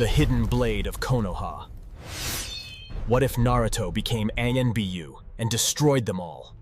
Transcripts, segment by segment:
The hidden blade of Konoha. What if Naruto became A.N.B.U and destroyed them all?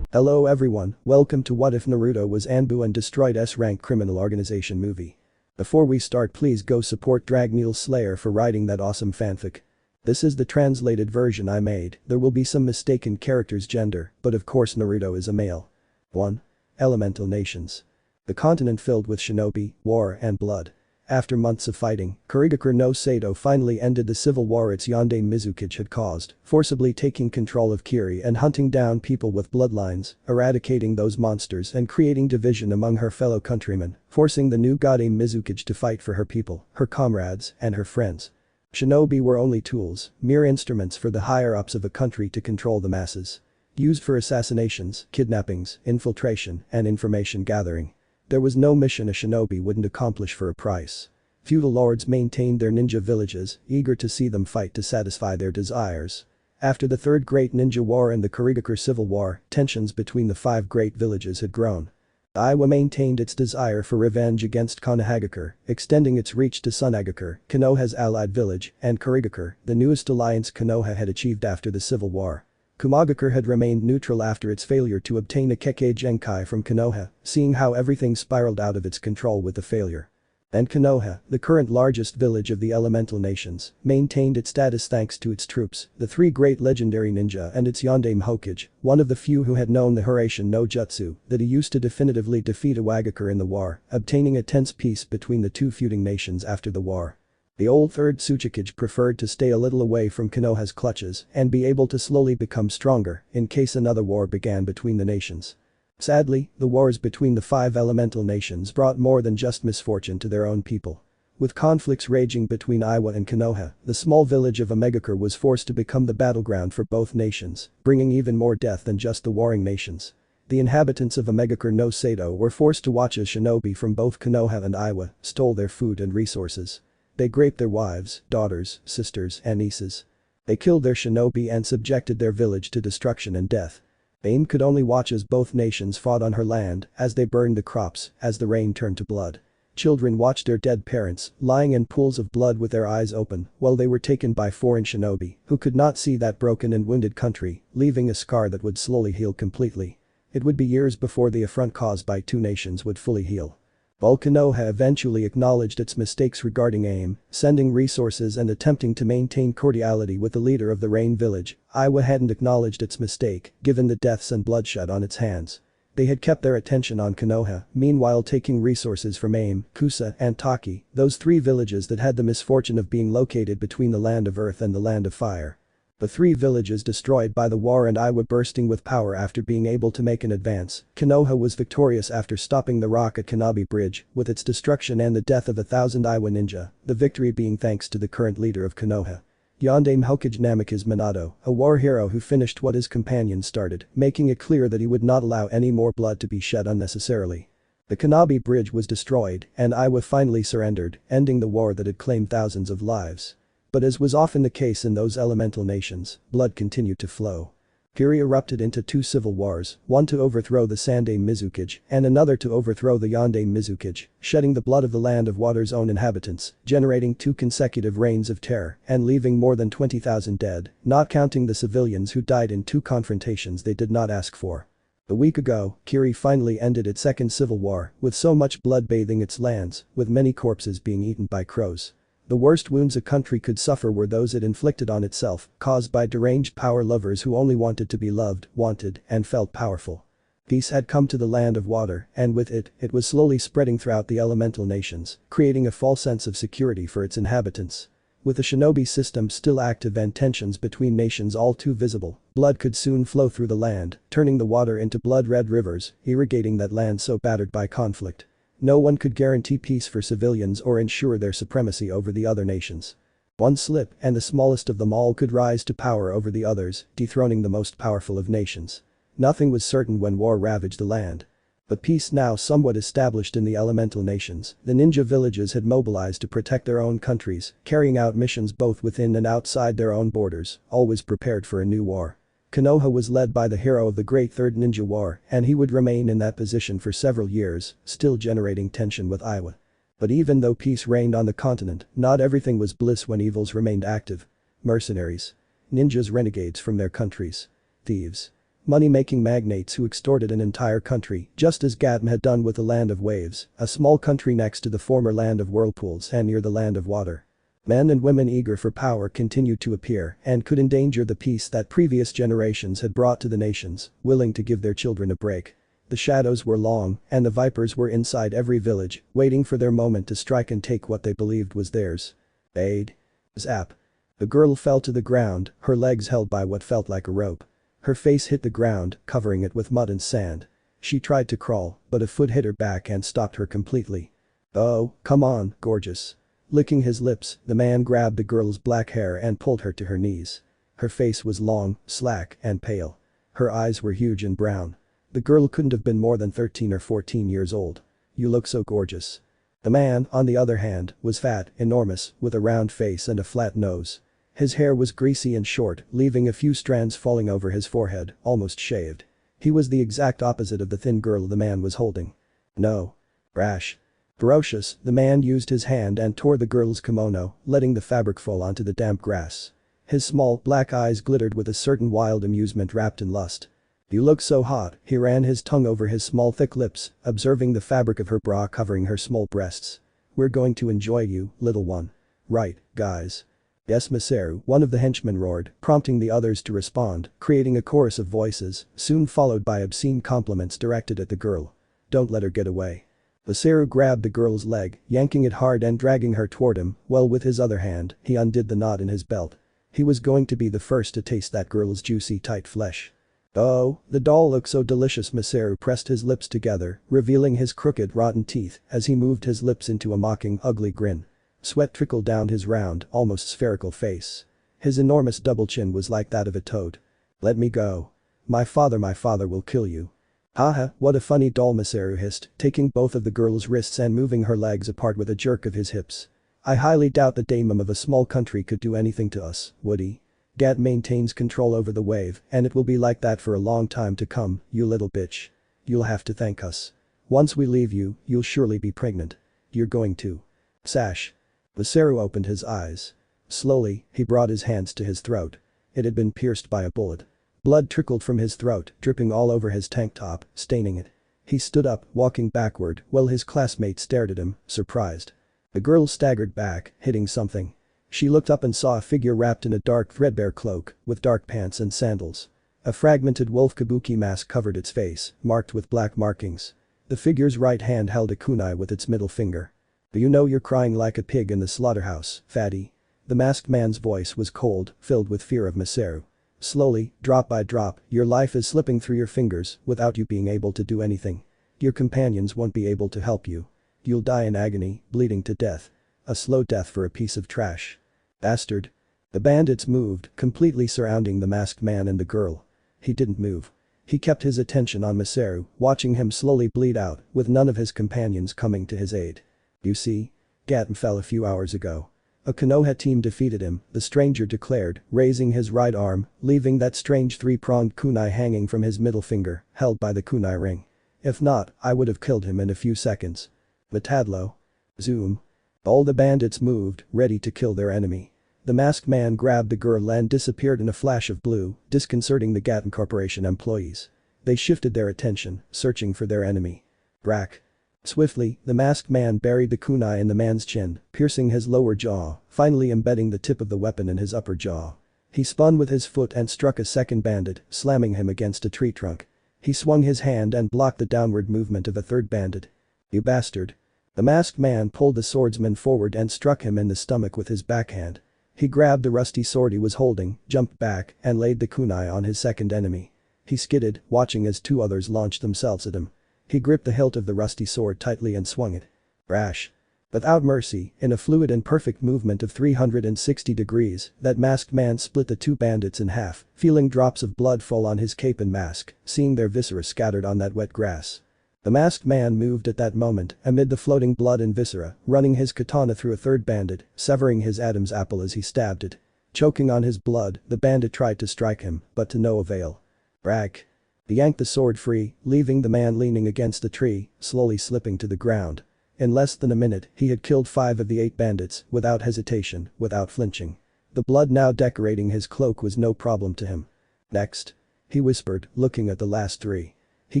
Hello everyone, welcome to What If Naruto was A.N.B.U and destroyed S-rank criminal organization movie. Before we start, please go support Dragmeal Slayer for writing that awesome fanfic. This is the translated version I made. There will be some mistaken characters' gender, but of course Naruto is a male. 1. Elemental Nations. The continent filled with shinobi, war and blood. After months of fighting, Kurigakure no Sato finally ended the civil war its yandere Mizukage had caused, forcibly taking control of Kiri and hunting down people with bloodlines, eradicating those monsters and creating division among her fellow countrymen, forcing the new yandere Mizukage to fight for her people, her comrades, and her friends. Shinobi were only tools, mere instruments for the higher-ups of a country to control the masses. Used for assassinations, kidnappings, infiltration, and information gathering. There was no mission a shinobi wouldn't accomplish for a price. Feudal lords maintained their ninja villages, eager to see them fight to satisfy their desires. After the Third Great Ninja War and the Kurigakure Civil War, tensions between the 5 great villages had grown. Iwa maintained its desire for revenge against Konohagakure, extending its reach to Sunagakure, Konoha's allied village, and Kurigakure, the newest alliance Konoha had achieved after the Civil War. Kumagakure had remained neutral after its failure to obtain a Kekkei Genkai from Konoha, seeing how everything spiraled out of its control with the failure. And Konoha, the current largest village of the elemental nations, maintained its status thanks to its troops, the 3 great legendary ninja and its yandere Hokage, one of the few who had known the Hiraishin no Jutsu that he used to definitively defeat Iwagakure in the war, obtaining a tense peace between the 2 feuding nations after the war. The old third Tsuchikage preferred to stay a little away from Konoha's clutches and be able to slowly become stronger in case another war began between the nations. Sadly, the wars between the 5 elemental nations brought more than just misfortune to their own people. With conflicts raging between Iwa and Konoha, the small village of Omegakure was forced to become the battleground for both nations, bringing even more death than just the warring nations. The inhabitants of Omegakure no Sato were forced to watch as shinobi from both Konoha and Iwa stole their food and resources. They raped their wives, daughters, sisters, and nieces. They killed their shinobi and subjected their village to destruction and death. A.N.B.U could only watch as both nations fought on her land, as they burned the crops, as the rain turned to blood. Children watched their dead parents, lying in pools of blood with their eyes open, while they were taken by foreign shinobi, who could not see that broken and wounded country, leaving a scar that would slowly heal completely. It would be years before the affront caused by 2 nations would fully heal. While Konoha eventually acknowledged its mistakes regarding A.N.B.U, sending resources and attempting to maintain cordiality with the leader of the Rain Village, Iwa hadn't acknowledged its mistake, given the deaths and bloodshed on its hands. They had kept their attention on Konoha, meanwhile taking resources from A.N.B.U, Kusa, and Taki, those 3 villages that had the misfortune of being located between the Land of Earth and the Land of Fire. The 3 villages destroyed by the war and Iwa bursting with power after being able to make an advance, Konoha was victorious after stopping the rock at Kanabi Bridge, with its destruction and the death of 1,000 Iwa ninja, the victory being thanks to the current leader of Konoha. Yandere Hokage Namikaze Minato, a war hero who finished what his companions started, making it clear that he would not allow any more blood to be shed unnecessarily. The Kanabi Bridge was destroyed, and Iwa finally surrendered, ending the war that had claimed thousands of lives. But as was often the case in those elemental nations, blood continued to flow. Kiri erupted into 2 civil wars, one to overthrow the Sandei Mizukage and another to overthrow the Yandere Mizukage, shedding the blood of the Land of Water's own inhabitants, generating 2 consecutive reigns of terror and leaving more than 20,000 dead, not counting the civilians who died in 2 confrontations they did not ask for. A week ago, Kiri finally ended its 2nd civil war, with so much blood bathing its lands, with many corpses being eaten by crows. The worst wounds a country could suffer were those it inflicted on itself, caused by deranged power lovers who only wanted to be loved, wanted, and felt powerful. Peace had come to the Land of Water, and with it, it was slowly spreading throughout the elemental nations, creating a false sense of security for its inhabitants. With the shinobi system still active and tensions between nations all too visible, blood could soon flow through the land, turning the water into blood-red rivers, irrigating that land so battered by conflict. No one could guarantee peace for civilians or ensure their supremacy over the other nations. One slip and the smallest of them all could rise to power over the others, dethroning the most powerful of nations. Nothing was certain when war ravaged the land. But peace now somewhat established in the elemental nations, the ninja villages had mobilized to protect their own countries, carrying out missions both within and outside their own borders, always prepared for a new war. Konoha was led by the hero of the Great Third Ninja War, and he would remain in that position for several years, still generating tension with Iwa. But even though peace reigned on the continent, not everything was bliss when evils remained active. Mercenaries. Ninjas, renegades from their countries. Thieves. Money-making magnates who extorted an entire country, just as Gatm had done with the Land of Waves, a small country next to the former Land of Whirlpools and near the Land of Water. Men and women eager for power continued to appear and could endanger the peace that previous generations had brought to the nations, willing to give their children a break. The shadows were long, and the vipers were inside every village, waiting for their moment to strike and take what they believed was theirs. Aid. Zap. The girl fell to the ground, her legs held by what felt like a rope. Her face hit the ground, covering it with mud and sand. She tried to crawl, but a foot hit her back and stopped her completely. Oh, come on, gorgeous. Licking his lips, the man grabbed the girl's black hair and pulled her to her knees. Her face was long, slack, and pale. Her eyes were huge and brown. The girl couldn't have been more than 13 or 14 years old. You look so gorgeous. The man, on the other hand, was fat, enormous, with a round face and a flat nose. His hair was greasy and short, leaving a few strands falling over his forehead, almost shaved. He was the exact opposite of the thin girl the man was holding. No. Brash. Ferocious, the man used his hand and tore the girl's kimono, letting the fabric fall onto the damp grass. His small, black eyes glittered with a certain wild amusement wrapped in lust. You look so hot, he ran his tongue over his small thick lips, observing the fabric of her bra covering her small breasts. We're going to enjoy you, little one. Right, guys. Yes, Masaru, one of the henchmen roared, prompting the others to respond, creating a chorus of voices, soon followed by obscene compliments directed at the girl. Don't let her get away. Masaru grabbed the girl's leg, yanking it hard and dragging her toward him, while with his other hand, he undid the knot in his belt. He was going to be the first to taste that girl's juicy tight flesh. Oh, the doll looked so delicious. Masaru pressed his lips together, revealing his crooked rotten teeth as he moved his lips into a mocking, ugly grin. Sweat trickled down his round, almost spherical face. His enormous double chin was like that of a toad. Let me go. My father will kill you. Haha, what a funny doll, Masaru hissed, taking both of the girl's wrists and moving her legs apart with a jerk of his hips. I highly doubt the daimon of a small country could do anything to us, would he? Gat maintains control over the wave, and it will be like that for a long time to come, you little bitch. You'll have to thank us. Once we leave you, you'll surely be pregnant. You're going to. Sash. Masaru opened his eyes. Slowly, he brought his hands to his throat. It had been pierced by a bullet. Blood trickled from his throat, dripping all over his tank top, staining it. He stood up, walking backward, while his classmates stared at him, surprised. The girl staggered back, hitting something. She looked up and saw a figure wrapped in a dark threadbare cloak, with dark pants and sandals. A fragmented wolf kabuki mask covered its face, marked with black markings. The figure's right hand held a kunai with its middle finger. Do you know you're crying like a pig in the slaughterhouse, fatty? The masked man's voice was cold, filled with fear of Masaru. Slowly, drop by drop, your life is slipping through your fingers without you being able to do anything. Your companions won't be able to help you. You'll die in agony, bleeding to death. A slow death for a piece of trash. Bastard. The bandits moved, completely surrounding the masked man and the girl. He didn't move. He kept his attention on Masaru, watching him slowly bleed out, with none of his companions coming to his aid. You see? Gatm fell a few hours ago. A Konoha team defeated him, the stranger declared, raising his right arm, leaving that strange three-pronged kunai hanging from his middle finger, held by the kunai ring. If not, I would have killed him in a few seconds. Matadlo. Zoom. All the bandits moved, ready to kill their enemy. The masked man grabbed the girl and disappeared in a flash of blue, disconcerting the Gatm Corporation employees. They shifted their attention, searching for their enemy. Brack. Swiftly, the masked man buried the kunai in the man's chin, piercing his lower jaw, finally embedding the tip of the weapon in his upper jaw. He spun with his foot and struck a second bandit, slamming him against a tree trunk. He swung his hand and blocked the downward movement of a third bandit. You bastard. The masked man pulled the swordsman forward and struck him in the stomach with his backhand. He grabbed the rusty sword he was holding, jumped back, and laid the kunai on his second enemy. He skidded, watching as two others launched themselves at him. He gripped the hilt of the rusty sword tightly and swung it. Brash. Without mercy, in a fluid and perfect movement of 360 degrees, that masked man split the two bandits in half, feeling drops of blood fall on his cape and mask, seeing their viscera scattered on that wet grass. The masked man moved at that moment, amid the floating blood and viscera, running his katana through a third bandit, severing his Adam's apple as he stabbed it. Choking on his blood, the bandit tried to strike him, but to no avail. Brag. He yanked the sword free, leaving the man leaning against the tree, slowly slipping to the ground. In less than a minute, he had killed 5 of the 8 bandits, without hesitation, without flinching. The blood now decorating his cloak was no problem to him. Next. He whispered, looking at the last 3. He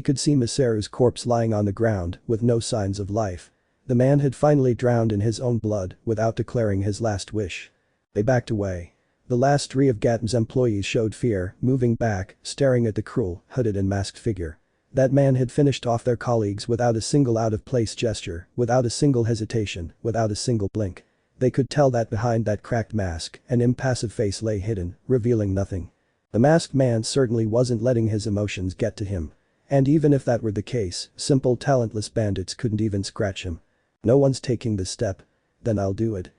could see Masaru's corpse lying on the ground, with no signs of life. The man had finally drowned in his own blood, without declaring his last wish. They backed away. The last 3 of Gatm's employees showed fear, moving back, staring at the cruel, hooded and masked figure. That man had finished off their colleagues without a single out-of-place gesture, without a single hesitation, without a single blink. They could tell that behind that cracked mask, an impassive face lay hidden, revealing nothing. The masked man certainly wasn't letting his emotions get to him. And even if that were the case, simple talentless bandits couldn't even scratch him. No one's taking this step. Then I'll do it.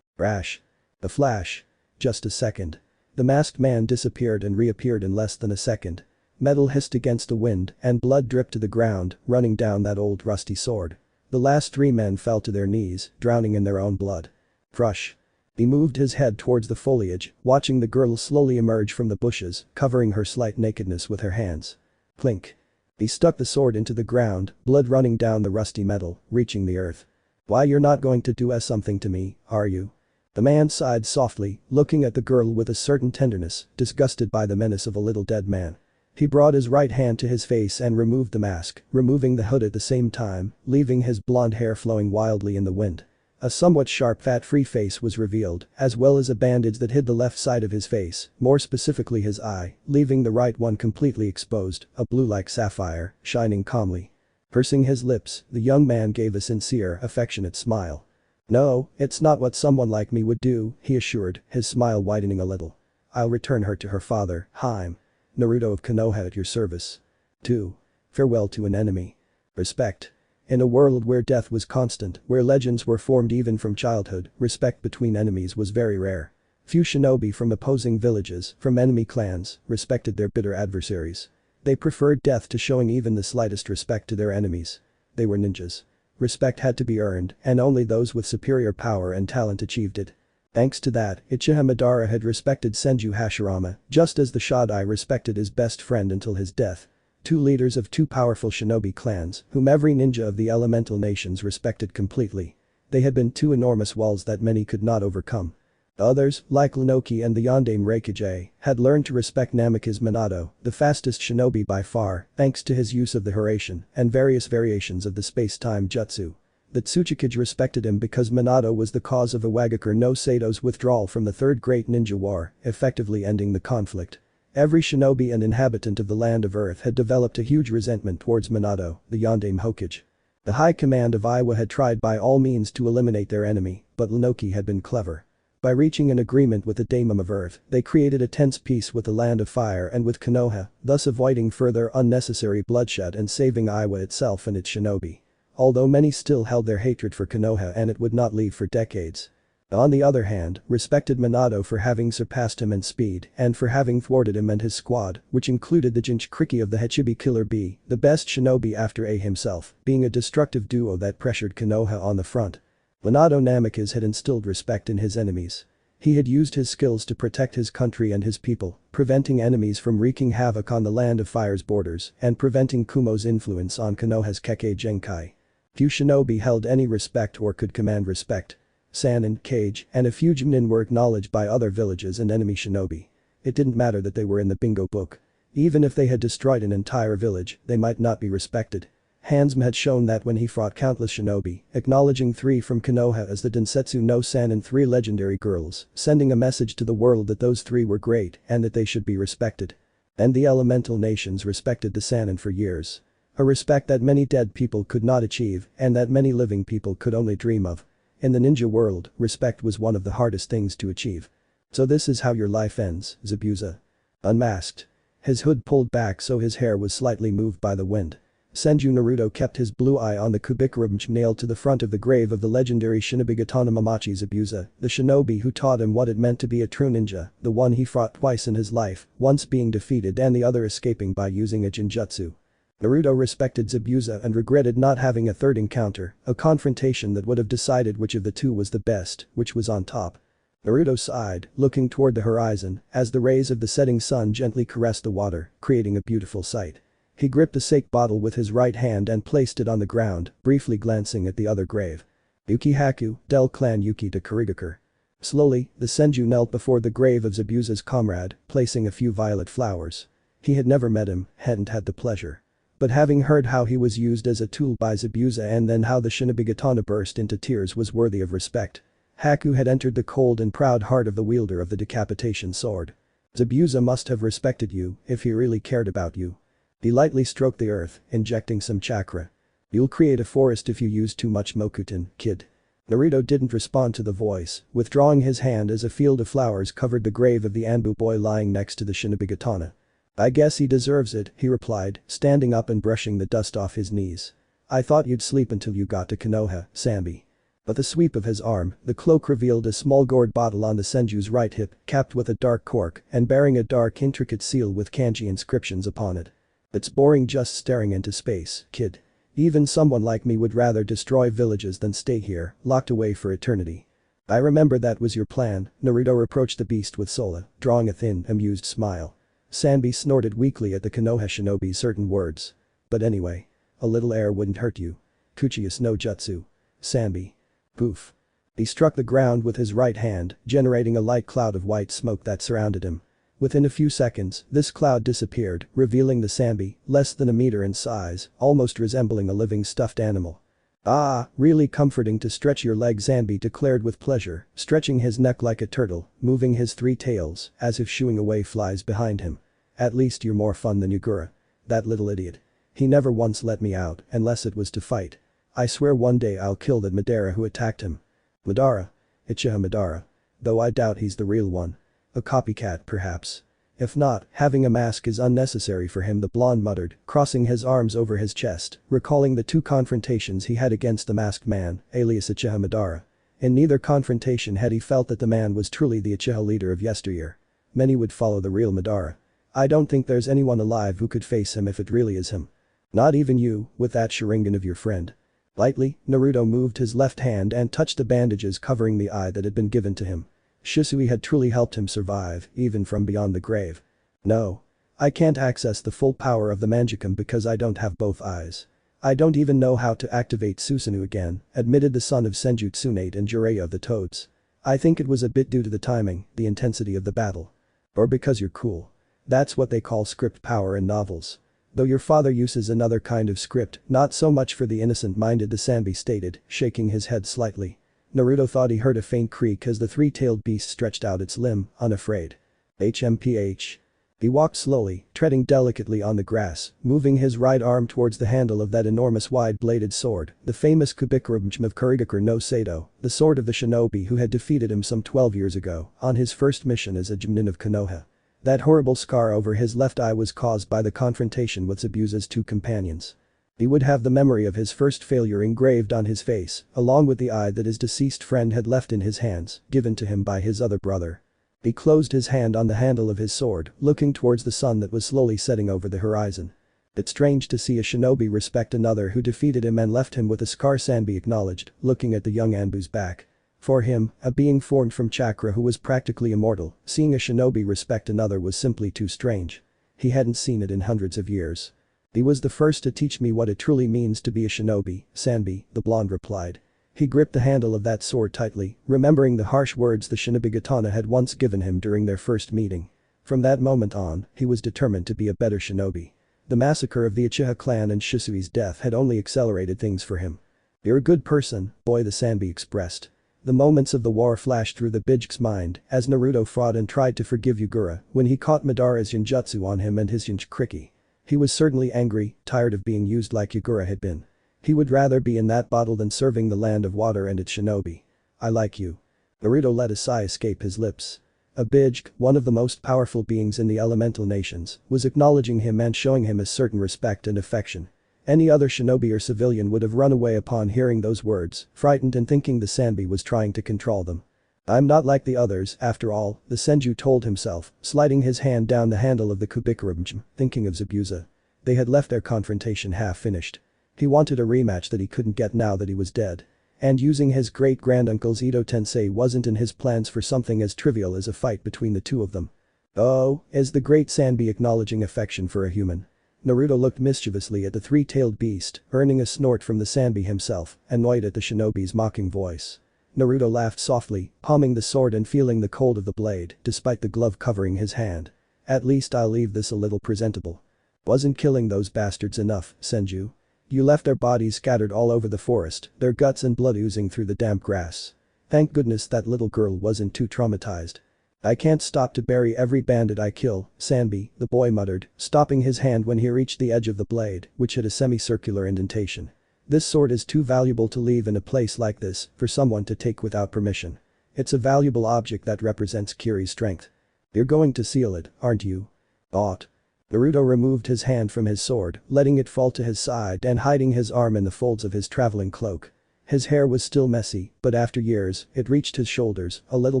Crash. A flash. Just a second. The masked man disappeared and reappeared in less than a second. Metal hissed against the wind and blood dripped to the ground, running down that old rusty sword. The last 3 men fell to their knees, drowning in their own blood. Crush. He moved his head towards the foliage, watching the girl slowly emerge from the bushes, covering her slight nakedness with her hands. Clink. He stuck the sword into the ground, blood running down the rusty metal, reaching the earth. Why, you're not going to do something to me, are you? The man sighed softly, looking at the girl with a certain tenderness, disgusted by the menace of a little dead man. He brought his right hand to his face and removed the mask, removing the hood at the same time, leaving his blonde hair flowing wildly in the wind. A somewhat sharp fat-free face was revealed, as well as a bandage that hid the left side of his face, more specifically his eye, leaving the right one completely exposed, a blue like sapphire, shining calmly. Pursing his lips, the young man gave a sincere, affectionate smile. "No, it's not what someone like me would do," he assured, his smile widening a little. "I'll return her to her father, Haim. Naruto of Konoha at your service. 2. Farewell to an enemy. Respect." In a world where death was constant, where legends were formed even from childhood, respect between enemies was very rare. Few shinobi from opposing villages, from enemy clans, respected their bitter adversaries. They preferred death to showing even the slightest respect to their enemies. They were ninjas. Respect had to be earned, and only those with superior power and talent achieved it. Thanks to that, Uchiha Madara had respected Senju Hashirama, just as the Shodai respected his best friend until his death. 2 leaders of 2 powerful shinobi clans, whom every ninja of the elemental nations respected completely. They had been 2 enormous walls that many could not overcome. The others, like Inoki and the Yondaime Reikage, had learned to respect Namikaze Minato, the fastest shinobi by far, thanks to his use of the Hiraishin and various variations of the space-time jutsu. The Tsuchikage respected him because Minato was the cause of Iwagakure no Sato's withdrawal from the Third Great Ninja War, effectively ending the conflict. Every shinobi and inhabitant of the land of Earth had developed a huge resentment towards Minato, the Yondaime Hokage. The high command of Iwa had tried by all means to eliminate their enemy, but Inoki had been clever. By reaching an agreement with the Daemon of Earth, they created a tense peace with the Land of Fire and with Konoha, thus avoiding further unnecessary bloodshed and saving Iwa itself and its shinobi. Although many still held their hatred for Konoha and it would not leave for decades. On the other hand, respected Minato for having surpassed him in speed and for having thwarted him and his squad, which included the Jinchuriki of the Hachibi Killer Bee, the best shinobi after A himself, being a destructive duo that pressured Konoha on the front. Minato Namikaze had instilled respect in his enemies. He had used his skills to protect his country and his people, preventing enemies from wreaking havoc on the Land of Fire's borders and preventing Kumo's influence on Konoha's Kekkei Genkai. Few shinobi held any respect or could command respect. Sannin, Kage, and a few Junin were acknowledged by other villages and enemy shinobi. It didn't matter that they were in the bingo book. Even if they had destroyed an entire village, they might not be respected. Hansm had shown that when he fought countless shinobi, acknowledging 3 from Konoha as the Densetsu no Sannin 3 legendary girls, sending a message to the world that those 3 were great and that they should be respected. And the elemental nations respected the Sannin for years. A respect that many dead people could not achieve and that many living people could only dream of. In the ninja world, respect was one of the hardest things to achieve. So this is how your life ends, Zabuza. Unmasked. His hood pulled back so his hair was slightly moved by the wind. Senju Naruto kept his blue eye on the Kubikurumch nailed to the front of the grave of the legendary shinobi Gatono Momochi Zabuza, the shinobi who taught him what it meant to be a true ninja, the one he fought twice in his life, once being defeated and the other escaping by using a jinjutsu. Naruto respected Zabuza and regretted not having a third encounter, a confrontation that would have decided which of the 2 was the best, which was on top. Naruto sighed, looking toward the horizon, as the rays of the setting sun gently caressed the water, creating a beautiful sight. He gripped a sake bottle with his right hand and placed it on the ground, briefly glancing at the other grave. Yukihaku, Del Clan Yuki de Kurigakure. Slowly, the Senju knelt before the grave of Zabuza's comrade, placing a few violet flowers. He had never met him, hadn't had the pleasure. But having heard how he was used as a tool by Zabuza and then how the Shinobi burst into tears was worthy of respect. Haku had entered the cold and proud heart of the wielder of the decapitation sword. Zabuza must have respected you if he really cared about you. He lightly stroked the earth, injecting some chakra. You'll create a forest if you use too much Mokuton, kid. Naruto didn't respond to the voice, withdrawing his hand as a field of flowers covered the grave of the Anbu boy lying next to the Shinobi. I guess he deserves it, he replied, standing up and brushing the dust off his knees. I thought you'd sleep until you got to Konoha, Sambi. But the sweep of his arm, the cloak revealed a small gourd bottle on the Senju's right hip, capped with a dark cork and bearing a dark intricate seal with kanji inscriptions upon it. It's boring just staring into space, kid. Even someone like me would rather destroy villages than stay here, locked away for eternity. I remember that was your plan, Naruto reproached the beast with Sola, drawing a thin, amused smile. Sanbi snorted weakly at the Konoha shinobi's certain words. But anyway. A little air wouldn't hurt you. Kuchius no jutsu. Sanbi. Poof. He struck the ground with his right hand, generating a light cloud of white smoke that surrounded him. Within a few seconds, this cloud disappeared, revealing the Sanbi, less than a meter in size, almost resembling a living stuffed animal. Ah, really comforting to stretch your legs, Anbu declared with pleasure, stretching his neck like a turtle, moving his three tails, as if shooing away flies behind him. At least you're more fun than Yugura. That little idiot. He never once let me out, unless it was to fight. I swear one day I'll kill that Madara who attacked him. Madara? Uchiha Madara. Though I doubt he's the real one. A copycat, perhaps. If not, having a mask is unnecessary for him, the blonde muttered, crossing his arms over his chest, recalling the two confrontations he had against the masked man, alias Uchiha Madara. In neither confrontation had he felt that the man was truly the Uchiha leader of yesteryear. Many would follow the real Madara. I don't think there's anyone alive who could face him if it really is him. Not even you, with that Sharingan of your friend. Lightly, Naruto moved his left hand and touched the bandages covering the eye that had been given to him. Shisui had truly helped him survive, even from beyond the grave. No. I can't access the full power of the Manjikam because I don't have both eyes. I don't even know how to activate Susanoo again, admitted the son of Senju Tsunade and Jiraiya of the Toads. I think it was a bit due to the timing, the intensity of the battle. Or because you're cool. That's what they call script power in novels. Though your father uses another kind of script, not so much for the innocent-minded, the Sanbi stated, shaking his head slightly. Naruto thought he heard a faint creak as the three-tailed beast stretched out its limb, unafraid. HMPH. He walked slowly, treading delicately on the grass, moving his right arm towards the handle of that enormous wide-bladed sword, the famous Kubikurubmjim of Kurigakure no Sato, the sword of the shinobi who had defeated him some 12 years ago, on his first mission as a Jumnin of Konoha. That horrible scar over his left eye was caused by the confrontation with Zabuza's two companions. He would have the memory of his first failure engraved on his face, along with the eye that his deceased friend had left in his hands, given to him by his other brother. He closed his hand on the handle of his sword, looking towards the sun that was slowly setting over the horizon. It's strange to see a shinobi respect another who defeated him and left him with a scar, Sanbi acknowledged, looking at the young Anbu's back. For him, a being formed from chakra who was practically immortal, seeing a shinobi respect another was simply too strange. He hadn't seen it in hundreds of years. He was the first to teach me what it truly means to be a shinobi, Sanbi, the blonde replied. He gripped the handle of that sword tightly, remembering the harsh words the Shinobi had once given him during their first meeting. From that moment on, he was determined to be a better shinobi. The massacre of the Uchiha clan and Shisui's death had only accelerated things for him. You're a good person, boy, the Sanbi expressed. The moments of the war flashed through the Bijk's mind as Naruto fought and tried to forgive Yugura when he caught Madara's Yonjutsu on him and his Yonchkriki. He was certainly angry, tired of being used like Yugura had been. He would rather be in that bottle than serving the land of water and its shinobi. I like you. Naruto let a sigh escape his lips. A Bijk, one of the most powerful beings in the elemental nations, was acknowledging him and showing him a certain respect and affection. Any other shinobi or civilian would have run away upon hearing those words, frightened and thinking the Sanbi was trying to control them. I'm not like the others, after all, the Senju told himself, sliding his hand down the handle of the Kubikurubmjim, thinking of Zabuza. They had left their confrontation half finished. He wanted a rematch that he couldn't get now that he was dead. And using his great-granduncle's Ito Tensei wasn't in his plans for something as trivial as a fight between the two of them. Oh, is the great Sanbi acknowledging affection for a human? Naruto looked mischievously at the three-tailed beast, earning a snort from the Sanbi himself, annoyed at the shinobi's mocking voice. Naruto laughed softly, palming the sword and feeling the cold of the blade, despite the glove covering his hand. At least I'll leave this a little presentable. Wasn't killing those bastards enough, Senju? You left their bodies scattered all over the forest, their guts and blood oozing through the damp grass. Thank goodness that little girl wasn't too traumatized. I can't stop to bury every bandit I kill, Sanbi, the boy muttered, stopping his hand when he reached the edge of the blade, which had a semicircular indentation. This sword is too valuable to leave in a place like this for someone to take without permission. It's a valuable object that represents Kiri's strength. You're going to seal it, aren't you? Ought. Naruto removed his hand from his sword, letting it fall to his side and hiding his arm in the folds of his traveling cloak. His hair was still messy, but after years, it reached his shoulders, a little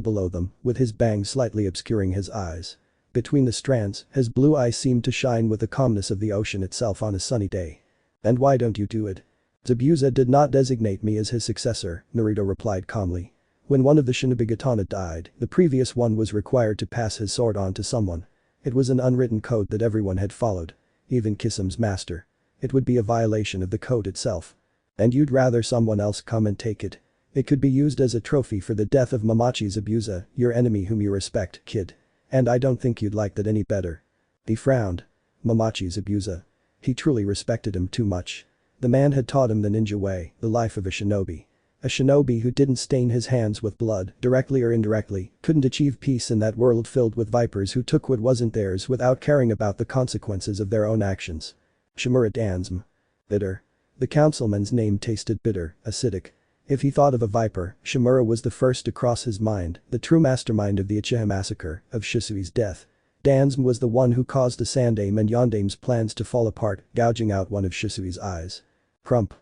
below them, with his bangs slightly obscuring his eyes. Between the strands, his blue eyes seemed to shine with the calmness of the ocean itself on a sunny day. And why don't you do it? Zabuza did not designate me as his successor, Naruto replied calmly. When one of the Shinobi died, the previous one was required to pass his sword on to someone. It was an unwritten code that everyone had followed. Even Kisam's master. It would be a violation of the code itself. And you'd rather someone else come and take it. It could be used as a trophy for the death of Mamachi Zabuza, your enemy whom you respect, kid. And I don't think you'd like that any better. He frowned. Mamachi Zabuza. He truly respected him too much. The man had taught him the ninja way, the life of a shinobi. A shinobi who didn't stain his hands with blood, directly or indirectly, couldn't achieve peace in that world filled with vipers who took what wasn't theirs without caring about the consequences of their own actions. Shimura Dansm. Bitter. The councilman's name tasted bitter, acidic. If he thought of a viper, Shimura was the first to cross his mind, the true mastermind of the Uchiha massacre, of Shisui's death. Dansm was the one who caused the Sandame and Yondame's plans to fall apart, gouging out one of Shisui's eyes. Crump.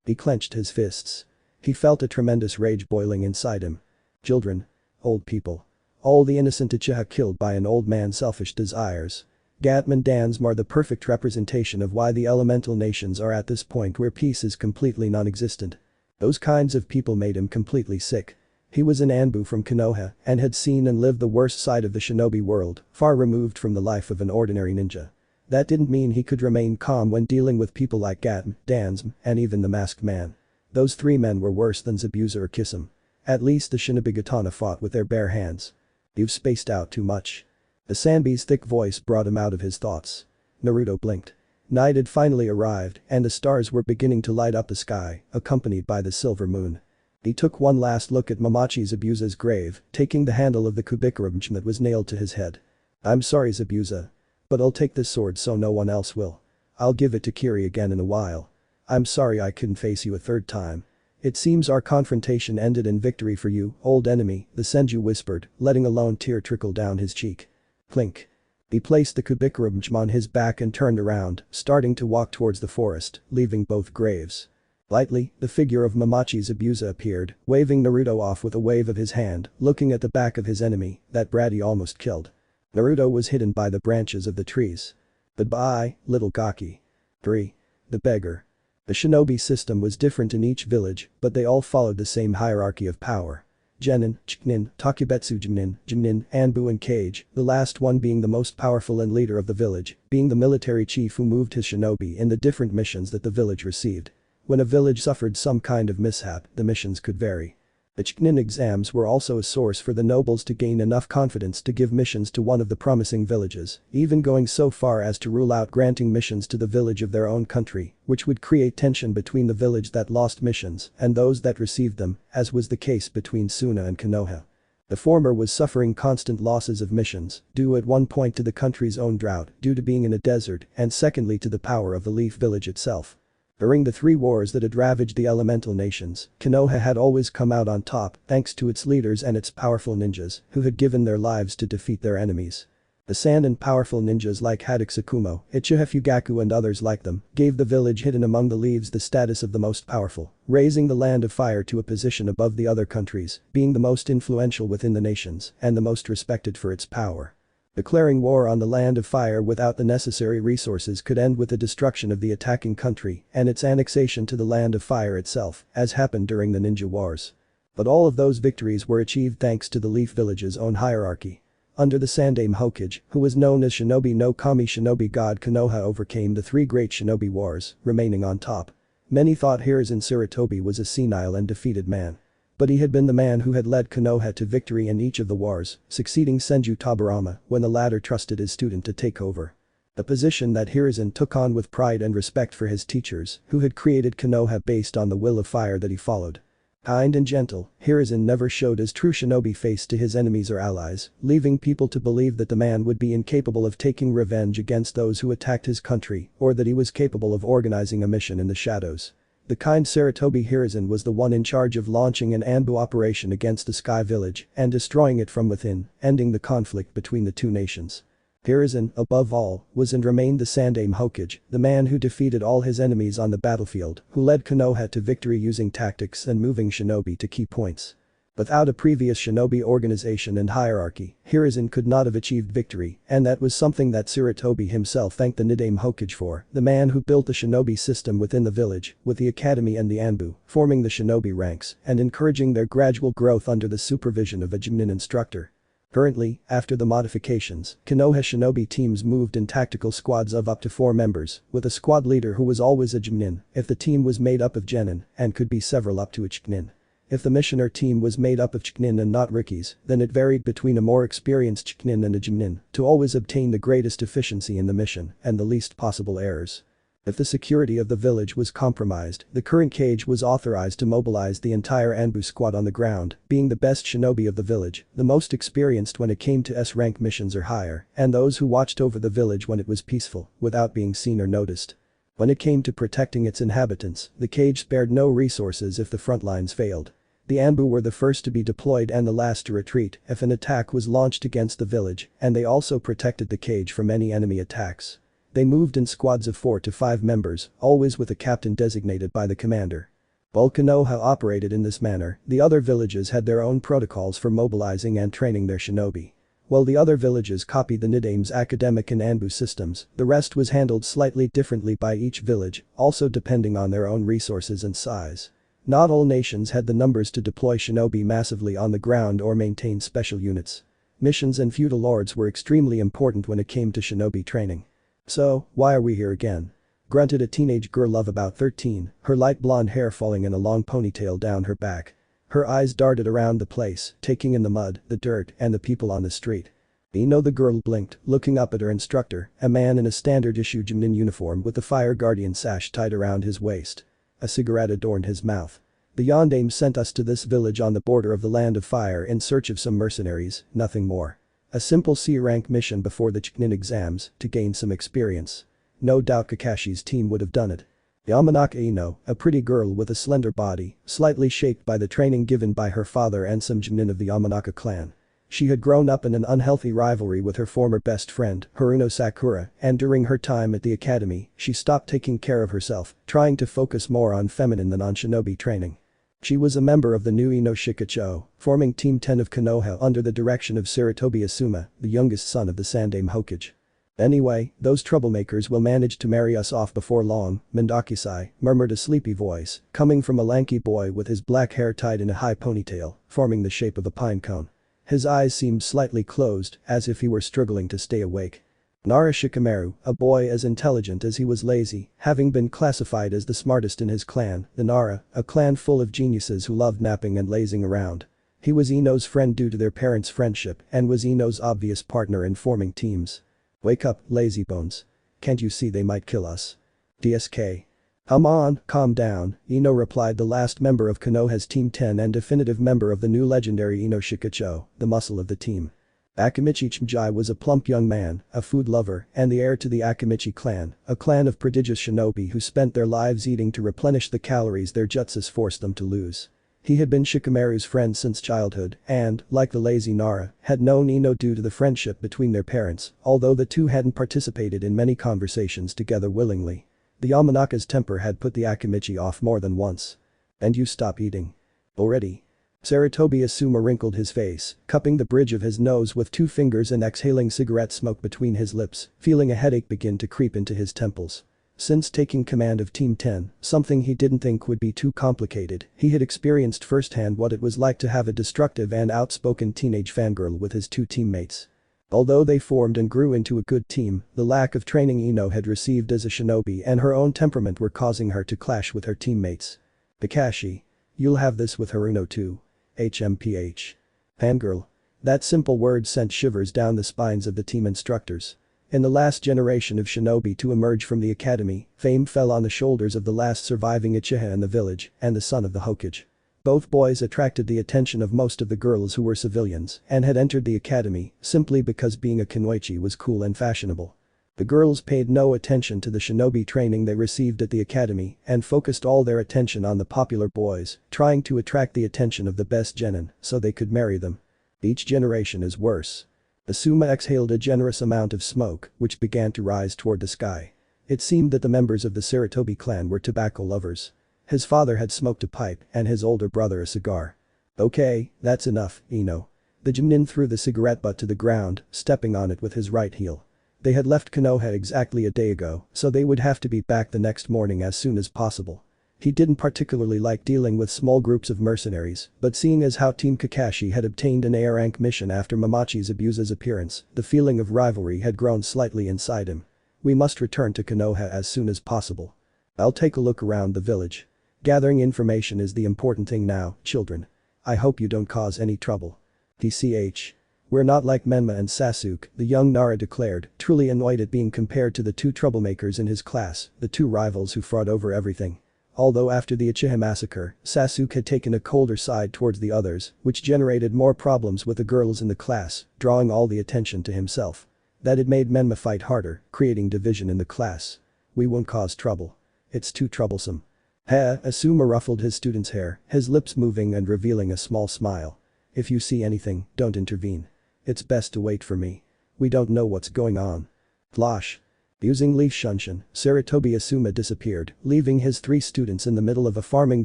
He clenched his fists. He felt a tremendous rage boiling inside him. Children. Old people. All the innocent Uchiha killed by an old man's selfish desires. Gatman Dansm are the perfect representation of why the elemental nations are at this point where peace is completely non-existent. Those kinds of people made him completely sick. He was an A.N.B.U from Konoha and had seen and lived the worst side of the shinobi world, far removed from the life of an ordinary ninja. That didn't mean he could remain calm when dealing with people like Gatman, Dansm, and even the masked man. Those three men were worse than Zabuza or Kisame. At least the Shinobi fought with their bare hands. You've spaced out too much. The Sanbi's thick voice brought him out of his thoughts. Naruto blinked. Night had finally arrived and the stars were beginning to light up the sky, accompanied by the silver moon. He took one last look at Mamachi Zabuza's grave, taking the handle of the Kubikurumch that was nailed to his head. I'm sorry Zabuza. But I'll take this sword so no one else will. I'll give it to Kiri again in a while. I'm sorry I couldn't face you a third time. It seems our confrontation ended in victory for you, old enemy, the Senju whispered, letting a lone tear trickle down his cheek. Clink. He placed the Kubikurumch on his back and turned around, starting to walk towards the forest, leaving both graves. Lightly, the figure of Mamachi Zabuza appeared, waving Naruto off with a wave of his hand, looking at the back of his enemy, that brat he almost killed. Naruto was hidden by the branches of the trees. Goodbye, little Gaki. 3. The beggar. The shinobi system was different in each village, but they all followed the same hierarchy of power. Genin, Chiknin, Takubetsu Jinin, Anbu and Kage, the last one being the most powerful and leader of the village, being the military chief who moved his shinobi in the different missions that the village received. When a village suffered some kind of mishap, the missions could vary. The Chiknin exams were also a source for the nobles to gain enough confidence to give missions to one of the promising villages, even going so far as to rule out granting missions to the village of their own country, which would create tension between the village that lost missions and those that received them, as was the case between Suna and Konoha. The former was suffering constant losses of missions, due at one point to the country's own drought due to being in a desert and secondly to the power of the Leaf Village itself. During the 3 wars that had ravaged the elemental nations, Konoha had always come out on top thanks to its leaders and its powerful ninjas who had given their lives to defeat their enemies. The Sannin powerful ninjas like Hadoksakumo, Uchiha Fugaku and others like them gave the village hidden among the leaves the status of the most powerful, raising the Land of Fire to a position above the other countries, being the most influential within the nations and the most respected for its power. Declaring war on the Land of Fire without the necessary resources could end with the destruction of the attacking country and its annexation to the Land of Fire itself, as happened during the Ninja Wars. But all of those victories were achieved thanks to the Leaf Village's own hierarchy. Under the Sandaime Hokage, who was known as Shinobi no Kami Shinobi God Konoha overcame the 3 great shinobi wars, remaining on top. Many thought Hiruzen Sarutobi was a senile and defeated man. But he had been the man who had led Konoha to victory in each of the wars, succeeding Senju Taburama when the latter trusted his student to take over. A position that Hiruzen took on with pride and respect for his teachers, who had created Konoha based on the will of fire that he followed. Kind and gentle, Hiruzen never showed his true shinobi face to his enemies or allies, leaving people to believe that the man would be incapable of taking revenge against those who attacked his country, or that he was capable of organizing a mission in the shadows. The kind Sarutobi Hiruzen was the one in charge of launching an Anbu operation against the Sky Village and destroying it from within, ending the conflict between the two nations. Hiruzen, above all, was and remained the Sandaime Hokage, the man who defeated all his enemies on the battlefield, who led Konoha to victory using tactics and moving shinobi to key points. Without a previous shinobi organization and hierarchy, Hiruzen could not have achieved victory, and that was something that Sarutobi himself thanked the Nidaime Hokage for, the man who built the shinobi system within the village, with the academy and the Anbu, forming the shinobi ranks and encouraging their gradual growth under the supervision of a Jinin instructor. Currently, after the modifications, Konoha shinobi teams moved in tactical squads of up to 4 members, with a squad leader who was always a Jinin, if the team was made up of genin, and could be several up to a Chunin. If the mission or team was made up of Chunin and not rikis, then it varied between a more experienced Chunin and a Jinin, to always obtain the greatest efficiency in the mission and the least possible errors. If the security of the village was compromised, the current Kage was authorized to mobilize the entire Anbu squad on the ground, being the best shinobi of the village, the most experienced when it came to S-rank missions or higher, and those who watched over the village when it was peaceful, without being seen or noticed. When it came to protecting its inhabitants, the Kage spared no resources if the front lines failed. The Anbu were the first to be deployed and the last to retreat if an attack was launched against the village, and they also protected the Kage from any enemy attacks. They moved in squads of 4 to 5 members, always with a captain designated by the commander. While Konoha operated in this manner, the other villages had their own protocols for mobilizing and training their shinobi. While the other villages copied the Nidaime's academic and Anbu systems, the rest was handled slightly differently by each village, also depending on their own resources and size. Not all nations had the numbers to deploy shinobi massively on the ground or maintain special units. Missions and feudal lords were extremely important when it came to shinobi training. "So, why are we here again?" grunted a teenage girl of about 13, her light blonde hair falling in a long ponytail down her back. Her eyes darted around the place, taking in the mud, the dirt, and the people on the street. The girl blinked, looking up at her instructor, a man in a standard-issue Jinin uniform with the fire guardian sash tied around his waist. A cigarette adorned his mouth. "The Yondaime sent us to this village on the border of the Land of Fire in search of some mercenaries, nothing more. A simple C-rank mission before the Chunin exams, to gain some experience. No doubt Kakashi's team would have done it." Yamanaka Ino, a pretty girl with a slender body, slightly shaped by the training given by her father and some Chunin of the Yamanaka clan. She had grown up in an unhealthy rivalry with her former best friend, Haruno Sakura, and during her time at the academy, she stopped taking care of herself, trying to focus more on feminine than on shinobi training. She was a member of the new Ino Shikacho, forming Team 10 of Konoha under the direction of Sarutobi Asuma, the youngest son of the Sandaime Hokage. "Anyway, those troublemakers will manage to marry us off before long," Mendaki-sai murmured a sleepy voice, coming from a lanky boy with his black hair tied in a high ponytail, forming the shape of a pine cone. His eyes seemed slightly closed, as if he were struggling to stay awake. Nara Shikamaru, a boy as intelligent as he was lazy, having been classified as the smartest in his clan, the Nara, a clan full of geniuses who loved napping and lazing around. He was Ino's friend due to their parents' friendship and was Ino's obvious partner in forming teams. "Wake up, lazybones. Can't you see they might kill us?" DSK. "Come on, calm down," Ino replied, the last member of Konoha's Team 10 and definitive member of the new legendary Ino Shikacho, the muscle of the team. Akamichi Chimjai was a plump young man, a food lover, and the heir to the Akamichi clan, a clan of prodigious shinobi who spent their lives eating to replenish the calories their jutsus forced them to lose. He had been Shikamaru's friend since childhood and, like the lazy Nara, had known Ino due to the friendship between their parents, although the two hadn't participated in many conversations together willingly. The Yamanaka's temper had put the Akamichi off more than once. "And you stop eating already?" Sarutobi Asuma wrinkled his face, cupping the bridge of his nose with 2 fingers and exhaling cigarette smoke between his lips, feeling a headache begin to creep into his temples. Since taking command of Team 10, something he didn't think would be too complicated, he had experienced firsthand what it was like to have a destructive and outspoken teenage fangirl with his 2 teammates. Although they formed and grew into a good team, the lack of training Ino had received as a shinobi and her own temperament were causing her to clash with her teammates. Kakashi. You'll have this with Haruno too. HMPH. Fangirl. That simple word sent shivers down the spines of the team instructors. In the last generation of shinobi to emerge from the academy, fame fell on the shoulders of the last surviving Uchiha in the village and the son of the Hokage. Both boys attracted the attention of most of the girls who were civilians and had entered the academy simply because being a kunoichi was cool and fashionable. The girls paid no attention to the shinobi training they received at the academy and focused all their attention on the popular boys, trying to attract the attention of the best genin so they could marry them. Each generation is worse. Asuma exhaled a generous amount of smoke, which began to rise toward the sky. It seemed that the members of the Sarutobi clan were tobacco lovers. His father had smoked a pipe and his older brother a cigar. Okay, that's enough, Ino. The Jonin threw the cigarette butt to the ground, stepping on it with his right heel. They had left Konoha exactly a day ago, so they would have to be back the next morning as soon as possible. He didn't particularly like dealing with small groups of mercenaries, but seeing as how Team Kakashi had obtained an A rank mission after Momochi's abuse's appearance, the feeling of rivalry had grown slightly inside him. We must return to Konoha as soon as possible. I'll take a look around the village. Gathering information is the important thing now, children. I hope you don't cause any trouble. TCH. We're not like Menma and Sasuke, the young Nara declared, truly annoyed at being compared to the two troublemakers in his class, the two rivals who fought over everything. Although after the Uchiha massacre, Sasuke had taken a colder side towards the others, which generated more problems with the girls in the class, drawing all the attention to himself. That had made Menma fight harder, creating division in the class. We won't cause trouble. It's too troublesome. Asuma ruffled his student's hair, his lips moving and revealing a small smile. If you see anything, don't intervene. It's best to wait for me. We don't know what's going on. Flosh. Using leaf shunshin, Sarutobi Asuma disappeared, leaving his 3 students in the middle of a farming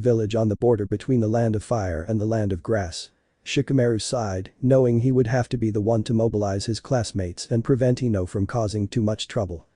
village on the border between the land of fire and the land of grass. Shikamaru sighed, knowing he would have to be the one to mobilize his classmates and prevent Ino from causing too much trouble.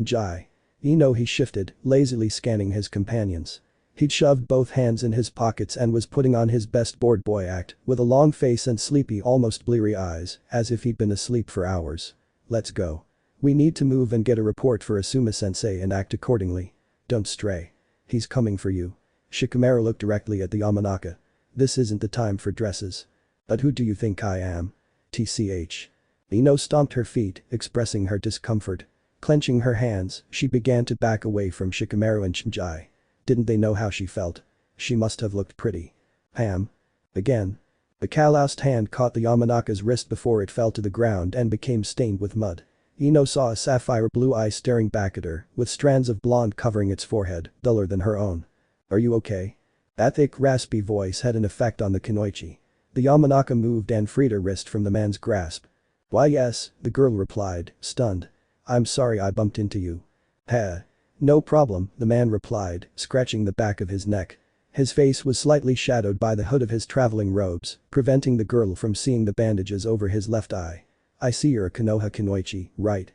Jai. Ino he shifted, lazily scanning his companions. He'd shoved both hands in his pockets and was putting on his best bored boy act, with a long face and sleepy almost bleary eyes, as if he'd been asleep for hours. Let's go. We need to move and get a report for Asuma-sensei and act accordingly. Don't stray. He's coming for you. Shikamaru looked directly at the Yamanaka. This isn't the time for dresses. But who do you think I am? TCH. Ino stomped her feet, expressing her discomfort. Clenching her hands, she began to back away from Shikamaru and Shinjai. Didn't they know how she felt? She must have looked pretty. Ham. Again. The calloused hand caught the Yamanaka's wrist before it fell to the ground and became stained with mud. Ino saw a sapphire blue eye staring back at her, with strands of blonde covering its forehead, duller than her own. Are you okay? That thick raspy voice had an effect on the kunoichi. The Yamanaka moved and freed her wrist from the man's grasp. Why yes, the girl replied, stunned. I'm sorry I bumped into you. No problem, the man replied, scratching the back of his neck. His face was slightly shadowed by the hood of his traveling robes, preventing the girl from seeing the bandages over his left eye. I see you're a Konoha kunoichi, right?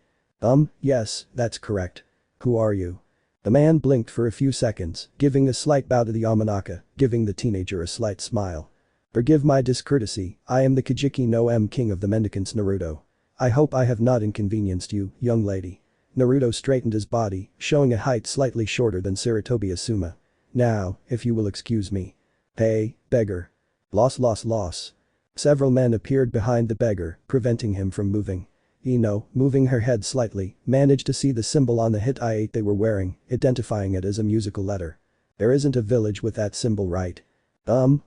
Yes, that's correct. Who are you? The man blinked for a few seconds, giving a slight bow to the Yamanaka, giving the teenager a slight smile. Forgive my discourtesy, I am the Kijiki no M king of the mendicants Naruto. I hope I have not inconvenienced you, young lady. Naruto straightened his body, showing a height slightly shorter than Sarutobi Asuma. Now, if you will excuse me. Hey, beggar. Loss. Several men appeared behind the beggar, preventing him from moving. Ino, moving her head slightly, managed to see the symbol on the hit I-8 they were wearing, identifying it as a musical letter. There isn't a village with that symbol, right?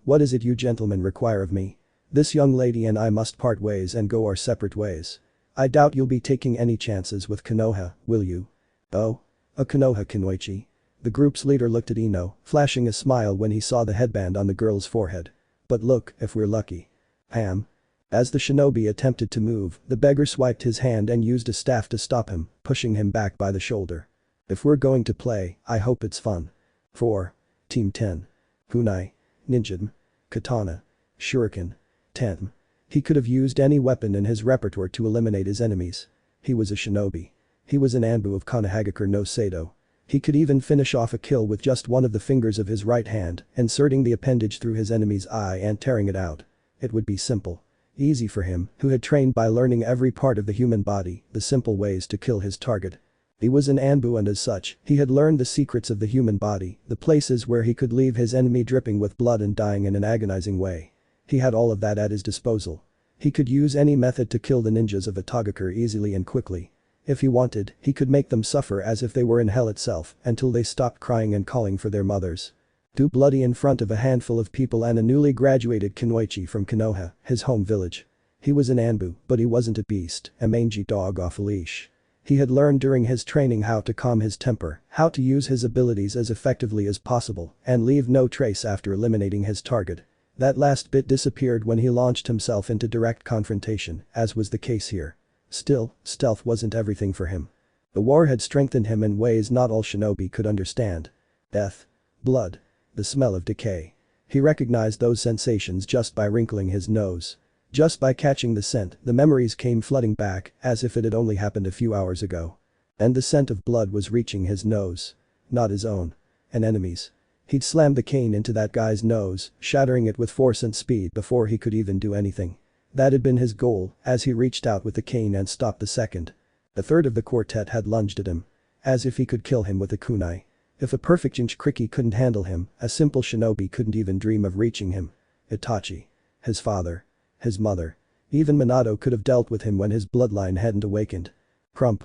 What is it you gentlemen require of me? This young lady and I must part ways and go our separate ways. I doubt you'll be taking any chances with Konoha, will you? Oh? A Konoha kunoichi. The group's leader looked at Ino, flashing a smile when he saw the headband on the girl's forehead. But look, if we're lucky. Ham. As the shinobi attempted to move, the beggar swiped his hand and used a staff to stop him, pushing him back by the shoulder. If we're going to play, I hope it's fun. 4. Team 10. Kunai. Ninja. Katana. Shuriken. 10. He could have used any weapon in his repertoire to eliminate his enemies. He was a shinobi. He was an Anbu of Konohagakure no Sado. He could even finish off a kill with just one of the fingers of his right hand, inserting the appendage through his enemy's eye and tearing it out. It would be simple. easy for him, who had trained by learning every part of the human body, the simple ways to kill his target. He was an Anbu and as such, he had learned the secrets of the human body, the places where he could leave his enemy dripping with blood and dying in an agonizing way. He had all of that at his disposal. He could use any method to kill the ninjas of Itachi easily and quickly. If he wanted, he could make them suffer as if they were in hell itself, until they stopped crying and calling for their mothers. Too bloody in front of a handful of people and a newly graduated Kunoichi from Konoha, his home village. He was an Anbu, but he wasn't a beast, a mangy dog off a leash. He had learned during his training how to calm his temper, how to use his abilities as effectively as possible, and leave no trace after eliminating his target. That last bit disappeared when he launched himself into direct confrontation, as was the case here. Still, stealth wasn't everything for him. The war had strengthened him in ways not all shinobi could understand. Death. Blood. The smell of decay. He recognized those sensations just by wrinkling his nose. Just by catching the scent, the memories came flooding back, as if it had only happened a few hours ago. And the scent of blood was reaching his nose. Not his own. An enemy's. He'd slammed the cane into that guy's nose, shattering it with force and speed before he could even do anything. That had been his goal, as he reached out with the cane and stopped the second. A third of the quartet had lunged at him. As if he could kill him with a kunai. If a perfect Jinchuriki couldn't handle him, a simple shinobi couldn't even dream of reaching him. Itachi. His father. His mother. Even Minato could have dealt with him when his bloodline hadn't awakened. Crump.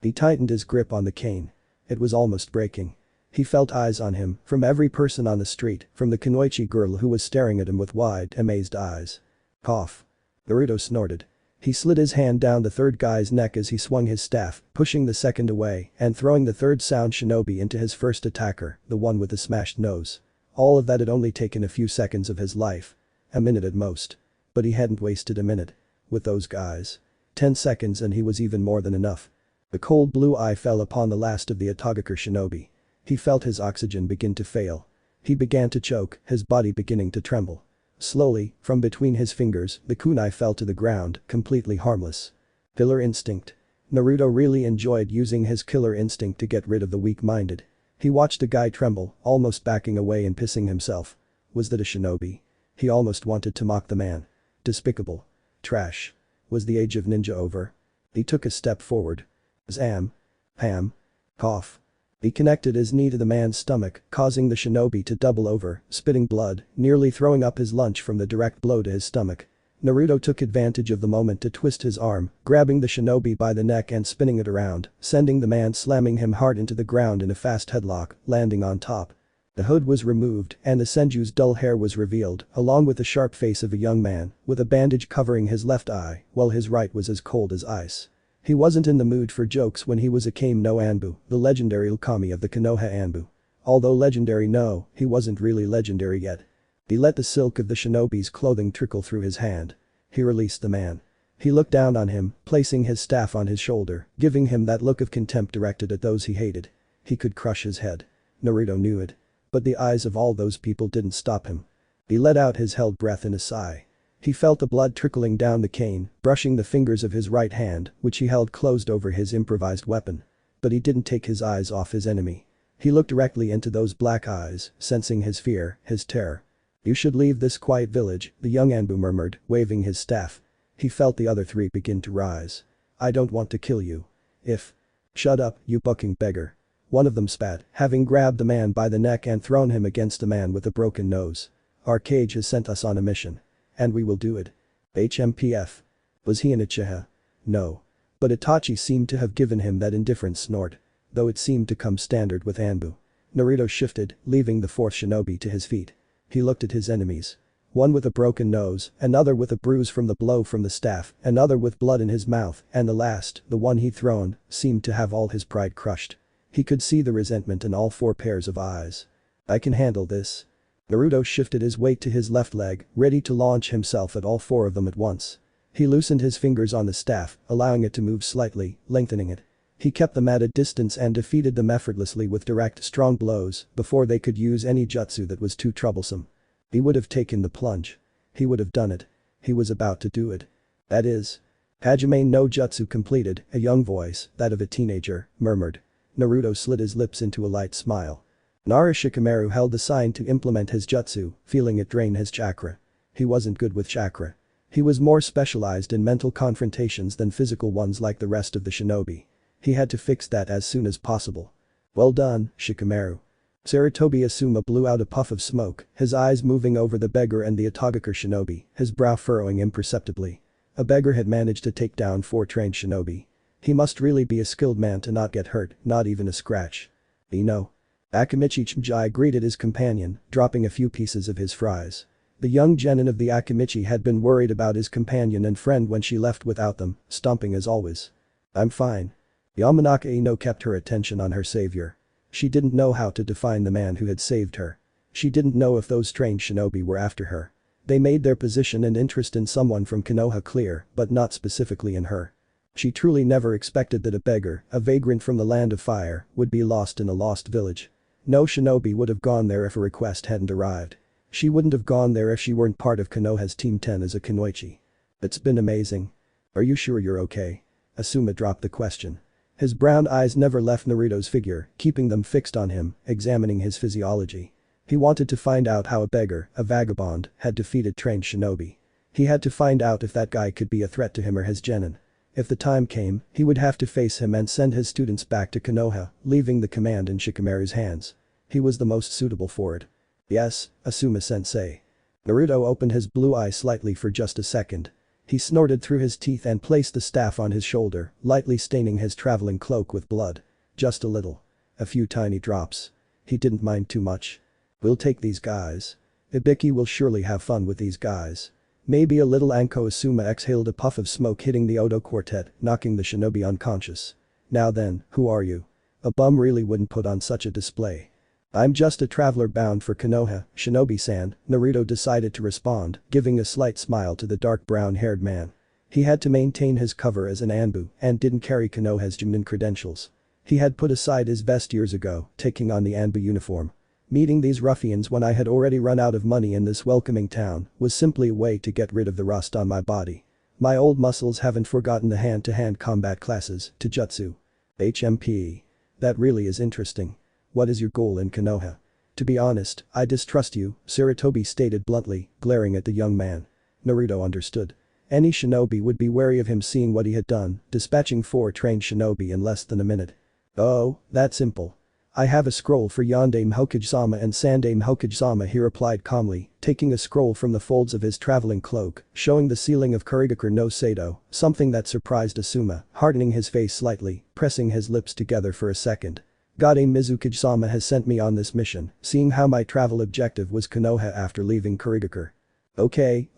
He tightened his grip on the cane. It was almost breaking. He felt eyes on him, from every person on the street, from the Kunoichi girl who was staring at him with wide, amazed eyes. Cough. Naruto snorted. He slid his hand down the third guy's neck as he swung his staff, pushing the second away and throwing the third sound shinobi into his first attacker, the one with the smashed nose. All of that had only taken a few seconds of his life. A minute at most. But he hadn't wasted a minute. With those guys. 10 seconds and he was even more than enough. The cold blue eye fell upon the last of the Itachi shinobi. He felt his oxygen begin to fail. He began to choke, his body beginning to tremble. Slowly, from between his fingers, the kunai fell to the ground, completely harmless. Killer instinct. Naruto really enjoyed using his killer instinct to get rid of the weak-minded. He watched the guy tremble, almost backing away and pissing himself. Was that a shinobi? He almost wanted to mock the man. Despicable. Trash. Was the age of ninja over? He took a step forward. Zam. Ham. Cough. He connected his knee to the man's stomach, causing the shinobi to double over, spitting blood, nearly throwing up his lunch from the direct blow to his stomach. Naruto took advantage of the moment to twist his arm, grabbing the shinobi by the neck and spinning it around, sending the man slamming him hard into the ground in a fast headlock, landing on top. The hood was removed and the Senju's dull hair was revealed, along with the sharp face of a young man, with a bandage covering his left eye, while his right was as cold as ice. He wasn't in the mood for jokes when he was a Kame no Anbu, the legendary Ukami of the Konoha Anbu. Although legendary no, he wasn't really legendary yet. He let the silk of the shinobi's clothing trickle through his hand. He released the man. He looked down on him, placing his staff on his shoulder, giving him that look of contempt directed at those he hated. He could crush his head. Naruto knew it. But the eyes of all those people didn't stop him. He let out his held breath in a sigh. He felt the blood trickling down the cane, brushing the fingers of his right hand, which he held closed over his improvised weapon. But he didn't take his eyes off his enemy. He looked directly into those black eyes, sensing his fear, his terror. "You should leave this quiet village," the young Anbu murmured, waving his staff. He felt the other three begin to rise. "I don't want to kill you. If..." "Shut up, you bucking beggar." One of them spat, having grabbed the man by the neck and thrown him against the man with a broken nose. "Our cage has sent us on a mission. And we will do it." HMPF. Was he an Uchiha? No. But Itachi seemed to have given him that indifferent snort. Though it seemed to come standard with Anbu. Naruto shifted, leaving the fourth shinobi to his feet. He looked at his enemies. One with a broken nose, another with a bruise from the blow from the staff, another with blood in his mouth, and the last, the one he'd thrown, seemed to have all his pride crushed. He could see the resentment in all four pairs of eyes. "I can handle this." Naruto shifted his weight to his left leg, ready to launch himself at all four of them at once. He loosened his fingers on the staff, allowing it to move slightly, lengthening it. He kept them at a distance and defeated them effortlessly with direct, strong blows before they could use any jutsu that was too troublesome. He would have taken the plunge. He would have done it. He was about to do it. That is. "Hajime no jutsu completed," a young voice, that of a teenager, murmured. Naruto slid his lips into a light smile. Nara Shikamaru held the sign to implement his jutsu, feeling it drain his chakra. He wasn't good with chakra. He was more specialized in mental confrontations than physical ones like the rest of the shinobi. He had to fix that as soon as possible. Well done, Shikamaru. Sarutobi Asuma blew out a puff of smoke, his eyes moving over the beggar and the Atagakur shinobi, his brow furrowing imperceptibly. A beggar had managed to take down 4 trained shinobi. He must really be a skilled man to not get hurt, not even a scratch. Akimichi Chimjai greeted his companion, dropping a few pieces of his fries. The young genin of the Akimichi had been worried about his companion and friend when she left without them, stomping as always. I'm fine. Yamanaka Ino kept her attention on her savior. She didn't know how to define the man who had saved her. She didn't know if those trained shinobi were after her. They made their position and interest in someone from Konoha clear, but not specifically in her. She truly never expected that a beggar, a vagrant from the land of fire, would be lost in a lost village. No shinobi would have gone there if a request hadn't arrived. She wouldn't have gone there if she weren't part of Konoha's Team 10 as a kunoichi. It's been amazing. Are you sure you're okay? Asuma dropped the question. His brown eyes never left Naruto's figure, keeping them fixed on him, examining his physiology. He wanted to find out how a beggar, a vagabond, had defeated trained shinobi. He had to find out if that guy could be a threat to him or his genin. If the time came, he would have to face him and send his students back to Konoha, leaving the command in Shikamaru's hands. He was the most suitable for it. Yes, Asuma-sensei. Naruto opened his blue eye slightly for just a second. He snorted through his teeth and placed the staff on his shoulder, lightly staining his traveling cloak with blood. Just a little. A few tiny drops. He didn't mind too much. We'll take these guys. Ibiki will surely have fun with these guys. Maybe a little. Anko Asuma exhaled a puff of smoke hitting the Odo quartet, knocking the shinobi unconscious. Now then, who are you? A bum really wouldn't put on such a display. I'm just a traveler bound for Konoha, Shinobi-san, Naruto decided to respond, giving a slight smile to the dark brown-haired man. He had to maintain his cover as an Anbu and didn't carry Konoha's Junin credentials. He had put aside his vest years ago, taking on the Anbu uniform. Meeting these ruffians when I had already run out of money in this welcoming town was simply a way to get rid of the rust on my body. My old muscles haven't forgotten the hand-to-hand combat classes, Jujutsu. HMP. That really is interesting. What is your goal in Konoha? To be honest, I distrust you, Sarutobi stated bluntly, glaring at the young man. Naruto understood. Any shinobi would be wary of him seeing what he had done, dispatching 4 trained shinobi in less than a minute. Oh, that simple. I have a scroll for Yondaime Hokage-sama and Sandaime Hokage-sama, he replied calmly, taking a scroll from the folds of his traveling cloak, showing the ceiling of Kurigakure no Sado, something that surprised Asuma, hardening his face slightly, pressing his lips together for a second. Godame Mizukage-sama has sent me on this mission, seeing how my travel objective was Konoha after leaving Kurigakure. Okay,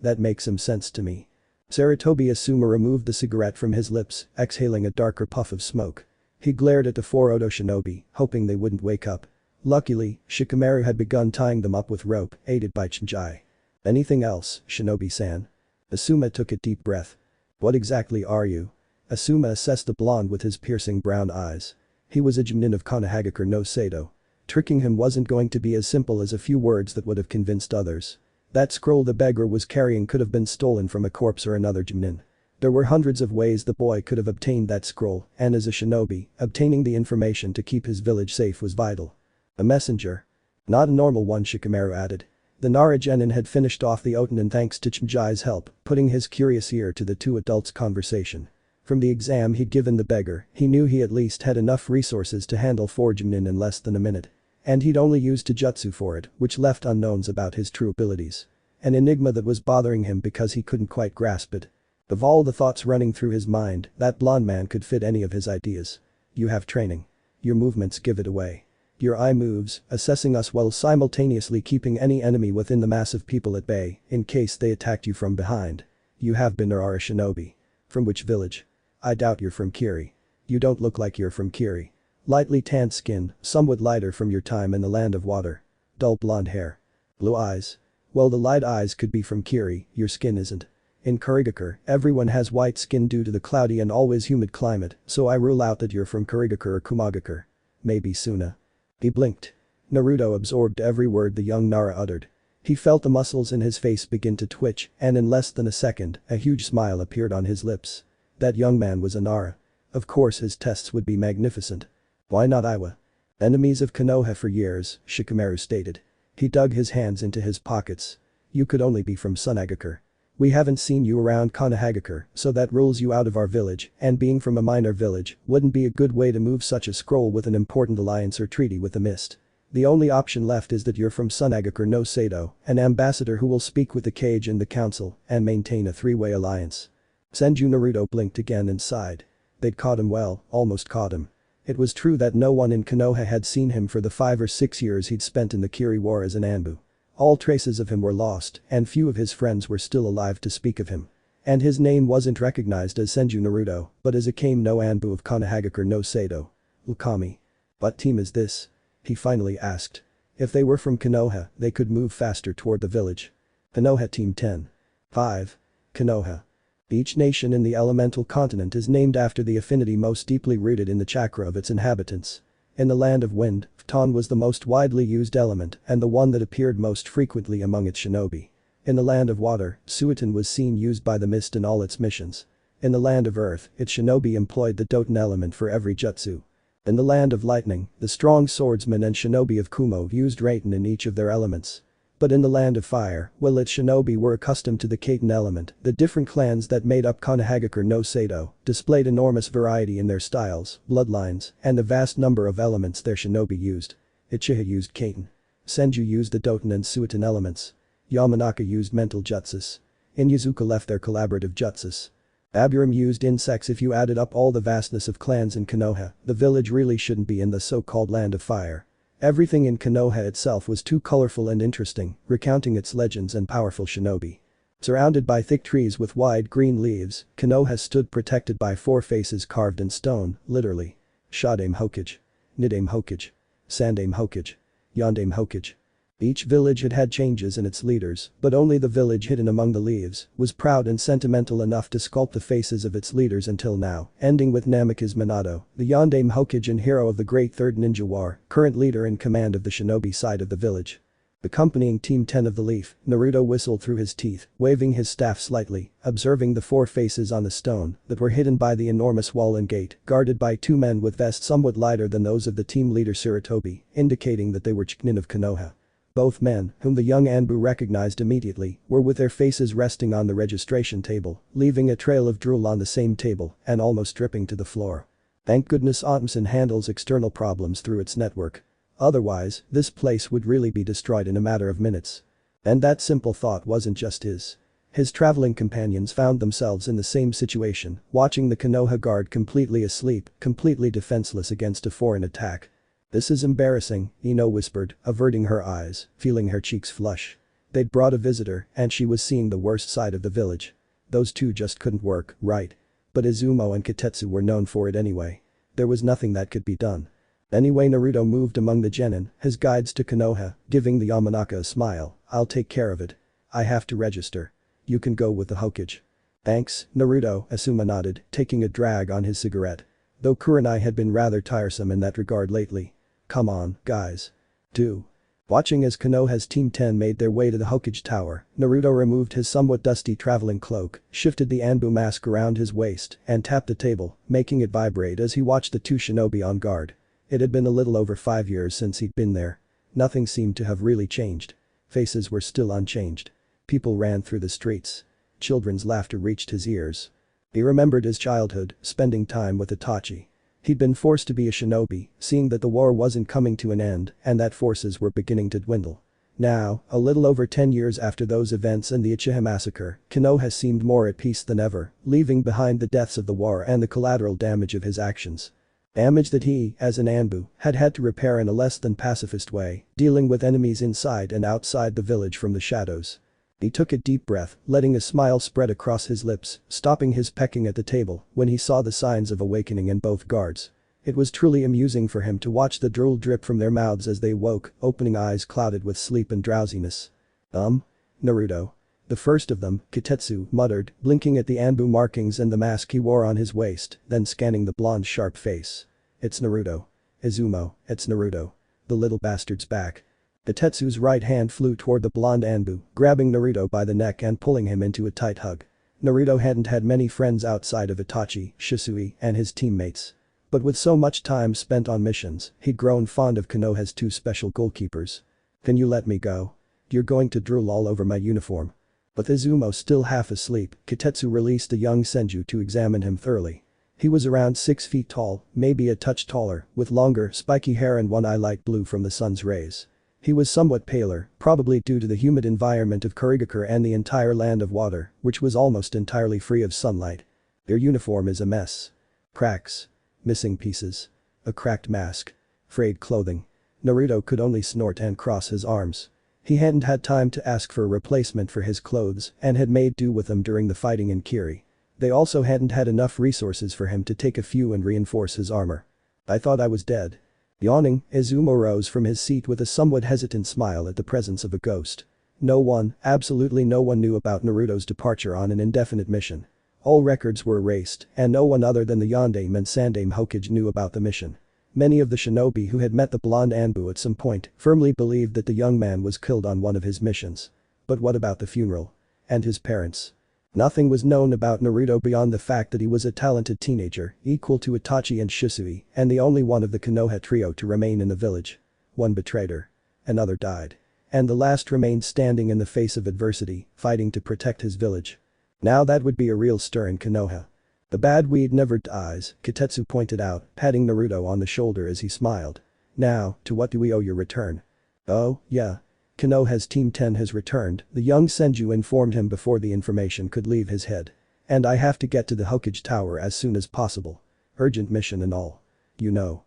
that makes some sense to me. Sarutobi Asuma removed the cigarette from his lips, exhaling a darker puff of smoke. He glared at the 4 Odo shinobi, hoping they wouldn't wake up. Luckily, Shikamaru had begun tying them up with rope, aided by Chinjai. Anything else, Shinobi-san? Asuma took a deep breath. What exactly are you? Asuma assessed the blonde with his piercing brown eyes. He was a Junin of Konohagakure no Sado. Tricking him wasn't going to be as simple as a few words that would have convinced others. That scroll the beggar was carrying could have been stolen from a corpse or another Junin. There were hundreds of ways the boy could have obtained that scroll, and as a shinobi, obtaining the information to keep his village safe was vital. A messenger. Not a normal one, Shikamaru added. The Nara genin had finished off the Otonin thanks to Chinjai's help, putting his curious ear to the 2 adults' conversation. From the exam he'd given the beggar, he knew he at least had enough resources to handle 4 Junin in less than a minute. And he'd only used Jujutsu for it, which left unknowns about his true abilities. An enigma that was bothering him because he couldn't quite grasp it. Of all the thoughts running through his mind, that blonde man could fit any of his ideas. You have training. Your movements give it away. Your eye moves, assessing us while simultaneously keeping any enemy within the mass of people at bay, in case they attacked you from behind. You have been or are a shinobi. From which village? I doubt you're from Kiri. You don't look like you're from Kiri. Lightly tanned skin, somewhat lighter from your time in the land of water. Dull blonde hair. Blue eyes. Well, the light eyes could be from Kiri, your skin isn't. In Kurigakure, everyone has white skin due to the cloudy and always humid climate, so I rule out that you're from Kurigakure or Kumagakure. Maybe Suna. He blinked. Naruto absorbed every word the young Nara uttered. He felt the muscles in his face begin to twitch, and in less than a second, a huge smile appeared on his lips. That young man was a Nara. Of course his tests would be magnificent. Why not Iwa? Enemies of Konoha for years, Shikamaru stated. He dug his hands into his pockets. You could only be from Sunagakure. We haven't seen you around Konohagakure, so that rules you out of our village, and being from a minor village wouldn't be a good way to move such a scroll with an important alliance or treaty with the mist. The only option left is that you're from Sunagakure no Sado, an ambassador who will speak with the cage and the council and maintain a three-way alliance. Senju Naruto blinked again and sighed. They'd caught him well, almost caught him. It was true that no one in Konoha had seen him for the 5 or 6 years he'd spent in the Kiri War as an Anbu. All traces of him were lost, and few of his friends were still alive to speak of him. And his name wasn't recognized as Senju Naruto, but as Akame no Anbu of Konohagakure no Sado. Ukami. What team is this? He finally asked. If they were from Konoha, they could move faster toward the village. Konoha Team 10. 5. Konoha. Each nation in the elemental continent is named after the affinity most deeply rooted in the chakra of its inhabitants. In the land of wind, Pton was the most widely used element and the one that appeared most frequently among its shinobi. In the land of water, Suiton was seen used by the mist in all its missions. In the land of earth, its shinobi employed the Doton element for every jutsu. In the land of lightning, the strong swordsmen and shinobi of Kumo used Raiten in each of their elements. But in the land of fire, while its shinobi were accustomed to the Kaiten element, the different clans that made up Konohagakure no Sado displayed enormous variety in their styles, bloodlines, and the vast number of elements their shinobi used. Uchiha used Kaiten. Senju used the Doton and Suiton elements. Yamanaka used mental jutsus. Inyazuka left their collaborative jutsus. Aburim used insects. If you added up all the vastness of clans in Konoha, the village really shouldn't be in the so-called land of fire. Everything in Konoha itself was too colorful and interesting, recounting its legends and powerful shinobi. Surrounded by thick trees with wide green leaves, Konoha stood protected by 4 faces carved in stone, literally. Shadame Hokage. Nidame Hokage. Sandame Hokage. Yondame Hokage. Each village had had changes in its leaders, but only the village hidden among the leaves was proud and sentimental enough to sculpt the faces of its leaders until now, ending with Namikaze Minato, the Yondame Hokage and hero of the Great Third Ninja War, current leader in command of the shinobi side of the village. Accompanying Team 10 of the Leaf, Naruto whistled through his teeth, waving his staff slightly, observing the 4 faces on the stone that were hidden by the enormous wall and gate, guarded by 2 men with vests somewhat lighter than those of the team leader Sarutobi, indicating that they were Chunin of Konoha. Both men, whom the young Anbu recognized immediately, were with their faces resting on the registration table, leaving a trail of drool on the same table and almost dripping to the floor. Thank goodness Otmsen handles external problems through its network. Otherwise, this place would really be destroyed in a matter of minutes. And that simple thought wasn't just his. His traveling companions found themselves in the same situation, watching the Konoha guard completely asleep, completely defenseless against a foreign attack. This is embarrassing, Ino whispered, averting her eyes, feeling her cheeks flush. They'd brought a visitor, and she was seeing the worst side of the village. Those two just couldn't work, right? But Izumo and Kitetsu were known for it anyway. There was nothing that could be done. Anyway, Naruto moved among the genin, his guides to Konoha, giving the Yamanaka a smile. I'll take care of it. I have to register. You can go with the Hokage. Thanks, Naruto, Asuma nodded, taking a drag on his cigarette. Though Kurenai had been rather tiresome in that regard lately. Come on, guys. Do. Watching as Konoha's Team 10 made their way to the Hokage Tower, Naruto removed his somewhat dusty traveling cloak, shifted the Anbu mask around his waist, and tapped the table, making it vibrate as he watched the 2 shinobi on guard. It had been a little over 5 years since he'd been there. Nothing seemed to have really changed. Faces were still unchanged. People ran through the streets. Children's laughter reached his ears. He remembered his childhood, spending time with Itachi. He'd been forced to be a shinobi, seeing that the war wasn't coming to an end and that forces were beginning to dwindle. Now, a little over 10 years after those events and the Uchiha massacre, Konoha seemed more at peace than ever, leaving behind the deaths of the war and the collateral damage of his actions. Damage that he, as an Anbu, had had to repair in a less than pacifist way, dealing with enemies inside and outside the village from the shadows. He took a deep breath, letting a smile spread across his lips, stopping his pecking at the table when he saw the signs of awakening in both guards. It was truly amusing for him to watch the drool drip from their mouths as they woke, opening eyes clouded with sleep and drowsiness. Naruto. The first of them, Kitetsu, muttered, blinking at the Anbu markings and the mask he wore on his waist, then scanning the blonde's sharp face. It's Naruto. Izumo, it's Naruto. The little bastard's back. Kitetsu's right hand flew toward the blonde Anbu, grabbing Naruto by the neck and pulling him into a tight hug. Naruto hadn't had many friends outside of Itachi, Shisui, and his teammates. But with so much time spent on missions, he'd grown fond of Konoha's 2 special goalkeepers. Can you let me go? You're going to drool all over my uniform. With Izumo still half asleep, Kitetsu released the young Senju to examine him thoroughly. He was around 6 feet tall, maybe a touch taller, with longer, spiky hair and one eye light blue from the sun's rays. He was somewhat paler, probably due to the humid environment of Kurigakure and the entire land of water, which was almost entirely free of sunlight. Their uniform is a mess. Cracks. Missing pieces. A cracked mask. Frayed clothing. Naruto could only snort and cross his arms. He hadn't had time to ask for a replacement for his clothes and had made do with them during the fighting in Kiri. They also hadn't had enough resources for him to take a few and reinforce his armor. I thought I was dead. Yawning, Izumo rose from his seat with a somewhat hesitant smile at the presence of a ghost. No one, absolutely no one knew about Naruto's departure on an indefinite mission. All records were erased, and no one other than the Yondaime and Sandaime Hokage knew about the mission. Many of the shinobi who had met the blonde Anbu at some point firmly believed that the young man was killed on one of his missions. But what about the funeral? And his parents? Nothing was known about Naruto beyond the fact that he was a talented teenager, equal to Itachi and Shisui, and the only one of the Konoha trio to remain in the village. One betrayed her. Another died. And the last remained standing in the face of adversity, fighting to protect his village. Now that would be a real stir in Konoha. The bad weed never dies, Kitetsu pointed out, patting Naruto on the shoulder as he smiled. Now, to what do we owe your return? Oh, yeah. Konoha's Team 10 has returned, the young Senju informed him before the information could leave his head. And I have to get to the Hokage Tower as soon as possible. Urgent mission and all. You know.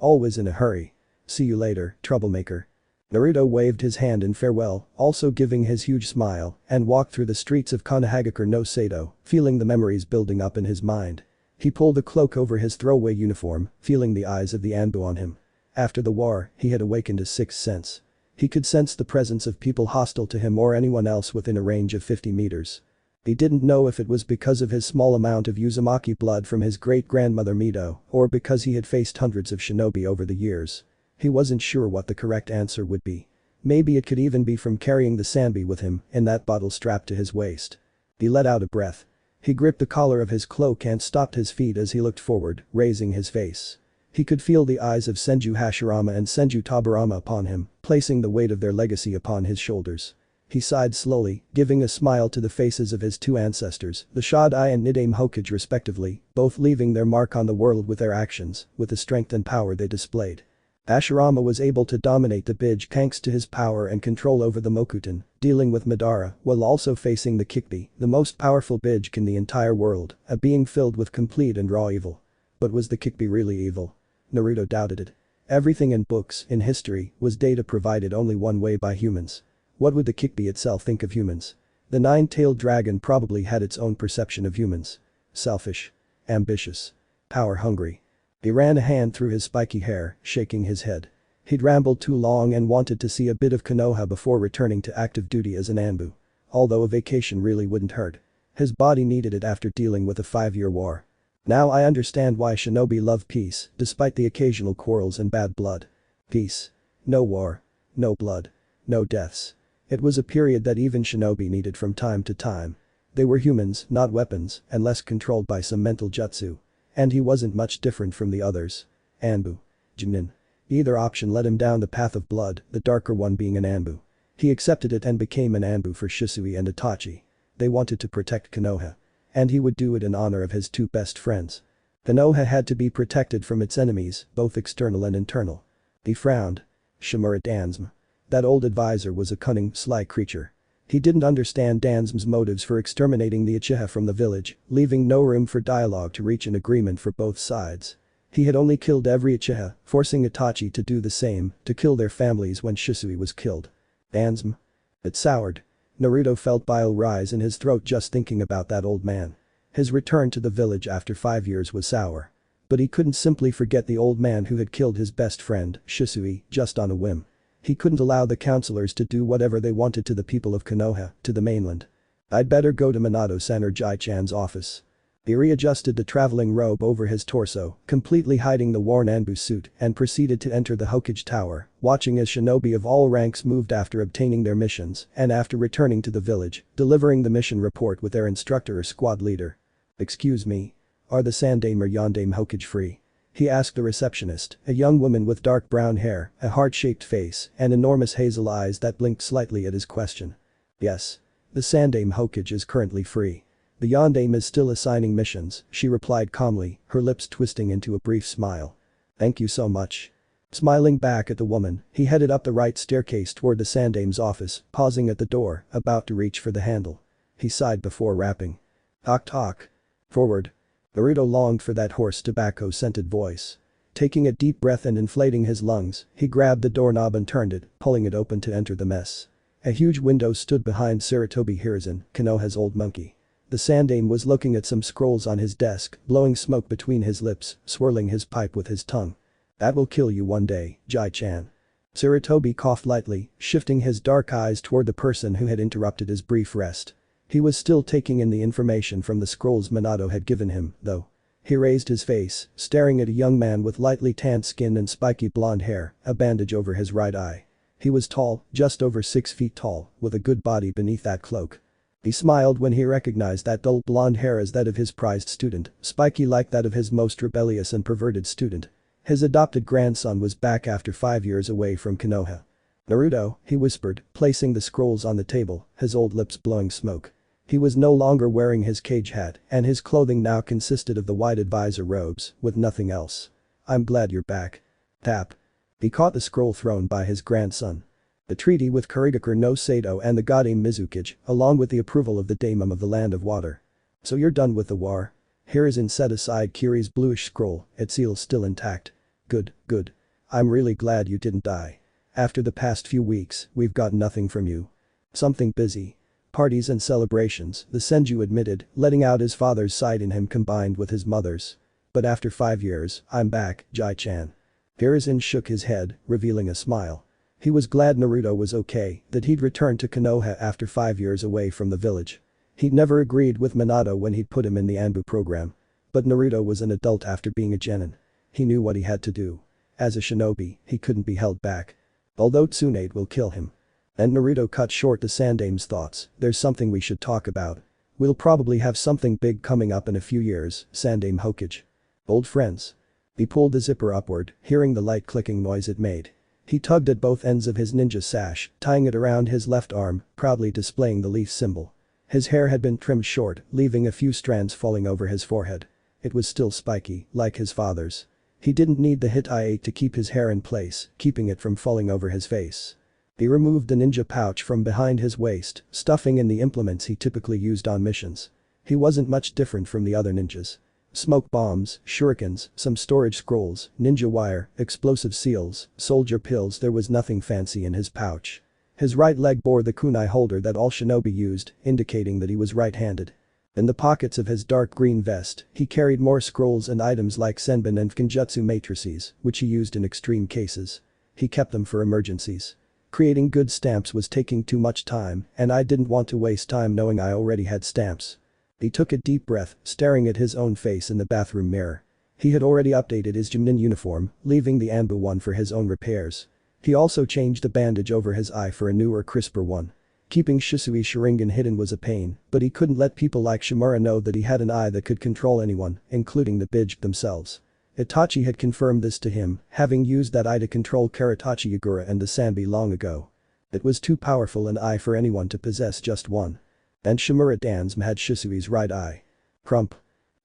Always in a hurry. See you later, troublemaker. Naruto waved his hand in farewell, also giving his huge smile, and walked through the streets of Konohagakure no Sado, feeling the memories building up in his mind. He pulled the cloak over his throwaway uniform, feeling the eyes of the Anbu on him. After the war, he had awakened his sixth sense. He could sense the presence of people hostile to him or anyone else within a range of 50 meters. He didn't know if it was because of his small amount of Uzumaki blood from his great-grandmother Mido, or because he had faced hundreds of shinobi over the years. He wasn't sure what the correct answer would be. Maybe it could even be from carrying the sanbi with him in that bottle strapped to his waist. He let out a breath. He gripped the collar of his cloak and stopped his feet as he looked forward, raising his face. He could feel the eyes of Senju Hashirama and Senju Tobirama upon him, placing the weight of their legacy upon his shoulders. He sighed slowly, giving a smile to the faces of his two ancestors, the Shodai and Nidaime Hokage respectively, both leaving their mark on the world with their actions, with the strength and power they displayed. Hashirama was able to dominate the Bij thanks to his power and control over the Mokuton, dealing with Madara while also facing the Kikbi, the most powerful Bij in the entire world, a being filled with complete and raw evil. But was the Kikbi really evil? Naruto doubted it. Everything in books, in history, was data provided only one way by humans. What would the Kikbi itself think of humans? The nine-tailed dragon probably had its own perception of humans. Selfish. Ambitious. Power-hungry. He ran a hand through his spiky hair, shaking his head. He'd rambled too long and wanted to see a bit of Konoha before returning to active duty as an Anbu. Although a vacation really wouldn't hurt. His body needed it after dealing with a 5-year war. Now I understand why shinobi love peace, despite the occasional quarrels and bad blood. Peace. No war. No blood. No deaths. It was a period that even shinobi needed from time to time. They were humans, not weapons, and less controlled by some mental jutsu. And he wasn't much different from the others. Anbu. Junin. Either option led him down the path of blood, the darker one being an Anbu. He accepted it and became an Anbu for Shisui and Itachi. They wanted to protect Konoha. And he would do it in honor of his two best friends. Konoha had to be protected from its enemies, both external and internal. He frowned. Shimura Dansm. That old advisor was a cunning, sly creature. He didn't understand Dansm's motives for exterminating the Uchiha from the village, leaving no room for dialogue to reach an agreement for both sides. He had only killed every Uchiha, forcing Itachi to do the same, to kill their families when Shisui was killed. Dansm. It soured. Naruto felt bile rise in his throat just thinking about that old man. His return to the village after 5 years was sour. But he couldn't simply forget the old man who had killed his best friend, Shisui, just on a whim. He couldn't allow the councilors to do whatever they wanted to the people of Konoha, to the mainland. I'd better go to Minato-san or Jai-chan's office. He readjusted the traveling robe over his torso, completely hiding the worn Anbu suit, and proceeded to enter the Hokage Tower, watching as shinobi of all ranks moved after obtaining their missions and after returning to the village, delivering the mission report with their instructor or squad leader. Excuse me. Are the Sandaime or Yondaime Hokage free? He asked the receptionist, a young woman with dark brown hair, a heart-shaped face, and enormous hazel eyes that blinked slightly at his question. Yes. The Sandaime Hokage is currently free. The Yondaime is still assigning missions, she replied calmly, her lips twisting into a brief smile. Thank you so much. Smiling back at the woman, he headed up the right staircase toward the Sandaime's office, pausing at the door, about to reach for the handle. He sighed before rapping. Talk talk. Forward. Naruto longed for that hoarse tobacco-scented voice. Taking a deep breath and inflating his lungs, he grabbed the doorknob and turned it, pulling it open to enter the mess. A huge window stood behind Sarutobi Hiruzen, Konoha's old monkey. The Sandaime was looking at some scrolls on his desk, blowing smoke between his lips, swirling his pipe with his tongue. That will kill you one day, Jai-chan. Sarutobi coughed lightly, shifting his dark eyes toward the person who had interrupted his brief rest. He was still taking in the information from the scrolls Minato had given him, though. He raised his face, staring at a young man with lightly tanned skin and spiky blonde hair, a bandage over his right eye. He was tall, just over 6 feet tall, with a good body beneath that cloak. He smiled when he recognized that dull blonde hair as that of his prized student, spiky like that of his most rebellious and perverted student. His adopted grandson was back after 5 years away from Konoha. Naruto, he whispered, placing the scrolls on the table, his old lips blowing smoke. He was no longer wearing his cage hat, and his clothing now consisted of the white advisor robes, with nothing else. I'm glad you're back. Tap. He caught the scroll thrown by his grandson. The treaty with Kurigakure no Sato and the Godame Mizukage, along with the approval of the Daimon of the Land of Water. So you're done with the war? Hiruzen set aside Kiri's bluish scroll, its seal still intact. Good, good. I'm really glad you didn't die. After the past few weeks, we've got nothing from you. Something busy. Parties and celebrations, the Senju admitted, letting out his father's side in him combined with his mother's. But after 5 years, I'm back, Jai-chan. Hiruzen shook his head, revealing a smile. He was glad Naruto was okay, that he'd returned to Konoha after 5 years away from the village. He'd never agreed with Minato when he'd put him in the Anbu program. But Naruto was an adult after being a genin. He knew what he had to do. As a shinobi, he couldn't be held back. Although Tsunade will kill him. And Naruto cut short the Sandaime's thoughts, there's something we should talk about. We'll probably have something big coming up in a few years, Sandaime Hokage. Old friends. He pulled the zipper upward, hearing the light clicking noise it made. He tugged at both ends of his ninja sash, tying it around his left arm, proudly displaying the leaf symbol. His hair had been trimmed short, leaving a few strands falling over his forehead. It was still spiky, like his father's. He didn't need the hit I ate to keep his hair in place, keeping it from falling over his face. He removed the ninja pouch from behind his waist, stuffing in the implements he typically used on missions. He wasn't much different from the other ninjas. Smoke bombs, shurikens, some storage scrolls, ninja wire, explosive seals, soldier pills. There was nothing fancy in his pouch. His right leg bore the kunai holder that all shinobi used, indicating that he was right-handed. In the pockets of his dark green vest, he carried more scrolls and items like senbon and genjutsu matrices, which he used in extreme cases. He kept them for emergencies. Creating good stamps was taking too much time, and I didn't want to waste time knowing I already had stamps. He took a deep breath, staring at his own face in the bathroom mirror. He had already updated his Jumnin uniform, leaving the A.N.B.U one for his own repairs. He also changed the bandage over his eye for a newer, crisper one. Keeping Shisui's Sharingan hidden was a pain, but he couldn't let people like Shimura know that he had an eye that could control anyone, including the Bij themselves. Itachi had confirmed this to him, having used that eye to control Karatachi Yagura and the Sanbi long ago. It was too powerful an eye for anyone to possess just one. And Shimura Dansm had Shisui's right eye. Crump.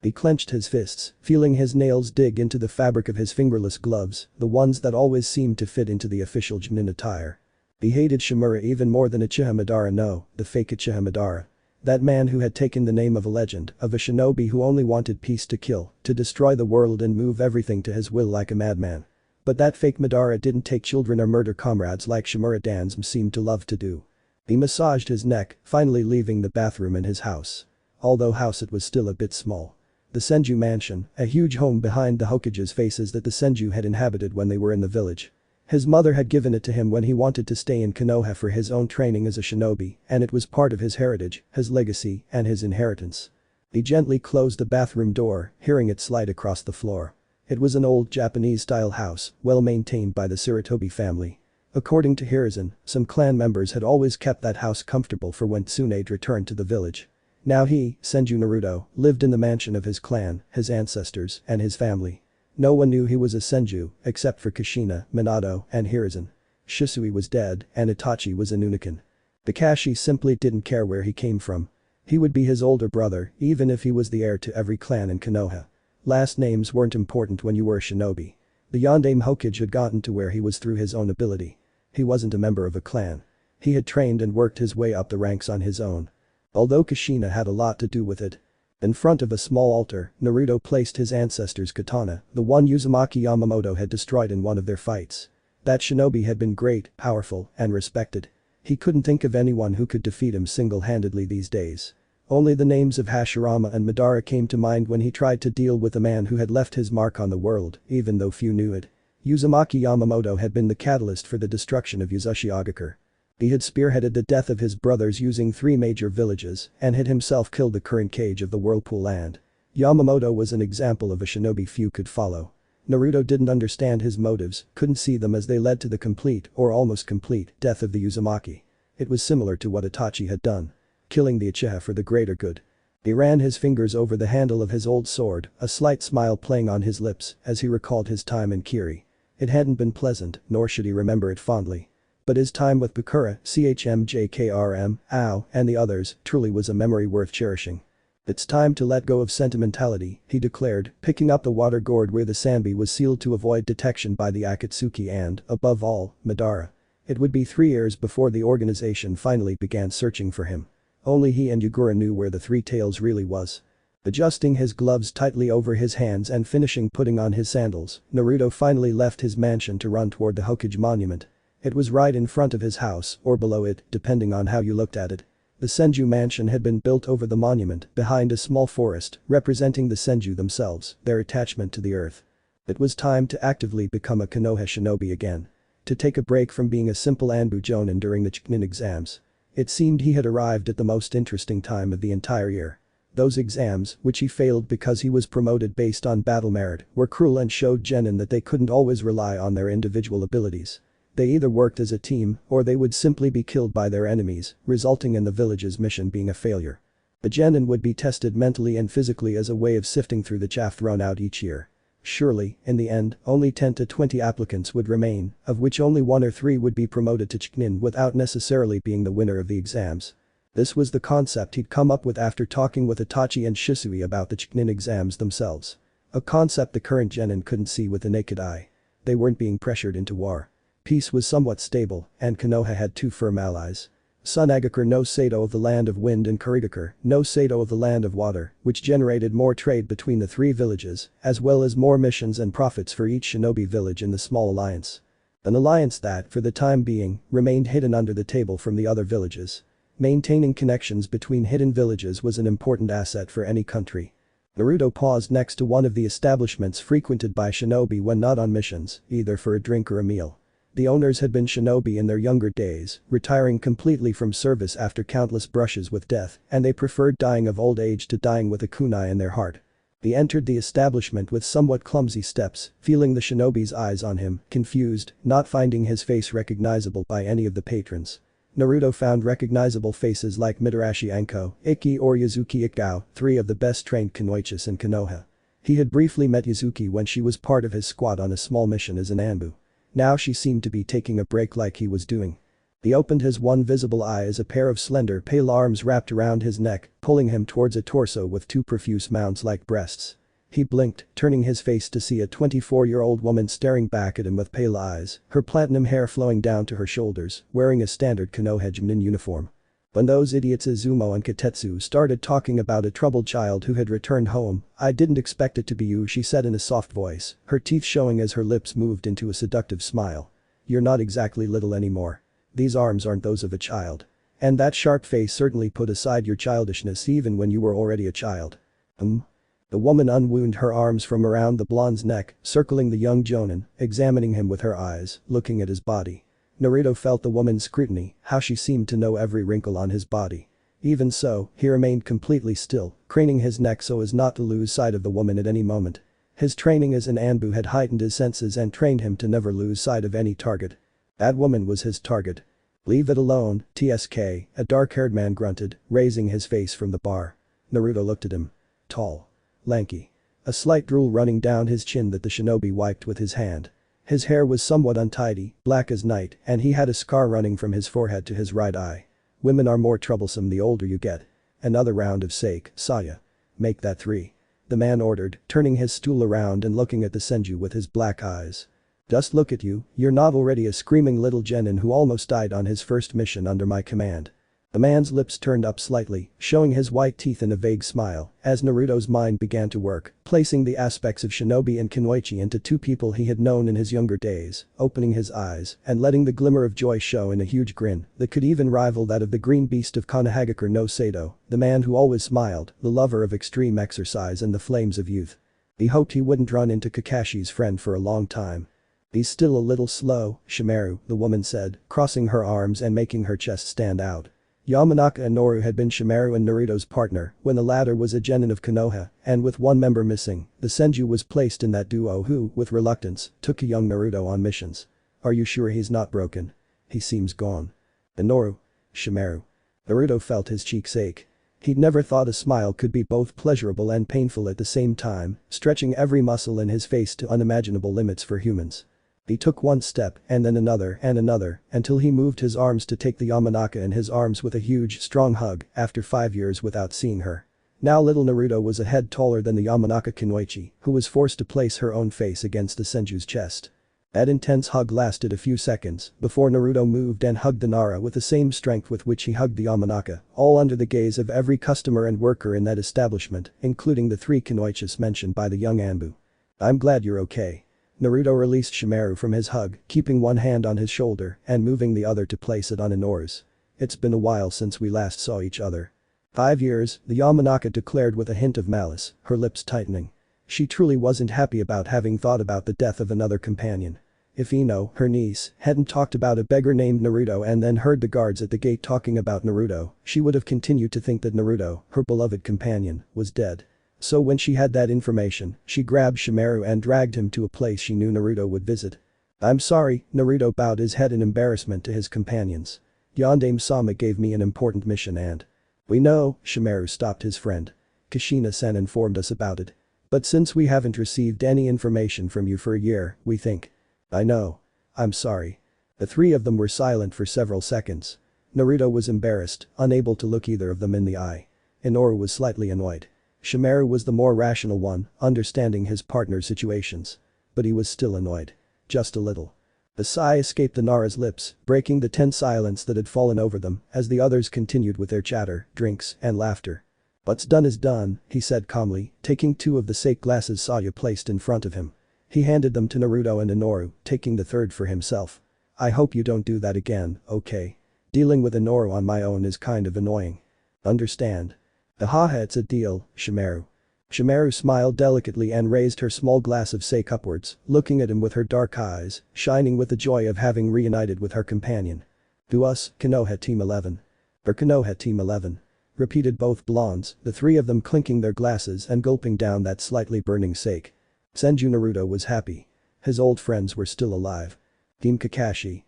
He clenched his fists, feeling his nails dig into the fabric of his fingerless gloves, the ones that always seemed to fit into the official Junin attire. He hated Shimura even more than Uchiha Madara, no, the fake Uchiha Madara. That man who had taken the name of a legend, of a shinobi who only wanted peace to kill, to destroy the world and move everything to his will like a madman. But that fake Madara didn't take children or murder comrades like Shimura Dansm seemed to love to do. He massaged his neck, finally leaving the bathroom in his house. Although house it was still a bit small. The Senju mansion, a huge home behind the Hokage's faces that the Senju had inhabited when they were in the village. His mother had given it to him when he wanted to stay in Konoha for his own training as a shinobi, and it was part of his heritage, his legacy, and his inheritance. He gently closed the bathroom door, hearing it slide across the floor. It was an old Japanese-style house, well maintained by the Sarutobi family. According to Hiruzen, some clan members had always kept that house comfortable for when Tsunade returned to the village. Now he, Senju Naruto, lived in the mansion of his clan, his ancestors, and his family. No one knew he was a Senju, except for Kushina, Minato, and Hiruzen. Shisui was dead, and Itachi was a Nunakan. Kakashi simply didn't care where he came from. He would be his older brother, even if he was the heir to every clan in Konoha. Last names weren't important when you were a shinobi. The Yondaime Hokage had gotten to where he was through his own ability. He wasn't a member of a clan. He had trained and worked his way up the ranks on his own. Although Kushina had a lot to do with it. In front of a small altar, Naruto placed his ancestor's katana, the one Uzumaki Yamamoto had destroyed in one of their fights. That shinobi had been great, powerful, and respected. He couldn't think of anyone who could defeat him single-handedly these days. Only the names of Hashirama and Madara came to mind when he tried to deal with a man who had left his mark on the world, even though few knew it. Uzumaki Yamamoto had been the catalyst for the destruction of Uzushiogakure. He had spearheaded the death of his brothers using 3 major villages and had himself killed the current Kage of the Whirlpool Land. Yamamoto was an example of a shinobi few could follow. Naruto didn't understand his motives, couldn't see them as they led to the complete, or almost complete, death of the Uzumaki. It was similar to what Itachi had done. Killing the Uchiha for the greater good. He ran his fingers over the handle of his old sword, a slight smile playing on his lips as he recalled his time in Kiri. It hadn't been pleasant, nor should he remember it fondly. But his time with Bakura, CHMJKRM, Ao, and the others truly was a memory worth cherishing. It's time to let go of sentimentality, he declared, picking up the water gourd where the Sanbi was sealed to avoid detection by the Akatsuki and, above all, Madara. It would be 3 years before the organization finally began searching for him. Only he and Yugura knew where the Three Tails really was. Adjusting his gloves tightly over his hands and finishing putting on his sandals, Naruto finally left his mansion to run toward the Hokage monument. It was right in front of his house, or below it, depending on how you looked at it. The Senju mansion had been built over the monument, behind a small forest, representing the Senju themselves, their attachment to the earth. It was time to actively become a Konoha shinobi again. To take a break from being a simple Anbu jonin during the Chunin exams. It seemed he had arrived at the most interesting time of the entire year. Those exams, which he failed because he was promoted based on battle merit, were cruel and showed genin that they couldn't always rely on their individual abilities. They either worked as a team, or they would simply be killed by their enemies, resulting in the village's mission being a failure. The genin would be tested mentally and physically as a way of sifting through the chaff thrown out each year. Surely, in the end, only 10 to 20 applicants would remain, of which only 1 or 3 would be promoted to Chunin without necessarily being the winner of the exams. This was the concept he'd come up with after talking with Itachi and Shisui about the Chunin exams themselves. A concept the current genin couldn't see with the naked eye. They weren't being pressured into war. Peace was somewhat stable, and Konoha had 2 firm allies. Sunagakure no Sato of the Land of Wind and Kurigakure no Sato of the Land of Water, which generated more trade between the 3 villages, as well as more missions and profits for each shinobi village in the small alliance. An alliance that, for the time being, remained hidden under the table from the other villages. Maintaining connections between hidden villages was an important asset for any country. Naruto paused next to one of the establishments frequented by shinobi when not on missions, either for a drink or a meal. The owners had been shinobi in their younger days, retiring completely from service after countless brushes with death, and they preferred dying of old age to dying with a kunai in their heart. He entered the establishment with somewhat clumsy steps, feeling the shinobi's eyes on him, confused, not finding his face recognizable by any of the patrons. Naruto found recognizable faces like Mitarashi Anko, Ikki or Yuzuki Ikao, 3 of the best trained kunoichis in Konoha. He had briefly met Yuzuki when she was part of his squad on a small mission as an Anbu. Now she seemed to be taking a break like he was doing. He opened his one visible eye as a pair of slender pale arms wrapped around his neck, pulling him towards a torso with 2 profuse mounds like breasts. He blinked, turning his face to see a 24-year-old woman staring back at him with pale eyes, her platinum hair flowing down to her shoulders, wearing a standard Konoha Junin uniform. When those idiots Izumo and Katetsu started talking about a troubled child who had returned home, "I didn't expect it to be you," she said in a soft voice, her teeth showing as her lips moved into a seductive smile. "You're not exactly little anymore. These arms aren't those of a child. And that sharp face certainly put aside your childishness even when you were already a child." The woman unwound her arms from around the blonde's neck, circling the young jonin, examining him with her eyes, looking at his body. Naruto felt the woman's scrutiny, how she seemed to know every wrinkle on his body. Even so, he remained completely still, craning his neck so as not to lose sight of the woman at any moment. His training as an Anbu had heightened his senses and trained him to never lose sight of any target. That woman was his target. "Leave it alone, TSK," a dark-haired man grunted, raising his face from the bar. Naruto looked at him. Tall. Lanky. A slight drool running down his chin that the shinobi wiped with his hand. His hair was somewhat untidy, black as night, and he had a scar running from his forehead to his right eye. Women are more troublesome the older you get. Another round of sake, Saya. Make that 3. The man ordered, turning his stool around and looking at the Senju with his black eyes. Just look at you, you're not already a screaming little genin who almost died on his first mission under my command. The man's lips turned up slightly, showing his white teeth in a vague smile, as Naruto's mind began to work, placing the aspects of shinobi and kunoichi into 2 people he had known in his younger days, opening his eyes and letting the glimmer of joy show in a huge grin that could even rival that of the green beast of Konohagakure no Sado, the man who always smiled, the lover of extreme exercise and the flames of youth. He hoped he wouldn't run into Kakashi's friend for a long time. He's still a little slow, Shimaru, the woman said, crossing her arms and making her chest stand out. Yamanaka Inoru had been Shimaru and Naruto's partner when the latter was a genin of Konoha, and with one member missing, the Senju was placed in that duo who, with reluctance, took a young Naruto on missions. Are you sure he's not broken? He seems gone. Inoru. Shimaru. Naruto felt his cheeks ache. He'd never thought a smile could be both pleasurable and painful at the same time, stretching every muscle in his face to unimaginable limits for humans. He took one step and then another and another until he moved his arms to take the Yamanaka in his arms with a huge, strong hug after 5 years without seeing her. Now little Naruto was a head taller than the Yamanaka kunoichi, who was forced to place her own face against the Senju's chest. That intense hug lasted a few seconds before Naruto moved and hugged the Nara with the same strength with which he hugged the Yamanaka, all under the gaze of every customer and worker in that establishment, including the 3 kunoichis mentioned by the young Anbu. I'm glad you're okay. Naruto released Shimaru from his hug, keeping one hand on his shoulder and moving the other to place it on Inoru's. It's been a while since we last saw each other. 5 years, the Yamanaka declared with a hint of malice, her lips tightening. She truly wasn't happy about having thought about the death of another companion. If Ino, her niece, hadn't talked about a beggar named Naruto and then heard the guards at the gate talking about Naruto, she would have continued to think that Naruto, her beloved companion, was dead. So when she had that information, she grabbed Shimaru and dragged him to a place she knew Naruto would visit. I'm sorry, Naruto bowed his head in embarrassment to his companions. Yondaime-sama gave me an important mission and… We know, Shimaru stopped his friend. Kushina-san informed us about it. But since we haven't received any information from you for a year, we think… I know. I'm sorry. The 3 of them were silent for several seconds. Naruto was embarrassed, unable to look either of them in the eye. Inoru was slightly annoyed. Shimaru was the more rational one, understanding his partner's situations. But he was still annoyed. Just a little. A sigh escaped the Nara's lips, breaking the tense silence that had fallen over them as the others continued with their chatter, drinks, and laughter. What's done is done, he said calmly, taking 2 of the sake glasses Saya placed in front of him. He handed them to Naruto and Inoru, taking the 3rd for himself. I hope you don't do that again, okay? Dealing with Inoru on my own is kind of annoying. Understand? Haha, it's a deal, Shimaru. Shimaru smiled delicately and raised her small glass of sake upwards, looking at him with her dark eyes, shining with the joy of having reunited with her companion. To us, Konoha Team 11. For Konoha Team 11. Repeated both blondes, the 3 of them clinking their glasses and gulping down that slightly burning sake. Senju Naruto was happy. His old friends were still alive. Team Kakashi.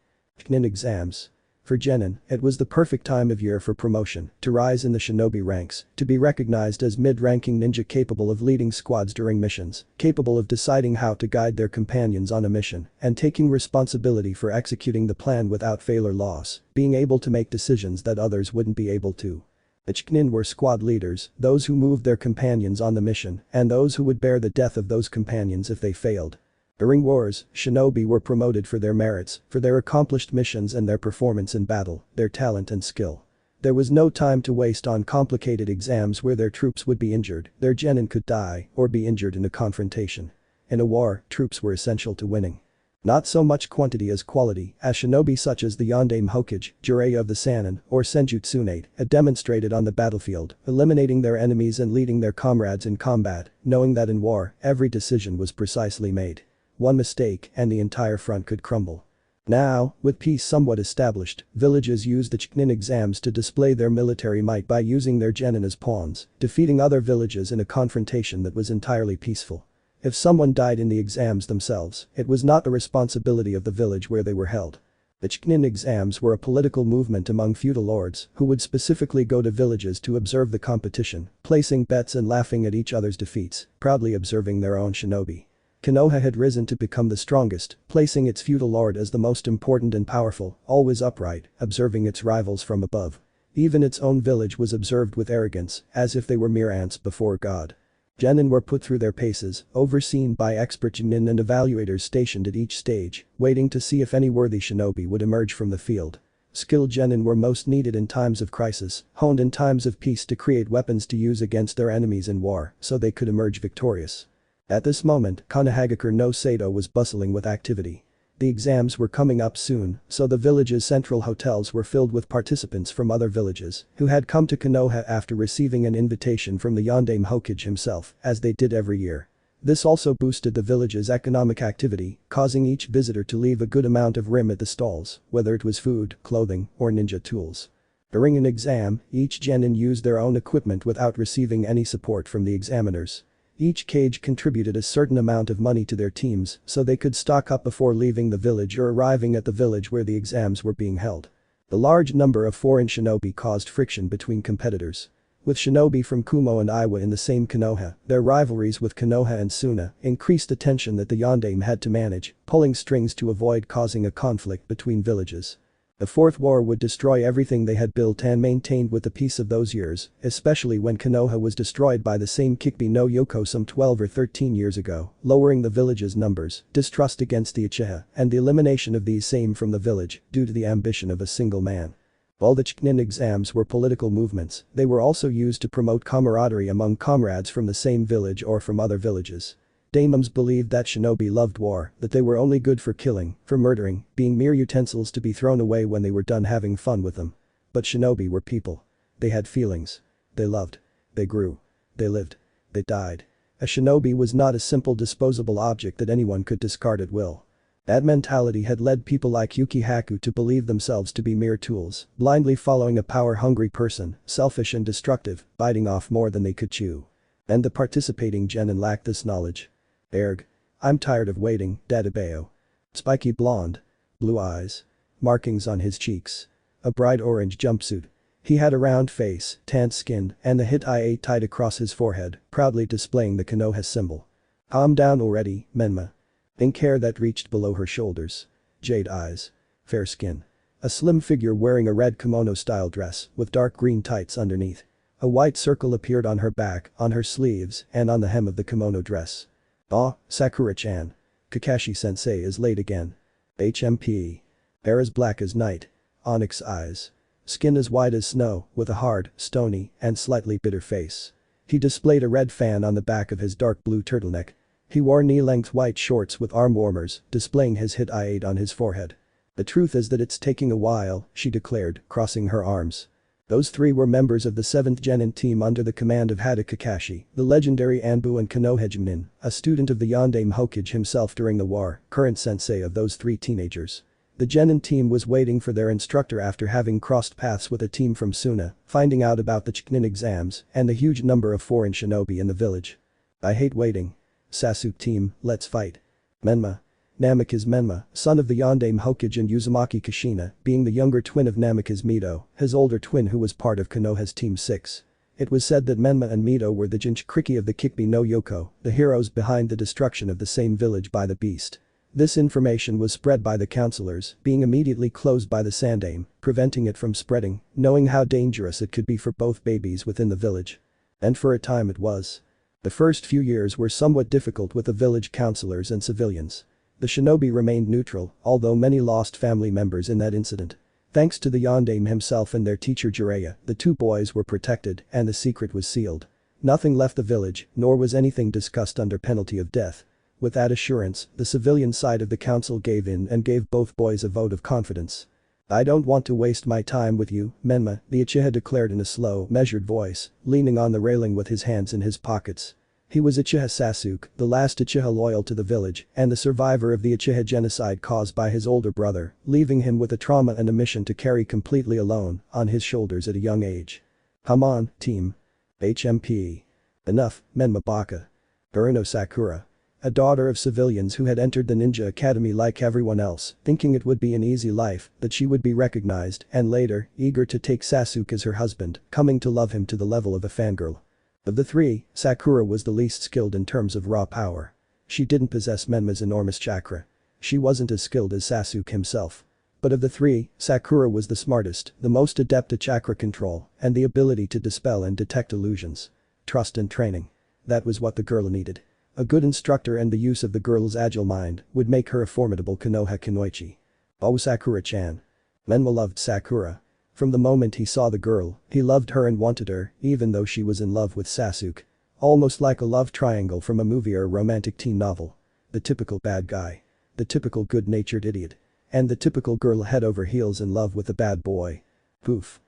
Nin exams. For genin, it was the perfect time of year for promotion, to rise in the shinobi ranks, to be recognized as mid-ranking ninja capable of leading squads during missions, capable of deciding how to guide their companions on a mission, and taking responsibility for executing the plan without fail or loss, being able to make decisions that others wouldn't be able to. The Chunin were squad leaders, those who moved their companions on the mission, and those who would bear the death of those companions if they failed. During wars, shinobi were promoted for their merits, for their accomplished missions and their performance in battle, their talent and skill. There was no time to waste on complicated exams where their troops would be injured, their genin could die, or be injured in a confrontation. In a war, troops were essential to winning. Not so much quantity as quality, as shinobi such as the Yondaime Hokage, Jiraiya of the Sannin, or Senju Tsunade had demonstrated on the battlefield, eliminating their enemies and leading their comrades in combat, knowing that in war, every decision was precisely made. One mistake and the entire front could crumble. Now, with peace somewhat established, villages used the Chunin exams to display their military might by using their genin as pawns, defeating other villages in a confrontation that was entirely peaceful. If someone died in the exams themselves, it was not the responsibility of the village where they were held. The Chunin exams were a political movement among feudal lords who would specifically go to villages to observe the competition, placing bets and laughing at each other's defeats, proudly observing their own shinobi. Konoha had risen to become the strongest, placing its feudal lord as the most important and powerful, always upright, observing its rivals from above. Even its own village was observed with arrogance, as if they were mere ants before God. Genin were put through their paces, overseen by expert genin and evaluators stationed at each stage, waiting to see if any worthy shinobi would emerge from the field. Skilled genin were most needed in times of crisis, honed in times of peace to create weapons to use against their enemies in war, so they could emerge victorious. At this moment, Konohagakure no Sato was bustling with activity. The exams were coming up soon, so the village's central hotels were filled with participants from other villages who had come to Konoha after receiving an invitation from the A.N.B.U Hokage himself, as they did every year. This also boosted the village's economic activity, causing each visitor to leave a good amount of rim at the stalls, whether it was food, clothing, or ninja tools. During an exam, each genin used their own equipment without receiving any support from the examiners. Each cage contributed a certain amount of money to their teams so they could stock up before leaving the village or arriving at the village where the exams were being held. The large number of foreign shinobi caused friction between competitors. With shinobi from Kumo and Iwa in the same Konoha, their rivalries with Konoha and Suna increased the tension that the yondaime had to manage, pulling strings to avoid causing a conflict between villages. The Fourth War would destroy everything they had built and maintained with the peace of those years, especially when Konoha was destroyed by the same Kikbi no Yoko some 12 or 13 years ago, lowering the village's numbers, distrust against the Uchiha, and the elimination of these same from the village due to the ambition of a single man. While the Chunin exams were political movements, they were also used to promote camaraderie among comrades from the same village or from other villages. Daimons believed that shinobi loved war, that they were only good for killing, for murdering, being mere utensils to be thrown away when they were done having fun with them. But shinobi were people. They had feelings. They loved. They grew. They lived. They died. A shinobi was not a simple disposable object that anyone could discard at will. That mentality had led people like Yukihaku to believe themselves to be mere tools, blindly following a power-hungry person, selfish and destructive, biting off more than they could chew. And the participating genin lacked this knowledge. Erg. I'm tired of waiting, Dadabeo. Spiky blonde. Blue eyes. Markings on his cheeks. A bright orange jumpsuit. He had a round face, tanned skin, and the hit-IA tied across his forehead, proudly displaying the Konoha symbol. Calm down already, Menma. Pink hair that reached below her shoulders. Jade eyes. Fair skin. A slim figure wearing a red kimono-style dress with dark green tights underneath. A white circle appeared on her back, on her sleeves, and on the hem of the kimono dress. Ah, Sakura-chan. Kakashi-sensei is late again. HMP. Hair as black as night. Onyx eyes. Skin as white as snow, with a hard, stony, and slightly bitter face. He displayed a red fan on the back of his dark blue turtleneck. He wore knee-length white shorts with arm warmers, displaying his hit-IA on his forehead. The truth is that it's taking a while, she declared, crossing her arms. Those three were members of the 7th Genin team under the command of Hada Kakashi, the legendary Anbu and Konoha Genin, a student of the A.N.B.U Hokage himself during the war, current sensei of those three teenagers. The Genin team was waiting for their instructor after having crossed paths with a team from Suna, finding out about the Chunin exams and the huge number of foreign shinobi in the village. I hate waiting. Sasuke team, let's fight. Menma. Namek is Menma, son of the A.N.B.U Hokage and Uzumaki Kushina, being the younger twin of Namek is Mito, his older twin who was part of Konoha's Team 6. It was said that Menma and Mito were the Jinchuriki of the Kikbi no Yoko, the heroes behind the destruction of the same village by the beast. This information was spread by the councilors, being immediately closed by the Sandaime, preventing it from spreading, knowing how dangerous it could be for both babies within the village. And for a time it was. The first few years were somewhat difficult with the village councilors and civilians. The shinobi remained neutral, although many lost family members in that incident. Thanks to the yondaime himself and their teacher Jiraiya, the two boys were protected and the secret was sealed. Nothing left the village, nor was anything discussed under penalty of death. With that assurance, the civilian side of the council gave in and gave both boys a vote of confidence. I don't want to waste my time with you, Menma, the Uchiha declared in a slow, measured voice, leaning on the railing with his hands in his pockets. He was Uchiha Sasuke, the last Uchiha loyal to the village, and the survivor of the Uchiha genocide caused by his older brother, leaving him with a trauma and a mission to carry completely alone, on his shoulders at a young age. Come on, team. HMP. Enough, Menma Baka. Uruno Sakura. A daughter of civilians who had entered the ninja academy like everyone else, thinking it would be an easy life, that she would be recognized, and later, eager to take Sasuke as her husband, coming to love him to the level of a fangirl. Of the three, Sakura was the least skilled in terms of raw power. She didn't possess Menma's enormous chakra. She wasn't as skilled as Sasuke himself. But of the three, Sakura was the smartest, the most adept at chakra control, and the ability to dispel and detect illusions. Trust and training. That was what the girl needed. A good instructor and the use of the girl's agile mind would make her a formidable Konoha kunoichi. Oh Sakura-chan. Menma loved Sakura. From the moment he saw the girl, he loved her and wanted her, even though she was in love with Sasuke. Almost like a love triangle from a movie or a romantic teen novel. The typical bad guy. The typical good-natured idiot. And the typical girl head over heels in love with a bad boy. Poof.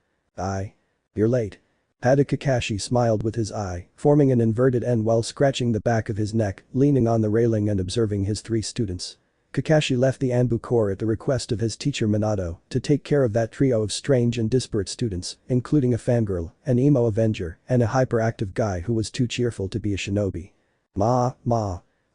You're late. Pada Kakashi smiled with his eye, forming an inverted N while scratching the back of his neck, leaning on the railing and observing his three students. Kakashi left the Anbu Corps at the request of his teacher Minato to take care of that trio of strange and disparate students, including a fangirl, an emo Avenger, and a hyperactive guy who was too cheerful to be a shinobi. Ma.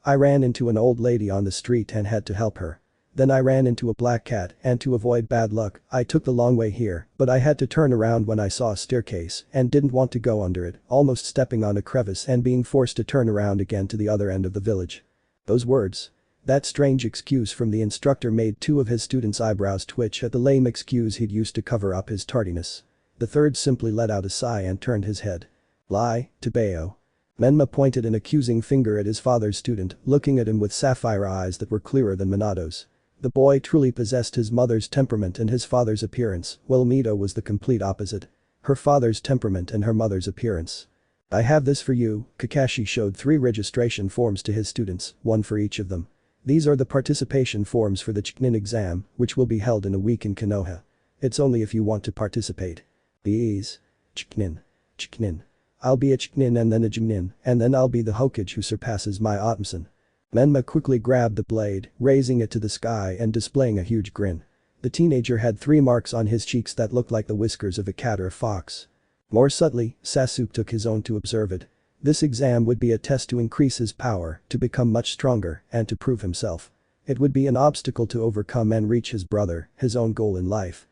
I ran into an old lady on the street and had to help her. Then I ran into a black cat and to avoid bad luck, I took the long way here, but I had to turn around when I saw a staircase and didn't want to go under it, almost stepping on a crevice and being forced to turn around again to the other end of the village. Those words. That strange excuse from the instructor made two of his students' eyebrows twitch at the lame excuse he'd used to cover up his tardiness. The third simply let out a sigh and turned his head. Lie, Tebeo. Menma pointed an accusing finger at his father's student, looking at him with sapphire eyes that were clearer than Minato's. The boy truly possessed his mother's temperament and his father's appearance, while Mito was the complete opposite. Her father's temperament and her mother's appearance. I have this for you, Kakashi showed 3 registration forms to his students, one for each of them. These are the participation forms for the Chunin exam, which will be held in a week in Konoha. It's only if you want to participate. These. Chunin. I'll be a Chunin and then a Junin, and then I'll be the Hokage who surpasses my Otmson. Menma quickly grabbed the blade, raising it to the sky and displaying a huge grin. The teenager had 3 marks on his cheeks that looked like the whiskers of a cat or a fox. More subtly, Sasuke took his own to observe it. This exam would be a test to increase his power, to become much stronger, and to prove himself. It would be an obstacle to overcome and reach his brother, his own goal in life.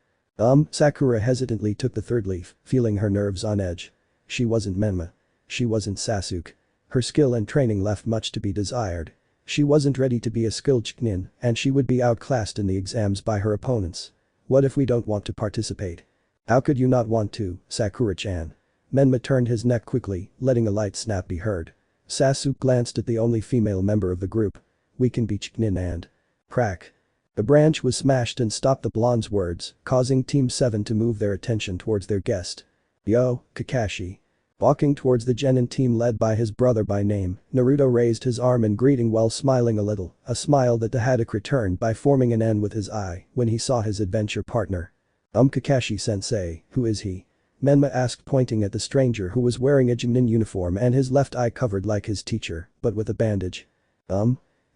Sakura hesitantly took the 3rd leaf, feeling her nerves on edge. She wasn't Menma. She wasn't Sasuke. Her skill and training left much to be desired. She wasn't ready to be a skilled Chunin, and she would be outclassed in the exams by her opponents. What if we don't want to participate? How could you not want to, Sakura-chan? Menma turned his neck quickly, letting a light snap be heard. Sasuke glanced at the only female member of the group. We can be Chunin and… Crack. The branch was smashed and stopped the blonde's words, causing Team 7 to move their attention towards their guest. Yo, Kakashi. Walking towards the genin team led by his brother by name, Naruto raised his arm in greeting while smiling a little, a smile that the Haddock returned by forming an N with his eye when he saw his adventure partner. Kakashi-sensei, who is he? Menma asked pointing at the stranger who was wearing a Junin uniform and his left eye covered like his teacher, but with a bandage.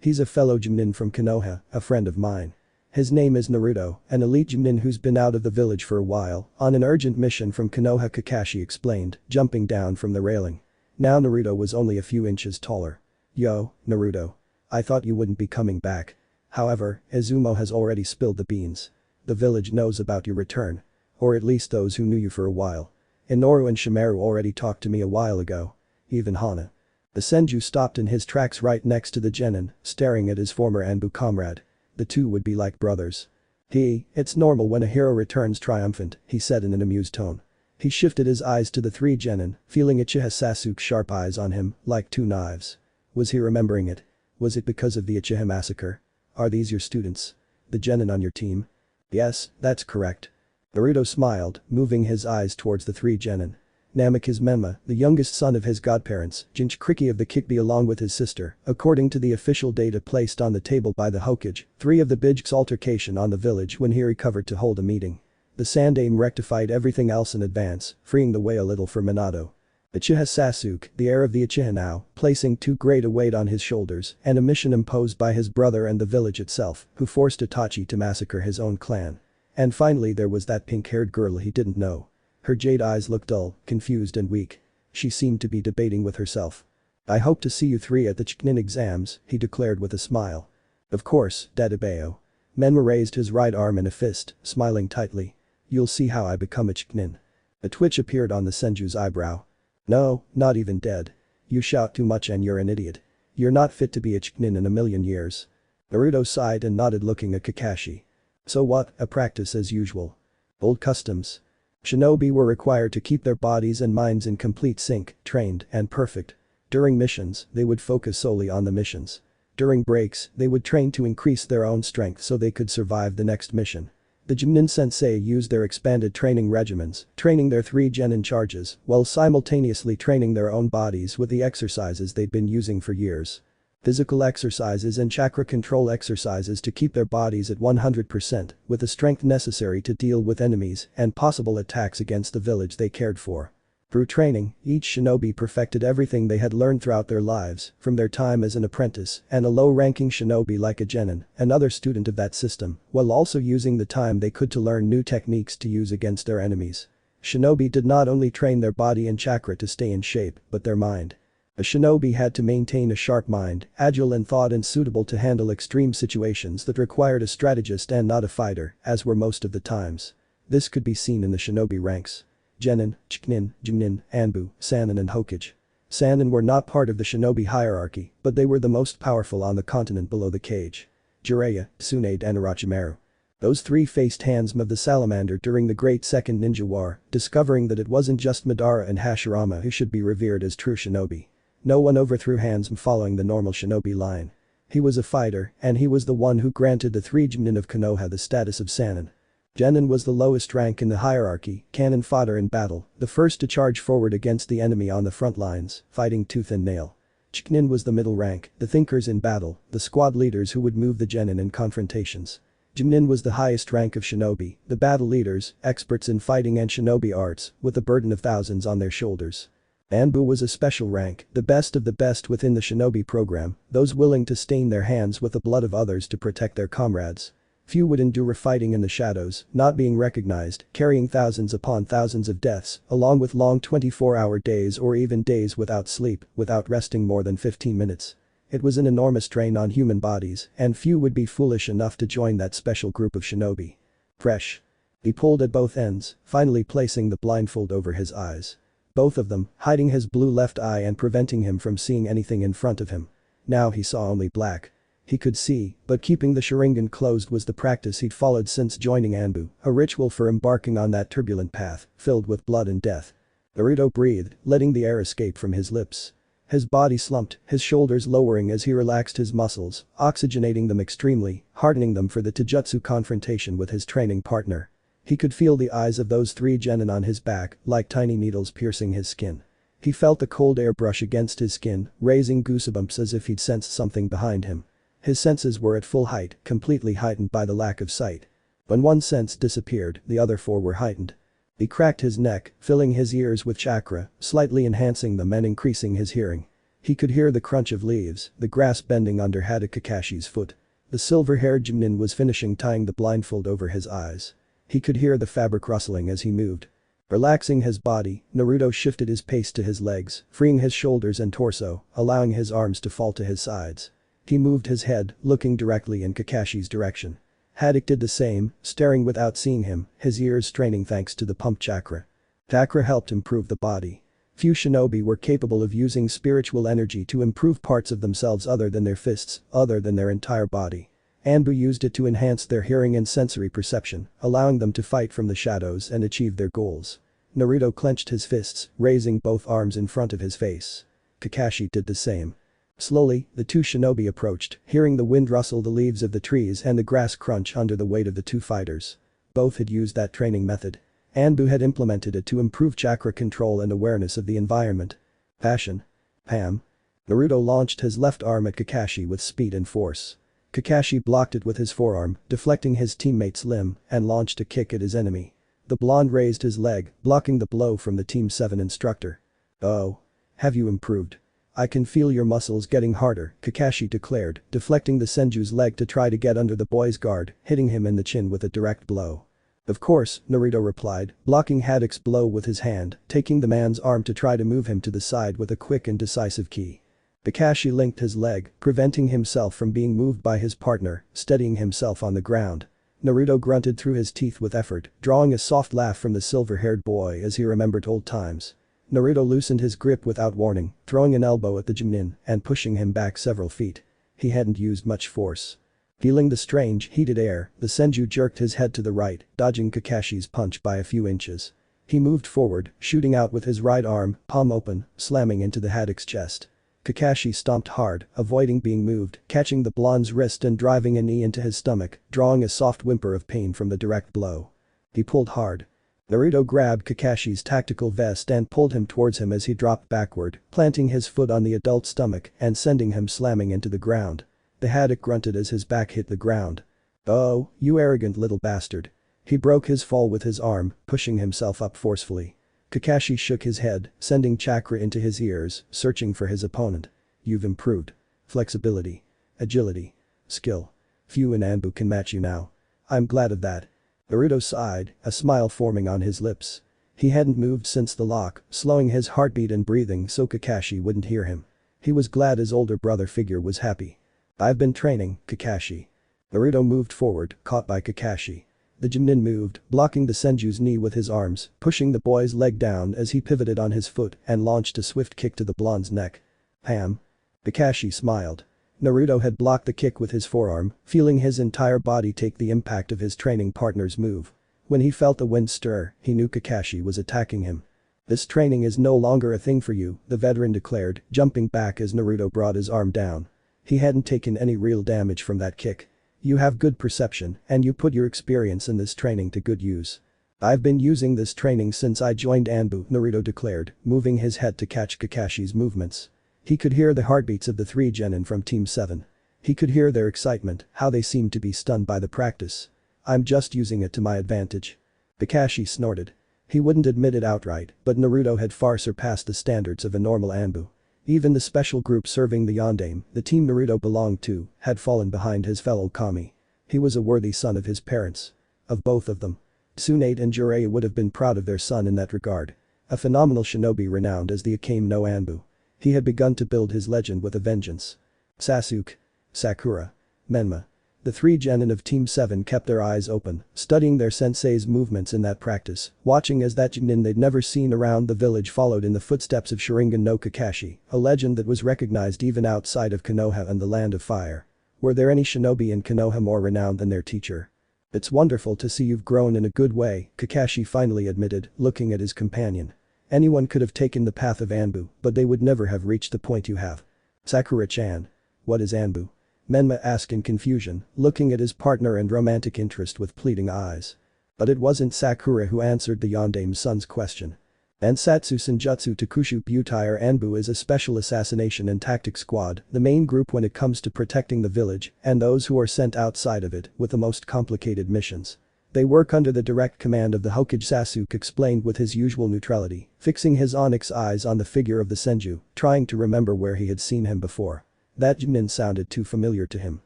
He's a fellow Junin from Konoha, a friend of mine. His name is Naruto, an elite Junin who's been out of the village for a while, on an urgent mission from Konoha, Kakashi explained, jumping down from the railing. Now Naruto was only a few inches taller. Yo, Naruto. I thought you wouldn't be coming back. However, Izumo has already spilled the beans. The village knows about your return. Or at least those who knew you for a while. Inoru and Shimaru already talked to me a while ago. Even Hana. The Senju stopped in his tracks right next to the genin, staring at his former Anbu comrade. The two would be like brothers. It's normal when a hero returns triumphant, he said in an amused tone. He shifted his eyes to the 3 genin, feeling Uchiha Sasuke's sharp eyes on him, like 2 knives. Was he remembering it? Was it because of the Uchiha massacre? Are these your students? The genin on your team? Yes, that's correct. Naruto smiled, moving his eyes towards the 3 genin. Namek is Menma, the youngest son of his godparents, Jinchuriki of the Kikbi along with his sister. According to the official data placed on the table by the Hokage, 3 of the Bijk's altercation on the village when he recovered to hold a meeting. The Sandaime rectified everything else in advance, freeing the way a little for Minato. Uchiha Sasuke, the heir of the Uchiha now, placing too great a weight on his shoulders and a mission imposed by his brother and the village itself, who forced Itachi to massacre his own clan. And finally there was that pink-haired girl he didn't know. Her jade eyes looked dull, confused and weak. She seemed to be debating with herself. I hope to see you 3 at the Chunin exams, he declared with a smile. Of course, Dadabeo. Menma raised his right arm in a fist, smiling tightly. You'll see how I become a Chunin. A twitch appeared on the Senju's eyebrow. No, not even dead. You shout too much and you're an idiot. You're not fit to be a Chunin in a million years. Naruto sighed and nodded looking at Kakashi. So what, a practice as usual. Old customs. Shinobi were required to keep their bodies and minds in complete sync, trained, and perfect. During missions, they would focus solely on the missions. During breaks, they would train to increase their own strength so they could survive the next mission. The Junin sensei used their expanded training regimens, training their 3 genin charges, while simultaneously training their own bodies with the exercises they'd been using for years. Physical exercises and chakra control exercises to keep their bodies at 100%, with the strength necessary to deal with enemies and possible attacks against the village they cared for. Through training, each shinobi perfected everything they had learned throughout their lives, from their time as an apprentice and a low-ranking shinobi like a genin, another student of that system, while also using the time they could to learn new techniques to use against their enemies. Shinobi did not only train their body and chakra to stay in shape, but their mind. A shinobi had to maintain a sharp mind, agile in thought and suitable to handle extreme situations that required a strategist and not a fighter, as were most of the times. This could be seen in the shinobi ranks. Genin, Chunin, Junin, Anbu, Sannin and Hokage. Sannin were not part of the shinobi hierarchy, but they were the most powerful on the continent below the cage. Jiraiya, Tsunade and Orochimaru. Those 3 faced Handsome of the Salamander during the Great Second Ninja War, discovering that it wasn't just Madara and Hashirama who should be revered as true shinobi. No one overthrew Handsome following the normal shinobi line. He was a fighter, and he was the one who granted the 3 Genin of Konoha the status of Sannin. Genin was the lowest rank in the hierarchy, cannon fodder in battle, the first to charge forward against the enemy on the front lines, fighting tooth and nail. Chunin was the middle rank, the thinkers in battle, the squad leaders who would move the Genin in confrontations. Junin was the highest rank of shinobi, the battle leaders, experts in fighting and shinobi arts, with the burden of thousands on their shoulders. A.N.B.U was a special rank, the best of the best within the shinobi program, those willing to stain their hands with the blood of others to protect their comrades. Few would endure fighting in the shadows, not being recognized, carrying thousands upon thousands of deaths, along with long 24-hour days or even days without sleep, without resting more than 15 minutes. It was an enormous strain on human bodies, and few would be foolish enough to join that special group of shinobi. Fresh. He pulled at both ends, finally placing the blindfold over his eyes. Both of them, hiding his blue left eye and preventing him from seeing anything in front of him. Now he saw only black. He could see, but keeping the Sharigan closed was the practice he'd followed since joining A.N.B.U, a ritual for embarking on that turbulent path, filled with blood and death. Naruto breathed, letting the air escape from his lips. His body slumped, his shoulders lowering as he relaxed his muscles, oxygenating them extremely, hardening them for the Taijutsu confrontation with his training partner. He could feel the eyes of those 3 genin on his back, like tiny needles piercing his skin. He felt the cold air brush against his skin, raising goosebumps as if he'd sensed something behind him. His senses were at full height, completely heightened by the lack of sight. When one sense disappeared, the other 4 were heightened. He cracked his neck, filling his ears with chakra, slightly enhancing them and increasing his hearing. He could hear the crunch of leaves, the grass bending under Hada Kakashi's foot. The silver-haired Junin was finishing tying the blindfold over his eyes. He could hear the fabric rustling as he moved. Relaxing his body, Naruto shifted his pace to his legs, freeing his shoulders and torso, allowing his arms to fall to his sides. He moved his head, looking directly in Kakashi's direction. Haddock did the same, staring without seeing him, his ears straining thanks to the pumped chakra. Chakra helped improve the body. Few shinobi were capable of using spiritual energy to improve parts of themselves other than their fists, other than their entire body. A.N.B.U used it to enhance their hearing and sensory perception, allowing them to fight from the shadows and achieve their goals. Naruto clenched his fists, raising both arms in front of his face. Kakashi did the same. Slowly, the 2 shinobi approached, hearing the wind rustle the leaves of the trees and the grass crunch under the weight of the 2 fighters. Both had used that training method. A.N.B.U had implemented it to improve chakra control and awareness of the environment. Passion. Pam. Naruto launched his left arm at Kakashi with speed and force. Kakashi blocked it with his forearm, deflecting his teammate's limb, and launched a kick at his enemy. The blonde raised his leg, blocking the blow from the Team 7 instructor. "Oh. Have you improved? I can feel your muscles getting harder," Kakashi declared, deflecting the Senju's leg to try to get under the boy's guard, hitting him in the chin with a direct blow. "Of course," Naruto replied, blocking Haddock's blow with his hand, taking the man's arm to try to move him to the side with a quick and decisive ki. Kakashi linked his leg, preventing himself from being moved by his partner, steadying himself on the ground. Naruto grunted through his teeth with effort, drawing a soft laugh from the silver-haired boy as he remembered old times. Naruto loosened his grip without warning, throwing an elbow at the Junin and pushing him back several feet. He hadn't used much force. Feeling the strange, heated air, the Senju jerked his head to the right, dodging Kakashi's punch by a few inches. He moved forward, shooting out with his right arm, palm open, slamming into the Haddock's chest. Kakashi stomped hard, avoiding being moved, catching the blonde's wrist and driving a knee into his stomach, drawing a soft whimper of pain from the direct blow. He pulled hard. Naruto grabbed Kakashi's tactical vest and pulled him towards him as he dropped backward, planting his foot on the adult's stomach and sending him slamming into the ground. The Haddock grunted as his back hit the ground. "Oh, you arrogant little bastard." He broke his fall with his arm, pushing himself up forcefully. Kakashi shook his head, sending chakra into his ears, searching for his opponent. "You've improved. Flexibility. Agility. Skill. Few in Anbu can match you now. I'm glad of that." Naruto sighed, a smile forming on his lips. He hadn't moved since the lock, slowing his heartbeat and breathing so Kakashi wouldn't hear him. He was glad his older brother figure was happy. "I've been training, Kakashi." Naruto moved forward, caught by Kakashi. The Chunin moved, blocking the Senju's knee with his arms, pushing the boy's leg down as he pivoted on his foot and launched a swift kick to the blonde's neck. "Ham." Kakashi smiled. Naruto had blocked the kick with his forearm, feeling his entire body take the impact of his training partner's move. When he felt the wind stir, he knew Kakashi was attacking him. "This training is no longer a thing for you," the veteran declared, jumping back as Naruto brought his arm down. He hadn't taken any real damage from that kick. "You have good perception, and you put your experience in this training to good use." "I've been using this training since I joined Anbu," Naruto declared, moving his head to catch Kakashi's movements. He could hear the heartbeats of the three genin from Team 7. He could hear their excitement, how they seemed to be stunned by the practice. "I'm just using it to my advantage." Kakashi snorted. He wouldn't admit it outright, but Naruto had far surpassed the standards of a normal Anbu. Even the special group serving the Yondaime, the team Naruto belonged to, had fallen behind his fellow kami. He was a worthy son of his parents. Of both of them. Tsunade and Jiraiya would have been proud of their son in that regard. A phenomenal shinobi renowned as the Akame no Anbu. He had begun to build his legend with a vengeance. Sasuke. Sakura. Menma. The three genin of Team 7 kept their eyes open, studying their sensei's movements in that practice, watching as that genin they'd never seen around the village followed in the footsteps of Sharingan no Kakashi, a legend that was recognized even outside of Konoha and the Land of Fire. Were there any shinobi in Konoha more renowned than their teacher? "It's wonderful to see you've grown in a good way," Kakashi finally admitted, looking at his companion. "Anyone could have taken the path of Anbu, but they would never have reached the point you have." "Sakura-chan. What is Anbu?" Menma asked in confusion, looking at his partner and romantic interest with pleading eyes. But it wasn't Sakura who answered the Yondaime's son's question. Ansatsu Senjutsu Takushu Butai Anbu is a special assassination and tactics squad, the main group when it comes to protecting the village and those who are sent outside of it with the most complicated missions. They work under the direct command of the Hokage. Sasuke explained with his usual neutrality, fixing his onyx eyes on the figure of the Senju, trying to remember where he had seen him before. That genin sounded too familiar to him.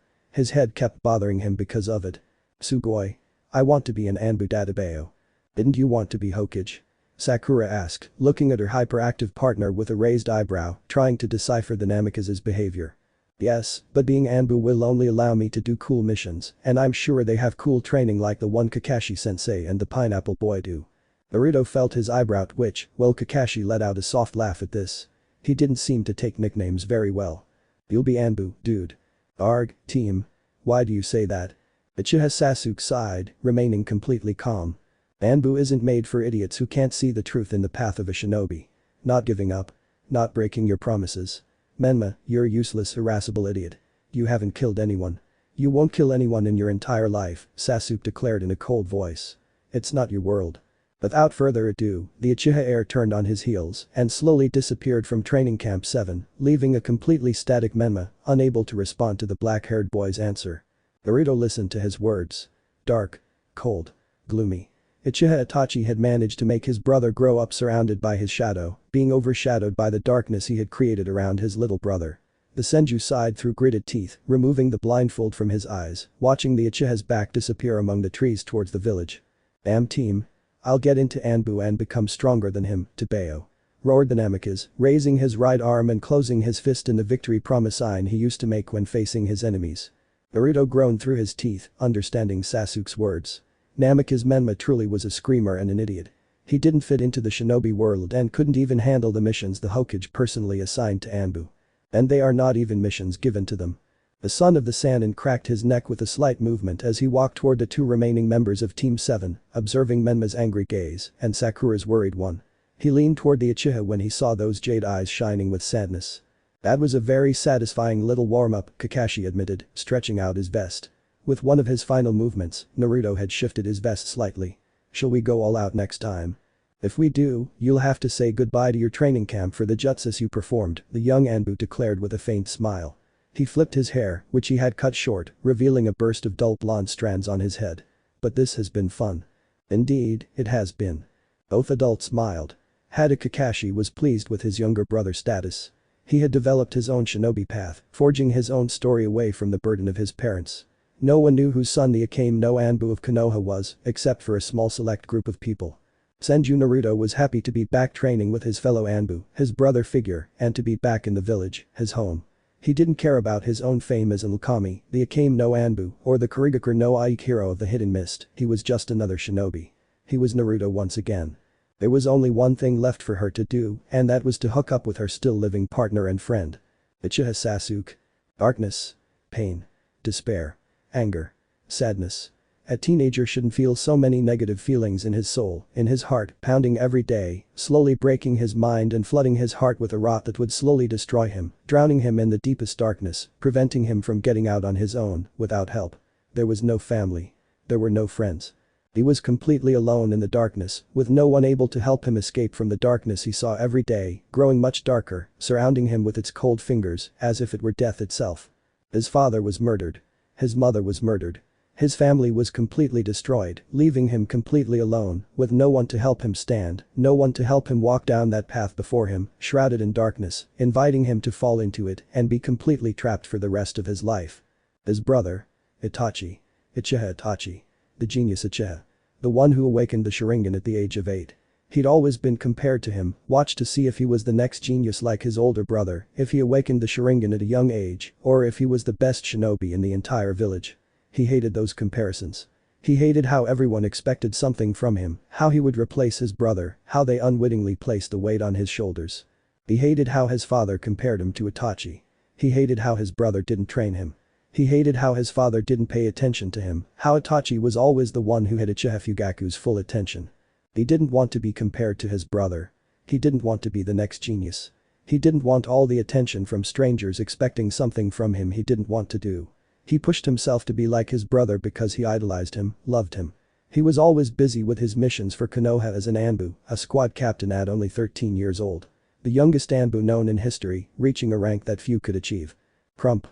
His head kept bothering him because of it. "Sugoi. I want to be an Anbu Databayo." "Didn't you want to be Hokage?" Sakura asked, looking at her hyperactive partner with a raised eyebrow, trying to decipher the Namikaze's behavior. "Yes, but being Anbu will only allow me to do cool missions, and I'm sure they have cool training like the one Kakashi-sensei and the Pineapple Boy do." Naruto felt his eyebrow twitch, while Kakashi let out a soft laugh at this. He didn't seem to take nicknames very well. "You'll be Anbu, dude." "Arg, team. Why do you say that?" Uchiha Sasuke sighed, remaining completely calm. "Anbu isn't made for idiots who can't see the truth in the path of a shinobi. Not giving up. Not breaking your promises. Menma, you're a useless, irascible idiot. You haven't killed anyone. You won't kill anyone in your entire life," Sasuke declared in a cold voice. "It's not your world." Without further ado, the Uchiha heir turned on his heels and slowly disappeared from training camp 7, leaving a completely static Menma, unable to respond to the black-haired boy's answer. Naruto listened to his words. Dark. Cold. Gloomy. Uchiha Itachi had managed to make his brother grow up surrounded by his shadow, being overshadowed by the darkness he had created around his little brother. The Senju sighed through gritted teeth, removing the blindfold from his eyes, watching the Uchiha's back disappear among the trees towards the village. "Damn team. I'll get into Anbu and become stronger than him, Tabayo," roared the Namikaze, raising his right arm and closing his fist in the victory promise sign he used to make when facing his enemies. Naruto groaned through his teeth, understanding Sasuke's words. Namikaze Menma truly was a screamer and an idiot. He didn't fit into the shinobi world and couldn't even handle the missions the Hokage personally assigned to Anbu. And they are not even missions given to them. The son of the Sannin cracked his neck with a slight movement as he walked toward the two remaining members of Team 7, observing Menma's angry gaze and Sakura's worried one. He leaned toward the Uchiha when he saw those jade eyes shining with sadness. "That was a very satisfying little warm-up," Kakashi admitted, stretching out his vest. With one of his final movements, Naruto had shifted his vest slightly. "Shall we go all out next time? If we do, you'll have to say goodbye to your training camp for the jutsus you performed," the young Anbu declared with a faint smile. He flipped his hair, which he had cut short, revealing a burst of dull blonde strands on his head. "But this has been fun." "Indeed, it has been." Both adults smiled. Hada Kakashi was pleased with his younger brother's status. He had developed his own shinobi path, forging his own story away from the burden of his parents. No one knew whose son the A.N.B.U of Konoha was, except for a small select group of people. Senju Naruto was happy to be back training with his fellow Anbu, his brother figure, and to be back in the village, his home. He didn't care about his own fame as an Okami, the Akame-no-Anbu, or the Kurigakure no Aiki hero of the Hidden Mist. He was just another shinobi. He was Naruto once again. There was only one thing left for her to do, and that was to hook up with her still living partner and friend. Uchiha Sasuke. Darkness. Pain. Despair. Anger. Sadness. A teenager shouldn't feel so many negative feelings in his soul, in his heart, pounding every day, slowly breaking his mind and flooding his heart with a rot that would slowly destroy him, drowning him in the deepest darkness, preventing him from getting out on his own, without help. There was no family. There were no friends. He was completely alone in the darkness, with no one able to help him escape from the darkness he saw every day, growing much darker, surrounding him with its cold fingers, as if it were death itself. His father was murdered. His mother was murdered. His family was completely destroyed, leaving him completely alone, with no one to help him stand, no one to help him walk down that path before him, shrouded in darkness, inviting him to fall into it and be completely trapped for the rest of his life. His brother. Itachi. Uchiha Itachi. The genius Uchiha. The one who awakened the Sharigan at the age of 8. He'd always been compared to him, watched to see if he was the next genius like his older brother, if he awakened the Sharigan at a young age, or if he was the best shinobi in the entire village. He hated those comparisons. He hated how everyone expected something from him, how he would replace his brother, how they unwittingly placed the weight on his shoulders. He hated how his father compared him to Itachi. He hated how his brother didn't train him. He hated how his father didn't pay attention to him, how Itachi was always the one who had Uchiha Fugaku's full attention. He didn't want to be compared to his brother. He didn't want to be the next genius. He didn't want all the attention from strangers expecting something from him he didn't want to do. He pushed himself to be like his brother because he idolized him, loved him. He was always busy with his missions for Konoha as an Anbu, a squad captain at only 13 years old. The youngest Anbu known in history, reaching a rank that few could achieve. Crump.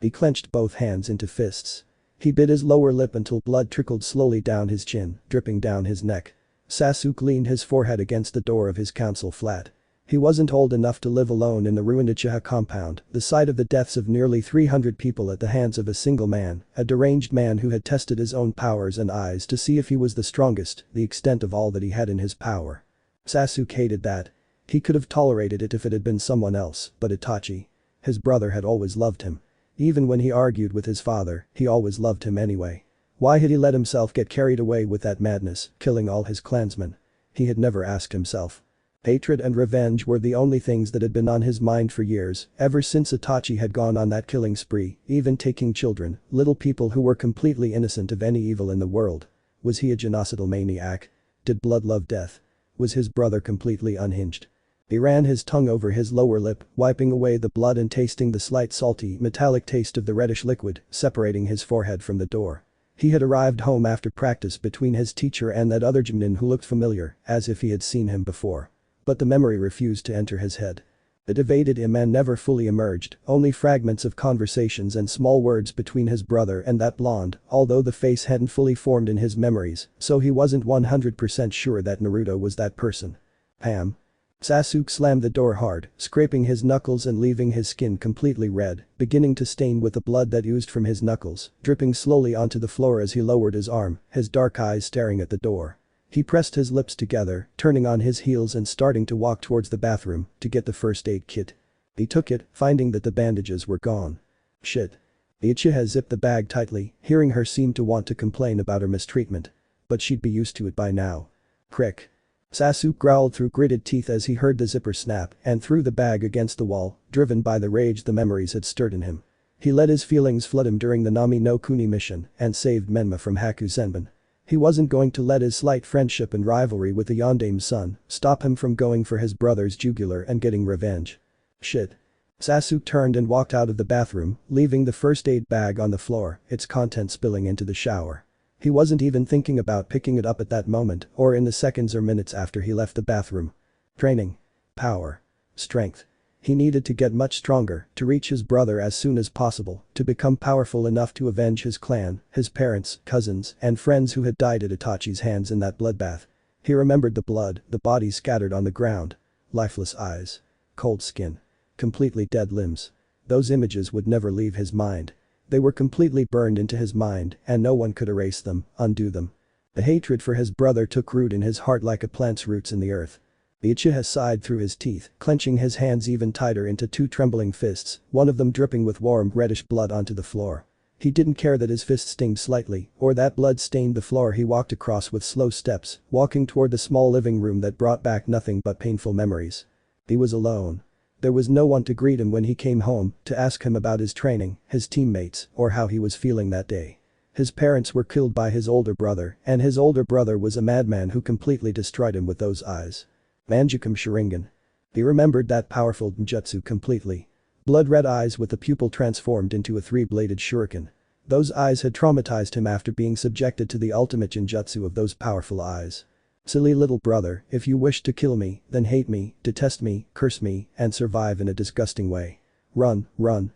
He clenched both hands into fists. He bit his lower lip until blood trickled slowly down his chin, dripping down his neck. Sasuke leaned his forehead against the door of his council flat. He wasn't old enough to live alone in the ruined Uchiha compound, the site of the deaths of nearly 300 people at the hands of a single man, a deranged man who had tested his own powers and eyes to see if he was the strongest, the extent of all that he had in his power. Sasuke hated that. He could have tolerated it if it had been someone else, but Itachi. His brother had always loved him. Even when he argued with his father, he always loved him anyway. Why had he let himself get carried away with that madness, killing all his clansmen? He had never asked himself. Hatred and revenge were the only things that had been on his mind for years, ever since Itachi had gone on that killing spree, even taking children, little people who were completely innocent of any evil in the world. Was he a genocidal maniac? Did blood love death? Was his brother completely unhinged? He ran his tongue over his lower lip, wiping away the blood and tasting the slight salty, metallic taste of the reddish liquid, separating his forehead from the door. He had arrived home after practice between his teacher and that other gymnin who looked familiar, as if he had seen him before. But the memory refused to enter his head. It evaded him and never fully emerged, only fragments of conversations and small words between his brother and that blonde, although the face hadn't fully formed in his memories, so he wasn't 100% sure that Naruto was that person. Pam. Sasuke slammed the door hard, scraping his knuckles and leaving his skin completely red, beginning to stain with the blood that oozed from his knuckles, dripping slowly onto the floor as he lowered his arm, his dark eyes staring at the door. He pressed his lips together, turning on his heels and starting to walk towards the bathroom to get the first aid kit. He took it, finding that the bandages were gone. Shit. The Uchiha zipped the bag tightly, hearing her seem to want to complain about her mistreatment. But she'd be used to it by now. Crick. Sasuke growled through gritted teeth as he heard the zipper snap and threw the bag against the wall, driven by the rage the memories had stirred in him. He let his feelings flood him during the Nami no Kuni mission and saved Menma from Haku Senbon. He wasn't going to let his slight friendship and rivalry with the Yondame's son stop him from going for his brother's jugular and getting revenge. Shit. Sasuke turned and walked out of the bathroom, leaving the first aid bag on the floor, its contents spilling into the shower. He wasn't even thinking about picking it up at that moment or in the seconds or minutes after he left the bathroom. Training. Power. Strength. He needed to get much stronger to reach his brother as soon as possible, to become powerful enough to avenge his clan, his parents, cousins, and friends who had died at Itachi's hands in that bloodbath. He remembered the blood, the bodies scattered on the ground. Lifeless eyes. Cold skin. Completely dead limbs. Those images would never leave his mind. They were completely burned into his mind and no one could erase them, undo them. The hatred for his brother took root in his heart like a plant's roots in the earth. The Uchiha sighed through his teeth, clenching his hands even tighter into two trembling fists, one of them dripping with warm reddish blood onto the floor. He didn't care that his fist stinged slightly or that blood stained the floor. He walked across with slow steps, walking toward the small living room that brought back nothing but painful memories. He was alone. There was no one to greet him when he came home, to ask him about his training, his teammates, or how he was feeling that day. His parents were killed by his older brother, and his older brother was a madman who completely destroyed him with those eyes. Manjukum Sharingan. He remembered that powerful ninjutsu completely. Blood-red eyes with the pupil transformed into a three-bladed shuriken. Those eyes had traumatized him after being subjected to the ultimate ninjutsu of those powerful eyes. Silly little brother, if you wish to kill me, then hate me, detest me, curse me, and survive in a disgusting way. Run,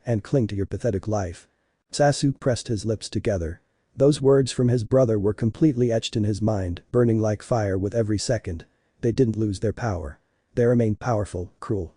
and cling to your pathetic life. Sasuke pressed his lips together. Those words from his brother were completely etched in his mind, burning like fire with every second. They didn't lose their power. They remained powerful, cruel.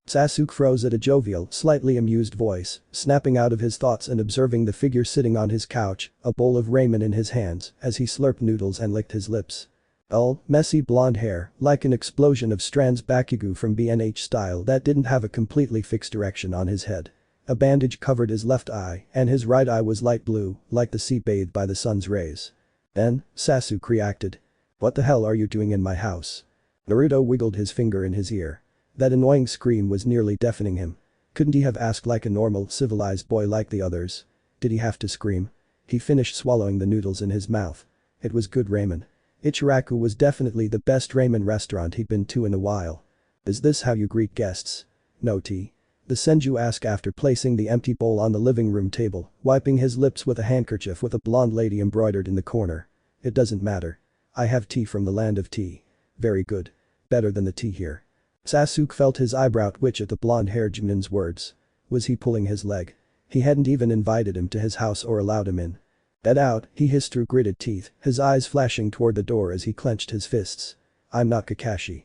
Sasuke froze at a jovial, slightly amused voice, snapping out of his thoughts and observing the figure sitting on his couch, a bowl of ramen in his hands, as he slurped noodles and licked his lips. Dull, messy blonde hair, like an explosion of strands Bakugo from BNH style that didn't have a completely fixed direction on his head. A bandage covered his left eye, and his right eye was light blue, like the sea bathed by the sun's rays. Then, Sasuke reacted. What the hell are you doing in my house? Naruto wiggled his finger in his ear. That annoying scream was nearly deafening him. Couldn't he have asked like a normal, civilized boy like the others? Did he have to scream? He finished swallowing the noodles in his mouth. It was good ramen. Ichiraku was definitely the best ramen restaurant he'd been to in a while. Is this how you greet guests? No tea? The Senju asked after placing the empty bowl on the living room table, wiping his lips with a handkerchief with a blonde lady embroidered in the corner. It doesn't matter. I have tea from the land of tea. Very good. Better than the tea here. Sasuke felt his eyebrow twitch at the blonde-haired Junin's words. Was he pulling his leg? He hadn't even invited him to his house or allowed him in. Get out, he hissed through gritted teeth, his eyes flashing toward the door as he clenched his fists. I'm not Kakashi.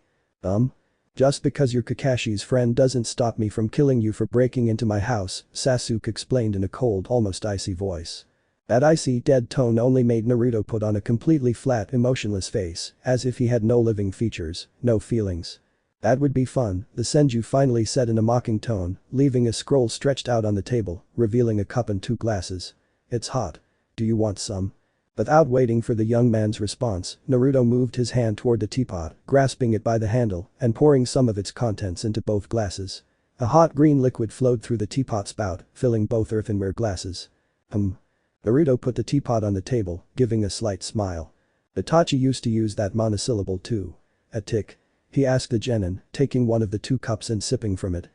Just because you're Kakashi's friend doesn't stop me from killing you for breaking into my house, Sasuke explained in a cold, almost icy voice. That icy, dead tone only made Naruto put on a completely flat, emotionless face, as if he had no living features, no feelings. That would be fun, the Senju finally said in a mocking tone, leaving a scroll stretched out on the table, revealing a cup and two glasses. It's hot. Do you want some? Without waiting for the young man's response, Naruto moved his hand toward the teapot, grasping it by the handle and pouring some of its contents into both glasses. A hot green liquid flowed through the teapot spout, filling both earthenware glasses. Naruto put the teapot on the table, giving a slight smile. Itachi used to use that monosyllable too. A tick. He asked the genin, taking one of the two cups and sipping from it.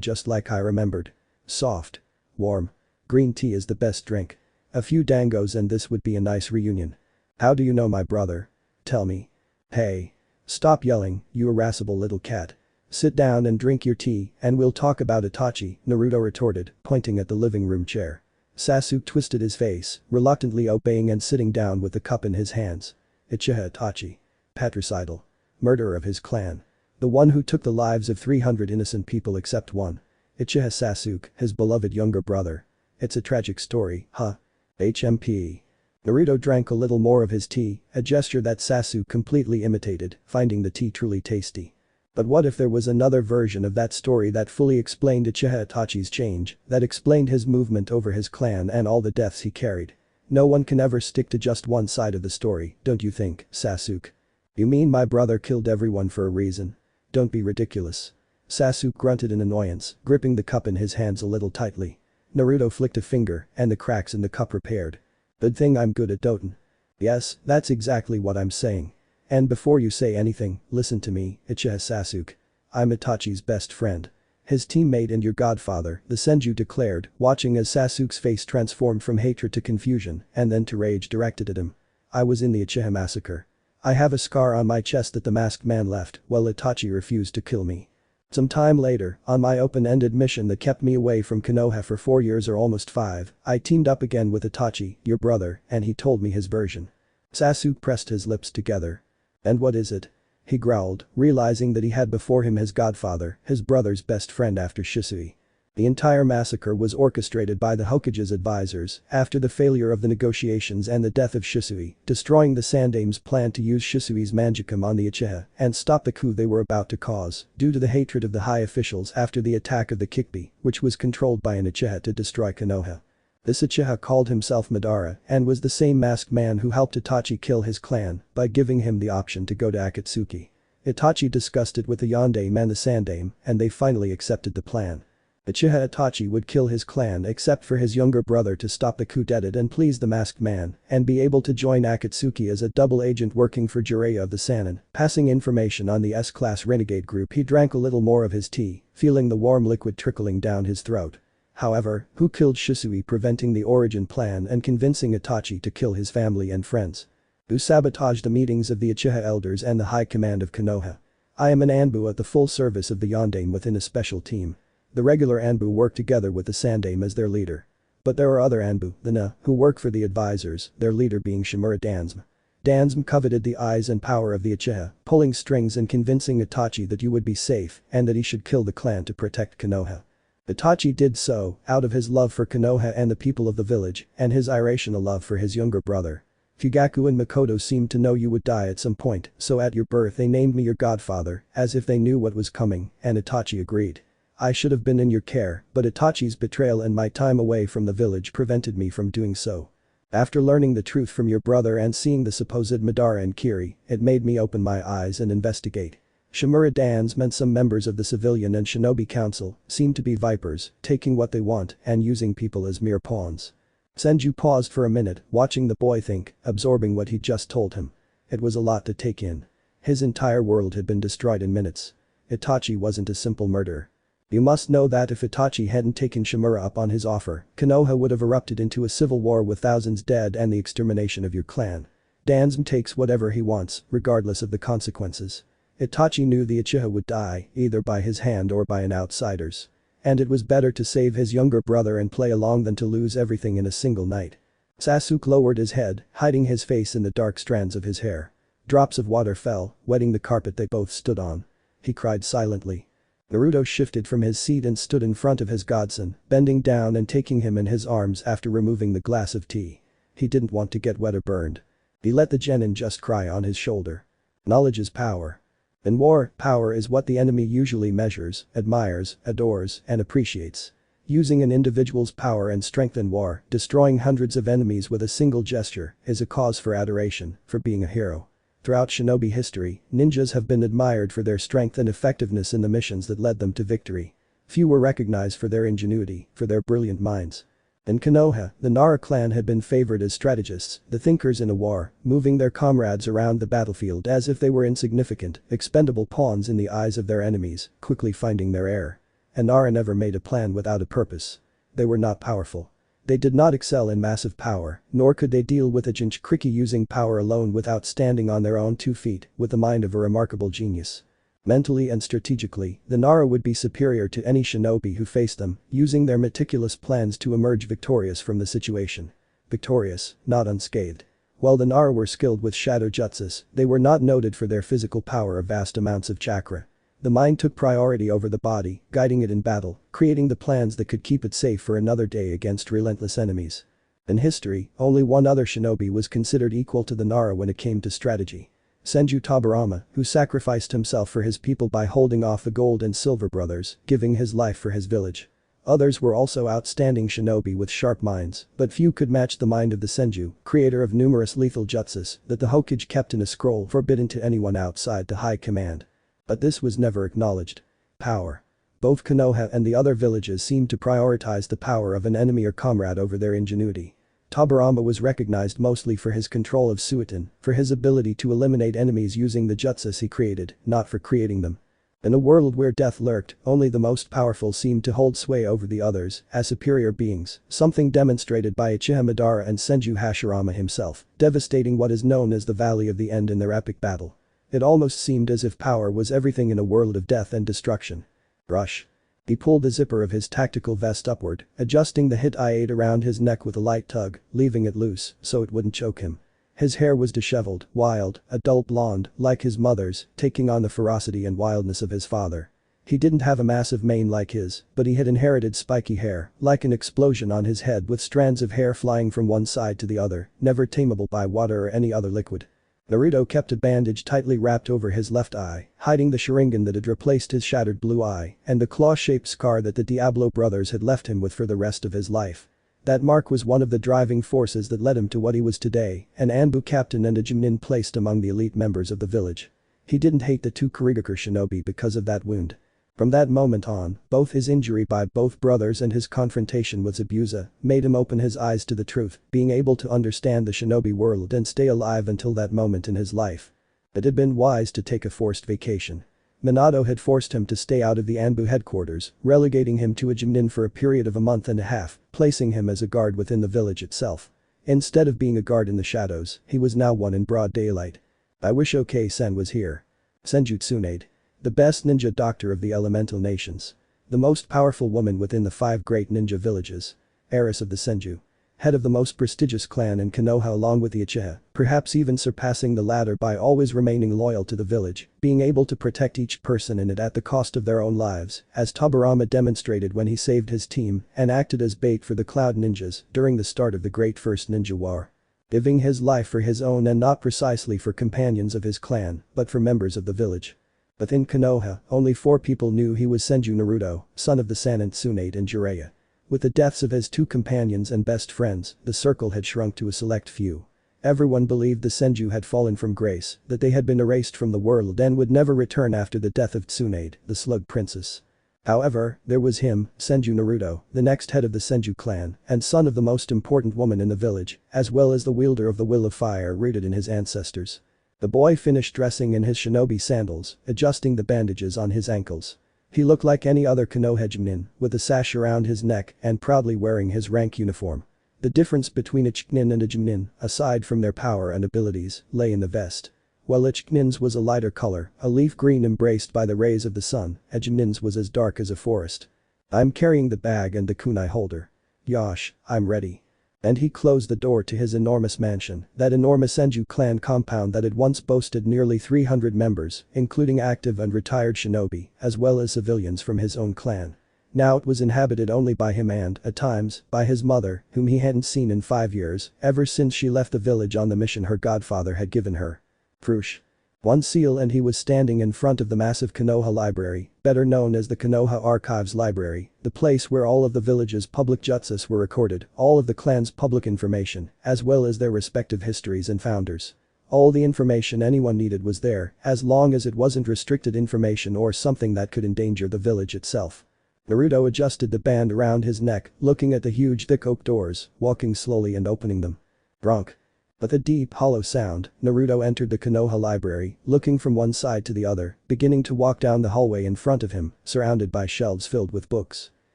Just like I remembered. Soft. Warm. Green tea is the best drink. A few dangos and this would be a nice reunion. How do you know my brother? Tell me. Hey. Stop yelling, you irascible little cat. Sit down and drink your tea and we'll talk about Itachi, Naruto retorted, pointing at the living room chair. Sasuke twisted his face, reluctantly obeying and sitting down with the cup in his hands. Uchiha Itachi. Patricidal. Murderer of his clan. The one who took the lives of 300 innocent people except one. Uchiha Sasuke, his beloved younger brother. It's a tragic story, huh? HMP. Naruto drank a little more of his tea, a gesture that Sasuke completely imitated, finding the tea truly tasty. But what if there was another version of that story that fully explained Uchiha Itachi's change, that explained his movement over his clan and all the deaths he carried? No one can ever stick to just one side of the story, don't you think, Sasuke? You mean my brother killed everyone for a reason? Don't be ridiculous. Sasuke grunted in annoyance, gripping the cup in his hands a little tightly. Naruto flicked a finger, and the cracks in the cup repaired. Good thing I'm good at doten. Yes, that's exactly what I'm saying. And before you say anything, listen to me, Uchiha Sasuke. I'm Itachi's best friend. His teammate and your godfather, the Senju declared, watching as Sasuke's face transformed from hatred to confusion and then to rage directed at him. I was in the Uchiha massacre. I have a scar on my chest that the masked man left while Itachi refused to kill me. Some time later, on my open-ended mission that kept me away from Konoha for 4 years or almost 5, I teamed up again with Itachi, your brother, and he told me his version. Sasuke pressed his lips together. And what is it? He growled, realizing that he had before him his godfather, his brother's best friend after Shisui. The entire massacre was orchestrated by the Hokage's advisors after the failure of the negotiations and the death of Shisui, destroying the Sandame's plan to use Shisui's Mangekyou on the Uchiha and stop the coup they were about to cause due to the hatred of the high officials after the attack of the Kikbi, which was controlled by an Uchiha to destroy Konoha. This Uchiha called himself Madara and was the same masked man who helped Itachi kill his clan by giving him the option to go to Akatsuki. Itachi discussed it with the Yondaime and the Sandame and they finally accepted the plan. Uchiha Itachi would kill his clan except for his younger brother to stop the coup d'etat and please the masked man and be able to join Akatsuki as a double agent working for Jiraiya of the Sannin, passing information on the S-class renegade group. He drank a little more of his tea, feeling the warm liquid trickling down his throat. However, who killed Shisui, preventing the origin plan and convincing Itachi to kill his family and friends? Who sabotaged the meetings of the Uchiha elders and the high command of Konoha? I am an Anbu at the full service of the Yondaime within a special team. The regular Anbu work together with the Sandame as their leader. But there are other Anbu, the Na, who work for the advisors, their leader being Shimura Dansme. Dansme coveted the eyes and power of the Uchiha, pulling strings and convincing Itachi that you would be safe and that he should kill the clan to protect Konoha. Itachi did so out of his love for Konoha and the people of the village and his irrational love for his younger brother. Fugaku and Makoto seemed to know you would die at some point, so at your birth they named me your godfather, as if they knew what was coming, and Itachi agreed. I should have been in your care, but Itachi's betrayal and my time away from the village prevented me from doing so. After learning the truth from your brother and seeing the supposed Madara and Kiri, it made me open my eyes and investigate. Shimura Dansme and some members of the civilian and shinobi council seem to be vipers, taking what they want and using people as mere pawns. Senju paused for a minute, watching the boy think, absorbing what he just told him. It was a lot to take in. His entire world had been destroyed in minutes. Itachi wasn't a simple murderer. You must know that if Itachi hadn't taken Shimura up on his offer, Konoha would have erupted into a civil war with thousands dead and the extermination of your clan. Dansme takes whatever he wants, regardless of the consequences. Itachi knew the Uchiha would die, either by his hand or by an outsider's. And it was better to save his younger brother and play along than to lose everything in a single night. Sasuke lowered his head, hiding his face in the dark strands of his hair. Drops of water fell, wetting the carpet they both stood on. He cried silently. Naruto shifted from his seat and stood in front of his godson, bending down and taking him in his arms after removing the glass of tea. He didn't want to get wet or burned. He let the genin just cry on his shoulder. Knowledge is power. In war, power is what the enemy usually measures, admires, adores, and appreciates. Using an individual's power and strength in war, destroying hundreds of enemies with a single gesture, is a cause for adoration, for being a hero. Throughout shinobi history, ninjas have been admired for their strength and effectiveness in the missions that led them to victory. Few were recognized for their ingenuity, for their brilliant minds. In Konoha, the Nara clan had been favored as strategists, the thinkers in a war, moving their comrades around the battlefield as if they were insignificant, expendable pawns in the eyes of their enemies, quickly finding their error. And Nara never made a plan without a purpose. They were not powerful. They did not excel in massive power, nor could they deal with a Jinchuriki using power alone without standing on their own 2 feet, with the mind of a remarkable genius. Mentally and strategically, the Nara would be superior to any shinobi who faced them, using their meticulous plans to emerge victorious from the situation. Victorious, not unscathed. While the Nara were skilled with shadow jutsus, they were not noted for their physical power of vast amounts of chakra. The mind took priority over the body, guiding it in battle, creating the plans that could keep it safe for another day against relentless enemies. In history, only one other shinobi was considered equal to the Nara when it came to strategy. Senju Tobirama, who sacrificed himself for his people by holding off the Gold and Silver Brothers, giving his life for his village. Others were also outstanding shinobi with sharp minds, but few could match the mind of the Senju, creator of numerous lethal jutsus that the Hokage kept in a scroll forbidden to anyone outside the high command. But this was never acknowledged. Power. Both Konoha and the other villages seemed to prioritize the power of an enemy or comrade over their ingenuity. Tobirama was recognized mostly for his control of Suiton, for his ability to eliminate enemies using the jutsus he created, not for creating them. In a world where death lurked, only the most powerful seemed to hold sway over the others as superior beings, something demonstrated by Uchiha Madara and Senju Hashirama himself, devastating what is known as the Valley of the End in their epic battle. It almost seemed as if power was everything in a world of death and destruction. Rush. He pulled the zipper of his tactical vest upward, adjusting the hit I-8 around his neck with a light tug, leaving it loose so it wouldn't choke him. His hair was disheveled, wild, a dull blonde, like his mother's, taking on the ferocity and wildness of his father. He didn't have a massive mane like his, but he had inherited spiky hair, like an explosion on his head with strands of hair flying from one side to the other, never tameable by water or any other liquid. Naruto kept a bandage tightly wrapped over his left eye, hiding the Sharigan that had replaced his shattered blue eye and the claw-shaped scar that the Diablo brothers had left him with for the rest of his life. That mark was one of the driving forces that led him to what he was today, an Anbu captain and a Junin placed among the elite members of the village. He didn't hate the two Kurigakure shinobi because of that wound. From that moment on, both his injury by both brothers and his confrontation with Zabuza made him open his eyes to the truth, being able to understand the shinobi world and stay alive until that moment in his life. It had been wise to take a forced vacation. Minato had forced him to stay out of the Anbu headquarters, relegating him to a Junin for a period of a month and a half, placing him as a guard within the village itself. Instead of being a guard in the shadows, he was now one in broad daylight. I wish OK-sen was here. Senju Tsunade. The best ninja doctor of the elemental nations. The most powerful woman within the 5 great ninja villages. Heiress of the Senju. Head of the most prestigious clan in Konoha along with the Uchiha, perhaps even surpassing the latter by always remaining loyal to the village, being able to protect each person in it at the cost of their own lives, as Tobirama demonstrated when he saved his team and acted as bait for the Cloud Ninjas during the start of the Great First Ninja War. Giving his life for his own and not precisely for companions of his clan, but for members of the village. Within Konoha, only 4 people knew he was Senju Naruto, son of the Sannin Tsunade and Jiraiya. With the deaths of his 2 companions and best friends, the circle had shrunk to a select few. Everyone believed the Senju had fallen from grace, that they had been erased from the world and would never return after the death of Tsunade, the Slug Princess. However, there was him, Senju Naruto, the next head of the Senju clan, and son of the most important woman in the village, as well as the wielder of the Will of Fire rooted in his ancestors. The boy finished dressing in his shinobi sandals, adjusting the bandages on his ankles. He looked like any other Konoha Junin, with a sash around his neck and proudly wearing his rank uniform. The difference between a Chunin and a Junin, aside from their power and abilities, lay in the vest. While a Chunin's was a lighter color, a leaf green embraced by the rays of the sun, a Junin's was as dark as a forest. I'm carrying the bag and the kunai holder. Yosh, I'm ready. And he closed the door to his enormous mansion, that enormous Senju clan compound that had once boasted nearly 300 members, including active and retired shinobi, as well as civilians from his own clan. Now it was inhabited only by him and, at times, by his mother, whom he hadn't seen in 5 years, ever since she left the village on the mission her godfather had given her. Frush. One seal and he was standing in front of the massive Konoha library, better known as the Konoha Archives Library, the place where all of the village's public jutsus were recorded, all of the clan's public information, as well as their respective histories and founders. All the information anyone needed was there, as long as it wasn't restricted information or something that could endanger the village itself. Naruto adjusted the band around his neck, looking at the huge thick oak doors, walking slowly and opening them. Bronk. With a deep hollow sound, Naruto entered the Konoha library, looking from one side to the other, beginning to walk down the hallway in front of him, surrounded by shelves filled with books.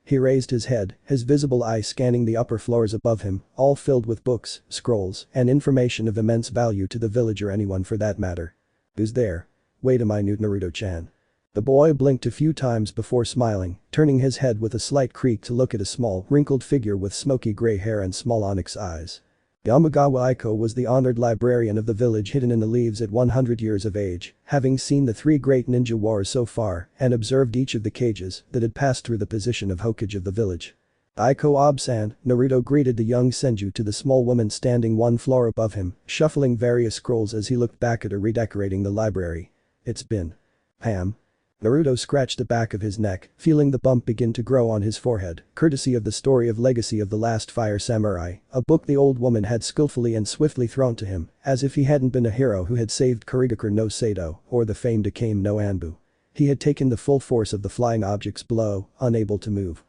He raised his head, his visible eye scanning the upper floors above him, all filled with books, scrolls, and information of immense value to the village or anyone for that matter. Who's there? Wait a minute, Naruto-chan. The boy blinked a few times before smiling, turning his head with a slight creak to look at a small, wrinkled figure with smoky gray hair and small onyx eyes. Yamagawa Aiko was the honored librarian of the village hidden in the leaves at 100 years of age, having seen the 3 great ninja wars so far and observed each of the cages that had passed through the position of Hokage of the village. Aiko Ob-san, Naruto greeted the young Senju to the small woman standing 1 floor above him, shuffling various scrolls as he looked back at her redecorating the library. It's been. Ham. Naruto scratched the back of his neck, feeling the bump begin to grow on his forehead, courtesy of the story of Legacy of the Last Fire Samurai, a book the old woman had skillfully and swiftly thrown to him, as if he hadn't been a hero who had saved Kurigakure no Sato or the famed Akame no Anbu. He had taken the full force of the flying object's blow, unable to move.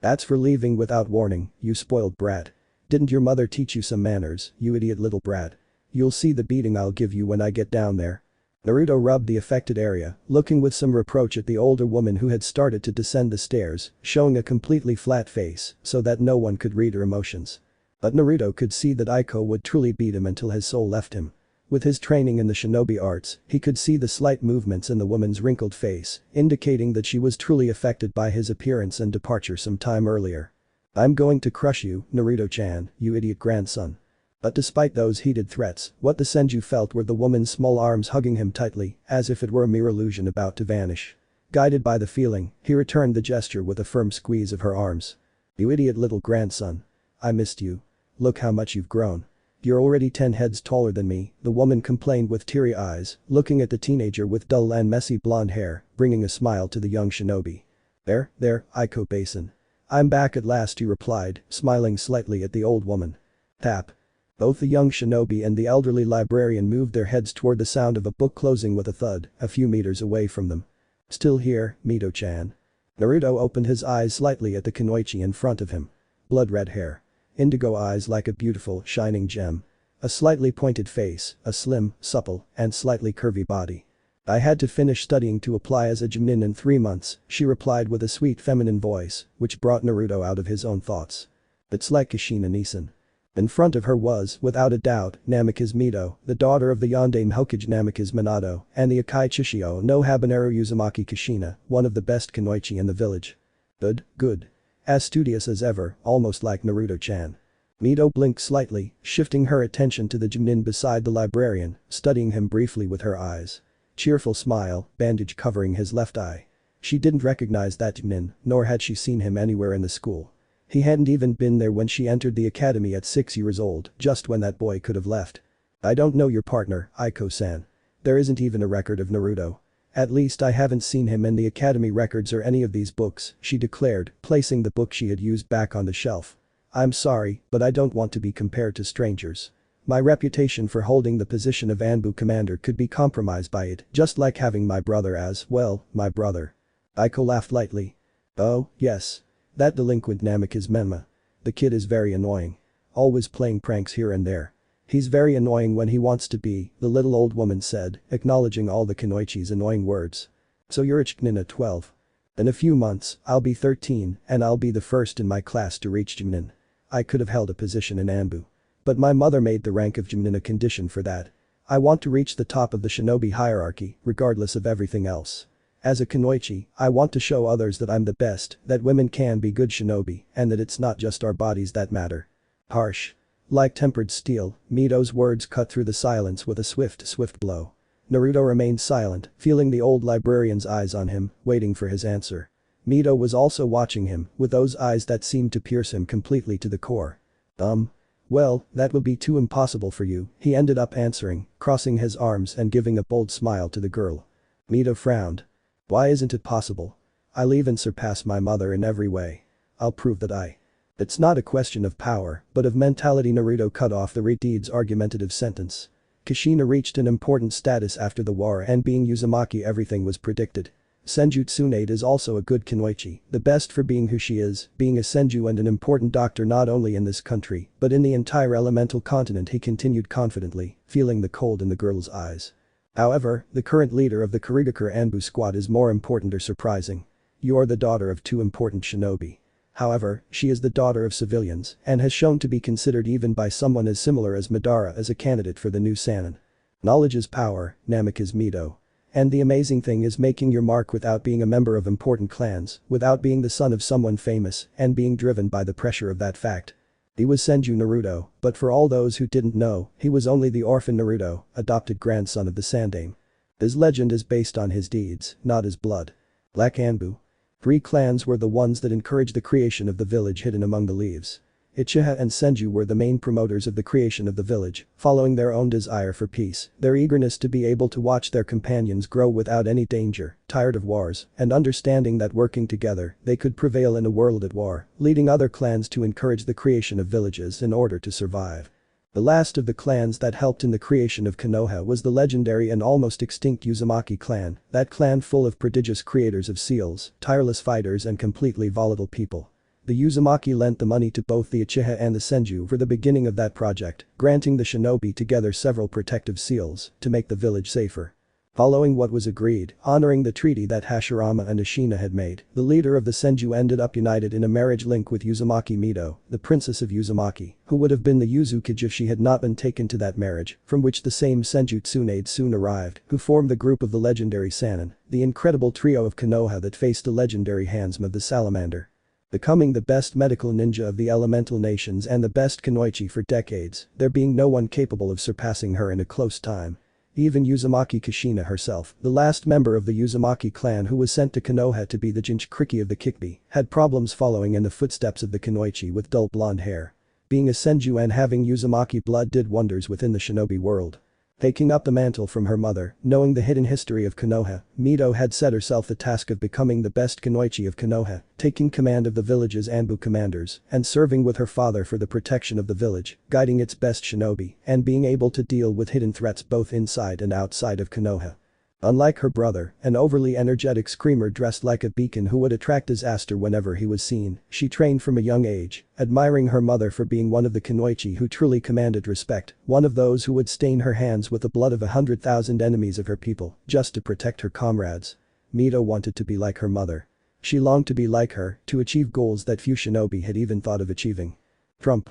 That's for leaving without warning, you spoiled brat. Didn't your mother teach you some manners, you idiot little brat? You'll see the beating I'll give you when I get down there. Naruto rubbed the affected area, looking with some reproach at the older woman who had started to descend the stairs, showing a completely flat face so that no one could read her emotions. But Naruto could see that Aiko would truly beat him until his soul left him. With his training in the shinobi arts, he could see the slight movements in the woman's wrinkled face, indicating that she was truly affected by his appearance and departure some time earlier. I'm going to crush you, Naruto-chan, you idiot grandson. But despite those heated threats, what the Senju felt were the woman's small arms hugging him tightly, as if it were a mere illusion about to vanish. Guided by the feeling, he returned the gesture with a firm squeeze of her arms. You idiot little grandson. I missed you. Look how much you've grown. You're already 10 heads taller than me, the woman complained with teary eyes, looking at the teenager with dull and messy blonde hair, bringing a smile to the young shinobi. There, Aiko Basin. I'm back at last, he replied, smiling slightly at the old woman. Tap. Both the young shinobi and the elderly librarian moved their heads toward the sound of a book closing with a thud, a few meters away from them. Still here, Mito-chan. Naruto opened his eyes slightly at the kunoichi in front of him. Blood-red hair. Indigo eyes like a beautiful, shining gem. A slightly pointed face, a slim, supple, and slightly curvy body. I had to finish studying to apply as a Jonin in 3 months, she replied with a sweet feminine voice, which brought Naruto out of his own thoughts. It's like Kushina-nisan. In front of her was, without a doubt, Namikaze Mito, the daughter of the Yondaime Hokage Namikaze Minato, and the Akai Chishio no Habanero Uzumaki Kushina, one of the best kunoichi in the village. Good. As studious as ever, almost like Naruto-chan. Mito blinked slightly, shifting her attention to the Jonin beside the librarian, studying him briefly with her eyes. Cheerful smile, bandage covering his left eye. She didn't recognize that Jonin, nor had she seen him anywhere in the school. He hadn't even been there when she entered the academy at 6 years old, just when that boy could have left. I don't know your partner, Aiko-san. There isn't even a record of Naruto. At least I haven't seen him in the academy records or any of these books, she declared, placing the book she had used back on the shelf. I'm sorry, but I don't want to be compared to strangers. My reputation for holding the position of Anbu commander could be compromised by it, just like having my brother as, well, my brother. Aiko laughed lightly. Oh, yes. That delinquent Namikaze Menma. The kid is very annoying. Always playing pranks here and there. He's very annoying when he wants to be, the little old woman said, acknowledging all the kunoichi's annoying words. So you're a Chunin at 12. In a few months, I'll be 13, and I'll be the first in my class to reach Chunin. I could have held a position in Anbu. But my mother made the rank of Chunin a condition for that. I want to reach the top of the shinobi hierarchy, regardless of everything else. As a kunoichi, I want to show others that I'm the best, that women can be good shinobi, and that it's not just our bodies that matter. Harsh. Like tempered steel, Mito's words cut through the silence with a swift blow. Naruto remained silent, feeling the old librarian's eyes on him, waiting for his answer. Mito was also watching him, with those eyes that seemed to pierce him completely to the core. Well, that will be too impossible for you, he ended up answering, crossing his arms and giving a bold smile to the girl. Mito frowned. Why isn't it possible? I'll even surpass my mother in every way. I'll prove that It's not a question of power, but of mentality. Naruto cut off the Redeed's argumentative sentence. Kushina reached an important status after the war, and being Uzumaki everything was predicted. Senju Tsunade is also a good kunoichi, the best for being who she is, being a senju and an important doctor not only in this country, but in the entire elemental continent, he continued confidently, feeling the cold in the girl's eyes. However, the current leader of the Kurigakure A.N.B.U squad is more important or surprising. You're the daughter of 2 important shinobi. However, she is the daughter of civilians, and has shown to be considered even by someone as similar as Madara as a candidate for the new Sannin. Knowledge is power, Namikaze Mito. And the amazing thing is making your mark without being a member of important clans, without being the son of someone famous, and being driven by the pressure of that fact. He was Senju Naruto, but for all those who didn't know, he was only the orphan Naruto, adopted grandson of the Sandaime. His legend is based on his deeds, not his blood. Like A.N.B.U. 3 clans were the ones that encouraged the creation of the village hidden among the leaves. Uchiha and Senju were the main promoters of the creation of the village, following their own desire for peace, their eagerness to be able to watch their companions grow without any danger, tired of wars, and understanding that working together, they could prevail in a world at war, leading other clans to encourage the creation of villages in order to survive. The last of the clans that helped in the creation of Konoha was the legendary and almost extinct Uzumaki clan, that clan full of prodigious creators of seals, tireless fighters and completely volatile people. The Uzumaki lent the money to both the Uchiha and the Senju for the beginning of that project, granting the shinobi together several protective seals to make the village safer. Following what was agreed, honoring the treaty that Hashirama and Ashina had made, the leader of the Senju ended up united in a marriage link with Uzumaki Mido, the princess of Uzumaki, who would have been the Uzukage if she had not been taken to that marriage, from which the same Senju Tsunade soon arrived, who formed the group of the legendary Sannin, the incredible trio of Konoha that faced the legendary Handsome the Salamander. Becoming the best medical ninja of the elemental nations and the best kunoichi for decades, there being no one capable of surpassing her in a close time. Even Uzumaki Kushina herself, the last member of the Uzumaki clan who was sent to Konoha to be the Jinchuriki of the Kikbi, had problems following in the footsteps of the kunoichi with dull blonde hair. Being a Senju and having Uzumaki blood did wonders within the shinobi world. Taking up the mantle from her mother, knowing the hidden history of Konoha, Mido had set herself the task of becoming the best kunoichi of Konoha, taking command of the village's A.N.B.U commanders, and serving with her father for the protection of the village, guiding its best shinobi, and being able to deal with hidden threats both inside and outside of Konoha. Unlike her brother, an overly energetic screamer dressed like a beacon who would attract disaster whenever he was seen, she trained from a young age, admiring her mother for being one of the kunoichi who truly commanded respect, one of those who would stain her hands with the blood of 100,000 enemies of her people, just to protect her comrades. Mido wanted to be like her mother. She longed to be like her, to achieve goals that few shinobi had even thought of achieving. Trump.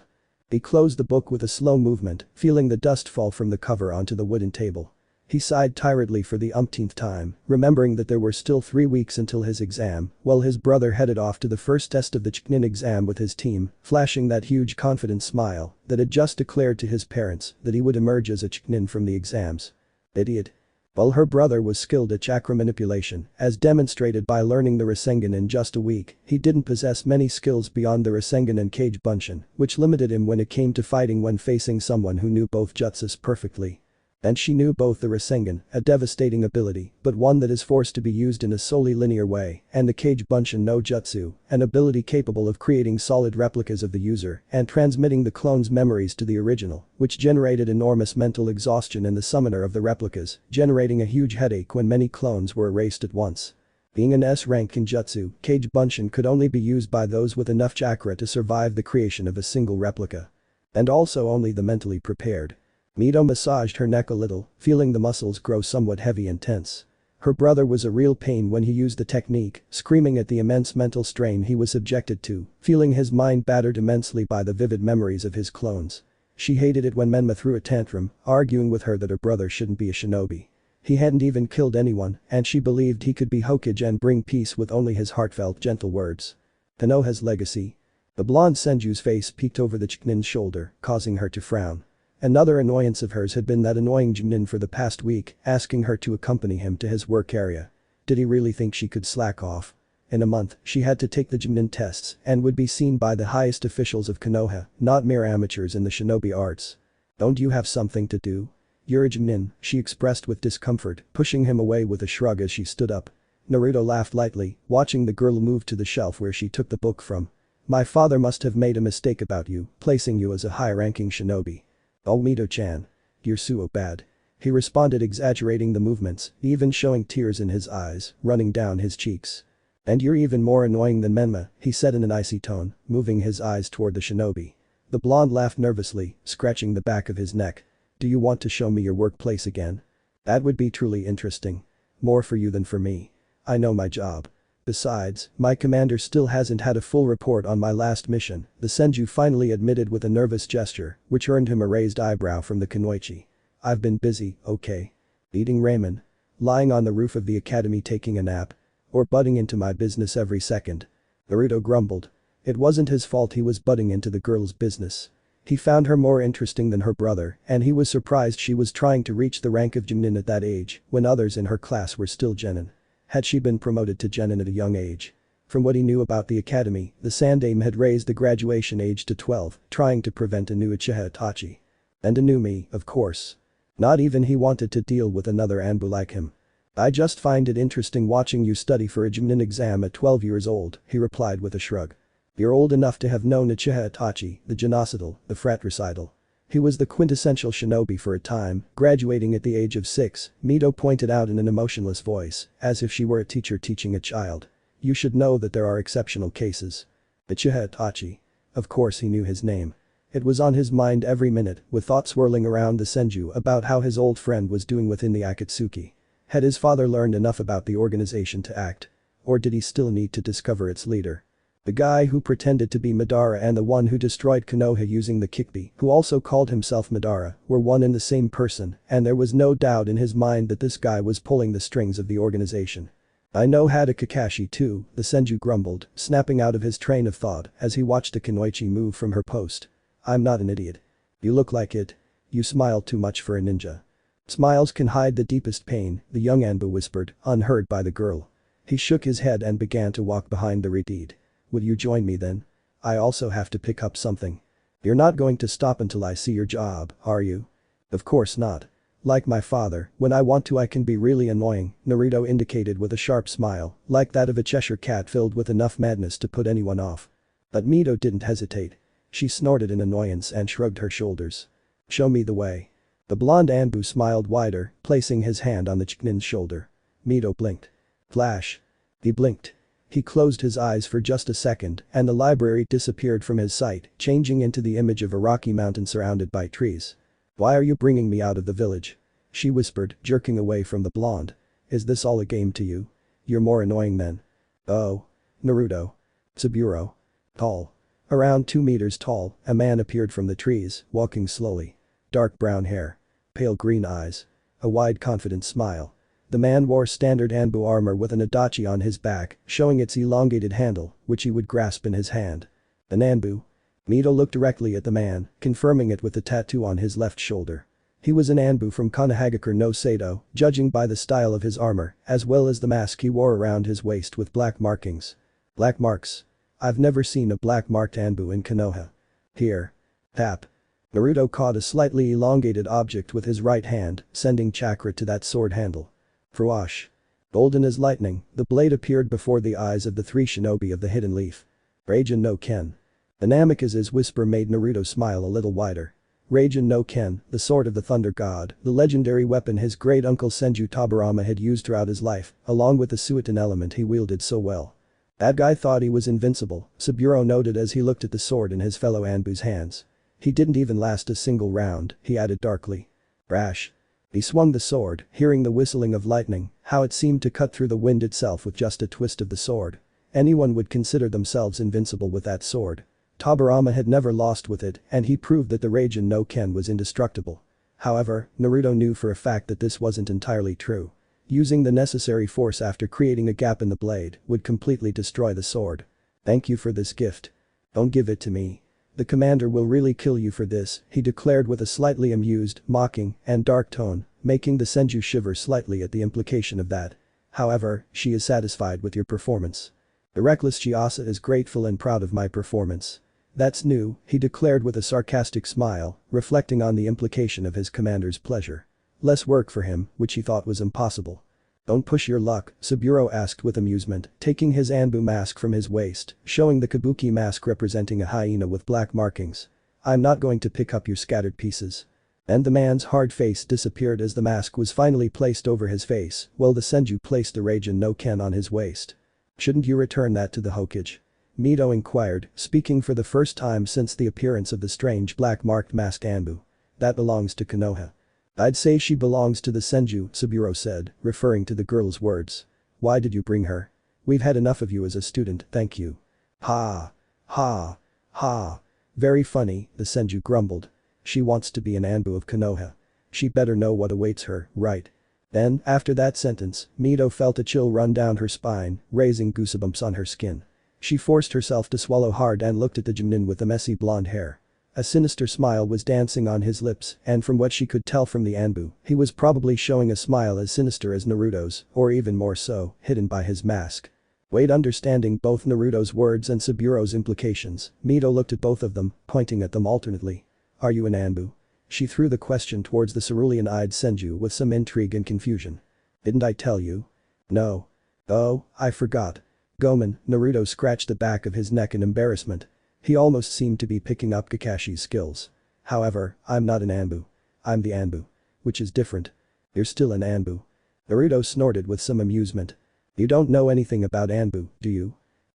He closed the book with a slow movement, feeling the dust fall from the cover onto the wooden table. He sighed tiredly for the umpteenth time, remembering that there were still 3 weeks until his exam, while his brother headed off to the first test of the Chunin exam with his team, flashing that huge confident smile that had just declared to his parents that he would emerge as a Chunin from the exams. Idiot. While her brother was skilled at chakra manipulation, as demonstrated by learning the Rasengan in just a week, he didn't possess many skills beyond the Rasengan and Kage Bunshin, which limited him when it came to fighting when facing someone who knew both jutsus perfectly. And she knew both the Rasengan, a devastating ability, but one that is forced to be used in a solely linear way, and the Kage Bunshin no Jutsu, an ability capable of creating solid replicas of the user and transmitting the clone's memories to the original, which generated enormous mental exhaustion in the summoner of the replicas, generating a huge headache when many clones were erased at once. Being an S-rank Kinjutsu, Kage Bunshin could only be used by those with enough chakra to survive the creation of a single replica. And also only the mentally prepared. Mido massaged her neck a little, feeling the muscles grow somewhat heavy and tense. Her brother was a real pain when he used the technique, screaming at the immense mental strain he was subjected to, feeling his mind battered immensely by the vivid memories of his clones. She hated it when Menma threw a tantrum, arguing with her that her brother shouldn't be a shinobi. He hadn't even killed anyone, and she believed he could be Hokage and bring peace with only his heartfelt gentle words. Konoha's legacy. The blonde Senju's face peeked over the Chunin's shoulder, causing her to frown. Another annoyance of hers had been that annoying Chunin for the past week, asking her to accompany him to his work area. Did he really think she could slack off? In a month, she had to take the Chunin tests and would be seen by the highest officials of Konoha, not mere amateurs in the shinobi arts. Don't you have something to do? You're a Chunin, she expressed with discomfort, pushing him away with a shrug as she stood up. Naruto laughed lightly, watching the girl move to the shelf where she took the book from. My father must have made a mistake about you, placing you as a high-ranking shinobi. Oh Mido-chan. You're so bad. He responded, exaggerating the movements, even showing tears in his eyes, running down his cheeks. And you're even more annoying than Menma, he said in an icy tone, moving his eyes toward the shinobi. The blonde laughed nervously, scratching the back of his neck. Do you want to show me your workplace again? That would be truly interesting. More for you than for me. I know my job. Besides, my commander still hasn't had a full report on my last mission, the Senju finally admitted with a nervous gesture, which earned him a raised eyebrow from the kunoichi. I've been busy, okay? Eating ramen? Lying on the roof of the academy taking a nap? Or butting into my business every second? Naruto grumbled. It wasn't his fault he was butting into the girl's business. He found her more interesting than her brother, and he was surprised she was trying to reach the rank of Genin at that age, when others in her class were still Genin. Had she been promoted to Genin at a young age? From what he knew about the academy, the Sandaime had raised the graduation age to 12, trying to prevent a new Uchiha Itachi. And a new me, of course. Not even he wanted to deal with another Anbu like him. I just find it interesting watching you study for a Genin exam at 12 years old, he replied with a shrug. You're old enough to have known Uchiha Itachi, the genocidal, the fratricidal. He was the quintessential shinobi for a time, graduating at the age of 6, Mito pointed out in an emotionless voice, as if she were a teacher teaching a child. You should know that there are exceptional cases. Uchiha Itachi. Of course he knew his name. It was on his mind every minute, with thoughts swirling around the Senju about how his old friend was doing within the Akatsuki. Had his father learned enough about the organization to act? Or did he still need to discover its leader? The guy who pretended to be Madara and the one who destroyed Konoha using the Kikbi, who also called himself Madara, were one and the same person, and there was no doubt in his mind that this guy was pulling the strings of the organization. I know how to Kakashi too, the Senju grumbled, snapping out of his train of thought as he watched a Kunoichi move from her post. I'm not an idiot. You look like it. You smile too much for a ninja. Smiles can hide the deepest pain, the young Anbu whispered, unheard by the girl. He shook his head and began to walk behind the retreat. Would you join me then? I also have to pick up something. You're not going to stop until I see your job, are you? Of course not. Like my father, when I want to I can be really annoying, Naruto indicated with a sharp smile, like that of a Cheshire cat filled with enough madness to put anyone off. But Mito didn't hesitate. She snorted in annoyance and shrugged her shoulders. Show me the way. The blonde Anbu smiled wider, placing his hand on the Chunin's shoulder. Mito blinked. Flash. He blinked. He closed his eyes for just a second and the library disappeared from his sight, changing into the image of a rocky mountain surrounded by trees. Why are you bringing me out of the village? She whispered, jerking away from the blonde. Is this all a game to you? You're more annoying than. Oh. Naruto. Saburo. Tall. Around 2 meters tall, a man appeared from the trees, walking slowly. Dark brown hair. Pale green eyes. A wide confident smile. The man wore standard Anbu armor with an adachi on his back, showing its elongated handle, which he would grasp in his hand. An Anbu. Mito looked directly at the man, confirming it with the tattoo on his left shoulder. He was an Anbu from Konohagakure no Sado, judging by the style of his armor, as well as the mask he wore around his waist with black markings. Black marks. I've never seen a black marked Anbu in Konoha. Here. Tap. Naruto caught a slightly elongated object with his right hand, sending chakra to that sword handle. Fruash. Golden as lightning, the blade appeared before the eyes of the 3 shinobi of the Hidden Leaf. Raijin no Ken. The Namikaze's whisper made Naruto smile a little wider. Raijin no Ken, the sword of the Thunder God, the legendary weapon his great-uncle Senju Tabarama had used throughout his life, along with the Suiton element he wielded so well. That guy thought he was invincible, Saburo noted as he looked at the sword in his fellow Anbu's hands. He didn't even last a single round, he added darkly. Rash. He swung the sword, hearing the whistling of lightning, how it seemed to cut through the wind itself with just a twist of the sword. Anyone would consider themselves invincible with that sword. Tabarama had never lost with it and he proved that the Raijin no Ken was indestructible. However, Naruto knew for a fact that this wasn't entirely true. Using the necessary force after creating a gap in the blade would completely destroy the sword. Thank you for this gift. Don't give it to me. The commander will really kill you for this, he declared with a slightly amused, mocking, and dark tone, making the Senju shiver slightly at the implication of that. However, she is satisfied with your performance. The reckless Chiasa is grateful and proud of my performance. That's new, he declared with a sarcastic smile, reflecting on the implication of his commander's pleasure. Less work for him, which he thought was impossible. Don't push your luck, Saburo asked with amusement, taking his Anbu mask from his waist, showing the kabuki mask representing a hyena with black markings. I'm not going to pick up your scattered pieces. And the man's hard face disappeared as the mask was finally placed over his face, while the Senju placed the Raijin no Ken on his waist. Shouldn't you return that to the Hokage? Mito inquired, speaking for the first time since the appearance of the strange black-marked masked Anbu. That belongs to Konoha. I'd say she belongs to the Senju, Saburo said, referring to the girl's words. Why did you bring her? We've had enough of you as a student, thank you. Ha. Ha. Ha. Very funny, the Senju grumbled. She wants to be an Anbu of Konoha. She better know what awaits her, right? Then, after that sentence, Mito felt a chill run down her spine, raising goosebumps on her skin. She forced herself to swallow hard and looked at the Junin with the messy blonde hair. A sinister smile was dancing on his lips and from what she could tell from the Anbu, he was probably showing a smile as sinister as Naruto's, or even more so, hidden by his mask. Wade understanding both Naruto's words and Saburo's implications, Mito looked at both of them, pointing at them alternately. Are you an Anbu? She threw the question towards the cerulean-eyed Senju with some intrigue and confusion. Didn't I tell you? No. Oh, I forgot. Gomen, Naruto scratched the back of his neck in embarrassment. He almost seemed to be picking up Kakashi's skills. However, I'm not an Anbu. I'm the Anbu. Which is different. You're still an Anbu. Naruto snorted with some amusement. You don't know anything about Anbu, do you?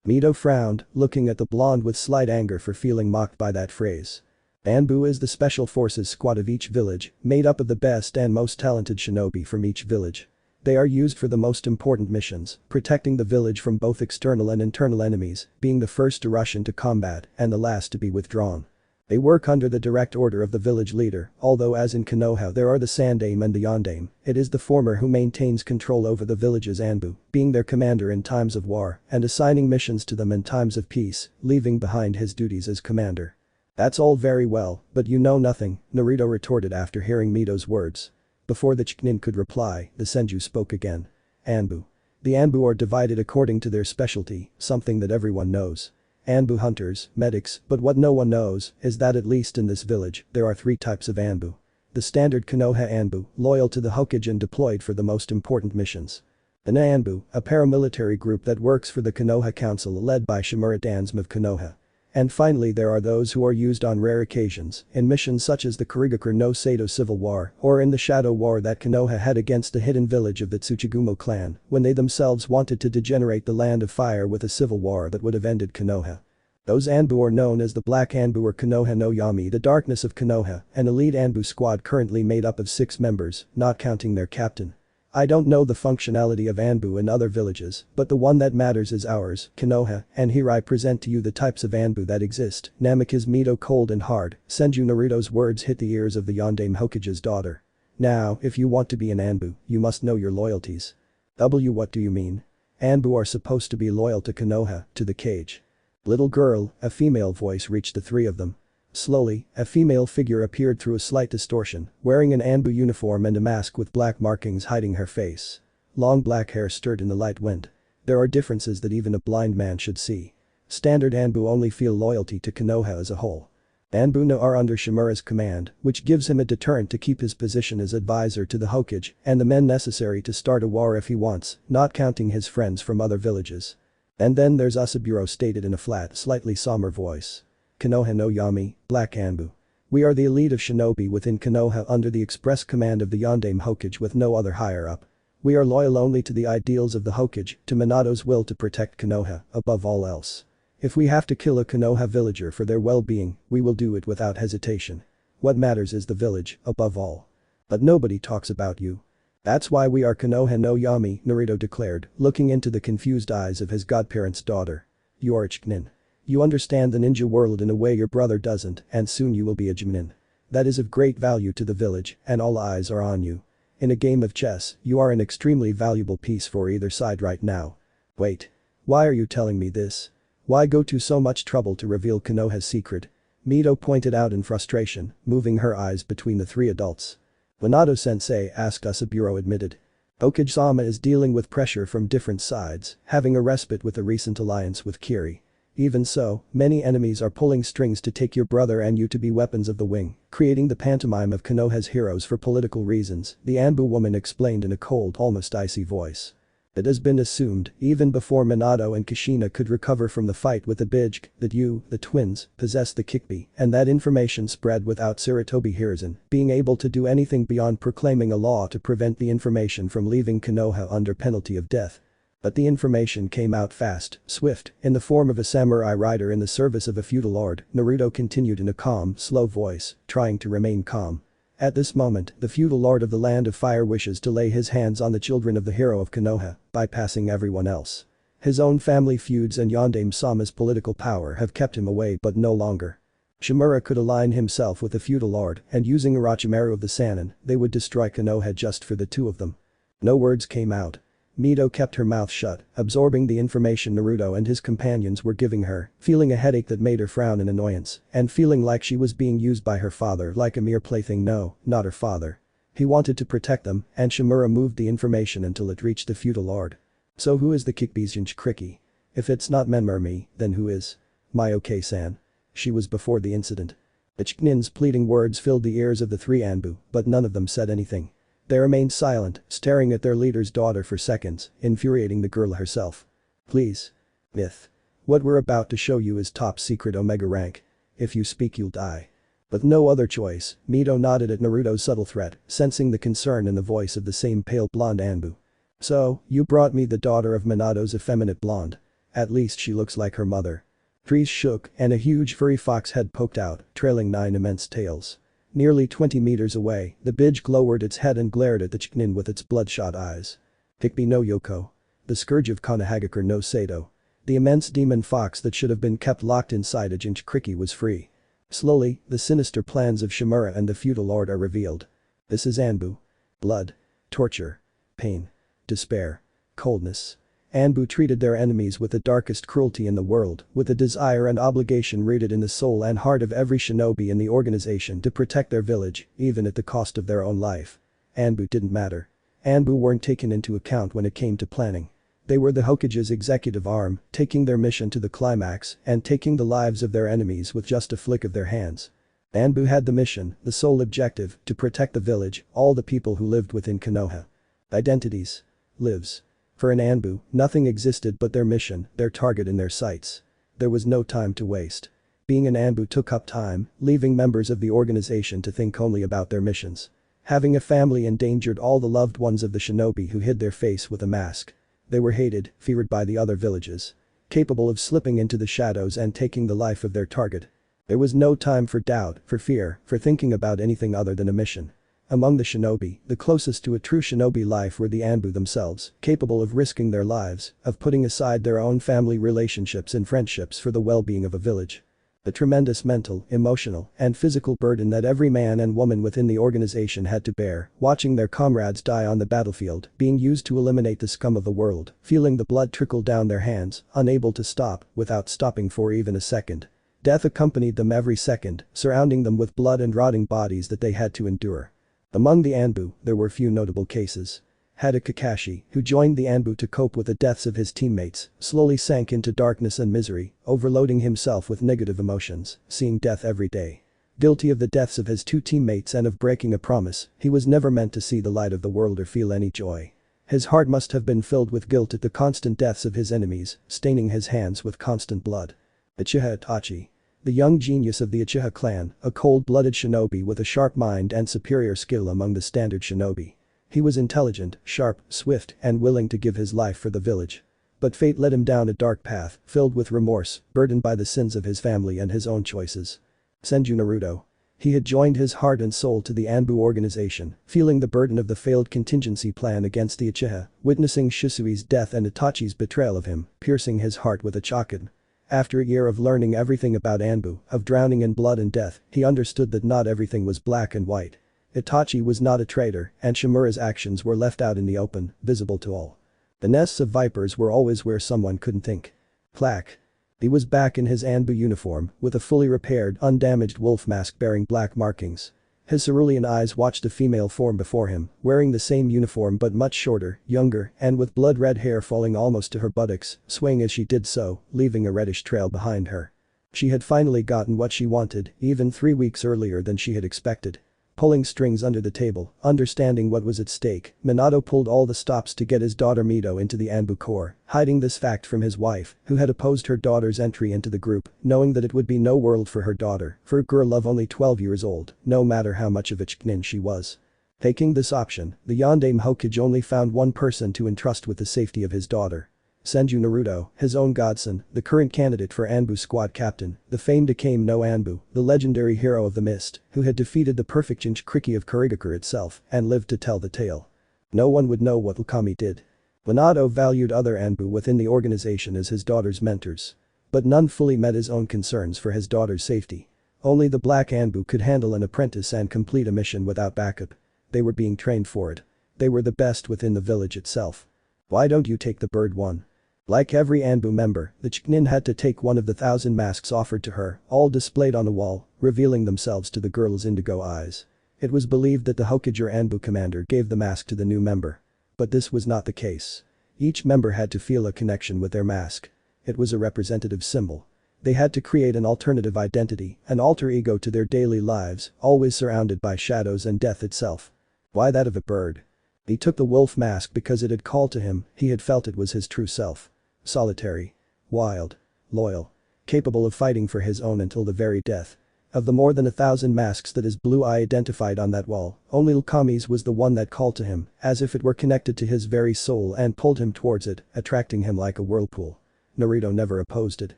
Mito frowned, looking at the blonde with slight anger for feeling mocked by that phrase. Anbu is the special forces squad of each village, made up of the best and most talented shinobi from each village. They are used for the most important missions, protecting the village from both external and internal enemies, being the first to rush into combat and the last to be withdrawn. They work under the direct order of the village leader, although as in Konoha there are the Sandaime and the Yondaime, it is the former who maintains control over the village's Anbu, being their commander in times of war and assigning missions to them in times of peace, leaving behind his duties as commander. That's all very well, but you know nothing, Naruto retorted after hearing Mito's words. Before the Chunin could reply, the Senju spoke again. Anbu. The Anbu are divided according to their specialty, something that everyone knows. Anbu hunters, medics, but what no one knows is that at least in this village, there are 3 types of Anbu. The standard Konoha Anbu, loyal to the Hokage and deployed for the most important missions. The Na-Anbu, a paramilitary group that works for the Konoha Council led by Shimura Dansme of Konoha. And finally there are those who are used on rare occasions, in missions such as the Kurigakure no Sato Civil War or in the Shadow War that Konoha had against the hidden village of the Tsuchigumo clan when they themselves wanted to degenerate the Land of Fire with a civil war that would have ended Konoha. Those Anbu are known as the Black Anbu or Konoha no Yami, the Darkness of Konoha, an elite Anbu squad currently made up of 6 members, not counting their captain. I don't know the functionality of Anbu in other villages, but the one that matters is ours, Konoha, and here I present to you the types of Anbu that exist. Namikaze Mito cold and hard, Senju Naruto's words hit the ears of the Yondaime Hokage's daughter. Now, if you want to be an Anbu, you must know your loyalties. What do you mean? Anbu are supposed to be loyal to Konoha, to the cage. Little girl, a female voice reached the 3 of them. Slowly, a female figure appeared through a slight distortion, wearing an Anbu uniform and a mask with black markings hiding her face. Long black hair stirred in the light wind. There are differences that even a blind man should see. Standard Anbu only feel loyalty to Konoha as a whole. Anbu no are under Shimura's command, which gives him a deterrent to keep his position as advisor to the Hokage and the men necessary to start a war if he wants, not counting his friends from other villages. And then there's Asaburo stated in a flat, slightly somber voice. Konoha no Yami, Black Anbu. We are the elite of shinobi within Konoha under the express command of the Yondaime Hokage with no other higher up. We are loyal only to the ideals of the Hokage, to Minato's will to protect Konoha, above all else. If we have to kill a Konoha villager for their well-being, we will do it without hesitation. What matters is the village, above all. But nobody talks about you. That's why we are Konoha no Yami, Naruto declared, looking into the confused eyes of his godparent's daughter. You are a Chunin. You understand the ninja world in a way your brother doesn't, and soon you will be a Chunin. That is of great value to the village, and all eyes are on you. In a game of chess, you are an extremely valuable piece for either side right now. Wait. Why are you telling me this? Why go to so much trouble to reveal Konoha's secret? Mito pointed out in frustration, moving her eyes between the 3 adults. Minato-sensei asked Asaburo admitted. Hokage-sama is dealing with pressure from different sides, having a respite with a recent alliance with Kiri. Even so, many enemies are pulling strings to take your brother and you to be weapons of the wing, creating the pantomime of Konoha's heroes for political reasons, the Anbu woman explained in a cold, almost icy voice. It has been assumed, even before Minato and Kushina could recover from the fight with the Bijk, that you, the twins, possess the Kikbi, and that information spread without Sarutobi Hiruzen being able to do anything beyond proclaiming a law to prevent the information from leaving Konoha under penalty of death. But the information came out fast, swift, in the form of a samurai rider in the service of a feudal lord, Naruto continued in a calm, slow voice, trying to remain calm. At this moment, the feudal lord of the Land of Fire wishes to lay his hands on the children of the hero of Konoha, bypassing everyone else. His own family feuds and Yondaime Sama's political power have kept him away but no longer. Shimura could align himself with the feudal lord and using Orochimaru of the Sannin, they would destroy Konoha just for the 2 of them. No words came out. Mito kept her mouth shut, absorbing the information Naruto and his companions were giving her, feeling a headache that made her frown in annoyance, and feeling like she was being used by her father like a mere plaything. No, not her father. He wanted to protect them, and Shimura moved the information until it reached the feudal lord. So who is the Kikbizunch Kriki? If it's not Menmurmi, then who is? Maoke-san. She was before the incident. The Chunin's pleading words filled the ears of the 3 Anbu, but none of them said anything. They remained silent, staring at their leader's daughter for seconds, infuriating the girl herself. Please. Myth. What we're about to show you is top secret Omega rank. If you speak you'll die. With no other choice, Mito nodded at Naruto's subtle threat, sensing the concern in the voice of the same pale blonde Anbu. So, you brought me the daughter of Minato's effeminate blonde. At least she looks like her mother. Trees shook and a huge furry fox head poked out, trailing 9 immense tails. Nearly 20 meters away, the bitch lowered its head and glared at the Chunin with its bloodshot eyes. Hikbi no Yoko. The scourge of Konohagakure no Sato. The immense demon fox that should have been kept locked inside a Jinchuriki was free. Slowly, the sinister plans of Shimura and the feudal lord are revealed. This is Anbu. Blood. Torture. Pain. Despair. Coldness. Anbu treated their enemies with the darkest cruelty in the world, with a desire and obligation rooted in the soul and heart of every shinobi in the organization to protect their village, even at the cost of their own life. Anbu didn't matter. Anbu weren't taken into account when it came to planning. They were the Hokage's executive arm, taking their mission to the climax and taking the lives of their enemies with just a flick of their hands. Anbu had the mission, the sole objective, to protect the village, all the people who lived within Konoha. Identities. Lives. For an Anbu, nothing existed but their mission, their target in their sights. There was no time to waste. Being an Anbu took up time, leaving members of the organization to think only about their missions. Having a family endangered all the loved ones of the shinobi who hid their face with a mask. They were hated, feared by the other villages. Capable of slipping into the shadows and taking the life of their target. There was no time for doubt, for fear, for thinking about anything other than a mission. Among the shinobi, the closest to a true shinobi life were the Anbu themselves, capable of risking their lives, of putting aside their own family relationships and friendships for the well-being of a village. The tremendous mental, emotional, and physical burden that every man and woman within the organization had to bear, watching their comrades die on the battlefield, being used to eliminate the scum of the world, feeling the blood trickle down their hands, unable to stop, without stopping for even a second. Death accompanied them every second, surrounding them with blood and rotting bodies that they had to endure. Among the Anbu, there were few notable cases. Hada Kakashi, who joined the Anbu to cope with the deaths of his teammates, slowly sank into darkness and misery, overloading himself with negative emotions, seeing death every day. Guilty of the deaths of his 2 teammates and of breaking a promise, he was never meant to see the light of the world or feel any joy. His heart must have been filled with guilt at the constant deaths of his enemies, staining his hands with constant blood. Uchiha Itachi. The young genius of the Uchiha clan, a cold-blooded shinobi with a sharp mind and superior skill among the standard shinobi. He was intelligent, sharp, swift, and willing to give his life for the village. But fate led him down a dark path, filled with remorse, burdened by the sins of his family and his own choices. Senju Naruto. He had joined his heart and soul to the Anbu organization, feeling the burden of the failed contingency plan against the Uchiha, witnessing Shisui's death and Itachi's betrayal of him, piercing his heart with a chakan. After a year of learning everything about Anbu, of drowning in blood and death, he understood that not everything was black and white. Itachi was not a traitor, and Shimura's actions were left out in the open, visible to all. The nests of vipers were always where someone couldn't think. Clack. He was back in his Anbu uniform, with a fully repaired, undamaged wolf mask bearing black markings. His cerulean eyes watched a female form before him, wearing the same uniform but much shorter, younger, and with blood-red hair falling almost to her buttocks, swaying as she did so, leaving a reddish trail behind her. She had finally gotten what she wanted, even 3 weeks earlier than she had expected. Pulling strings under the table, understanding what was at stake, Minato pulled all the stops to get his daughter Mito into the Anbu Corps, hiding this fact from his wife, who had opposed her daughter's entry into the group, knowing that it would be no world for her daughter, for a girl of only 12 years old, no matter how much of a Chunin she was. Taking this option, the Yondaime Hokage only found one person to entrust with the safety of his daughter. Senju Naruto, his own godson, the current candidate for Anbu squad captain, the famed Akame no Anbu, the legendary hero of the mist, who had defeated the perfect Jinchuriki of Kurigakure itself, and lived to tell the tale. No one would know what Ukami did. Minato valued other Anbu within the organization as his daughter's mentors. But none fully met his own concerns for his daughter's safety. Only the Black Anbu could handle an apprentice and complete a mission without backup. They were being trained for it. They were the best within the village itself. Why don't you take the bird one? Like every Anbu member, the Chunin had to take one of the 1,000 masks offered to her, all displayed on a wall, revealing themselves to the girl's indigo eyes. It was believed that the Hokage or Anbu commander gave the mask to the new member. But this was not the case. Each member had to feel a connection with their mask. It was a representative symbol. They had to create an alternative identity, an alter ego to their daily lives, always surrounded by shadows and death itself. Why that of a bird? He took the wolf mask because it had called to him, he had felt it was his true self. Solitary. Wild. Loyal. Capable of fighting for his own until the very death. Of the more than 1,000 masks that his blue eye identified on that wall, only Ukami's was the one that called to him, as if it were connected to his very soul and pulled him towards it, attracting him like a whirlpool. Naruto never opposed it.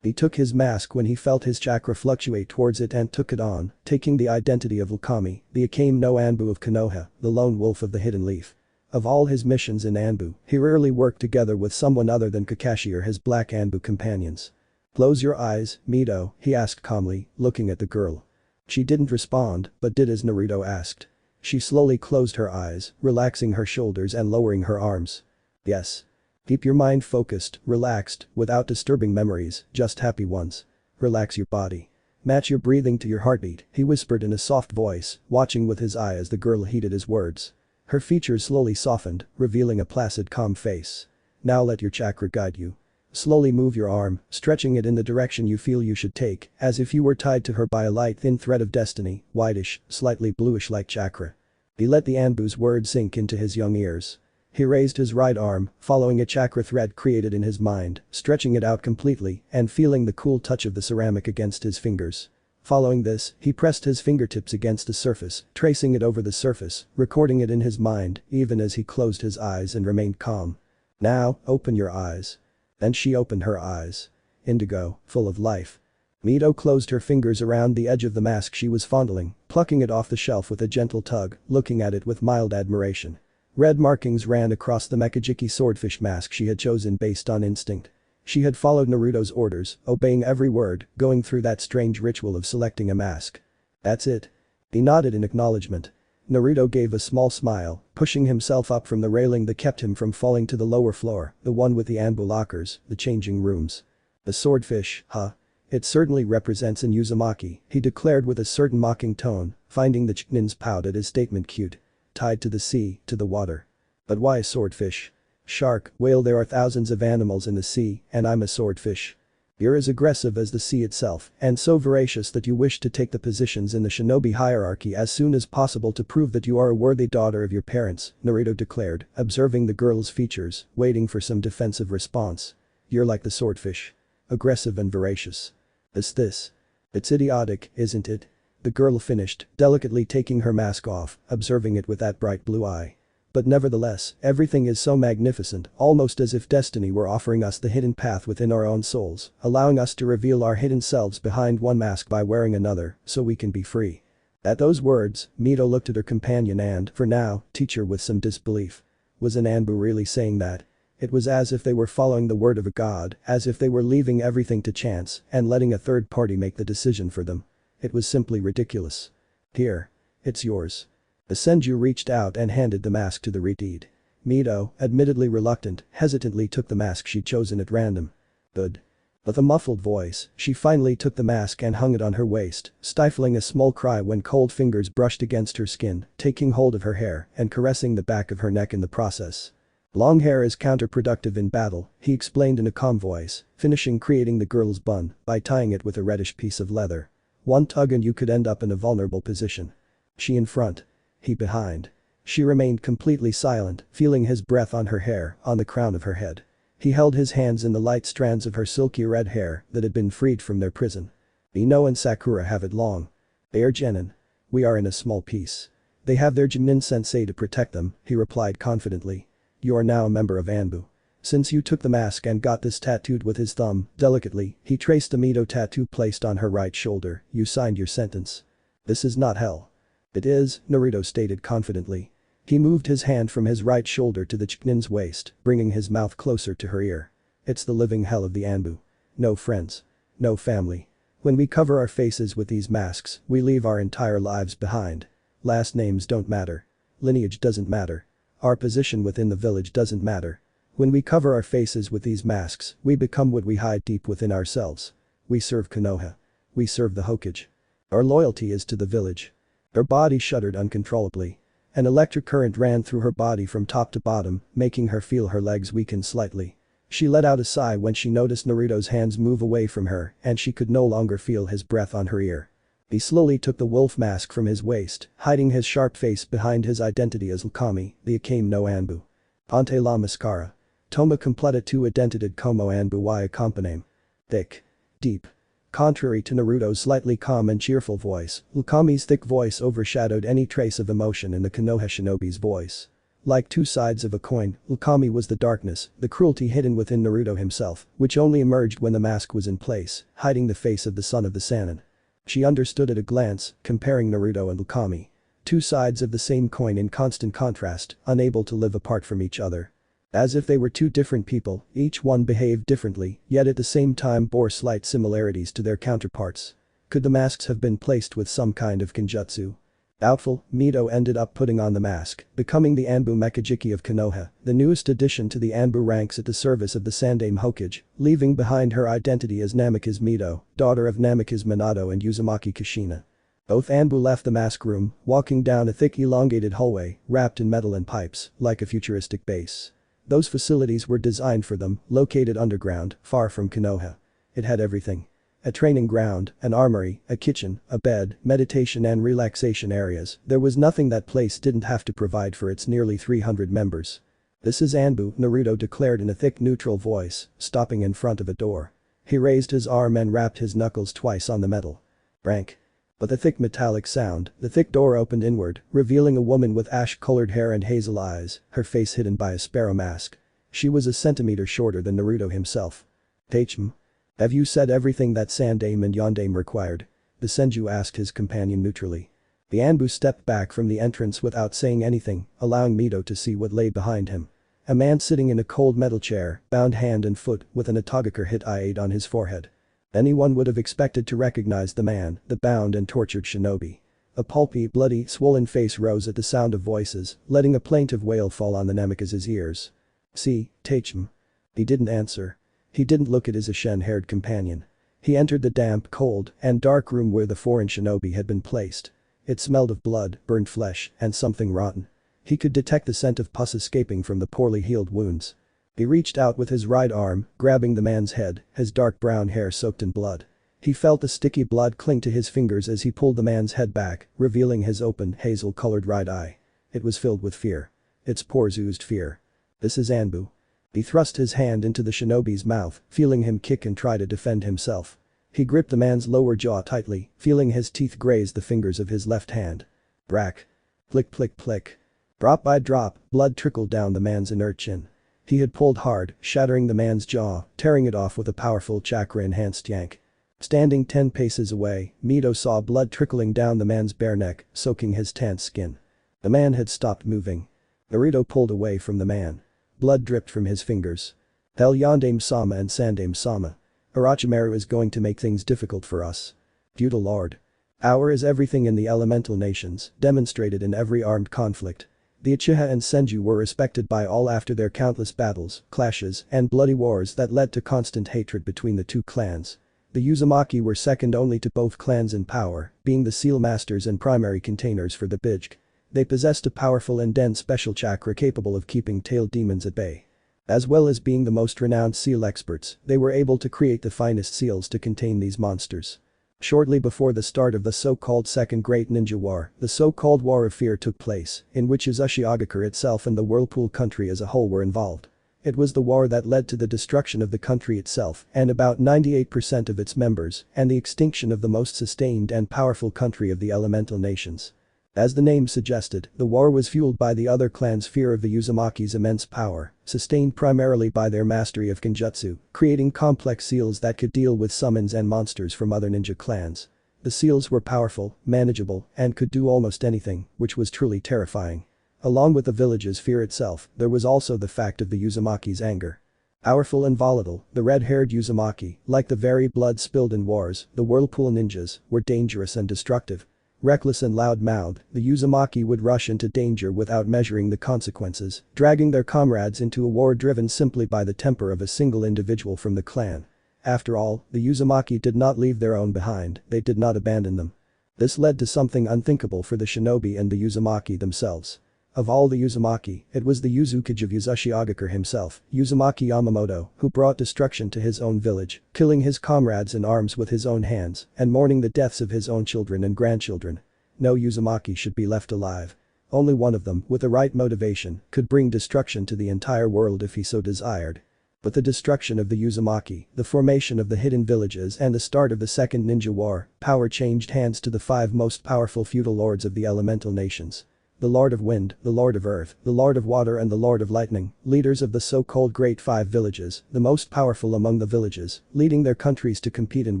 He took his mask when he felt his chakra fluctuate towards it and took it on, taking the identity of Ukami, the A.N.B.U of Konoha, the lone wolf of the hidden leaf. Of all his missions in A.N.B.U, he rarely worked together with someone other than Kakashi or his black A.N.B.U companions. "Close your eyes, Mito," he asked calmly, looking at the girl. She didn't respond, but did as Naruto asked. She slowly closed her eyes, relaxing her shoulders and lowering her arms. "Yes. Keep your mind focused, relaxed, without disturbing memories, just happy ones. Relax your body. Match your breathing to your heartbeat," he whispered in a soft voice, watching with his eye as the girl heeded his words. Her features slowly softened, revealing a placid, calm face. "Now let your chakra guide you. Slowly move your arm, stretching it in the direction you feel you should take, as if you were tied to her by a light thin thread of destiny, whitish, slightly bluish like chakra." He let the A.N.B.U's words sink into his young ears. He raised his right arm, following a chakra thread created in his mind, stretching it out completely and feeling the cool touch of the ceramic against his fingers. Following this, he pressed his fingertips against the surface, tracing it over the surface, recording it in his mind, even as he closed his eyes and remained calm. "Now, open your eyes." Then she opened her eyes. Indigo, full of life. Mito closed her fingers around the edge of the mask she was fondling, plucking it off the shelf with a gentle tug, looking at it with mild admiration. Red markings ran across the Mekajiki swordfish mask she had chosen based on instinct. She had followed Naruto's orders, obeying every word, going through that strange ritual of selecting a mask. "That's it." He nodded in acknowledgement. Naruto gave a small smile, pushing himself up from the railing that kept him from falling to the lower floor, the one with the A.N.B.U lockers, the changing rooms. "The swordfish, huh? It certainly represents an Uzumaki," he declared with a certain mocking tone, finding the Chunin's pout at his statement cute. "Tied to the sea, to the water. But why a swordfish? Shark, whale, there are thousands of animals in the sea, and I'm a swordfish. You're as aggressive as the sea itself, and so voracious that you wish to take the positions in the shinobi hierarchy as soon as possible to prove that you are a worthy daughter of your parents," Naruto declared, observing the girl's features, waiting for some defensive response. "You're like the swordfish. Aggressive and voracious. This. It's idiotic, isn't it?" The girl finished, delicately taking her mask off, observing it with that bright blue eye. "But nevertheless, everything is so magnificent, almost as if destiny were offering us the hidden path within our own souls, allowing us to reveal our hidden selves behind one mask by wearing another, so we can be free." At those words, Mito looked at her companion and, for now, teacher with some disbelief. Was an A.N.B.U really saying that? It was as if they were following the word of a god, as if they were leaving everything to chance and letting a third party make the decision for them. It was simply ridiculous. "Here. It's yours." The Senju reached out and handed the mask to the redeed. Mito, admittedly reluctant, hesitantly took the mask she'd chosen at random. "Good." With a muffled voice, she finally took the mask and hung it on her waist, stifling a small cry when cold fingers brushed against her skin, taking hold of her hair and caressing the back of her neck in the process. "Long hair is counterproductive in battle," he explained in a calm voice, finishing creating the girl's bun by tying it with a reddish piece of leather. "One tug and you could end up in a vulnerable position." She in front. He behind. She remained completely silent, feeling his breath on her hair, on the crown of her head. He held his hands in the light strands of her silky red hair that had been freed from their prison. "Ino and Sakura have it long. They are genin. We are in a small piece. They have their genin sensei to protect them," he replied confidently. "You are now a member of A.N.B.U. Since you took the mask and got this tattooed with his thumb, delicately, he traced the Mito tattoo placed on her right shoulder, you signed your sentence. This is not hell." "It is," Naruto stated confidently. He moved his hand from his right shoulder to the Chunin's waist, bringing his mouth closer to her ear. "It's the living hell of the A.N.B.U. No friends. No family. When we cover our faces with these masks, we leave our entire lives behind. Last names don't matter. Lineage doesn't matter. Our position within the village doesn't matter. When we cover our faces with these masks, we become what we hide deep within ourselves. We serve Konoha. We serve the Hokage. Our loyalty is to the village." Her body shuddered uncontrollably. An electric current ran through her body from top to bottom, making her feel her legs weaken slightly. She let out a sigh when she noticed Naruto's hands move away from her and she could no longer feel his breath on her ear. He slowly took the wolf mask from his waist, hiding his sharp face behind his identity as Ukami, the A.N.B.U. "Ponte la mascara. Toma completa tu identidad como A.N.B.U y acompañame." Thick. Deep. Contrary to Naruto's slightly calm and cheerful voice, Ukami's thick voice overshadowed any trace of emotion in the Konoha shinobi's voice. Like two sides of a coin, Ukami was the darkness, the cruelty hidden within Naruto himself, which only emerged when the mask was in place, hiding the face of the son of the Sannin. She understood at a glance, comparing Naruto and Ukami. Two sides of the same coin in constant contrast, unable to live apart from each other. As if they were two different people, each one behaved differently, yet at the same time bore slight similarities to their counterparts. Could the masks have been placed with some kind of kenjutsu? Doubtful, Mito ended up putting on the mask, becoming the A.N.B.U Mekajiki of Konoha, the newest addition to the A.N.B.U ranks at the service of the Sandaime Hokage, leaving behind her identity as Namikaze Mito, daughter of Namikaze Minato and Uzumaki Kushina. Both A.N.B.U left the mask room, walking down a thick elongated hallway, wrapped in metal and pipes, like a futuristic base. Those facilities were designed for them, located underground, far from Konoha. It had everything. A training ground, an armory, a kitchen, a bed, meditation and relaxation areas. There was nothing that place didn't have to provide for its nearly 300 members. "This is A.N.B.U," Naruto declared in a thick neutral voice, stopping in front of a door. He raised his arm and rapped his knuckles twice on the metal. Rank. But the thick metallic sound, the thick door opened inward, revealing a woman with ash-colored hair and hazel eyes, her face hidden by a sparrow mask. She was a centimeter shorter than Naruto himself. "Tachem? Have you said everything that Sandaime and Yondaime required?" the Senju asked his companion neutrally. The A.N.B.U stepped back from the entrance without saying anything, allowing Mito to see what lay behind him. A man sitting in a cold metal chair, bound hand and foot, with an Atogakure hit I-8 on his forehead. Anyone would have expected to recognize the man, the bound and tortured shinobi. A pulpy, bloody, swollen face rose at the sound of voices, letting a plaintive wail fall on the Namikaze's ears. "See, Tachem." He didn't answer. He didn't look at his ashen-haired companion. He entered the damp, cold, and dark room where the foreign shinobi had been placed. It smelled of blood, burned flesh, and something rotten. He could detect the scent of pus escaping from the poorly healed wounds. He reached out with his right arm, grabbing the man's head, his dark brown hair soaked in blood. He felt the sticky blood cling to his fingers as he pulled the man's head back, revealing his open, hazel-colored right eye. It was filled with fear. Its pores oozed fear. "This is A.N.B.U." He thrust his hand into the shinobi's mouth, feeling him kick and try to defend himself. He gripped the man's lower jaw tightly, feeling his teeth graze the fingers of his left hand. Brack. Plick plick plick. Drop by drop, blood trickled down the man's inert chin. He had pulled hard, shattering the man's jaw, tearing it off with a powerful chakra-enhanced yank. Standing 10 paces away, Mito saw blood trickling down the man's bare neck, soaking his tense skin. The man had stopped moving. Naruto pulled away from the man. Blood dripped from his fingers. "Tell Yondaime-sama and Sandaime-sama. Orochimaru is going to make things difficult for us. Feudal Lord. Power is everything in the elemental nations, demonstrated in every armed conflict. The Uchiha and Senju were respected by all after their countless battles, clashes, and bloody wars that led to constant hatred between the two clans. The Uzumaki were second only to both clans in power, being the seal masters and primary containers for the Bijk. They possessed a powerful and dense special chakra capable of keeping tailed demons at bay. As well as being the most renowned seal experts, they were able to create the finest seals to contain these monsters. Shortly before the start of the so-called Second Great Ninja War, the so-called War of Fear took place, in which Uzumaki itself and the Whirlpool country as a whole were involved. It was the war that led to the destruction of the country itself and about 98% of its members, and the extinction of the most sustained and powerful country of the elemental nations. As the name suggested, the war was fueled by the other clans' fear of the Uzumaki's immense power, sustained primarily by their mastery of kenjutsu, creating complex seals that could deal with summons and monsters from other ninja clans. The seals were powerful, manageable, and could do almost anything, which was truly terrifying. Along with the village's fear itself, there was also the fact of the Uzumaki's anger. Powerful and volatile, the red-haired Uzumaki, like the very blood spilled in wars, the Whirlpool ninjas, were dangerous and destructive. Reckless and loud-mouthed, the Uzumaki would rush into danger without measuring the consequences, dragging their comrades into a war driven simply by the temper of a single individual from the clan. After all, the Uzumaki did not leave their own behind, they did not abandon them. This led to something unthinkable for the shinobi and the Uzumaki themselves. Of all the Uzumaki, it was the Uzukage of Uzumaki himself, Uzumaki Yamamoto, who brought destruction to his own village, killing his comrades in arms with his own hands, and mourning the deaths of his own children and grandchildren. No Uzumaki should be left alive. Only one of them, with the right motivation, could bring destruction to the entire world if he so desired. But the destruction of the Uzumaki, the formation of the hidden villages and the start of the Second Ninja War, power changed hands to the 5 most powerful feudal lords of the elemental nations. The Lord of Wind, the Lord of Earth, the Lord of Water and the Lord of Lightning, leaders of the so-called Great 5 villages, the most powerful among the villages, leading their countries to compete in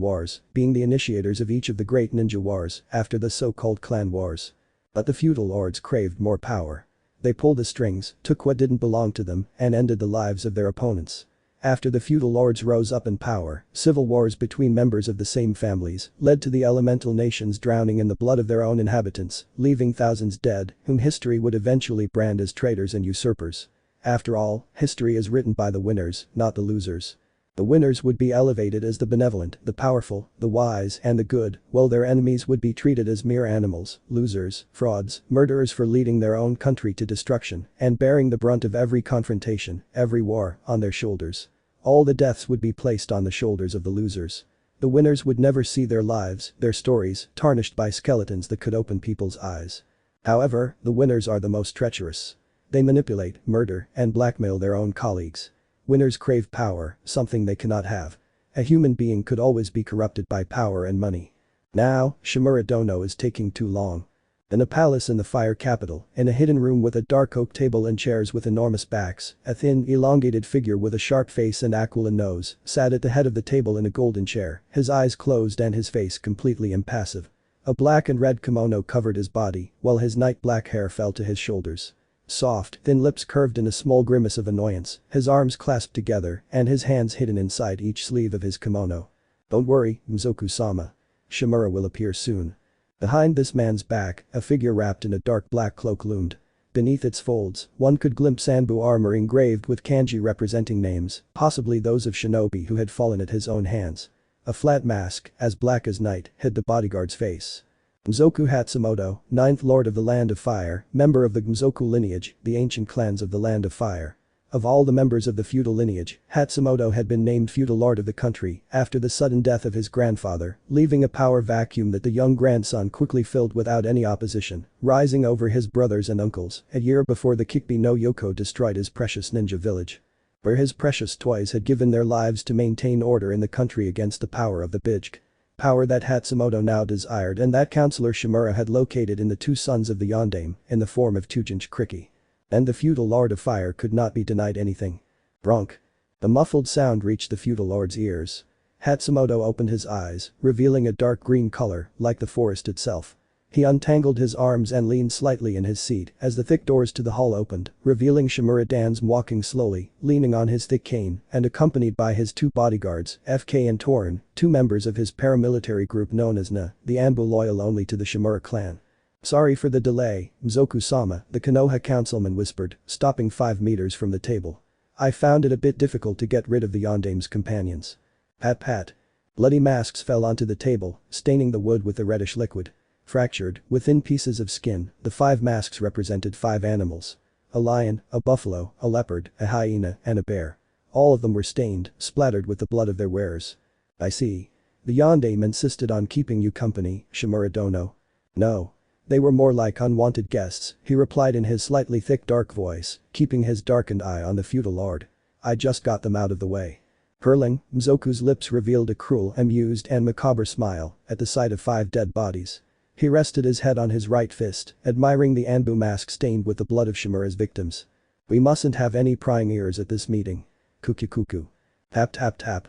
wars, being the initiators of each of the great ninja wars after the so-called clan wars. But the feudal lords craved more power. They pulled the strings, took what didn't belong to them, and ended the lives of their opponents. After the feudal lords rose up in power, civil wars between members of the same families led to the elemental nations drowning in the blood of their own inhabitants, leaving thousands dead, whom history would eventually brand as traitors and usurpers. After all, history is written by the winners, not the losers. The winners would be elevated as the benevolent, the powerful, the wise and the good, while their enemies would be treated as mere animals, losers, frauds, murderers for leading their own country to destruction and bearing the brunt of every confrontation, every war, on their shoulders. All the deaths would be placed on the shoulders of the losers. The winners would never see their lives, their stories, tarnished by skeletons that could open people's eyes. However, the winners are the most treacherous. They manipulate, murder, and blackmail their own colleagues. Winners crave power, something they cannot have. A human being could always be corrupted by power and money. Now, Shimura Dono is taking too long. In a palace in the fire capital, in a hidden room with a dark oak table and chairs with enormous backs, a thin, elongated figure with a sharp face and aquiline nose sat at the head of the table in a golden chair, his eyes closed and his face completely impassive. A black and red kimono covered his body, while his night black hair fell to his shoulders. Soft, thin lips curved in a small grimace of annoyance, his arms clasped together and his hands hidden inside each sleeve of his kimono. Don't worry, Mizoku-sama. Shimura will appear soon. Behind this man's back, a figure wrapped in a dark black cloak loomed. Beneath its folds, one could glimpse Anbu armor engraved with kanji representing names, possibly those of shinobi who had fallen at his own hands. A flat mask, as black as night, hid the bodyguard's face. Mzoku Hatsumoto, 9th Lord of the Land of Fire, member of the Mzoku lineage, the ancient clans of the Land of Fire. Of all the members of the feudal lineage, Hatsumoto had been named feudal lord of the country after the sudden death of his grandfather, leaving a power vacuum that the young grandson quickly filled without any opposition, rising over his brothers and uncles a year before the Kikbi no Yoko destroyed his precious ninja village. Where his precious toys had given their lives to maintain order in the country against the power of the Bijk. Power that Hatsumoto now desired and that Councilor Shimura had located in the 2 sons of the Yondaime, in the form of Tujinch Kriki. And the feudal lord of fire could not be denied anything. Bronk. A muffled sound reached the feudal lord's ears. Hatsumoto opened his eyes, revealing a dark green color, like the forest itself. He untangled his arms and leaned slightly in his seat as the thick doors to the hall opened, revealing Shimura Dansum walking slowly, leaning on his thick cane, and accompanied by his 2 bodyguards, FK and Torin, 2 members of his paramilitary group known as Na, the Anbu loyal only to the Shimura clan. Sorry for the delay, Mizoku-sama, the Konoha councilman whispered, stopping 5 meters from the table. I found it a bit difficult to get rid of the Yondaime's companions. Pat pat. Bloody masks fell onto the table, staining the wood with a reddish liquid. Fractured, with thin pieces of skin, the 5 masks represented 5 animals. A lion, a buffalo, a leopard, a hyena, and a bear. All of them were stained, splattered with the blood of their wearers. I see. The Yondaime insisted on keeping you company, Shimura Dono. No. They were more like unwanted guests, he replied in his slightly thick dark voice, keeping his darkened eye on the feudal lord. I just got them out of the way. Hurling, Mizoku's lips revealed a cruel, amused and macabre smile at the sight of 5 dead bodies. He rested his head on his right fist, admiring the Anbu mask stained with the blood of Shimura's victims. We mustn't have any prying ears at this meeting. Kuku. Tap tap tap.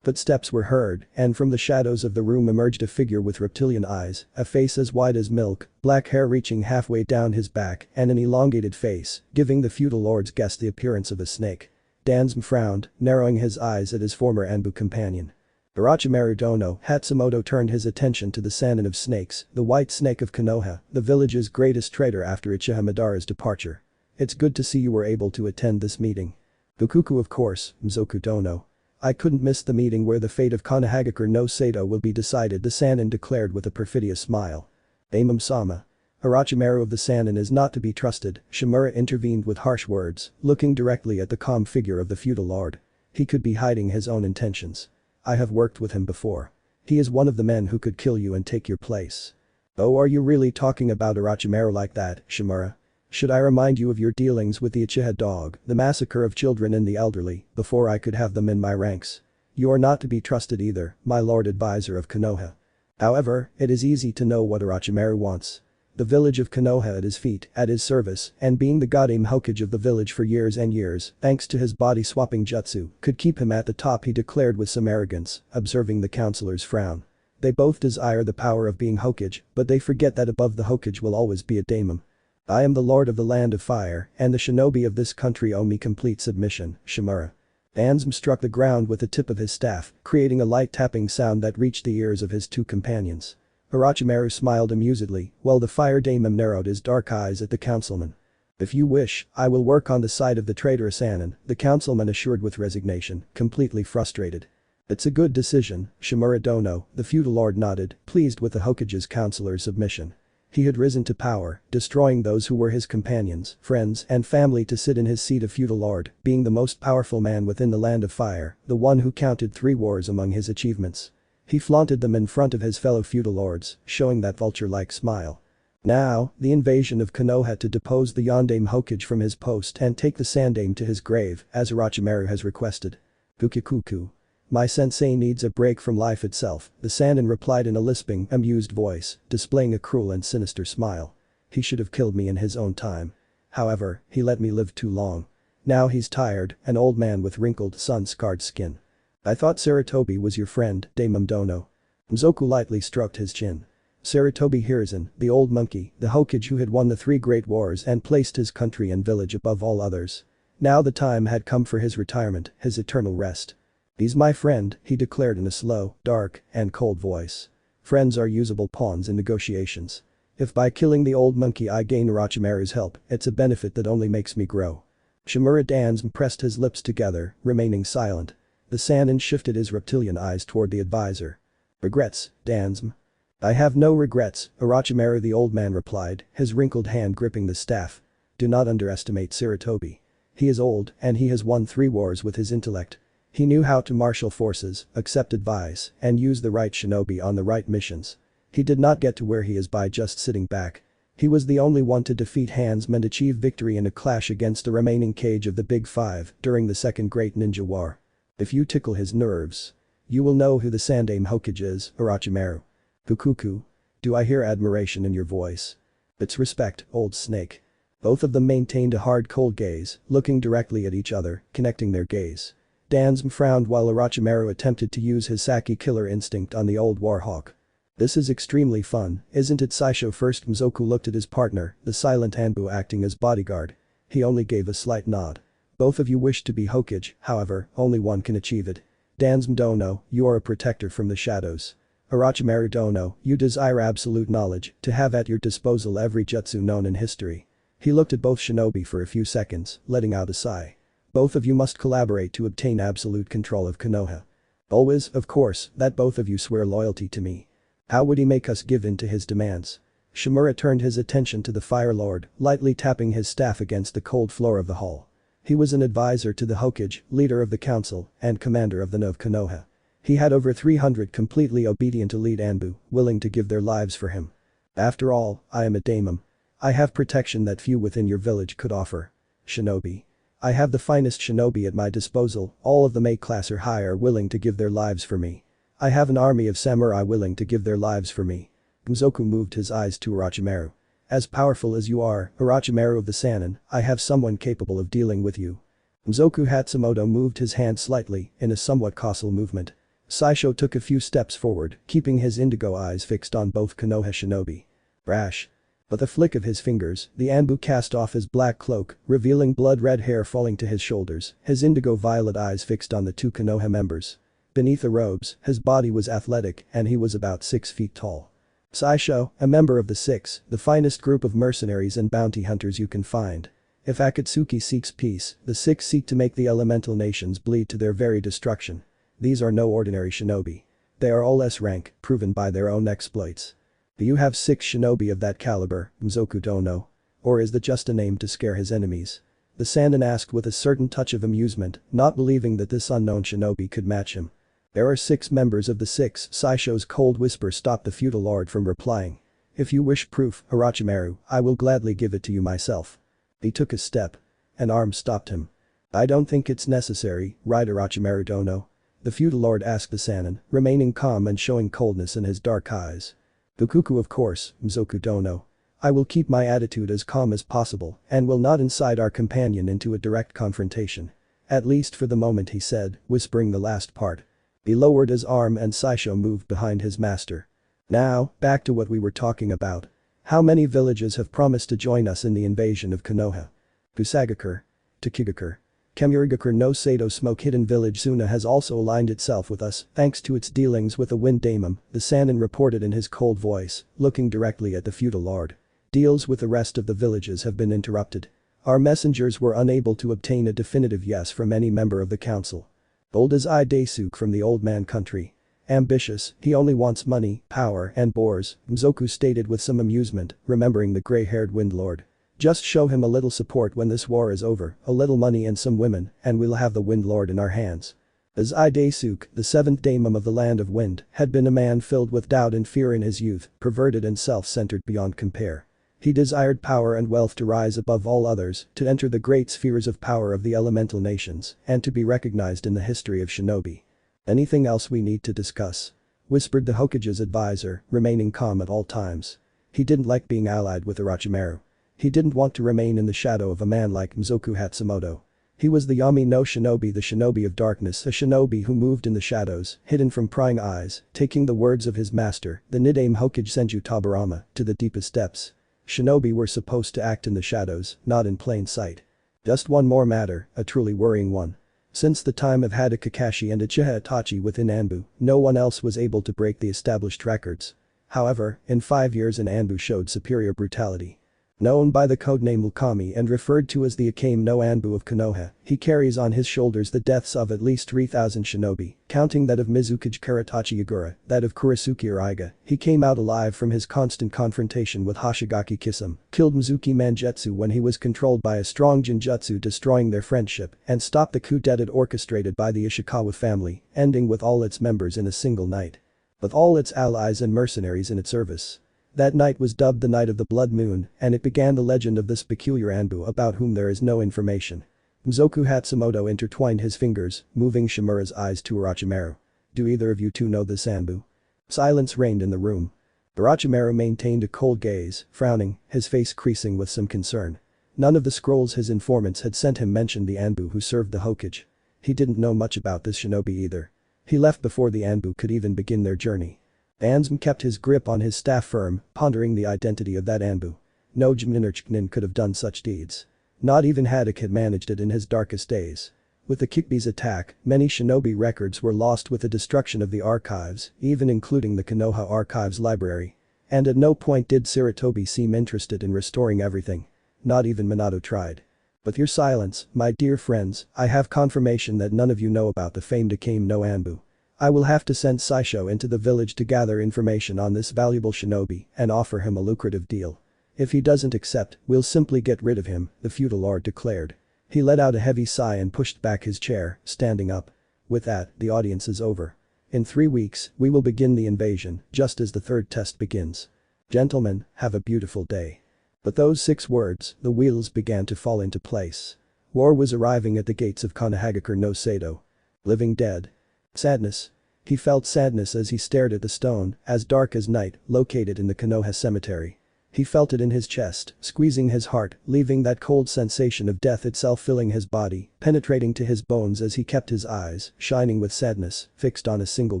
Footsteps were heard, and from the shadows of the room emerged a figure with reptilian eyes, a face as white as milk, black hair reaching halfway down his back, and an elongated face, giving the feudal lord's guest the appearance of a snake. Dansum frowned, narrowing his eyes at his former Anbu companion. Orochimaru Dono, Hatsumoto turned his attention to the Sannin of snakes, the white snake of Konoha, the village's greatest traitor after Uchiha Madara's departure. It's good to see you were able to attend this meeting. Fukuku of course, Mizoku Dono. I couldn't miss the meeting where the fate of Konohagakure no Sato will be decided, the Sannin declared with a perfidious smile. Amam-sama. Orochimaru of the Sannin is not to be trusted, Shimura intervened with harsh words, looking directly at the calm figure of the feudal lord. He could be hiding his own intentions. I have worked with him before. He is one of the men who could kill you and take your place. Oh, are you really talking about Orochimaru like that, Shimura? Should I remind you of your dealings with the Uchiha dog, the massacre of children and the elderly, before I could have them in my ranks? You are not to be trusted either, my lord advisor of Konoha. However, it is easy to know what Orochimaru wants. The village of Konoha at his feet, at his service, and being the goddamn Hokage of the village for years and years, thanks to his body-swapping jutsu, could keep him at the top, he declared with some arrogance, observing the councilor's frown. They both desire the power of being Hokage, but they forget that above the Hokage will always be a daemon. I am the lord of the land of fire, and the shinobi of this country owe me complete submission, Shimura. A.N.B.U struck the ground with the tip of his staff, creating a light tapping sound that reached the ears of his two companions. Orochimaru smiled amusedly, while the fire daemon narrowed his dark eyes at the councilman. If you wish, I will work on the side of the traitorous Sannin, the councilman assured with resignation, completely frustrated. It's a good decision, Shimura Dono, the feudal lord nodded, pleased with the Hokage's councilor's submission. He had risen to power, destroying those who were his companions, friends, and family to sit in his seat of feudal lord, being the most powerful man within the land of fire, the one who counted 3 wars among his achievements. He flaunted them in front of his fellow feudal lords, showing that vulture-like smile. Now, the invasion of Konoha to depose the Yondaime Hokage from his post and take the Sandaime to his grave, as Orochimaru has requested. Bukikuku. My sensei needs a break from life itself, the Sannin replied in a lisping, amused voice, displaying a cruel and sinister smile. He should have killed me in his own time. However, he let me live too long. Now he's tired, an old man with wrinkled, sun-scarred skin. I thought Sarutobi was your friend, Daimon Dono. Mzoku lightly stroked his chin. Sarutobi Hiruzen, the old monkey, the Hokage who had won the 3 great wars and placed his country and village above all others. Now the time had come for his retirement, his eternal rest. He's my friend, he declared in a slow, dark, and cold voice. Friends are usable pawns in negotiations. If by killing the old monkey I gain Orochimaru's help, it's a benefit that only makes me grow. Shimura Dansm pressed his lips together, remaining silent. The Sannin shifted his reptilian eyes toward the advisor. Regrets, Dansm? I have no regrets, Orochimaru the old man replied, his wrinkled hand gripping the staff. Do not underestimate Sarutobi. He is old, and he has won 3 wars with his intellect. He knew how to marshal forces, accept advice, and use the right shinobi on the right missions. He did not get to where he is by just sitting back. He was the only one to defeat Hansm and achieve victory in a clash against the remaining Kage of the Big Five during the Second Great Ninja War. If you tickle his nerves, you will know who the Sandaime Hokage is, Orochimaru. Fukuku. Do I hear admiration in your voice? It's respect, old snake. Both of them maintained a hard cold gaze, looking directly at each other, connecting their gaze. Dansm frowned while Orochimaru attempted to use his Saki killer instinct on the old warhawk. This is extremely fun, isn't it? Saisho first. Mzoku looked at his partner, the silent Anbu acting as bodyguard. He only gave a slight nod. Both of you wish to be Hokage, however, only one can achieve it. Dansm Dono, you are a protector from the shadows. Orochimaru Dono, you desire absolute knowledge, to have at your disposal every jutsu known in history. He looked at both shinobi for a few seconds, letting out a sigh. Both of you must collaborate to obtain absolute control of Konoha. Always, of course, that both of you swear loyalty to me. How would he make us give in to his demands? Shimura turned his attention to the Fire Lord, lightly tapping his staff against the cold floor of the hall. He was an advisor to the Hokage, leader of the council, and commander of the No of Konoha. He had over 300 completely obedient elite Anbu, willing to give their lives for him. After all, I am a daemon. I have protection that few within your village could offer. Shinobi. I have the finest shinobi at my disposal, all of them A-class or higher willing to give their lives for me. I have an army of samurai willing to give their lives for me. Mzoku moved his eyes to Orochimaru. As powerful as you are, Orochimaru of the Sannin, I have someone capable of dealing with you. Mzoku Hatsumoto moved his hand slightly, in a somewhat docile movement. Saisho took a few steps forward, keeping his indigo eyes fixed on both Konoha shinobi. Brash. With a flick of his fingers, the Anbu cast off his black cloak, revealing blood-red hair falling to his shoulders, his indigo-violet eyes fixed on the 2 Konoha members. Beneath the robes, his body was athletic and he was about 6 feet tall. Saisho, a member of the 6, the finest group of mercenaries and bounty hunters you can find. If Akatsuki seeks peace, the 6 seek to make the elemental nations bleed to their very destruction. These are no ordinary shinobi. They are all S-rank, proven by their own exploits. Do you have 6 shinobi of that caliber, Mzoku Dono? Or is that just a name to scare his enemies? The Sannin asked with a certain touch of amusement, not believing that this unknown shinobi could match him. There are 6 members of the 6, Saisho's cold whisper stopped the feudal lord from replying. If you wish proof, Orochimaru, I will gladly give it to you myself. He took a step. An arm stopped him. I don't think it's necessary, right Orochimaru Dono? The feudal lord asked the Sannin, remaining calm and showing coldness in his dark eyes. Bukuku of course, Mzoku Dono. I will keep my attitude as calm as possible and will not incite our companion into a direct confrontation. At least for the moment he said, whispering the last part. He lowered his arm and Saisho moved behind his master. Now, back to what we were talking about. How many villages have promised to join us in the invasion of Konoha? Kusagakur. Tokigakur. Kemurigakur no Sato Smoke Hidden Village Suna has also aligned itself with us thanks to its dealings with the Wind Daemon, the Sannin reported in his cold voice, looking directly at the feudal lord. Deals with the rest of the villages have been interrupted. Our messengers were unable to obtain a definitive yes from any member of the council. Bold as Daisuke from the old man country. Ambitious, he only wants money, power and bores, Mzoku stated with some amusement, remembering the grey-haired Wind Lord. Just show him a little support when this war is over, a little money and some women, and we'll have the Wind Lord in our hands. As Daisuke, the seventh daemon of the Land of Wind, had been a man filled with doubt and fear in his youth, perverted and self-centered beyond compare. He desired power and wealth to rise above all others, to enter the great spheres of power of the elemental nations, and to be recognized in the history of shinobi. Anything else we need to discuss? Whispered the Hokage's advisor, remaining calm at all times. He didn't like being allied with Orochimaru. He didn't want to remain in the shadow of a man like Mzoku Hatsumoto. He was the Yami no Shinobi, the shinobi of darkness, a shinobi who moved in the shadows, hidden from prying eyes, taking the words of his master, the Nidaime Hokage Senju Tabarama, to the deepest depths. Shinobi were supposed to act in the shadows, not in plain sight. Just one more matter, a truly worrying one. Since the time of Hada Kakashi and Uchiha Itachi within Anbu, no one else was able to break the established records. However, in 5 years Anbu showed superior brutality. Known by the codename Lukami and referred to as the Akame no Anbu of Konoha, he carries on his shoulders the deaths of at least 3,000 shinobi, counting that of Mizukage Karatachi Yagura, that of Kurasuke Uraiga. He came out alive from his constant confrontation with Hoshigaki Kisame, killed Mizuki Mangetsu when he was controlled by a strong Jinjutsu destroying their friendship, and stopped the coup d'etat orchestrated by the Ishikawa family, ending with all its members in a single night. With all its allies and mercenaries in its service. That night was dubbed the Night of the Blood Moon, and it began the legend of this peculiar Anbu about whom there is no information. Mzoku Hatsumoto intertwined his fingers, moving Shimura's eyes to Orochimaru. Do either of you two know this Anbu? Silence reigned in the room. Orochimaru maintained a cold gaze, frowning, his face creasing with some concern. None of the scrolls his informants had sent him mentioned the Anbu who served the Hokage. He didn't know much about this shinobi either. He left before the Anbu could even begin their journey. A.N.B.U kept his grip on his staff firm, pondering the identity of that Anbu. No Jiminerchnin could have done such deeds. Not even Haddock had managed it in his darkest days. With the Kikbi's attack, many shinobi records were lost with the destruction of the archives, even including the Konoha Archives Library. And at no point did Sarutobi seem interested in restoring everything. Not even Minato tried. With your silence, my dear friends, I have confirmation that none of you know about the famed Akame no Anbu. I will have to send Saisho into the village to gather information on this valuable shinobi and offer him a lucrative deal. If he doesn't accept, we'll simply get rid of him, the feudal lord declared. He let out a heavy sigh and pushed back his chair, standing up. With that, the audience is over. In 3 weeks, we will begin the invasion, just as the third test begins. Gentlemen, have a beautiful day. With those 6 words, the wheels began to fall into place. War was arriving at the gates of Konohagakure no Sato. Living dead. Sadness. He felt sadness as he stared at the stone, as dark as night, located in the Konoha cemetery. He felt it in his chest, squeezing his heart, leaving that cold sensation of death itself filling his body, penetrating to his bones as he kept his eyes, shining with sadness, fixed on a single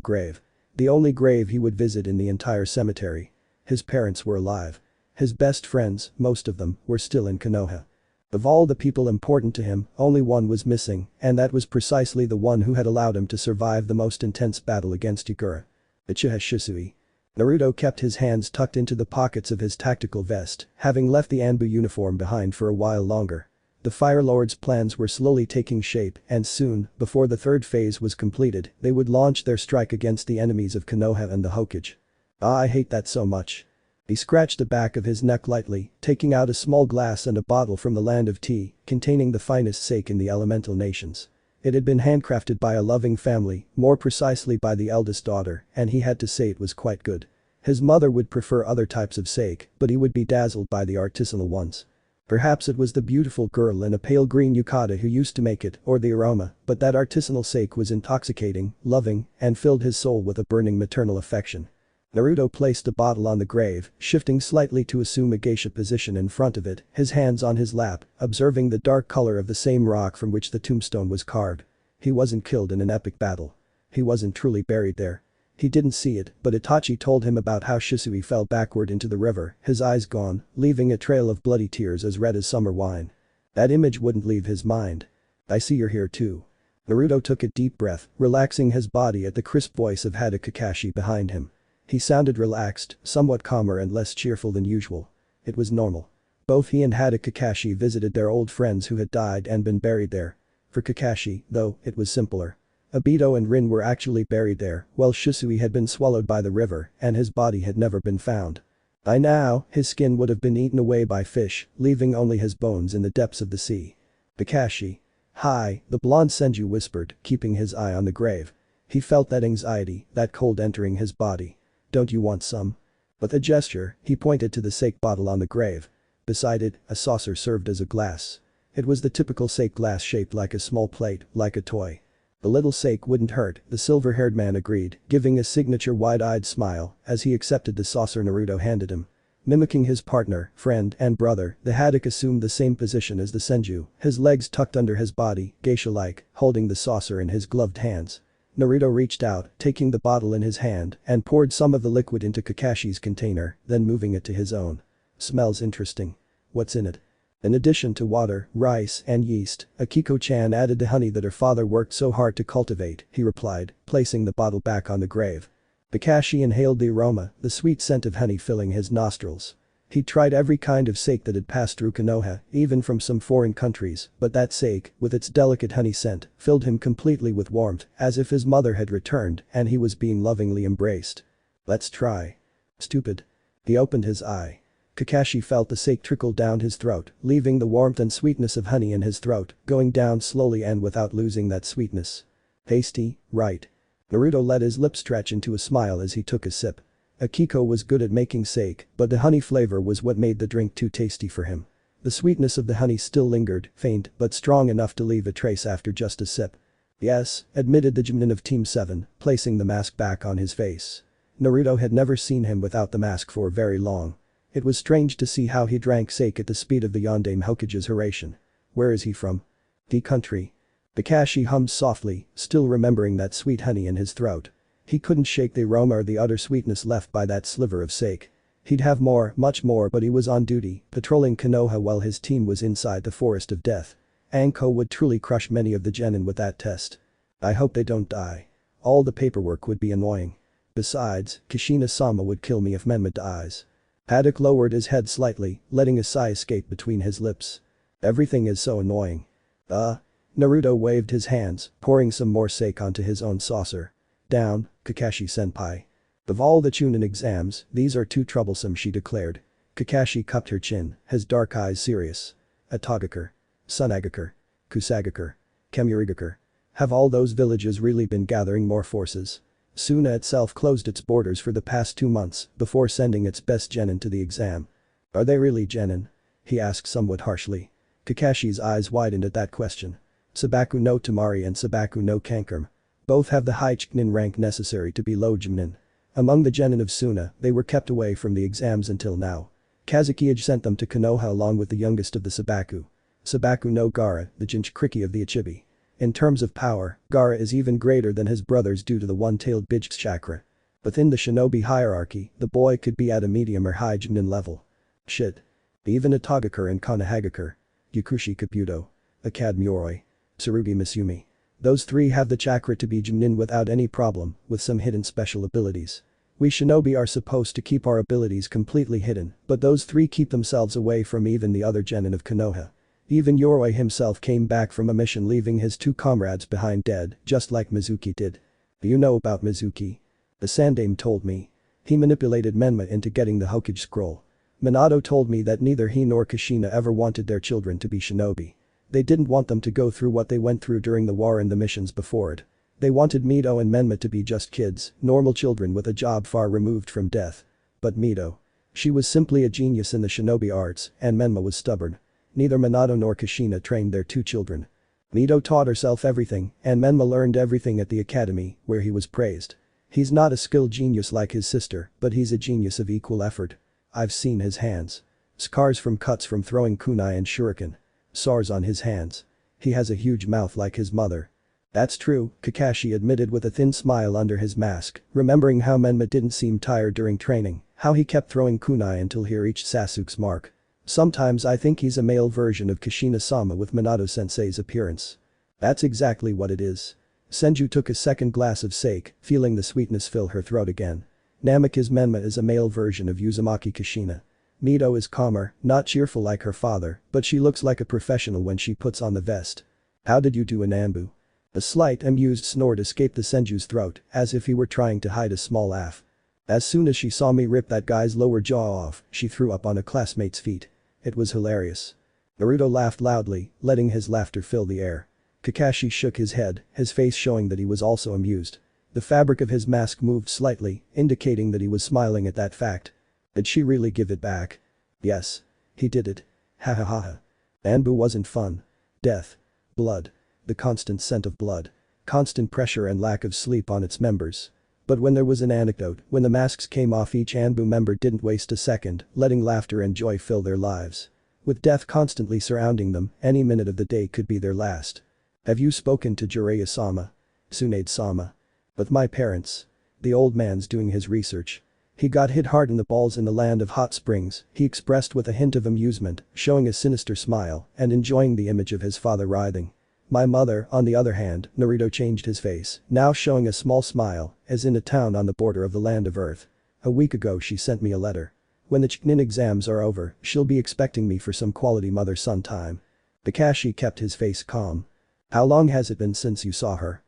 grave. The only grave he would visit in the entire cemetery. His parents were alive. His best friends, most of them, were still in Konoha. Of all the people important to him, only one was missing, and that was precisely the one who had allowed him to survive the most intense battle against Yagura. Uchiha Shisui. Naruto kept his hands tucked into the pockets of his tactical vest, having left the Anbu uniform behind for a while longer. The Fire Lord's plans were slowly taking shape, and soon, before the third phase was completed, they would launch their strike against the enemies of Konoha and the Hokage. Ah, I hate that so much. He scratched the back of his neck lightly, taking out a small glass and a bottle from the land of tea, containing the finest sake in the elemental nations. It had been handcrafted by a loving family, more precisely by the eldest daughter, and he had to say it was quite good. His mother would prefer other types of sake, but he would be dazzled by the artisanal ones. Perhaps it was the beautiful girl in a pale green yukata who used to make it, or the aroma, but that artisanal sake was intoxicating, loving, and filled his soul with a burning maternal affection. Naruto placed the bottle on the grave, shifting slightly to assume a geisha position in front of it, his hands on his lap, observing the dark color of the same rock from which the tombstone was carved. He wasn't killed in an epic battle. He wasn't truly buried there. He didn't see it, but Itachi told him about how Shisui fell backward into the river, his eyes gone, leaving a trail of bloody tears as red as summer wine. That image wouldn't leave his mind. I see you're here too. Naruto took a deep breath, relaxing his body at the crisp voice of Hada Kakashi behind him. He sounded relaxed, somewhat calmer and less cheerful than usual. It was normal. Both he and Hada Kakashi visited their old friends who had died and been buried there. For Kakashi, though, it was simpler. Obito and Rin were actually buried there, while Shisui had been swallowed by the river and his body had never been found. By now, his skin would have been eaten away by fish, leaving only his bones in the depths of the sea. Kakashi. Hi, the blonde Senju whispered, keeping his eye on the grave. He felt that anxiety, that cold entering his body. Don't you want some? With a gesture, he pointed to the sake bottle on the grave. Beside it, a saucer served as a glass. It was the typical sake glass shaped like a small plate, like a toy. The little sake wouldn't hurt, the silver-haired man agreed, giving a signature wide-eyed smile as he accepted the saucer Naruto handed him. Mimicking his partner, friend, and brother, the Haddock assumed the same position as the Senju, his legs tucked under his body, geisha-like, holding the saucer in his gloved hands. Naruto reached out, taking the bottle in his hand, and poured some of the liquid into Kakashi's container, then moving it to his own. Smells interesting. What's in it? In addition to water, rice, and yeast, Akiko-chan added the honey that her father worked so hard to cultivate, he replied, placing the bottle back on the grave. Kakashi inhaled the aroma, the sweet scent of honey filling his nostrils. He'd tried every kind of sake that had passed through Konoha, even from some foreign countries, but that sake, with its delicate honey scent, filled him completely with warmth, as if his mother had returned and he was being lovingly embraced. Let's try. Stupid. He opened his eye. Kakashi felt the sake trickle down his throat, leaving the warmth and sweetness of honey in his throat, going down slowly and without losing that sweetness. Tasty, right? Naruto let his lips stretch into a smile as he took a sip. Akiko was good at making sake, but the honey flavor was what made the drink too tasty for him. The sweetness of the honey still lingered, faint but strong enough to leave a trace after just a sip. Yes, admitted the Jimnin of Team 7, placing the mask back on his face. Naruto had never seen him without the mask for very long. It was strange to see how he drank sake at the speed of the Yondaime Hokage's Haration. Where is he from? The country. Kakashi hummed softly, still remembering that sweet honey in his throat. He couldn't shake the aroma or the utter sweetness left by that sliver of sake. He'd have more, much more, but he was on duty, patrolling Konoha while his team was inside the forest of death. Anko would truly crush many of the genin with that test. I hope they don't die. All the paperwork would be annoying. Besides, Kushina-sama would kill me if Menma dies. Haddock lowered his head slightly, letting a sigh escape between his lips. Everything is so annoying. Naruto waved his hands, pouring some more sake onto his own saucer. Down, Kakashi-senpai. Of all the Chunin exams, these are too troublesome, she declared. Kakashi cupped her chin, his dark eyes serious. Atogakure. Sunagakure. Kusagakure. Kemurigakure. Have all those villages really been gathering more forces? Suna itself closed its borders for the past 2 months before sending its best genin to the exam. Are they really genin? He asked somewhat harshly. Kakashi's eyes widened at that question. Sabaku no Tamari and Sabaku no Kankurm. Both have the high Chunin rank necessary to be low genin. Among the genin of Suna, they were kept away from the exams until now. Kazuki sent them to Konoha along with the youngest of the Sabaku. Sabaku no Gaara, the Jinchuriki of the Ichibi. In terms of power, Gaara is even greater than his brothers due to the one-tailed Bijutsu chakra. Within the shinobi hierarchy, the boy could be at a medium or high genin level. Shit. Even Atogakure and Konohagakure. Yukushi Kabuto. Akad Muroi. Tsurugi Misumi. Those 3 have the chakra to be genin without any problem, with some hidden special abilities. We shinobi are supposed to keep our abilities completely hidden, but those 3 keep themselves away from even the other genin of Konoha. Even Yoroi himself came back from a mission leaving his 2 comrades behind dead, just like Mizuki did. Do you know about Mizuki? The Sandaime told me. He manipulated Menma into getting the Hokage scroll. Minato told me that neither he nor Kushina ever wanted their children to be shinobi. They didn't want them to go through what they went through during the war and the missions before it. They wanted Mito and Menma to be just kids, normal children with a job far removed from death. But Mito. She was simply a genius in the shinobi arts, and Menma was stubborn. Neither Minato nor Kushina trained their two children. Mito taught herself everything, and Menma learned everything at the academy, where he was praised. He's not a skilled genius like his sister, but he's a genius of equal effort. I've seen his hands. Scars from cuts from throwing kunai and shuriken. Sores on his hands. He has a huge mouth like his mother. That's true, Kakashi admitted with a thin smile under his mask, remembering how Menma didn't seem tired during training, how he kept throwing kunai until he reached Sasuke's mark. Sometimes I think he's a male version of Kushina-sama with Minato-sensei's appearance. That's exactly what it is. Senju took a second glass of sake, feeling the sweetness fill her throat again. Namikaze Menma is a male version of Uzumaki Kushina. Mito is calmer, not cheerful like her father, but she looks like a professional when she puts on the vest. How did you do in Anbu? A slight amused snort escaped the Senju's throat, as if he were trying to hide a small laugh. As soon as she saw me rip that guy's lower jaw off, she threw up on a classmate's feet. It was hilarious. Naruto laughed loudly, letting his laughter fill the air. Kakashi shook his head, his face showing that he was also amused. The fabric of his mask moved slightly, indicating that he was smiling at that fact. Did she really give it back? Yes. He did it. Ha ha ha ha. Anbu wasn't fun. Death. Blood. The constant scent of blood. Constant pressure and lack of sleep on its members. But when there was an anecdote, when the masks came off, each Anbu member didn't waste a second, letting laughter and joy fill their lives. With death constantly surrounding them, any minute of the day could be their last. Have you spoken to Jiraiya-sama? Tsunade-sama? With my parents. The old man's doing his research. He got hit hard in the balls in the land of hot springs, he expressed with a hint of amusement, showing a sinister smile, and enjoying the image of his father writhing. My mother, on the other hand, Naruto changed his face, now showing a small smile, as in a town on the border of the land of Earth. A week ago she sent me a letter. When the Chunin exams are over, she'll be expecting me for some quality mother-son time. Kakashi kept his face calm. How long has it been since you saw her?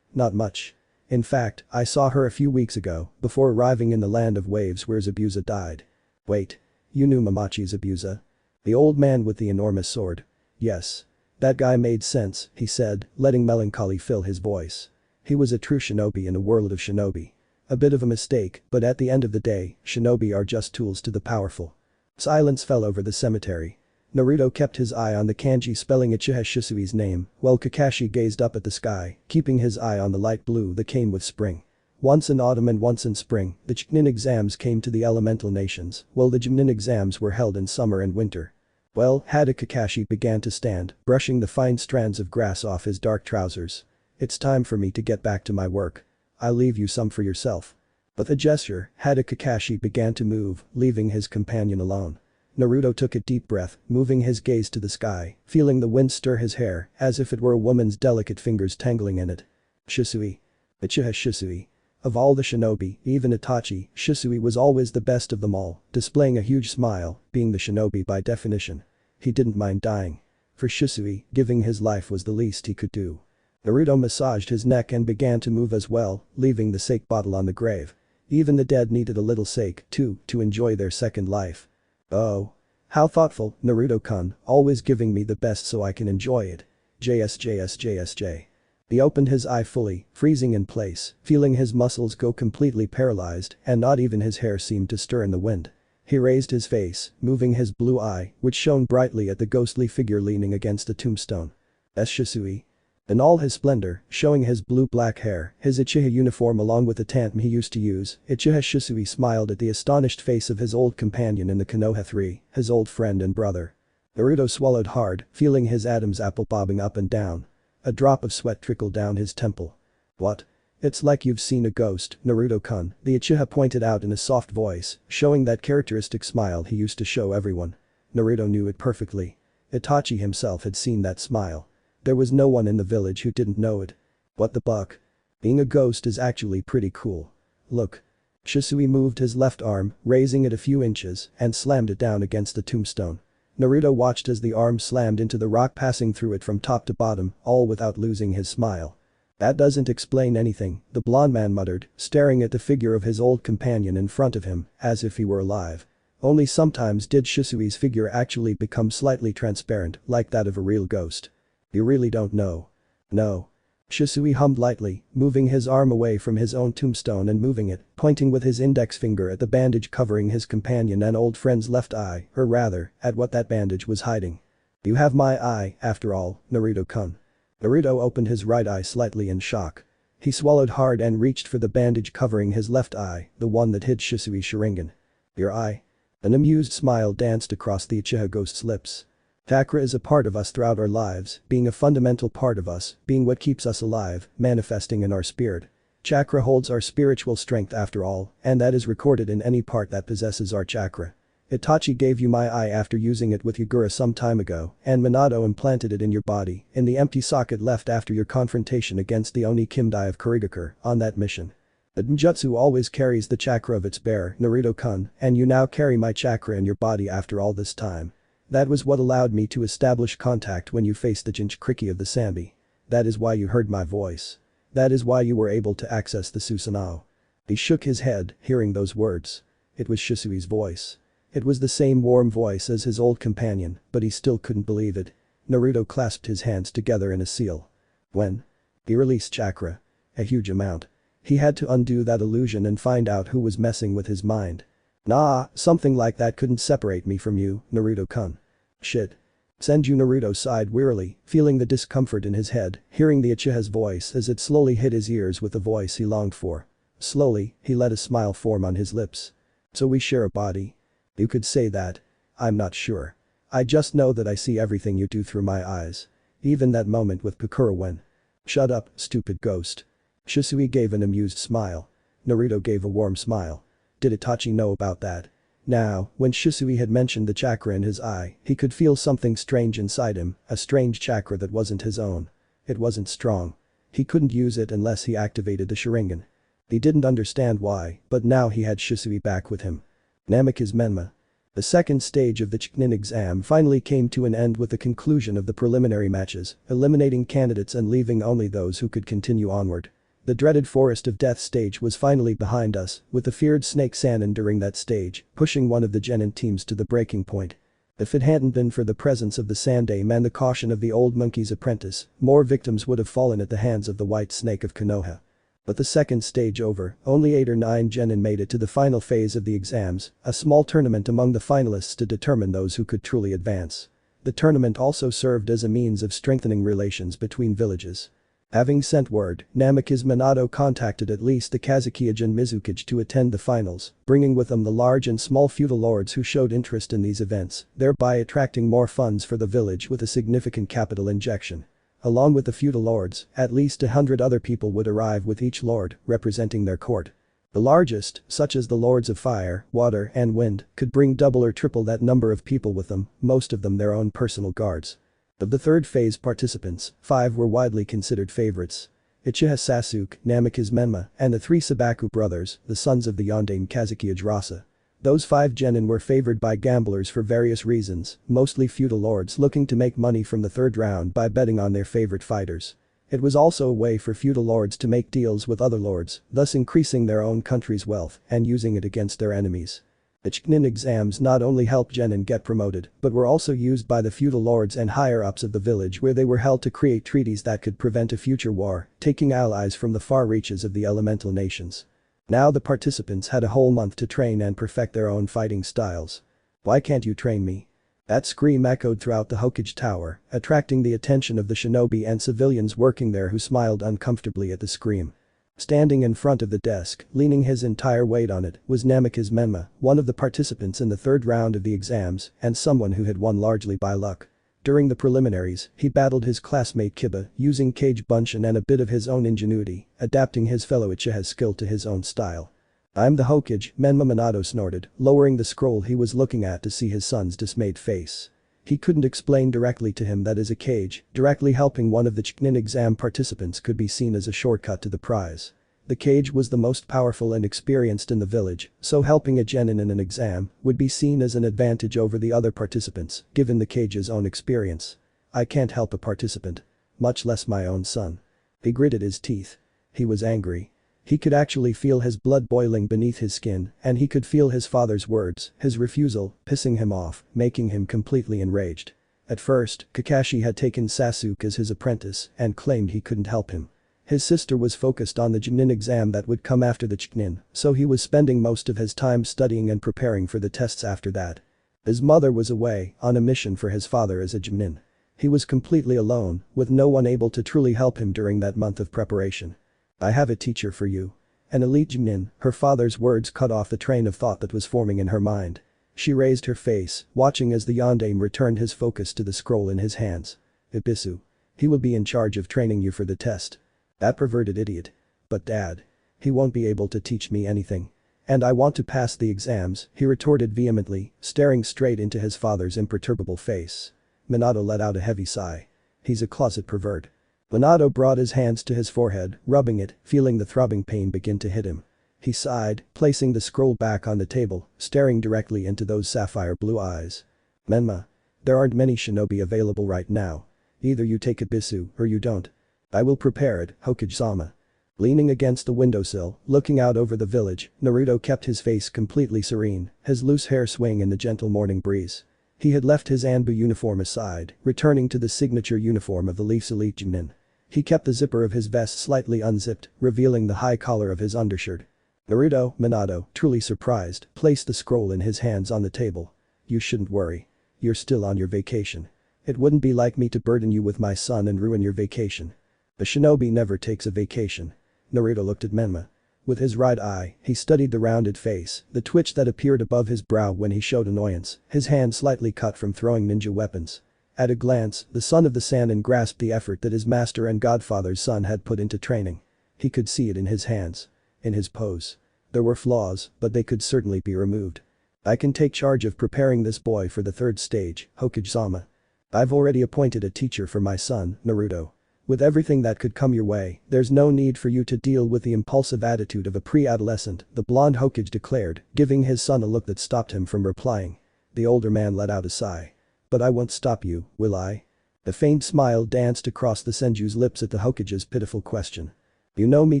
Not much. In fact, I saw her a few weeks ago, before arriving in the land of waves where Zabuza died. Wait. You knew Momochi's Zabuza? The old man with the enormous sword. Yes. That guy made sense, he said, letting melancholy fill his voice. He was a true shinobi in a world of shinobi. A bit of a mistake, but at the end of the day, shinobi are just tools to the powerful. Silence fell over the cemetery. Naruto kept his eye on the kanji spelling Uchiha Shisui's name, while Kakashi gazed up at the sky, keeping his eye on the light blue that came with spring. Once in autumn and once in spring, the Chunin exams came to the elemental nations, while the Junin exams were held in summer and winter. Well, Kakashi began to stand, brushing the fine strands of grass off his dark trousers. It's time for me to get back to my work. I'll leave you some for yourself. With a gesture, Kakashi began to move, leaving his companion alone. Naruto took a deep breath, moving his gaze to the sky, feeling the wind stir his hair, as if it were a woman's delicate fingers tangling in it. Shisui. Uchiha Shisui. Of all the shinobi, even Itachi, Shisui was always the best of them all, displaying a huge smile, being the shinobi by definition. He didn't mind dying. For Shisui, giving his life was the least he could do. Naruto massaged his neck and began to move as well, leaving the sake bottle on the grave. Even the dead needed a little sake, too, to enjoy their second life. Oh. How thoughtful, Naruto-kun, always giving me the best so I can enjoy it. JSJSJSJ. He opened his eye fully, freezing in place, feeling his muscles go completely paralyzed, and not even his hair seemed to stir in the wind. He raised his face, moving his blue eye, which shone brightly at the ghostly figure leaning against the tombstone. Shisui. In all his splendor, showing his blue-black hair, his Uchiha uniform along with the tantrum he used to use, Uchiha Shisui smiled at the astonished face of his old companion in the Konoha 3, his old friend and brother. Naruto swallowed hard, feeling his Adam's apple bobbing up and down. A drop of sweat trickled down his temple. What? It's like you've seen a ghost, Naruto-kun, the Uchiha pointed out in a soft voice, showing that characteristic smile he used to show everyone. Naruto knew it perfectly. Itachi himself had seen that smile. There was no one in the village who didn't know it. What the buck? Being a ghost is actually pretty cool. Look. Shisui moved his left arm, raising it a few inches, and slammed it down against the tombstone. Naruto watched as the arm slammed into the rock, passing through it from top to bottom, all without losing his smile. That doesn't explain anything, the blond man muttered, staring at the figure of his old companion in front of him, as if he were alive. Only sometimes did Shisui's figure actually become slightly transparent, like that of a real ghost. You really don't know? No. Shisui hummed lightly, moving his arm away from his own tombstone and moving it, pointing with his index finger at the bandage covering his companion and old friend's left eye, or rather, at what that bandage was hiding. You have my eye, after all, Naruto-kun. Naruto opened his right eye slightly in shock. He swallowed hard and reached for the bandage covering his left eye, the one that hid Shisui's Sharingan. Your eye? An amused smile danced across the Uchiha ghost's lips. Chakra is a part of us throughout our lives, being a fundamental part of us, being what keeps us alive, manifesting in our spirit. Chakra holds our spiritual strength after all, and that is recorded in any part that possesses our chakra. Itachi gave you my eye after using it with Yagura some time ago, and Minato implanted it in your body, in the empty socket left after your confrontation against the Oni Kimdai of Kurigakure, on that mission. The Jujutsu always carries the chakra of its bearer, Naruto-kun, and you now carry my chakra in your body after all this time. That was what allowed me to establish contact when you faced the Jinchuriki of the Sanbi. That is why you heard my voice. That is why you were able to access the Susanoo. He shook his head, hearing those words. It was Shisui's voice. It was the same warm voice as his old companion, but he still couldn't believe it. Naruto clasped his hands together in a seal. When? He released chakra. A huge amount. He had to undo that illusion and find out who was messing with his mind. Nah, something like that couldn't separate me from you, Naruto-kun. Shit. Senju Naruto sighed wearily, feeling the discomfort in his head, hearing the Uchiha's voice as it slowly hit his ears with the voice he longed for. Slowly, he let a smile form on his lips. So we share a body? You could say that. I'm not sure. I just know that I see everything you do through my eyes. Even that moment with Kokura when. Shut up, stupid ghost. Shisui gave an amused smile. Naruto gave a warm smile. Did Itachi know about that? Now, when Shisui had mentioned the chakra in his eye, he could feel something strange inside him, a strange chakra that wasn't his own. It wasn't strong. He couldn't use it unless he activated the Sharingan. He didn't understand why, but now he had Shisui back with him. Namikaze Menma. The second stage of the Chunin exam finally came to an end with the conclusion of the preliminary matches, eliminating candidates and leaving only those who could continue onward. The dreaded Forest of Death stage was finally behind us, with the feared snake Sannin during that stage, pushing one of the genin teams to the breaking point. If it hadn't been for the presence of the Sandaime and the caution of the old monkey's apprentice, more victims would have fallen at the hands of the white snake of Konoha. But the second stage over, only 8 or 9 genin made it to the final phase of the exams, a small tournament among the finalists to determine those who could truly advance. The tournament also served as a means of strengthening relations between villages. Having sent word, Namikaze Minato contacted at least the Kazekage and Mizukage to attend the finals, bringing with them the large and small feudal lords who showed interest in these events, thereby attracting more funds for the village with a significant capital injection. Along with the feudal lords, at least 100 other people would arrive with each lord, representing their court. The largest, such as the lords of fire, water and wind, could bring double or triple that number of people with them, most of them their own personal guards. Of the third phase participants, 5 were widely considered favorites. Uchiha Sasuke, Namikaze Menma, and the 3 Sabaku brothers, the sons of the Yondaime Kazekage Rasa. Those 5 genin were favored by gamblers for various reasons, mostly feudal lords looking to make money from the third round by betting on their favorite fighters. It was also a way for feudal lords to make deals with other lords, thus increasing their own country's wealth and using it against their enemies. The Chunin exams not only helped genin get promoted, but were also used by the feudal lords and higher-ups of the village where they were held to create treaties that could prevent a future war, taking allies from the far reaches of the elemental nations. Now the participants had a whole month to train and perfect their own fighting styles. Why can't you train me? That scream echoed throughout the Hokage Tower, attracting the attention of the shinobi and civilians working there who smiled uncomfortably at the scream. Standing in front of the desk, leaning his entire weight on it, was Namikaze Menma, one of the participants in the third round of the exams, and someone who had won largely by luck. During the preliminaries, he battled his classmate Kiba, using Kage Bunshin and a bit of his own ingenuity, adapting his fellow Uchiha's skill to his own style. I'm the Hokage, Menma Minato snorted, lowering the scroll he was looking at to see his son's dismayed face. He couldn't explain directly to him that as a Kage, directly helping one of the Chunin exam participants could be seen as a shortcut to the prize. The Kage was the most powerful and experienced in the village, so helping a genin in an exam would be seen as an advantage over the other participants, given the Kage's own experience. I can't help a participant. Much less my own son. He gritted his teeth. He was angry. He could actually feel his blood boiling beneath his skin, and he could feel his father's words, his refusal, pissing him off, making him completely enraged. At first, Kakashi had taken Sasuke as his apprentice and claimed he couldn't help him. His sister was focused on the Chunin exam that would come after the Chunin, so he was spending most of his time studying and preparing for the tests after that. His mother was away, on a mission for his father as a Chunin. He was completely alone, with no one able to truly help him during that month of preparation. "I have a teacher for you. An elite Chunin," her father's words cut off the train of thought that was forming in her mind. She raised her face, watching as the yondaime returned his focus to the scroll in his hands. "A.N.B.U. He will be in charge of training you for the test." "That perverted idiot. But Dad. He won't be able to teach me anything. And I want to pass the exams," he retorted vehemently, staring straight into his father's imperturbable face. Minato let out a heavy sigh. "He's a closet pervert." Minato brought his hands to his forehead, rubbing it, feeling the throbbing pain begin to hit him. He sighed, placing the scroll back on the table, staring directly into those sapphire blue eyes. "Menma. There aren't many shinobi available right now. Either you take A.N.B.U. or you don't. I will prepare it, Hokage-sama." Leaning against the windowsill, looking out over the village, Naruto kept his face completely serene, his loose hair swaying in the gentle morning breeze. He had left his A.N.B.U. uniform aside, returning to the signature uniform of the Leaf's elite Chunin. He kept the zipper of his vest slightly unzipped, revealing the high collar of his undershirt. Minato, truly surprised, placed the scroll in his hands on the table. "You shouldn't worry. You're still on your vacation. It wouldn't be like me to burden you with my son and ruin your vacation. A shinobi never takes a vacation." Naruto looked at Menma. With his right eye, he studied the rounded face, the twitch that appeared above his brow when he showed annoyance, his hand slightly cut from throwing ninja weapons. At a glance, the son of the Sannin grasped the effort that his master and godfather's son had put into training. He could see it in his hands. In his pose. There were flaws, but they could certainly be removed. "I can take charge of preparing this boy for the third stage, Hokage-sama. I've already appointed a teacher for my son, Naruto. With everything that could come your way, there's no need for you to deal with the impulsive attitude of a pre-adolescent," the blonde Hokage declared, giving his son a look that stopped him from replying. The older man let out a sigh. "But I won't stop you, will I?" A faint smile danced across the Senju's lips at the Hokage's pitiful question. "You know me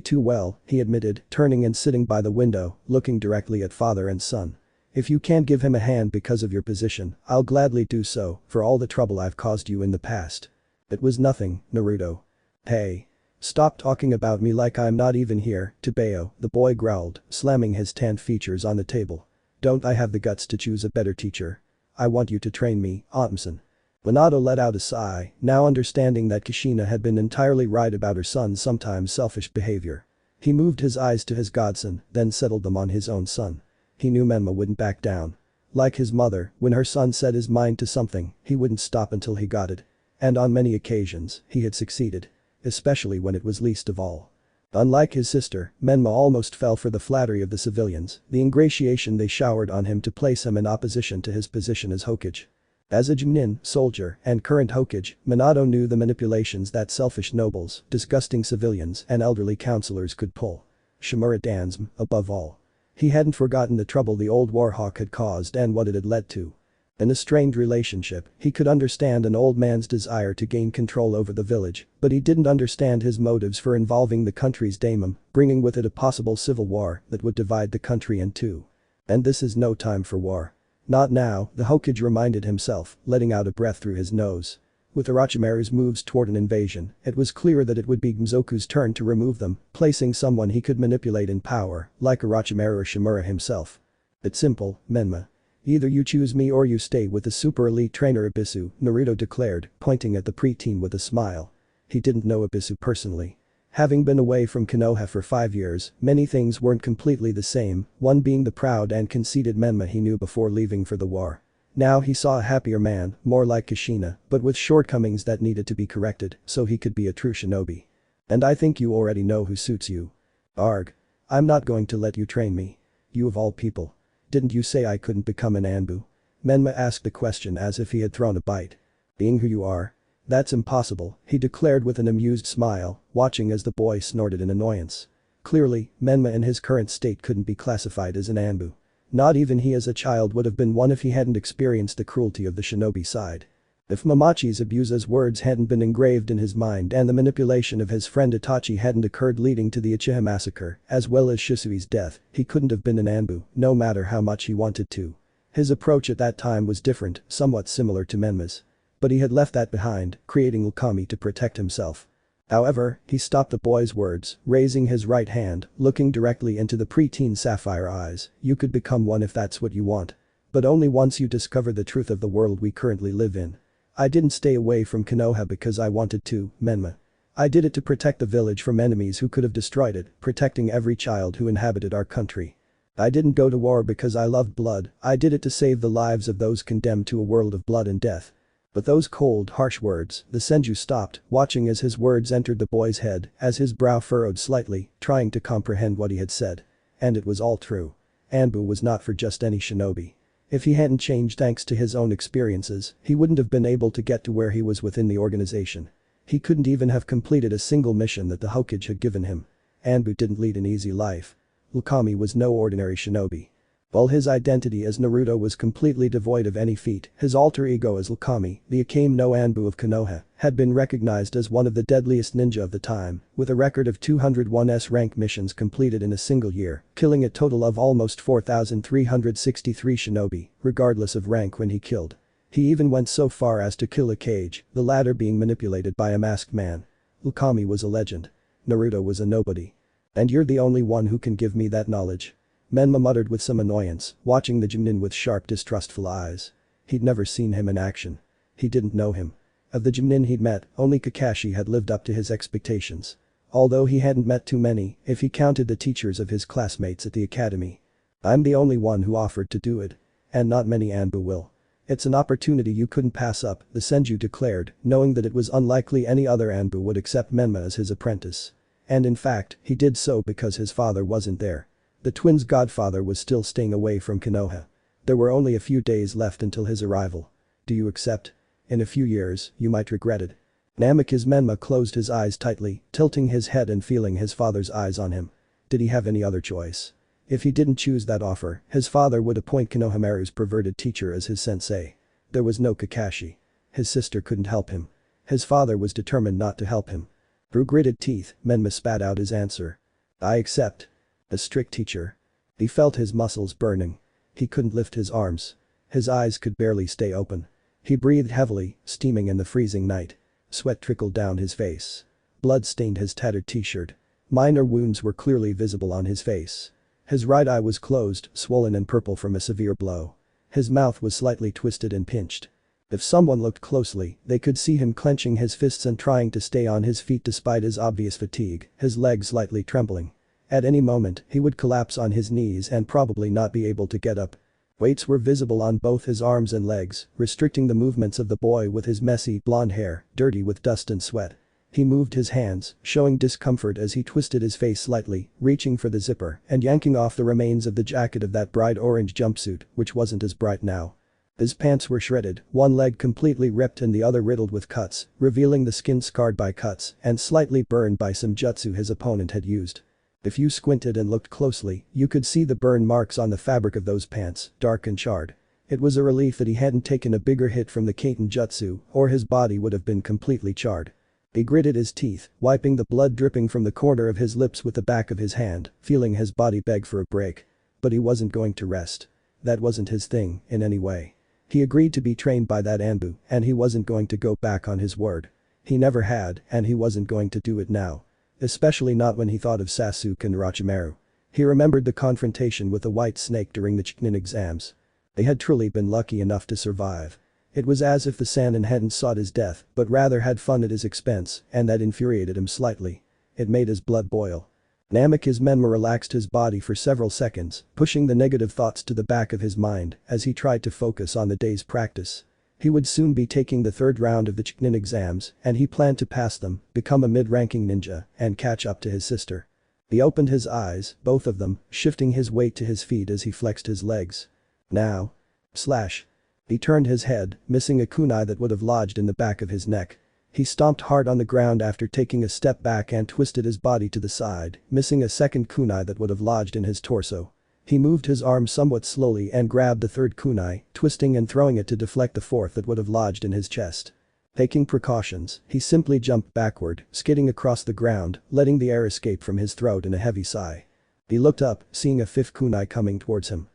too well," he admitted, turning and sitting by the window, looking directly at father and son. "If you can't give him a hand because of your position, I'll gladly do so, for all the trouble I've caused you in the past." "It was nothing, Naruto." "Hey. Stop talking about me like I'm not even here, Tobeo," the boy growled, slamming his tanned features on the table. "Don't I have the guts to choose a better teacher? I want you to train me, Otmson." Minato let out a sigh, now understanding that Kushina had been entirely right about her son's sometimes selfish behavior. He moved his eyes to his godson, then settled them on his own son. He knew Menma wouldn't back down. Like his mother, when her son set his mind to something, he wouldn't stop until he got it. And on many occasions, he had succeeded. Especially when it was least of all. Unlike his sister, Menma almost fell for the flattery of the civilians, the ingratiation they showered on him to place him in opposition to his position as Hokage. As a Chunin, soldier, and current Hokage, Minato knew the manipulations that selfish nobles, disgusting civilians, and elderly councilors could pull. Shimura Dansm, above all. He hadn't forgotten the trouble the old warhawk had caused and what it had led to. In a strained relationship, he could understand an old man's desire to gain control over the village, but he didn't understand his motives for involving the country's daimon, bringing with it a possible civil war that would divide the country in two. And this is no time for war. Not now, the Hokage reminded himself, letting out a breath through his nose. With Orochimaru's moves toward an invasion, it was clear that it would be Mizoku's turn to remove them, placing someone he could manipulate in power, like Orochimaru or Shimura himself. "It's simple, Menma. Either you choose me or you stay with the super elite trainer A.N.B.U., Naruto declared, pointing at the preteen with a smile. He didn't know A.N.B.U. personally. Having been away from Konoha for 5 years, many things weren't completely the same, one being the proud and conceited Menma he knew before leaving for the war. Now he saw a happier man, more like Kushina, but with shortcomings that needed to be corrected so he could be a true shinobi. "And I think you already know who suits you." "Arg. I'm not going to let you train me. You of all people. Didn't you say I couldn't become an Anbu?" Menma asked the question as if he had thrown a bite. "Being who you are? That's impossible," he declared with an amused smile, watching as the boy snorted in annoyance. Clearly, Menma in his current state couldn't be classified as an Anbu. Not even he as a child would have been one if he hadn't experienced the cruelty of the shinobi side. If Momochi's abuser's words hadn't been engraved in his mind and the manipulation of his friend Itachi hadn't occurred leading to the Uchiha massacre, as well as Shisui's death, he couldn't have been an Anbu, no matter how much he wanted to. His approach at that time was different, somewhat similar to Menma's. But he had left that behind, creating Ukami to protect himself. However, he stopped the boy's words, raising his right hand, looking directly into the preteen sapphire eyes. You could become one if that's what you want. But only once you discover the truth of the world we currently live in. I didn't stay away from Konoha because I wanted to, Menma. I did it to protect the village from enemies who could have destroyed it, protecting every child who inhabited our country. I didn't go to war because I loved blood, I did it to save the lives of those condemned to a world of blood and death. But those cold, harsh words, the Senju stopped, watching as his words entered the boy's head, as his brow furrowed slightly, trying to comprehend what he had said. And it was all true. A.N.B.U was not for just any shinobi. If he hadn't changed thanks to his own experiences, he wouldn't have been able to get to where he was within the organization. He couldn't even have completed a single mission that the Hokage had given him. A.N.B.U didn't lead an easy life. Ukami was no ordinary shinobi. While his identity as Naruto was completely devoid of any feat, his alter ego as Ukami, the Akame no A.N.B.U of Konoha, had been recognized as one of the deadliest ninja of the time, with a record of 201 S-rank missions completed in a single year, killing a total of almost 4,363 shinobi, regardless of rank when he killed. He even went so far as to kill a cage, the latter being manipulated by a masked man. Ukami was a legend. Naruto was a nobody. And you're the only one who can give me that knowledge. Menma muttered with some annoyance, watching the Junin with sharp distrustful eyes. He'd never seen him in action. He didn't know him. Of the Junin he'd met, only Kakashi had lived up to his expectations. Although he hadn't met too many, if he counted the teachers of his classmates at the academy. I'm the only one who offered to do it. And not many A.N.B.U will. It's an opportunity you couldn't pass up, the Senju declared, knowing that it was unlikely any other A.N.B.U would accept Menma as his apprentice. And in fact, he did so because his father wasn't there. The twins' godfather was still staying away from Konoha. There were only a few days left until his arrival. Do you accept? In a few years, you might regret it. Namikaze Menma closed his eyes tightly, tilting his head and feeling his father's eyes on him. Did he have any other choice? If he didn't choose that offer, his father would appoint Konohamaru's perverted teacher as his sensei. There was no Kakashi. His sister couldn't help him. His father was determined not to help him. Through gritted teeth, Menma spat out his answer. I accept. A strict teacher. He felt his muscles burning. He couldn't lift his arms. His eyes could barely stay open. He breathed heavily, steaming in the freezing night. Sweat trickled down his face. Blood stained his tattered t-shirt. Minor wounds were clearly visible on his face. His right eye was closed, swollen and purple from a severe blow. His mouth was slightly twisted and pinched. If someone looked closely, they could see him clenching his fists and trying to stay on his feet despite his obvious fatigue, his legs slightly trembling. At any moment, he would collapse on his knees and probably not be able to get up. Weights were visible on both his arms and legs, restricting the movements of the boy with his messy, blonde hair, dirty with dust and sweat. He moved his hands, showing discomfort as he twisted his face slightly, reaching for the zipper and yanking off the remains of the jacket of that bright orange jumpsuit, which wasn't as bright now. His pants were shredded, one leg completely ripped and the other riddled with cuts, revealing the skin scarred by cuts and slightly burned by some jutsu his opponent had used. If you squinted and looked closely, you could see the burn marks on the fabric of those pants, dark and charred. It was a relief that he hadn't taken a bigger hit from the Kaiten jutsu, or his body would have been completely charred. He gritted his teeth, wiping the blood dripping from the corner of his lips with the back of his hand, feeling his body beg for a break. But he wasn't going to rest. That wasn't his thing, in any way. He agreed to be trained by that A.N.B.U, and he wasn't going to go back on his word. He never had, and he wasn't going to do it now. Especially not when he thought of Sasuke and Orochimaru. He remembered the confrontation with the White Snake during the Chunin exams. They had truly been lucky enough to survive. It was as if the Sannin hadn't sought his death, but rather had fun at his expense, and that infuriated him slightly. It made his blood boil. Namikaze Menma relaxed his body for several seconds, pushing the negative thoughts to the back of his mind as he tried to focus on the day's practice. He would soon be taking the third round of the Chunin exams, and he planned to pass them, become a mid-ranking ninja, and catch up to his sister. He opened his eyes, both of them, shifting his weight to his feet as he flexed his legs. Now. Slash. He turned his head, missing a kunai that would have lodged in the back of his neck. He stomped hard on the ground after taking a step back and twisted his body to the side, missing a second kunai that would have lodged in his torso. He moved his arm somewhat slowly and grabbed the third kunai, twisting and throwing it to deflect the fourth that would have lodged in his chest. Taking precautions, he simply jumped backward, skidding across the ground, letting the air escape from his throat in a heavy sigh. He looked up, seeing a fifth kunai coming towards him.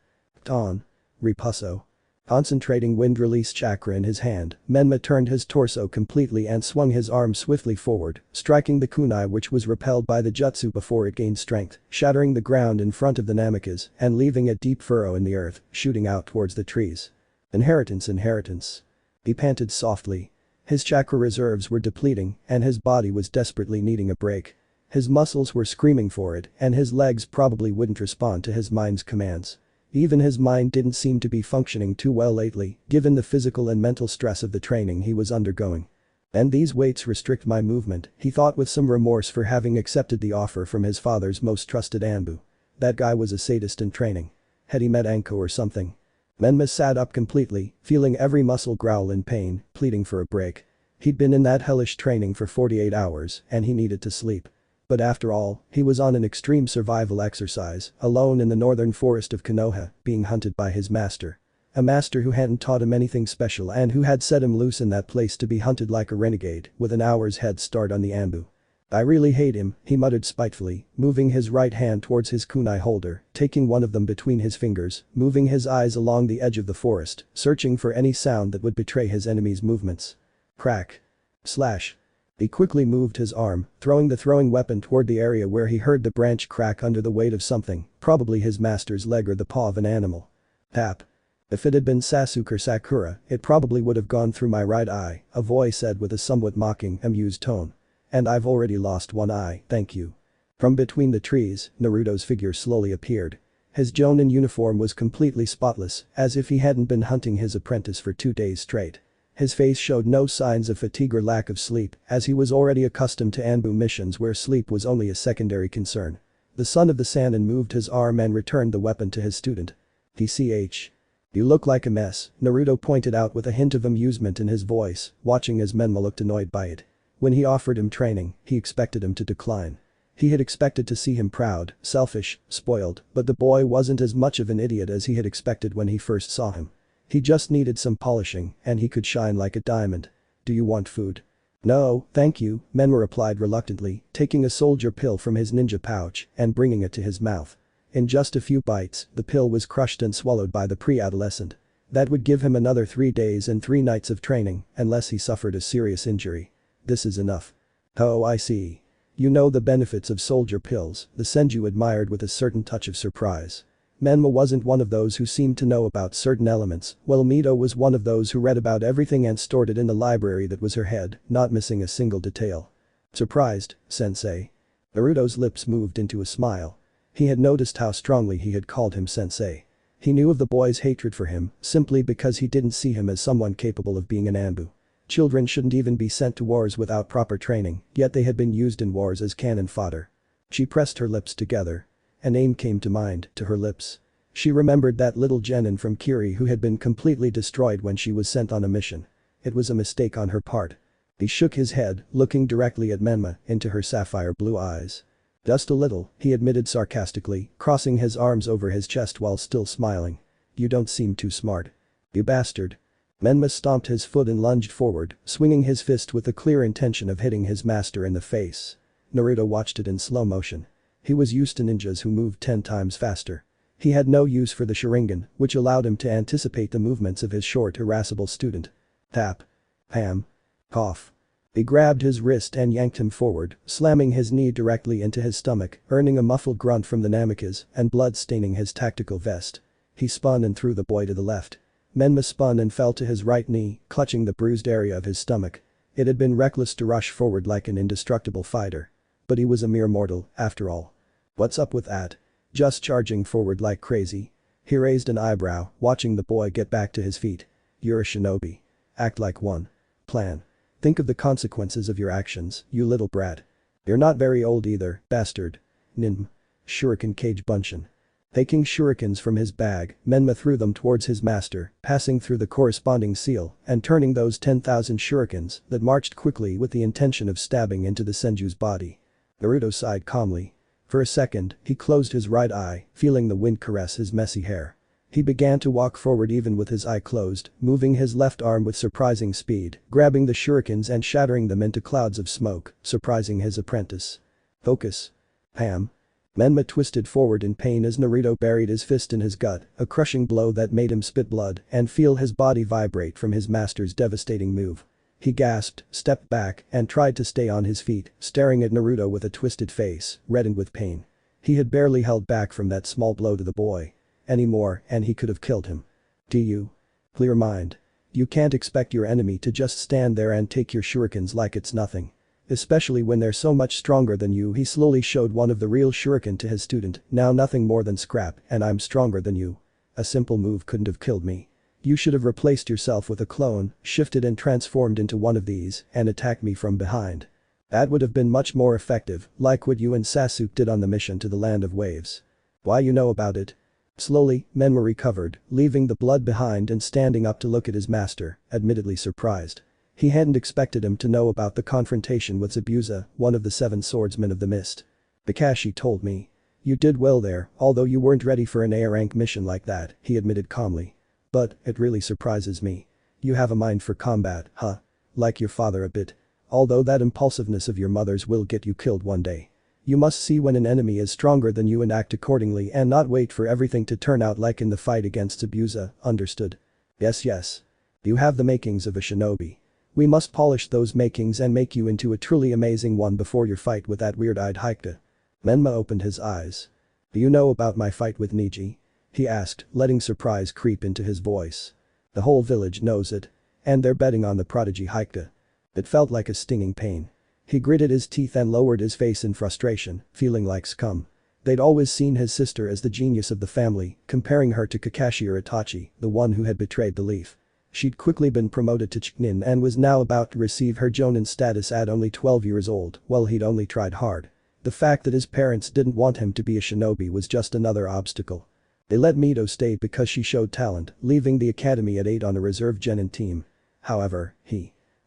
Ton. Ripasso. Concentrating wind-release chakra in his hand, Menma turned his torso completely and swung his arm swiftly forward, striking the kunai which was repelled by the jutsu before it gained strength, shattering the ground in front of the Namikaze and leaving a deep furrow in the earth, shooting out towards the trees. Inheritance. He panted softly. His chakra reserves were depleting and his body was desperately needing a break. His muscles were screaming for it and his legs probably wouldn't respond to his mind's commands. Even his mind didn't seem to be functioning too well lately, given the physical and mental stress of the training he was undergoing. And these weights restrict my movement, he thought with some remorse for having accepted the offer from his father's most trusted Anbu. That guy was a sadist in training. Had he met Anko or something? Menma sat up completely, feeling every muscle growl in pain, pleading for a break. He'd been in that hellish training for 48 hours and he needed to sleep. But after all, he was on an extreme survival exercise, alone in the northern forest of Konoha, being hunted by his master. A master who hadn't taught him anything special and who had set him loose in that place to be hunted like a renegade, with an hour's head start on the Anbu. I really hate him, he muttered spitefully, moving his right hand towards his kunai holder, taking one of them between his fingers, moving his eyes along the edge of the forest, searching for any sound that would betray his enemy's movements. Crack. Slash. He quickly moved his arm, throwing the throwing weapon toward the area where he heard the branch crack under the weight of something, probably his master's leg or the paw of an animal. Tap. If it had been Sasuke or Sakura, it probably would have gone through my right eye, a voice said with a somewhat mocking, amused tone. And I've already lost one eye, thank you. From between the trees, Naruto's figure slowly appeared. His Jonin uniform was completely spotless, as if he hadn't been hunting his apprentice for 2 days straight. His face showed no signs of fatigue or lack of sleep, as he was already accustomed to Anbu missions where sleep was only a secondary concern. The son of the Sannin moved his arm and returned the weapon to his student. "Tch. You look like a mess," Naruto pointed out with a hint of amusement in his voice, watching as Menma looked annoyed by it. When he offered him training, he expected him to decline. He had expected to see him proud, selfish, spoiled, but the boy wasn't as much of an idiot as he had expected when he first saw him. He just needed some polishing and he could shine like a diamond. "Do you want food?" "No, thank you," Menma replied reluctantly, taking a soldier pill from his ninja pouch and bringing it to his mouth. In just a few bites, the pill was crushed and swallowed by the pre-adolescent. That would give him another 3 days and 3 nights of training, unless he suffered a serious injury. "This is enough." "Oh, I see. You know the benefits of soldier pills," the Senju admired with a certain touch of surprise. Menma wasn't one of those who seemed to know about certain elements, while Mito was one of those who read about everything and stored it in the library that was her head, not missing a single detail. "Surprised, sensei?" Naruto's lips moved into a smile. He had noticed how strongly he had called him sensei. He knew of the boy's hatred for him, simply because he didn't see him as someone capable of being an Anbu. Children shouldn't even be sent to wars without proper training, yet they had been used in wars as cannon fodder. She pressed her lips together. A name came to mind, to her lips. She remembered that little genin from Kiri who had been completely destroyed when she was sent on a mission. It was a mistake on her part. He shook his head, looking directly at Menma, into her sapphire blue eyes. "Just a little," he admitted sarcastically, crossing his arms over his chest while still smiling. "You don't seem too smart." "You bastard." Menma stomped his foot and lunged forward, swinging his fist with the clear intention of hitting his master in the face. Naruto watched it in slow motion. He was used to ninjas who moved 10 times faster. He had no use for the Sharigan, which allowed him to anticipate the movements of his short, irascible student. Tap. Pam. Cough. He grabbed his wrist and yanked him forward, slamming his knee directly into his stomach, earning a muffled grunt from the Namikaze and blood staining his tactical vest. He spun and threw the boy to the left. Menma spun and fell to his right knee, clutching the bruised area of his stomach. It had been reckless to rush forward like an indestructible fighter. But he was a mere mortal, after all. What's up with that? Just charging forward like crazy. He raised an eyebrow, watching the boy get back to his feet. "You're a shinobi. Act like one. Plan. Think of the consequences of your actions, you little brat. You're not very old either, bastard. Nin. Shuriken Cage Bunshin." Taking shurikens from his bag, Menma threw them towards his master, passing through the corresponding seal and turning those 10,000 shurikens that marched quickly with the intention of stabbing into the Senju's body. Naruto sighed calmly. For a second, he closed his right eye, feeling the wind caress his messy hair. He began to walk forward even with his eye closed, moving his left arm with surprising speed, grabbing the shurikens and shattering them into clouds of smoke, surprising his apprentice. "Focus. Pam." Menma twisted forward in pain as Naruto buried his fist in his gut, a crushing blow that made him spit blood and feel his body vibrate from his master's devastating move. He gasped, stepped back, and tried to stay on his feet, staring at Naruto with a twisted face, reddened with pain. He had barely held back from that small blow to the boy. Anymore, and he could have killed him. Do you? Clear mind. You can't expect your enemy to just stand there and take your shurikens like it's nothing. Especially when they're so much stronger than you. He slowly showed one of the real shuriken to his student, now nothing more than scrap, and I'm stronger than you. A simple move couldn't have killed me. You should have replaced yourself with a clone, shifted and transformed into one of these, and attacked me from behind. That would have been much more effective, like what you and Sasuke did on the mission to the Land of Waves. Why you know about it? Slowly, Menma recovered, leaving the blood behind and standing up to look at his master, admittedly surprised. He hadn't expected him to know about the confrontation with Zabuza, one of the 7 swordsmen of the mist. Kakashi told me. You did well there, although you weren't ready for an A-rank mission like that, he admitted calmly. But, it really surprises me. You have a mind for combat, huh? Like your father a bit. Although that impulsiveness of your mother's will get you killed one day. You must see when an enemy is stronger than you and act accordingly and not wait for everything to turn out like in the fight against Zabuza, understood? Yes. You have the makings of a shinobi. We must polish those makings and make you into a truly amazing one before your fight with that weird-eyed Hyuga. Menma opened his eyes. Do you know about my fight with Niji? He asked, letting surprise creep into his voice. The whole village knows it. And they're betting on the prodigy Hyuga. It felt like a stinging pain. He gritted his teeth and lowered his face in frustration, feeling like scum. They'd always seen his sister as the genius of the family, comparing her to Kakashi or Itachi, the one who had betrayed the leaf. She'd quickly been promoted to Chunin and was now about to receive her Jonin status at only 12 years old, while he'd only tried hard. The fact that his parents didn't want him to be a shinobi was just another obstacle. They let Mito stay because she showed talent, leaving the academy at 8 on a reserve genin team. However,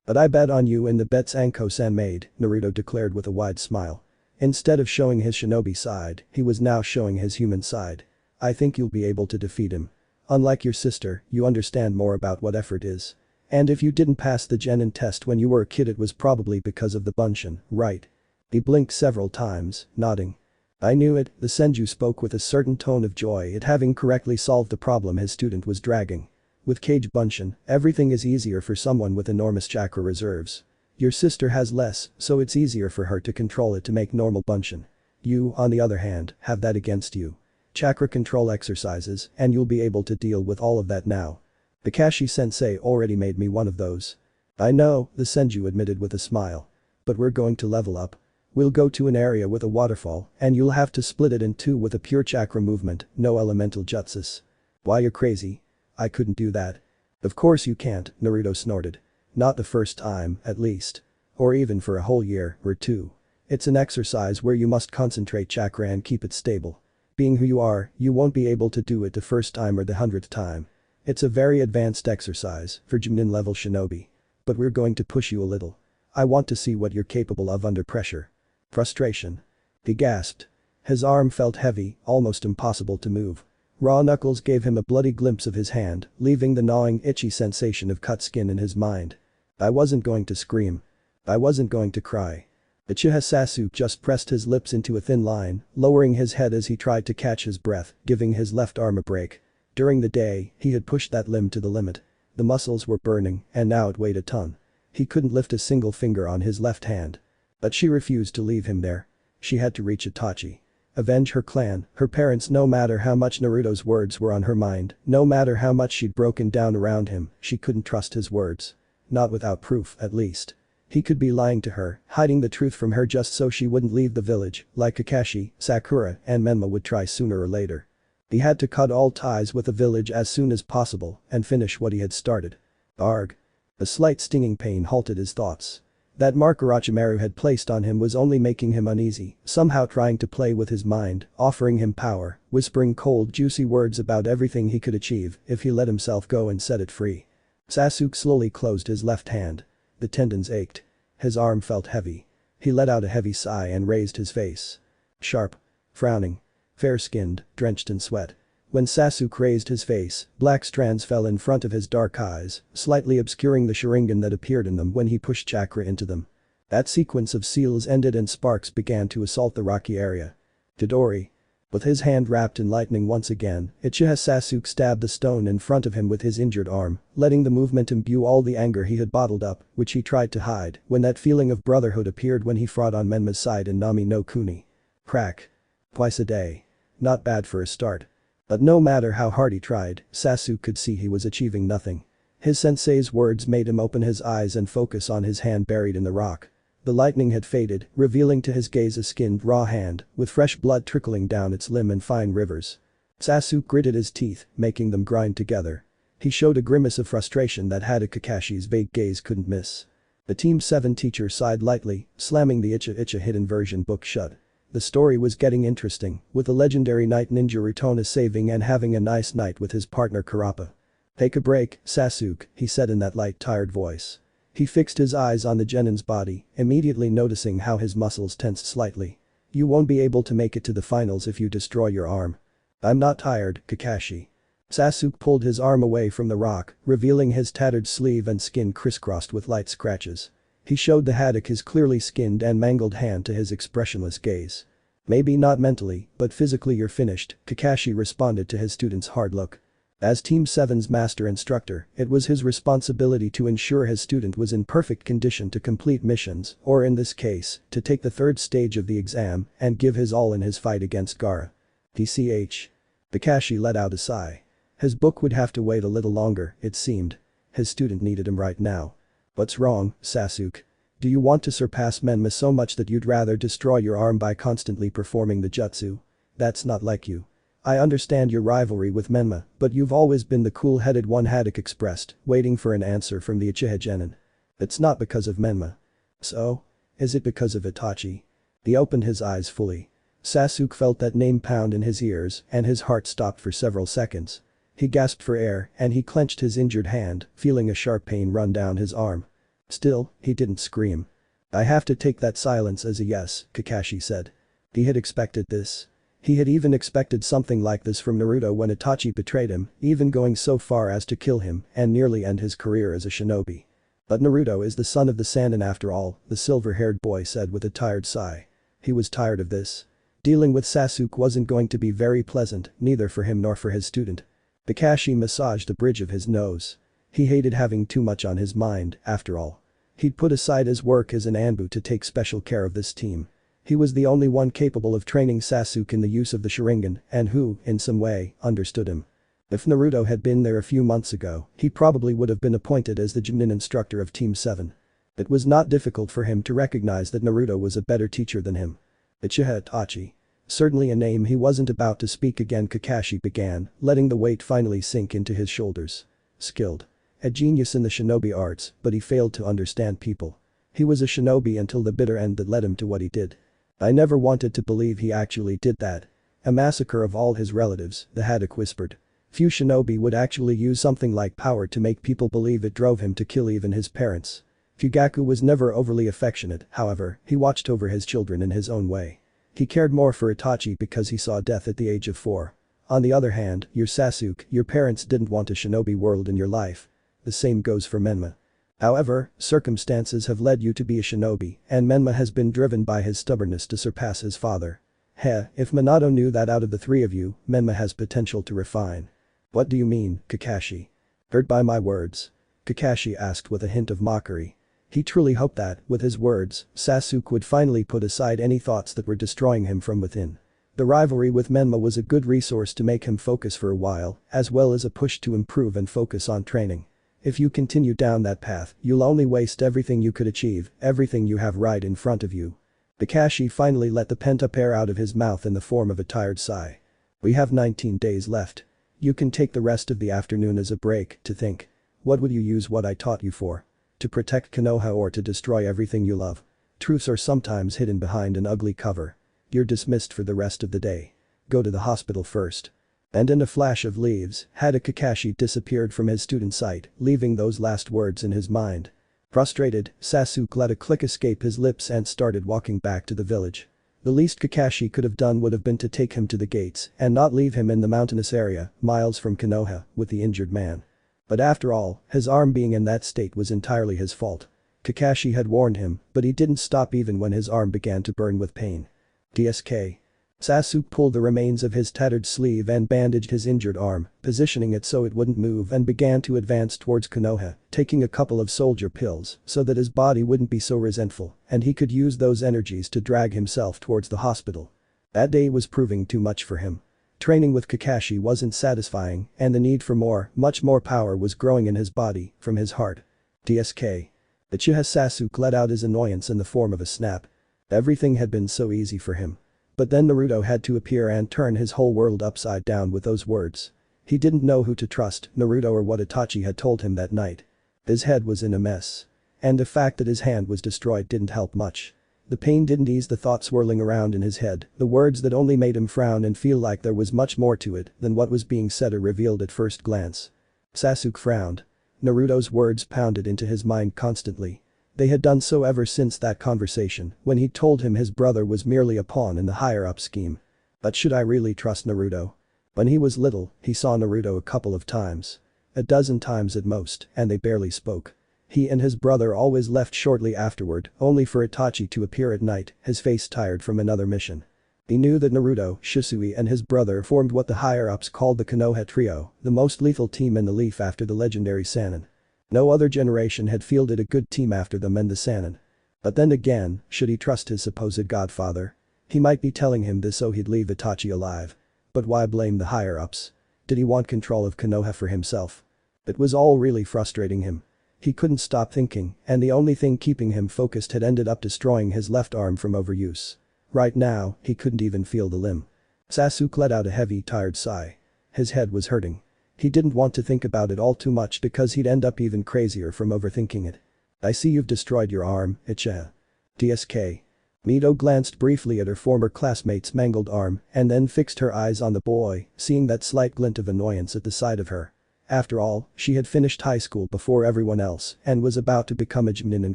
But I bet on you in the bets Anko-san made, Naruto declared with a wide smile. Instead of showing his shinobi side, he was now showing his human side. I think you'll be able to defeat him. Unlike your sister, you understand more about what effort is. And if you didn't pass the genin test when you were a kid, it was probably because of the bunshin, right? He blinked several times, nodding. I knew it, the Senju spoke with a certain tone of joy at having correctly solved the problem his student was dragging. With Kage Bunshin, everything is easier for someone with enormous chakra reserves. Your sister has less, so it's easier for her to control it to make normal Bunshin. You, on the other hand, have that against you. Chakra control exercises, and you'll be able to deal with all of that now. Kakashi-sensei already made me one of those. I know, the Senju admitted with a smile. But we're going to level up. We'll go to an area with a waterfall, and you'll have to split it in 2 with a pure chakra movement, no elemental jutsus. Why, you're crazy. I couldn't do that. Of course you can't, Naruto snorted. Not the first time, at least. Or even for a whole year, or 2. It's an exercise where you must concentrate chakra and keep it stable. Being who you are, you won't be able to do it the first time or the 100th time. It's a very advanced exercise for Junin level shinobi. But we're going to push you a little. I want to see what you're capable of under pressure. Frustration. He gasped. His arm felt heavy, almost impossible to move. Raw knuckles gave him a bloody glimpse of his hand, leaving the gnawing, itchy sensation of cut skin in his mind. I wasn't going to scream. I wasn't going to cry. Uchiha Sasuke just pressed his lips into a thin line, lowering his head as he tried to catch his breath, giving his left arm a break. During the day, he had pushed that limb to the limit. The muscles were burning, and now it weighed a ton. He couldn't lift a single finger on his left hand. But she refused to leave him there. She had to reach Itachi. Avenge her clan, her parents. No matter how much Naruto's words were on her mind, no matter how much she'd broken down around him, she couldn't trust his words. Not without proof, at least. He could be lying to her, hiding the truth from her just so she wouldn't leave the village, like Kakashi, Sakura, and Menma would try sooner or later. He had to cut all ties with the village as soon as possible and finish what he had started. Arg. A slight stinging pain halted his thoughts. That mark Orochimaru had placed on him was only making him uneasy, somehow trying to play with his mind, offering him power, whispering cold, juicy words about everything he could achieve if he let himself go and set it free. Sasuke slowly closed his left hand. The tendons ached. His arm felt heavy. He let out a heavy sigh and raised his face. Sharp. Frowning. Fair-skinned, drenched in sweat. When Sasuke raised his face, black strands fell in front of his dark eyes, slightly obscuring the Sharingan that appeared in them when he pushed chakra into them. That sequence of seals ended and sparks began to assault the rocky area. Todori. With his hand wrapped in lightning once again, Uchiha Sasuke stabbed the stone in front of him with his injured arm, letting the movement imbue all the anger he had bottled up, which he tried to hide when that feeling of brotherhood appeared when he fought on Menma's side in Nami no Kuni. Crack. Twice a day. Not bad for a start. But no matter how hard he tried, Sasuke could see he was achieving nothing. His sensei's words made him open his eyes and focus on his hand buried in the rock. The lightning had faded, revealing to his gaze a skinned raw hand, with fresh blood trickling down its limb in fine rivers. Sasuke gritted his teeth, making them grind together. He showed a grimace of frustration that Hada Kakashi's vague gaze couldn't miss. The Team 7 teacher sighed lightly, slamming the Ichiha hidden version book shut. The story was getting interesting, with the legendary night ninja Rutona saving and having a nice night with his partner Kurama. "Take a break, Sasuke," he said in that light tired voice. He fixed his eyes on the genin's body, immediately noticing how his muscles tensed slightly. "You won't be able to make it to the finals if you destroy your arm." "I'm not tired, Kakashi." Sasuke pulled his arm away from the rock, revealing his tattered sleeve and skin crisscrossed with light scratches. He showed the haddock his clearly skinned and mangled hand to his expressionless gaze. "Maybe not mentally, but physically you're finished," Kakashi responded to his student's hard look. As Team 7's master instructor, it was his responsibility to ensure his student was in perfect condition to complete missions, or in this case, to take the third stage of the exam and give his all in his fight against Gaara. TCH. Kakashi let out a sigh. His book would have to wait a little longer, it seemed. His student needed him right now. "What's wrong, Sasuke? Do you want to surpass Menma so much that you'd rather destroy your arm by constantly performing the jutsu? That's not like you. I understand your rivalry with Menma, but you've always been the cool-headed one," Haddock expressed, waiting for an answer from the Uchiha genin. "It's not because of Menma." "So? Is it because of Itachi?" He opened his eyes fully. Sasuke felt that name pound in his ears and his heart stopped for several seconds. He gasped for air and he clenched his injured hand, feeling a sharp pain run down his arm. Still, he didn't scream. "I have to take that silence as a yes," Kakashi said. He had expected this. He had even expected something like this from Naruto when Itachi betrayed him, even going so far as to kill him and nearly end his career as a shinobi. But Naruto is the son of the Sannin after all, the silver-haired boy said with a tired sigh. He was tired of this. Dealing with Sasuke wasn't going to be very pleasant, neither for him nor for his student. Kakashi massaged the bridge of his nose. He hated having too much on his mind, after all. He'd put aside his work as an Anbu to take special care of this team. He was the only one capable of training Sasuke in the use of the Sharingan and who, in some way, understood him. If Naruto had been there a few months ago, he probably would have been appointed as the Jonin instructor of Team 7. It was not difficult for him to recognize that Naruto was a better teacher than him. Uchiha Itachi. Certainly a name he wasn't about to speak again. Kakashi began, letting the weight finally sink into his shoulders. Skilled. A genius in the shinobi arts, but he failed to understand people. He was a shinobi until the bitter end that led him to what he did. "I never wanted to believe he actually did that. A massacre of all his relatives," the Haddock whispered. Few shinobi would actually use something like power to make people believe it drove him to kill even his parents. Fugaku was never overly affectionate, however, he watched over his children in his own way. He cared more for Itachi because he saw death at the age of 4. On the other hand, you're Sasuke, your parents didn't want a shinobi world in your life. The same goes for Menma. However, circumstances have led you to be a shinobi, and Menma has been driven by his stubbornness to surpass his father. If Minato knew that out of the three of you, Menma has potential to refine. What do you mean, Kakashi? Hurt by my words? Kakashi asked with a hint of mockery. He truly hoped that, with his words, Sasuke would finally put aside any thoughts that were destroying him from within. The rivalry with Menma was a good resource to make him focus for a while, as well as a push to improve and focus on training. If you continue down that path, you'll only waste everything you could achieve, everything you have right in front of you. Kakashi finally let the pent-up air out of his mouth in the form of a tired sigh. We have 19 days left. You can take the rest of the afternoon as a break to think. What would you use what I taught you for? To protect Konoha or to destroy everything you love? Truths are sometimes hidden behind an ugly cover. You're dismissed for the rest of the day. Go to the hospital first. And in a flash of leaves, Hada Kakashi disappeared from his student's sight, leaving those last words in his mind. Frustrated, Sasuke let a click escape his lips and started walking back to the village. The least Kakashi could have done would have been to take him to the gates and not leave him in the mountainous area, miles from Konoha, with the injured man. But after all, his arm being in that state was entirely his fault. Kakashi had warned him, but he didn't stop even when his arm began to burn with pain. DSK. Sasuke pulled the remains of his tattered sleeve and bandaged his injured arm, positioning it so it wouldn't move, and began to advance towards Konoha, taking a couple of soldier pills so that his body wouldn't be so resentful and he could use those energies to drag himself towards the hospital. That day was proving too much for him. Training with Kakashi wasn't satisfying and the need for more, much more power was growing in his body, from his heart. TSK. Uchiha Sasuke let out his annoyance in the form of a snap. Everything had been so easy for him. But then Naruto had to appear and turn his whole world upside down with those words. He didn't know who to trust, Naruto or what Itachi had told him that night. His head was in a mess. And the fact that his hand was destroyed didn't help much. The pain didn't ease the thoughts swirling around in his head, the words that only made him frown and feel like there was much more to it than what was being said or revealed at first glance. Sasuke frowned. Naruto's words pounded into his mind constantly. They had done so ever since that conversation when he told him his brother was merely a pawn in the higher-up scheme. But should I really trust Naruto? When he was little, he saw Naruto a couple of times. A dozen times at most, and they barely spoke. He and his brother always left shortly afterward, only for Itachi to appear at night, his face tired from another mission. He knew that Naruto, Shisui and his brother formed what the higher-ups called the Konoha Trio, the most lethal team in the Leaf after the legendary Sannin. No other generation had fielded a good team after them and the Sannin. But then again, should he trust his supposed godfather? He might be telling him this so he'd leave Itachi alive. But why blame the higher-ups? Did he want control of Konoha for himself? It was all really frustrating him. He couldn't stop thinking, and the only thing keeping him focused had ended up destroying his left arm from overuse. Right now, he couldn't even feel the limb. Sasuke let out a heavy, tired sigh. His head was hurting. He didn't want to think about it all too much because he'd end up even crazier from overthinking it. I see you've destroyed your arm, Uchiha. TSK. Mito glanced briefly at her former classmate's mangled arm and then fixed her eyes on the boy, seeing that slight glint of annoyance at the sight of her. After all, she had finished high school before everyone else and was about to become a Jonin in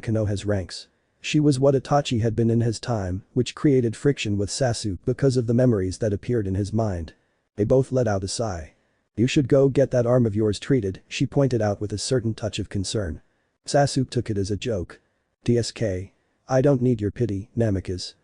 Konoha's ranks. She was what Itachi had been in his time, which created friction with Sasuke because of the memories that appeared in his mind. They both let out a sigh. You should go get that arm of yours treated, she pointed out with a certain touch of concern. Sasuke took it as a joke. TSK. I don't need your pity, Namikaze.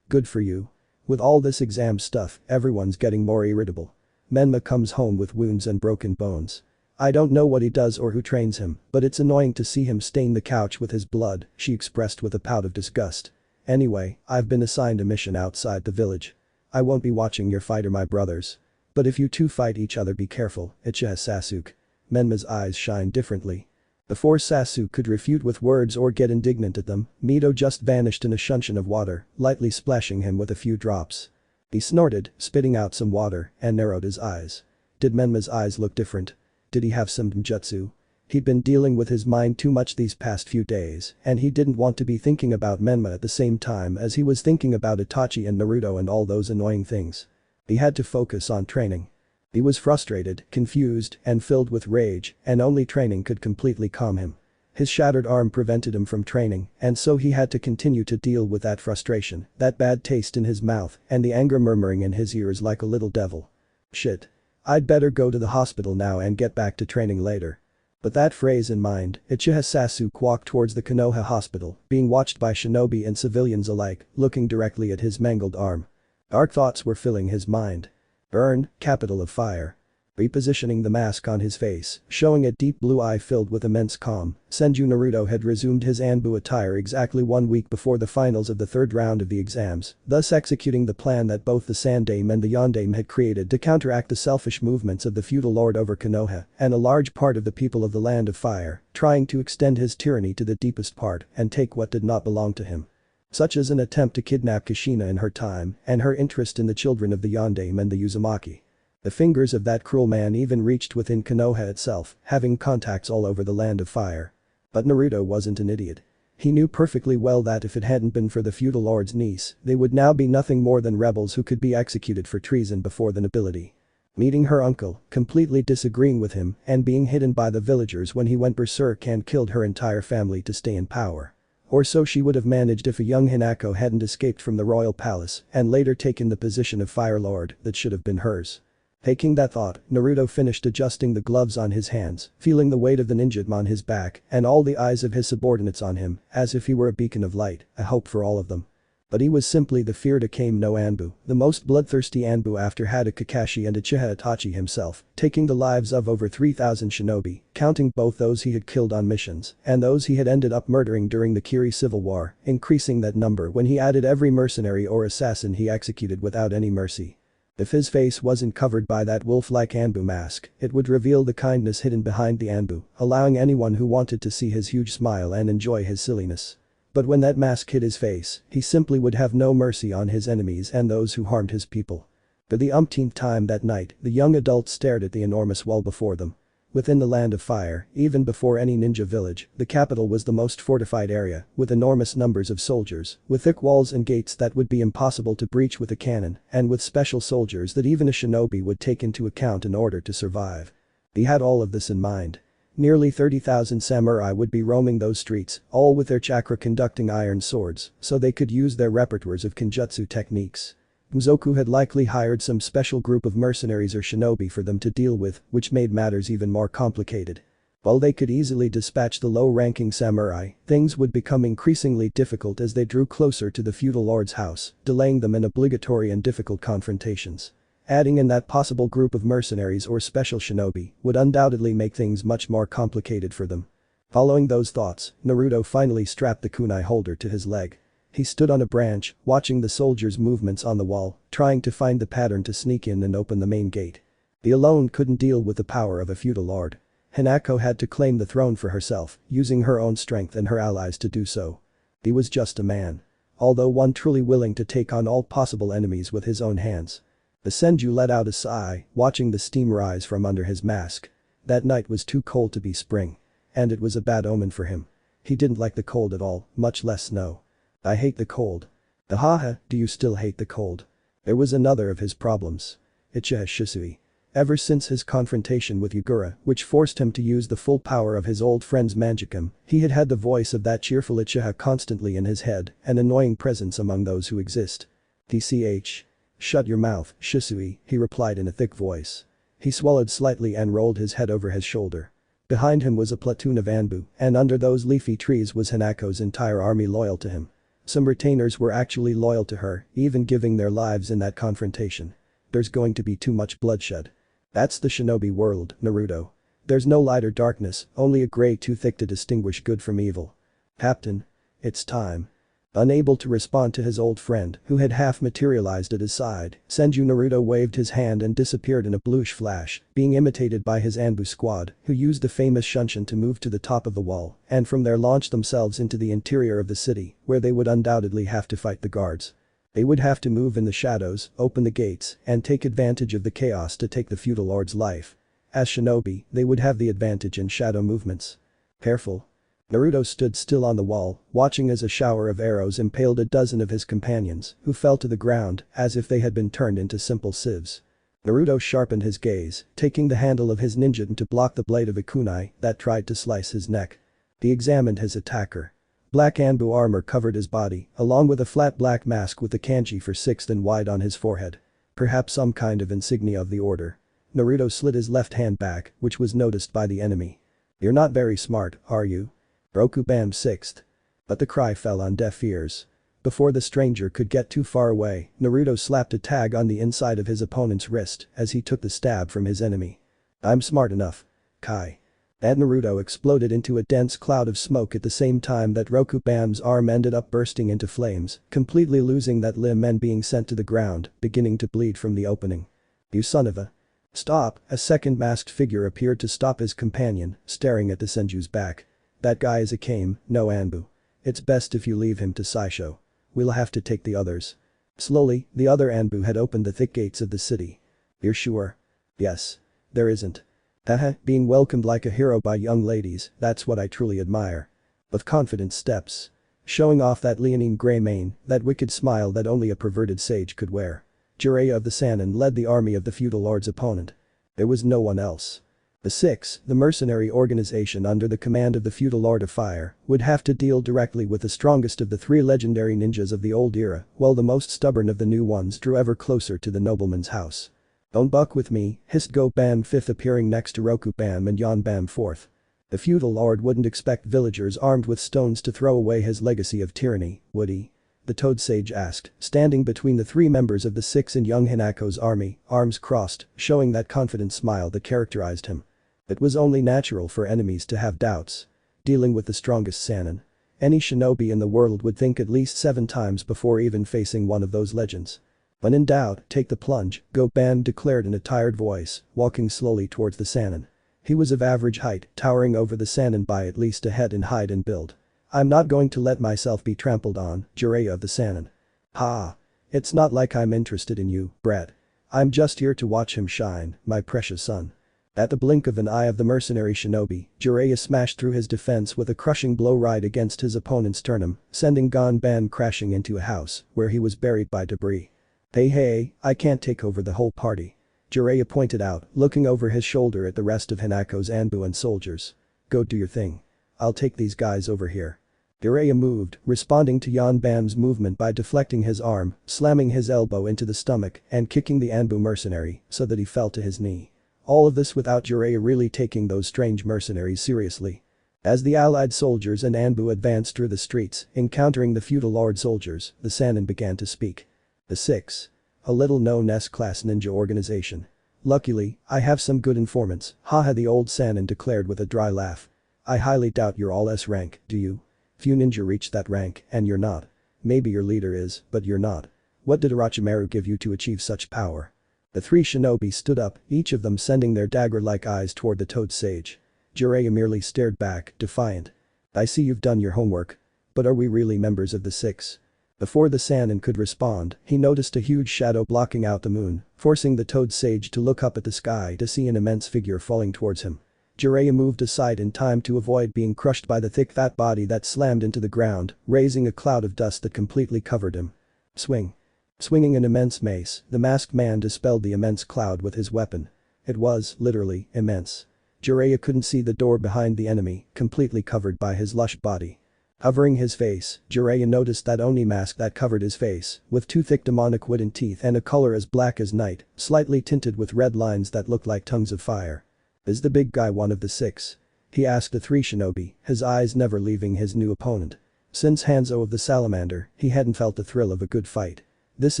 Good for you. With all this exam stuff, everyone's getting more irritable. Menma comes home with wounds and broken bones. I don't know what he does or who trains him, but it's annoying to see him stain the couch with his blood, she expressed with a pout of disgust. Anyway, I've been assigned a mission outside the village. I won't be watching your fight or my brothers. But if you two fight each other, be careful, Uchiha Sasuke. Menma's eyes shine differently. Before Sasuke could refute with words or get indignant at them, Mito just vanished in a shunshin of water, lightly splashing him with a few drops. He snorted, spitting out some water, and narrowed his eyes. Did Menma's eyes look different? Did he have some jutsu? He'd been dealing with his mind too much these past few days, and he didn't want to be thinking about Menma at the same time as he was thinking about Itachi and Naruto and all those annoying things. He had to focus on training. He was frustrated, confused, and filled with rage, and only training could completely calm him. His shattered arm prevented him from training, and so he had to continue to deal with that frustration, that bad taste in his mouth, and the anger murmuring in his ears like a little devil. Shit. I'd better go to the hospital now and get back to training later. With that phrase in mind, Uchiha Sasuke walked towards the Konoha hospital, being watched by shinobi and civilians alike, looking directly at his mangled arm. Dark thoughts were filling his mind. Burn, capital of fire. Repositioning the mask on his face, showing a deep blue eye filled with immense calm, Senju Naruto had resumed his Anbu attire exactly 1 week before the finals of the third round of the exams, thus executing the plan that both the Sandame and the Yondame had created to counteract the selfish movements of the feudal lord over Konoha and a large part of the people of the Land of Fire, trying to extend his tyranny to the deepest part and take what did not belong to him. Such as an attempt to kidnap Kushina in her time and her interest in the children of the Yondame and the Uzumaki. The fingers of that cruel man even reached within Konoha itself, having contacts all over the Land of Fire. But Naruto wasn't an idiot. He knew perfectly well that if it hadn't been for the feudal lord's niece, they would now be nothing more than rebels who could be executed for treason before the nobility. Meeting her uncle, completely disagreeing with him, and being hidden by the villagers when he went berserk and killed her entire family to stay in power. Or so she would have managed if a young Hinako hadn't escaped from the royal palace and later taken the position of Fire Lord that should have been hers. Taking that thought, Naruto finished adjusting the gloves on his hands, feeling the weight of the ninjutsu on his back and all the eyes of his subordinates on him, as if he were a beacon of light, a hope for all of them. But he was simply the feared Akame no Anbu, the most bloodthirsty Anbu after Hada Kakashi and Uchiha Itachi himself, taking the lives of over 3,000 shinobi, counting both those he had killed on missions and those he had ended up murdering during the Kiri Civil War, increasing that number when he added every mercenary or assassin he executed without any mercy. If his face wasn't covered by that wolf-like Anbu mask, it would reveal the kindness hidden behind the Anbu, allowing anyone who wanted to see his huge smile and enjoy his silliness. But when that mask hid his face, he simply would have no mercy on his enemies and those who harmed his people. For the umpteenth time that night, the young adults stared at the enormous wall before them. Within the Land of Fire, even before any ninja village, the capital was the most fortified area, with enormous numbers of soldiers, with thick walls and gates that would be impossible to breach with a cannon, and with special soldiers that even a shinobi would take into account in order to survive. He had all of this in mind. Nearly 30,000 samurai would be roaming those streets, all with their chakra-conducting iron swords, so they could use their repertoires of kenjutsu techniques. Muzoku had likely hired some special group of mercenaries or shinobi for them to deal with, which made matters even more complicated. While they could easily dispatch the low-ranking samurai, things would become increasingly difficult as they drew closer to the feudal lord's house, delaying them in obligatory and difficult confrontations. Adding in that possible group of mercenaries or special shinobi would undoubtedly make things much more complicated for them. Following those thoughts, Naruto finally strapped the kunai holder to his leg. He stood on a branch, watching the soldiers' movements on the wall, trying to find the pattern to sneak in and open the main gate. He alone couldn't deal with the power of a feudal lord. Hinata had to claim the throne for herself, using her own strength and her allies to do so. He was just a man. Although one truly willing to take on all possible enemies with his own hands. The Senju let out a sigh, watching the steam rise from under his mask. That night was too cold to be spring. And it was a bad omen for him. He didn't like the cold at all, much less snow. I hate the cold. Haha, do you still hate the cold? There was another of his problems. Uchiha Shisui. Ever since his confrontation with Yagura, which forced him to use the full power of his old friend's Manjikam, he had had the voice of that cheerful Uchiha constantly in his head, an annoying presence among those who exist. TCH. Shut your mouth, Shisui, he replied in a thick voice. He swallowed slightly and rolled his head over his shoulder. Behind him was a platoon of Anbu, and under those leafy trees was Hanako's entire army loyal to him. Some retainers were actually loyal to her, even giving their lives in that confrontation. There's going to be too much bloodshed. That's the shinobi world, Naruto. There's no light or darkness, only a gray too thick to distinguish good from evil. Captain. It's time. Unable to respond to his old friend, who had half materialized at his side, Senju Naruto waved his hand and disappeared in a bluish flash, being imitated by his Anbu squad, who used the famous Shunshin to move to the top of the wall, and from there launch themselves into the interior of the city, where they would undoubtedly have to fight the guards. They would have to move in the shadows, open the gates, and take advantage of the chaos to take the feudal lord's life. As shinobi, they would have the advantage in shadow movements. Careful. Naruto stood still on the wall, watching as a shower of arrows impaled a dozen of his companions, who fell to the ground as if they had been turned into simple sieves. Naruto sharpened his gaze, taking the handle of his ninjutsu to block the blade of a kunai that tried to slice his neck. He examined his attacker. Black Anbu armor covered his body, along with a flat black mask with the kanji for 6th and wide on his forehead. Perhaps some kind of insignia of the order. Naruto slid his left hand back, which was noticed by the enemy. You're not very smart, are you? Rokuban 6th. But the cry fell on deaf ears. Before the stranger could get too far away, Naruto slapped a tag on the inside of his opponent's wrist as he took the stab from his enemy. I'm smart enough. Kai. And Naruto exploded into a dense cloud of smoke at the same time that Rokuban's arm ended up bursting into flames, completely losing that limb and being sent to the ground, beginning to bleed from the opening. You son of a… Stop, a second masked figure appeared to stop his companion, staring at the Senju's back. That guy is Akame, no Anbu. It's best if you leave him to Saisho. We'll have to take the others. Slowly, the other Anbu had opened the thick gates of the city. You're sure? Yes. There isn't. Haha, being welcomed like a hero by young ladies, that's what I truly admire. With confident steps. Showing off that leonine gray mane, that wicked smile that only a perverted sage could wear. Jiraiya of the Sannin led the army of the feudal lord's opponent. There was no one else. The Six, the mercenary organization under the command of the feudal Lord of Fire, would have to deal directly with the strongest of the 3 legendary ninjas of the old era, while the most stubborn of the new ones drew ever closer to the nobleman's house. Don't buck with me, hissed Go-Bam 5th appearing next to Roku-Bam and Yon-Bam 4th. The feudal lord wouldn't expect villagers armed with stones to throw away his legacy of tyranny, would he? The Toad Sage asked, standing between the three members of the six in young Hinako's army, arms crossed, showing that confident smile that characterized him. It was only natural for enemies to have doubts. Dealing with the strongest Sannin. Any shinobi in the world would think at least 7 times before even facing one of those legends. When in doubt, take the plunge, go Ban declared in a tired voice, walking slowly towards the Sannin. He was of average height, towering over the Sannin by at least a head in height and build. I'm not going to let myself be trampled on, Jiraiya of the Sannin. Ha. It's not like I'm interested in you, Brett. I'm just here to watch him shine, my precious son. At the blink of an eye of the mercenary shinobi, Jiraiya smashed through his defense with a crushing blow right against his opponent's sternum, sending Ban crashing into a house, where he was buried by debris. Hey, I can't take over the whole party. Jiraiya pointed out, looking over his shoulder at the rest of Hinako's Anbu and soldiers. Go do your thing. I'll take these guys over here. Jiraiya moved, responding to Ban's movement by deflecting his arm, slamming his elbow into the stomach and kicking the Anbu mercenary so that he fell to his knee. All of this without Jiraiya really taking those strange mercenaries seriously. As the allied soldiers and Anbu advanced through the streets, encountering the feudal lord soldiers, the Sannin began to speak. The Six. A little-known S-class ninja organization. Luckily, I have some good informants, haha the old Sannin declared with a dry laugh. I highly doubt you're all S rank, do you? Few ninja reach that rank, and you're not. Maybe your leader is, but you're not. What did Orochimaru give you to achieve such power? The 3 shinobi stood up, each of them sending their dagger-like eyes toward the Toad Sage. Jiraiya merely stared back, defiant. I see you've done your homework. But are we really members of the Six? Before the Sannin could respond, he noticed a huge shadow blocking out the moon, forcing the Toad Sage to look up at the sky to see an immense figure falling towards him. Jiraiya moved aside in time to avoid being crushed by the thick fat body that slammed into the ground, raising a cloud of dust that completely covered him. Swing. Swinging an immense mace, the masked man dispelled the immense cloud with his weapon. It was, literally, immense. Jiraiya couldn't see the door behind the enemy, completely covered by his lush body. Covering his face, Jiraiya noticed that Oni mask that covered his face, with 2 thick demonic wooden teeth and a color as black as night, slightly tinted with red lines that looked like tongues of fire. Is the big guy one of the 6? He asked the 3 shinobi, his eyes never leaving his new opponent. Since Hanzo of the Salamander, he hadn't felt the thrill of a good fight. This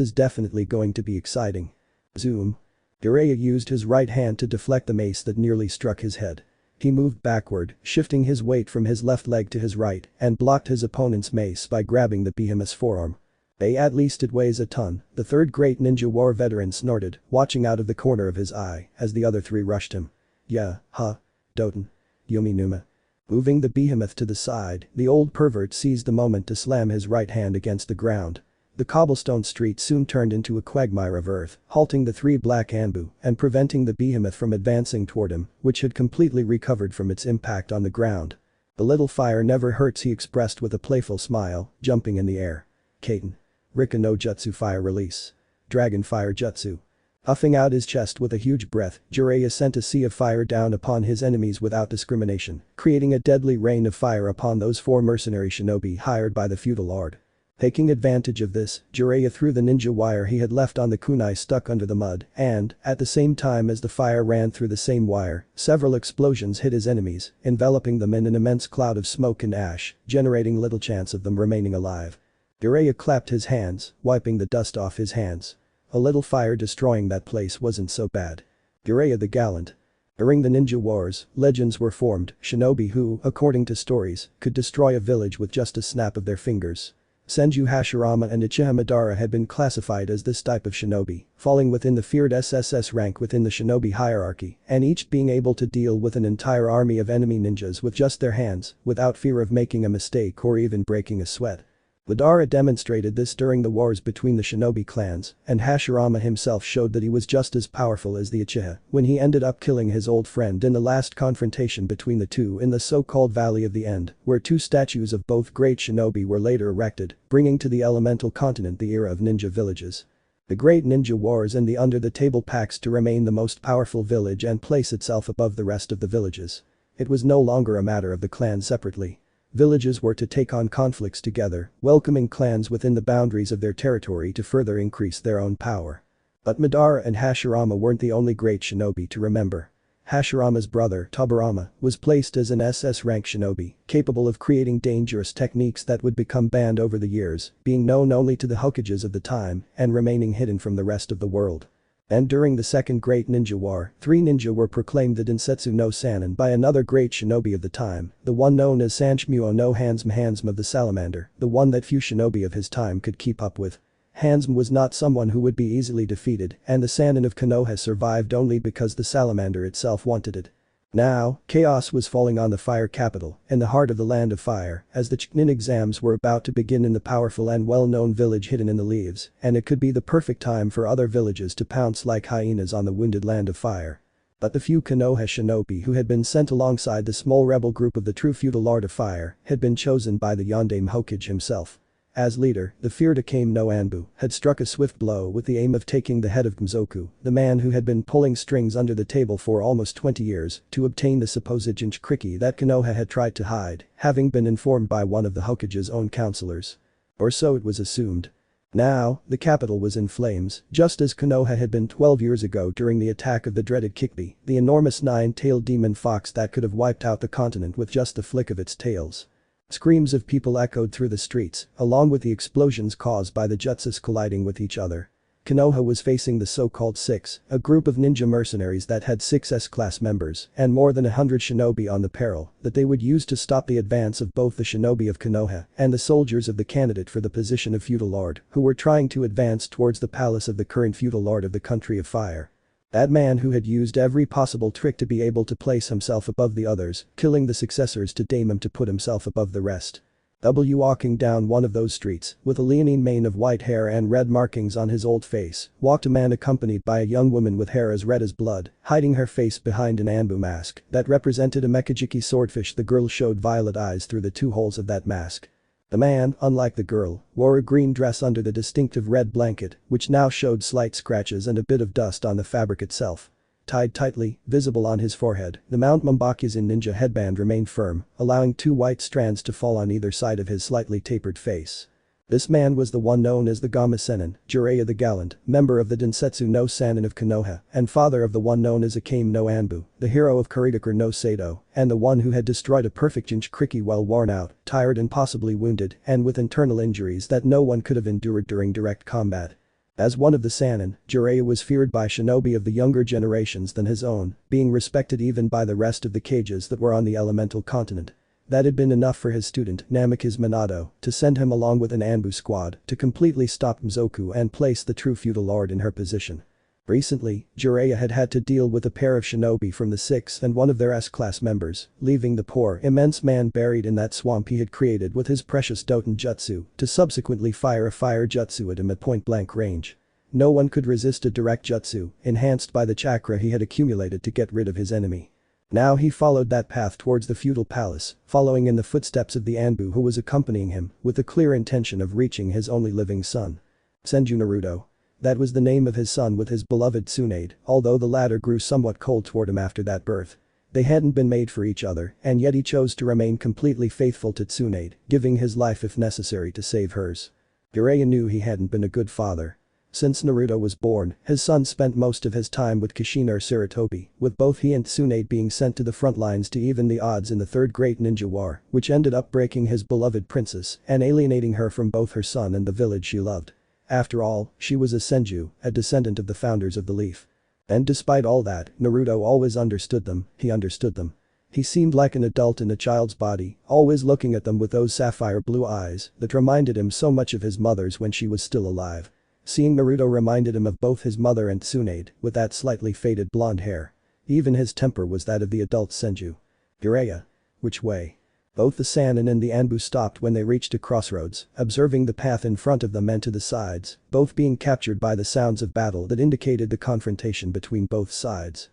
is definitely going to be exciting. Zoom. Jiraiya used his right hand to deflect the mace that nearly struck his head. He moved backward, shifting his weight from his left leg to his right, and blocked his opponent's mace by grabbing the behemoth's forearm. At least it weighs a ton, the 3rd great ninja war veteran snorted, watching out of the corner of his eye as the other 3 rushed him. Yeah, huh? Doten. Yumi Numa. Moving the behemoth to the side, the old pervert seized the moment to slam his right hand against the ground. The cobblestone street soon turned into a quagmire of earth, halting the 3 black Anbu and preventing the behemoth from advancing toward him, which had completely recovered from its impact on the ground. A little fire never hurts, he expressed with a playful smile, jumping in the air. Kaiten. Rika no Jutsu fire release. Dragon fire jutsu. Puffing out his chest with a huge breath, Jiraiya sent a sea of fire down upon his enemies without discrimination, creating a deadly rain of fire upon those 4 mercenary shinobi hired by the feudal lord. Taking advantage of this, Jiraiya threw the ninja wire he had left on the kunai stuck under the mud and, at the same time as the fire ran through the same wire, several explosions hit his enemies, enveloping them in an immense cloud of smoke and ash, generating little chance of them remaining alive. Jiraiya clapped his hands, wiping the dust off his hands. A little fire destroying that place wasn't so bad. Jiraiya the gallant. During the ninja wars, legends were formed, shinobi who, according to stories, could destroy a village with just a snap of their fingers. Senju Hashirama and Uchiha Madara had been classified as this type of shinobi, falling within the feared SSS rank within the shinobi hierarchy, and each being able to deal with an entire army of enemy ninjas with just their hands, without fear of making a mistake or even breaking a sweat. Madara demonstrated this during the wars between the shinobi clans, and Hashirama himself showed that he was just as powerful as the Uchiha when he ended up killing his old friend in the last confrontation between the two in the so-called Valley of the End, where 2 statues of both great shinobi were later erected, bringing to the elemental continent the era of ninja villages. The great ninja wars and the under-the-table pacts to remain the most powerful village and place itself above the rest of the villages. It was no longer a matter of the clans separately. Villages were to take on conflicts together, welcoming clans within the boundaries of their territory to further increase their own power. But Madara and Hashirama weren't the only great shinobi to remember. Hashirama's brother, Tobirama, was placed as an SS rank shinobi, capable of creating dangerous techniques that would become banned over the years, being known only to the Hokages of the time and remaining hidden from the rest of the world. And during the Second Great Ninja War, 3 ninja were proclaimed the Densetsu no Sannin by another great shinobi of the time, the one known as Sanshmuo no Hansm of the Salamander, the one that few shinobi of his time could keep up with. Hansm was not someone who would be easily defeated, and the Sannin of Konoha survived only because the Salamander itself wanted it. Now, chaos was falling on the Fire Capital, in the heart of the Land of Fire, as the Chunin exams were about to begin in the powerful and well-known village hidden in the leaves, and it could be the perfect time for other villages to pounce like hyenas on the wounded Land of Fire. But the few Konoha shinobi who had been sent alongside the small rebel group of the true feudal Lord of Fire had been chosen by the Yondaime Hokage himself. As leader, the feared Akame no Anbu had struck a swift blow with the aim of taking the head of Gumzoku, the man who had been pulling strings under the table for almost 20 years to obtain the supposed Jinchuriki that Konoha had tried to hide, having been informed by one of the Hokage's own councilors. Or so it was assumed. Now, the capital was in flames, just as Konoha had been 12 years ago during the attack of the dreaded Kikbi, the enormous 9-tailed demon fox that could have wiped out the continent with just the flick of its tails. Screams of people echoed through the streets, along with the explosions caused by the jutsus colliding with each other. Konoha was facing the so-called Six, a group of ninja mercenaries that had 6 S-class members and more than 100 shinobi on the peril that they would use to stop the advance of both the shinobi of Konoha and the soldiers of the candidate for the position of feudal lord who were trying to advance towards the palace of the current feudal lord of the country of fire. That man who had used every possible trick to be able to place himself above the others, killing the successors to Daimon to put himself above the rest. Walking down one of those streets, with a leonine mane of white hair and red markings on his old face, walked a man accompanied by a young woman with hair as red as blood, hiding her face behind an Anbu mask that represented a Mekajiki swordfish. The girl showed violet eyes through the 2 holes of that mask. The man, unlike the girl, wore a green dress under the distinctive red blanket, which now showed slight scratches and a bit of dust on the fabric itself. Tied tightly, visible on his forehead, the Mount Mombakuzen ninja headband remained firm, allowing 2 white strands to fall on either side of his slightly tapered face. This man was the one known as the Gama Sennin, Jiraiya the Gallant, member of the Densetsu no Sannin of Konoha, and father of the one known as Akame no Anbu, the hero of Kurigakure no Sado, and the one who had destroyed a perfect Jinchuriki while worn out, tired and possibly wounded, and with internal injuries that no one could have endured during direct combat. As one of the Sannin, Jiraiya was feared by shinobi of the younger generations than his own, being respected even by the rest of the cages that were on the elemental continent. That had been enough for his student, Namikaze Minato, to send him along with an Anbu squad to completely stop Mizoku and place the true feudal lord in her position. Recently, Jiraiya had had to deal with a pair of shinobi from the Six and one of their S-class members, leaving the poor, immense man buried in that swamp he had created with his precious Doten Jutsu to subsequently fire a fire jutsu at him at point-blank range. No one could resist a direct jutsu, enhanced by the chakra he had accumulated to get rid of his enemy. Now he followed that path towards the feudal palace, following in the footsteps of the Anbu who was accompanying him, with the clear intention of reaching his only living son. Senju Naruto. That was the name of his son with his beloved Tsunade, although the latter grew somewhat cold toward him after that birth. They hadn't been made for each other, and yet he chose to remain completely faithful to Tsunade, giving his life if necessary to save hers. Jiraiya knew he hadn't been a good father. Since Naruto was born, his son spent most of his time with Kushina or Sarutobi, with both he and Tsunade being sent to the front lines to even the odds in the Third Great Ninja War, which ended up breaking his beloved princess and alienating her from both her son and the village she loved. After all, she was a Senju, a descendant of the founders of the Leaf. And despite all that, Naruto always understood them, he understood them. He seemed like an adult in a child's body, always looking at them with those sapphire blue eyes that reminded him so much of his mother's when she was still alive. Seeing Naruto reminded him of both his mother and Tsunade, with that slightly faded blonde hair. Even his temper was that of the adult Senju. Jiraiya. Which way? Both the Sannin and the Anbu stopped when they reached a crossroads, observing the path in front of them and to the sides, both being captured by the sounds of battle that indicated the confrontation between both sides.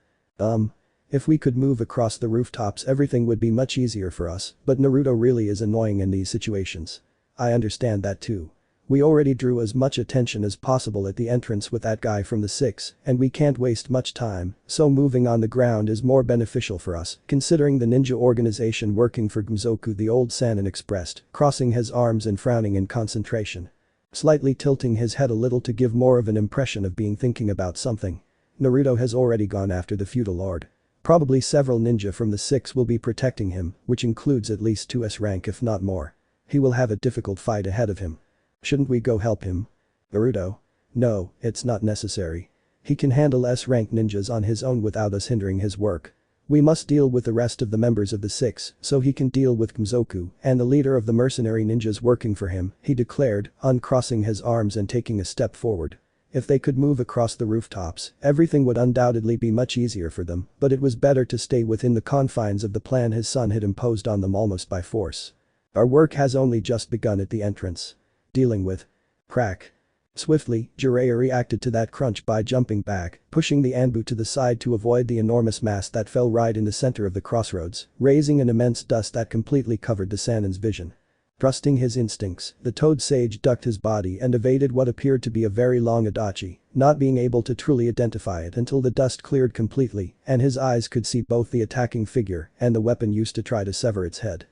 If we could move across the rooftops everything would be much easier for us, but Naruto really is annoying in these situations. I understand that too. We already drew as much attention as possible at the entrance with that guy from the Six, and we can't waste much time, so moving on the ground is more beneficial for us, considering the ninja organization working for Gumzoku, the old Sannin expressed, crossing his arms and frowning in concentration. Slightly tilting his head a little to give more of an impression of being thinking about something. Naruto has already gone after the feudal lord. Probably several ninja from the 6 will be protecting him, which includes at least 2 S rank if not more. He will have a difficult fight ahead of him. Shouldn't we go help him? Naruto? No, it's not necessary. He can handle S rank ninjas on his own without us hindering his work. We must deal with the rest of the members of the 6 so he can deal with Kamizoku and the leader of the mercenary ninjas working for him, he declared, uncrossing his arms and taking a step forward. If they could move across the rooftops, everything would undoubtedly be much easier for them, but it was better to stay within the confines of the plan his son had imposed on them almost by force. Our work has only just begun at the entrance. Dealing with. Crack. Swiftly, Jiraiya reacted to that crunch by jumping back, pushing the Anbu to the side to avoid the enormous mass that fell right in the center of the crossroads, raising an immense dust that completely covered the Sannin's vision. Trusting his instincts, the Toad Sage ducked his body and evaded what appeared to be a very long Itachi, not being able to truly identify it until the dust cleared completely and his eyes could see both the attacking figure and the weapon used to try to sever its head.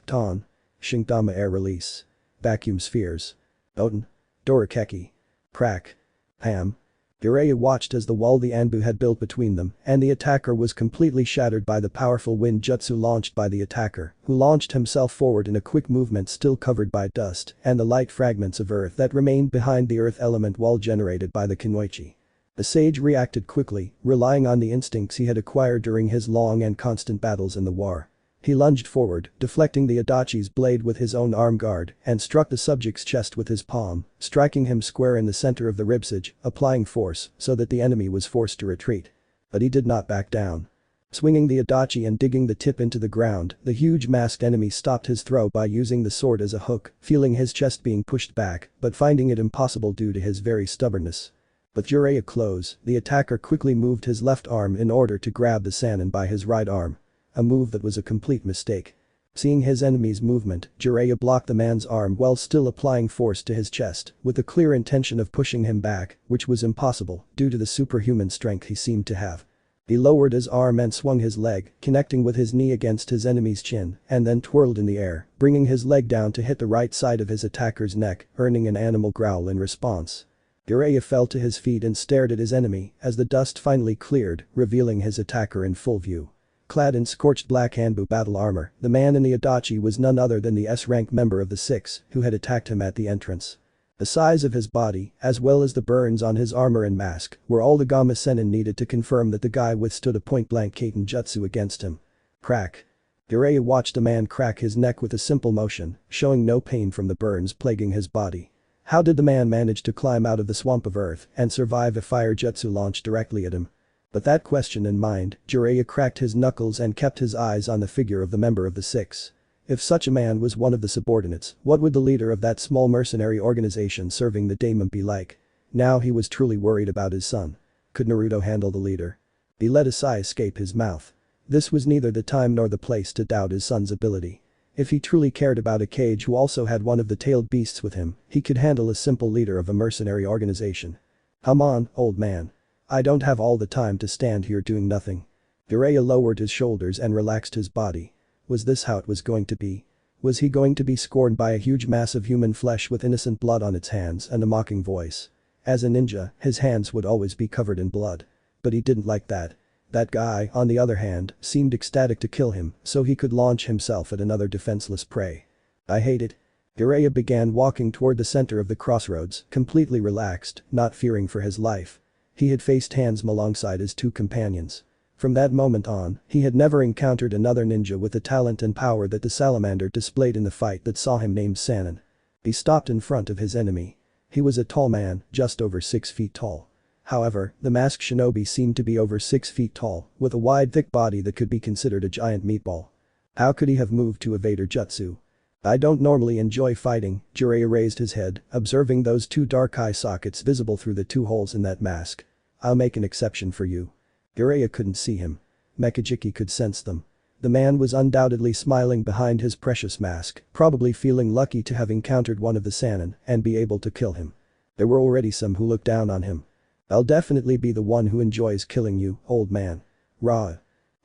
Ton. Shingdama air release. Vacuum spheres. Oten. Dorakeki. Crack. Ham. Jiraiya watched as the wall the Anbu had built between them and the attacker was completely shattered by the powerful wind jutsu launched by the attacker, who launched himself forward in a quick movement still covered by dust and the light fragments of earth that remained behind the earth element wall generated by the Kunoichi. The sage reacted quickly, relying on the instincts he had acquired during his long and constant battles in the war. He lunged forward, deflecting the Itachi's blade with his own arm guard and struck the subject's chest with his palm, striking him square in the center of the ribcage, applying force so that the enemy was forced to retreat. But he did not back down. Swinging the Itachi and digging the tip into the ground, the huge masked enemy stopped his throw by using the sword as a hook, feeling his chest being pushed back but finding it impossible due to his very stubbornness. With Jiraiya close, the attacker quickly moved his left arm in order to grab the Sannin by his right arm. A move that was a complete mistake. Seeing his enemy's movement, Jiraiya blocked the man's arm while still applying force to his chest, with the clear intention of pushing him back, which was impossible due to the superhuman strength he seemed to have. He lowered his arm and swung his leg, connecting with his knee against his enemy's chin, and then twirled in the air, bringing his leg down to hit the right side of his attacker's neck, earning an animal growl in response. Jiraiya fell to his feet and stared at his enemy as the dust finally cleared, revealing his attacker in full view. Clad in scorched black Anbu battle armor, the man in the Itachi was none other than the S-rank member of the 6 who had attacked him at the entrance. The size of his body, as well as the burns on his armor and mask, were all the Gamma Sennin needed to confirm that the guy withstood a point-blank Kaiten jutsu against him. Crack. Jiraiya watched the man crack his neck with a simple motion, showing no pain from the burns plaguing his body. How did the man manage to climb out of the swamp of earth and survive a fire jutsu launched directly at him? With that question in mind, Jiraiya cracked his knuckles and kept his eyes on the figure of the member of the 6. If such a man was one of the subordinates, what would the leader of that small mercenary organization serving the daemon be like? Now he was truly worried about his son. Could Naruto handle the leader? He let a sigh escape his mouth. This was neither the time nor the place to doubt his son's ability. If he truly cared about a Cage who also had one of the tailed beasts with him, he could handle a simple leader of a mercenary organization. Come on, old man. I don't have all the time to stand here doing nothing. Jiraiya lowered his shoulders and relaxed his body. Was this how it was going to be? Was he going to be scorned by a huge mass of human flesh with innocent blood on its hands and a mocking voice? As a ninja, his hands would always be covered in blood. But he didn't like that. That guy, on the other hand, seemed ecstatic to kill him so he could launch himself at another defenseless prey. I hate it. Jiraiya began walking toward the center of the crossroads, completely relaxed, not fearing for his life. He had faced Handsome alongside his 2 companions. From that moment on, he had never encountered another ninja with the talent and power that the salamander displayed in the fight that saw him named Sannin. He stopped in front of his enemy. He was a tall man, just over 6 feet tall. However, the masked shinobi seemed to be over 6 feet tall, with a wide thick body that could be considered a giant meatball. How could he have moved to evade her jutsu? I don't normally enjoy fighting, Jiraiya raised his head, observing those 2 dark eye sockets visible through the 2 holes in that mask. I'll make an exception for you. Jiraiya couldn't see him. Mekajiki could sense them. The man was undoubtedly smiling behind his precious mask, probably feeling lucky to have encountered one of the Sannin and be able to kill him. There were already some who looked down on him. I'll definitely be the one who enjoys killing you, old man. Rah.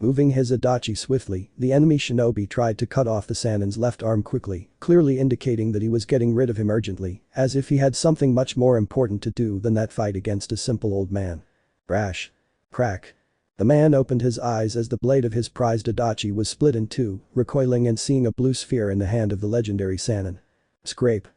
Moving his Itachi swiftly, the enemy shinobi tried to cut off the Sannin's left arm quickly, clearly indicating that he was getting rid of him urgently, as if he had something much more important to do than that fight against a simple old man. Brash. Crack. The man opened his eyes as the blade of his prized Itachi was split in two, recoiling and seeing a blue sphere in the hand of the legendary Sannin. Scrape.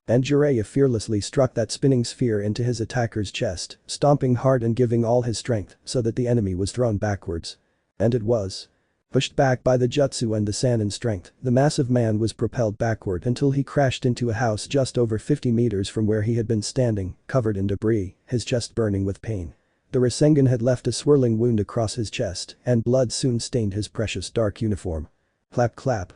And Jiraiya fearlessly struck that spinning sphere into his attacker's chest, stomping hard and giving all his strength so that the enemy was thrown backwards. And it was. Pushed back by the jutsu and the Sannin strength, the massive man was propelled backward until he crashed into a house just over 50 meters from where he had been standing, covered in debris, his chest burning with pain. The Rasengan had left a swirling wound across his chest, and blood soon stained his precious dark uniform. Clap clap.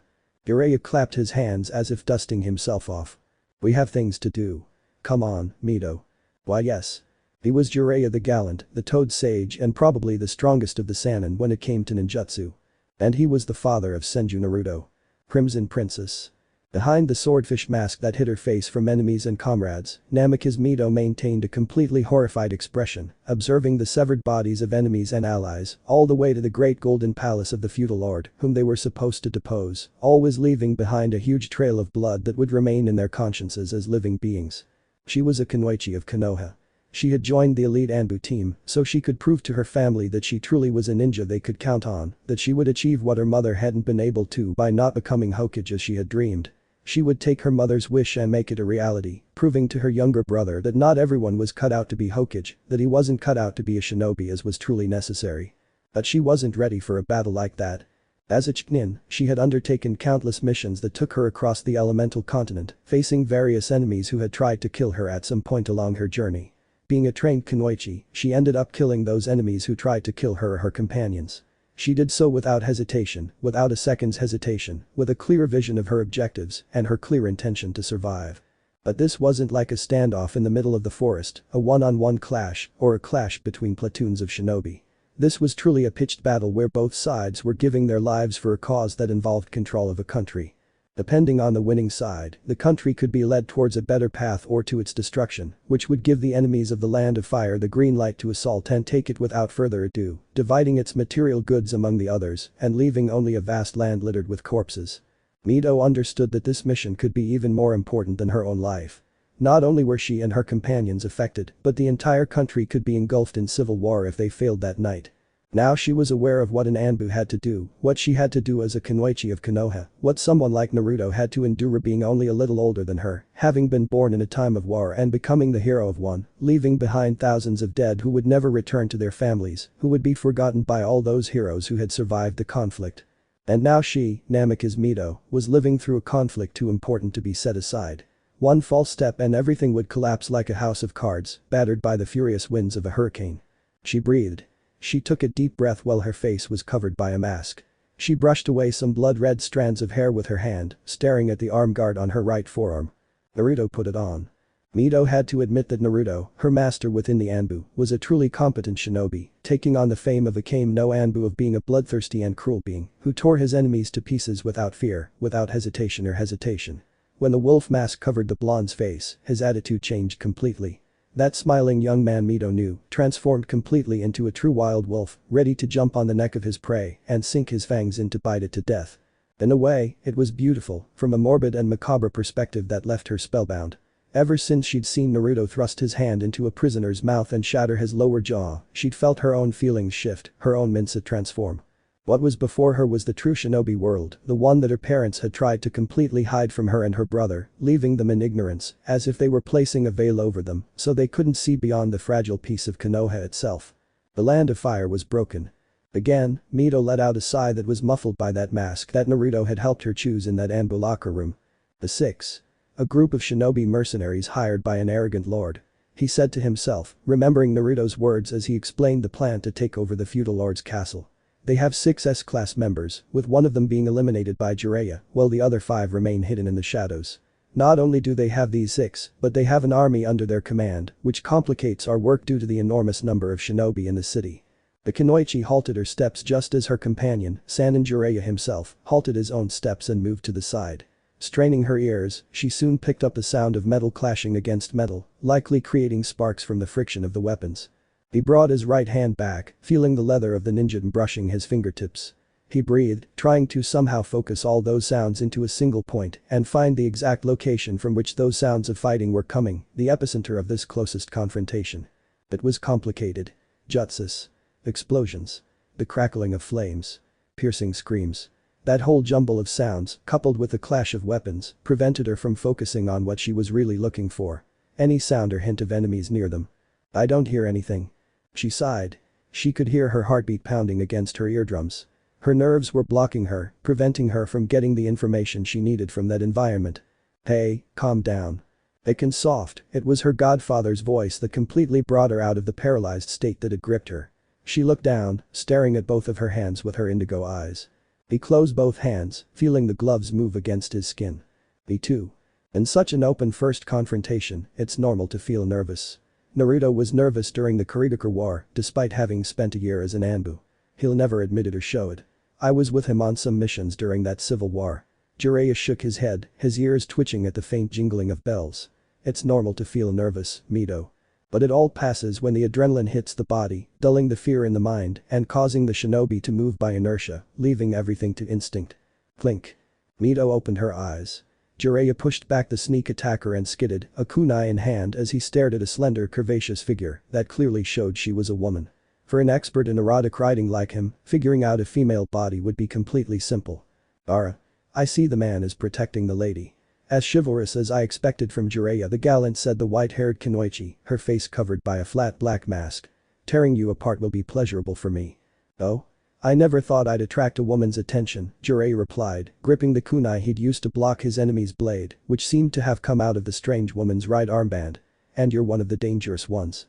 Jiraiya clapped his hands as if dusting himself off. We have things to do. Come on, Mito. Why yes. He was Jiraiya the gallant, the Toad Sage and probably the strongest of the Sannin when it came to ninjutsu. And he was the father of Senju Naruto. Crimson Princess. Behind the swordfish mask that hid her face from enemies and comrades, Namikaze Mito maintained a completely horrified expression, observing the severed bodies of enemies and allies, all the way to the great golden palace of the feudal lord, whom they were supposed to depose, always leaving behind a huge trail of blood that would remain in their consciences as living beings. She was a Kunoichi of Konoha. She had joined the elite Anbu team, so she could prove to her family that she truly was a ninja they could count on, that she would achieve what her mother hadn't been able to by not becoming Hokage as she had dreamed. She would take her mother's wish and make it a reality, proving to her younger brother that not everyone was cut out to be Hokage, that he wasn't cut out to be a shinobi as was truly necessary. But she wasn't ready for a battle like that. As a Chunin, she had undertaken countless missions that took her across the elemental continent, facing various enemies who had tried to kill her at some point along her journey. Being a trained kunoichi, she ended up killing those enemies who tried to kill her or her companions. She did so without hesitation, without a second's hesitation, with a clear vision of her objectives and her clear intention to survive. But this wasn't like a standoff in the middle of the forest, a one-on-one clash, or a clash between platoons of shinobi. This was truly a pitched battle where both sides were giving their lives for a cause that involved control of a country. Depending on the winning side, the country could be led towards a better path or to its destruction, which would give the enemies of the Land of Fire the green light to assault and take it without further ado, dividing its material goods among the others and leaving only a vast land littered with corpses. Mito understood that this mission could be even more important than her own life. Not only were she and her companions affected, but the entire country could be engulfed in civil war if they failed that night. Now she was aware of what an Anbu had to do, what she had to do as a kunoichi of Konoha, what someone like Naruto had to endure being only a little older than her, having been born in a time of war and becoming the hero of one, leaving behind thousands of dead who would never return to their families, who would be forgotten by all those heroes who had survived the conflict. And now she, Namikaze Mito, was living through a conflict too important to be set aside. One false step and everything would collapse like a house of cards, battered by the furious winds of a hurricane. She breathed. She took a deep breath while her face was covered by a mask. She brushed away some blood-red strands of hair with her hand, staring at the arm guard on her right forearm. Naruto put it on. Mito had to admit that Naruto, her master within the Anbu, was a truly competent shinobi, taking on the fame of a no Anbu of being a bloodthirsty and cruel being who tore his enemies to pieces without fear, without hesitation. When the wolf mask covered the blonde's face, his attitude changed completely. That smiling young man Mito knew, transformed completely into a true wild wolf, ready to jump on the neck of his prey and sink his fangs in to bite it to death. In a way, it was beautiful, from a morbid and macabre perspective that left her spellbound. Ever since she'd seen Naruto thrust his hand into a prisoner's mouth and shatter his lower jaw, she'd felt her own feelings shift, her own mindset transform. What was before her was the true shinobi world, the one that her parents had tried to completely hide from her and her brother, leaving them in ignorance, as if they were placing a veil over them, so they couldn't see beyond the fragile piece of Konoha itself. The Land of Fire was broken. Again, Mito let out a sigh that was muffled by that mask that Naruto had helped her choose in that Anbu locker room. The Six. A group of shinobi mercenaries hired by an arrogant lord. He said to himself, remembering Naruto's words as he explained the plan to take over the feudal lord's castle. They have 6 S-class members, with one of them being eliminated by Jiraiya, while the other 5 remain hidden in the shadows. Not only do they have these 6, but they have an army under their command, which complicates our work due to the enormous number of shinobi in the city. The kunoichi halted her steps just as her companion, Sannin Jiraiya himself, halted his own steps and moved to the side. Straining her ears, she soon picked up the sound of metal clashing against metal, likely creating sparks from the friction of the weapons. He brought his right hand back, feeling the leather of the ninja brushing his fingertips. He breathed, trying to somehow focus all those sounds into a single point and find the exact location from which those sounds of fighting were coming, the epicenter of this closest confrontation. It was complicated. Jutsus. Explosions. the crackling of flames. Piercing screams. That whole jumble of sounds, coupled with the clash of weapons, prevented her from focusing on what she was really looking for. Any sound or hint of enemies near them. I don't hear anything. She sighed. She could hear her heartbeat pounding against her eardrums. Her nerves were blocking her, preventing her from getting the information she needed from that environment. Hey, calm down. Thick and soft, it was her godfather's voice that completely brought her out of the paralyzed state that had gripped her. She looked down, staring at both of her hands with her indigo eyes. He closed both hands, feeling the gloves move against his skin. Me too. In such an open first confrontation, it's normal to feel nervous. Naruto was nervous during the Kurama War, despite having spent a year as an Anbu. He'll never admit it or show it. I was with him on some missions during that civil war. Jiraiya shook his head, his ears twitching at the faint jingling of bells. It's normal to feel nervous, Mito. But it all passes when the adrenaline hits the body, dulling the fear in the mind and causing the shinobi to move by inertia, leaving everything to instinct. Clink. Mito opened her eyes. Jiraiya pushed back the sneak attacker and skidded, a kunai in hand as he stared at a slender curvaceous figure that clearly showed she was a woman. For an expert in erotic writing like him, figuring out a female body would be completely simple. I see the man is protecting the lady. As chivalrous as I expected from Jiraiya, the gallant, said the white-haired Kunoichi, her face covered by a flat black mask. Tearing you apart will be pleasurable for me. Oh? I never thought I'd attract a woman's attention, Jiraiya replied, gripping the kunai he'd used to block his enemy's blade, which seemed to have come out of the strange woman's right armband. And you're one of the dangerous ones.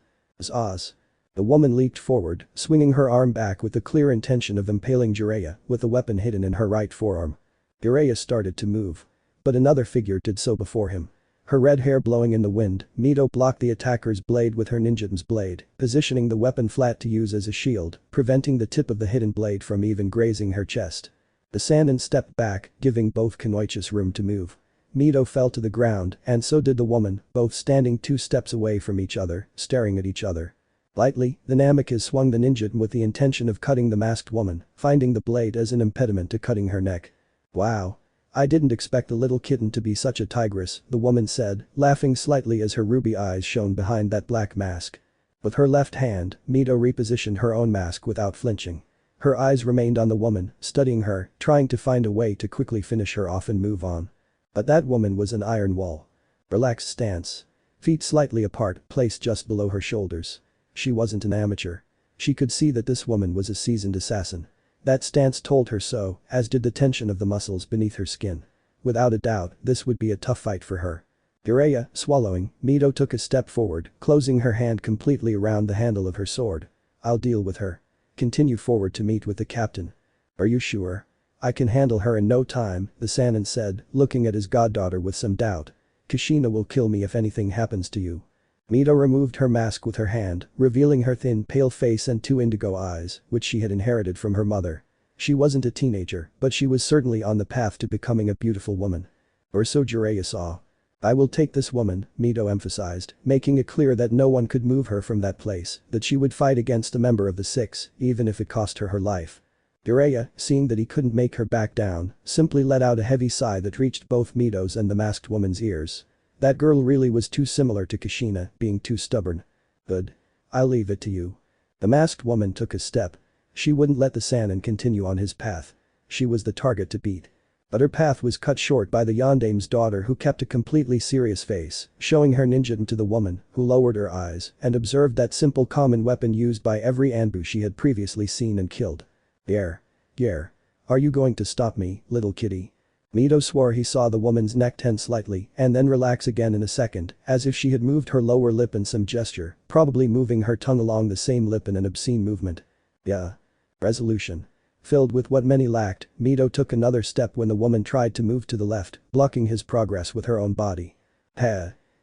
Oz. The woman leaped forward, swinging her arm back with the clear intention of impaling Jiraiya, with the weapon hidden in her right forearm. Jiraiya started to move. But another figure did so before him. Her red hair blowing in the wind, Mito blocked the attacker's blade with her ninja's blade, positioning the weapon flat to use as a shield, preventing the tip of the hidden blade from even grazing her chest. The Sannin stepped back, giving both Kunoichis room to move. Mito fell to the ground, and so did the woman, both standing 2 steps away from each other, staring at each other. Lightly, the Namikaze swung the ninja with the intention of cutting the masked woman, finding the blade as an impediment to cutting her neck. Wow. I didn't expect the little kitten to be such a tigress, the woman said, laughing slightly as her ruby eyes shone behind that black mask. With her left hand, Mito repositioned her own mask without flinching. Her eyes remained on the woman, studying her, trying to find a way to quickly finish her off and move on. But that woman was an iron wall. Relaxed stance. Feet slightly apart, placed just below her shoulders. She wasn't an amateur. She could see that this woman was a seasoned assassin. That stance told her so, as did the tension of the muscles beneath her skin. Without a doubt, this would be a tough fight for her. Jiraiya, swallowing, Mito took a step forward, closing her hand completely around the handle of her sword. I'll deal with her. Continue forward to meet with the captain. Are you sure? I can handle her in no time, the Sannin said, looking at his goddaughter with some doubt. Kushina will kill me if anything happens to you. Mito removed her mask with her hand, revealing her thin pale face and 2 indigo eyes, which she had inherited from her mother. She wasn't a teenager, but she was certainly on the path to becoming a beautiful woman. Or so Jiraiya saw. I will take this woman, Mito emphasized, making it clear that no one could move her from that place, that she would fight against a member of the Six, even if it cost her her life. Jiraiya, seeing that he couldn't make her back down, simply let out a heavy sigh that reached both Mito's and the masked woman's ears. That girl really was too similar to Kushina, being too stubborn. Good. I'll leave it to you. The masked woman took a step. She wouldn't let the Sannin continue on his path. She was the target to beat. But her path was cut short by the Yondame's daughter, who kept a completely serious face, showing her ninja to the woman, who lowered her eyes and observed that simple common weapon used by every Anbu she had previously seen and killed. Yeah. Are you going to stop me, little kitty? Mito swore he saw the woman's neck tense slightly and then relax again in a second, as if she had moved her lower lip in some gesture, probably moving her tongue along the same lip in an obscene movement. Yeah. Resolution. Filled with what many lacked, Mito took another step when the woman tried to move to the left, blocking his progress with her own body.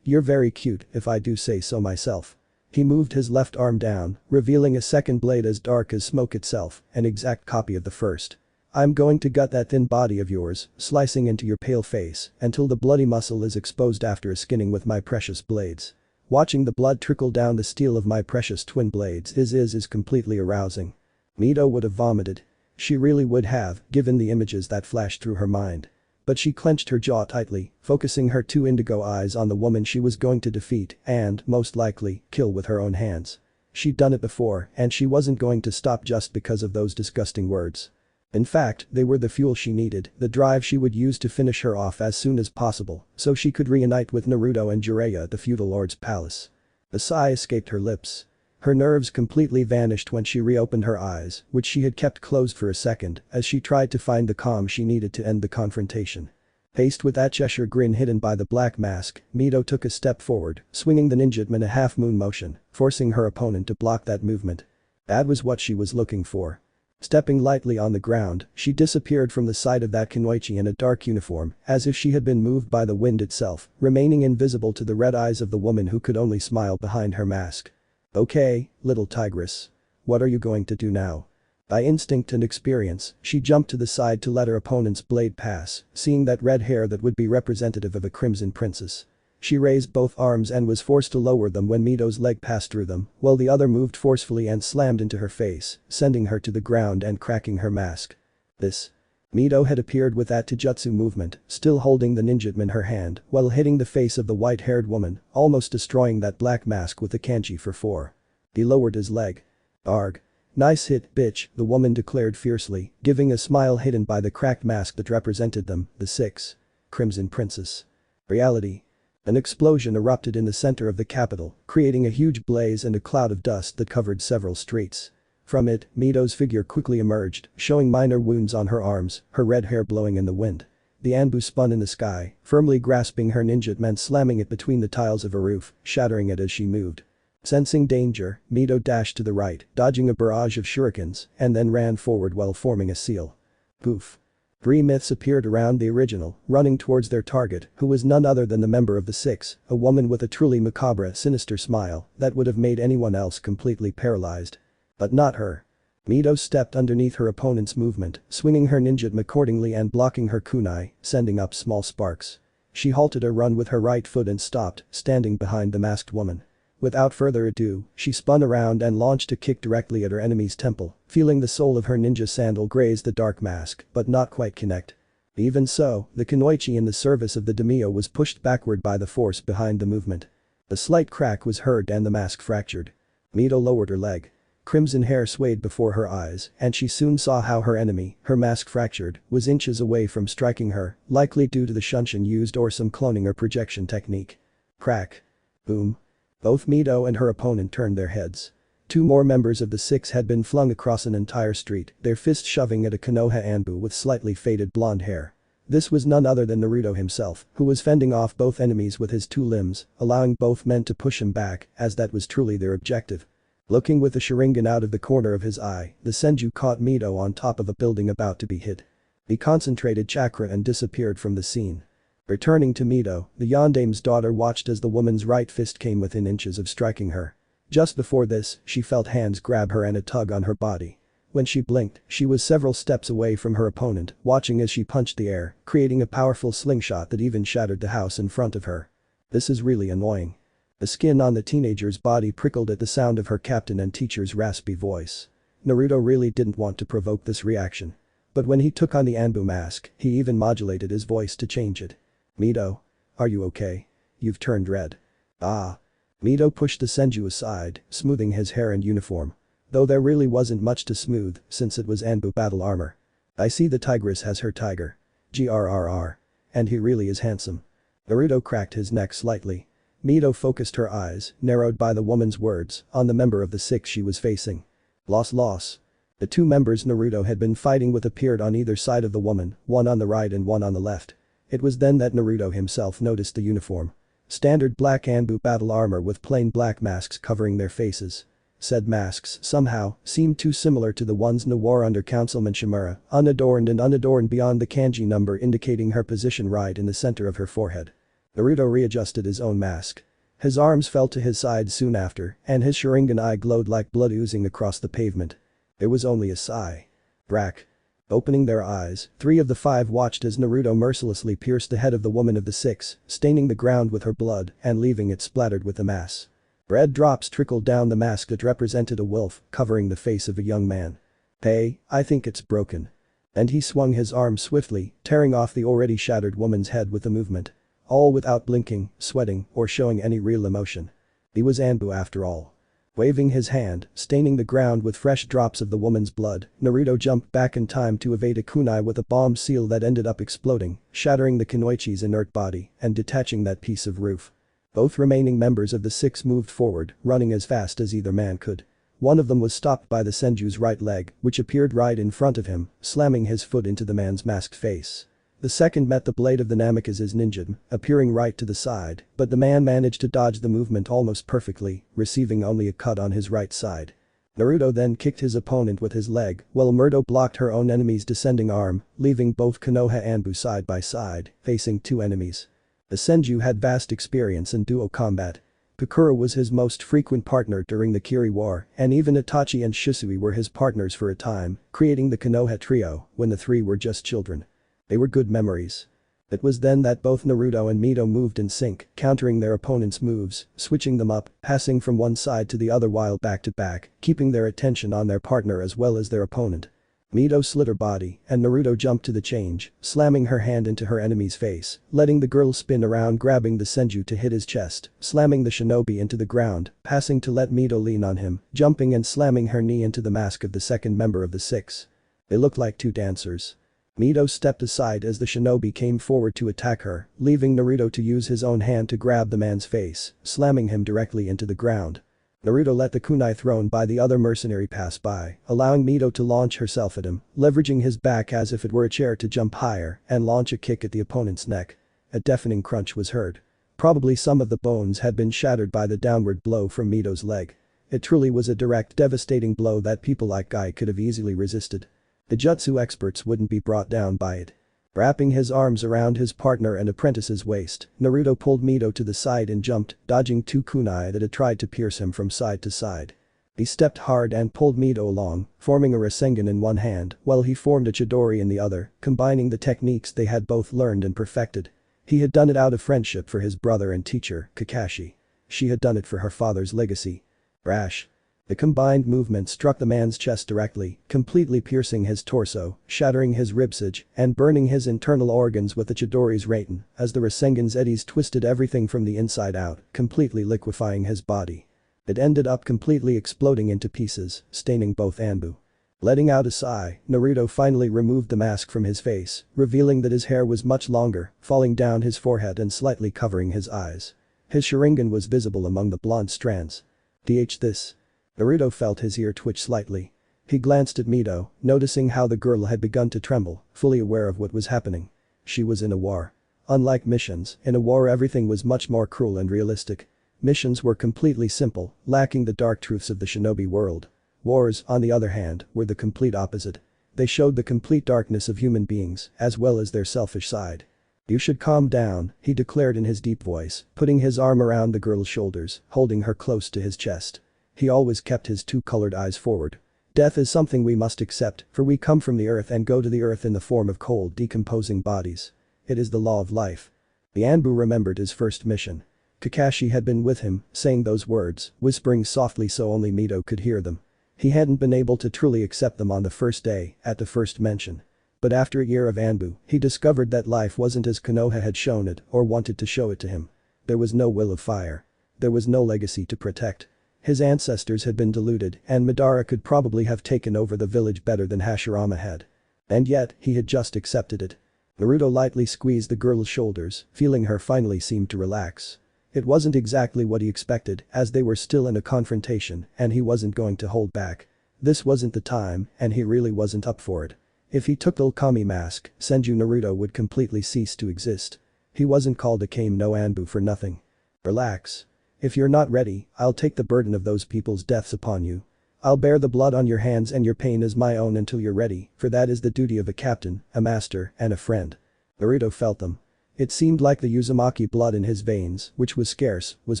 You're very cute, if I do say so myself. He moved his left arm down, revealing a second blade as dark as smoke itself, an exact copy of the first. I'm going to gut that thin body of yours, slicing into your pale face, until the bloody muscle is exposed after a skinning with my precious blades. Watching the blood trickle down the steel of my precious twin blades is completely arousing. Mito would have vomited. She really would have, given the images that flashed through her mind. But she clenched her jaw tightly, focusing her 2 indigo eyes on the woman she was going to defeat and, most likely, kill with her own hands. She'd done it before, and she wasn't going to stop just because of those disgusting words. In fact, they were the fuel she needed, the drive she would use to finish her off as soon as possible, so she could reunite with Naruto and Jiraiya at the feudal lord's palace. A sigh escaped her lips. Her nerves completely vanished when she reopened her eyes, which she had kept closed for a second, as she tried to find the calm she needed to end the confrontation. Faced with that Cheshire grin hidden by the black mask, Mito took a step forward, swinging the ninjutsu in a half-moon motion, forcing her opponent to block that movement. That was what she was looking for. Stepping lightly on the ground, she disappeared from the sight of that kunoichi in a dark uniform, as if she had been moved by the wind itself, remaining invisible to the red eyes of the woman who could only smile behind her mask. "Okay, little tigress. What are you going to do now?" By instinct and experience, she jumped to the side to let her opponent's blade pass, seeing that red hair that would be representative of a crimson princess. She raised both arms and was forced to lower them when Mito's leg passed through them, while the other moved forcefully and slammed into her face, sending her to the ground and cracking her mask. This. Mito had appeared with that taijutsu movement, still holding the ninjutsu in her hand, while hitting the face of the white-haired woman, almost destroying that black mask with the kanji for 4. He lowered his leg. "Arg. Nice hit, bitch," the woman declared fiercely, giving a smile hidden by the cracked mask that represented them, the 6. Crimson Princess. Reality. An explosion erupted in the center of the capital, creating a huge blaze and a cloud of dust that covered several streets. From it, Mito's figure quickly emerged, showing minor wounds on her arms, her red hair blowing in the wind. The Anbu spun in the sky, firmly grasping her ninjutsu and slamming it between the tiles of a roof, shattering it as she moved. Sensing danger, Mito dashed to the right, dodging a barrage of shurikens, and then ran forward while forming a seal. Poof. 3 myths appeared around the original, running towards their target, who was none other than the member of the 6, a woman with a truly macabre, sinister smile that would have made anyone else completely paralyzed. But not her. Mito stepped underneath her opponent's movement, swinging her ninjutsu accordingly and blocking her kunai, sending up small sparks. She halted a run with her right foot and stopped, standing behind the masked woman. Without further ado, she spun around and launched a kick directly at her enemy's temple, feeling the sole of her ninja sandal graze the dark mask, but not quite connect. Even so, the kunoichi in the service of the daimyo was pushed backward by the force behind the movement. A slight crack was heard and the mask fractured. Mito lowered her leg. Crimson hair swayed before her eyes, and she soon saw how her enemy, her mask fractured, was inches away from striking her, likely due to the shunshin used or some cloning or projection technique. Crack. Boom. Both Mito and her opponent turned their heads. 2 more members of the 6 had been flung across an entire street, their fists shoving at a Konoha Anbu with slightly faded blonde hair. This was none other than Naruto himself, who was fending off both enemies with his 2 limbs, allowing both men to push him back, as that was truly their objective. Looking with the Sharingan out of the corner of his eye, the Senju caught Mito on top of a building about to be hit. He concentrated chakra and disappeared from the scene. Returning to Mito, the Yondame's daughter watched as the woman's right fist came within inches of striking her. Just before this, she felt hands grab her and a tug on her body. When she blinked, she was several steps away from her opponent, watching as she punched the air, creating a powerful slingshot that even shattered the house in front of her. This is really annoying. The skin on the teenager's body prickled at the sound of her captain and teacher's raspy voice. Naruto really didn't want to provoke this reaction. But when he took on the Anbu mask, he even modulated his voice to change it. "Mito. Are you okay? You've turned red." "Ah." Mito pushed the Senju aside, smoothing his hair and uniform. Though there really wasn't much to smooth, since it was Anbu battle armor. "I see the tigress has her tiger. Grrr. And he really is handsome." Naruto cracked his neck slightly. Mito focused her eyes, narrowed by the woman's words, on the member of the 6 she was facing. Loss. The 2 members Naruto had been fighting with appeared on either side of the woman, one on the right and one on the left. It was then that Naruto himself noticed the uniform. Standard black Anbu battle armor with plain black masks covering their faces. Said masks, somehow, seemed too similar to the ones Na wore under Councilman Shimura, unadorned and unadorned beyond the kanji number indicating her position right in the center of her forehead. Naruto readjusted his own mask. His arms fell to his sides soon after, and his Sharingan eye glowed like blood oozing across the pavement. There was only a sigh. Brack. Opening their eyes, 3 of the 5 watched as Naruto mercilessly pierced the head of the woman of the 6, staining the ground with her blood and leaving it splattered with the mass. Red drops trickled down the mask that represented a wolf, covering the face of a young man. "Hey, I think it's broken." And he swung his arm swiftly, tearing off the already shattered woman's head with a movement. All without blinking, sweating, or showing any real emotion. He was Anbu after all. Waving his hand, staining the ground with fresh drops of the woman's blood, Naruto jumped back in time to evade a kunai with a bomb seal that ended up exploding, shattering the kunoichi's inert body and detaching that piece of roof. Both remaining members of the six moved forward, running as fast as either man could. One of them was stopped by the Senju's right leg, which appeared right in front of him, slamming his foot into the man's masked face. The second met the blade of the Namikaze's ninja, appearing right to the side, but the man managed to dodge the movement almost perfectly, receiving only a cut on his right side. Naruto then kicked his opponent with his leg, while Murdo blocked her own enemy's descending arm, leaving both Konoha and Anbu side by side, facing two enemies. The Senju had vast experience in duo combat. Kokura was his most frequent partner during the Kiri War, and even Itachi and Shisui were his partners for a time, creating the Konoha trio when the three were just children. They were good memories. It was then that both Naruto and Mito moved in sync, countering their opponent's moves, switching them up, passing from one side to the other while back to back, keeping their attention on their partner as well as their opponent. Mito slid her body, and Naruto jumped to the change, slamming her hand into her enemy's face, letting the girl spin around grabbing the Senju to hit his chest, slamming the shinobi into the ground, passing to let Mito lean on him, jumping and slamming her knee into the mask of the second member of the six. They looked like two dancers. Mito stepped aside as the shinobi came forward to attack her, leaving Naruto to use his own hand to grab the man's face, slamming him directly into the ground. Naruto let the kunai thrown by the other mercenary pass by, allowing Mito to launch herself at him, leveraging his back as if it were a chair to jump higher and launch a kick at the opponent's neck. A deafening crunch was heard. Probably some of the bones had been shattered by the downward blow from Mito's leg. It truly was a direct devastating blow that people like Guy could have easily resisted. The jutsu experts wouldn't be brought down by it. Wrapping his arms around his partner and apprentice's waist, Naruto pulled Mito to the side and jumped, dodging two kunai that had tried to pierce him from side to side. He stepped hard and pulled Mito along, forming a Rasengan in one hand while he formed a Chidori in the other, combining the techniques they had both learned and perfected. He had done it out of friendship for his brother and teacher, Kakashi. She had done it for her father's legacy. Brash. The combined movement struck the man's chest directly, completely piercing his torso, shattering his ribcage, and burning his internal organs with the Chidori's raten as the Rasengan's eddies twisted everything from the inside out, completely liquefying his body. It ended up completely exploding into pieces, staining both Anbu. Letting out a sigh, Naruto finally removed the mask from his face, revealing that his hair was much longer, falling down his forehead and slightly covering his eyes. His Sharingan was visible among the blonde strands. This. Naruto felt his ear twitch slightly. He glanced at Mito, noticing how the girl had begun to tremble, fully aware of what was happening. She was in a war. Unlike missions, in a war everything was much more cruel and realistic. Missions were completely simple, lacking the dark truths of the shinobi world. Wars, on the other hand, were the complete opposite. They showed the complete darkness of human beings, as well as their selfish side. "You should calm down," he declared in his deep voice, putting his arm around the girl's shoulders, holding her close to his chest. He always kept his two-colored eyes forward. "Death is something we must accept, for we come from the earth and go to the earth in the form of cold, decomposing bodies. It is the law of life." The Anbu remembered his first mission. Kakashi had been with him, saying those words, whispering softly so only Mito could hear them. He hadn't been able to truly accept them on the first day, at the first mention. But after a year of Anbu, he discovered that life wasn't as Konoha had shown it or wanted to show it to him. There was no will of fire. There was no legacy to protect. His ancestors had been deluded and Madara could probably have taken over the village better than Hashirama had. And yet, he had just accepted it. Naruto lightly squeezed the girl's shoulders, feeling her finally seem to relax. It wasn't exactly what he expected as they were still in a confrontation and he wasn't going to hold back. This wasn't the time and he really wasn't up for it. If he took the Kami mask, Senju Naruto would completely cease to exist. He wasn't called Akame no Anbu for nothing. "Relax. If you're not ready, I'll take the burden of those people's deaths upon you. I'll bear the blood on your hands and your pain as my own until you're ready, for that is the duty of a captain, a master, and a friend." Naruto felt them. It seemed like the Uzumaki blood in his veins, which was scarce, was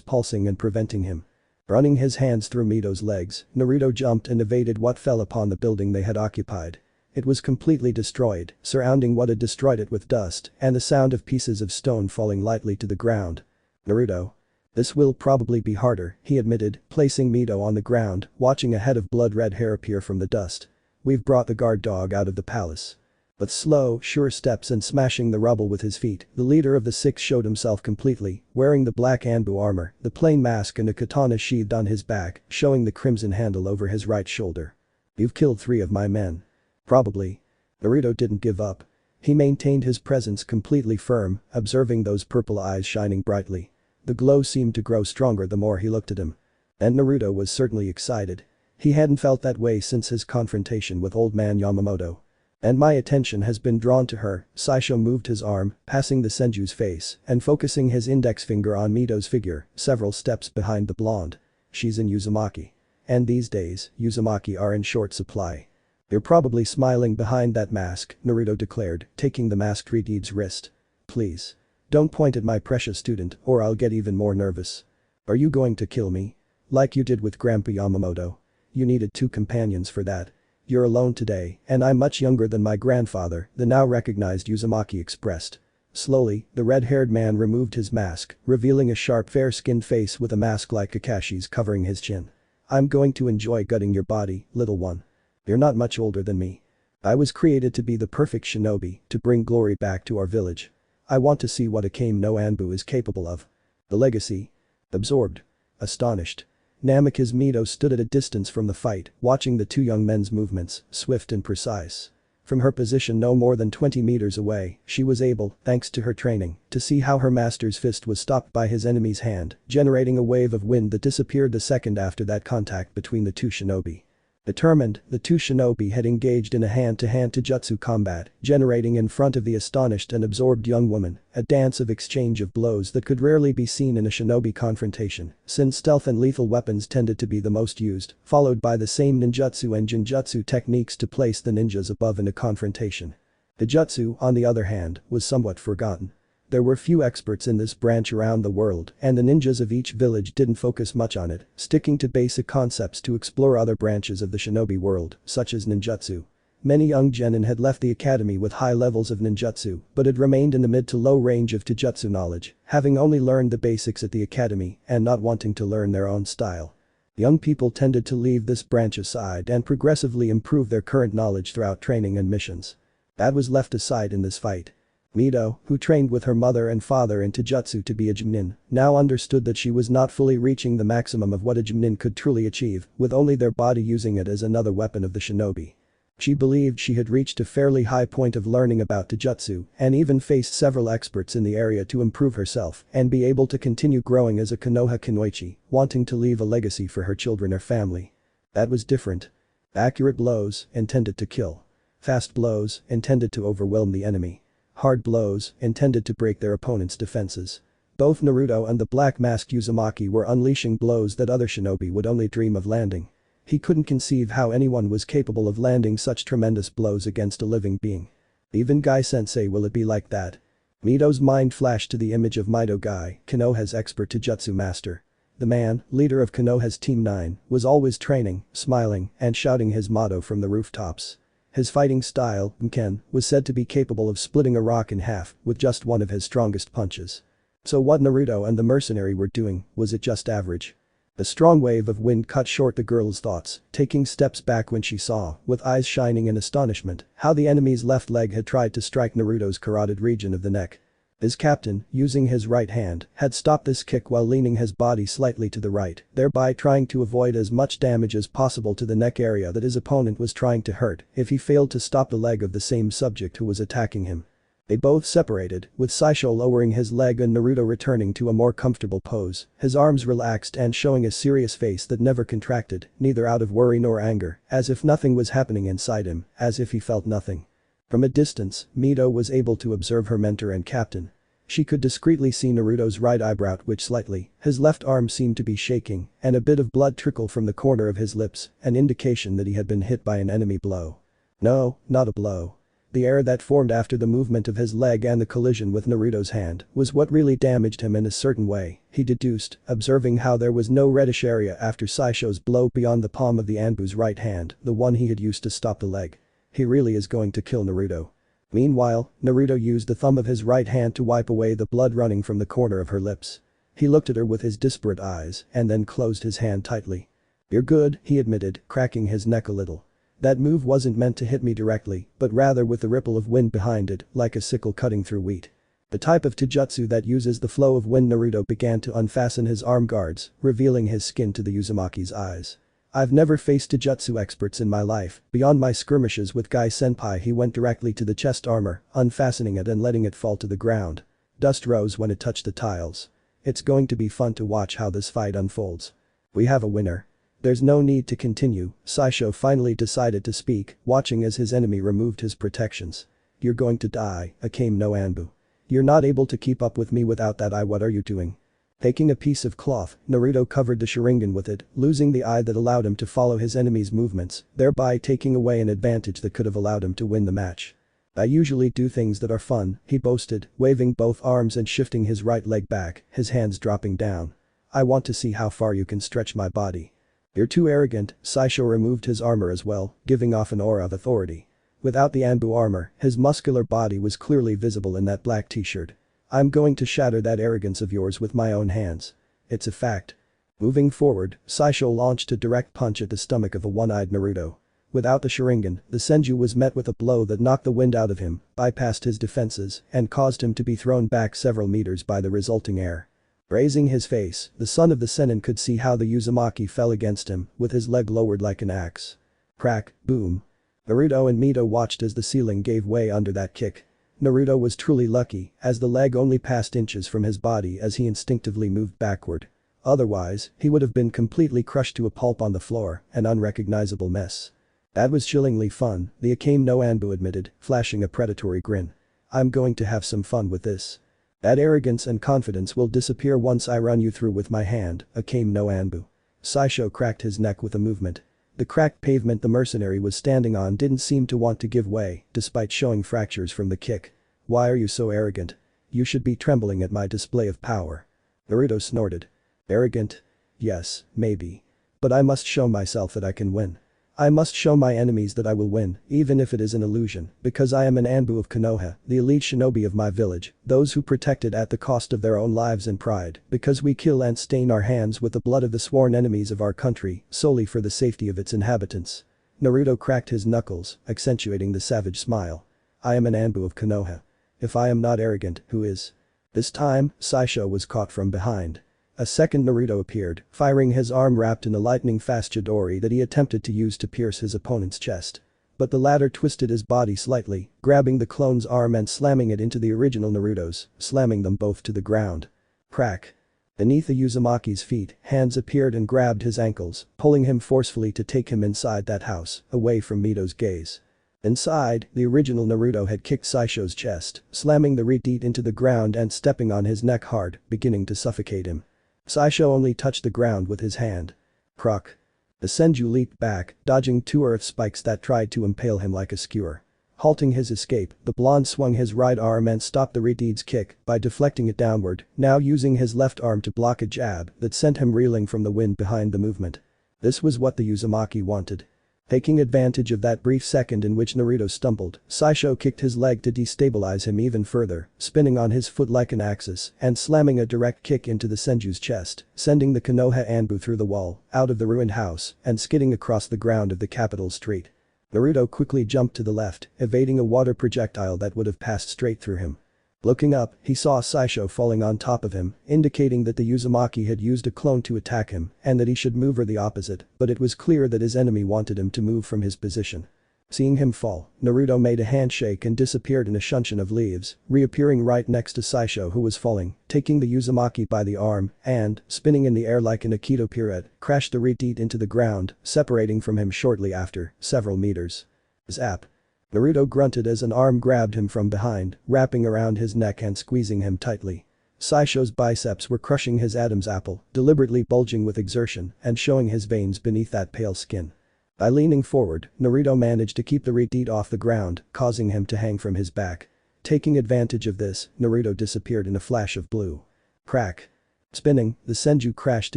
pulsing and preventing him. Running his hands through Mito's legs, Naruto jumped and evaded what fell upon the building they had occupied. It was completely destroyed, surrounding what had destroyed it with dust and the sound of pieces of stone falling lightly to the ground. "Naruto. This will probably be harder," he admitted, placing Mito on the ground, watching a head of blood-red hair appear from the dust. "We've brought the guard dog out of the palace." With slow, sure steps and smashing the rubble with his feet, the leader of the six showed himself completely, wearing the black Anbu armor, the plain mask and a katana sheathed on his back, showing the crimson handle over his right shoulder. "You've killed 3 of my men." "Probably." Naruto didn't give up. He maintained his presence completely firm, observing those purple eyes shining brightly. The glow seemed to grow stronger the more he looked at him. And Naruto was certainly excited. He hadn't felt that way since his confrontation with Old Man Yamamoto. "And my attention has been drawn to her." Saisho moved his arm, passing the Senju's face and focusing his index finger on Mito's figure, several steps behind the blonde. "She's in Uzumaki. And these days, Uzumaki are in short supply." "You're probably smiling behind that mask," Naruto declared, taking the masked Redeed's wrist. "Please. Don't point at my precious student or I'll get even more nervous." "Are you going to kill me? Like you did with Grandpa Yamamoto? You needed 2 companions for that. You're alone today, and I'm much younger than my grandfather," the now recognized Uzumaki expressed. Slowly, the red-haired man removed his mask, revealing a sharp fair-skinned face with a mask like Kakashi's covering his chin. "I'm going to enjoy gutting your body, little one. You're not much older than me. I was created to be the perfect shinobi, to bring glory back to our village. I want to see what a no Anbu is capable of." The legacy. Absorbed. Astonished. Namikaze Mito stood at a distance from the fight, watching the 2 young men's movements, swift and precise. From her position no more than 20 meters away, she was able, thanks to her training, to see how her master's fist was stopped by his enemy's hand, generating a wave of wind that disappeared the second after that contact between the 2 shinobi. Determined, the 2 shinobi had engaged in a hand-to-hand Jujutsu combat, generating in front of the astonished and absorbed young woman, a dance of exchange of blows that could rarely be seen in a shinobi confrontation, since stealth and lethal weapons tended to be the most used, followed by the same ninjutsu and genjutsu techniques to place the ninjas above in a confrontation. The jutsu, on the other hand, was somewhat forgotten. There were few experts in this branch around the world, and the ninjas of each village didn't focus much on it, sticking to basic concepts to explore other branches of the shinobi world, such as ninjutsu. Many young genin had left the academy with high levels of ninjutsu, but had remained in the mid to low range of taijutsu knowledge, having only learned the basics at the academy and not wanting to learn their own style. Young people tended to leave this branch aside and progressively improve their current knowledge throughout training and missions. That was left aside in this fight. Mito, who trained with her mother and father in taijutsu to be a Junin, now understood that she was not fully reaching the maximum of what a Junin could truly achieve, with only their body using it as another weapon of the shinobi. She believed she had reached a fairly high point of learning about taijutsu and even faced several experts in the area to improve herself and be able to continue growing as a Konoha Kunoichi, wanting to leave a legacy for her children or family. That was different. Accurate blows, intended to kill. Fast blows, intended to overwhelm the enemy. Hard blows, intended to break their opponent's defenses. Both Naruto and the black-masked Uzumaki were unleashing blows that other shinobi would only dream of landing. He couldn't conceive how anyone was capable of landing such tremendous blows against a living being. Even Guy-sensei will it be like that? Mito's mind flashed to the image of Mito Guy, Konoha's expert taijutsu master. The man, leader of Konoha's Team 9, was always training, smiling, and shouting his motto from the rooftops. His fighting style, Ken, was said to be capable of splitting a rock in half with just one of his strongest punches. So what Naruto and the mercenary were doing, was it just average? A strong wave of wind cut short the girl's thoughts, taking steps back when she saw, with eyes shining in astonishment, how the enemy's left leg had tried to strike Naruto's carotid region of the neck. His captain, using his right hand, had stopped this kick while leaning his body slightly to the right, thereby trying to avoid as much damage as possible to the neck area that his opponent was trying to hurt if he failed to stop the leg of the same subject who was attacking him. They both separated, with Saisho lowering his leg and Naruto returning to a more comfortable pose, his arms relaxed and showing a serious face that never contracted, neither out of worry nor anger, as if nothing was happening inside him, as if he felt nothing. From a distance, Mito was able to observe her mentor and captain. She could discreetly see Naruto's right eyebrow twitch slightly, his left arm seemed to be shaking, and a bit of blood trickle from the corner of his lips, an indication that he had been hit by an enemy blow. No, not a blow. The air that formed after the movement of his leg and the collision with Naruto's hand was what really damaged him in a certain way, he deduced, observing how there was no reddish area after Saisho's blow beyond the palm of the Anbu's right hand, the one he had used to stop the leg. He really is going to kill Naruto. Meanwhile, Naruto used the thumb of his right hand to wipe away the blood running from the corner of her lips. He looked at her with his disparate eyes and then closed his hand tightly. "You're good," he admitted, cracking his neck a little. That move wasn't meant to hit me directly, but rather with the ripple of wind behind it, like a sickle cutting through wheat. The type of taijutsu that uses the flow of wind. Naruto began to unfasten his arm guards, revealing his skin to the Uzumaki's eyes. I've never faced taijutsu experts in my life. Beyond my skirmishes with Guy Senpai, he went directly to the chest armor, unfastening it and letting it fall to the ground. Dust rose when it touched the tiles. It's going to be fun to watch how this fight unfolds. We have a winner. There's no need to continue, Saisho finally decided to speak, watching as his enemy removed his protections. You're going to die, A.N.B.U. You're not able to keep up with me without that eye. What are you doing? Taking a piece of cloth, Naruto covered the Sharingan with it, losing the eye that allowed him to follow his enemy's movements, thereby taking away an advantage that could have allowed him to win the match. I usually do things that are fun, he boasted, waving both arms and shifting his right leg back, his hands dropping down. I want to see how far you can stretch my body. You're too arrogant, Saisho removed his armor as well, giving off an aura of authority. Without the Anbu armor, his muscular body was clearly visible in that black t-shirt. I'm going to shatter that arrogance of yours with my own hands. It's a fact. Moving forward, Saisho launched a direct punch at the stomach of a one-eyed Naruto. Without the Sharingan, the Senju was met with a blow that knocked the wind out of him, bypassed his defenses, and caused him to be thrown back several meters by the resulting air. Raising his face, the son of the Sennin could see how the Uzumaki fell against him, with his leg lowered like an axe. Crack, boom. Naruto and Mito watched as the ceiling gave way under that kick. Naruto was truly lucky, as the leg only passed inches from his body as he instinctively moved backward. Otherwise, he would have been completely crushed to a pulp on the floor, an unrecognizable mess. That was chillingly fun, the A.N.B.U admitted, flashing a predatory grin. I'm going to have some fun with this. That arrogance and confidence will disappear once I run you through with my hand, A.N.B.U. Saisho cracked his neck with a movement. The cracked pavement the mercenary was standing on didn't seem to want to give way, despite showing fractures from the kick. Why are you so arrogant? You should be trembling at my display of power. Naruto snorted. Arrogant? Yes, maybe. But I must show myself that I can win. I must show my enemies that I will win, even if it is an illusion, because I am an Anbu of Konoha, the elite shinobi of my village, those who protect it at the cost of their own lives and pride, because we kill and stain our hands with the blood of the sworn enemies of our country, solely for the safety of its inhabitants. Naruto cracked his knuckles, accentuating the savage smile. I am an Anbu of Konoha. If I am not arrogant, who is? This time, Saisho was caught from behind. A second Naruto appeared, firing his arm wrapped in a lightning-fast Chidori that he attempted to use to pierce his opponent's chest. But the latter twisted his body slightly, grabbing the clone's arm and slamming it into the original Naruto's, slamming them both to the ground. Crack. Beneath the Uzumaki's feet, hands appeared and grabbed his ankles, pulling him forcefully to take him inside that house, away from Mito's gaze. Inside, the original Naruto had kicked Saisho's chest, slamming the Reteat into the ground and stepping on his neck hard, beginning to suffocate him. Saisho only touched the ground with his hand. Croc. The Senju leaped back, dodging two earth spikes that tried to impale him like a skewer. Halting his escape, the blonde swung his right arm and stopped the Reteat's kick by deflecting it downward, now using his left arm to block a jab that sent him reeling from the wind behind the movement. This was what the Uzumaki wanted. Taking advantage of that brief second in which Naruto stumbled, Saisho kicked his leg to destabilize him even further, spinning on his foot like an axis and slamming a direct kick into the Senju's chest, sending the Konoha Anbu through the wall, out of the ruined house, and skidding across the ground of the capital street. Naruto quickly jumped to the left, evading a water projectile that would have passed straight through him. Looking up, he saw Saisho falling on top of him, indicating that the Uzumaki had used a clone to attack him and that he should move or the opposite, but it was clear that his enemy wanted him to move from his position. Seeing him fall, Naruto made a handshake and disappeared in a shuntion of leaves, reappearing right next to Saisho who was falling, taking the Uzumaki by the arm and, spinning in the air like an Aikido pirouette, crashed the Reteat into the ground, separating from him shortly after, several meters. Zap. Naruto grunted as an arm grabbed him from behind, wrapping around his neck and squeezing him tightly. Saisho's biceps were crushing his Adam's apple, deliberately bulging with exertion and showing his veins beneath that pale skin. By leaning forward, Naruto managed to keep the Reteat off the ground, causing him to hang from his back. Taking advantage of this, Naruto disappeared in a flash of blue. Crack. Spinning, the Senju crashed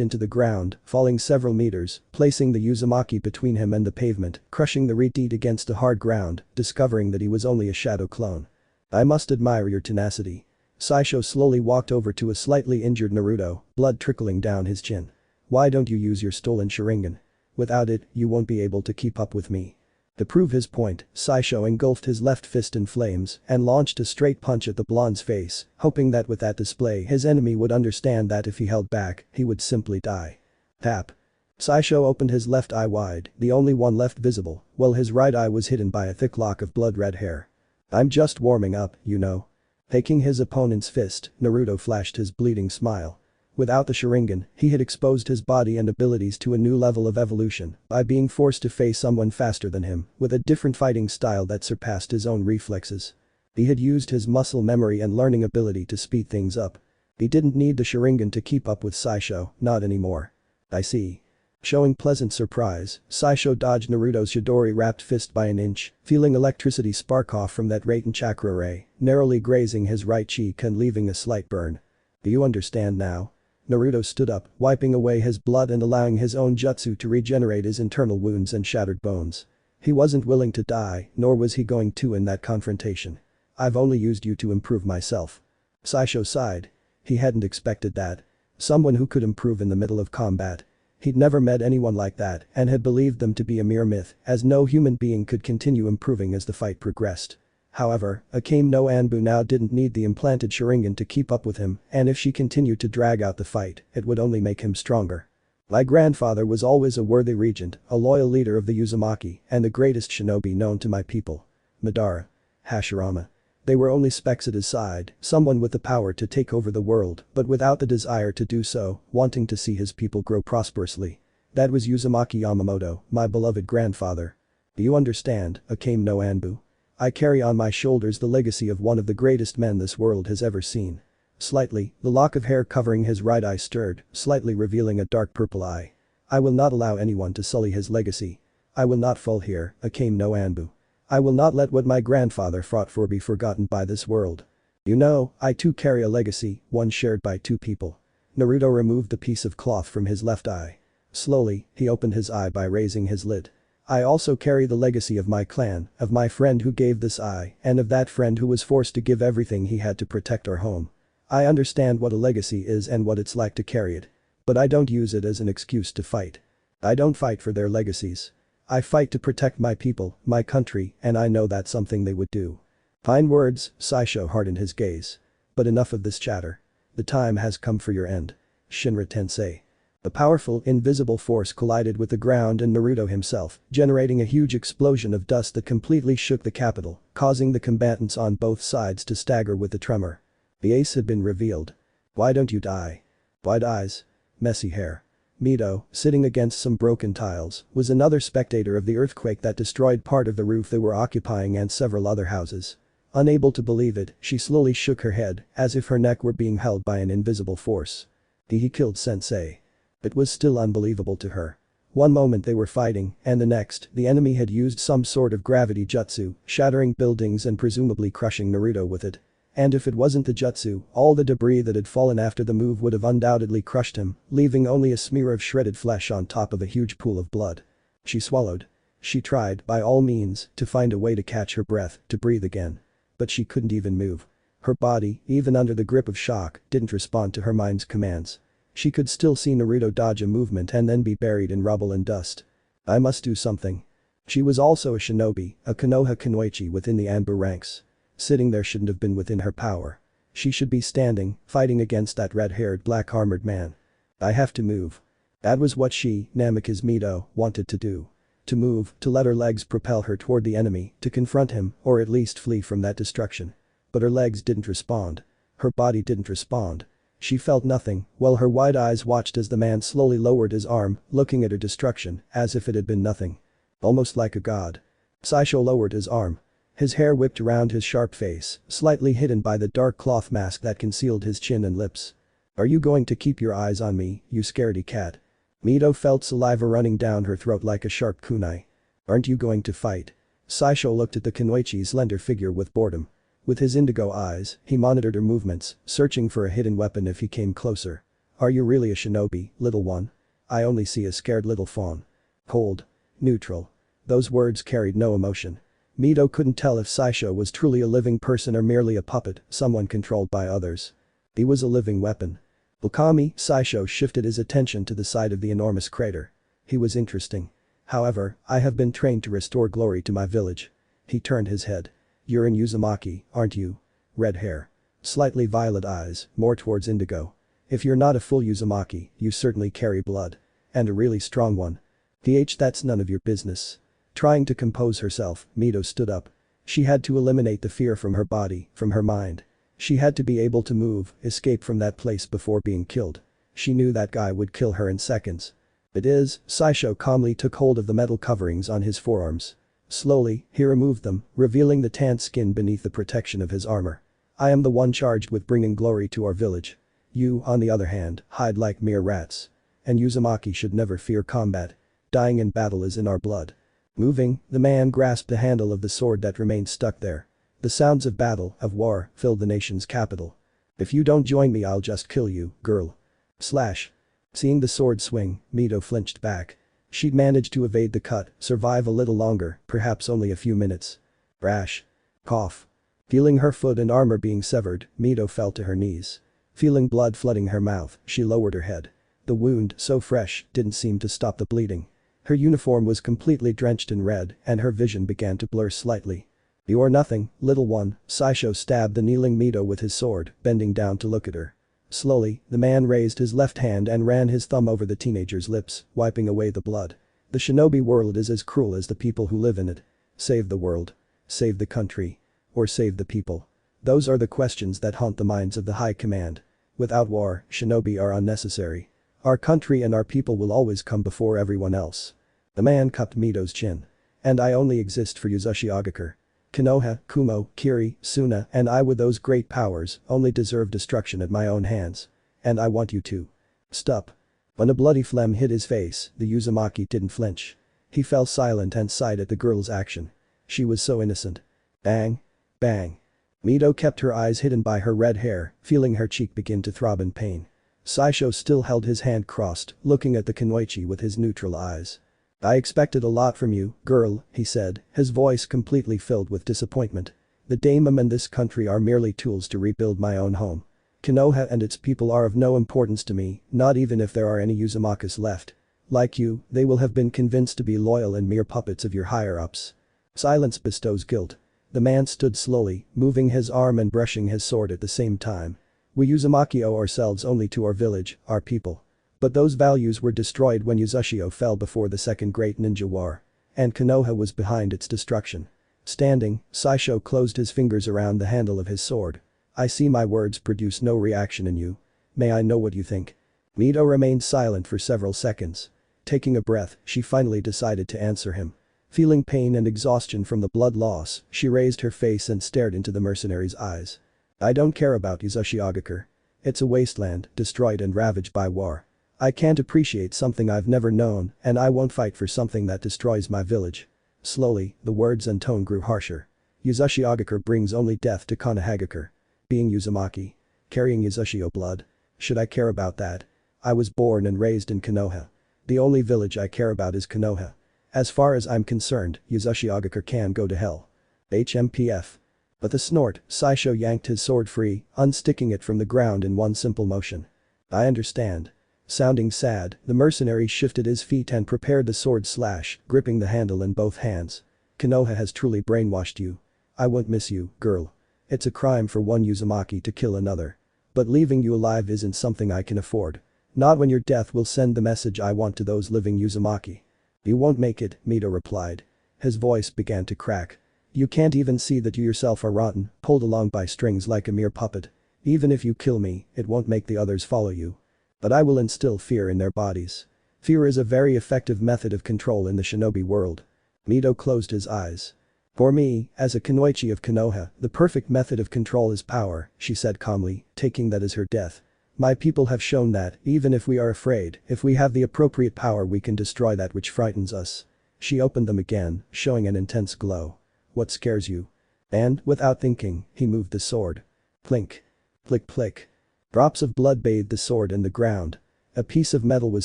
into the ground, falling several meters, placing the Uzumaki between him and the pavement, crushing the Reteat against the hard ground, discovering that he was only a shadow clone. I must admire your tenacity. Saisho slowly walked over to a slightly injured Naruto, blood trickling down his chin. Why don't you use your stolen Sharingan? Without it, you won't be able to keep up with me. To prove his point, Saisho engulfed his left fist in flames and launched a straight punch at the blonde's face, hoping that with that display his enemy would understand that if he held back, he would simply die. Tap. Saisho opened his left eye wide, the only one left visible, while his right eye was hidden by a thick lock of blood-red hair. "I'm just warming up, you know." Taking his opponent's fist, Naruto flashed his bleeding smile. Without the Sharingan, he had exposed his body and abilities to a new level of evolution by being forced to face someone faster than him, with a different fighting style that surpassed his own reflexes. He had used his muscle memory and learning ability to speed things up. He didn't need the Sharingan to keep up with Saisho, not anymore. "I see." Showing pleasant surprise, Saisho dodged Naruto's Chidori-wrapped fist by an inch, feeling electricity spark off from that Raiten chakra ray, narrowly grazing his right cheek and leaving a slight burn. "Do you understand now?" Naruto stood up, wiping away his blood and allowing his own jutsu to regenerate his internal wounds and shattered bones. He wasn't willing to die, nor was he going to in that confrontation. "I've only used you to improve myself." Saisho sighed. He hadn't expected that. Someone who could improve in the middle of combat. He'd never met anyone like that and had believed them to be a mere myth, as no human being could continue improving as the fight progressed. However, A.N.B.U now didn't need the implanted Sharingan to keep up with him, and if she continued to drag out the fight, it would only make him stronger. "My grandfather was always a worthy regent, a loyal leader of the Uzumaki, and the greatest shinobi known to my people. Madara. Hashirama. They were only specks at his side, someone with the power to take over the world, but without the desire to do so, wanting to see his people grow prosperously. That was Uzumaki Yamamoto, my beloved grandfather. Do you understand, A.N.B.U? I carry on my shoulders the legacy of one of the greatest men this world has ever seen." Slightly, the lock of hair covering his right eye stirred, slightly revealing a dark purple eye. "I will not allow anyone to sully his legacy. I will not fall here, A.N.B.U. I will not let what my grandfather fought for be forgotten by this world. You know, I too carry a legacy, one shared by two people." Naruto removed the piece of cloth from his left eye. Slowly, he opened his eye by raising his lid. "I also carry the legacy of my clan, of my friend who gave this eye, and of that friend who was forced to give everything he had to protect our home. I understand what a legacy is and what it's like to carry it. But I don't use it as an excuse to fight. I don't fight for their legacies. I fight to protect my people, my country, and I know that's something they would do." Fine words, Saisho hardened his gaze. "But enough of this chatter. The time has come for your end. Shinra Tensei." A powerful, invisible force collided with the ground and Naruto himself, generating a huge explosion of dust that completely shook the capital, causing the combatants on both sides to stagger with the tremor. The ace had been revealed. "Why don't you die?" Wide eyes. Messy hair. Mito, sitting against some broken tiles, was another spectator of the earthquake that destroyed part of the roof they were occupying and several other houses. Unable to believe it, she slowly shook her head, as if her neck were being held by an invisible force. He killed Sensei. It was still unbelievable to her. One moment they were fighting, and the next, the enemy had used some sort of gravity jutsu, shattering buildings and presumably crushing Naruto with it. And if it wasn't the jutsu, all the debris that had fallen after the move would have undoubtedly crushed him, leaving only a smear of shredded flesh on top of a huge pool of blood. She swallowed. She tried, by all means, to find a way to catch her breath, to breathe again. But she couldn't even move. Her body, even under the grip of shock, didn't respond to her mind's commands. She could still see Naruto dodge a movement and then be buried in rubble and dust. "I must do something." She was also a shinobi, a Konoha kunoichi within the A.N.B.U ranks. Sitting there shouldn't have been within her power. She should be standing, fighting against that red-haired black-armored man. "I have to move." That was what she, Namikaze Mito, wanted to do. To move, to let her legs propel her toward the enemy, to confront him, or at least flee from that destruction. But her legs didn't respond. Her body didn't respond. She felt nothing, while her wide eyes watched as the man slowly lowered his arm, looking at her destruction, as if it had been nothing. Almost like a god. Saisho lowered his arm. His hair whipped around his sharp face, slightly hidden by the dark cloth mask that concealed his chin and lips. "Are you going to keep your eyes on me, you scaredy cat?" Mito felt saliva running down her throat like a sharp kunai. "Aren't you going to fight?" Saisho looked at the kunoichi's slender figure with boredom. With his indigo eyes, he monitored her movements, searching for a hidden weapon if he came closer. "Are you really a shinobi, little one? I only see a scared little fawn." Cold. Neutral. Those words carried no emotion. Mito couldn't tell if Saisho was truly a living person or merely a puppet, someone controlled by others. He was a living weapon. Ukami, Saisho shifted his attention to the side of the enormous crater. He was interesting. However, I have been trained to restore glory to my village. He turned his head. You're in Uzumaki, aren't you? Red hair. Slightly violet eyes, more towards indigo. If you're not a full Uzumaki, you certainly carry blood. And a really strong one. That's none of your business. Trying to compose herself, Mito stood up. She had to eliminate the fear from her body, from her mind. She had to be able to move, escape from that place before being killed. She knew that guy would kill her in seconds. Saisho calmly took hold of the metal coverings on his forearms. Slowly, he removed them, revealing the tanned skin beneath the protection of his armor. I am the one charged with bringing glory to our village. You, on the other hand, hide like mere rats. And Uzumaki should never fear combat. Dying in battle is in our blood. Moving, the man grasped the handle of the sword that remained stuck there. The sounds of battle, of war, filled the nation's capital. If you don't join me, I'll just kill you, girl. Slash. Seeing the sword swing, Mito flinched back. She'd managed to evade the cut, survive a little longer, perhaps only a few minutes. Brash. Cough. Feeling her foot and armor being severed, Mito fell to her knees. Feeling blood flooding her mouth, she lowered her head. The wound, so fresh, didn't seem to stop the bleeding. Her uniform was completely drenched in red and her vision began to blur slightly. You're nothing, little one, Saisho stabbed the kneeling Mito with his sword, bending down to look at her. Slowly, the man raised his left hand and ran his thumb over the teenager's lips, wiping away the blood. The shinobi world is as cruel as the people who live in it. Save the world. Save the country. Or save the people. Those are the questions that haunt the minds of the high command. Without war, shinobi are unnecessary. Our country and our people will always come before everyone else. The man cupped Mito's chin. And I only exist for Yuzushi Agakure. Konoha, Kumo, Kiri, Suna, and I with those great powers only deserve destruction at my own hands. And I want you to. Stop. When a bloody phlegm hit his face, the Uzumaki didn't flinch. He fell silent and sighed at the girl's action. She was so innocent. Bang. Bang. Mito kept her eyes hidden by her red hair, feeling her cheek begin to throb in pain. Saisho still held his hand crossed, looking at the kunoichi with his neutral eyes. I expected a lot from you, girl, he said, his voice completely filled with disappointment. The daimon and this country are merely tools to rebuild my own home. Konoha and its people are of no importance to me, not even if there are any Uzumakas left. Like you, they will have been convinced to be loyal and mere puppets of your higher-ups. Silence bestows guilt. The man stood slowly, moving his arm and brushing his sword at the same time. We Uzumaki owe ourselves only to our village, our people. But those values were destroyed when Uzushio fell before the Second Great Ninja War. And Konoha was behind its destruction. Standing, Saisho closed his fingers around the handle of his sword. I see my words produce no reaction in you. May I know what you think? Mito remained silent for several seconds. Taking a breath, she finally decided to answer him. Feeling pain and exhaustion from the blood loss, she raised her face and stared into the mercenary's eyes. I don't care about Yuzushi Agakure. It's a wasteland, destroyed and ravaged by war. I can't appreciate something I've never known, and I won't fight for something that destroys my village. Slowly, the words and tone grew harsher. Yuzushi Agakure brings only death to Konohagakure. Being Uzumaki. Carrying Yuzushio blood. Should I care about that? I was born and raised in Konoha. The only village I care about is Konoha. As far as I'm concerned, Yuzushi Agakure can go to hell. HMPF. With a snort, Saisho yanked his sword free, unsticking it from the ground in one simple motion. I understand. Sounding sad, the mercenary shifted his feet and prepared the sword slash, gripping the handle in both hands. Konoha has truly brainwashed you. I won't miss you, girl. It's a crime for one Uzumaki to kill another. But leaving you alive isn't something I can afford. Not when your death will send the message I want to those living Uzumaki. You won't make it, Mito replied. His voice began to crack. You can't even see that you yourself are rotten, pulled along by strings like a mere puppet. Even if you kill me, it won't make the others follow you. But I will instill fear in their bodies. Fear is a very effective method of control in the shinobi world. Mito closed his eyes. For me, as a kunoichi of Konoha, the perfect method of control is power, she said calmly, taking that as her death. My people have shown that, even if we are afraid, if we have the appropriate power we can destroy that which frightens us. She opened them again, showing an intense glow. What scares you? And, without thinking, he moved the sword. Plink. Plick plick. Drops of blood bathed the sword in the ground. A piece of metal was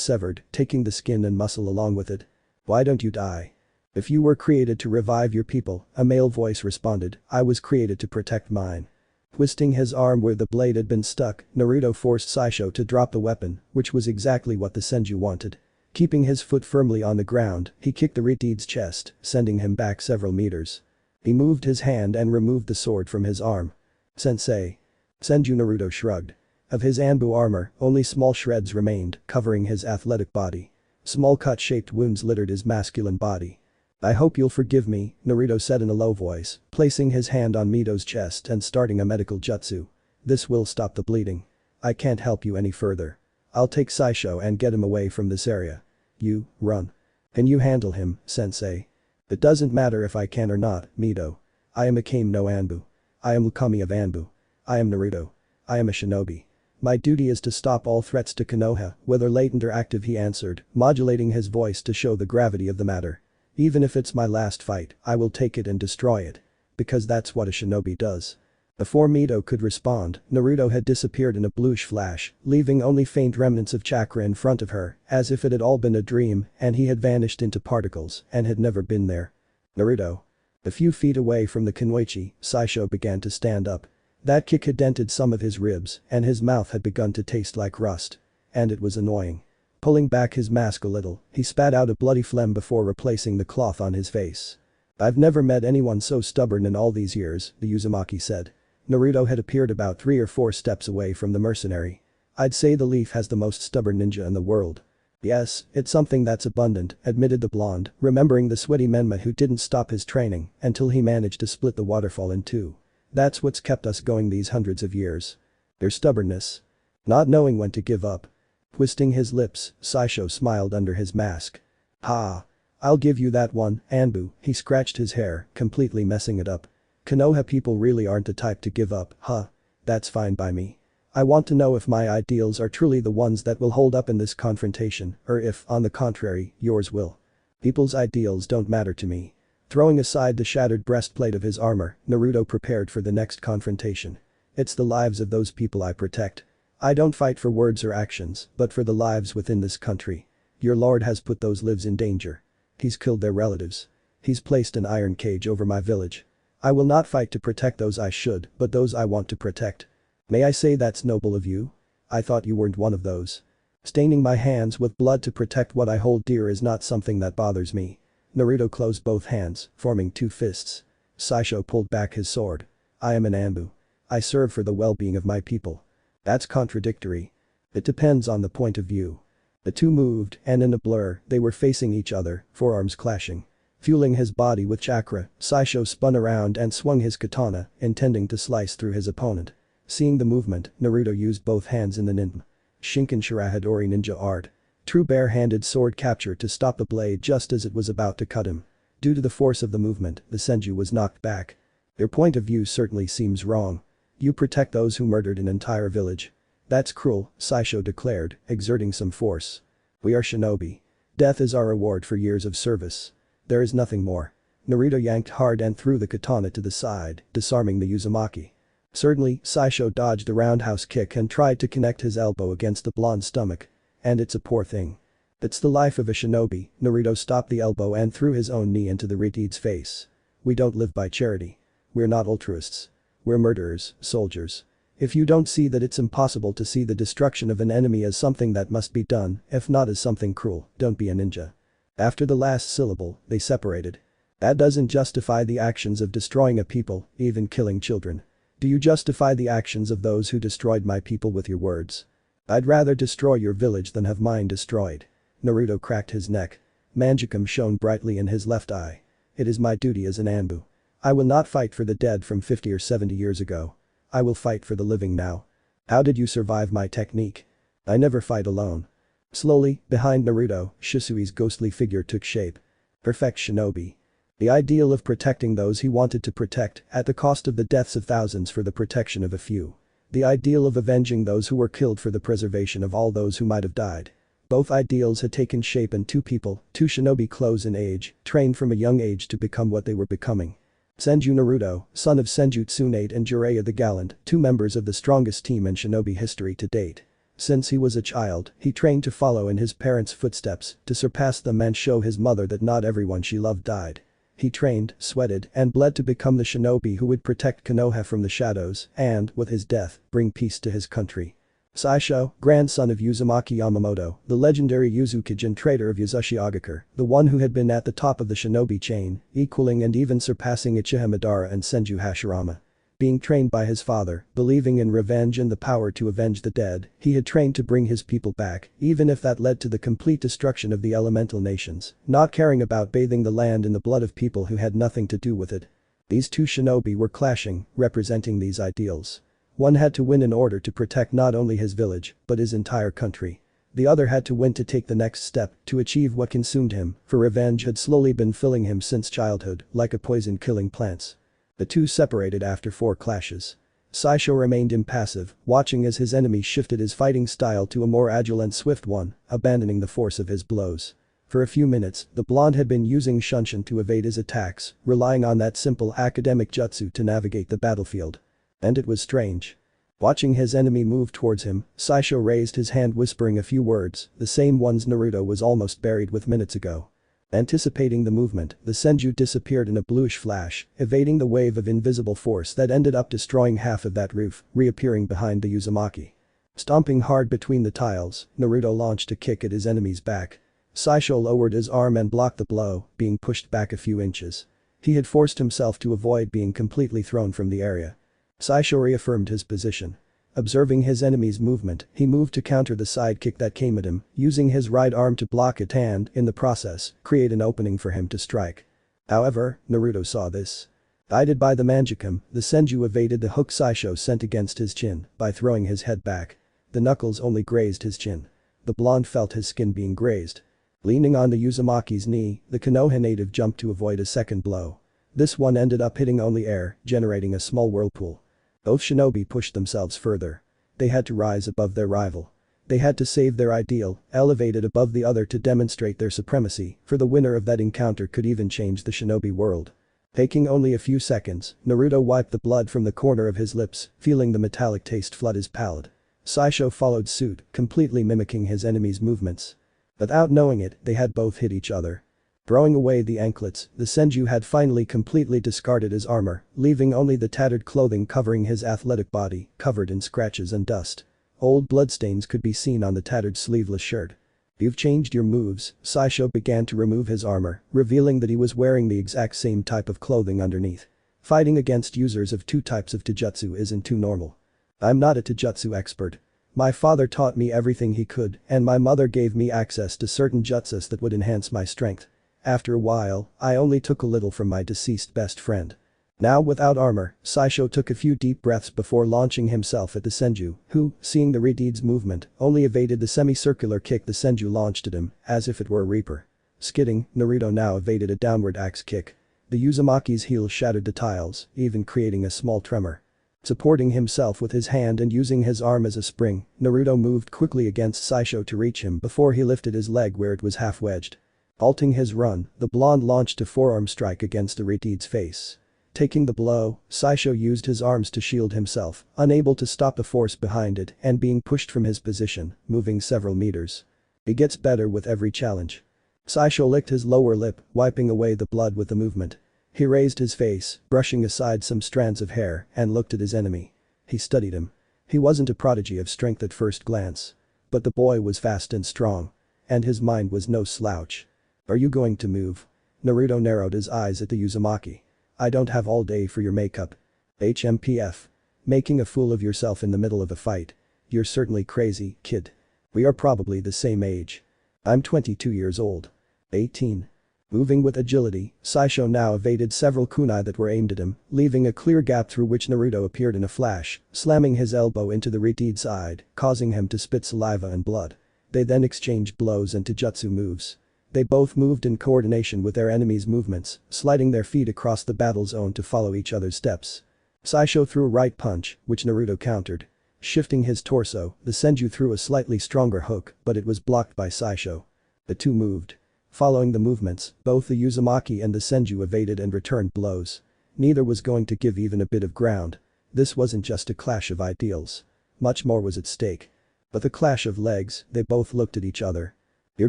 severed, taking the skin and muscle along with it. Why don't you die? If you were created to revive your people, a male voice responded, I was created to protect mine. Twisting his arm where the blade had been stuck, Naruto forced Saisho to drop the weapon, which was exactly what the Senju wanted. Keeping his foot firmly on the ground, he kicked the Ritide's chest, sending him back several meters. He moved his hand and removed the sword from his arm. Sensei. Senju Naruto shrugged. Of his Anbu armor, only small shreds remained, covering his athletic body. Small cut-shaped wounds littered his masculine body. I hope you'll forgive me, Naruto said in a low voice, placing his hand on Mito's chest and starting a medical jutsu. This will stop the bleeding. I can't help you any further. I'll take Saisho and get him away from this area. You, run. Can you handle him, sensei? It doesn't matter if I can or not, Mito. I am a Kame no Anbu. I am Ukami of Anbu. I am Naruto. I am a shinobi. My duty is to stop all threats to Konoha, whether latent or active, he answered, modulating his voice to show the gravity of the matter. Even if it's my last fight, I will take it and destroy it. Because that's what a shinobi does. Before Mito could respond, Naruto had disappeared in a bluish flash, leaving only faint remnants of chakra in front of her, as if it had all been a dream and he had vanished into particles and had never been there. Naruto. A few feet away from the Kunoichi, Saisho began to stand up. That kick had dented some of his ribs and his mouth had begun to taste like rust. And it was annoying. Pulling back his mask a little, he spat out a bloody phlegm before replacing the cloth on his face. I've never met anyone so stubborn in all these years, the Uzumaki said. Naruto had appeared about 3 or 4 steps away from the mercenary. I'd say the Leaf has the most stubborn ninja in the world. Yes, it's something that's abundant, admitted the blonde, remembering the sweaty Menma who didn't stop his training until he managed to split the waterfall in 2. That's what's kept us going these hundreds of years. Their stubbornness. Not knowing when to give up. Twisting his lips, Saisho smiled under his mask. Ha. I'll give you that one, Anbu, he scratched his hair, completely messing it up. Konoha people really aren't the type to give up, huh? That's fine by me. I want to know if my ideals are truly the ones that will hold up in this confrontation, or if, on the contrary, yours will. People's ideals don't matter to me. Throwing aside the shattered breastplate of his armor, Naruto prepared for the next confrontation. It's the lives of those people I protect. I don't fight for words or actions, but for the lives within this country. Your lord has put those lives in danger. He's killed their relatives. He's placed an iron cage over my village. I will not fight to protect those I should, but those I want to protect. May I say that's noble of you? I thought you weren't one of those. Staining my hands with blood to protect what I hold dear is not something that bothers me. Naruto closed both hands, forming 2 fists. Saisho pulled back his sword. I am an Anbu. I serve for the well-being of my people. That's contradictory. It depends on the point of view. The two moved, and in a blur, they were facing each other, forearms clashing. Fueling his body with chakra, Saisho spun around and swung his katana, intending to slice through his opponent. Seeing the movement, Naruto used both hands in the ninja. Shinken Shirahadori ninja art. True bare-handed sword capture to stop the blade just as it was about to cut him. Due to the force of the movement, the Senju was knocked back. Their point of view certainly seems wrong. You protect those who murdered an entire village. That's cruel, Saisho declared, exerting some force. We are shinobi. Death is our reward for years of service. There is nothing more. Naruto yanked hard and threw the katana to the side, disarming the Uzumaki. Certainly, Saisho dodged a roundhouse kick and tried to connect his elbow against the blonde's stomach. And it's a poor thing. It's the life of a shinobi, Naruto stopped the elbow and threw his own knee into the Ritide's face. We don't live by charity. We're not altruists. We're murderers, soldiers. If you don't see that it's impossible to see the destruction of an enemy as something that must be done, if not as something cruel, don't be a ninja. After the last syllable, they separated. That doesn't justify the actions of destroying a people, even killing children. Do you justify the actions of those who destroyed my people with your words? I'd rather destroy your village than have mine destroyed. Naruto cracked his neck. Manjukam shone brightly in his left eye. It is my duty as an Anbu. I will not fight for the dead from 50 or 70 years ago. I will fight for the living now. How did you survive my technique? I never fight alone. Slowly, behind Naruto, Shisui's ghostly figure took shape. Perfect shinobi. The ideal of protecting those he wanted to protect at the cost of the deaths of thousands for the protection of a few. The ideal of avenging those who were killed for the preservation of all those who might have died. Both ideals had taken shape in 2 people, 2 shinobi close in age, trained from a young age to become what they were becoming. Senju Naruto, son of Senju Tsunade and Jiraiya the Gallant, 2 members of the strongest team in shinobi history to date. Since he was a child, he trained to follow in his parents' footsteps, to surpass them and show his mother that not everyone she loved died. He trained, sweated, and bled to become the shinobi who would protect Konoha from the shadows and, with his death, bring peace to his country. Saisho, grandson of Uzumaki Yamamoto, the legendary Uzukijin traitor of Yasushi Agakur, the one who had been at the top of the shinobi chain, equaling and even surpassing Uchiha Madara and Senju Hashirama. Being trained by his father, believing in revenge and the power to avenge the dead, he had trained to bring his people back, even if that led to the complete destruction of the elemental nations, not caring about bathing the land in the blood of people who had nothing to do with it. These two shinobi were clashing, representing these ideals. One had to win in order to protect not only his village, but his entire country. The other had to win to take the next step, to achieve what consumed him, for revenge had slowly been filling him since childhood, like a poison killing plants. The two separated after 4 clashes. Saisho remained impassive, watching as his enemy shifted his fighting style to a more agile and swift one, abandoning the force of his blows. For a few minutes, the blonde had been using Shunshin to evade his attacks, relying on that simple academic jutsu to navigate the battlefield. And it was strange. Watching his enemy move towards him, Saisho raised his hand whispering a few words, the same ones Naruto was almost buried with minutes ago. Anticipating the movement, the Senju disappeared in a bluish flash, evading the wave of invisible force that ended up destroying half of that roof, reappearing behind the Uzumaki. Stomping hard between the tiles, Naruto launched a kick at his enemy's back. Saisho lowered his arm and blocked the blow, being pushed back a few inches. He had forced himself to avoid being completely thrown from the area. Saisho reaffirmed his position. Observing his enemy's movement, he moved to counter the side kick that came at him, using his right arm to block it and, in the process, create an opening for him to strike. However, Naruto saw this. Guided by the Manjikam, the Senju evaded the hook Saisho sent against his chin by throwing his head back. The knuckles only grazed his chin. The blonde felt his skin being grazed. Leaning on the Uzumaki's knee, the Konoha native jumped to avoid a second blow. This one ended up hitting only air, generating a small whirlpool. Both shinobi pushed themselves further. They had to rise above their rival. They had to save their ideal, elevated above the other to demonstrate their supremacy, for the winner of that encounter could even change the shinobi world. Taking only a few seconds, Naruto wiped the blood from the corner of his lips, feeling the metallic taste flood his palate. Saisho followed suit, completely mimicking his enemy's movements. Without knowing it, they had both hit each other. Throwing away the anklets, the Senju had finally completely discarded his armor, leaving only the tattered clothing covering his athletic body, covered in scratches and dust. Old bloodstains could be seen on the tattered sleeveless shirt. "You've changed your moves," Saisho began to remove his armor, revealing that he was wearing the exact same type of clothing underneath. Fighting against users of 2 types of taijutsu isn't too normal. "I'm not a taijutsu expert. My father taught me everything he could, and my mother gave me access to certain jutsus that would enhance my strength. After a while, I only took a little from my deceased best friend." Now without armor, Saisho took a few deep breaths before launching himself at the Senju, who, seeing the Redeed's movement, only evaded the semicircular kick the Senju launched at him, as if it were a reaper. Skidding, Naruto now evaded a downward axe kick. The Uzumaki's heel shattered the tiles, even creating a small tremor. Supporting himself with his hand and using his arm as a spring, Naruto moved quickly against Saisho to reach him before he lifted his leg where it was half-wedged. Halting his run, the blonde launched a forearm strike against the Redeed's face. Taking the blow, Saisho used his arms to shield himself, unable to stop the force behind it and being pushed from his position, moving several meters. He gets better with every challenge. Saisho licked his lower lip, wiping away the blood with the movement. He raised his face, brushing aside some strands of hair, and looked at his enemy. He studied him. He wasn't a prodigy of strength at first glance. But the boy was fast and strong. And his mind was no slouch. "Are you going to move?" Naruto narrowed his eyes at the Uzumaki. "I don't have all day for your makeup. HMPF. Making a fool of yourself in the middle of a fight. You're certainly crazy, kid. We are probably the same age. I'm 22 years old. 18. Moving with agility, Saisho now evaded several kunai that were aimed at him, leaving a clear gap through which Naruto appeared in a flash, slamming his elbow into the Redeed's side, causing him to spit saliva and blood. They then exchanged blows and taijutsu moves. They both moved in coordination with their enemies' movements, sliding their feet across the battle zone to follow each other's steps. Saisho threw a right punch, which Naruto countered. Shifting his torso, the Senju threw a slightly stronger hook, but it was blocked by Saisho. The two moved. Following the movements, both the Uzumaki and the Senju evaded and returned blows. Neither was going to give even a bit of ground. This wasn't just a clash of ideals. Much more was at stake. But the clash of legs, they both looked at each other. "You're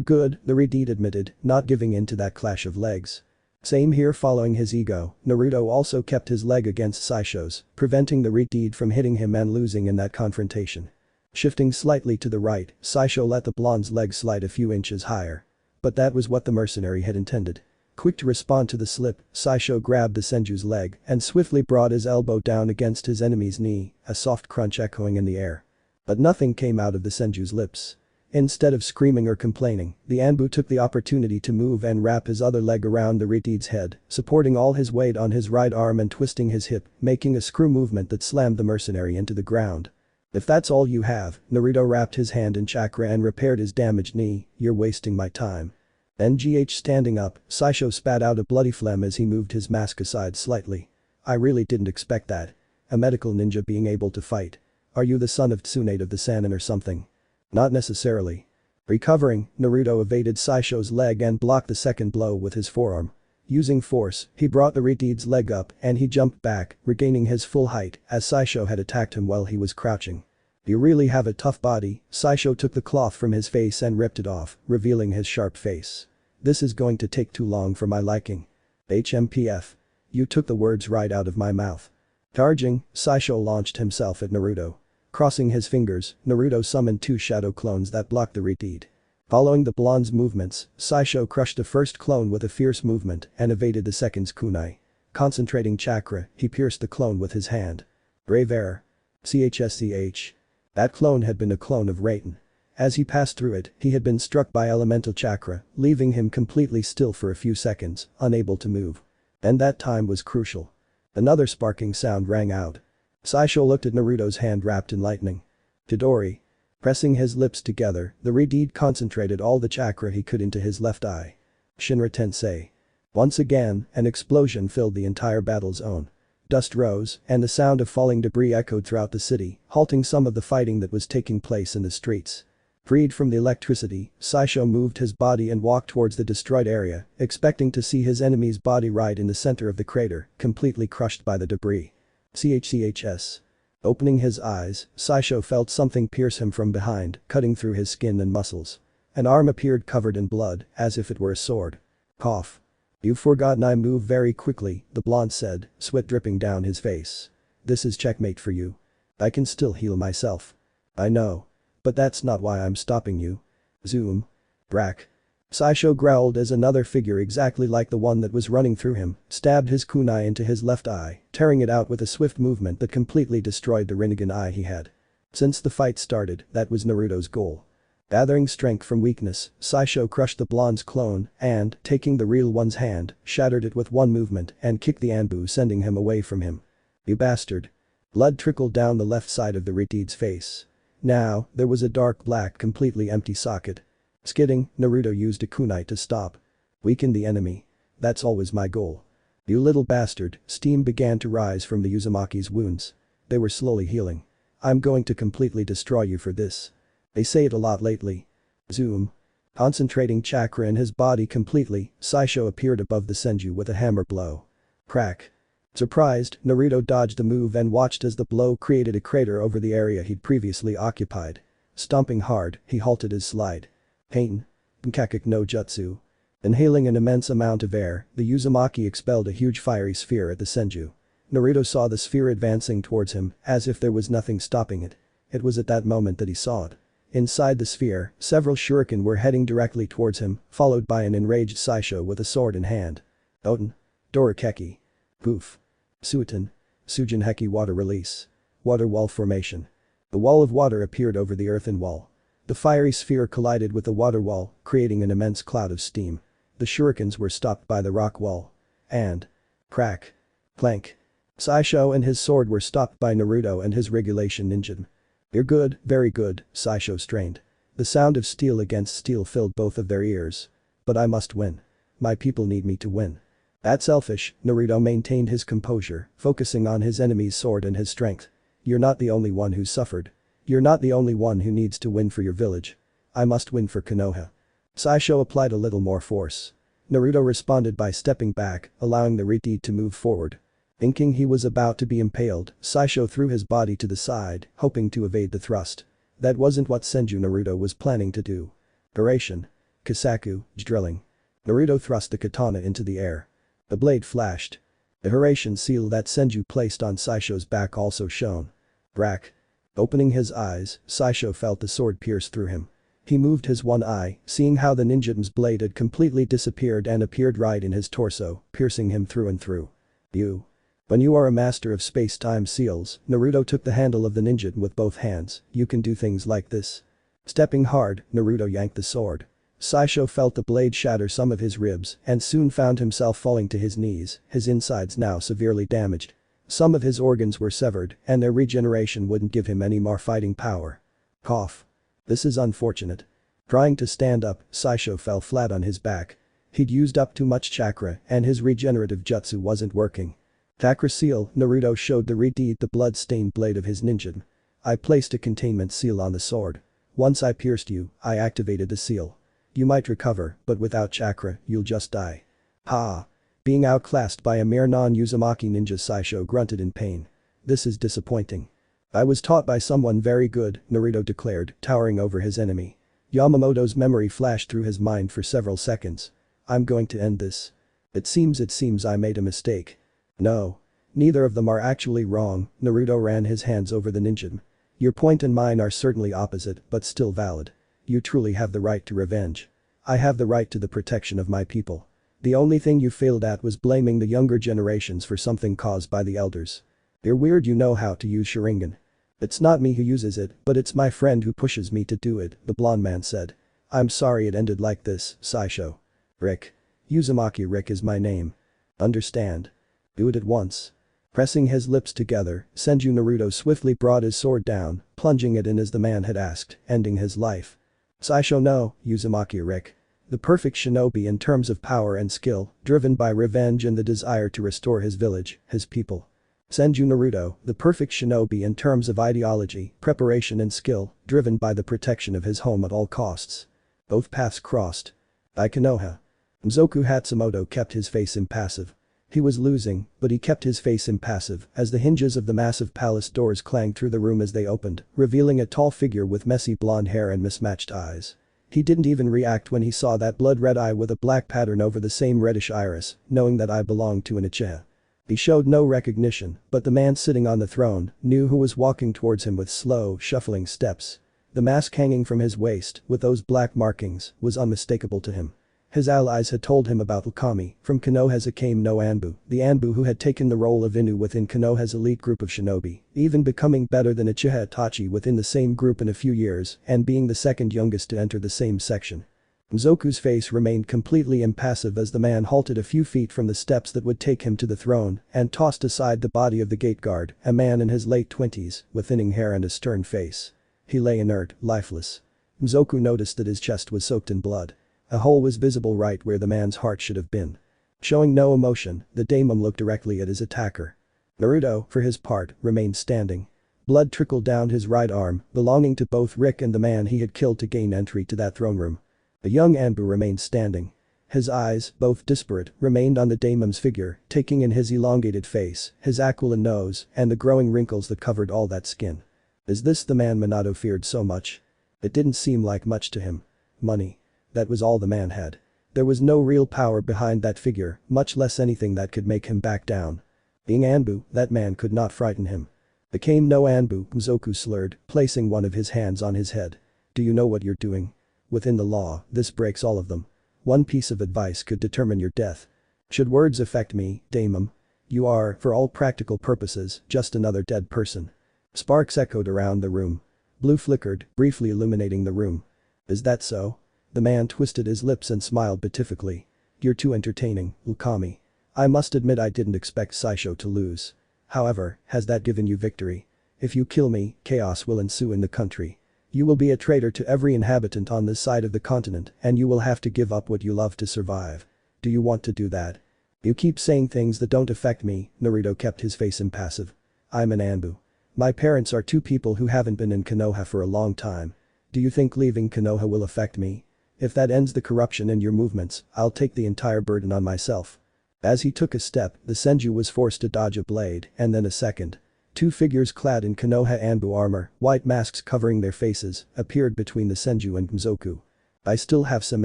good," the Redeed admitted, not giving in to that clash of legs. Same here. Following his ego, Naruto also kept his leg against Saisho's, preventing the Redeed from hitting him and losing in that confrontation. Shifting slightly to the right, Saisho let the blonde's leg slide a few inches higher. But that was what the mercenary had intended. Quick to respond to the slip, Saisho grabbed the Senju's leg and swiftly brought his elbow down against his enemy's knee, a soft crunch echoing in the air. But nothing came out of the Senju's lips. Instead of screaming or complaining, the Anbu took the opportunity to move and wrap his other leg around the Ritide's head, supporting all his weight on his right arm and twisting his hip, making a screw movement that slammed the mercenary into the ground. If that's all you have, Naruto wrapped his hand in chakra and repaired his damaged knee, you're wasting my time. Standing up, Saisho spat out a bloody phlegm as he moved his mask aside slightly. I really didn't expect that. A medical ninja being able to fight. Are you the son of Tsunade of the Sannin or something? Not necessarily. Recovering, Naruto evaded Saisho's leg and blocked the second blow with his forearm. Using force, he brought the Ritide's leg up and he jumped back, regaining his full height as Saisho had attacked him while he was crouching. You really have a tough body. Saisho took the cloth from his face and ripped it off, revealing his sharp face. This is going to take too long for my liking. HMPF. You took the words right out of my mouth. Charging, Saisho launched himself at Naruto. Crossing his fingers, Naruto summoned two shadow clones that blocked the Ritide. Following the blonde's movements, Saisho crushed the first clone with a fierce movement and evaded the second's kunai. Concentrating chakra, he pierced the clone with his hand. Brave error. CHSCH. That clone had been a clone of Raiden. As he passed through it, he had been struck by elemental chakra, leaving him completely still for a few seconds, unable to move. And that time was crucial. Another sparking sound rang out. Saisho looked at Naruto's hand wrapped in lightning. Chidori. Pressing his lips together, the Ritide concentrated all the chakra he could into his left eye. Shinra Tensei. Once again, an explosion filled the entire battle zone. Dust rose, and the sound of falling debris echoed throughout the city, halting some of the fighting that was taking place in the streets. Freed from the electricity, Saisho moved his body and walked towards the destroyed area, expecting to see his enemy's body right in the center of the crater, completely crushed by the debris. CHCHS. Opening his eyes, Saisho felt something pierce him from behind, cutting through his skin and muscles. An arm appeared covered in blood, as if it were a sword. Cough. You've forgotten I move very quickly, the blonde said, sweat dripping down his face. This is checkmate for you. I can still heal myself. I know. But that's not why I'm stopping you. Zoom. Brack. Saisho growled as another figure exactly like the one that was running through him stabbed his kunai into his left eye, tearing it out with a swift movement that completely destroyed the Rinnegan eye he had. Since the fight started, that was Naruto's goal. Gathering strength from weakness, Saisho crushed the blonde's clone and, taking the real one's hand, shattered it with one movement and kicked the Anbu, sending him away from him. You bastard. Blood trickled down the left side of the Ritide's face. Now, there was a dark black completely empty socket. Skidding, Naruto used a kunai to stop. Weaken the enemy. That's always my goal. You little bastard, steam began to rise from the Uzumaki's wounds. They were slowly healing. I'm going to completely destroy you for this. They say it a lot lately. Zoom. Concentrating chakra in his body completely, Saisho appeared above the Senju with a hammer blow. Crack. Surprised, Naruto dodged the move and watched as the blow created a crater over the area he'd previously occupied. Stomping hard, he halted his slide. Pain. Nkakuk no Jutsu. Inhaling an immense amount of air, the Uzumaki expelled a huge fiery sphere at the Senju. Naruto saw the sphere advancing towards him, as if there was nothing stopping it. It was at that moment that he saw it. Inside the sphere, several shuriken were heading directly towards him, followed by an enraged Saisho with a sword in hand. Oten. Dorakeki. Poof. Suiten. Sujinheki water release. Water wall formation. The wall of water appeared over the earthen wall. The fiery sphere collided with the water wall, creating an immense cloud of steam. The shurikens were stopped by the rock wall. And. Crack. Clank. Saisho and his sword were stopped by Naruto and his regulation ninja. You're good, very good, Saisho strained. The sound of steel against steel filled both of their ears. But I must win. My people need me to win. That's selfish, Naruto maintained his composure, focusing on his enemy's sword and his strength. You're not the only one who suffered. You're not the only one who needs to win for your village. I must win for Konoha. Saisho applied a little more force. Naruto responded by stepping back, allowing the Ritide to move forward. Thinking he was about to be impaled, Saisho threw his body to the side, hoping to evade the thrust. That wasn't what Senju Naruto was planning to do. Duration. Kasaku, drilling. Naruto thrust the katana into the air. The blade flashed. The Haration seal that Senju placed on Saisho's back also shone. Brack. Opening his eyes, Saisho felt the sword pierce through him. He moved his one eye, seeing how the ninja's blade had completely disappeared and appeared right in his torso, piercing him through and through. You. When you are a master of space-time seals, Naruto took the handle of the ninja with both hands, you can do things like this. Stepping hard, Naruto yanked the sword. Saisho felt the blade shatter some of his ribs and soon found himself falling to his knees, his insides now severely damaged. Some of his organs were severed and their regeneration wouldn't give him any more fighting power. Cough. This is unfortunate. Trying to stand up, Saisho fell flat on his back. He'd used up too much chakra and his regenerative jutsu wasn't working. Chakra seal, Naruto showed the blood-stained blade of his ninja. I placed a containment seal on the sword. Once I pierced you, I activated the seal. You might recover, but without chakra, you'll just die. Ha! Being outclassed by a mere non-Uzumaki ninja, Saisho grunted in pain. This is disappointing. I was taught by someone very good, Naruto declared, towering over his enemy. Yamamoto's memory flashed through his mind for several seconds. I'm going to end this. It seems I made a mistake. No. Neither of them are actually wrong, Naruto ran his hands over the ninja. Your point and mine are certainly opposite, but still valid. You truly have the right to revenge. I have the right to the protection of my people. The only thing you failed at was blaming the younger generations for something caused by the elders. You're weird you know how to use Sharingan. It's not me who uses it, but it's my friend who pushes me to do it, the blonde man said. I'm sorry it ended like this, Saisho. Rick. Uzumaki Rick is my name. Understand? Do it at once. Pressing his lips together, Senju Naruto swiftly brought his sword down, plunging it in as the man had asked, ending his life. Saisho no, Uzumaki Rick. The perfect shinobi in terms of power and skill, driven by revenge and the desire to restore his village, his people. Senju Naruto, the perfect shinobi in terms of ideology, preparation and skill, driven by the protection of his home at all costs. Both paths crossed. By Konoha. Mzoku Hatsumoto kept his face impassive. He was losing, but he kept his face impassive as the hinges of the massive palace doors clanged through the room as they opened, revealing a tall figure with messy blonde hair and mismatched eyes. He didn't even react when he saw that blood-red eye with a black pattern over the same reddish iris, knowing that eye belonged to an Uchiha. He showed no recognition, but the man sitting on the throne knew who was walking towards him with slow, shuffling steps. The mask hanging from his waist, with those black markings, was unmistakable to him. His allies had told him about Ukami, from Konoha's came no A.N.B.U, the A.N.B.U who had taken the role of Inu within Konoha's elite group of shinobi, even becoming better than Uchiha Itachi within the same group in a few years and being the second youngest to enter the same section. Mzoku's face remained completely impassive as the man halted a few feet from the steps that would take him to the throne and tossed aside the body of the gate guard, a man in his late 20s, with thinning hair and a stern face. He lay inert, lifeless. Mzoku noticed that his chest was soaked in blood. A hole was visible right where the man's heart should have been. Showing no emotion, the daemon looked directly at his attacker. Naruto, for his part, remained standing. Blood trickled down his right arm, belonging to both Rick and the man he had killed to gain entry to that throne room. The young A.N.B.U remained standing. His eyes, both disparate, remained on the daemon's figure, taking in his elongated face, his aquiline nose, and the growing wrinkles that covered all that skin. Is this the man Minato feared so much? It didn't seem like much to him. Money. That was all the man had. There was no real power behind that figure, much less anything that could make him back down. Being A.N.B.U, that man could not frighten him. Became no A.N.B.U, Mzoku slurred, placing one of his hands on his head. Do you know what you're doing? Within the law, this breaks all of them. One piece of advice could determine your death. Should words affect me, daemon? You are, for all practical purposes, just another dead person. Sparks echoed around the room. Blue flickered, briefly illuminating the room. Is that so? The man twisted his lips and smiled beatifically. You're too entertaining, Ukami. I must admit I didn't expect Saisho to lose. However, has that given you victory? If you kill me, chaos will ensue in the country. You will be a traitor to every inhabitant on this side of the continent and you will have to give up what you love to survive. Do you want to do that? You keep saying things that don't affect me, Naruto kept his face impassive. I'm an A.N.B.U. My parents are two people who haven't been in Konoha for a long time. Do you think leaving Konoha will affect me? If that ends the corruption in your movements, I'll take the entire burden on myself. As he took a step, the Senju was forced to dodge a blade and then a second. Two figures clad in Konoha A.N.B.U armor, white masks covering their faces, appeared between the Senju and Mzoku. I still have some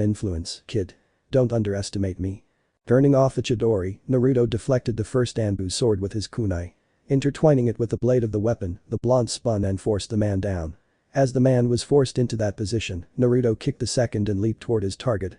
influence, kid. Don't underestimate me. Turning off the Chidori, Naruto deflected the first A.N.B.U sword with his kunai. Intertwining it with the blade of the weapon, the blonde spun and forced the man down. As the man was forced into that position, Naruto kicked the second and leaped toward his target.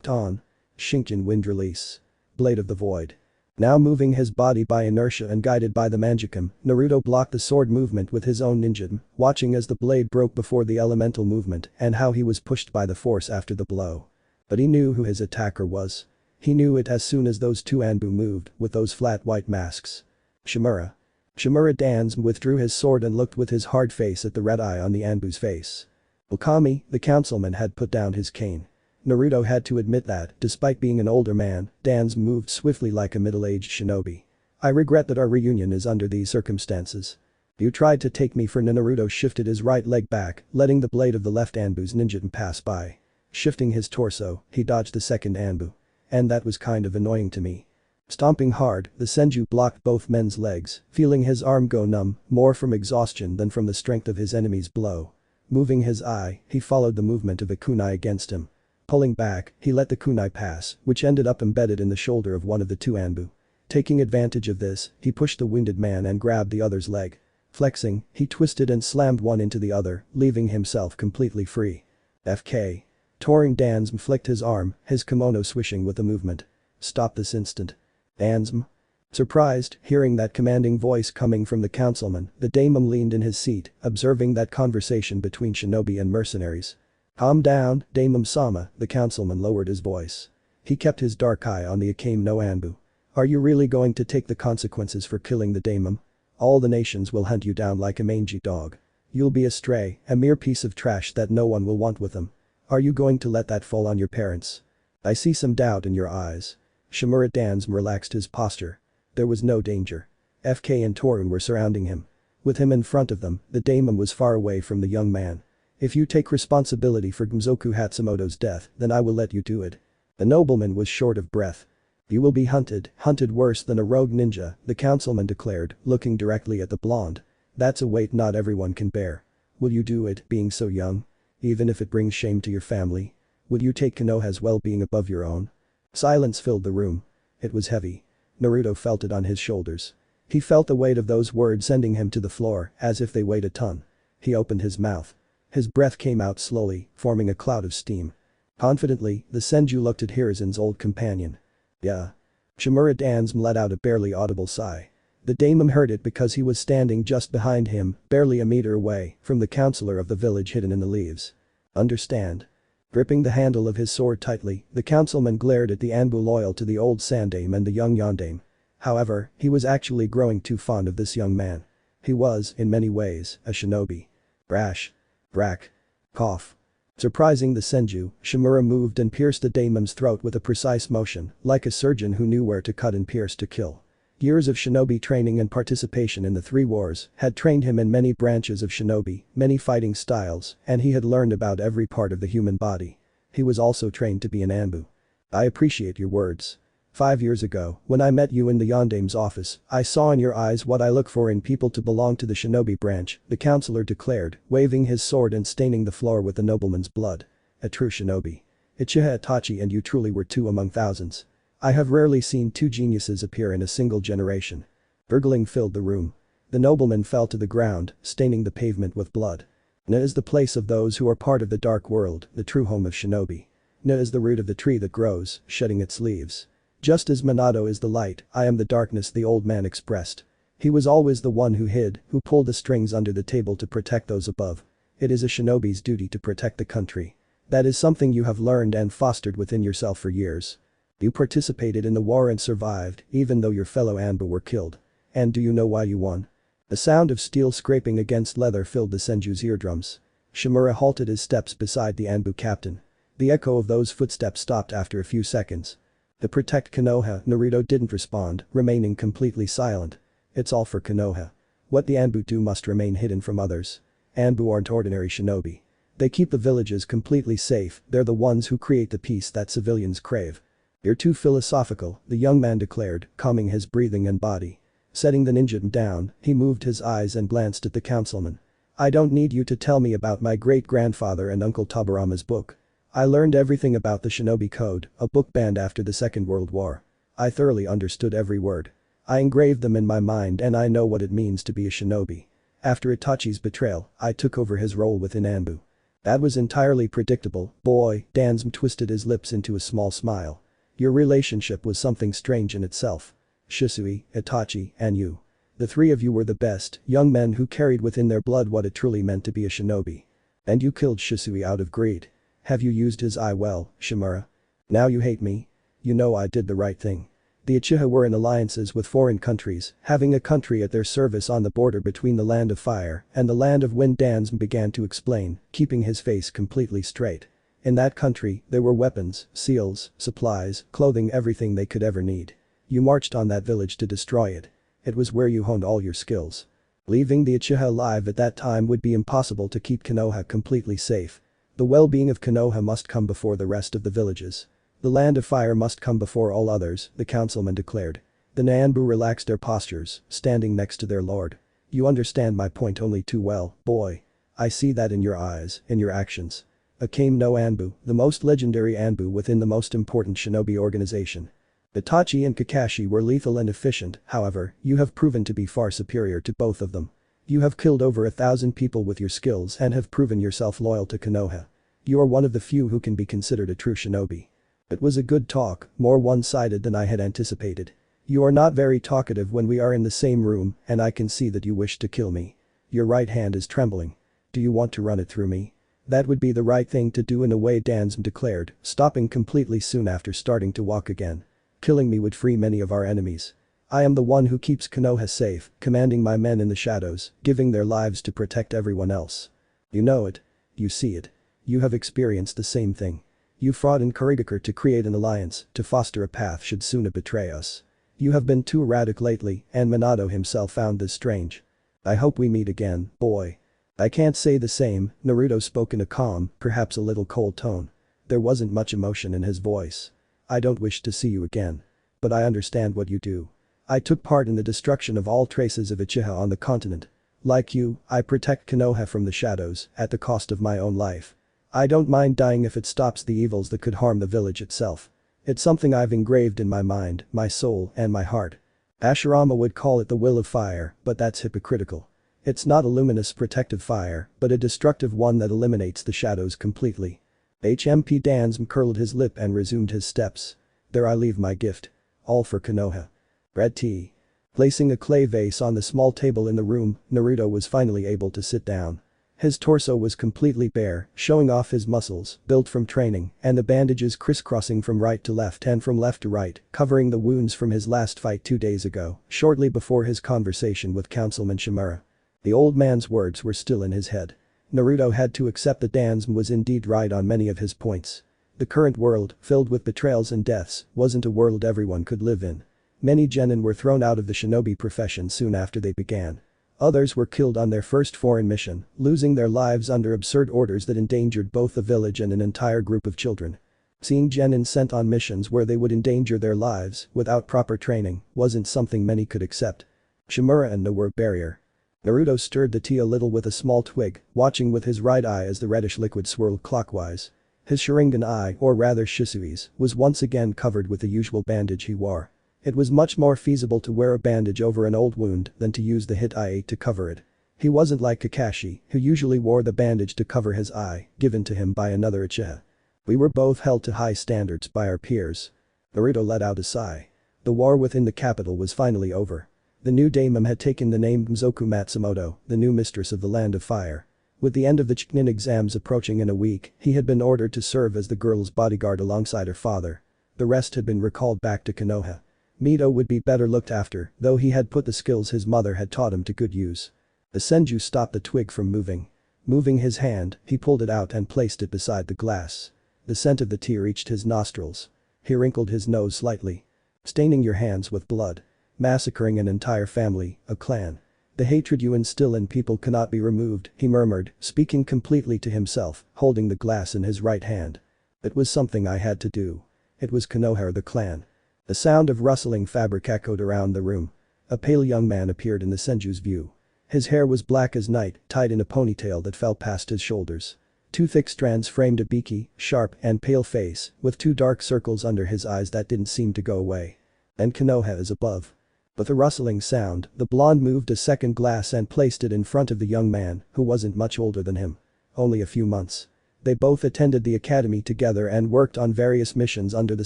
Dawn. Shinken wind release. Blade of the void. Now moving his body by inertia and guided by the Manjikam, Naruto blocked the sword movement with his own ninjutsu, watching as the blade broke before the elemental movement and how he was pushed by the force after the blow. But he knew who his attacker was. He knew it as soon as those two Anbu moved, with those flat white masks. Shimura. Shimura Dans withdrew his sword and looked with his hard face at the red eye on the Anbu's face. Okami, the councilman, had put down his cane. Naruto had to admit that, despite being an older man, Dans moved swiftly like a middle-aged shinobi. I regret that our reunion is under these circumstances. You tried to take me for Naruto shifted his right leg back, letting the blade of the left Anbu's ninjutsu pass by. Shifting his torso, he dodged the second Anbu. And that was kind of annoying to me. Stomping hard, the Senju blocked both men's legs, feeling his arm go numb, more from exhaustion than from the strength of his enemy's blow. Moving his eye, he followed the movement of a kunai against him. Pulling back, he let the kunai pass, which ended up embedded in the shoulder of one of the two Anbu. Taking advantage of this, he pushed the wounded man and grabbed the other's leg. Flexing, he twisted and slammed one into the other, leaving himself completely free. FK. Touring Dansm flicked his arm, his kimono swishing with the movement. Stop this instant. Dansm. Surprised, hearing that commanding voice coming from the councilman, the daimon leaned in his seat, observing that conversation between shinobi and mercenaries. Calm down, Daimon-sama, the councilman lowered his voice. He kept his dark eye on the Akame no Anbu. Are you really going to take the consequences for killing the daimon? All the nations will hunt you down like a mangy dog. You'll be a stray, a mere piece of trash that no one will want with them. Are you going to let that fall on your parents? I see some doubt in your eyes. Shimura Dansm relaxed his posture. There was no danger. FK and Torun were surrounding him. With him in front of them, the daimon was far away from the young man. If you take responsibility for Gumzoku Hatsumoto's death, then I will let you do it. The nobleman was short of breath. You will be hunted worse than a rogue ninja, the councilman declared, looking directly at the blonde. That's a weight not everyone can bear. Will you do it, being so young? Even if it brings shame to your family? Will you take Konoha's well-being above your own? Silence filled the room. It was heavy. Naruto felt it on his shoulders. He felt the weight of those words sending him to the floor, as if they weighed a ton. He opened his mouth. His breath came out slowly, forming a cloud of steam. Confidently, the Senju looked at Hirazen's old companion. Yeah. Shimura Dansm let out a barely audible sigh. The daimon heard it because he was standing just behind him, barely a meter away, from the councilor of the village hidden in the leaves. Understand? Gripping the handle of his sword tightly, the councilman glared at the Anbu loyal to the old Sandame and the young Yondame. However, he was actually growing too fond of this young man. He was, in many ways, a shinobi. Brash. Brack. Cough. Surprising the Senju, Shimura moved and pierced the daemon's throat with a precise motion, like a surgeon who knew where to cut and pierce to kill. Years of shinobi training and participation in the three wars had trained him in many branches of shinobi, many fighting styles, and he had learned about every part of the human body. He was also trained to be an Anbu. I appreciate your words. 5 years ago, when I met you in the Yondame's office, I saw in your eyes what I look for in people to belong to the shinobi branch, the councilor declared, waving his sword and staining the floor with the nobleman's blood. A true shinobi. Uchiha Itachi and you truly were two among thousands. I have rarely seen two geniuses appear in a single generation. Gurgling filled the room. The nobleman fell to the ground, staining the pavement with blood. Na is the place of those who are part of the dark world, the true home of shinobi. Na is the root of the tree that grows, shedding its leaves. Just as Minato is the light, I am the darkness, the old man expressed. He was always the one who hid, who pulled the strings under the table to protect those above. It is a shinobi's duty to protect the country. That is something you have learned and fostered within yourself for years. You participated in the war and survived, even though your fellow Anbu were killed. And do you know why you won? The sound of steel scraping against leather filled the Senju's eardrums. Shimura halted his steps beside the Anbu captain. The echo of those footsteps stopped after a few seconds. To protect Konoha, Naruto didn't respond, remaining completely silent. It's all for Konoha. What the Anbu do must remain hidden from others. Anbu aren't ordinary shinobi. They keep the villages completely safe, they're the ones who create the peace that civilians crave. You're too philosophical, the young man declared, calming his breathing and body. Setting the ninja down, he moved his eyes and glanced at the councilman. I don't need you to tell me about my great-grandfather and Uncle Tobarama's book. I learned everything about the Shinobi Code, a book banned after the Second World War. I thoroughly understood every word. I engraved them in my mind and I know what it means to be a shinobi. After Itachi's betrayal, I took over his role within A.N.B.U. That was entirely predictable, boy. Dansum twisted his lips into a small smile. Your relationship was something strange in itself. Shisui, Itachi, and you. The three of you were the best, young men who carried within their blood what it truly meant to be a shinobi. And you killed Shisui out of greed. Have you used his eye well, Shimura? Now you hate me? You know I did the right thing. The Uchiha were in alliances with foreign countries, having a country at their service on the border between the Land of Fire and the Land of Wind. Dansum began to explain, keeping his face completely straight. In that country, there were weapons, seals, supplies, clothing, everything they could ever need. You marched on that village to destroy it. It was where you honed all your skills. Leaving the Uchiha alive at that time would be impossible to keep Konoha completely safe. The well-being of Konoha must come before the rest of the villages. The Land of Fire must come before all others, the councilman declared. The A.N.B.U relaxed their postures, standing next to their lord. You understand my point only too well, boy. I see that in your eyes, in your actions. Akame no A.N.B.U, the most legendary A.N.B.U within the most important shinobi organization. Itachi and Kakashi were lethal and efficient, however, you have proven to be far superior to both of them. You have killed over 1,000 people with your skills and have proven yourself loyal to Konoha. You are one of the few who can be considered a true shinobi. It was a good talk, more one-sided than I had anticipated. You are not very talkative when we are in the same room and I can see that you wish to kill me. Your right hand is trembling. Do you want to run it through me? That would be the right thing to do in a way, Dansum declared, stopping completely soon after starting to walk again. Killing me would free many of our enemies. I am the one who keeps Konoha safe, commanding my men in the shadows, giving their lives to protect everyone else. You know it. You see it. You have experienced the same thing. You fought in Kurigakure to create an alliance, to foster a path should Suna betray us. You have been too erratic lately, and Minato himself found this strange. I hope we meet again, boy. I can't say the same, Naruto spoke in a calm, perhaps a little cold tone. There wasn't much emotion in his voice. I don't wish to see you again. But I understand what you do. I took part in the destruction of all traces of Uchiha on the continent. Like you, I protect Konoha from the shadows, at the cost of my own life. I don't mind dying if it stops the evils that could harm the village itself. It's something I've engraved in my mind, my soul, and my heart. Ashurama would call it the will of fire, but that's hypocritical. It's not a luminous protective fire, but a destructive one that eliminates the shadows completely. HMP Dansum curled his lip and resumed his steps. There I leave my gift. All for Konoha. Red tea. Placing a clay vase on the small table in the room, Naruto was finally able to sit down. His torso was completely bare, showing off his muscles, built from training, and the bandages crisscrossing from right to left and from left to right, covering the wounds from his last fight 2 days ago, shortly before his conversation with Councilman Shimura. The old man's words were still in his head. Naruto had to accept that Dansum was indeed right on many of his points. The current world, filled with betrayals and deaths, wasn't a world everyone could live in. Many genin were thrown out of the shinobi profession soon after they began. Others were killed on their first foreign mission, losing their lives under absurd orders that endangered both the village and an entire group of children. Seeing genin sent on missions where they would endanger their lives, without proper training, wasn't something many could accept. Shimura and No were a barrier. Naruto stirred the tea a little with a small twig, watching with his right eye as the reddish liquid swirled clockwise. His Sharigan eye, or rather Shisui's, was once again covered with the usual bandage he wore. It was much more feasible to wear a bandage over an old wound than to use the hit eye to cover it. He wasn't like Kakashi, who usually wore the bandage to cover his eye, given to him by another Uchiha. We were both held to high standards by our peers. Naruto let out a sigh. The war within the capital was finally over. The new daimon had taken the name Mizoku Matsumoto, the new mistress of the Land of Fire. With the end of the Chunin exams approaching in a week, he had been ordered to serve as the girl's bodyguard alongside her father. The rest had been recalled back to Konoha. Mito would be better looked after, though he had put the skills his mother had taught him to good use. The Senju stopped the twig from moving. Moving his hand, he pulled it out and placed it beside the glass. The scent of the tea reached his nostrils. He wrinkled his nose slightly. Staining your hands with blood. Massacring an entire family, a clan. The hatred you instill in people cannot be removed, he murmured, speaking completely to himself, holding the glass in his right hand. It was something I had to do. It was Konoha or the clan. The sound of rustling fabric echoed around the room. A pale young man appeared in the Senju's view. His hair was black as night, tied in a ponytail that fell past his shoulders. 2 thick strands framed a beaky, sharp, and pale face, with 2 dark circles under his eyes that didn't seem to go away. And Konoha is above. With a rustling sound, the blonde moved a second glass and placed it in front of the young man, who wasn't much older than him. Only a few months. They both attended the academy together and worked on various missions under the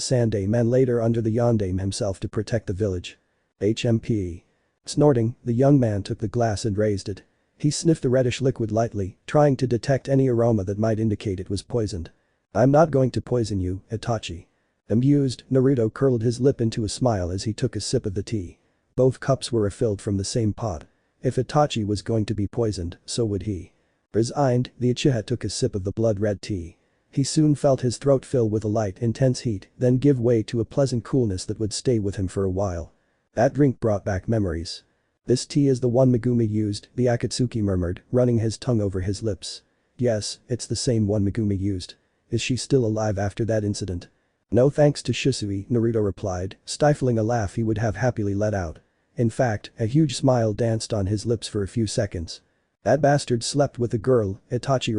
Sandaime and later under the Yondaime himself to protect the village. HMP. Snorting, the young man took the glass and raised it. He sniffed the reddish liquid lightly, trying to detect any aroma that might indicate it was poisoned. "I'm not going to poison you, Itachi." Amused, Naruto curled his lip into a smile as he took a sip of the tea. Both cups were refilled from the same pot. If Itachi was going to be poisoned, so would he. Resigned, the Uchiha took a sip of the blood-red tea. He soon felt his throat fill with a light, intense heat, then give way to a pleasant coolness that would stay with him for a while. That drink brought back memories. "This tea is the one Megumi used," the Akatsuki murmured, running his tongue over his lips. "Yes, it's the same one Megumi used. Is she still alive after that incident?" "No thanks to Shisui," Naruto replied, stifling a laugh he would have happily let out. In fact, a huge smile danced on his lips for a few seconds. "That bastard slept with a girl," Itachi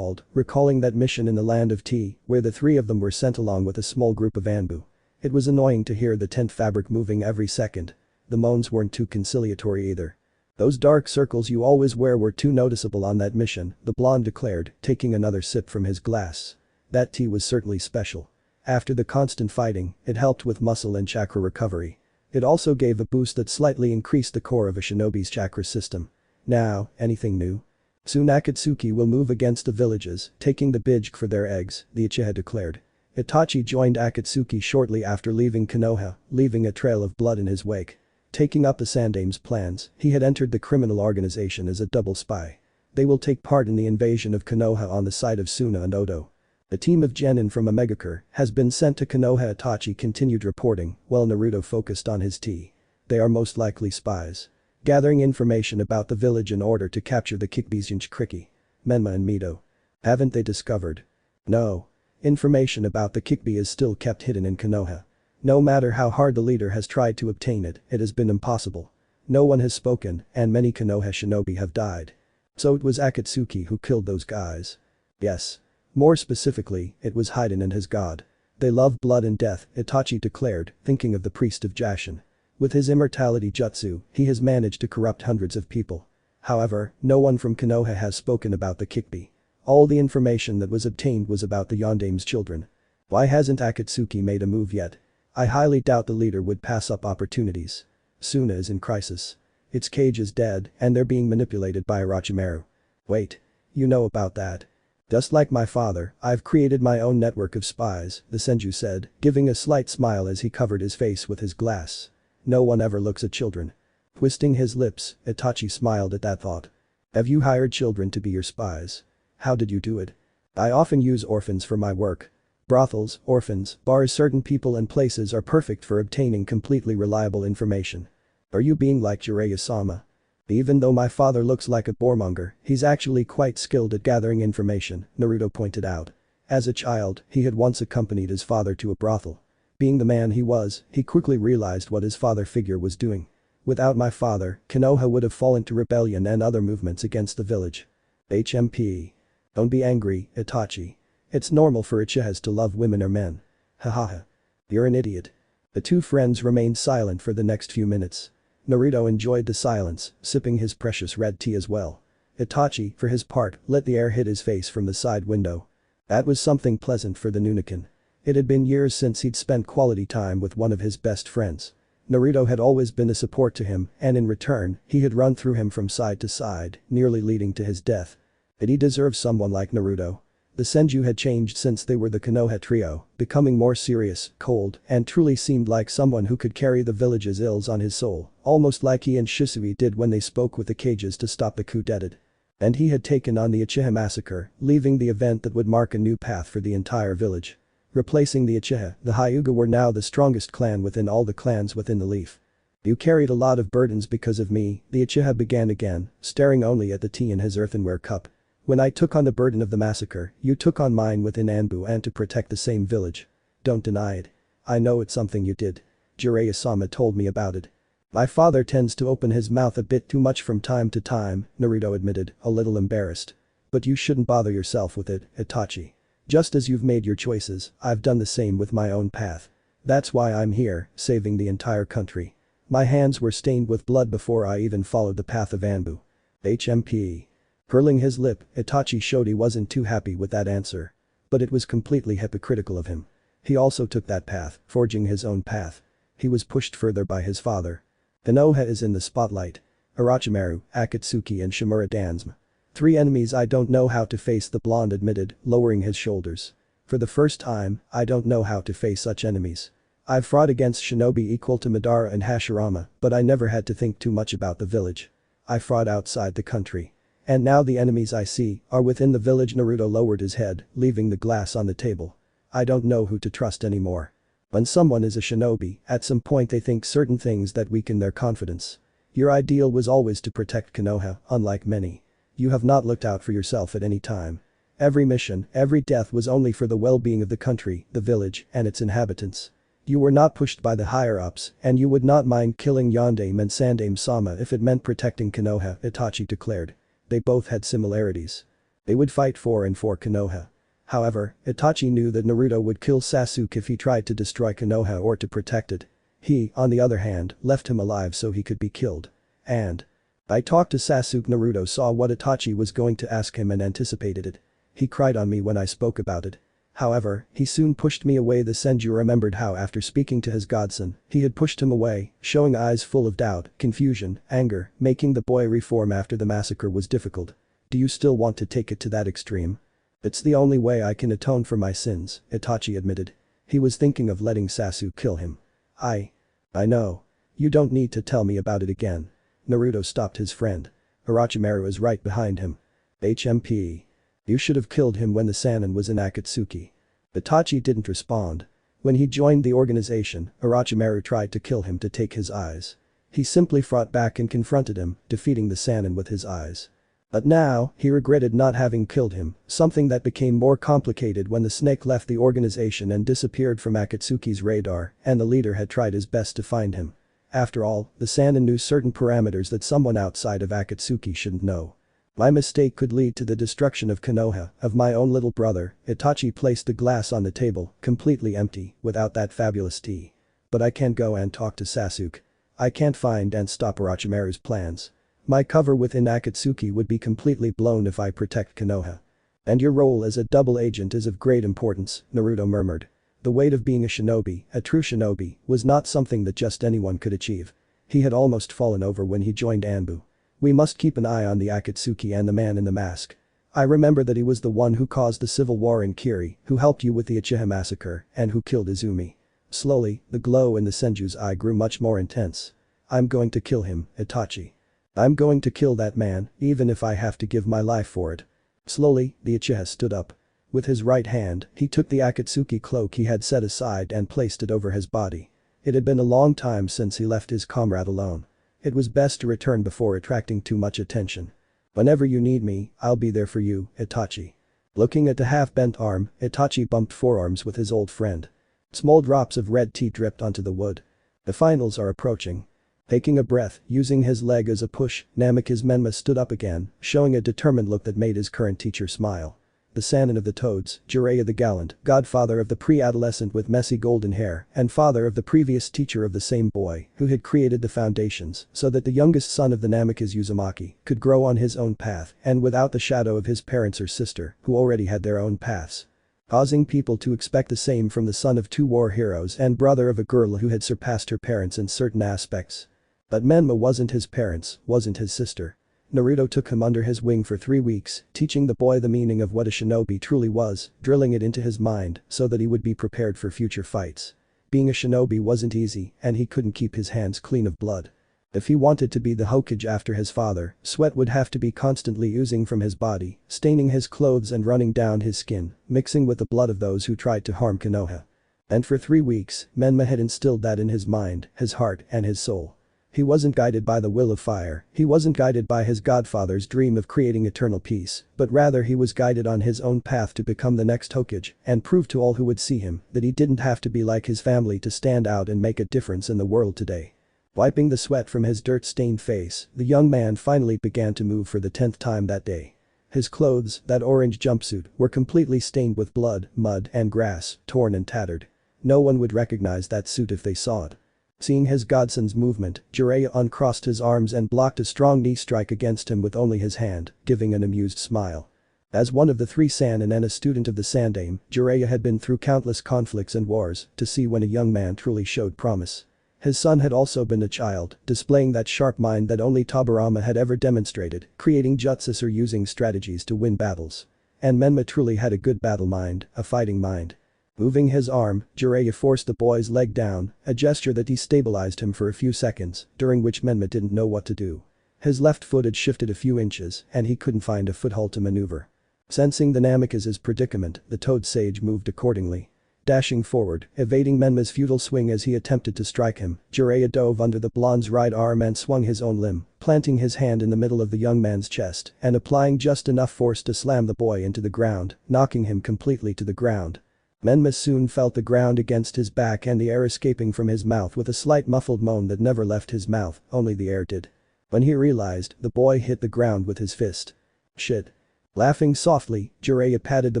recalling that mission in the land of tea, where the three of them were sent along with a small group of Anbu. It was annoying to hear the tent fabric moving every second. The moans weren't too conciliatory either. "Those dark circles you always wear were too noticeable on that mission," the blonde declared, taking another sip from his glass. That tea was certainly special. After the constant fighting, it helped with muscle and chakra recovery. It also gave a boost that slightly increased the core of a shinobi's chakra system. "Now, anything new?" "Soon Akatsuki will move against the villages, taking the Bijk for their eggs," the Uchiha declared. Itachi joined Akatsuki shortly after leaving Konoha, leaving a trail of blood in his wake. Taking up the Sandaime's plans, he had entered the criminal organization as a double spy. They will take part in the invasion of Konoha on the side of Suna and Odo. A team of genin from a Megacure has been sent to Konoha. Itachi continued reporting, while Naruto focused on his tea. "They are most likely spies. Gathering information about the village in order to capture the Kikbizunchi Kriki. Menma and Mito. Haven't they discovered?" "No. Information about the Kikbi is still kept hidden in Konoha. No matter how hard the leader has tried to obtain it, it has been impossible. No one has spoken, and many Konoha shinobi have died." "So it was Akatsuki who killed those guys?" "Yes. More specifically, it was Haiden and his god. They love blood and death," Itachi declared, thinking of the priest of Jashin. With his immortality jutsu, he has managed to corrupt hundreds of people. However, no one from Konoha has spoken about the Kikbi. All the information that was obtained was about the Yondaime's children. Why hasn't Akatsuki made a move yet? I highly doubt the leader would pass up opportunities. Suna is in crisis. Its cage is dead and they're being manipulated by Orochimaru. Wait. You know about that? Just like my father, I've created my own network of spies, the Senju said, giving a slight smile as he covered his face with his glass. No one ever looks at children. Twisting his lips, Itachi smiled at that thought. Have you hired children to be your spies? How did you do it? I often use orphans for my work. Brothels, orphans, bars, certain people and places are perfect for obtaining completely reliable information. Are you being like Jiraiya-sama? Even though my father looks like a boremonger, he's actually quite skilled at gathering information, Naruto pointed out. As a child, he had once accompanied his father to a brothel. Being the man he was, he quickly realized what his father figure was doing. Without my father, Konoha would have fallen to rebellion and other movements against the village. HMP. Don't be angry, Itachi. It's normal for Uchihas to love women or men. Hahaha. You're an idiot. The two friends remained silent for the next few minutes. Naruto enjoyed the silence, sipping his precious red tea as well. Itachi, for his part, let the air hit his face from the side window. That was something pleasant for the Nunakan. It had been years since he'd spent quality time with one of his best friends. Naruto had always been a support to him, and in return, he had run through him from side to side, nearly leading to his death. Did he deserve someone like Naruto? The Senju had changed since they were the Konoha trio, becoming more serious, cold, and truly seemed like someone who could carry the village's ills on his soul, almost like he and Shisui did when they spoke with the cages to stop the coup d'etat. And he had taken on the Uchiha massacre, leaving the event that would mark a new path for the entire village. Replacing the Uchiha, the Hyuga were now the strongest clan within all the clans within the Leaf. You carried a lot of burdens because of me, the Uchiha began again, staring only at the tea in his earthenware cup. When I took on the burden of the massacre, you took on mine within A.N.B.U and to protect the same village. Don't deny it. I know it's something you did. Jiraiya-sama told me about it. My father tends to open his mouth a bit too much from time to time, Naruto admitted, a little embarrassed. But you shouldn't bother yourself with it, Itachi. Just as you've made your choices, I've done the same with my own path. That's why I'm here, saving the entire country. My hands were stained with blood before I even followed the path of Anbu. HMP. Curling his lip, Itachi showed he wasn't too happy with that answer. But it was completely hypocritical of him. He also took that path, forging his own path. He was pushed further by his father. Konoha is in the spotlight. Orochimaru, Akatsuki and Shimura Dansma. 3 enemies I don't know how to face, the blonde admitted, lowering his shoulders. For the first time, I don't know how to face such enemies. I've fought against shinobi equal to Madara and Hashirama, but I never had to think too much about the village. I fought outside the country. And now the enemies I see are within the village. Naruto lowered his head, leaving the glass on the table. I don't know who to trust anymore. When someone is a shinobi, at some point they think certain things that weaken their confidence. Your ideal was always to protect Konoha, unlike many. You have not looked out for yourself at any time. Every mission, every death was only for the well-being of the country, the village, and its inhabitants. You were not pushed by the higher-ups, and you would not mind killing Yondaime and Sandaime-sama if it meant protecting Konoha, Itachi declared. They both had similarities. They would fight for and for Konoha. However, Itachi knew that Naruto would kill Sasuke if he tried to destroy Konoha or to protect it. He, on the other hand, left him alive so he could be killed. And I talked to Sasuke. Naruto saw what Itachi was going to ask him and anticipated it. He cried on me when I spoke about it. However, he soon pushed me away. The Senju remembered how after speaking to his godson, he had pushed him away, showing eyes full of doubt, confusion, anger, making the boy reform after the massacre was difficult. Do you still want to take it to that extreme? It's the only way I can atone for my sins, Itachi admitted. He was thinking of letting Sasuke kill him. I know. You don't need to tell me about it again. Naruto stopped his friend. Orochimaru was right behind him. HMP. You should have killed him when the Sannin was in Akatsuki. Itachi didn't respond. When he joined the organization, Orochimaru tried to kill him to take his eyes. He simply fought back and confronted him, defeating the Sannin with his eyes. But now, he regretted not having killed him, something that became more complicated when the snake left the organization and disappeared from Akatsuki's radar, and the leader had tried his best to find him. After all, the Sannin knew certain parameters that someone outside of Akatsuki shouldn't know. My mistake could lead to the destruction of Konoha, of my own little brother. Itachi placed the glass on the table, completely empty, without that fabulous tea. But I can't go and talk to Sasuke. I can't find and stop Orochimaru's plans. My cover within Akatsuki would be completely blown if I protect Konoha. And your role as a double agent is of great importance, Naruto murmured. The weight of being a shinobi, a true shinobi, was not something that just anyone could achieve. He had almost fallen over when he joined A.N.B.U. We must keep an eye on the Akatsuki and the man in the mask. I remember that he was the one who caused the civil war in Kiri, who helped you with the Uchiha massacre, and who killed Izumi. Slowly, the glow in the Senju's eye grew much more intense. I'm going to kill him, Itachi. I'm going to kill that man, even if I have to give my life for it. Slowly, the Uchiha stood up. With his right hand, he took the Akatsuki cloak he had set aside and placed it over his body. It had been a long time since he left his comrade alone. It was best to return before attracting too much attention. Whenever you need me, I'll be there for you, Itachi. Looking at the half-bent arm, Itachi bumped forearms with his old friend. Small drops of red tea dripped onto the wood. The finals are approaching. Taking a breath, using his leg as a push, Namikaze Menma stood up again, showing a determined look that made his current teacher smile. The Sannin of the Toads, Jiraiya the Gallant, godfather of the pre-adolescent with messy golden hair, and father of the previous teacher of the same boy, who had created the foundations so that the youngest son of the Namikaze Uzumaki could grow on his own path and without the shadow of his parents or sister, who already had their own paths. Causing people to expect the same from the son of 2 war heroes and brother of a girl who had surpassed her parents in certain aspects. But Menma wasn't his parents, wasn't his sister. Naruto took him under his wing for 3 weeks, teaching the boy the meaning of what a shinobi truly was, drilling it into his mind so that he would be prepared for future fights. Being a shinobi wasn't easy, and he couldn't keep his hands clean of blood. If he wanted to be the Hokage after his father, sweat would have to be constantly oozing from his body, staining his clothes and running down his skin, mixing with the blood of those who tried to harm Konoha. And for 3 weeks, Menma had instilled that in his mind, his heart, and his soul. He wasn't guided by the will of fire, he wasn't guided by his godfather's dream of creating eternal peace, but rather he was guided on his own path to become the next Hokage and prove to all who would see him that he didn't have to be like his family to stand out and make a difference in the world today. Wiping the sweat from his dirt-stained face, the young man finally began to move for the 10th time that day. His clothes, that orange jumpsuit, were completely stained with blood, mud, and grass, torn and tattered. No one would recognize that suit if they saw it. Seeing his godson's movement, Jiraiya uncrossed his arms and blocked a strong knee strike against him with only his hand, giving an amused smile. As one of the 3 Sannin and a student of the Sandaime, Jiraiya had been through countless conflicts and wars to see when a young man truly showed promise. His son had also been a child, displaying that sharp mind that only Tobirama had ever demonstrated, creating jutsus or using strategies to win battles. And Menma truly had a good battle mind, a fighting mind. Moving his arm, Jiraiya forced the boy's leg down, a gesture that destabilized him for a few seconds, during which Menma didn't know what to do. His left foot had shifted a few inches and he couldn't find a foothold to maneuver. Sensing the Namikaze's predicament, the Toad Sage moved accordingly. Dashing forward, evading Menma's futile swing as he attempted to strike him, Jiraiya dove under the blonde's right arm and swung his own limb, planting his hand in the middle of the young man's chest and applying just enough force to slam the boy into the ground, knocking him completely to the ground. Menma soon felt the ground against his back and the air escaping from his mouth with a slight muffled moan that never left his mouth, only the air did. When he realized, the boy hit the ground with his fist. Shit. Laughing softly, Jiraiya patted the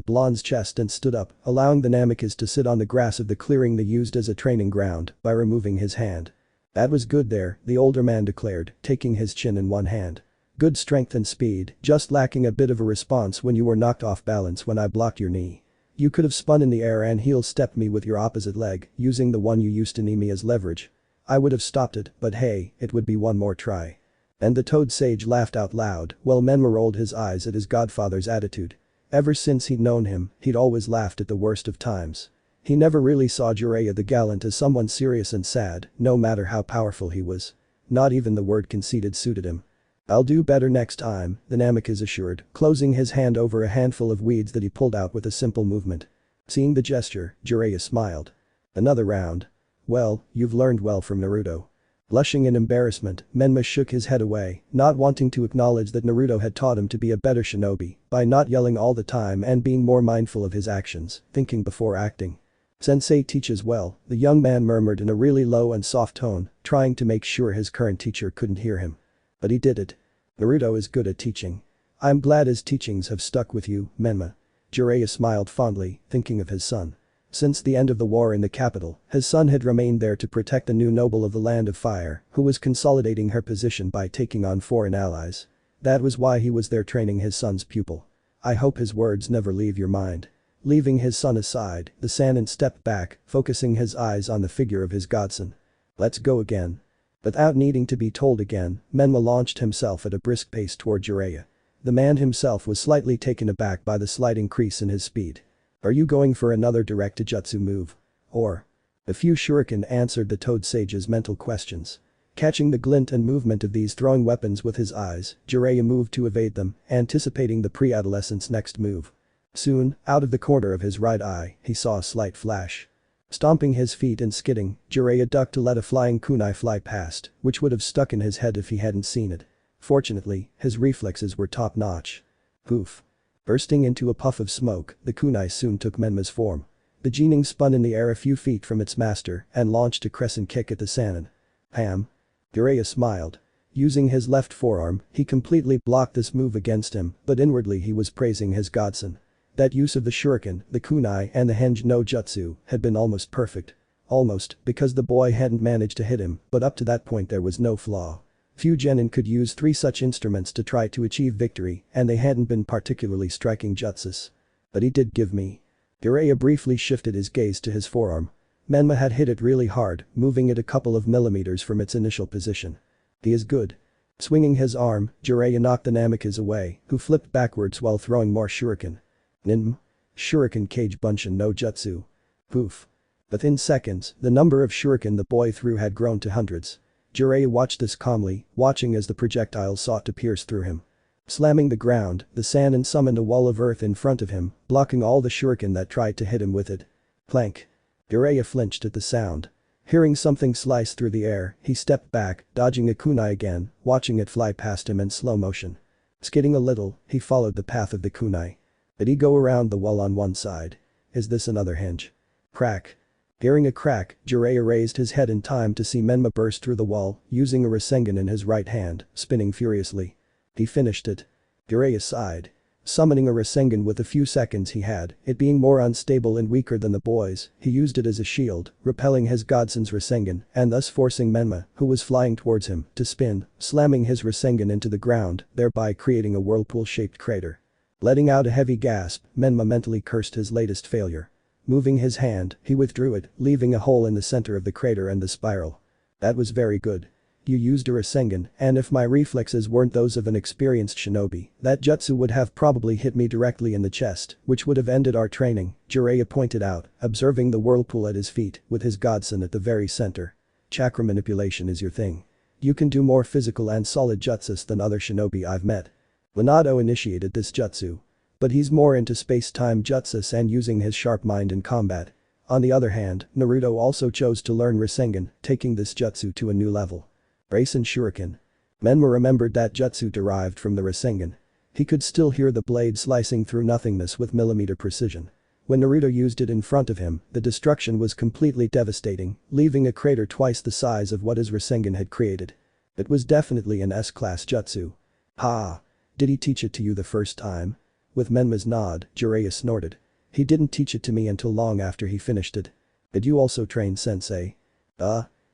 blonde's chest and stood up, allowing the Namikaze to sit on the grass of the clearing they used as a training ground by removing his hand. That was good there, the older man declared, taking his chin in one hand. Good strength and speed, just lacking a bit of a response when you were knocked off balance when I blocked your knee. You could have spun in the air and heel-stepped me with your opposite leg, using the one you used to knee me as leverage. I would have stopped it, but hey, it would be one more try. And the Toad Sage laughed out loud while Menma rolled his eyes at his godfather's attitude. Ever since he'd known him, he'd always laughed at the worst of times. He never really saw Jiraiya the Gallant as someone serious and sad, no matter how powerful he was. Not even the word conceited suited him. I'll do better next time, the Namikaze assured, closing his hand over a handful of weeds that he pulled out with a simple movement. Seeing the gesture, Jiraiya smiled. Another round. Well, you've learned well from Naruto. Blushing in embarrassment, Menma shook his head away, not wanting to acknowledge that Naruto had taught him to be a better shinobi by not yelling all the time and being more mindful of his actions, thinking before acting. Sensei teaches well, the young man murmured in a really low and soft tone, trying to make sure his current teacher couldn't hear him. But he did it. Naruto is good at teaching. I'm glad his teachings have stuck with you, Menma. Jiraiya smiled fondly, thinking of his son. Since the end of the war in the capital, his son had remained there to protect the new noble of the Land of Fire, who was consolidating her position by taking on foreign allies. That was why he was there training his son's pupil. I hope his words never leave your mind. Leaving his son aside, the Sannin stepped back, focusing his eyes on the figure of his godson. Let's go again. Without needing to be told again, Menma launched himself at a brisk pace toward Jiraiya. The man himself was slightly taken aback by the slight increase in his speed. Are you going for another direct jutsu move? Or? A few shuriken answered the Toad Sage's mental questions. Catching the glint and movement of these throwing weapons with his eyes, Jiraiya moved to evade them, anticipating the pre-adolescent's next move. Soon, out of the corner of his right eye, he saw a slight flash. Stomping his feet and skidding, Jiraiya ducked to let a flying kunai fly past, which would have stuck in his head if he hadn't seen it. Fortunately, his reflexes were top-notch. Poof. Bursting into a puff of smoke, the kunai soon took Menma's form. The genin spun in the air a few feet from its master and launched a crescent kick at the Sannin. Ham. Jiraiya smiled. Using his left forearm, he completely blocked this move against him, but inwardly he was praising his godson. That use of the shuriken, the kunai and the henge no jutsu had been almost perfect. Almost, because the boy hadn't managed to hit him, but up to that point there was no flaw. Few genin could use 3 such instruments to try to achieve victory and they hadn't been particularly striking jutsus. But he did give me. Jiraiya briefly shifted his gaze to his forearm. Menma had hit it really hard, moving it a couple of millimeters from its initial position. He is good. Swinging his arm, Jiraiya knocked the Namikaze away, who flipped backwards while throwing more shuriken. Nin. Shuriken Kage Bunshin no Jutsu. Poof. Within seconds, the number of shuriken the boy threw had grown to hundreds. Jiraiya watched this calmly, watching as the projectiles sought to pierce through him. Slamming the ground, the Sannin summoned a wall of earth in front of him, blocking all the shuriken that tried to hit him with it. Clank. Jiraiya flinched at the sound. Hearing something slice through the air, he stepped back, dodging a kunai again, watching it fly past him in slow motion. Skidding a little, he followed the path of the kunai. Did he go around the wall on one side? Is this another hinge? Crack. Hearing a crack, Jiraiya raised his head in time to see Menma burst through the wall, using a Rasengan in his right hand, spinning furiously. He finished it. Jiraiya sighed. summoning a Rasengan with the few seconds he had, it being more unstable and weaker than the boys, he used it as a shield, repelling his godson's Rasengan and thus forcing Menma, who was flying towards him, to spin, slamming his Rasengan into the ground, thereby creating a whirlpool-shaped crater. Letting out a heavy gasp, Menma mentally cursed his latest failure. Moving his hand, he withdrew it, leaving a hole in the center of the crater and the spiral. That was very good. You used a Rasengan, and if my reflexes weren't those of an experienced shinobi, that jutsu would have probably hit me directly in the chest, which would have ended our training, Jiraiya pointed out, observing the whirlpool at his feet, with his godson at the very center. Chakra manipulation is your thing. You can do more physical and solid jutsus than other shinobi I've met. Minato initiated this jutsu. But he's more into space-time jutsus and using his sharp mind in combat. On the other hand, Naruto also chose to learn Rasengan, taking this jutsu to a new level. Rasen Shuriken. Menma remembered that jutsu derived from the Rasengan. He could still hear the blade slicing through nothingness with millimeter precision. When Naruto used it in front of him, the destruction was completely devastating, leaving a crater twice the size of what his Rasengan had created. It was definitely an S-class jutsu. Ha! Did he teach it to you the first time? With Menma's nod, Jiraiya snorted. He didn't teach it to me until long after he finished it. Did you also train sensei?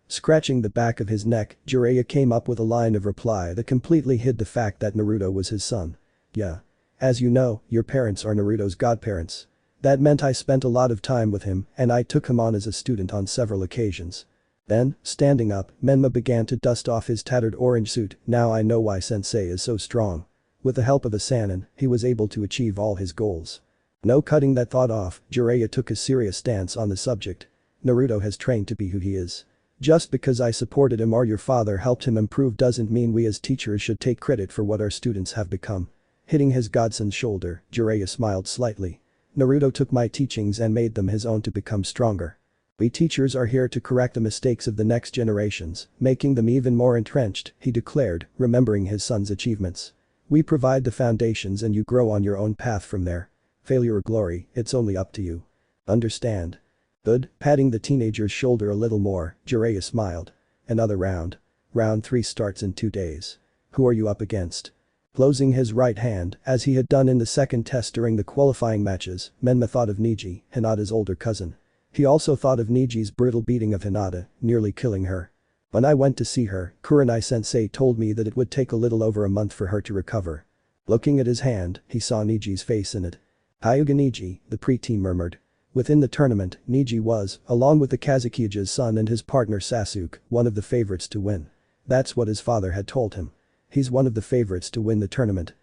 Scratching the back of his neck, Jiraiya came up with a line of reply that completely hid the fact that Naruto was his son. Yeah. As you know, your parents are Naruto's godparents. That meant I spent a lot of time with him and I took him on as a student on several occasions. Then, standing up, Menma began to dust off his tattered orange suit. Now I know why sensei is so strong. With the help of a Sannin, he was able to achieve all his goals. No cutting that thought off, Jiraiya took a serious stance on the subject. Naruto has trained to be who he is. Just because I supported him or your father helped him improve doesn't mean we as teachers should take credit for what our students have become. Hitting his godson's shoulder, Jiraiya smiled slightly. Naruto took my teachings and made them his own to become stronger. We teachers are here to correct the mistakes of the next generations, making them even more entrenched, he declared, remembering his son's achievements. We provide the foundations and you grow on your own path from there. Failure or glory, it's only up to you. Understand? Good, patting the teenager's shoulder a little more, Jiraiya smiled. Another round. Round 3 starts in 2 days. Who are you up against? Closing his right hand, as he had done in the second test during the qualifying matches, Menma thought of Neji, Hinata's older cousin. He also thought of Neji's brutal beating of Hinata, nearly killing her. When I went to see her, Kurenai-sensei told me that it would take a little over a month for her to recover. Looking at his hand, he saw Neji's face in it. Hyuga Neji, the preteen murmured. Within the tournament, Neji was, along with the Kazukiya's son and his partner Sasuke, one of the favorites to win. That's what his father had told him. He's one of the favorites to win the tournament.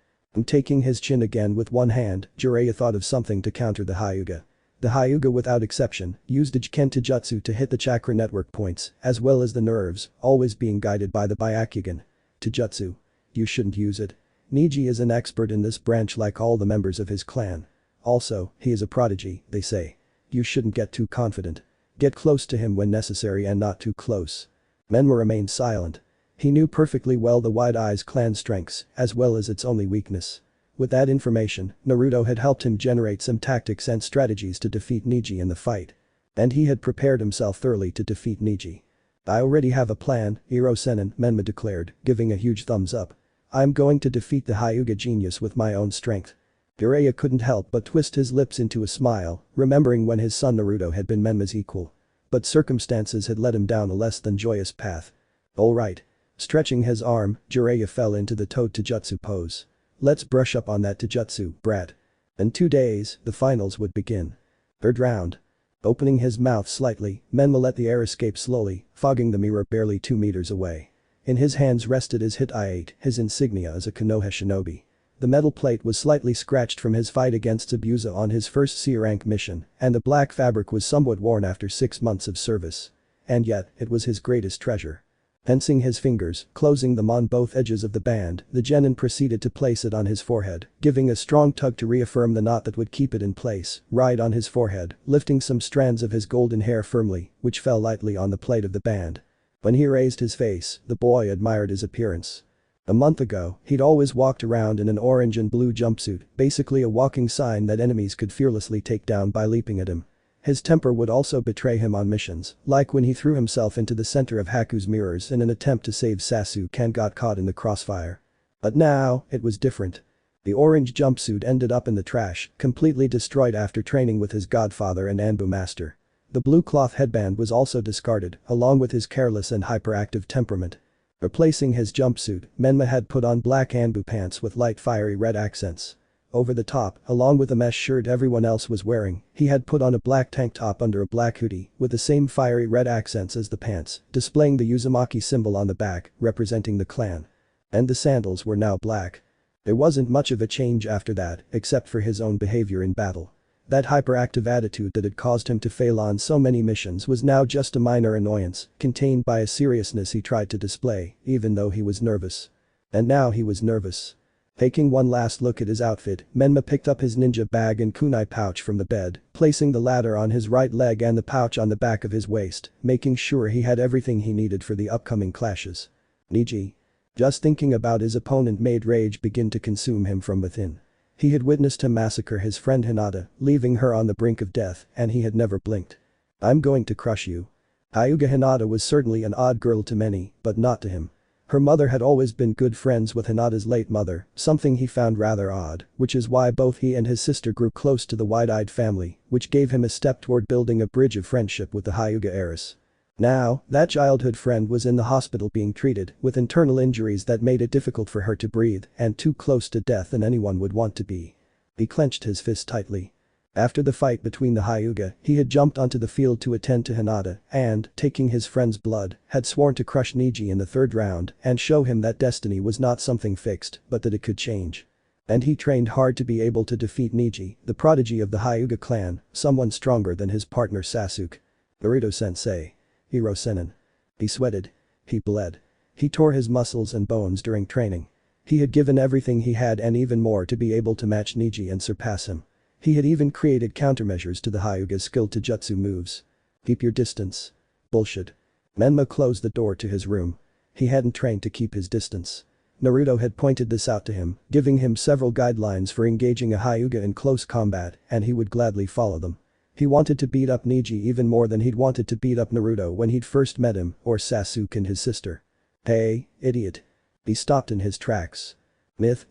Taking his chin again with one hand, Jiraiya thought of something to counter the Hyuga. The Hyuga without exception, used Ichiken Jutsu to hit the chakra network points, as well as the nerves, always being guided by the Byakugan. Jutsu. You shouldn't use it. Neji is an expert in this branch like all the members of his clan. Also, he is a prodigy, they say. You shouldn't get too confident. Get close to him when necessary and not too close. Menma remained silent. He knew perfectly well the Wide Eyes clan's strengths, as well as its only weakness. With that information, Naruto had helped him generate some tactics and strategies to defeat Neji in the fight. And he had prepared himself thoroughly to defeat Neji. I already have a plan, Iro Sennin, Menma declared, giving a huge thumbs up. I'm going to defeat the Hyuga genius with my own strength. Jiraiya couldn't help but twist his lips into a smile, remembering when his son Naruto had been Menma's equal. But circumstances had led him down a less than joyous path. Alright. Stretching his arm, Jiraiya fell into the Toad Taijutsu pose. Let's brush up on that Taijutsu, brat. In 2 days, the finals would begin. 3rd round. Opening his mouth slightly, Menma let the air escape slowly, fogging the mirror barely 2 meters away. In his hands rested his hit I-8, his insignia as a Konoha shinobi. The metal plate was slightly scratched from his fight against Zabuza on his first C-rank mission, and the black fabric was somewhat worn after 6 months of service. And yet, it was his greatest treasure. Tensing his fingers, closing them on both edges of the band, the genin proceeded to place it on his forehead, giving a strong tug to reaffirm the knot that would keep it in place, right on his forehead, lifting some strands of his golden hair firmly, which fell lightly on the plate of the band. When he raised his face, the boy admired his appearance. A month ago, he'd always walked around in an orange and blue jumpsuit, basically a walking sign that enemies could fearlessly take down by leaping at him. His temper would also betray him on missions, like when he threw himself into the center of Haku's mirrors in an attempt to save Sasuke and got caught in the crossfire. But now, it was different. The orange jumpsuit ended up in the trash, completely destroyed after training with his godfather and Anbu master. The blue cloth headband was also discarded, along with his careless and hyperactive temperament. Replacing his jumpsuit, Menma had put on black Anbu pants with light fiery red accents. Over the top, along with the mesh shirt everyone else was wearing, he had put on a black tank top under a black hoodie with the same fiery red accents as the pants, displaying the Uzumaki symbol on the back, representing the clan. And the sandals were now black. There wasn't much of a change after that, except for his own behavior in battle. That hyperactive attitude that had caused him to fail on so many missions was now just a minor annoyance, contained by a seriousness he tried to display, even though he was nervous. And now he was nervous. Taking one last look at his outfit, Menma picked up his ninja bag and kunai pouch from the bed, placing the latter on his right leg and the pouch on the back of his waist, making sure he had everything he needed for the upcoming clashes. Niji. Just thinking about his opponent made rage begin to consume him from within. He had witnessed him massacre his friend Hinata, leaving her on the brink of death, and he had never blinked. I'm going to crush you. Hyuga Hinata was certainly an odd girl to many, but not to him. Her mother had always been good friends with Hinata's late mother, something he found rather odd, which is why both he and his sister grew close to the wide-eyed family, which gave him a step toward building a bridge of friendship with the Hyuga heiress. Now, that childhood friend was in the hospital being treated with internal injuries that made it difficult for her to breathe and too close to death than anyone would want to be. He clenched his fist tightly. After the fight between the Hyuga, he had jumped onto the field to attend to Hinata and, taking his friend's blood, had sworn to crush Niji in the third round and show him that destiny was not something fixed but that it could change. And he trained hard to be able to defeat Niji, the prodigy of the Hyuga clan, someone stronger than his partner Sasuke. Naruto-sensei. Hero Sennin. He sweated. He bled. He tore his muscles and bones during training. He had given everything he had and even more to be able to match Niji and surpass him. He had even created countermeasures to the Hyuga's skilled Jujutsu moves. Keep your distance. Bullshit. Menma closed the door to his room. He hadn't trained to keep his distance. Naruto had pointed this out to him, giving him several guidelines for engaging a Hyuga in close combat, and he would gladly follow them. He wanted to beat up Niji even more than he'd wanted to beat up Naruto when he'd first met him, or Sasuke and his sister. Hey, idiot. He stopped in his tracks.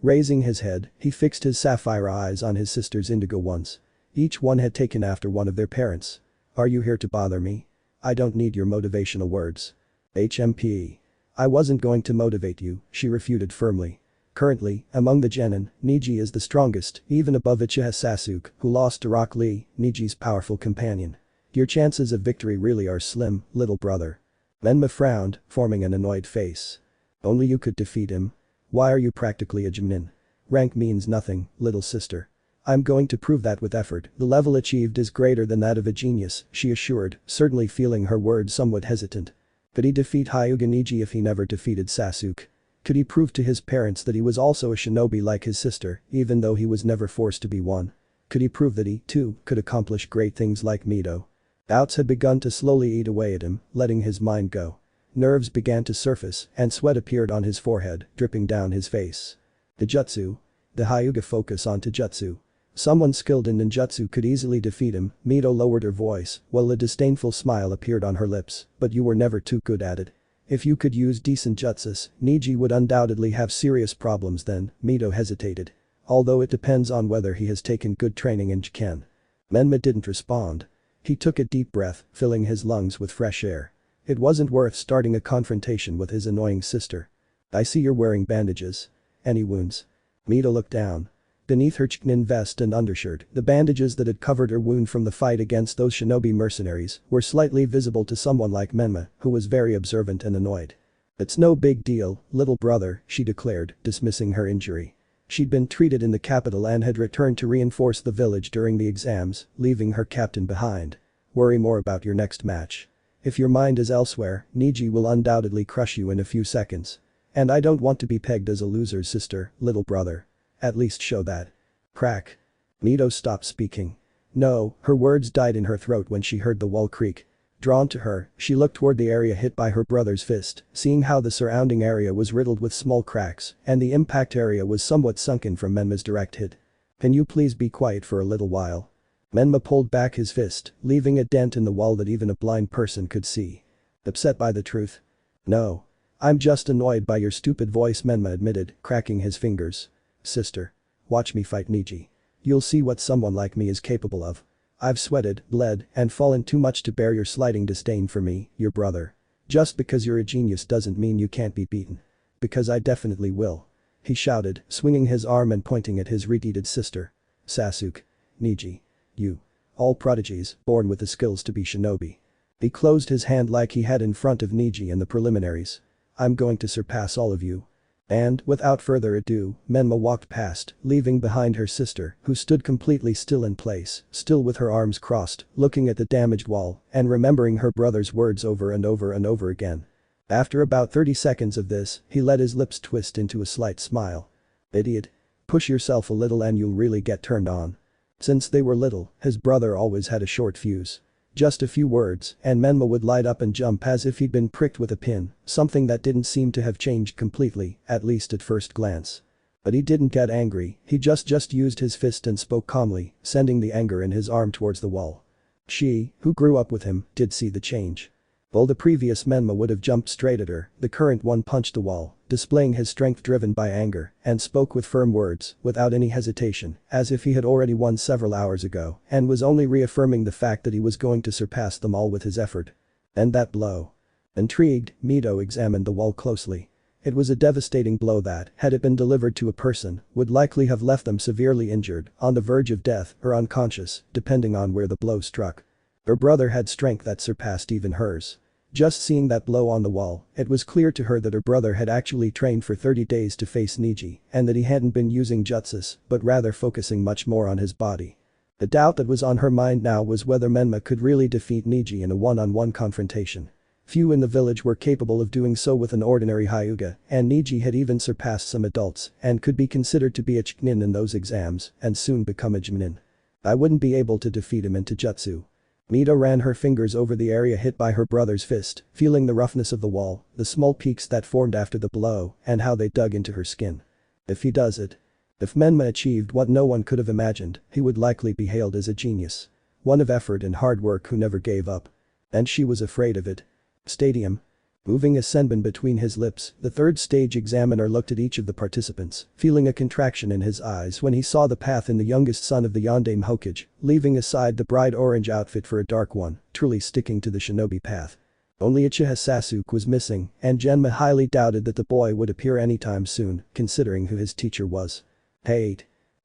Raising his head, he fixed his sapphire eyes on his sister's indigo ones. Each one had taken after one of their parents. Are you here to bother me? I don't need your motivational words. HMP. I wasn't going to motivate you, she refuted firmly. Currently, among the genin, Niji is the strongest, even above Uchiha Sasuke, who lost to Rock Lee, Niji's powerful companion. Your chances of victory really are slim, little brother. Menma frowned, forming an annoyed face. Only you could defeat him. Why are you practically a genin? Rank means nothing, little sister. I'm going to prove that with effort. The level achieved is greater than that of a genius, she assured, certainly feeling her words somewhat hesitant. Could he defeat Hyuga Niji if he never defeated Sasuke? Could he prove to his parents that he was also a shinobi like his sister, even though he was never forced to be one? Could he prove that he, too, could accomplish great things like Mido? Doubts had begun to slowly eat away at him, letting his mind go. Nerves began to surface, and sweat appeared on his forehead, dripping down his face. Jujutsu. The Hyuga focus on Jujutsu. Someone skilled in ninjutsu could easily defeat him, Mido lowered her voice, while a disdainful smile appeared on her lips, but you were never too good at it. If you could use decent jutsus, Niji would undoubtedly have serious problems then, Mido hesitated. Although it depends on whether he has taken good training in Jiken. Menma didn't respond. He took a deep breath, filling his lungs with fresh air. It wasn't worth starting a confrontation with his annoying sister. I see you're wearing bandages. Any wounds? Mido looked down. Beneath her Chunin vest and undershirt, the bandages that had covered her wound from the fight against those shinobi mercenaries were slightly visible to someone like Menma, who was very observant and annoyed. It's no big deal, little brother, she declared, dismissing her injury. She'd been treated in the capital and had returned to reinforce the village during the exams, leaving her captain behind. Worry more about your next match. If your mind is elsewhere, Niji will undoubtedly crush you in a few seconds. And I don't want to be pegged as a loser's sister, little brother. At least show that. Crack. Mido stopped speaking. No, her words died in her throat when she heard the wall creak. Drawn to her, she looked toward the area hit by her brother's fist, seeing how the surrounding area was riddled with small cracks, and the impact area was somewhat sunken from Menma's direct hit. Can you please be quiet for a little while? Menma pulled back his fist, leaving a dent in the wall that even a blind person could see. Upset by the truth? No. I'm just annoyed by your stupid voice, Menma admitted, cracking his fingers. Sister. watch me fight Niji. You'll see what someone like me is capable of. I've sweated, bled, and fallen too much to bear your slighting disdain for me, your brother. Just because you're a genius doesn't mean you can't be beaten. Because I definitely will. He shouted, swinging his arm and pointing at his red-headed sister. Sasuke. Niji. You. All prodigies, born with the skills to be shinobi. He closed his hand like he had in front of Niji in the preliminaries. I'm going to surpass all of you. And, without further ado, Menma walked past, leaving behind her sister, who stood completely still in place, still with her arms crossed, looking at the damaged wall, and remembering her brother's words over and over and over again. After about 30 seconds of this, he let his lips twist into a slight smile. Idiot. Push yourself a little and you'll really get turned on. Since they were little, his brother always had a short fuse. Just a few words, and Menma would light up and jump as if he'd been pricked with a pin, something that didn't seem to have changed completely, at least at first glance. But he didn't get angry, he just used his fist and spoke calmly, sending the anger in his arm towards the wall. She, who grew up with him, did see the change. While the previous Menma would have jumped straight at her, the current one punched the wall, displaying his strength driven by anger, and spoke with firm words, without any hesitation, as if he had already won several hours ago, and was only reaffirming the fact that he was going to surpass them all with his effort. And that blow. Intrigued, Mito examined the wall closely. It was a devastating blow that, had it been delivered to a person, would likely have left them severely injured, on the verge of death, or unconscious, depending on where the blow struck. Her brother had strength that surpassed even hers. Just seeing that blow on the wall, it was clear to her that her brother had actually trained for 30 days to face Niji, and that he hadn't been using jutsus, but rather focusing much more on his body. The doubt that was on her mind now was whether Menma could really defeat Niji in a one-on-one confrontation. Few in the village were capable of doing so with an ordinary Hyuga, and Niji had even surpassed some adults, and could be considered to be a Chunin in those exams, and soon become a Chunin. I wouldn't be able to defeat him in Taijutsu. Mito ran her fingers over the area hit by her brother's fist, feeling the roughness of the wall, the small peaks that formed after the blow, and how they dug into her skin. If he does it. If Menma achieved what no one could have imagined, he would likely be hailed as a genius. One of effort and hard work who never gave up. And she was afraid of it. Stadium. Moving a senbon between his lips, the third stage examiner looked at each of the participants, feeling a contraction in his eyes when he saw the path in the youngest son of the Yondaime Hokage, leaving aside the bright orange outfit for a dark one, truly sticking to the shinobi path. Only Uchiha Sasuke was missing, and Genma highly doubted that the boy would appear anytime soon, considering who his teacher was. Hey.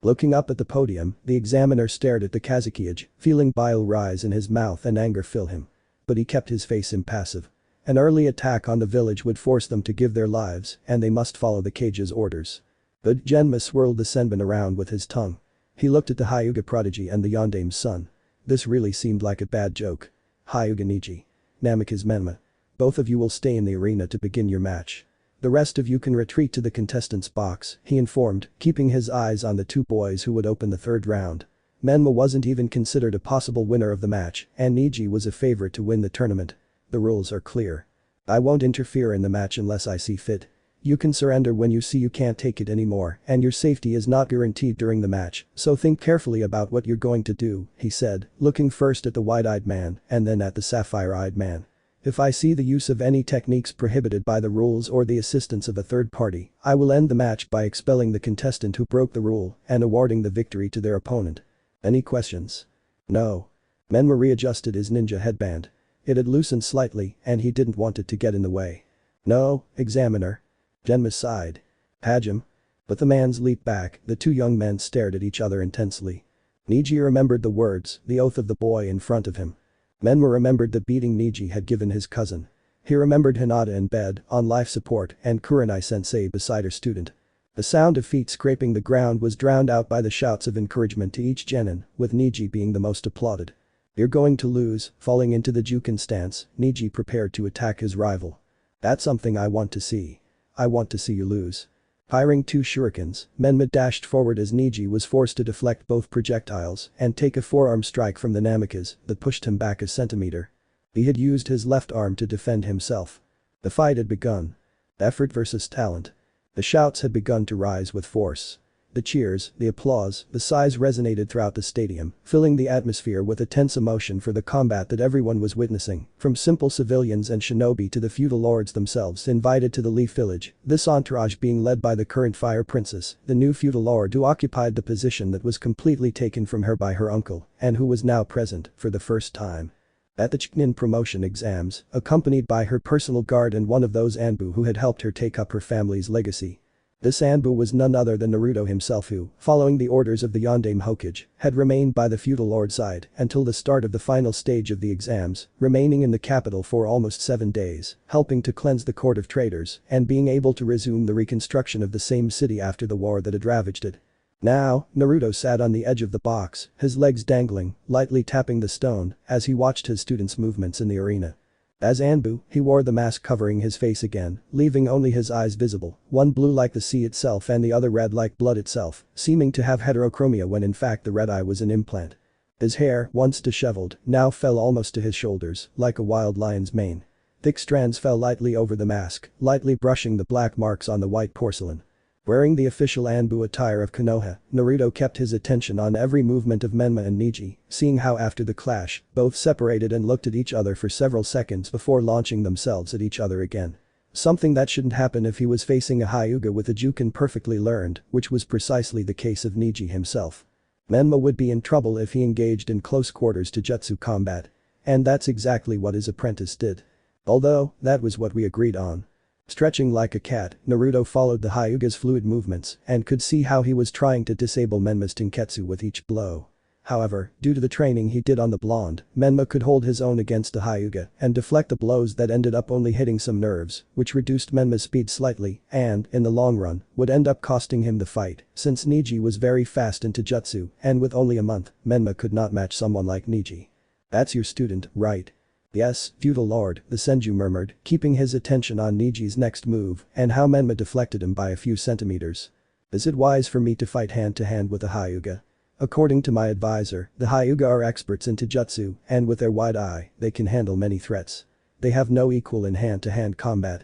Looking up at the podium, the examiner stared at the Kazukiage, feeling bile rise in his mouth and anger fill him. But he kept his face impassive. An early attack on the village would force them to give their lives, and they must follow the cage's orders. But Genma swirled the senbon around with his tongue. He looked at the Hyuga prodigy and the Yondaime's son. This really seemed like a bad joke. Hyuga Niji. Namikaze Menma. Both of you will stay in the arena to begin your match. The rest of you can retreat to the contestants' box, he informed, keeping his eyes on the two boys who would open the third round. Menma wasn't even considered a possible winner of the match, and Niji was a favorite to win the tournament. The rules are clear. I won't interfere in the match unless I see fit. You can surrender when you see you can't take it anymore, and your safety is not guaranteed during the match, so think carefully about what you're going to do, he said, looking first at the wide-eyed man and then at the sapphire-eyed man. If I see the use of any techniques prohibited by the rules or the assistance of a third party, I will end the match by expelling the contestant who broke the rule and awarding the victory to their opponent. Any questions? No. Menma readjusted his ninja headband. It had loosened slightly, and he didn't want it to get in the way. No, examiner. Genma sighed. Hajime. But the man's leaped back, the two young men stared at each other intensely. Niji remembered the words, the oath of the boy in front of him. Menma remembered the beating Niji had given his cousin. He remembered Hinata in bed, on life support, and Kurenai-sensei beside her student. The sound of feet scraping the ground was drowned out by the shouts of encouragement to each genin, with Niji being the most applauded. You're going to lose, falling into the Juken stance, Niji prepared to attack his rival. That's something I want to see. I want to see you lose. Firing two shurikens, Menma dashed forward as Niji was forced to deflect both projectiles and take a forearm strike from the Namikaze that pushed him back a centimeter. He had used his left arm to defend himself. The fight had begun. Effort versus talent. The shouts had begun to rise with force. The cheers, the applause, the sighs resonated throughout the stadium, filling the atmosphere with a tense emotion for the combat that everyone was witnessing, from simple civilians and shinobi to the feudal lords themselves invited to the Leaf Village, this entourage being led by the current Fire Princess, the new feudal lord who occupied the position that was completely taken from her by her uncle, and who was now present for the first time at the Chunin promotion exams, accompanied by her personal guard and one of those Anbu who had helped her take up her family's legacy. This Anbu was none other than Naruto himself who, following the orders of the Yondaime Hokage, had remained by the feudal lord's side until the start of the final stage of the exams, remaining in the capital for almost 7 days, helping to cleanse the court of traitors and being able to resume the reconstruction of the same city after the war that had ravaged it. Now, Naruto sat on the edge of the box, his legs dangling, lightly tapping the stone as he watched his students' movements in the arena. As Anbu, he wore the mask covering his face again, leaving only his eyes visible, one blue like the sea itself and the other red like blood itself, seeming to have heterochromia when in fact the red eye was an implant. His hair, once disheveled, now fell almost to his shoulders, like a wild lion's mane. Thick strands fell lightly over the mask, lightly brushing the black marks on the white porcelain. Wearing the official Anbu attire of Konoha, Naruto kept his attention on every movement of Menma and Neji, seeing how after the clash, both separated and looked at each other for several seconds before launching themselves at each other again. Something that shouldn't happen if he was facing a Hyuga with a Juken perfectly learned, which was precisely the case of Neji himself. Menma would be in trouble if he engaged in close quarters to jutsu combat. And that's exactly what his apprentice did. Although, that was what we agreed on. Stretching like a cat, Naruto followed the Hyuga's fluid movements and could see how he was trying to disable Menma's Tenketsu with each blow. However, due to the training he did on the blonde, Menma could hold his own against the Hyuga and deflect the blows that ended up only hitting some nerves, which reduced Menma's speed slightly and, in the long run, would end up costing him the fight, since Neji was very fast into jutsu and with only a month, Menma could not match someone like Neji. That's your student, right? Yes, feudal lord, the Senju murmured, keeping his attention on Neji's next move and how Menma deflected him by a few centimeters. Is it wise for me to fight hand to hand with a Hyuga? According to my advisor, the Hyuga are experts in jutsu and with their wide eye, they can handle many threats. They have no equal in hand-to-hand combat.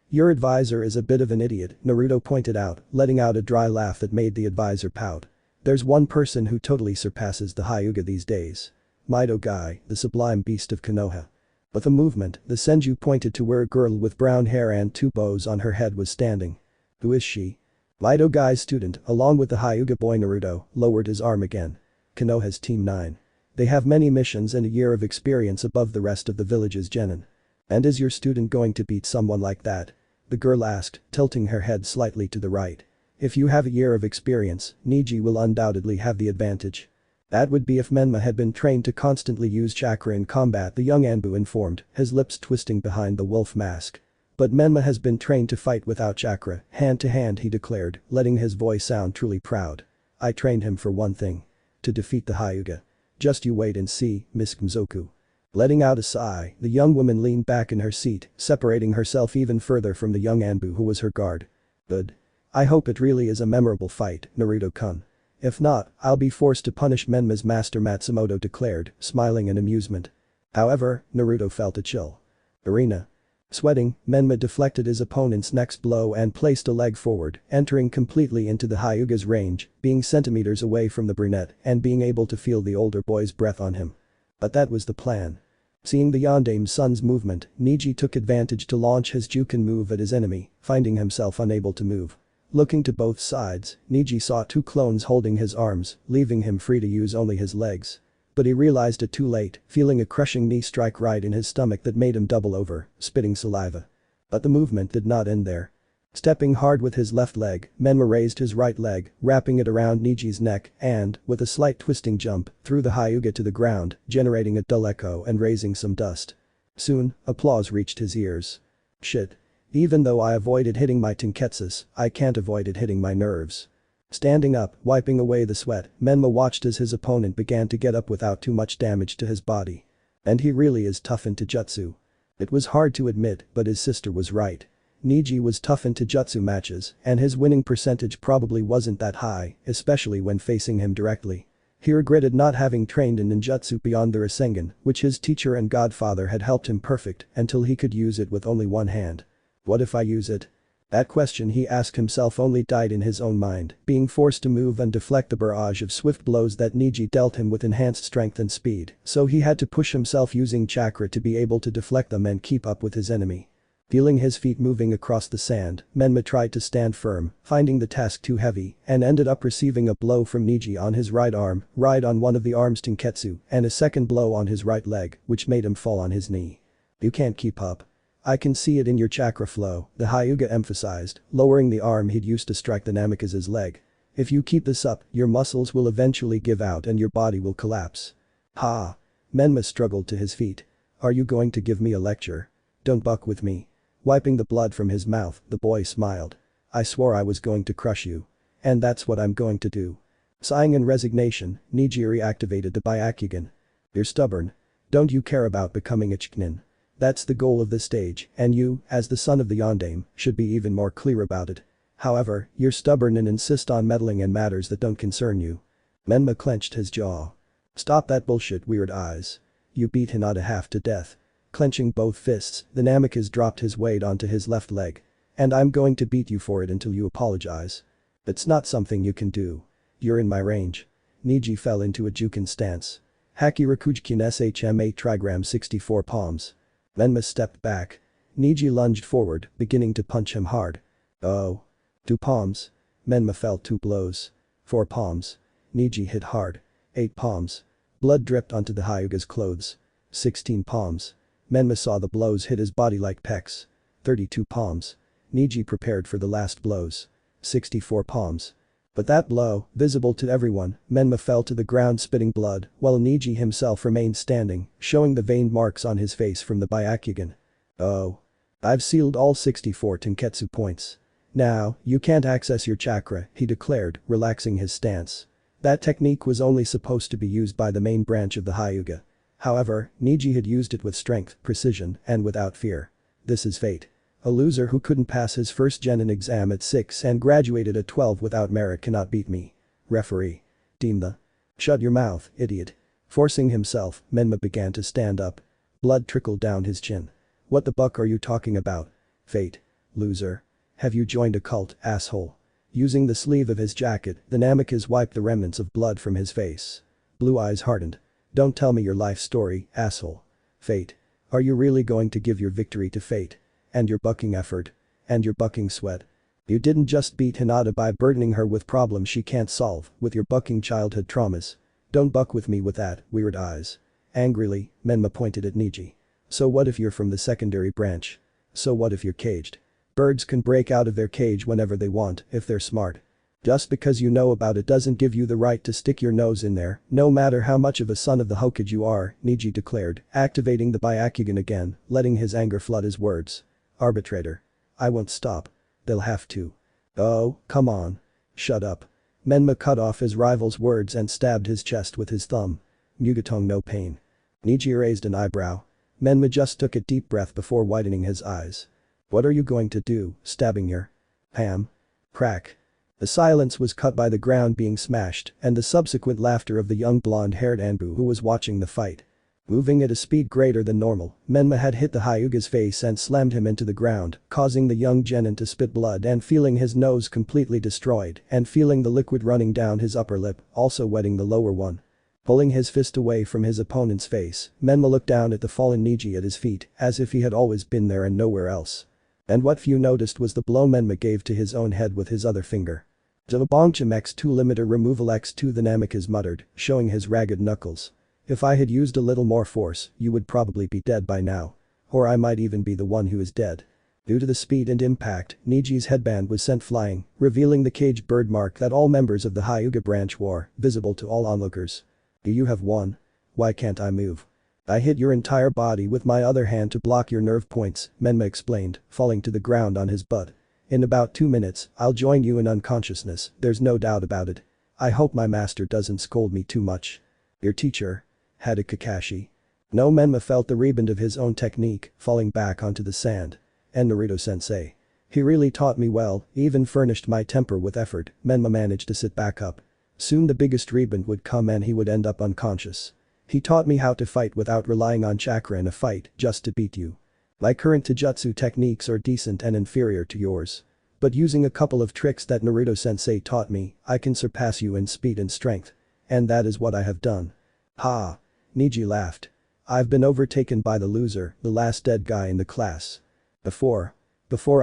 Your advisor is a bit of an idiot, Naruto pointed out, letting out a dry laugh that made the advisor pout. There's one person who totally surpasses the Hyuga these days. Mido Guy, the sublime beast of Konoha. With a movement, the Senju pointed to where a girl with brown hair and 2 bows on her head was standing. Who is she? Mido Guy's student, along with the Hyuga boy Naruto, lowered his arm again. Konoha's Team 9. They have many missions and a year of experience above the rest of the village's genin. And is your student going to beat someone like that? The girl asked, tilting her head slightly to the right. If you have a year of experience, Neji will undoubtedly have the advantage. That would be if Menma had been trained to constantly use chakra in combat, the young Anbu informed, his lips twisting behind the wolf mask. But Menma has been trained to fight without chakra, hand to hand, he declared, letting his voice sound truly proud. I trained him for one thing. To defeat the Hyuga. Just you wait and see, Miss Kimzoku. Letting out a sigh, the young woman leaned back in her seat, separating herself even further from the young Anbu who was her guard. Good. I hope it really is a memorable fight, Naruto-kun. If not, I'll be forced to punish Menma's master, Matsumoto declared, smiling in amusement. However, Naruto felt a chill. Arena. Sweating, Menma deflected his opponent's next blow and placed a leg forward, entering completely into the Hyuga's range, being centimeters away from the brunette and being able to feel the older boy's breath on him. But that was the plan. Seeing the Yondaime's son's movement, Neji took advantage to launch his Juken move at his enemy, finding himself unable to move. Looking to both sides, Neji saw 2 clones holding his arms, leaving him free to use only his legs. But he realized it too late, feeling a crushing knee strike right in his stomach that made him double over, spitting saliva. But the movement did not end there. Stepping hard with his left leg, Menma raised his right leg, wrapping it around Neji's neck and, with a slight twisting jump, threw the Hyuga to the ground, generating a dull echo and raising some dust. Soon, applause reached his ears. Shit. Even though I avoided hitting my Tenketsus, I can't avoid it hitting my nerves. Standing up, wiping away the sweat, Menma watched as his opponent began to get up without too much damage to his body. And he really is tough in jutsu. It was hard to admit, but his sister was right. Neji was tough in jutsu matches, and his winning percentage probably wasn't that high, especially when facing him directly. He regretted not having trained in ninjutsu beyond the Rasengan, which his teacher and godfather had helped him perfect until he could use it with only one hand. What if I use it? That question he asked himself only died in his own mind, being forced to move and deflect the barrage of swift blows that Neji dealt him with enhanced strength and speed, so he had to push himself using chakra to be able to deflect them and keep up with his enemy. Feeling his feet moving across the sand, Menma tried to stand firm, finding the task too heavy, and ended up receiving a blow from Neji on his right arm, right on one of the arm's tenketsu, and a second blow on his right leg, which made him fall on his knee. "You can't keep up. I can see it in your chakra flow," the Hyuga emphasized, lowering the arm he'd used to strike the Namikaze's leg. "If you keep this up, your muscles will eventually give out and your body will collapse." "Ha." Menma struggled to his feet. "Are you going to give me a lecture? Don't buck with me." Wiping the blood from his mouth, the boy smiled. "I swore I was going to crush you. And that's what I'm going to do." Sighing in resignation, Neji reactivated the Byakugan. "You're stubborn. Don't you care about becoming a Chunin? That's the goal of this stage, and you, as the son of the Yondaime, should be even more clear about it. However, you're stubborn and insist on meddling in matters that don't concern you." Menma clenched his jaw. "Stop that bullshit, weird eyes. You beat Hinata half to death." Clenching both fists, the Namikaze dropped his weight onto his left leg. "And I'm going to beat you for it until you apologize. It's not something you can do. You're in my range." Neji fell into a Jukin stance. Haki Rakujikin SHMA trigram 64 palms. Menma stepped back. Neji lunged forward, beginning to punch him hard. "Oh. 2 palms." Menma felt 2 blows. 4 palms. Neji hit hard. 8 palms. Blood dripped onto the Hyuga's clothes. 16 palms. Menma saw the blows hit his body like pecks. 32 palms. Neji prepared for the last blows. 64 palms. But that blow, visible to everyone, Menma fell to the ground spitting blood, while Neji himself remained standing, showing the veined marks on his face from the Byakugan. "Oh. I've sealed all 64 Tenketsu points. Now, you can't access your chakra," he declared, relaxing his stance. That technique was only supposed to be used by the main branch of the Hyuga. However, Neji had used it with strength, precision, and without fear. This is fate. A loser who couldn't pass his first genin exam at 6 and graduated at 12 without merit cannot beat me. Referee. Deem the. "Shut your mouth, idiot." Forcing himself, Menma began to stand up. Blood trickled down his chin. "What the buck are you talking about? Fate. Loser. Have you joined a cult, asshole?" Using the sleeve of his jacket, the Namikaze wiped the remnants of blood from his face. Blue eyes hardened. "Don't tell me your life story, asshole. Fate. Are you really going to give your victory to fate? And your bucking effort? And your bucking sweat? You didn't just beat Hinata by burdening her with problems she can't solve, with your bucking childhood traumas. Don't buck with me with that, weird eyes." Angrily, Menma pointed at Neji. "So what if you're from the secondary branch? So what if you're caged? Birds can break out of their cage whenever they want, if they're smart. Just because you know about it doesn't give you the right to stick your nose in there, no matter how much of a son of the Hokage you are," Neji declared, activating the Byakugan again, letting his anger flood his words. "Arbitrator. I won't stop. They'll have to." "Oh, come on. Shut up." Menma cut off his rival's words and stabbed his chest with his thumb. "Mugatong no pain." Neji raised an eyebrow. Menma just took a deep breath before widening his eyes. "What are you going to do, stabbing your ham?" Crack. The silence was cut by the ground being smashed and the subsequent laughter of the young blonde-haired Anbu who was watching the fight. Moving at a speed greater than normal, Menma had hit the Hyuga's face and slammed him into the ground, causing the young genin to spit blood and feeling his nose completely destroyed and feeling the liquid running down his upper lip, also wetting the lower one. Pulling his fist away from his opponent's face, Menma looked down at the fallen Neji at his feet, as if he had always been there and nowhere else. And what few noticed was the blow Menma gave to his own head with his other finger. "Zababongcham X2 limiter removal X2," the Namikaze muttered, showing his ragged knuckles. "If I had used a little more force, you would probably be dead by now. Or I might even be the one who is dead." Due to the speed and impact, Neji's headband was sent flying, revealing the caged bird-mark that all members of the Hyuga branch wore, visible to all onlookers. "You have won. Why can't I move? I hit your entire body with my other hand to block your nerve points," Menma explained, falling to the ground on his butt. "In about 2 minutes, I'll join you in unconsciousness, there's no doubt about it. I hope my master doesn't scold me too much." "Your teacher?" Had a Kakashi. No, Menma felt the rebound of his own technique, falling back onto the sand. "And Naruto-sensei. He really taught me well, even furnished my temper with effort." Menma managed to sit back up. "Soon the biggest rebound would come and he would end up unconscious. He taught me how to fight without relying on chakra in a fight, just to beat you. My current taijutsu techniques are decent and inferior to yours. But using a couple of tricks that Naruto-sensei taught me, I can surpass you in speed and strength. And that is what I have done. Ha! Neji laughed. I've been overtaken by the loser, the last dead guy in the class. Before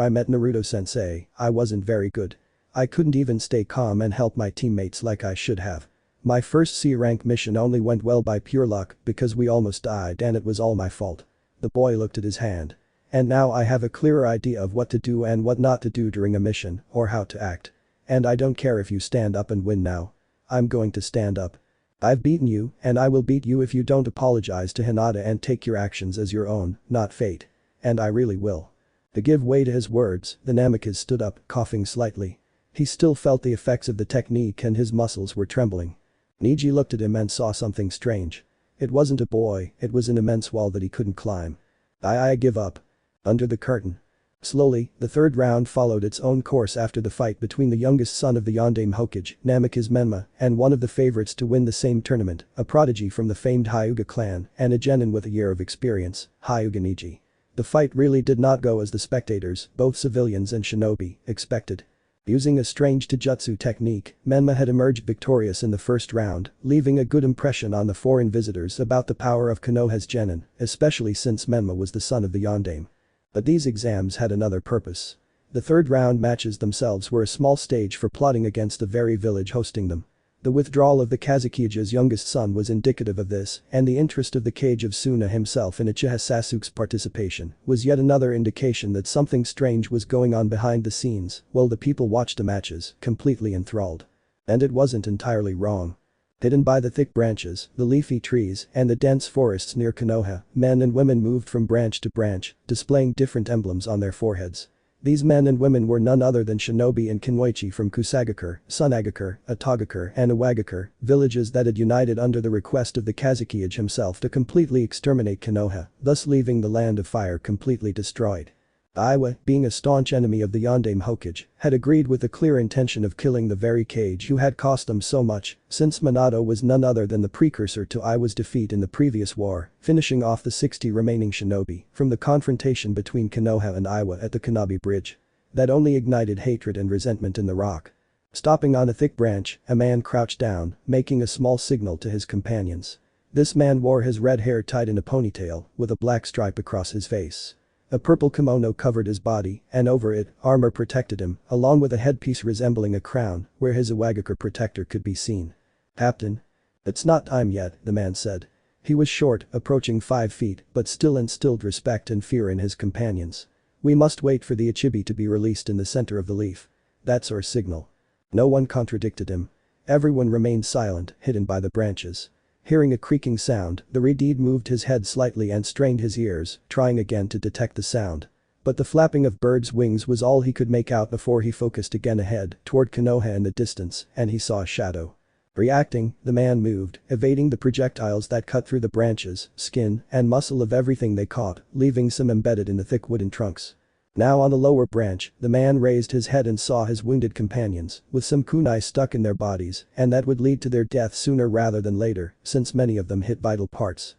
I met Naruto-sensei, I wasn't very good. I couldn't even stay calm and help my teammates like I should have. My first C-rank mission only went well by pure luck because we almost died and it was all my fault. The boy looked at his hand. And now I have a clearer idea of what to do and what not to do during a mission, or how to act. And I don't care if you stand up and win now. I'm going to stand up. I've beaten you, and I will beat you if you don't apologize to Hinata and take your actions as your own, not fate. And I really will. To give way to his words, the Namekiz stood up, coughing slightly. He still felt the effects of the technique and his muscles were trembling. Neji looked at him and saw something strange. It wasn't a boy, it was an immense wall that he couldn't climb. I give up. Under the curtain. Slowly, the third round followed its own course after the fight between the youngest son of the Yondaime Hokage, Namekiz Menma, and one of the favorites to win the same tournament, a prodigy from the famed Hyuga clan and a genin with a year of experience, Hyuga Neji. The fight really did not go as the spectators, both civilians and shinobi, expected. Using a strange taijutsu technique, Menma had emerged victorious in the first round, leaving a good impression on the foreign visitors about the power of Konoha's genin, especially since Menma was the son of the Yondaime. But these exams had another purpose. The third round matches themselves were a small stage for plotting against the very village hosting them. The withdrawal of the Kazukiya's youngest son was indicative of this, and the interest of the Cage of Suna himself in Uchiha Sasuke's participation was yet another indication that something strange was going on behind the scenes while the people watched the matches, completely enthralled. And it wasn't entirely wrong. Hidden by the thick branches, the leafy trees, and the dense forests near Konoha, men and women moved from branch to branch, displaying different emblems on their foreheads. These men and women were none other than shinobi and kinmoichi from Kusagakure, Sunagakure, Atogakure and Iwagakure, villages that had united under the request of the Kazukiya himself to completely exterminate Konoha, thus leaving the land of fire completely destroyed. Iwa, being a staunch enemy of the Yondaime Hokage, had agreed with the clear intention of killing the very Cage who had cost them so much, since Minato was none other than the precursor to Iwa's defeat in the previous war, finishing off the 60 remaining shinobi from the confrontation between Konoha and Iwa at the Kanabi Bridge. That only ignited hatred and resentment in the rock. Stopping on a thick branch, a man crouched down, making a small signal to his companions. This man wore his red hair tied in a ponytail, with a black stripe across his face. A purple kimono covered his body, and over it, armor protected him, along with a headpiece resembling a crown, where his Iwagakure protector could be seen. "Captain? It's not time yet," the man said. He was short, approaching 5 feet, but still instilled respect and fear in his companions. "We must wait for the Ichibi to be released in the center of the leaf. That's our signal." No one contradicted him. Everyone remained silent, hidden by the branches. Hearing a creaking sound, the Redeed moved his head slightly and strained his ears, trying again to detect the sound. But the flapping of birds' wings was all he could make out before he focused again ahead, toward Konoha in the distance, and he saw a shadow. Reacting, the man moved, evading the projectiles that cut through the branches, skin, and muscle of everything they caught, leaving some embedded in the thick wooden trunks. Now on the lower branch, the man raised his head and saw his wounded companions, with some kunai stuck in their bodies, and that would lead to their death sooner rather than later, since many of them hit vital parts.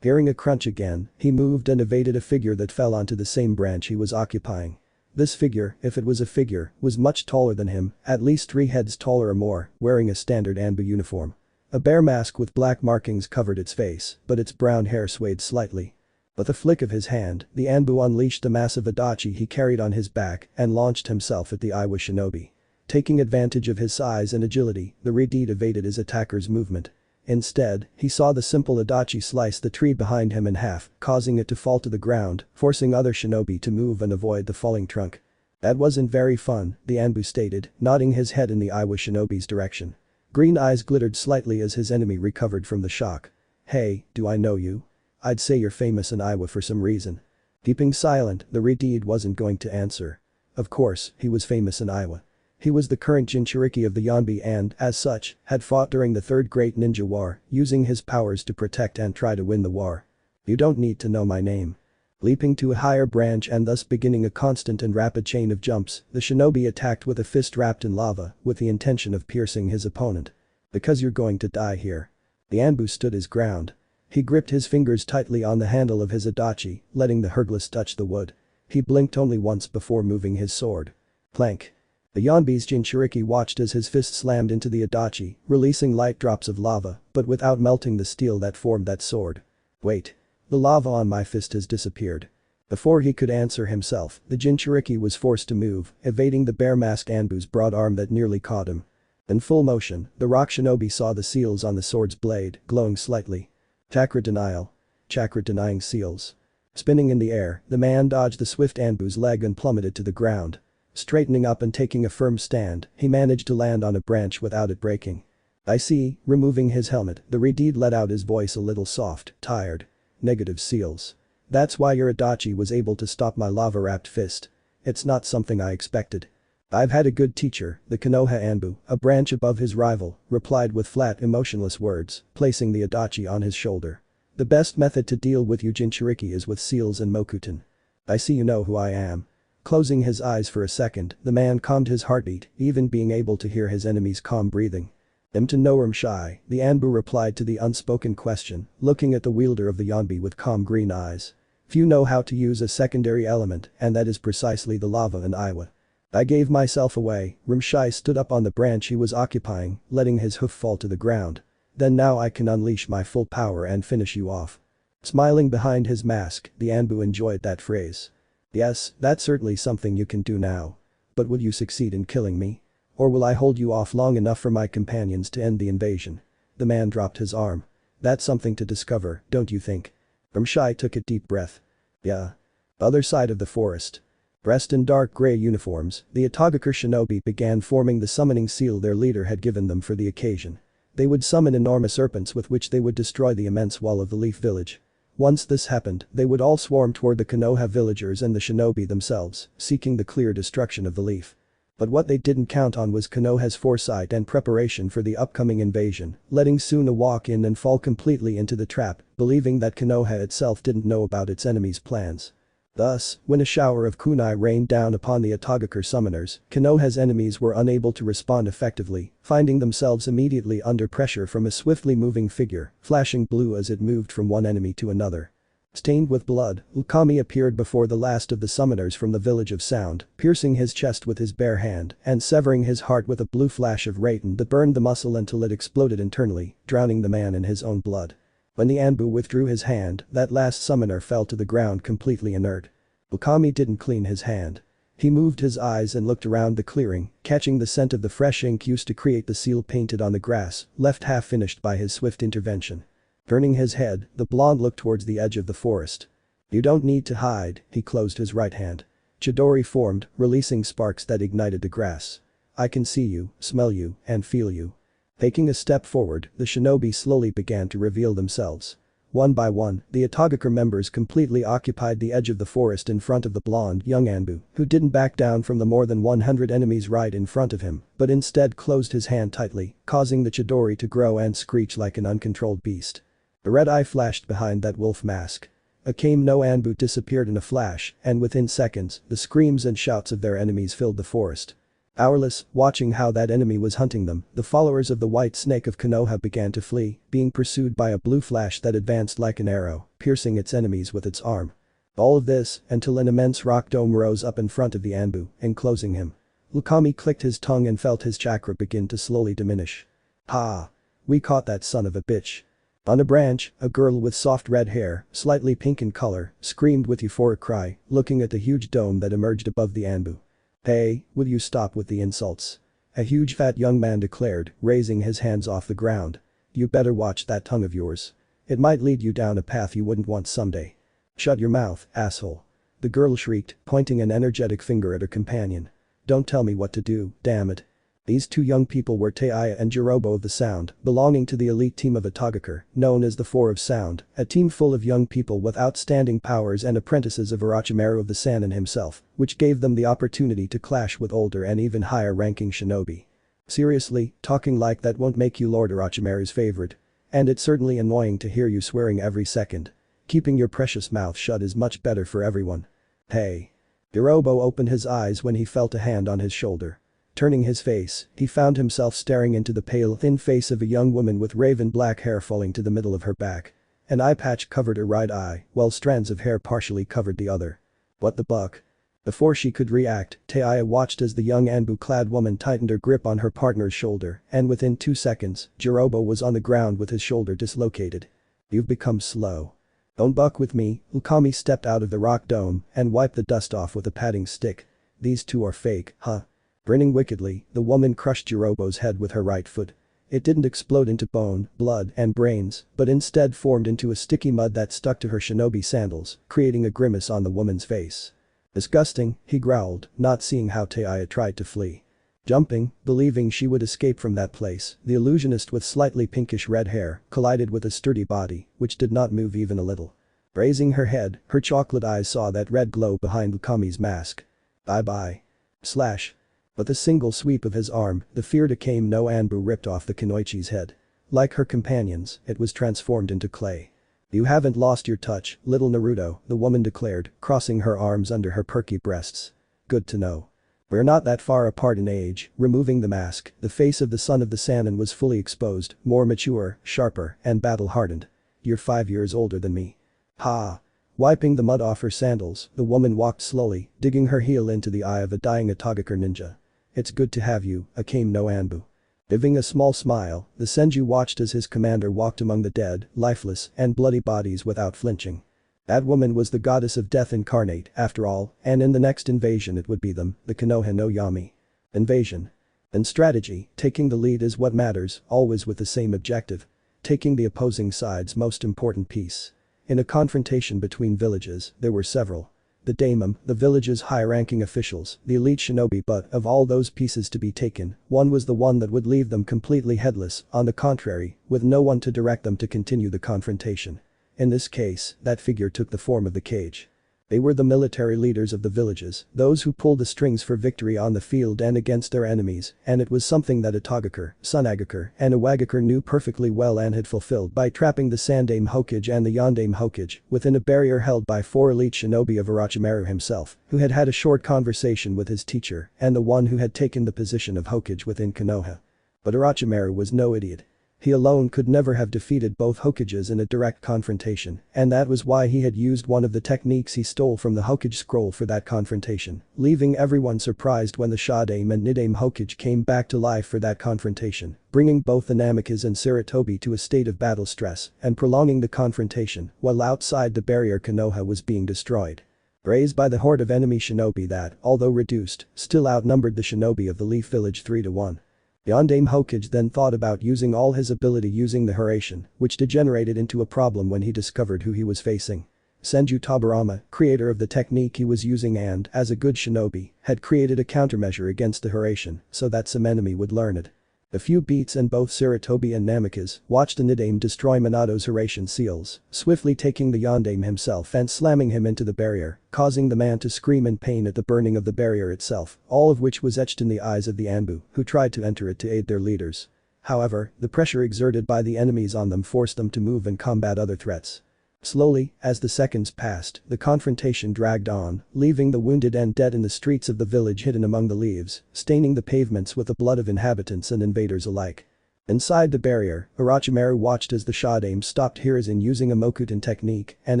Hearing a crunch again, he moved and evaded a figure that fell onto the same branch he was occupying. This figure, if it was a figure, was much taller than him, at least 3 heads taller or more, wearing a standard A.N.B.U uniform. A bear mask with black markings covered its face, but its brown hair swayed slightly. With a flick of his hand, the Anbu unleashed the massive adachi he carried on his back and launched himself at the Iwa shinobi. Taking advantage of his size and agility, the Redeed evaded his attacker's movement. Instead, he saw the simple adachi slice the tree behind him in half, causing it to fall to the ground, forcing other shinobi to move and avoid the falling trunk. "That wasn't very fun," the Anbu stated, nodding his head in the Iwa shinobi's direction. Green eyes glittered slightly as his enemy recovered from the shock. "Hey, do I know you? I'd say you're famous in Iwa for some reason." Keeping silent, the Redeed wasn't going to answer. Of course, he was famous in Iwa. He was the current Jinchuriki of the A.N.B.U and, as such, had fought during the Third Great Ninja War, using his powers to protect and try to win the war. "You don't need to know my name." Leaping to a higher branch and thus beginning a constant and rapid chain of jumps, the shinobi attacked with a fist wrapped in lava, with the intention of piercing his opponent. "Because you're going to die here." The Anbu stood his ground. He gripped his fingers tightly on the handle of his adachi, letting the Hergless touch the wood. He blinked only once before moving his sword. Plank. The Yonbi's Jinchuriki watched as his fist slammed into the Itachi, releasing light drops of lava, but without melting the steel that formed that sword. Wait. The lava on my fist has disappeared. Before he could answer himself, the Jinchuriki was forced to move, evading the bare-masked Anbu's broad arm that nearly caught him. In full motion, the rock shinobi saw the seals on the sword's blade, glowing slightly. Chakra denial. Chakra denying seals. Spinning in the air, the man dodged the swift Anbu's leg and plummeted to the ground. Straightening up and taking a firm stand, he managed to land on a branch without it breaking. I see, removing his helmet, the Redeed let out his voice a little soft, tired. Negative seals. That's why your Itachi was able to stop my lava-wrapped fist. It's not something I expected. I've had a good teacher, the Konoha Anbu, a branch above his rival, replied with flat, emotionless words, placing the Itachi on his shoulder. The best method to deal with you Jinchuriki is with seals and Mokuton. I see you know who I am. Closing his eyes for a second, the man calmed his heartbeat, even being able to hear his enemy's calm breathing. To know Rumshai, the Anbu replied to the unspoken question, looking at the wielder of the Yonbi with calm green eyes. Few know how to use a secondary element, and that is precisely the lava and Iwa. I gave myself away. Rumshai stood up on the branch he was occupying, letting his hoof fall to the ground. Then now I can unleash my full power and finish you off. Smiling behind his mask, the Anbu enjoyed that phrase. Yes, that's certainly something you can do now. But will you succeed in killing me? Or will I hold you off long enough for my companions to end the invasion? The man dropped his arm. That's something to discover, don't you think? Rumshai took a deep breath. Yeah. Other side of the forest. Dressed in dark gray uniforms, the Itagakure shinobi began forming the summoning seal their leader had given them for the occasion. They would summon enormous serpents with which they would destroy the immense wall of the Leaf Village. Once this happened, they would all swarm toward the Konoha villagers and the shinobi themselves, seeking the clear destruction of the leaf. But what they didn't count on was Konoha's foresight and preparation for the upcoming invasion, letting Suna walk in and fall completely into the trap, believing that Konoha itself didn't know about its enemy's plans. Thus, when a shower of kunai rained down upon the Itagakure summoners, Konoha's enemies were unable to respond effectively, finding themselves immediately under pressure from a swiftly moving figure, flashing blue as it moved from one enemy to another. Stained with blood, Ukami appeared before the last of the summoners from the village of Sound, piercing his chest with his bare hand and severing his heart with a blue flash of Raiden that burned the muscle until it exploded internally, drowning the man in his own blood. When the Anbu withdrew his hand, that last summoner fell to the ground completely inert. Ukami didn't clean his hand. He moved his eyes and looked around the clearing, catching the scent of the fresh ink used to create the seal painted on the grass, left half finished by his swift intervention. Turning his head, the blonde looked towards the edge of the forest. You don't need to hide, he closed his right hand. Chidori formed, releasing sparks that ignited the grass. I can see you, smell you, and feel you. Taking a step forward, the shinobi slowly began to reveal themselves. One by one, the Itagakure members completely occupied the edge of the forest in front of the blonde young Anbu, who didn't back down from the more than 100 enemies right in front of him, but instead closed his hand tightly, causing the Chidori to grow and screech like an uncontrolled beast. A red eye flashed behind that wolf mask. A Kame no Anbu disappeared in a flash, and within seconds, the screams and shouts of their enemies filled the forest. Powerless, watching how that enemy was hunting them, the followers of the White Snake of Konoha began to flee, being pursued by a blue flash that advanced like an arrow, piercing its enemies with its arm. All of this, until an immense rock dome rose up in front of the Anbu, enclosing him. Ukami clicked his tongue and felt his chakra begin to slowly diminish. Ha! We caught that son of a bitch. On a branch, a girl with soft red hair, slightly pink in color, screamed with euphoric cry, looking at the huge dome that emerged above the Anbu. Hey, will you stop with the insults? A huge fat young man declared, raising his hands off the ground. You better watch that tongue of yours. It might lead you down a path you wouldn't want someday. Shut your mouth, asshole. The girl shrieked, pointing an energetic finger at her companion. Don't tell me what to do, damn it. These two young people were Taiya and Jirobo of the Sound, belonging to the elite team of Itagakure, known as the Four of Sound, a team full of young people with outstanding powers and apprentices of Orochimaru of the Sannin himself, which gave them the opportunity to clash with older and even higher-ranking shinobi. Seriously, talking like that won't make you Lord Orochimaru's favorite. And it's certainly annoying to hear you swearing every second. Keeping your precious mouth shut is much better for everyone. Hey. Jirobo opened his eyes when he felt a hand on his shoulder. Turning his face, he found himself staring into the pale, thin face of a young woman with raven black hair falling to the middle of her back. An eye patch covered her right eye, while strands of hair partially covered the other. What the buck? Before she could react, Taiya watched as the young Anbu-clad woman tightened her grip on her partner's shoulder, and within 2 seconds, Jirobo was on the ground with his shoulder dislocated. "You've become slow. Don't buck with me." Ukami stepped out of the rock dome and wiped the dust off with a padding stick. "These two are fake, huh?" Grinning wickedly, the woman crushed Jirobo's head with her right foot. It didn't explode into bone, blood, and brains, but instead formed into a sticky mud that stuck to her shinobi sandals, creating a grimace on the woman's face. "Disgusting," he growled, not seeing how Taiya tried to flee. Jumping, believing she would escape from that place, the illusionist with slightly pinkish red hair collided with a sturdy body, which did not move even a little. Raising her head, her chocolate eyes saw that red glow behind Ukami's mask. "Bye-bye." Slash. With a single sweep of his arm, the fear decame no Anbu ripped off the kunoichi's head. Like her companions, it was transformed into clay. "You haven't lost your touch, little Naruto," the woman declared, crossing her arms under her perky breasts. "Good to know. We're not that far apart in age." Removing the mask, the face of the son of the Sannin was fully exposed, more mature, sharper, and battle-hardened. "You're 5 years older than me." "Ha." Wiping the mud off her sandals, the woman walked slowly, digging her heel into the eye of a dying Itachi ninja. "It's good to have you, Akame no Anbu." Giving a small smile, the Senju watched as his commander walked among the dead, lifeless, and bloody bodies without flinching. That woman was the goddess of death incarnate, after all, and in the next invasion it would be them, the Konoha no Yami. Invasion. In strategy, taking the lead is what matters, always with the same objective. Taking the opposing side's most important piece. In a confrontation between villages, there were several. The daimon, the village's high-ranking officials, the elite shinobi, but of all those pieces to be taken, one was the one that would leave them completely headless, on the contrary, with no one to direct them to continue the confrontation. In this case, that figure took the form of the cage. They were the military leaders of the villages, those who pulled the strings for victory on the field and against their enemies, and it was something that Itagakure, Sunagakure, and Iwagakure knew perfectly well and had fulfilled by trapping the Sandaime Hokage and the Yondaime Hokage within a barrier held by 4 elite shinobi of Orochimaru himself, who had had a short conversation with his teacher, and the one who had taken the position of Hokage within Konoha. But Orochimaru was no idiot. He alone could never have defeated both Hokages in a direct confrontation, and that was why he had used one of the techniques he stole from the Hokage scroll for that confrontation, leaving everyone surprised when the Shodaime and Nidaime Hokage came back to life for that confrontation, bringing both the Namikaze and Sarutobi to a state of battle stress and prolonging the confrontation while outside the barrier Konoha was being destroyed. Raised by the horde of enemy shinobi that, although reduced, still outnumbered the shinobi of the Leaf Village 3-1. Yondaime Hokage then thought about using all his ability using the Hiraishin, which degenerated into a problem when he discovered who he was facing. Senju Tobirama, creator of the technique he was using and, as a good shinobi, had created a countermeasure against the Hiraishin so that some enemy would learn it. A few beats and both Sarutobi and Namikaze watched the Nidaime destroy Minato's Hiraishin seals, swiftly taking the Yondaime himself and slamming him into the barrier, causing the man to scream in pain at the burning of the barrier itself, all of which was etched in the eyes of the Anbu, who tried to enter it to aid their leaders. However, the pressure exerted by the enemies on them forced them to move and combat other threats. Slowly, as the seconds passed, the confrontation dragged on, leaving the wounded and dead in the streets of the village hidden among the leaves, staining the pavements with the blood of inhabitants and invaders alike. Inside the barrier, Orochimaru watched as the Shodaime stopped Hiruzen using a Mokuton technique and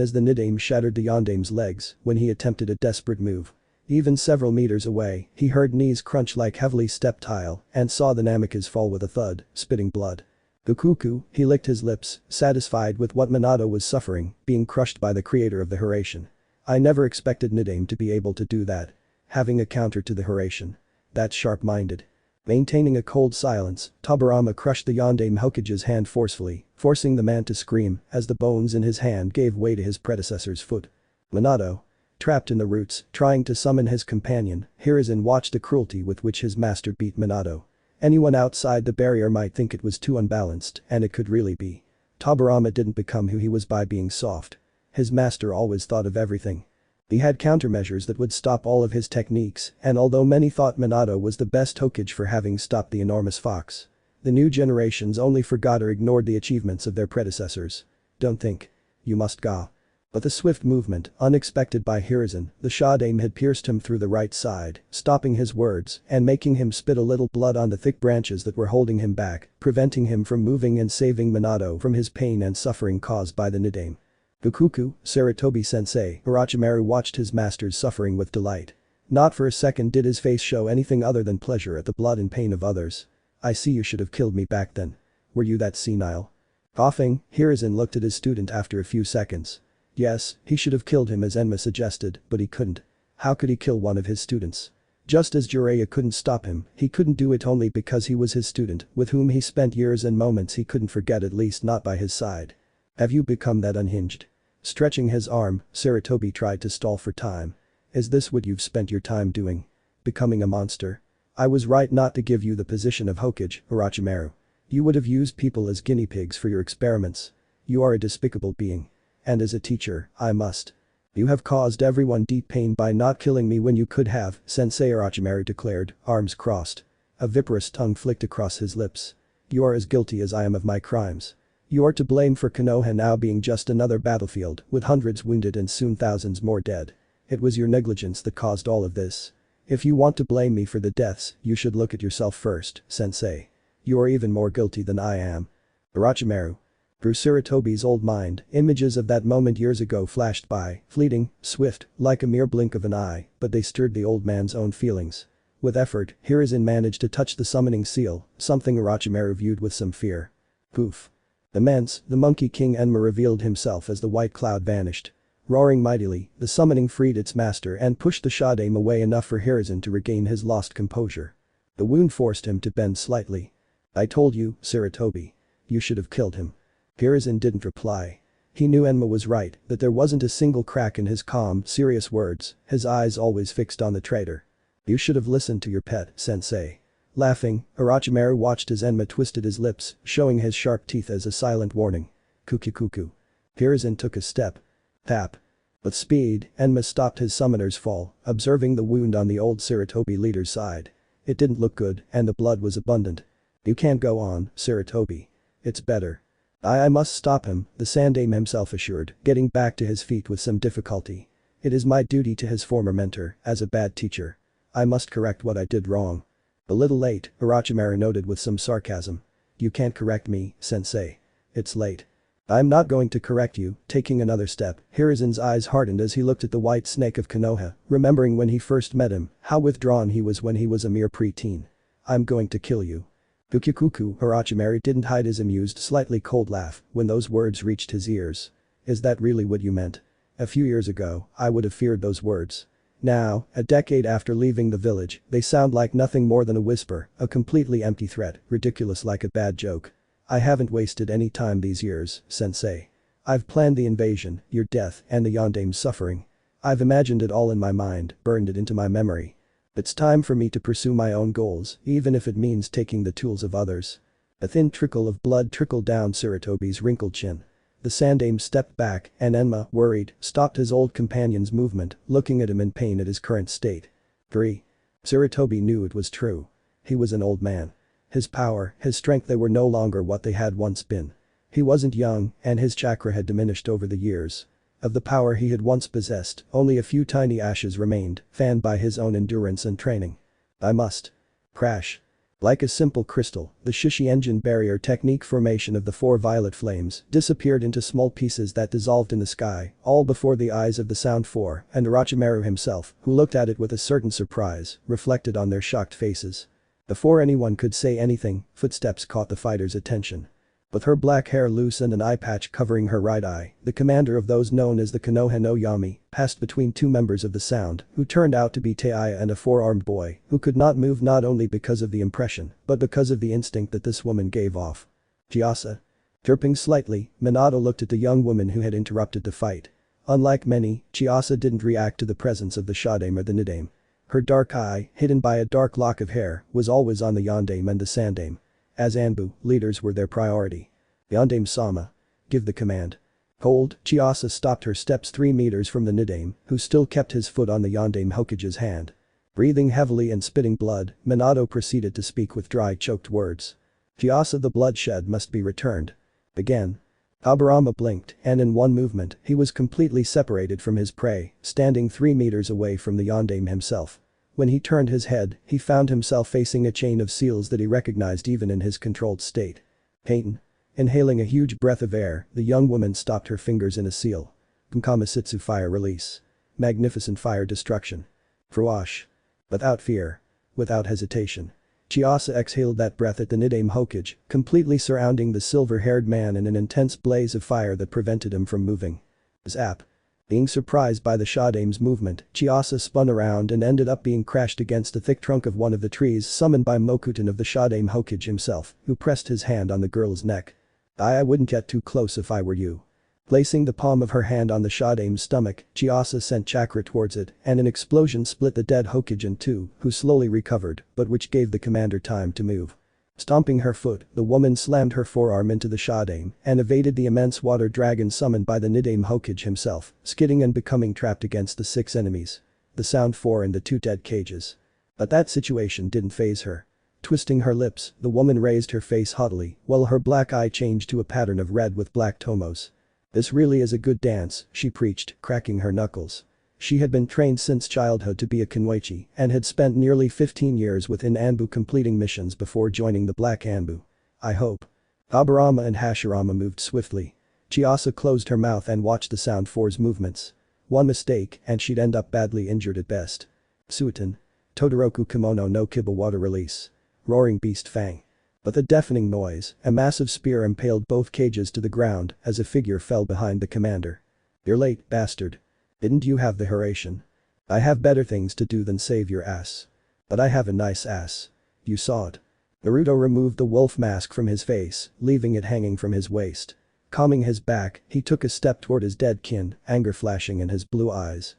as the Nidaime shattered the Yondaime's legs when he attempted a desperate move. Even several meters away, he heard knees crunch like heavily stepped tile and saw the Namikaze fall with a thud, spitting blood. Gokuku, he licked his lips, satisfied with what Minato was suffering, being crushed by the creator of the Hiraishin. I never expected Nidaime to be able to do that. Having a counter to the Hiraishin. That's sharp-minded. Maintaining a cold silence, Tobirama crushed the Yondaime Hokage's hand forcefully, forcing the man to scream as the bones in his hand gave way to his predecessor's foot. Minato. Trapped in the roots, trying to summon his companion, Hiruzen watched the cruelty with which his master beat Minato. Anyone outside the barrier might think it was too unbalanced, and it could really be. Tobirama didn't become who he was by being soft. His master always thought of everything. He had countermeasures that would stop all of his techniques, and although many thought Minato was the best Hokage for having stopped the enormous fox, the new generations only forgot or ignored the achievements of their predecessors. Don't think. You must go. But the swift movement, unexpected by Hiruzen, the Shodaime had pierced him through the right side, stopping his words and making him spit a little blood on the thick branches that were holding him back, preventing him from moving and saving Minato from his pain and suffering caused by the Nidaime. Gokuku, Sarutobi-sensei, Orochimaru watched his master's suffering with delight. Not for a second did his face show anything other than pleasure at the blood and pain of others. I see you should have killed me back then. Were you that senile? Coughing, Hiruzen looked at his student after a few seconds. Yes, he should have killed him as Enma suggested, but he couldn't. How could he kill one of his students? Just as Jiraiya couldn't stop him, he couldn't do it only because he was his student, with whom he spent years and moments he couldn't forget, at least not by his side. Have you become that unhinged? Stretching his arm, Sarutobi tried to stall for time. Is this what you've spent your time doing? Becoming a monster? I was right not to give you the position of Hokage, Orochimaru. You would have used people as guinea pigs for your experiments. You are a despicable being. And as a teacher, I must. You have caused everyone deep pain by not killing me when you could have, Sensei Orochimaru declared, arms crossed. A viperous tongue flicked across his lips. You are as guilty as I am of my crimes. You are to blame for Konoha now being just another battlefield, with hundreds wounded and soon thousands more dead. It was your negligence that caused all of this. If you want to blame me for the deaths, you should look at yourself first, Sensei. You are even more guilty than I am. Orochimaru. Through Sarutobi's old mind, images of that moment years ago flashed by, fleeting, swift, like a mere blink of an eye, but they stirred the old man's own feelings. With effort, Hiruzen managed to touch the summoning seal, something Orochimaru viewed with some fear. Poof. Immense, the Monkey King Enma revealed himself as the white cloud vanished. Roaring mightily, the summoning freed its master and pushed the Shadame away enough for Hiruzen to regain his lost composure. The wound forced him to bend slightly. I told you, Sarutobi. You should have killed him. Hiruzen didn't reply. He knew Enma was right, that there wasn't a single crack in his calm, serious words, his eyes always fixed on the traitor. You should have listened to your pet, Sensei. Laughing, Orochimaru watched as Enma twisted his lips, showing his sharp teeth as a silent warning. Kuku. Hiruzen took a step. Tap. With speed, Enma stopped his summoner's fall, observing the wound on the old Sarutobi leader's side. It didn't look good, and the blood was abundant. You can't go on, Sarutobi. It's better. I must stop him, the Sandaime himself assured, getting back to his feet with some difficulty. It is my duty to his former mentor, as a bad teacher. I must correct what I did wrong. A little late, Orochimaru noted with some sarcasm. You can't correct me, Sensei. It's late. I'm not going to correct you. Taking another step, Hiruzen's eyes hardened as he looked at the white snake of Konoha, remembering when he first met him, how withdrawn he was when he was a mere preteen. I'm going to kill you. Kuku, Orochimaru didn't hide his amused, slightly cold laugh when those words reached his ears. Is that really what you meant? A few years ago, I would have feared those words. Now, a decade after leaving the village, they sound like nothing more than a whisper, a completely empty threat, ridiculous like a bad joke. I haven't wasted any time these years, Sensei. I've planned the invasion, your death, and the Yondaime's suffering. I've imagined it all in my mind, burned it into my memory. It's time for me to pursue my own goals, even if it means taking the tools of others. A thin trickle of blood trickled down Sarutobi's wrinkled chin. The Sandaime stepped back, and Enma, worried, stopped his old companion's movement, looking at him in pain at his current state. 3. Sarutobi knew it was true. He was an old man. His power, his strength, they were no longer what they had once been. He wasn't young, and his chakra had diminished over the years. Of the power he had once possessed, only a few tiny ashes remained, fanned by his own endurance and training. I must. Crash. Like a simple crystal, the Shishi engine barrier technique formation of the 4 violet flames disappeared into small pieces that dissolved in the sky, all before the eyes of the Sound 4 and Orochimaru himself, who looked at it with a certain surprise, reflected on their shocked faces. Before anyone could say anything, footsteps caught the fighter's attention. With her black hair loose and an eye patch covering her right eye, the commander of those known as the Konoha no Yami passed between 2 members of the Sound, who turned out to be Teiya and a 4-armed boy, who could not move not only because of the impression, but because of the instinct that this woman gave off. Chiasa. Chirping slightly, Minato looked at the young woman who had interrupted the fight. Unlike many, Chiasa didn't react to the presence of the Shadaime or the Nidaime. Her dark eye, hidden by a dark lock of hair, was always on the Yondaime and the Sandaime. As Anbu, leaders were their priority. Yondaime-sama. Give the command. Hold, Chiasa stopped her steps 3 meters from the Nidaime, who still kept his foot on the Yondaime Hokage's hand. Breathing heavily and spitting blood, Minato proceeded to speak with dry, choked words. Chiasa, the bloodshed must be returned. Again. Aburama blinked, and in one movement, he was completely separated from his prey, standing 3 meters away from the Yondaime himself. When he turned his head, he found himself facing a chain of seals that he recognized even in his controlled state. Peyton. Inhaling a huge breath of air, the young woman stopped her fingers in a seal. Kunkamasitsu fire release. Magnificent fire destruction. Fruash. Without fear. Without hesitation. Chiasa exhaled that breath at the Nidaime Hokage, completely surrounding the silver-haired man in an intense blaze of fire that prevented him from moving. Zap. Being surprised by the Shadaime's movement, Chiasa spun around and ended up being crashed against the thick trunk of one of the trees summoned by Mokuton of the Shadaime Hokage himself, who pressed his hand on the girl's neck. I wouldn't get too close if I were you. Placing the palm of her hand on the Shadaime's stomach, Chiasa sent chakra towards it, and an explosion split the dead Hokage in two, who slowly recovered, but which gave the commander time to move. Stomping her foot, the woman slammed her forearm into the Shadaime and evaded the immense water dragon summoned by the Nidaime Hokage himself, skidding and becoming trapped against the 6 enemies. The Sound 4 and the 2 dead cages. But that situation didn't faze her. Twisting her lips, the woman raised her face haughtily, while her black eye changed to a pattern of red with black tomos. This really is a good dance, she preached, cracking her knuckles. She had been trained since childhood to be a Kenweichi and had spent nearly 15 years within A.N.B.U completing missions before joining the Black A.N.B.U. I hope. Aburama and Hashirama moved swiftly. Chiasa closed her mouth and watched the Sound 4's movements. One mistake and she'd end up badly injured at best. Suiton. Todoroku Kimono no Kiba water release. Roaring beast fang. But the deafening noise, a massive spear impaled both cages to the ground as a figure fell behind the commander. You're late, bastard. Didn't you have the Haration? I have better things to do than save your ass. But I have a nice ass. You saw it. Naruto removed the wolf mask from his face, leaving it hanging from his waist. Calming his back, he took a step toward his dead kin, anger flashing in his blue eyes.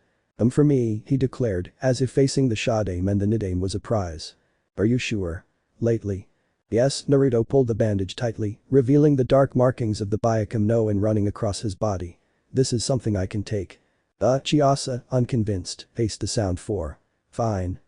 For me, he declared, as if facing the Shadaime and the Nidaime was a prize. Are you sure? Lately. Yes, Naruto pulled the bandage tightly, revealing the dark markings of the Byakume no in running across his body. This is something I can take. Chiasa, unconvinced, faced the Sound 4. Fine.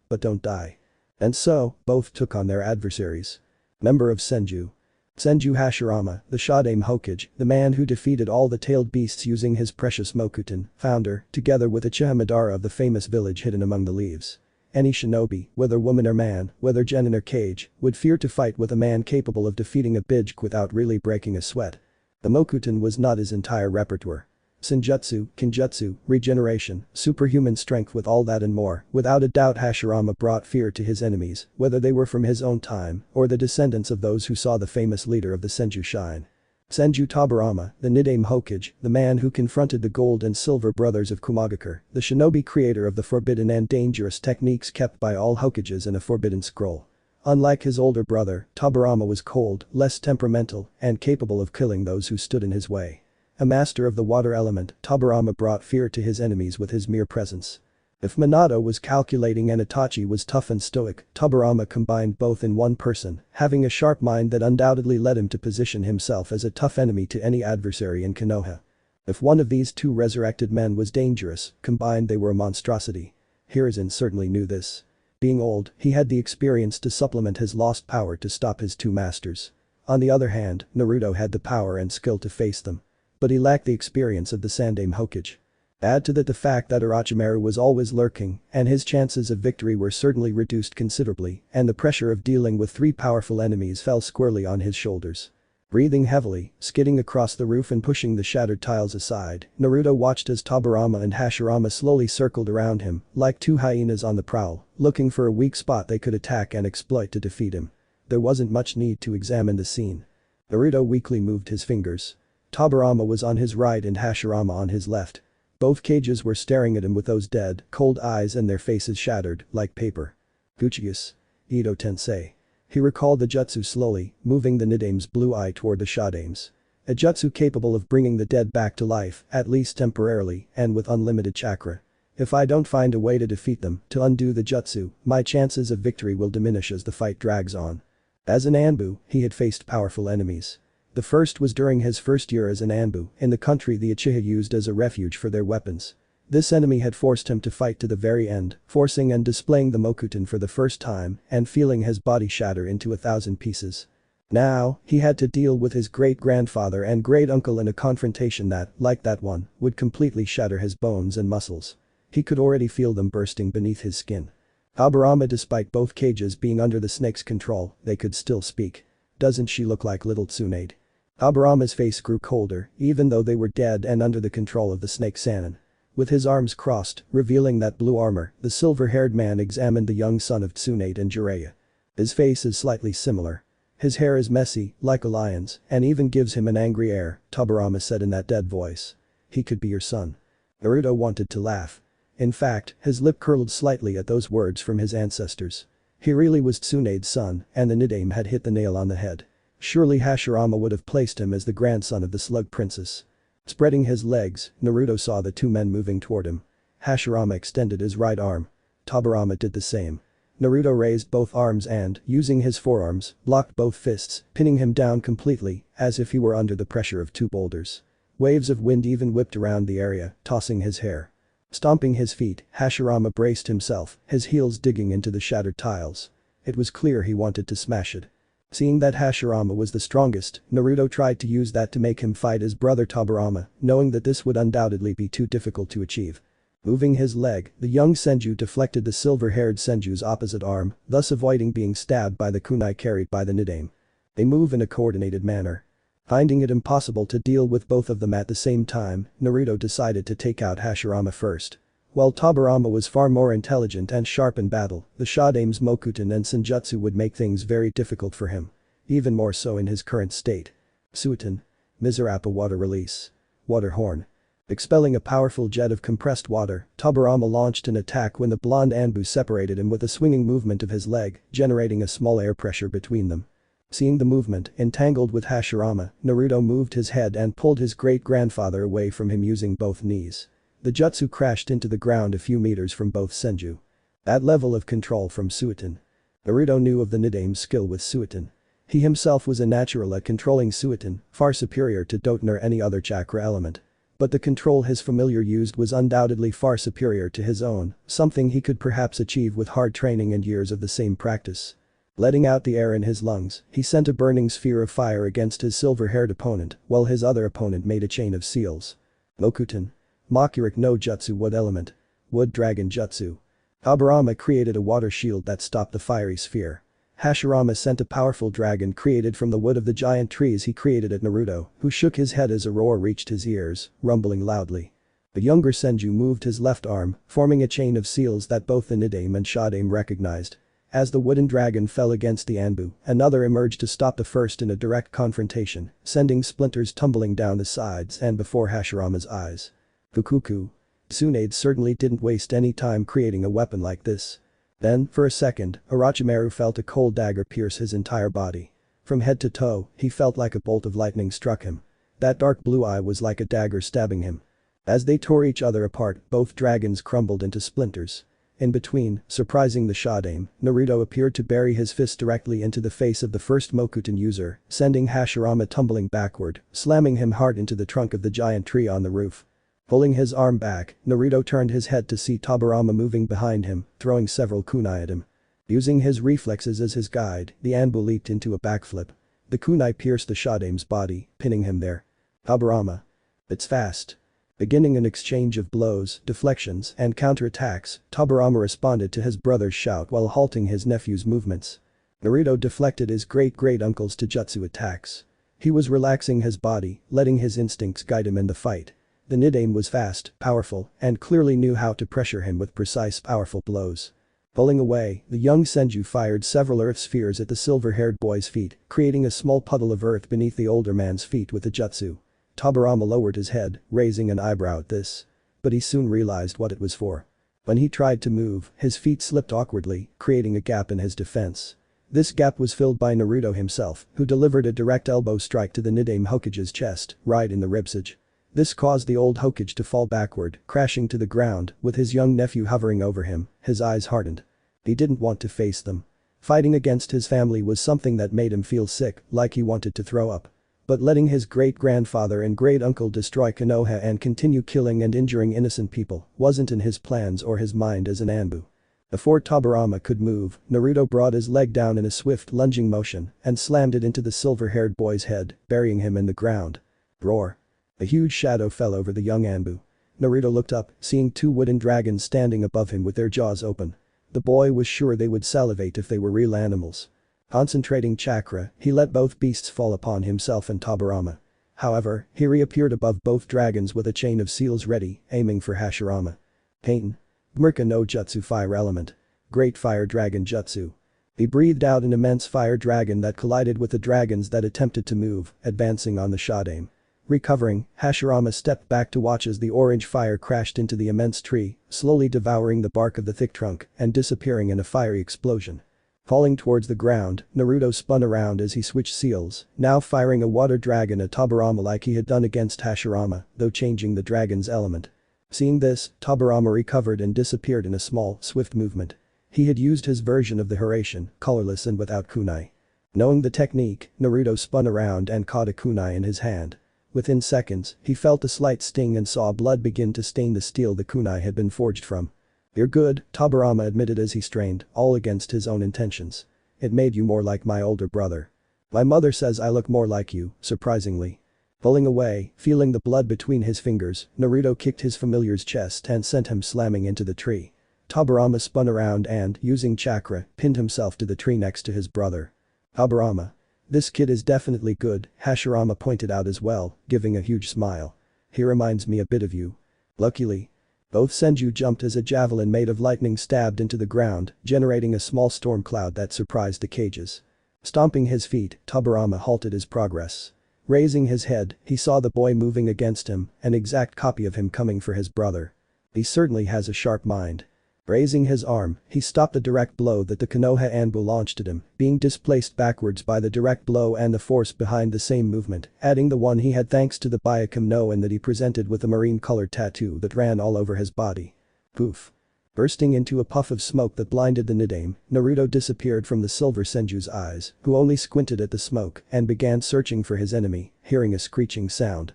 But don't die. And so, both took on their adversaries. Member of Senju. Senju Hashirama, the Shadaime Hokage, the man who defeated all the tailed beasts using his precious Mokuton, founder, together with Uchiha Madara of the famous village hidden among the leaves. Any shinobi, whether woman or man, whether genin or cage, would fear to fight with a man capable of defeating a Bijk without really breaking a sweat. The Mokuton was not his entire repertoire. Senjutsu, Kinjutsu, regeneration, superhuman strength with all that and more, without a doubt Hashirama brought fear to his enemies, whether they were from his own time or the descendants of those who saw the famous leader of the Senju shine. Senju Tobirama, the Nidaime Hokage, the man who confronted the Gold and Silver brothers of Kumagakure, the shinobi creator of the forbidden and dangerous techniques kept by all Hokages in a forbidden scroll. Unlike his older brother, Tobirama was cold, less temperamental, and capable of killing those who stood in his way. A master of the water element, Tobirama brought fear to his enemies with his mere presence. If Minato was calculating and Itachi was tough and stoic, Tobirama combined both in one person, having a sharp mind that undoubtedly led him to position himself as a tough enemy to any adversary in Konoha. If one of these two resurrected men was dangerous, combined they were a monstrosity. Hiruzen certainly knew this. Being old, he had the experience to supplement his lost power to stop his two masters. On the other hand, Naruto had the power and skill to face them. But he lacked the experience of the Sandaime Hokage. Add to that the fact that Orochimaru was always lurking, and his chances of victory were certainly reduced considerably, and the pressure of dealing with 3 powerful enemies fell squarely on his shoulders. Breathing heavily, skidding across the roof and pushing the shattered tiles aside, Naruto watched as Tobirama and Hashirama slowly circled around him, like 2 hyenas on the prowl, looking for a weak spot they could attack and exploit to defeat him. There wasn't much need to examine the scene. Naruto weakly moved his fingers. Tobirama was on his right and Hashirama on his left. Both cages were staring at him with those dead, cold eyes and their faces shattered, like paper. Uchiha. Ito Tensei. He recalled the jutsu slowly, moving the Nidaime's blue eye toward the Shadaime's. A jutsu capable of bringing the dead back to life, at least temporarily, and with unlimited chakra. If I don't find a way to defeat them, to undo the jutsu, my chances of victory will diminish as the fight drags on. As an A.N.B.U, he had faced powerful enemies. The first was during his first year as an A.N.B.U, in the country the Uchiha used as a refuge for their weapons. This enemy had forced him to fight to the very end, forcing and displaying the Mokuton for the first time and feeling his body shatter into 1,000 pieces. Now, he had to deal with his great-grandfather and great-uncle in a confrontation that, like that one, would completely shatter his bones and muscles. He could already feel them bursting beneath his skin. Tobirama, despite both cages being under the snake's control, they could still speak. Doesn't she look like little Tsunade? Tobirama's face grew colder, even though they were dead and under the control of the snake Sannin. With his arms crossed, revealing that blue armor, the silver-haired man examined the young son of Tsunade and Jiraiya. His face is slightly similar. His hair is messy, like a lion's, and even gives him an angry air, Tobirama said in that dead voice. He could be your son. Naruto wanted to laugh. In fact, his lip curled slightly at those words from his ancestors. He really was Tsunade's son, and the nickname had hit the nail on the head. Surely Hashirama would have placed him as the grandson of the Slug Princess. Spreading his legs, Naruto saw the two men moving toward him. Hashirama extended his right arm. Tobirama did the same. Naruto raised both arms and, using his forearms, blocked both fists, pinning him down completely, as if he were under the pressure of two boulders. Waves of wind even whipped around the area, tossing his hair. Stomping his feet, Hashirama braced himself, his heels digging into the shattered tiles. It was clear he wanted to smash it. Seeing that Hashirama was the strongest, Naruto tried to use that to make him fight his brother Tobirama, knowing that this would undoubtedly be too difficult to achieve. Moving his leg, the young Senju deflected the silver-haired Senju's opposite arm, thus avoiding being stabbed by the kunai carried by the nickname. They move in a coordinated manner. Finding it impossible to deal with both of them at the same time, Naruto decided to take out Hashirama first. While Tobirama was far more intelligent and sharp in battle, the Shodame's Mokuton and Senjutsu would make things very difficult for him. Even more so in his current state. Suiton. Mizurappa water release. Water horn. Expelling a powerful jet of compressed water, Tobirama launched an attack when the blonde Anbu separated him with a swinging movement of his leg, generating a small air pressure between them. Seeing the movement, entangled with Hashirama, Naruto moved his head and pulled his great-grandfather away from him using both knees. The jutsu crashed into the ground a few meters from both Senju. That level of control from Suiton. Naruto knew of the nickname's skill with Suiton. He himself was a natural at controlling Suiton, far superior to Doton or any other chakra element. But the control his familiar used was undoubtedly far superior to his own, something he could perhaps achieve with hard training and years of the same practice. Letting out the air in his lungs, he sent a burning sphere of fire against his silver-haired opponent, while his other opponent made a chain of seals. Mokuton. Makurik no Jutsu Wood Element. Wood Dragon Jutsu. Tobirama created a water shield that stopped the fiery sphere. Hashirama sent a powerful dragon created from the wood of the giant trees he created at Naruto, who shook his head as a roar reached his ears, rumbling loudly. The younger Senju moved his left arm, forming a chain of seals that both the Nidaime and Shodaime recognized. As the wooden dragon fell against the Anbu, another emerged to stop the first in a direct confrontation, sending splinters tumbling down the sides and before Hashirama's eyes. Fukuku. Tsunade certainly didn't waste any time creating a weapon like this. Then, for a second, Orochimaru felt a cold dagger pierce his entire body. From head to toe, he felt like a bolt of lightning struck him. That dark blue eye was like a dagger stabbing him. As they tore each other apart, both dragons crumbled into splinters. In between, surprising the Shodaime, Naruto appeared to bury his fist directly into the face of the first Mokuton user, sending Hashirama tumbling backward, slamming him hard into the trunk of the giant tree on the roof. Pulling his arm back, Naruto turned his head to see Tobirama moving behind him, throwing several kunai at him. Using his reflexes as his guide, the Anbu leaped into a backflip. The kunai pierced the Shodaime's body, pinning him there. Tobirama. It's fast. Beginning an exchange of blows, deflections, and counterattacks, Tobirama responded to his brother's shout while halting his nephew's movements. Naruto deflected his great-great-uncle's taijutsu attacks. He was relaxing his body, letting his instincts guide him in the fight. The Nidaime was fast, powerful, and clearly knew how to pressure him with precise, powerful blows. Pulling away, the young Senju fired several earth spheres at the silver-haired boy's feet, creating a small puddle of earth beneath the older man's feet with the jutsu. Tobirama lowered his head, raising an eyebrow at this. But he soon realized what it was for. When he tried to move, his feet slipped awkwardly, creating a gap in his defense. This gap was filled by Naruto himself, who delivered a direct elbow strike to the Nidaime Hokage's chest, right in the ribsage. This caused the old Hokage to fall backward, crashing to the ground, with his young nephew hovering over him, his eyes hardened. He didn't want to face them. Fighting against his family was something that made him feel sick, like he wanted to throw up. But letting his great-grandfather and great-uncle destroy Konoha and continue killing and injuring innocent people wasn't in his plans or his mind as an Anbu. Before Tobirama could move, Naruto brought his leg down in a swift lunging motion and slammed it into the silver-haired boy's head, burying him in the ground. Roar. A huge shadow fell over the young Anbu. Naruto looked up, seeing two wooden dragons standing above him with their jaws open. The boy was sure they would salivate if they were real animals. Concentrating chakra, he let both beasts fall upon himself and Tobirama. However, he reappeared above both dragons with a chain of seals ready, aiming for Hashirama. Pain. Murka no Jutsu Fire Element. Great Fire Dragon Jutsu. He breathed out an immense fire dragon that collided with the dragons that attempted to move, advancing on the shot aim. Recovering, Hashirama stepped back to watch as the orange fire crashed into the immense tree, slowly devouring the bark of the thick trunk and disappearing in a fiery explosion. Falling towards the ground, Naruto spun around as he switched seals, now firing a water dragon at Tobirama like he had done against Hashirama, though changing the dragon's element. Seeing this, Tobirama recovered and disappeared in a small, swift movement. He had used his version of the Hiraishin, colorless and without kunai. Knowing the technique, Naruto spun around and caught a kunai in his hand. Within seconds, he felt a slight sting and saw blood begin to stain the steel the kunai had been forged from. "You're good," Tobirama admitted as he strained, all against his own intentions. "It made you more like my older brother. My mother says I look more like you, surprisingly." Pulling away, feeling the blood between his fingers, Naruto kicked his familiar's chest and sent him slamming into the tree. Tobirama spun around and, using chakra, pinned himself to the tree next to his brother. "Tobirama. This kid is definitely good," Hashirama pointed out as well, giving a huge smile. "He reminds me a bit of you." Luckily, both Senju jumped as a javelin made of lightning stabbed into the ground, generating a small storm cloud that surprised the cages. Stomping his feet, Tobirama halted his progress. Raising his head, he saw the boy moving against him, an exact copy of him coming for his brother. He certainly has a sharp mind. Raising his arm, he stopped the direct blow that the Konoha A.N.B.U launched at him, being displaced backwards by the direct blow and the force behind the same movement, adding the one he had thanks to the Byakuya no and that he presented with a marine-colored tattoo that ran all over his body. Poof. Bursting into a puff of smoke that blinded the Nidaime, Naruto disappeared from the silver Senju's eyes, who only squinted at the smoke and began searching for his enemy, hearing a screeching sound.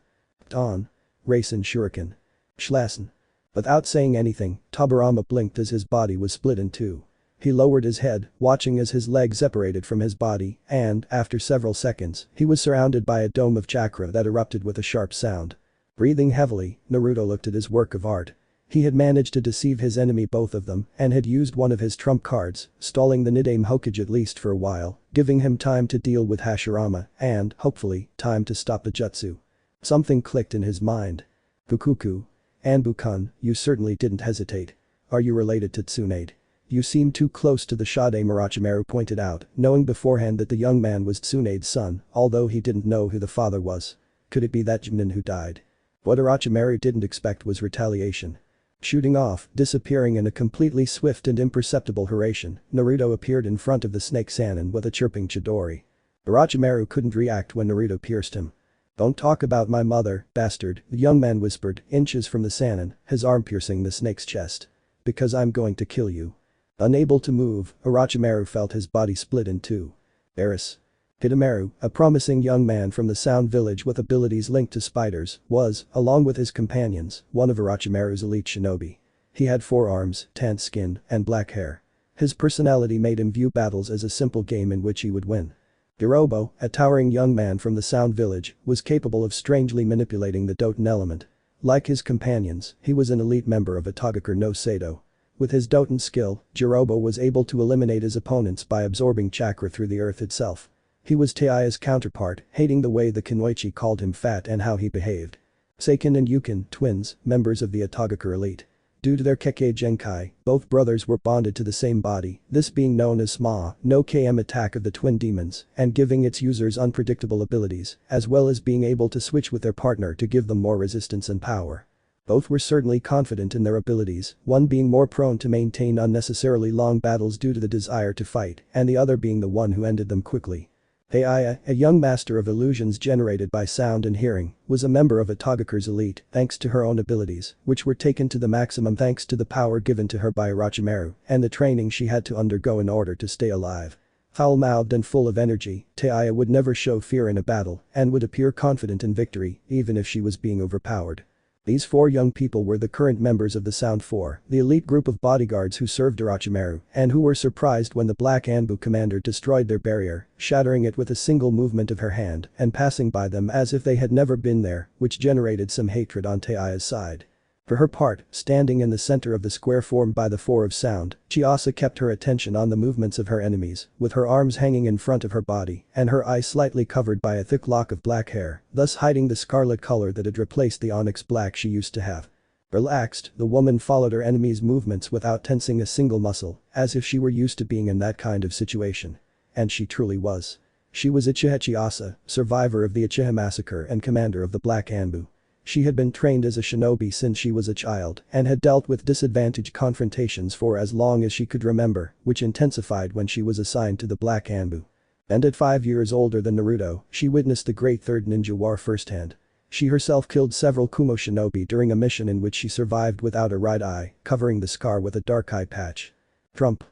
"On. Raisen Shuriken. Schlassen." Without saying anything, Tobirama blinked as his body was split in two. He lowered his head, watching as his leg separated from his body, and, after several seconds, he was surrounded by a dome of chakra that erupted with a sharp sound. Breathing heavily, Naruto looked at his work of art. He had managed to deceive his enemy, both of them, and had used one of his trump cards, stalling the Nidaime Hokage at least for a while, giving him time to deal with Hashirama and, hopefully, time to stop the jutsu. Something clicked in his mind. "Fukuku. Anbu-kun, you certainly didn't hesitate. Are you related to Tsunade? You seem too close to the Shade," Orochimaru pointed out, knowing beforehand that the young man was Tsunade's son, although he didn't know who the father was. Could it be that Jinin who died? What Orochimaru didn't expect was retaliation. Shooting off, disappearing in a completely swift and imperceptible Hiraishin, Naruto appeared in front of the snake Sannin with a chirping Chidori. Orochimaru couldn't react when Naruto pierced him. "Don't talk about my mother, bastard," the young man whispered, inches from the Sannin, his arm piercing the snake's chest. "Because I'm going to kill you." Unable to move, Orochimaru felt his body split in two. Eris. Hidemaru, a promising young man from the Sound Village with abilities linked to spiders, was, along with his companions, one of Orochimaru's elite shinobi. He had 4 arms, tanned skin, and black hair. His personality made him view battles as a simple game in which he would win. Hirobo, a towering young man from the Sound Village, was capable of strangely manipulating the Doten element. Like his companions, he was an elite member of Itachi no Sado. With his Doten skill, Hirobo was able to eliminate his opponents by absorbing chakra through the earth itself. He was Taiya's counterpart, hating the way the Kunoichi called him fat and how he behaved. Seiken and Yukin, twins, members of the Itachi elite. Due to their Kekkei Genkai, both brothers were bonded to the same body, this being known as Sma no KM attack of the twin demons, and giving its users unpredictable abilities, as well as being able to switch with their partner to give them more resistance and power. Both were certainly confident in their abilities, one being more prone to maintain unnecessarily long battles due to the desire to fight, and the other being the one who ended them quickly. Taiya, a young master of illusions generated by sound and hearing, was a member of Itachi's elite thanks to her own abilities, which were taken to the maximum thanks to the power given to her by Orochimaru and the training she had to undergo in order to stay alive. Foul-mouthed and full of energy, Taiya would never show fear in a battle and would appear confident in victory even if she was being overpowered. These 4 young people were the current members of the Sound Four, the elite group of bodyguards who served Orochimaru and who were surprised when the Black Anbu commander destroyed their barrier, shattering it with a single movement of her hand and passing by them as if they had never been there, which generated some hatred on Taiya's side. For her part, standing in the center of the square formed by the four of sound, Chiasa kept her attention on the movements of her enemies, with her arms hanging in front of her body and her eyes slightly covered by a thick lock of black hair, thus hiding the scarlet color that had replaced the onyx black she used to have. Relaxed, the woman followed her enemy's movements without tensing a single muscle, as if she were used to being in that kind of situation. And she truly was. She was Uchiha Chiasa, survivor of the Uchiha massacre and commander of the Black Anbu. She had been trained as a shinobi since she was a child and had dealt with disadvantaged confrontations for as long as she could remember, which intensified when she was assigned to the Black Anbu. And at 5 years older than Naruto, she witnessed the Great Third Ninja War firsthand. She herself killed several Kumo shinobi during a mission in which she survived without a right eye, covering the scar with a dark eye patch. Trump.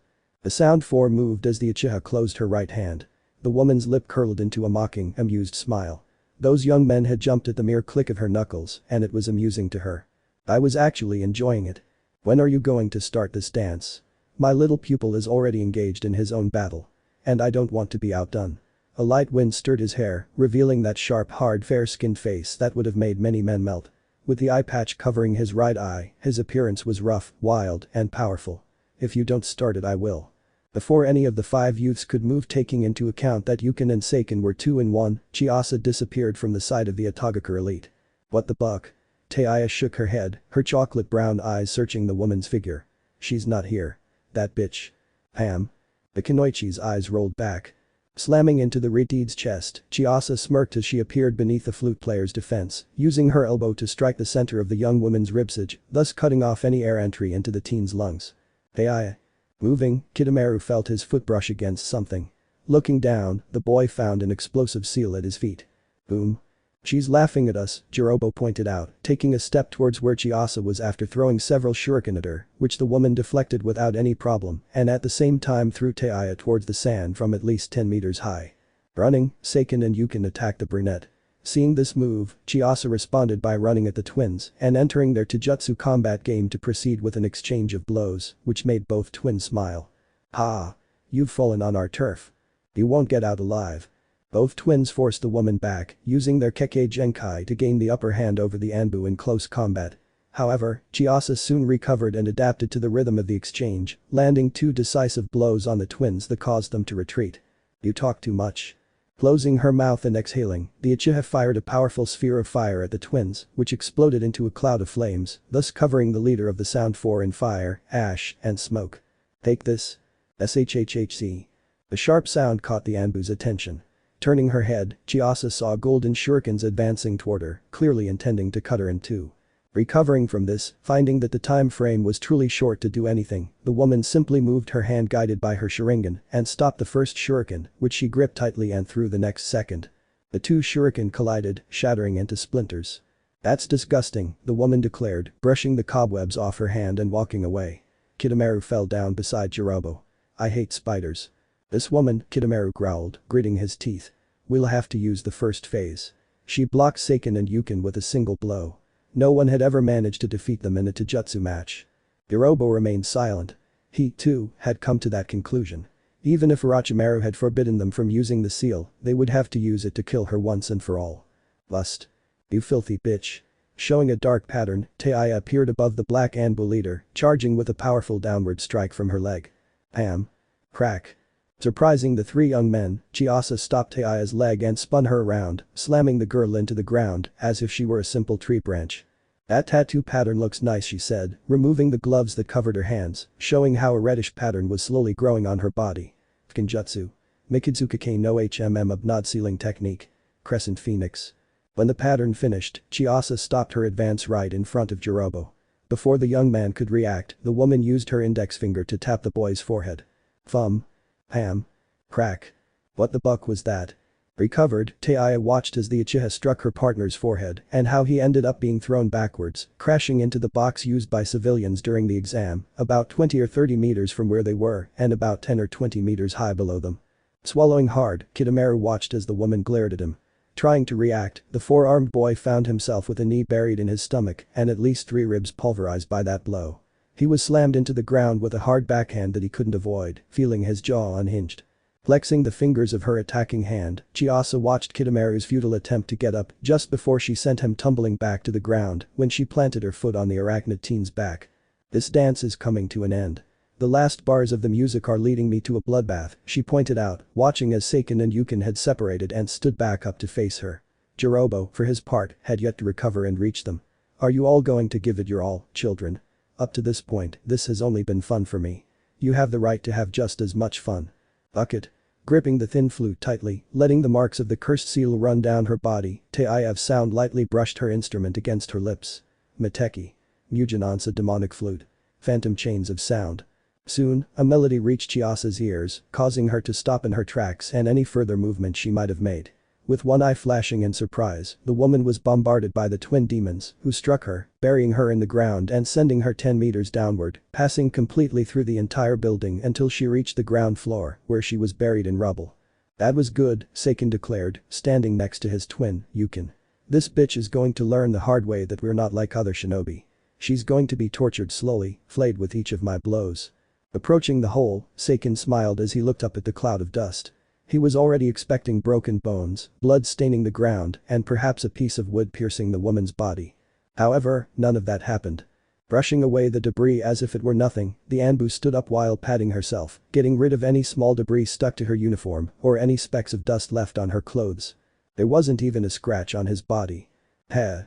The sound 4 moved as the Uchiha closed her right hand. The woman's lip curled into a mocking, amused smile. Those young men had jumped at the mere click of her knuckles, and it was amusing to her. I was actually enjoying it. When are you going to start this dance? My little pupil is already engaged in his own battle. And I don't want to be outdone. A light wind stirred his hair, revealing that sharp, hard, fair-skinned face that would have made many men melt. With the eye patch covering his right eye, his appearance was rough, wild, and powerful. If you don't start it, I will. Before any of the 5 youths could move, taking into account that Yukin and Seiken were 2 in 1, Chiasa disappeared from the side of the Atagakur elite. What the buck? Taiya shook her head, her chocolate brown eyes searching the woman's figure. She's not here. That bitch. Ham. The Kunoichi's eyes rolled back. Slamming into the Ritide's chest, Chiasa smirked as she appeared beneath the flute player's defense, using her elbow to strike the center of the young woman's ribsage, thus cutting off any air entry into the teen's lungs. Taiya. Moving, Kidomaru felt his foot brush against something. Looking down, the boy found an explosive seal at his feet. Boom. She's laughing at us, Jirobo pointed out, taking a step towards where Chiasa was after throwing several shuriken at her, which the woman deflected without any problem and at the same time threw Taiya towards the sand from at least 10 meters high. Running, Seiken and Yukin attacked the brunette. Seeing this move, Chiasa responded by running at the twins and entering their Taijutsu combat game to proceed with an exchange of blows, which made both twins smile. Ha! You've fallen on our turf. You won't get out alive. Both twins forced the woman back, using their Kekkei Genkai to gain the upper hand over the Anbu in close combat. However, Chiasa soon recovered and adapted to the rhythm of the exchange, landing 2 decisive blows on the twins that caused them to retreat. You talk too much. Closing her mouth and exhaling, the Uchiha fired a powerful sphere of fire at the twins, which exploded into a cloud of flames, thus covering the leader of the Sound 4 in fire, ash, and smoke. Take this. SHHHC. The sharp sound caught the Anbu's attention. Turning her head, Chiasa saw golden shurikens advancing toward her, clearly intending to cut her in 2. Recovering from this, finding that the time frame was truly short to do anything, the woman simply moved her hand guided by her Sharingan and stopped the first shuriken, which she gripped tightly and threw the next second. The 2 shuriken collided, shattering into splinters. That's disgusting, the woman declared, brushing the cobwebs off her hand and walking away. Kidomaru fell down beside Jirobo. I hate spiders. This woman, Kidomaru growled, gritting his teeth. We'll have to use the first phase. She blocked Seiken and Yukin with a single blow. No one had ever managed to defeat them in a Taijutsu match. Jirobo remained silent. He, too, had come to that conclusion. Even if Orochimaru had forbidden them from using the seal, they would have to use it to kill her once and for all. Lust. You filthy bitch. Showing a dark pattern, Taiya appeared above the Black Anbu leader, charging with a powerful downward strike from her leg. Pam. Crack. Surprising the 3 young men, Chiasa stopped Taiya's leg and spun her around, slamming the girl into the ground as if she were a simple tree branch. That tattoo pattern looks nice, she said, removing the gloves that covered her hands, showing how a reddish pattern was slowly growing on her body. Kinjutsu. Mikizukake no HMM Abnod sealing technique. Crescent Phoenix. When the pattern finished, Chiasa stopped her advance right in front of Jirobo. Before the young man could react, the woman used her index finger to tap the boy's forehead. Thumb. Pam. Crack. What the buck was that? Recovered, Taiya watched as the Uchiha struck her partner's forehead and how he ended up being thrown backwards, crashing into the box used by civilians during the exam, about 20 or 30 meters from where they were and about 10 or 20 meters high below them. Swallowing hard, Kidomaru watched as the woman glared at him. Trying to react, the 4-armed boy found himself with a knee buried in his stomach and at least 3 ribs pulverized by that blow. He was slammed into the ground with a hard backhand that he couldn't avoid, feeling his jaw unhinged. Flexing the fingers of her attacking hand, Chiyasa watched Kitamaru's futile attempt to get up just before she sent him tumbling back to the ground when she planted her foot on the arachnid teen's back. This dance is coming to an end. The last bars of the music are leading me to a bloodbath, she pointed out, watching as Seiken and Yukin had separated and stood back up to face her. Jirobo, for his part, had yet to recover and reach them. Are you all going to give it your all, children? Up to this point, this has only been fun for me. You have the right to have just as much fun. Bucket. Gripping the thin flute tightly, letting the marks of the cursed seal run down her body, Teia's sound lightly brushed her instrument against her lips. Meteki. Mujanon's a demonic flute. Phantom chains of sound. Soon, a melody reached Chiasa's ears, causing her to stop in her tracks and any further movement she might have made. With one eye flashing in surprise, the woman was bombarded by the twin demons, who struck her, burying her in the ground and sending her 10 meters downward, passing completely through the entire building until she reached the ground floor, where she was buried in rubble. That was good, Seiken declared, standing next to his twin, Yukin. This bitch is going to learn the hard way that we're not like other shinobi. She's going to be tortured slowly, flayed with each of my blows. Approaching the hole, Seiken smiled as he looked up at the cloud of dust. He was already expecting broken bones, blood staining the ground, and perhaps a piece of wood piercing the woman's body. However, none of that happened. Brushing away the debris as if it were nothing, the Anbu stood up while patting herself, getting rid of any small debris stuck to her uniform or any specks of dust left on her clothes. There wasn't even a scratch on his body. Heh.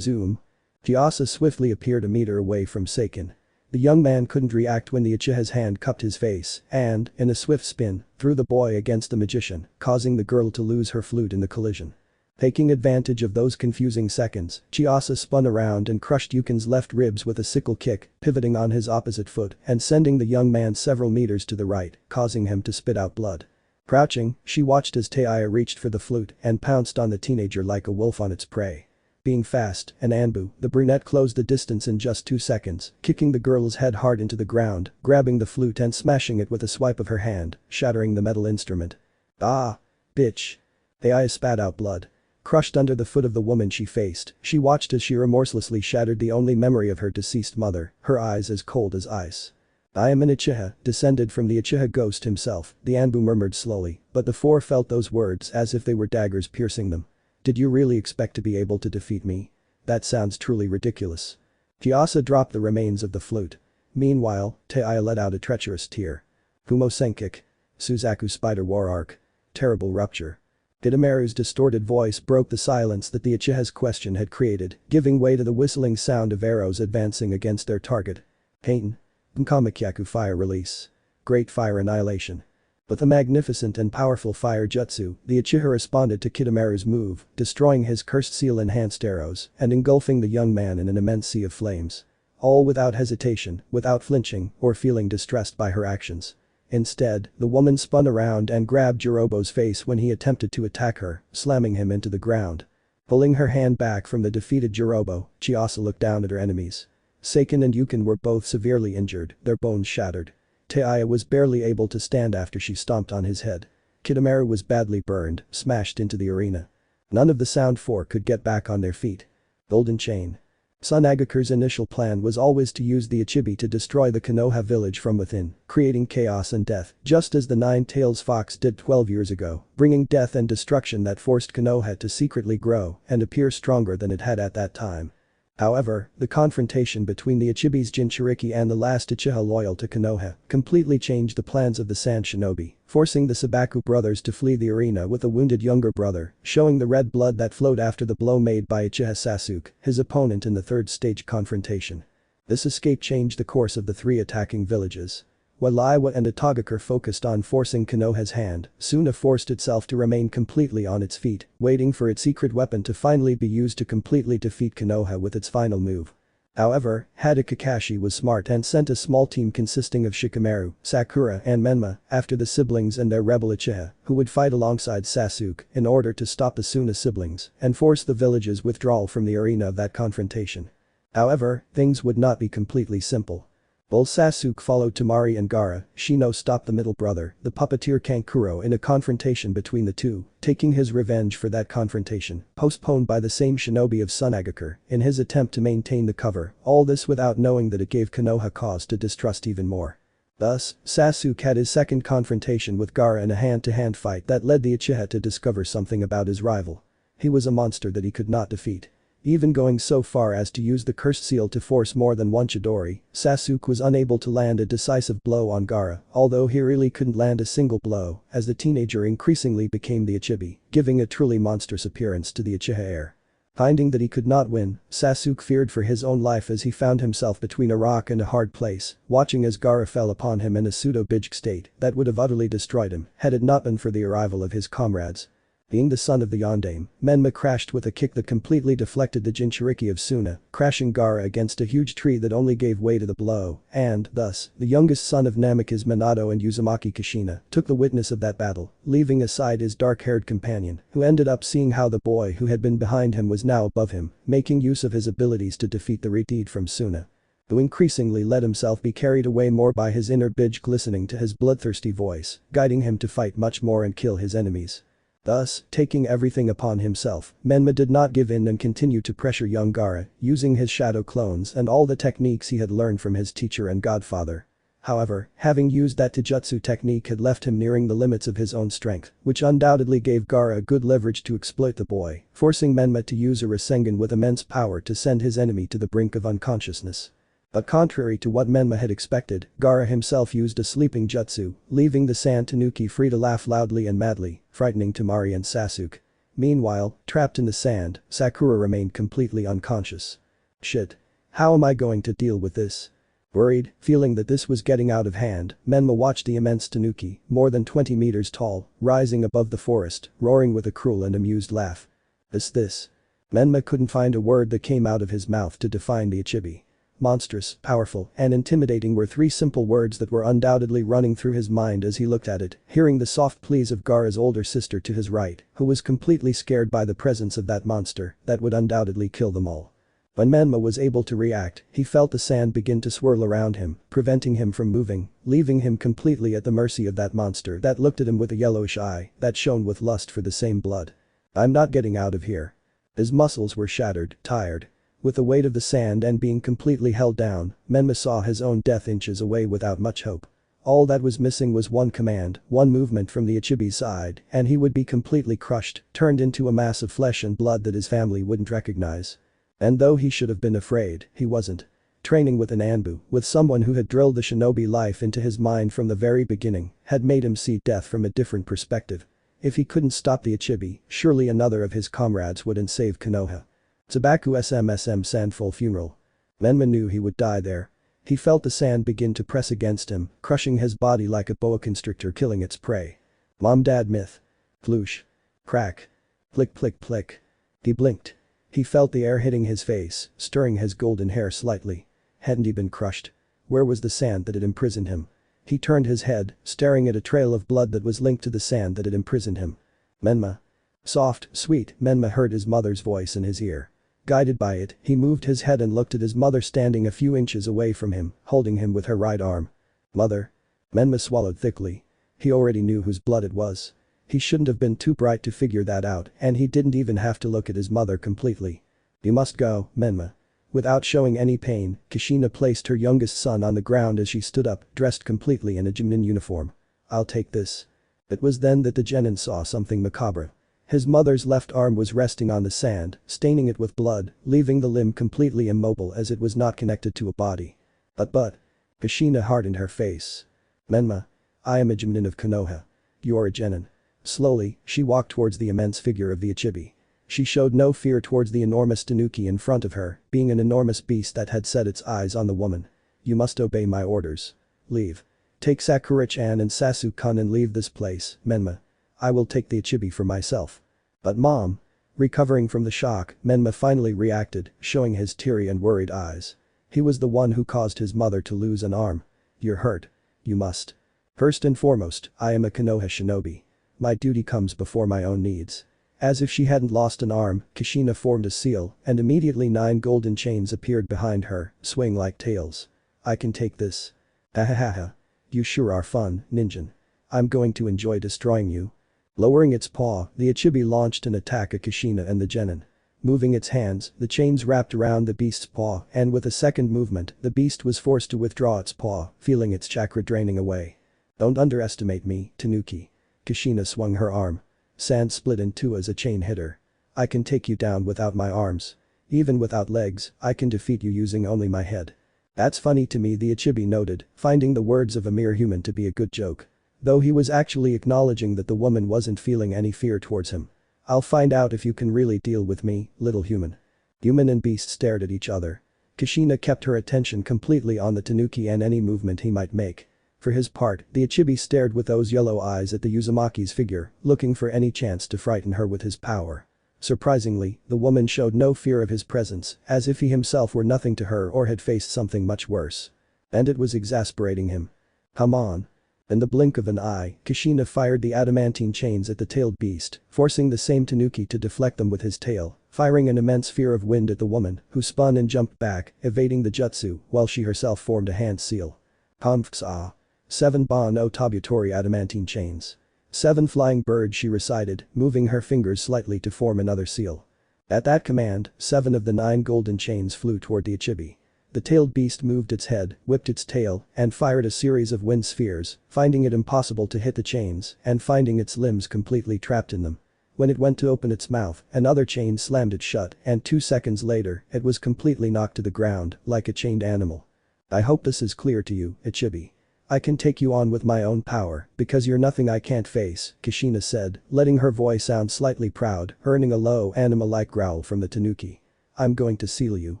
Zoom. Chiasa swiftly appeared a meter away from Seiken. The young man couldn't react when the Uchiha's hand cupped his face and, in a swift spin, threw the boy against the magician, causing the girl to lose her flute in the collision. Taking advantage of those confusing seconds, Chiasa spun around and crushed Yukin's left ribs with a sickle kick, pivoting on his opposite foot and sending the young man several meters to the right, causing him to spit out blood. Crouching, she watched as Teiya reached for the flute and pounced on the teenager like a wolf on its prey. Being fast, and Anbu, the brunette closed the distance in just 2 seconds, kicking the girl's head hard into the ground, grabbing the flute and smashing it with a swipe of her hand, shattering the metal instrument. Ah! Bitch. Ai spat out blood. Crushed under the foot of the woman she faced, she watched as she remorselessly shattered the only memory of her deceased mother, her eyes as cold as ice. I am an Uchiha, descended from the Uchiha ghost himself, the Anbu murmured slowly, but the four felt those words as if they were daggers piercing them. Did you really expect to be able to defeat me? That sounds truly ridiculous. Chiasa dropped the remains of the flute. Meanwhile, Teiya let out a treacherous tear. Fumo Senkik. Suzaku Spider War Arc. Terrible rupture. Kitamaru's distorted voice broke the silence that the Uchiha's question had created, giving way to the whistling sound of arrows advancing against their target. Pain. Nkamakyaku Fire Release. Great Fire Annihilation. With a magnificent and powerful fire jutsu, the Uchiha responded to Kitamaru's move, destroying his cursed seal-enhanced arrows and engulfing the young man in an immense sea of flames. All without hesitation, without flinching, or feeling distressed by her actions. Instead, the woman spun around and grabbed Jirobo's face when he attempted to attack her, slamming him into the ground. Pulling her hand back from the defeated Jirobo, Chiasa looked down at her enemies. Seiken and Yukin were both severely injured, their bones shattered. Teiya was barely able to stand after she stomped on his head. Kitamaru was badly burned, smashed into the arena. None of the Sound Four could get back on their feet. Golden Chain. Sunagaku's initial plan was always to use the Ichibi to destroy the Konoha village from within, creating chaos and death, just as the Nine-Tails Fox did 12 years ago, bringing death and destruction that forced Konoha to secretly grow and appear stronger than it had at that time. However, the confrontation between the Ichibi's Jinchuriki and the last Uchiha loyal to Konoha completely changed the plans of the Sand Shinobi, forcing the Sabaku brothers to flee the arena with a wounded younger brother, showing the red blood that flowed after the blow made by Uchiha Sasuke, his opponent in the third stage confrontation. This escape changed the course of the three attacking villages. While Iwa and Itagakure focused on forcing Konoha's hand, Suna forced itself to remain completely on its feet, waiting for its secret weapon to finally be used to completely defeat Konoha with its final move. However, Hada Kakashi was smart and sent a small team consisting of Shikamaru, Sakura and Menma after the siblings and their rebel Uchiha, who would fight alongside Sasuke in order to stop the Suna siblings and force the village's withdrawal from the arena of that confrontation. However, things would not be completely simple. While Sasuke followed Temari and Gaara, Shino stopped the middle brother, the puppeteer Kankuro in a confrontation between the two, taking his revenge for that confrontation, postponed by the same shinobi of Sunagaku, in his attempt to maintain the cover, all this without knowing that it gave Konoha cause to distrust even more. Thus, Sasuke had his second confrontation with Gaara in a hand-to-hand fight that led the Uchiha to discover something about his rival. He was a monster that he could not defeat. Even going so far as to use the cursed seal to force more than one Chidori, Sasuke was unable to land a decisive blow on Gaara, although he really couldn't land a single blow, as the teenager increasingly became the Ichibi, giving a truly monstrous appearance to the Uchiha heir. Finding that he could not win, Sasuke feared for his own life as he found himself between a rock and a hard place, watching as Gaara fell upon him in a pseudo-Bijj state that would have utterly destroyed him had it not been for the arrival of his comrades. Being the son of the Yondaime, Menma crashed with a kick that completely deflected the Jinchuriki of Suna, crashing Gaara against a huge tree that only gave way to the blow, and, thus, the youngest son of Namikaze Minato and Uzumaki Kushina took the witness of that battle, leaving aside his dark-haired companion, who ended up seeing how the boy who had been behind him was now above him, making use of his abilities to defeat the Reteed from Suna. Who increasingly let himself be carried away more by his inner Bijj listening to his bloodthirsty voice, guiding him to fight much more and kill his enemies. Thus, taking everything upon himself, Menma did not give in and continued to pressure young Gaara, using his shadow clones and all the techniques he had learned from his teacher and godfather. However, having used that Taijutsu technique had left him nearing the limits of his own strength, which undoubtedly gave Gaara a good leverage to exploit the boy, forcing Menma to use a Rasengan with immense power to send his enemy to the brink of unconsciousness. But contrary to what Menma had expected, Gaara himself used a sleeping jutsu, leaving the Sand Tanuki free to laugh loudly and madly, frightening Temari and Sasuke. Meanwhile, trapped in the sand, Sakura remained completely unconscious. Shit. How am I going to deal with this? Worried, feeling that this was getting out of hand, Menma watched the immense Tanuki, more than 20 meters tall, rising above the forest, roaring with a cruel and amused laugh. This. Menma couldn't find a word that came out of his mouth to define the Ichibi. Monstrous, powerful, and intimidating were three simple words that were undoubtedly running through his mind as he looked at it, hearing the soft pleas of Gaara's older sister to his right, who was completely scared by the presence of that monster that would undoubtedly kill them all. When Menma was able to react, he felt the sand begin to swirl around him, preventing him from moving, leaving him completely at the mercy of that monster that looked at him with a yellowish eye that shone with lust for the same blood. I'm not getting out of here. His muscles were shattered, tired. With the weight of the sand and being completely held down, Menma saw his own death inches away without much hope. All that was missing was one command, one movement from the Ichibi's side, and he would be completely crushed, turned into a mass of flesh and blood that his family wouldn't recognize. And though he should have been afraid, he wasn't. Training with an Anbu, with someone who had drilled the shinobi life into his mind from the very beginning, had made him see death from a different perspective. If he couldn't stop the Ichibi, surely another of his comrades would and save Konoha. Tsubaku SMSM Sandful Funeral. Menma knew he would die there. He felt the sand begin to press against him, crushing his body like a boa constrictor killing its prey. Mom-Dad myth. Floosh. Crack. Plick plick plick. He blinked. He felt the air hitting his face, stirring his golden hair slightly. Hadn't he been crushed? Where was the sand that had imprisoned him? He turned his head, staring at a trail of blood that was linked to the sand that had imprisoned him. Menma. Soft, sweet, Menma heard his mother's voice in his ear. Guided by it, he moved his head and looked at his mother standing a few inches away from him, holding him with her right arm. Mother. Menma swallowed thickly. He already knew whose blood it was. He shouldn't have been too bright to figure that out, and he didn't even have to look at his mother completely. You must go, Menma. Without showing any pain, Kushina placed her youngest son on the ground as she stood up, dressed completely in a Jinin uniform. I'll take this. It was then that the genin saw something macabre. His mother's left arm was resting on the sand, staining it with blood, leaving the limb completely immobile as it was not connected to a body. But. Kushina hardened her face. Menma. I am a Jinin of Konoha. You're a genin. Slowly, she walked towards the immense figure of the Ichibi. She showed no fear towards the enormous Tanuki in front of her, being an enormous beast that had set its eyes on the woman. You must obey my orders. Leave. Take Sakura-chan and Sasuke-kun and leave this place, Menma. I will take the Ichibi for myself. But mom. Recovering from the shock, Menma finally reacted, showing his teary and worried eyes. He was the one who caused his mother to lose an arm. You're hurt. You must. First and foremost, I am a Konoha shinobi. My duty comes before my own needs. As if she hadn't lost an arm, Kushina formed a seal, and immediately 9 golden chains appeared behind her, swaying like tails. I can take this. Ahahaha. You sure are fun, ninjin. I'm going to enjoy destroying you. Lowering its paw, the Ichibi launched an attack at Kushina and the genin. Moving its hands, the chains wrapped around the beast's paw, and with a second movement, the beast was forced to withdraw its paw, feeling its chakra draining away. Don't underestimate me, Tanuki. Kushina swung her arm. Sand split in two as a chain hit her. I can take you down without my arms. Even without legs, I can defeat you using only my head. That's funny to me, the Ichibi noted, finding the words of a mere human to be a good joke. Though he was actually acknowledging that the woman wasn't feeling any fear towards him. I'll find out if you can really deal with me, little human. Human and beast stared at each other. Kushina kept her attention completely on the Tanuki and any movement he might make. For his part, the Ichibi stared with those yellow eyes at the Uzumaki's figure, looking for any chance to frighten her with his power. Surprisingly, the woman showed no fear of his presence, as if he himself were nothing to her or had faced something much worse. And it was exasperating him. Come on. In the blink of an eye, Kushina fired the adamantine chains at the tailed beast, forcing the same Tanuki to deflect them with his tail, firing an immense fear of wind at the woman, who spun and jumped back, evading the jutsu, while she herself formed a hand seal. Hamfsa. 7 Bon no Tabutori adamantine chains. 7 flying birds, she recited, moving her fingers slightly to form another seal. At that command, 7 of the 9 golden chains flew toward the Ichibi. The tailed beast moved its head, whipped its tail, and fired a series of wind spheres, finding it impossible to hit the chains and finding its limbs completely trapped in them. When it went to open its mouth, another chain slammed it shut, and 2 seconds later, it was completely knocked to the ground, like a chained animal. I hope this is clear to you, Ichibi. I can take you on with my own power, because you're nothing I can't face, Kushina said, letting her voice sound slightly proud, earning a low animal-like growl from the Tanuki. I'm going to seal you.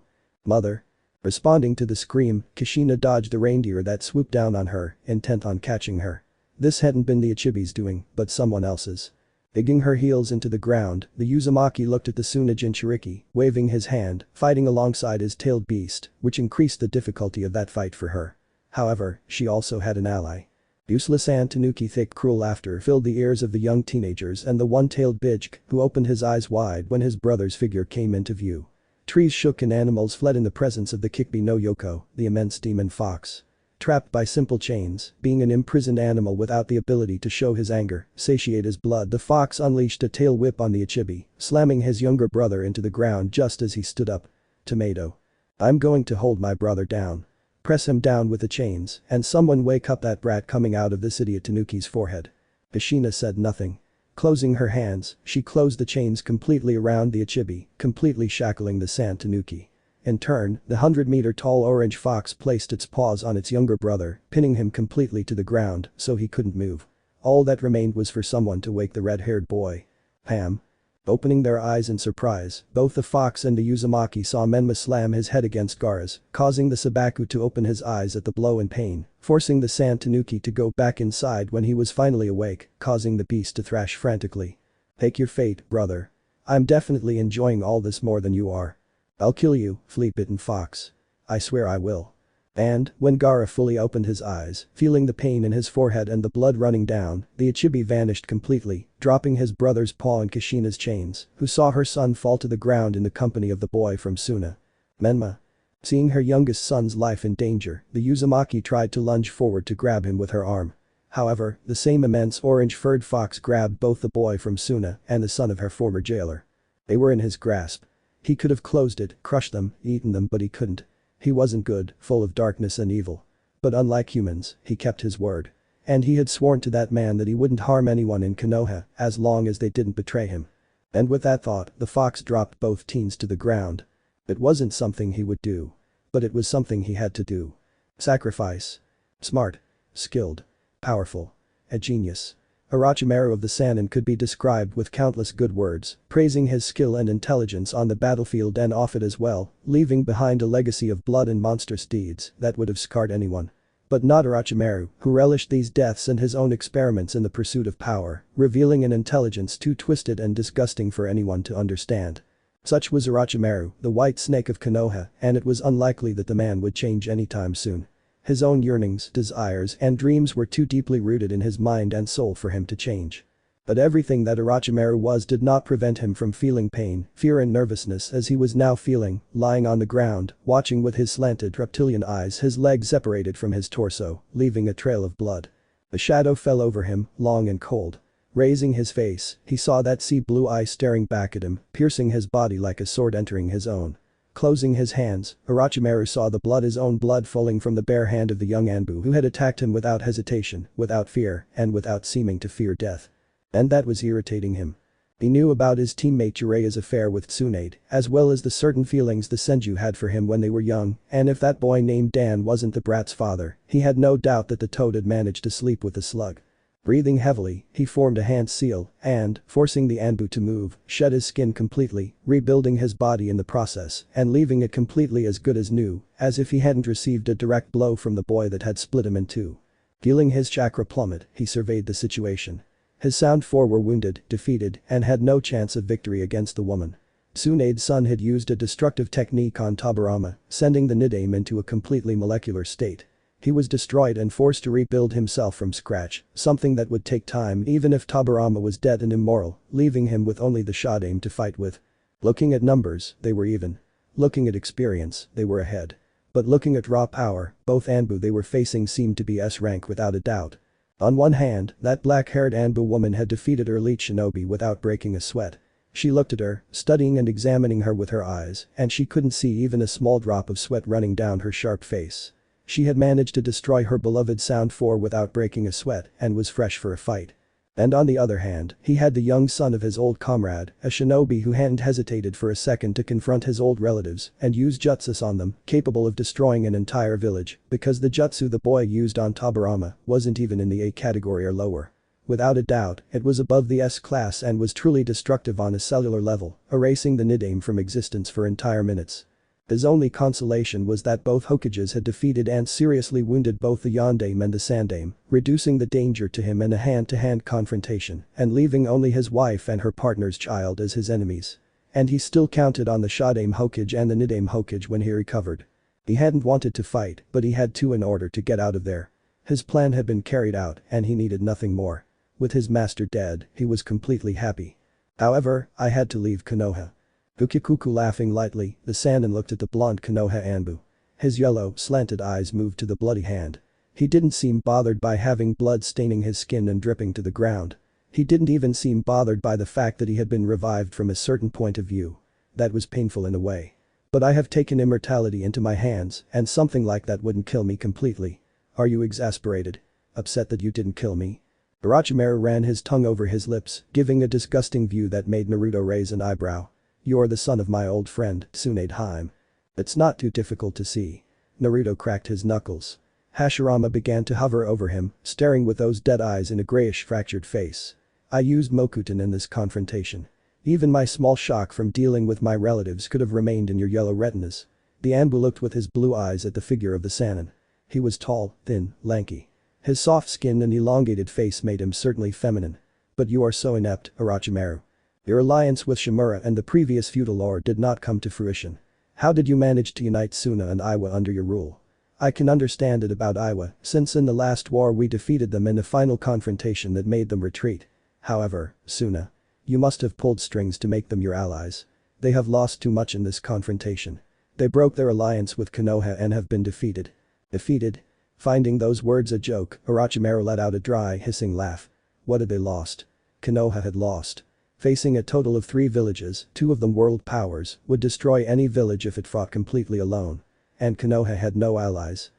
Mother. Responding to the scream, Kushina dodged the reindeer that swooped down on her, intent on catching her. This hadn't been the Ichibi's doing, but someone else's. Digging her heels into the ground, the Uzumaki looked at the Tsunade Jinchuriki, waving his hand, fighting alongside his tailed beast, which increased the difficulty of that fight for her. However, she also had an ally. Useless and Tanuki. Thick cruel laughter filled the ears of the young teenagers and the one-tailed Bijk, who opened his eyes wide when his brother's figure came into view. Trees shook and animals fled in the presence of the Kikbi no Yoko, the immense demon fox. Trapped by simple chains, being an imprisoned animal without the ability to show his anger, satiate his blood, the fox unleashed a tail whip on the Ichibi, slamming his younger brother into the ground just as he stood up. Tomato. I'm going to hold my brother down. Press him down with the chains, and someone wake up that brat coming out of this idiot Tanuki's forehead. Kushina said nothing. Closing her hands, she closed the chains completely around the Ichibi, completely shackling the sand Tanuki. In turn, the 100-meter-tall orange fox placed its paws on its younger brother, pinning him completely to the ground so he couldn't move. All that remained was for someone to wake the red-haired boy. Pam. Opening their eyes in surprise, both the fox and the Uzumaki saw Menma slam his head against Gaara's, causing the Sabaku to open his eyes at the blow in pain, forcing the sand Tanuki to go back inside when he was finally awake, causing the beast to thrash frantically. Take your fate, brother. I'm definitely enjoying all this more than you are. I'll kill you, flea-bitten fox. I swear I will. And, when Gaara fully opened his eyes, feeling the pain in his forehead and the blood running down, the Ichibi vanished completely, dropping his brother's paw in Kushina's chains, who saw her son fall to the ground in the company of the boy from Suna. Menma. Seeing her youngest son's life in danger, the Uzumaki tried to lunge forward to grab him with her arm. However, the same immense orange-furred fox grabbed both the boy from Suna and the son of her former jailer. They were in his grasp. He could have closed it, crushed them, eaten them, but he couldn't. He wasn't good, full of darkness and evil. But unlike humans, he kept his word. And he had sworn to that man that he wouldn't harm anyone in Konoha as long as they didn't betray him. And with that thought, the fox dropped both teens to the ground. It wasn't something he would do. But it was something he had to do. Sacrifice. Smart. Skilled. Powerful. A genius. Orochimaru of the Sannin could be described with countless good words, praising his skill and intelligence on the battlefield and off it as well, leaving behind a legacy of blood and monstrous deeds that would have scarred anyone. But not Orochimaru, who relished these deaths and his own experiments in the pursuit of power, revealing an intelligence too twisted and disgusting for anyone to understand. Such was Orochimaru, the white snake of Konoha, and it was unlikely that the man would change anytime soon. His own yearnings, desires, and dreams were too deeply rooted in his mind and soul for him to change. But everything that Orochimaru was did not prevent him from feeling pain, fear and nervousness as he was now feeling, lying on the ground, watching with his slanted reptilian eyes, his legs separated from his torso, leaving a trail of blood. A shadow fell over him, long and cold. Raising his face, he saw that sea blue eye staring back at him, piercing his body like a sword entering his own. Closing his hands, Orochimaru saw his own blood falling from the bare hand of the young Anbu who had attacked him without hesitation, without fear, and without seeming to fear death. And that was irritating him. He knew about his teammate Jireya's affair with Tsunade, as well as the certain feelings the Senju had for him when they were young, and if that boy named Dan wasn't the brat's father, he had no doubt that the toad had managed to sleep with the slug. Breathing heavily, he formed a hand seal, and, forcing the Anbu to move, shed his skin completely, rebuilding his body in the process, and leaving it completely as good as new, as if he hadn't received a direct blow from the boy that had split him in two. Feeling his chakra plummet, he surveyed the situation. His Sound Four were wounded, defeated, and had no chance of victory against the woman. Tsunade's son had used a destructive technique on Tobirama, sending the Nidaime into a completely molecular state. He was destroyed and forced to rebuild himself from scratch, something that would take time even if Tobirama was dead and immoral, leaving him with only the Shodaime to fight with. Looking at numbers, they were even. Looking at experience, they were ahead. But looking at raw power, both Anbu they were facing seemed to be S-rank without a doubt. On one hand, that black-haired Anbu woman had defeated her elite shinobi without breaking a sweat. She looked at her, studying and examining her with her eyes, and she couldn't see even a small drop of sweat running down her sharp face. She had managed to destroy her beloved Sound Four without breaking a sweat and was fresh for a fight. And on the other hand, he had the young son of his old comrade, a shinobi who hadn't hesitated for a second to confront his old relatives and use jutsus on them, capable of destroying an entire village, because the jutsu the boy used on Tobirama wasn't even in the A category or lower. Without a doubt, it was above the S class and was truly destructive on a cellular level, erasing the Nidaime from existence for entire minutes. His only consolation was that both Hokages had defeated and seriously wounded both the Yondaime and the Sandaime, reducing the danger to him in a hand-to-hand confrontation and leaving only his wife and her partner's child as his enemies. And he still counted on the Shodaime Hokage and the Nidaime Hokage when he recovered. He hadn't wanted to fight, but he had to in order to get out of there. His plan had been carried out and he needed nothing more. With his master dead, he was completely happy. However, I had to leave Konoha. Ukikuku laughing lightly, the Sannin looked at the blonde Konoha Anbu. His yellow, slanted eyes moved to the bloody hand. He didn't seem bothered by having blood staining his skin and dripping to the ground. He didn't even seem bothered by the fact that he had been revived from a certain point of view. That was painful in a way. But I have taken immortality into my hands and something like that wouldn't kill me completely. Are you exasperated? Upset that you didn't kill me? Orochimaru ran his tongue over his lips, giving a disgusting view that made Naruto raise an eyebrow. You're the son of my old friend, Tsunade Haim. It's not too difficult to see. Naruto cracked his knuckles. Hashirama began to hover over him, staring with those dead eyes in a grayish fractured face. I used Mokuton in this confrontation. Even my small shock from dealing with my relatives could have remained in your yellow retinas. The Anbu looked with his blue eyes at the figure of the Sannin. He was tall, thin, lanky. His soft skin and elongated face made him certainly feminine. But you are so inept, Orochimaru. Your alliance with Shimura and the previous feudal lord did not come to fruition. How did you manage to unite Suna and Iwa under your rule? I can understand it about Iwa, since in the last war we defeated them in a final confrontation that made them retreat. However, Suna. You must have pulled strings to make them your allies. They have lost too much in this confrontation. They broke their alliance with Konoha and have been defeated. Defeated? Finding those words a joke, Orochimaru let out a dry, hissing laugh. What had they lost? Konoha had lost. Facing a total of 3 villages, 2 of them world powers, would destroy any village if it fought completely alone. And Konoha had no allies.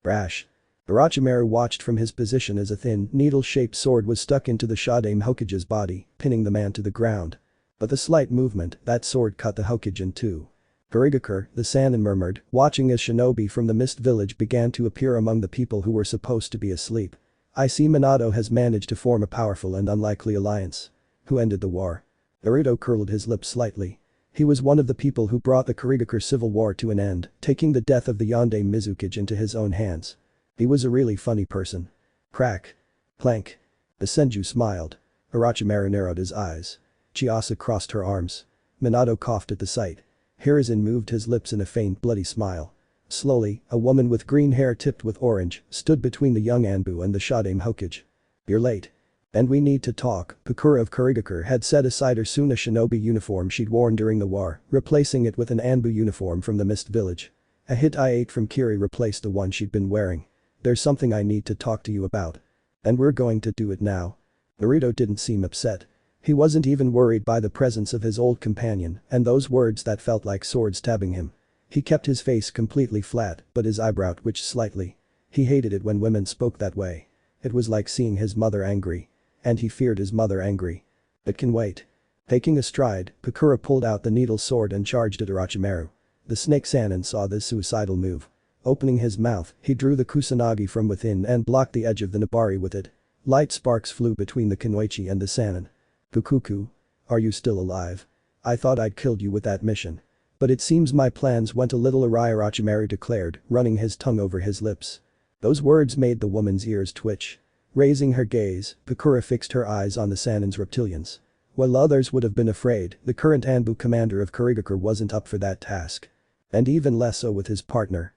Brash. Orochimaru watched from his position as a thin, needle-shaped sword was stuck into the Shodaime Hokage's body, pinning the man to the ground. With a slight movement, that sword cut the Hokage in two. Kurigakure, the Sannin murmured, watching as shinobi from the Mist Village began to appear among the people who were supposed to be asleep. I see Minato has managed to form a powerful and unlikely alliance. Who ended the war? Naruto curled his lips slightly. He was one of the people who brought the Kurigakure civil war to an end, taking the death of the Yondaime Mizukage into his own hands. He was a really funny person. Crack. Clank. The Senju smiled. Orochimaru narrowed his eyes. Chiyasa crossed her arms. Minato coughed at the sight. Hiruzen moved his lips in a faint bloody smile. Slowly, a woman with green hair tipped with orange stood between the young Anbu and the Shodaime Hokage. You're late. And we need to talk. Pukura of Kurigakure had set aside her Suna shinobi uniform she'd worn during the war, replacing it with an Anbu uniform from the Mist Village. A hit I ate from Kiri replaced the one she'd been wearing. There's something I need to talk to you about. And we're going to do it now. Naruto didn't seem upset. He wasn't even worried by the presence of his old companion and those words that felt like swords stabbing him. He kept his face completely flat, but his eyebrow twitched slightly. He hated it when women spoke that way. It was like seeing his mother angry. And he feared his mother angry. It can wait. Taking a stride, Pakura pulled out the needle sword and charged at Orochimaru. The snake Sannin saw this suicidal move. Opening his mouth, he drew the kusanagi from within and blocked the edge of the Nabari with it. Light sparks flew between the Kunoichi and the Sannin. Fukuku. Are you still alive? I thought I'd killed you with that mission. But it seems my plans went a little awry, Orochimaru declared, running his tongue over his lips. Those words made the woman's ears twitch. Raising her gaze, Pakura fixed her eyes on the Sannin's reptilians. While others would have been afraid, the current A.N.B.U commander of Kurigakure wasn't up for that task. And even less so with his partner.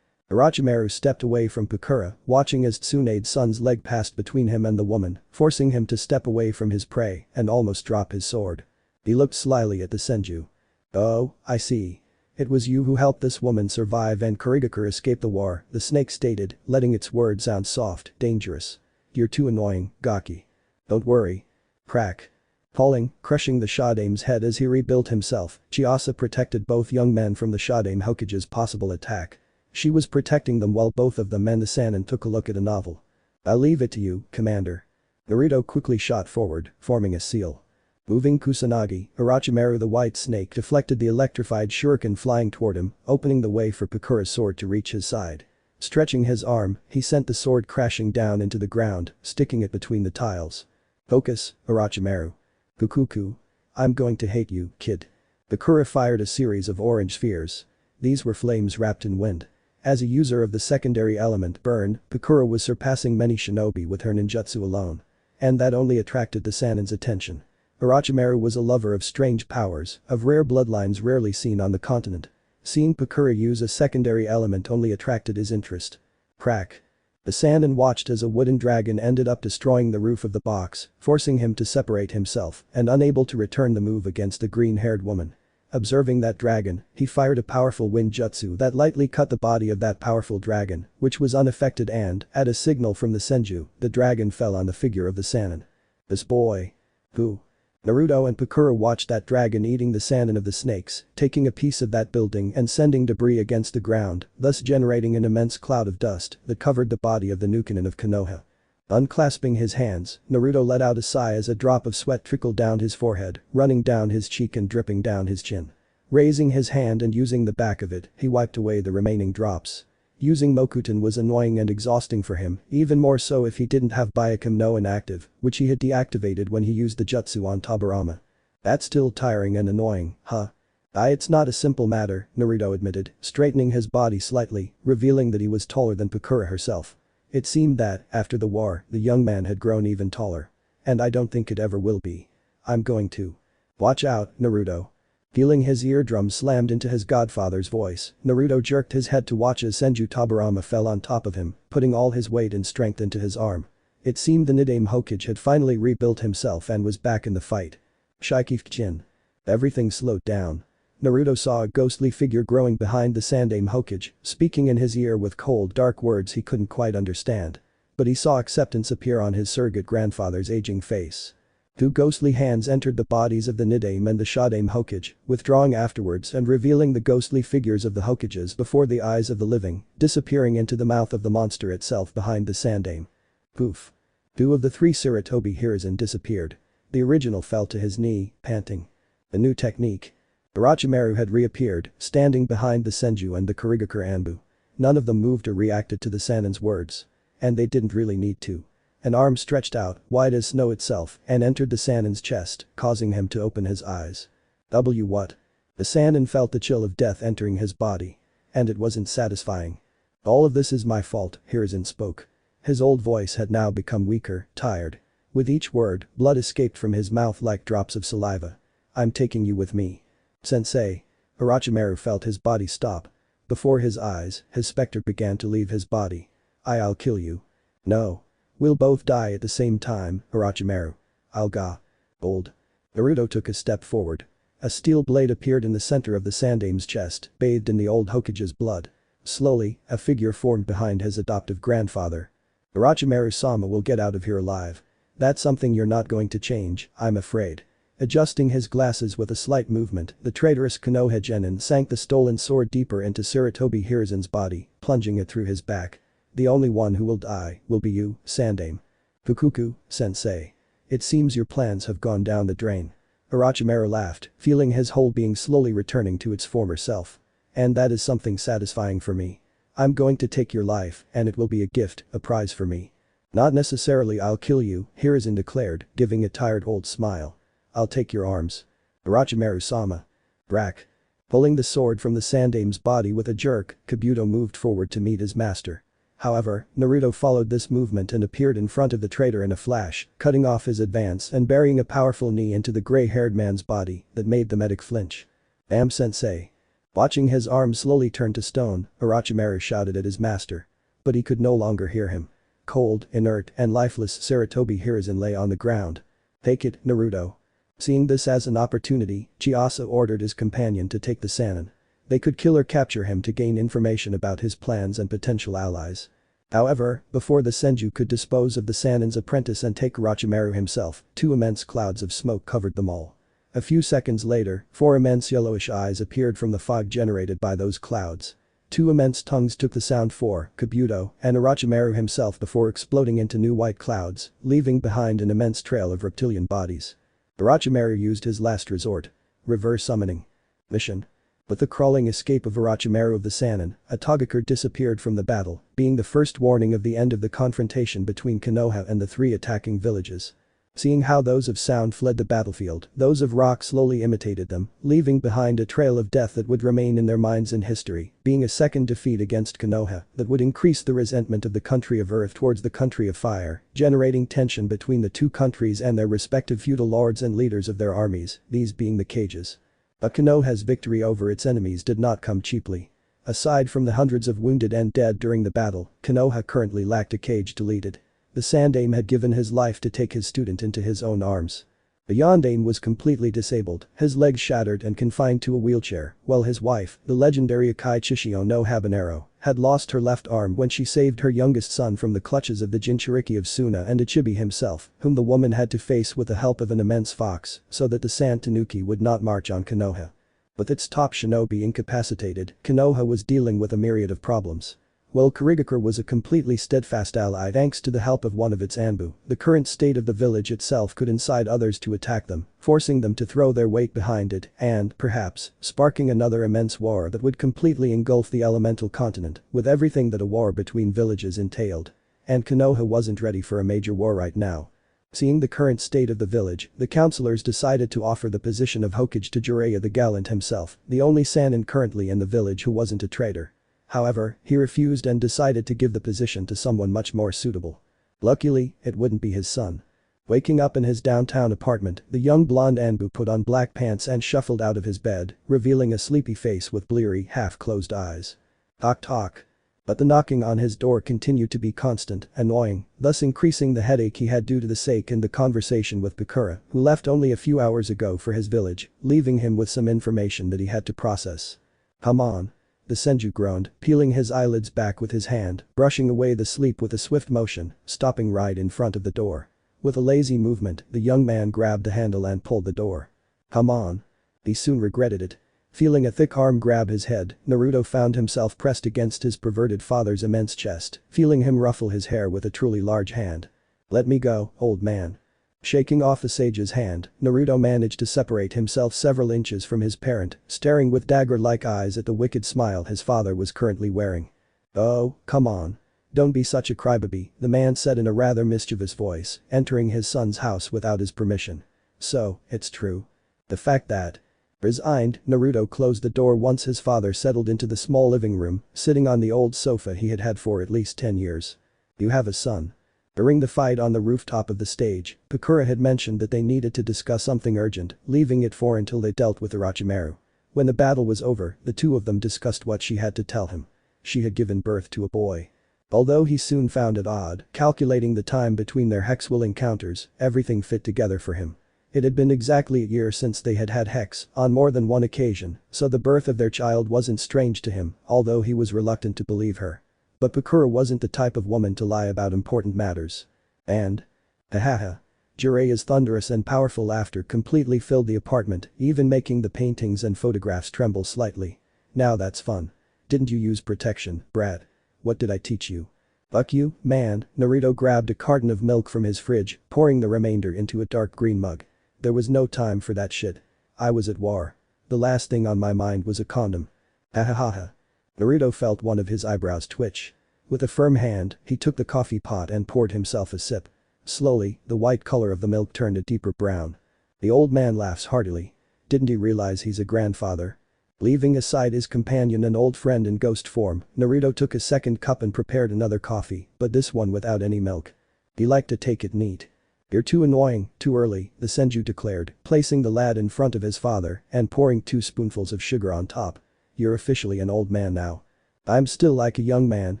Orochimaru stepped away from Pakura, watching as Tsunade's son's leg passed between him and the woman, forcing him to step away from his prey and almost drop his sword. He looked slyly at the Senju. Oh, I see. It was you who helped this woman survive and Kurigakure escape the war, the snake stated, letting its words sound soft, dangerous. You're too annoying, Gaki. Don't worry. Crack. Falling, crushing the Shodame's head as he rebuilt himself, Chiyasa protected both young men from the Shodame Hokage's possible attack. She was protecting them while both of them and the Sannin took a look at a novel. I'll leave it to you, Commander. Naruto quickly shot forward, forming a seal. Moving Kusanagi, Orochimaru the white snake deflected the electrified shuriken flying toward him, opening the way for Pakura's sword to reach his side. Stretching his arm, he sent the sword crashing down into the ground, sticking it between the tiles. Focus, Orochimaru. Fukuku. I'm going to hate you, kid. Pakura fired a series of orange spheres. These were flames wrapped in wind. As a user of the secondary element burn, Pakura was surpassing many shinobi with her ninjutsu alone. And that only attracted the Sannin's attention. Orochimaru was a lover of strange powers, of rare bloodlines rarely seen on the continent. Seeing Pakura use a secondary element only attracted his interest. Crack. The Sannin watched as a wooden dragon ended up destroying the roof of the box, forcing him to separate himself and unable to return the move against the green-haired woman. Observing that dragon, he fired a powerful wind jutsu that lightly cut the body of that powerful dragon, which was unaffected and, at a signal from the Senju, the dragon fell on the figure of the Sannin. This boy. Who? Naruto and Pakura watched that dragon eating the Sannin of the snakes, taking a piece of that building and sending debris against the ground, thus generating an immense cloud of dust that covered the body of the Nukenin of Konoha. Unclasping his hands, Naruto let out a sigh as a drop of sweat trickled down his forehead, running down his cheek and dripping down his chin. Raising his hand and using the back of it, he wiped away the remaining drops. Using Mokuton was annoying and exhausting for him, even more so if he didn't have Byakume no inactive, which he had deactivated when he used the jutsu on Tobirama. That's still tiring and annoying, huh? It's not a simple matter, Naruto admitted, straightening his body slightly, revealing that he was taller than Pakura herself. It seemed that, after the war, the young man had grown even taller. And I don't think it ever will be. I'm going to. Watch out, Naruto. Feeling his eardrum slammed into his godfather's voice, Naruto jerked his head to watch as Senju Tobirama fell on top of him, putting all his weight and strength into his arm. It seemed the Nidaime Hokage had finally rebuilt himself and was back in the fight. Shikifujin. Everything slowed down. Naruto saw a ghostly figure growing behind the Sandaime Hokage, speaking in his ear with cold dark words he couldn't quite understand. But he saw acceptance appear on his surrogate grandfather's aging face. Two ghostly hands entered the bodies of the Nidaime and the Shodaime Hokage, withdrawing afterwards and revealing the ghostly figures of the Hokages before the eyes of the living, disappearing into the mouth of the monster itself behind the Sandaime. Poof. Two of the three Sarutobi Hiruzen disappeared. The original fell to his knee, panting. A new technique. Orochimaru had reappeared, standing behind the Senju and the Kurigakure A.N.B.U. None of them moved or reacted to the Sannin's words. And they didn't really need to. An arm stretched out, wide as snow itself, and entered the Sannin's chest, causing him to open his eyes. What? The Sannin felt the chill of death entering his body. And it wasn't satisfying. All of this is my fault, Hiruzen spoke. His old voice had now become weaker, tired. With each word, blood escaped from his mouth like drops of saliva. I'm taking you with me. Sensei. Orochimaru felt his body stop. Before his eyes, his specter began to leave his body. I'll kill you. No. We'll both die at the same time, Orochimaru. I'll ga. Old. Naruto took a step forward. A steel blade appeared in the center of the Sandaime's chest, bathed in the old Hokage's blood. Slowly, a figure formed behind his adoptive grandfather. Orochimaru-sama will get out of here alive. That's something you're not going to change, I'm afraid. Adjusting his glasses with a slight movement, the traitorous Konoha genin sank the stolen sword deeper into Sarutobi Hiruzen's body, plunging it through his back. The only one who will die will be you, Sandame. Fukuku, sensei. It seems your plans have gone down the drain. Orochimaru laughed, feeling his whole being slowly returning to its former self. And that is something satisfying for me. I'm going to take your life, and it will be a gift, a prize for me. Not necessarily I'll kill you, Hiruzen declared, giving a tired old smile. I'll take your arms. Orochimaru-sama. Brak. Pulling the sword from the Sandame's body with a jerk, Kabuto moved forward to meet his master. However, Naruto followed this movement and appeared in front of the traitor in a flash, cutting off his advance and burying a powerful knee into the gray-haired man's body that made the medic flinch. Sensei. Watching his arm slowly turn to stone, Orochimaru shouted at his master. But he could no longer hear him. Cold, inert, and lifeless Sarutobi Hiruzen lay on the ground. Take it, Naruto. Seeing this as an opportunity, Chiasa ordered his companion to take the Sannin. They could kill or capture him to gain information about his plans and potential allies. However, before the Senju could dispose of the Sannin's apprentice and take Orochimaru himself, 2 immense clouds of smoke covered them all. A few seconds later, 4 immense yellowish eyes appeared from the fog generated by those clouds. 2 immense tongues took the sound for Kabuto and Orochimaru himself before exploding into new white clouds, leaving behind an immense trail of reptilian bodies. Orochimaru used his last resort. Reverse summoning. Mission. With the crawling escape of Orochimaru of the Sannin, a Togakur disappeared from the battle, being the first warning of the end of the confrontation between Konoha and the 3 attacking villages. Seeing how those of sound fled the battlefield, those of rock slowly imitated them, leaving behind a trail of death that would remain in their minds in history, being a second defeat against Konoha that would increase the resentment of the country of earth towards the country of fire, generating tension between the 2 countries and their respective feudal lords and leaders of their armies, these being the Kages. But Konoha's victory over its enemies did not come cheaply. Aside from the hundreds of wounded and dead during the battle, Konoha currently lacked a Kage to lead it. The Sandame had given his life to take his student into his own arms. The Yondaime was completely disabled, his legs shattered and confined to a wheelchair, while his wife, the legendary Akai Chishio no Habanero, had lost her left arm when she saved her youngest son from the clutches of the Jinchuriki of Suna and Ichibi himself, whom the woman had to face with the help of an immense fox, so that the Sand Tanuki would not march on Konoha. With its top shinobi incapacitated, Konoha was dealing with a myriad of problems. While Kurigakure was a completely steadfast ally thanks to the help of one of its Anbu, the current state of the village itself could incite others to attack them, forcing them to throw their weight behind it and, perhaps, sparking another immense war that would completely engulf the elemental continent, with everything that a war between villages entailed. And Konoha wasn't ready for a major war right now. Seeing the current state of the village, the councilors decided to offer the position of Hokage to Jiraiya the Gallant himself, the only Sannin currently in the village who wasn't a traitor. However, he refused and decided to give the position to someone much more suitable. Luckily, it wouldn't be his son. Waking up in his downtown apartment, the young blonde Anbu put on black pants and shuffled out of his bed, revealing a sleepy face with bleary, half-closed eyes. Knock knock. But the knocking on his door continued to be constant, annoying, thus increasing the headache he had due to the sake and the conversation with Bakura, who left only a few hours ago for his village, leaving him with some information that he had to process. Come on. The Senju groaned, peeling his eyelids back with his hand, brushing away the sleep with a swift motion, stopping right in front of the door. With a lazy movement, the young man grabbed the handle and pulled the door. Come on. He soon regretted it. Feeling a thick arm grab his head, Naruto found himself pressed against his perverted father's immense chest, feeling him ruffle his hair with a truly large hand. Let me go, old man. Shaking off the sage's hand, Naruto managed to separate himself several inches from his parent, staring with dagger-like eyes at the wicked smile his father was currently wearing. Oh, come on. Don't be such a crybaby, the man said in a rather mischievous voice, entering his son's house without his permission. So, it's true. The fact that. Resigned, Naruto closed the door once his father settled into the small living room, sitting on the old sofa he had had for at least 10 years. You have a son. During the fight on the rooftop of the stage, Bakura had mentioned that they needed to discuss something urgent, leaving it for until they dealt with Orochimaru. When the battle was over, the two of them discussed what she had to tell him. She had given birth to a boy. Although he soon found it odd, calculating the time between their Hex-will encounters, everything fit together for him. It had been exactly a year since they had had Hex, on more than one occasion, so the birth of their child wasn't strange to him, although he was reluctant to believe her. But Bakura wasn't the type of woman to lie about important matters. And? Hahaha. Jiraiya's thunderous and powerful laughter completely filled the apartment, even making the paintings and photographs tremble slightly. Now that's fun. Didn't you use protection, brat? What did I teach you? Fuck you, man. Naruto grabbed a carton of milk from his fridge, pouring the remainder into a dark green mug. There was no time for that shit. I was at war. The last thing on my mind was a condom. Ahahaha. Naruto felt one of his eyebrows twitch. With a firm hand, he took the coffee pot and poured himself a sip. Slowly, the white color of the milk turned a deeper brown. The old man laughs heartily. Didn't he realize he's a grandfather? Leaving aside his companion and old friend in ghost form, Naruto took a second cup and prepared another coffee, but this one without any milk. He liked to take it neat. You're too annoying, too early, the Senju declared, placing the lad in front of his father and pouring 2 spoonfuls of sugar on top. You're officially an old man now. I'm still like a young man,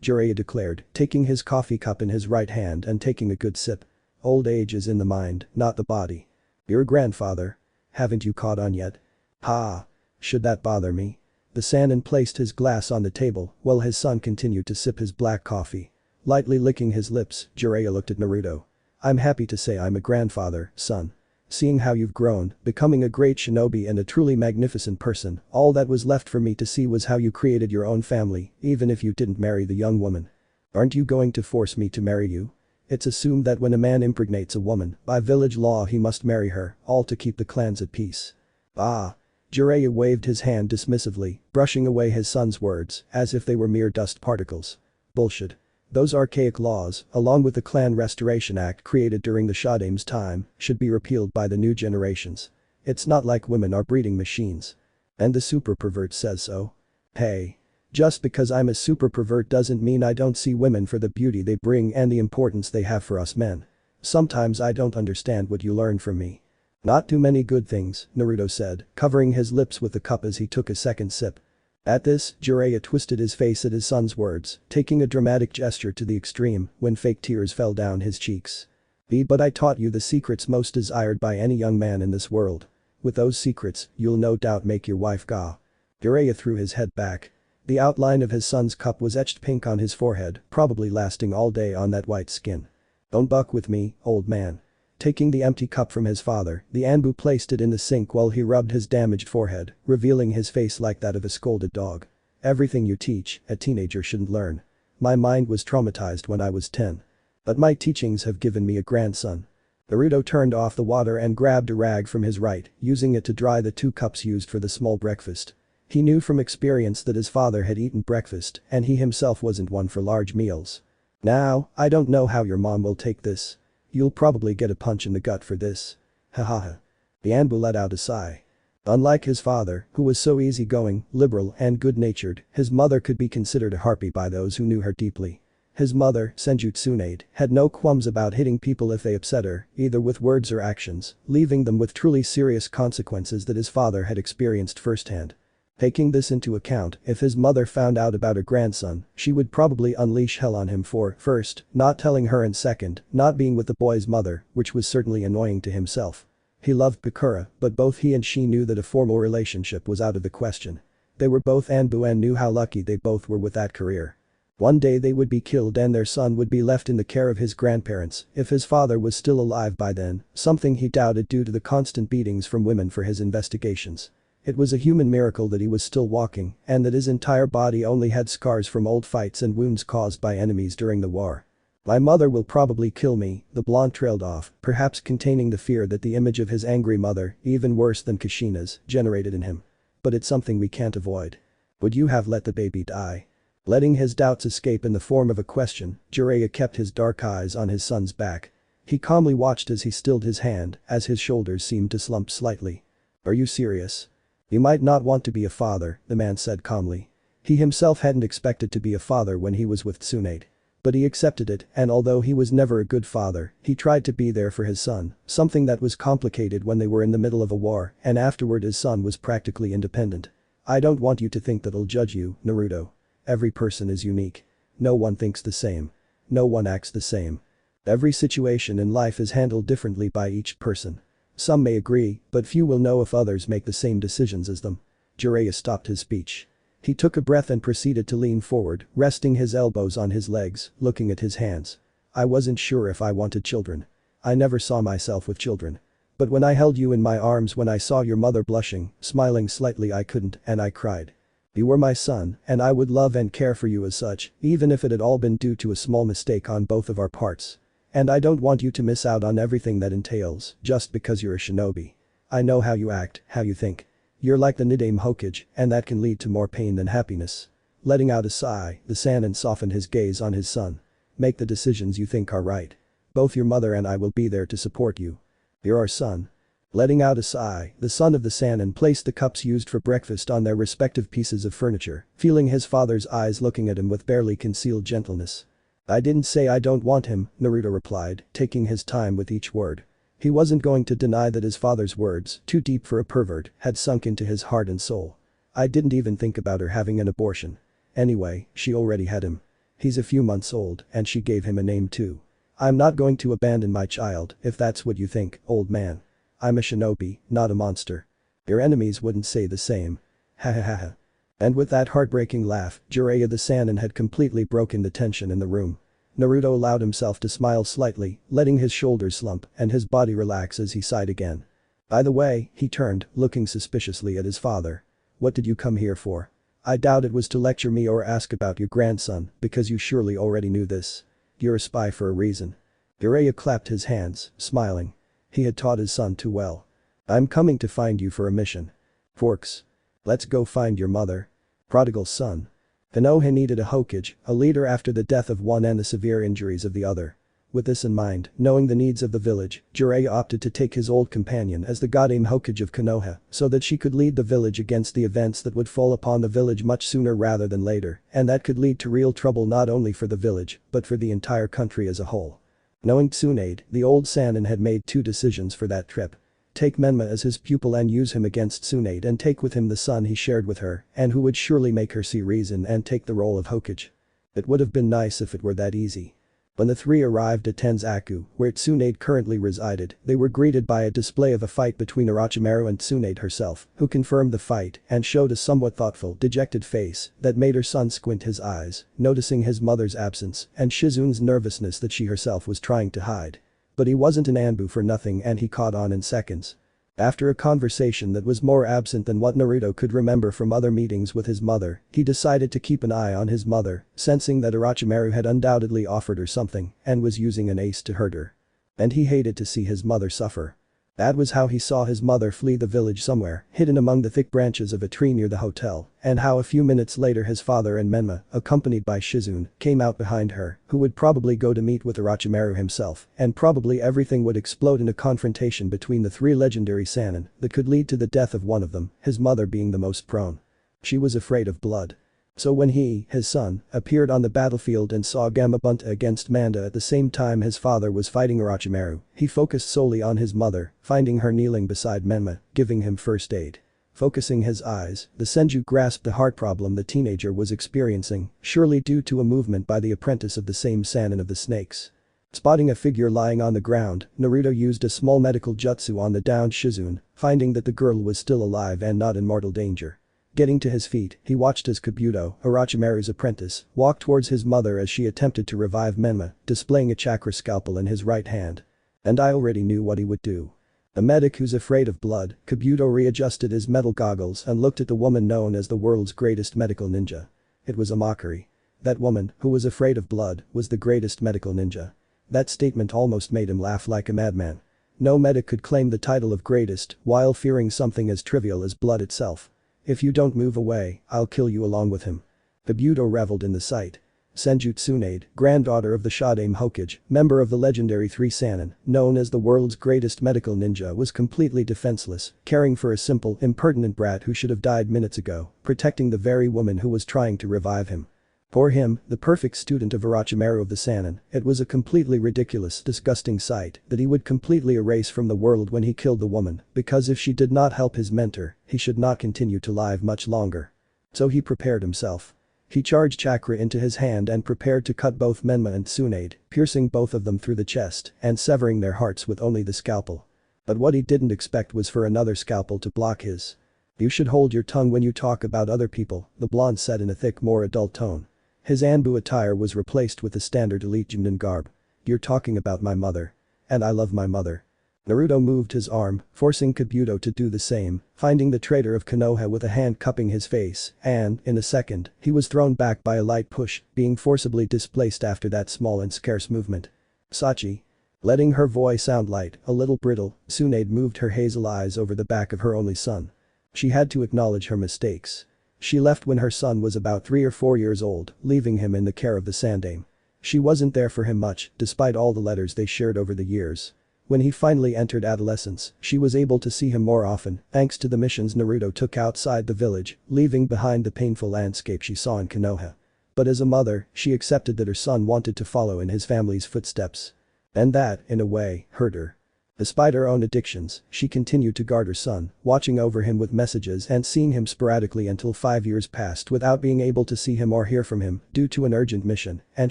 Jiraiya declared, taking his coffee cup in his right hand and taking a good sip. Old age is in the mind, not the body. You're a grandfather. Haven't you caught on yet? Ha! Should that bother me? The Sannin placed his glass on the table while his son continued to sip his black coffee. Lightly licking his lips, Jiraiya looked at Naruto. I'm happy to say I'm a grandfather, son. Seeing how you've grown, becoming a great shinobi and a truly magnificent person, all that was left for me to see was how you created your own family, even if you didn't marry the young woman. Aren't you going to force me to marry you? It's assumed that when a man impregnates a woman, by village law he must marry her, all to keep the clans at peace. Ah. Jiraiya waved his hand dismissively, brushing away his son's words, as if they were mere dust particles. Bullshit. Those archaic laws, along with the Clan Restoration Act created during the Shodame's time, should be repealed by the new generations. It's not like women are breeding machines. And the super pervert says so. Hey. Just because I'm a super pervert doesn't mean I don't see women for the beauty they bring and the importance they have for us men. Sometimes I don't understand what you learn from me. Not too many good things, Naruto said, covering his lips with the cup as he took a second sip. At this, Jiraiya twisted his face at his son's words, taking a dramatic gesture to the extreme when fake tears fell down his cheeks. But I taught you the secrets most desired by any young man in this world. With those secrets, you'll no doubt make your wife ga. Jiraiya threw his head back. The outline of his son's cup was etched pink on his forehead, probably lasting all day on that white skin. Don't buck with me, old man. Taking the empty cup from his father, the Anbu placed it in the sink while he rubbed his damaged forehead, revealing his face like that of a scolded dog. Everything you teach, a teenager shouldn't learn. My mind was traumatized when I was 10. But my teachings have given me a grandson. Naruto turned off the water and grabbed a rag from his right, using it to dry the 2 cups used for the small breakfast. He knew from experience that his father had eaten breakfast and he himself wasn't one for large meals. Now, I don't know how your mom will take this. You'll probably get a punch in the gut for this. Hahaha. The Anbu let out a sigh. Unlike his father, who was so easygoing, liberal and good-natured, his mother could be considered a harpy by those who knew her deeply. His mother, Senju Tsunade, had no qualms about hitting people if they upset her, either with words or actions, leaving them with truly serious consequences that his father had experienced firsthand. Taking this into account, if his mother found out about her grandson, she would probably unleash hell on him for, first, not telling her and second, not being with the boy's mother, which was certainly annoying to himself. He loved Bakura, but both he and she knew that a formal relationship was out of the question. They were both Anbu and knew how lucky they both were with that career. One day they would be killed and their son would be left in the care of his grandparents if his father was still alive by then, something he doubted due to the constant beatings from women for his investigations. It was a human miracle that he was still walking and that his entire body only had scars from old fights and wounds caused by enemies during the war. My mother will probably kill me, the blonde trailed off, perhaps containing the fear that the image of his angry mother, even worse than Kushina's, generated in him. But it's something we can't avoid. Would you have let the baby die? Letting his doubts escape in the form of a question, Jiraiya kept his dark eyes on his son's back. He calmly watched as he stilled his hand, as his shoulders seemed to slump slightly. Are you serious? You might not want to be a father, the man said calmly. He himself hadn't expected to be a father when he was with Tsunade. But he accepted it, and although he was never a good father, he tried to be there for his son, something that was complicated when they were in the middle of a war, and afterward his son was practically independent. I don't want you to think that I'll judge you, Naruto. Every person is unique. No one thinks the same. No one acts the same. Every situation in life is handled differently by each person. Some may agree, but few will know if others make the same decisions as them. Jiraiya stopped his speech. He took a breath and proceeded to lean forward, resting his elbows on his legs, looking at his hands. I wasn't sure if I wanted children. I never saw myself with children. But when I held you in my arms, when I saw your mother blushing, smiling slightly, I couldn't, and I cried. You were my son, and I would love and care for you as such, even if it had all been due to a small mistake on both of our parts. And I don't want you to miss out on everything that entails, just because you're a shinobi. I know how you act, how you think. You're like the Nidaime Hokage, and that can lead to more pain than happiness. Letting out a sigh, the Sannin softened his gaze on his son. Make the decisions you think are right. Both your mother and I will be there to support you. You're our son. Letting out a sigh, the son of the Sannin placed the cups used for breakfast on their respective pieces of furniture, feeling his father's eyes looking at him with barely concealed gentleness. I didn't say I don't want him, Naruto replied, taking his time with each word. He wasn't going to deny that his father's words, too deep for a pervert, had sunk into his heart and soul. I didn't even think about her having an abortion. Anyway, she already had him. He's a few months old, and she gave him a name too. I'm not going to abandon my child, if that's what you think, old man. I'm a shinobi, not a monster. Your enemies wouldn't say the same. Ha ha ha ha. And with that heartbreaking laugh, Jiraiya the Sannin had completely broken the tension in the room. Naruto allowed himself to smile slightly, letting his shoulders slump and his body relax as he sighed again. By the way, he turned, looking suspiciously at his father. What did you come here for? I doubt it was to lecture me or ask about your grandson, because you surely already knew this. You're a spy for a reason. Jiraiya clapped his hands, smiling. He had taught his son too well. I'm coming to find you for a mission. Forks. Let's go find your mother. Prodigal son. Konoha needed a Hokage, a leader after the death of one and the severe injuries of the other. With this in mind, knowing the needs of the village, Jiraiya opted to take his old companion as the goddamn Hokage of Konoha, so that she could lead the village against the events that would fall upon the village much sooner rather than later, and that could lead to real trouble not only for the village, but for the entire country as a whole. Knowing Tsunade, the old Sannin had made two decisions for that trip. Take Menma as his pupil and use him against Tsunade, and take with him the son he shared with her, and who would surely make her see reason and take the role of Hokage. It would have been nice if it were that easy. When the three arrived at Tenzaku, where Tsunade currently resided, they were greeted by a display of a fight between Orochimaru and Tsunade herself, who confirmed the fight and showed a somewhat thoughtful, dejected face that made her son squint his eyes, noticing his mother's absence and Shizune's nervousness that she herself was trying to hide. But he wasn't an Anbu for nothing, and he caught on in seconds. After a conversation that was more absent than what Naruto could remember from other meetings with his mother, he decided to keep an eye on his mother, sensing that Orochimaru had undoubtedly offered her something and was using an ace to hurt her. And he hated to see his mother suffer. That was how he saw his mother flee the village somewhere, hidden among the thick branches of a tree near the hotel, and how a few minutes later his father and Menma, accompanied by Shizune, came out behind her, who would probably go to meet with Orochimaru himself, and probably everything would explode in a confrontation between the three legendary Sannin that could lead to the death of one of them, his mother being the most prone. She was afraid of blood. So when he, his son, appeared on the battlefield and saw Gamabunta against Manda at the same time his father was fighting Orochimaru, he focused solely on his mother, finding her kneeling beside Menma, giving him first aid. Focusing his eyes, the Senju grasped the heart problem the teenager was experiencing, surely due to a movement by the apprentice of the same Sannin of the Snakes. Spotting a figure lying on the ground, Naruto used a small medical jutsu on the downed Shizune, finding that the girl was still alive and not in mortal danger. Getting to his feet, he watched as Kabuto, Orochimaru's apprentice, walk towards his mother as she attempted to revive Menma, displaying a chakra scalpel in his right hand. And I already knew what he would do. A medic who's afraid of blood, Kabuto readjusted his metal goggles and looked at the woman known as the world's greatest medical ninja. It was a mockery. That woman, who was afraid of blood, was the greatest medical ninja. That statement almost made him laugh like a madman. No medic could claim the title of greatest while fearing something as trivial as blood itself. If you don't move away, I'll kill you along with him. Kabuto reveled in the sight. Senju Tsunade, granddaughter of the Shodaime Hokage, member of the legendary Three Sannin, known as the world's greatest medical ninja, was completely defenseless, caring for a simple, impertinent brat who should have died minutes ago, protecting the very woman who was trying to revive him. For him, the perfect student of Orochimaru of the Sannin, it was a completely ridiculous, disgusting sight that he would completely erase from the world when he killed the woman, because if she did not help his mentor, he should not continue to live much longer. So he prepared himself. He charged chakra into his hand and prepared to cut both Menma and Tsunade, piercing both of them through the chest and severing their hearts with only the scalpel. But what he didn't expect was for another scalpel to block his. You should hold your tongue when you talk about other people, the blonde said in a thick, more adult tone. His Anbu attire was replaced with the standard elite Junin garb. You're talking about my mother. and I love my mother." Naruto moved his arm, forcing Kabuto to do the same, finding the traitor of Konoha with a hand cupping his face, and, in a second, he was thrown back by a light push, being forcibly displaced after that small and scarce movement. "Sachi." Letting her voice sound light, a little brittle, Tsunade moved her hazel eyes over the back of her only son. She had to acknowledge her mistakes. She left when her son was about 3 or 4 years old, leaving him in the care of the Sandaime. She wasn't there for him much, despite all the letters they shared over the years. When he finally entered adolescence, she was able to see him more often, thanks to the missions Naruto took outside the village, leaving behind the painful landscape she saw in Konoha. But as a mother, she accepted that her son wanted to follow in his family's footsteps. And that, in a way, hurt her. Despite her own addictions, she continued to guard her son, watching over him with messages and seeing him sporadically until 5 years passed without being able to see him or hear from him due to an urgent mission, and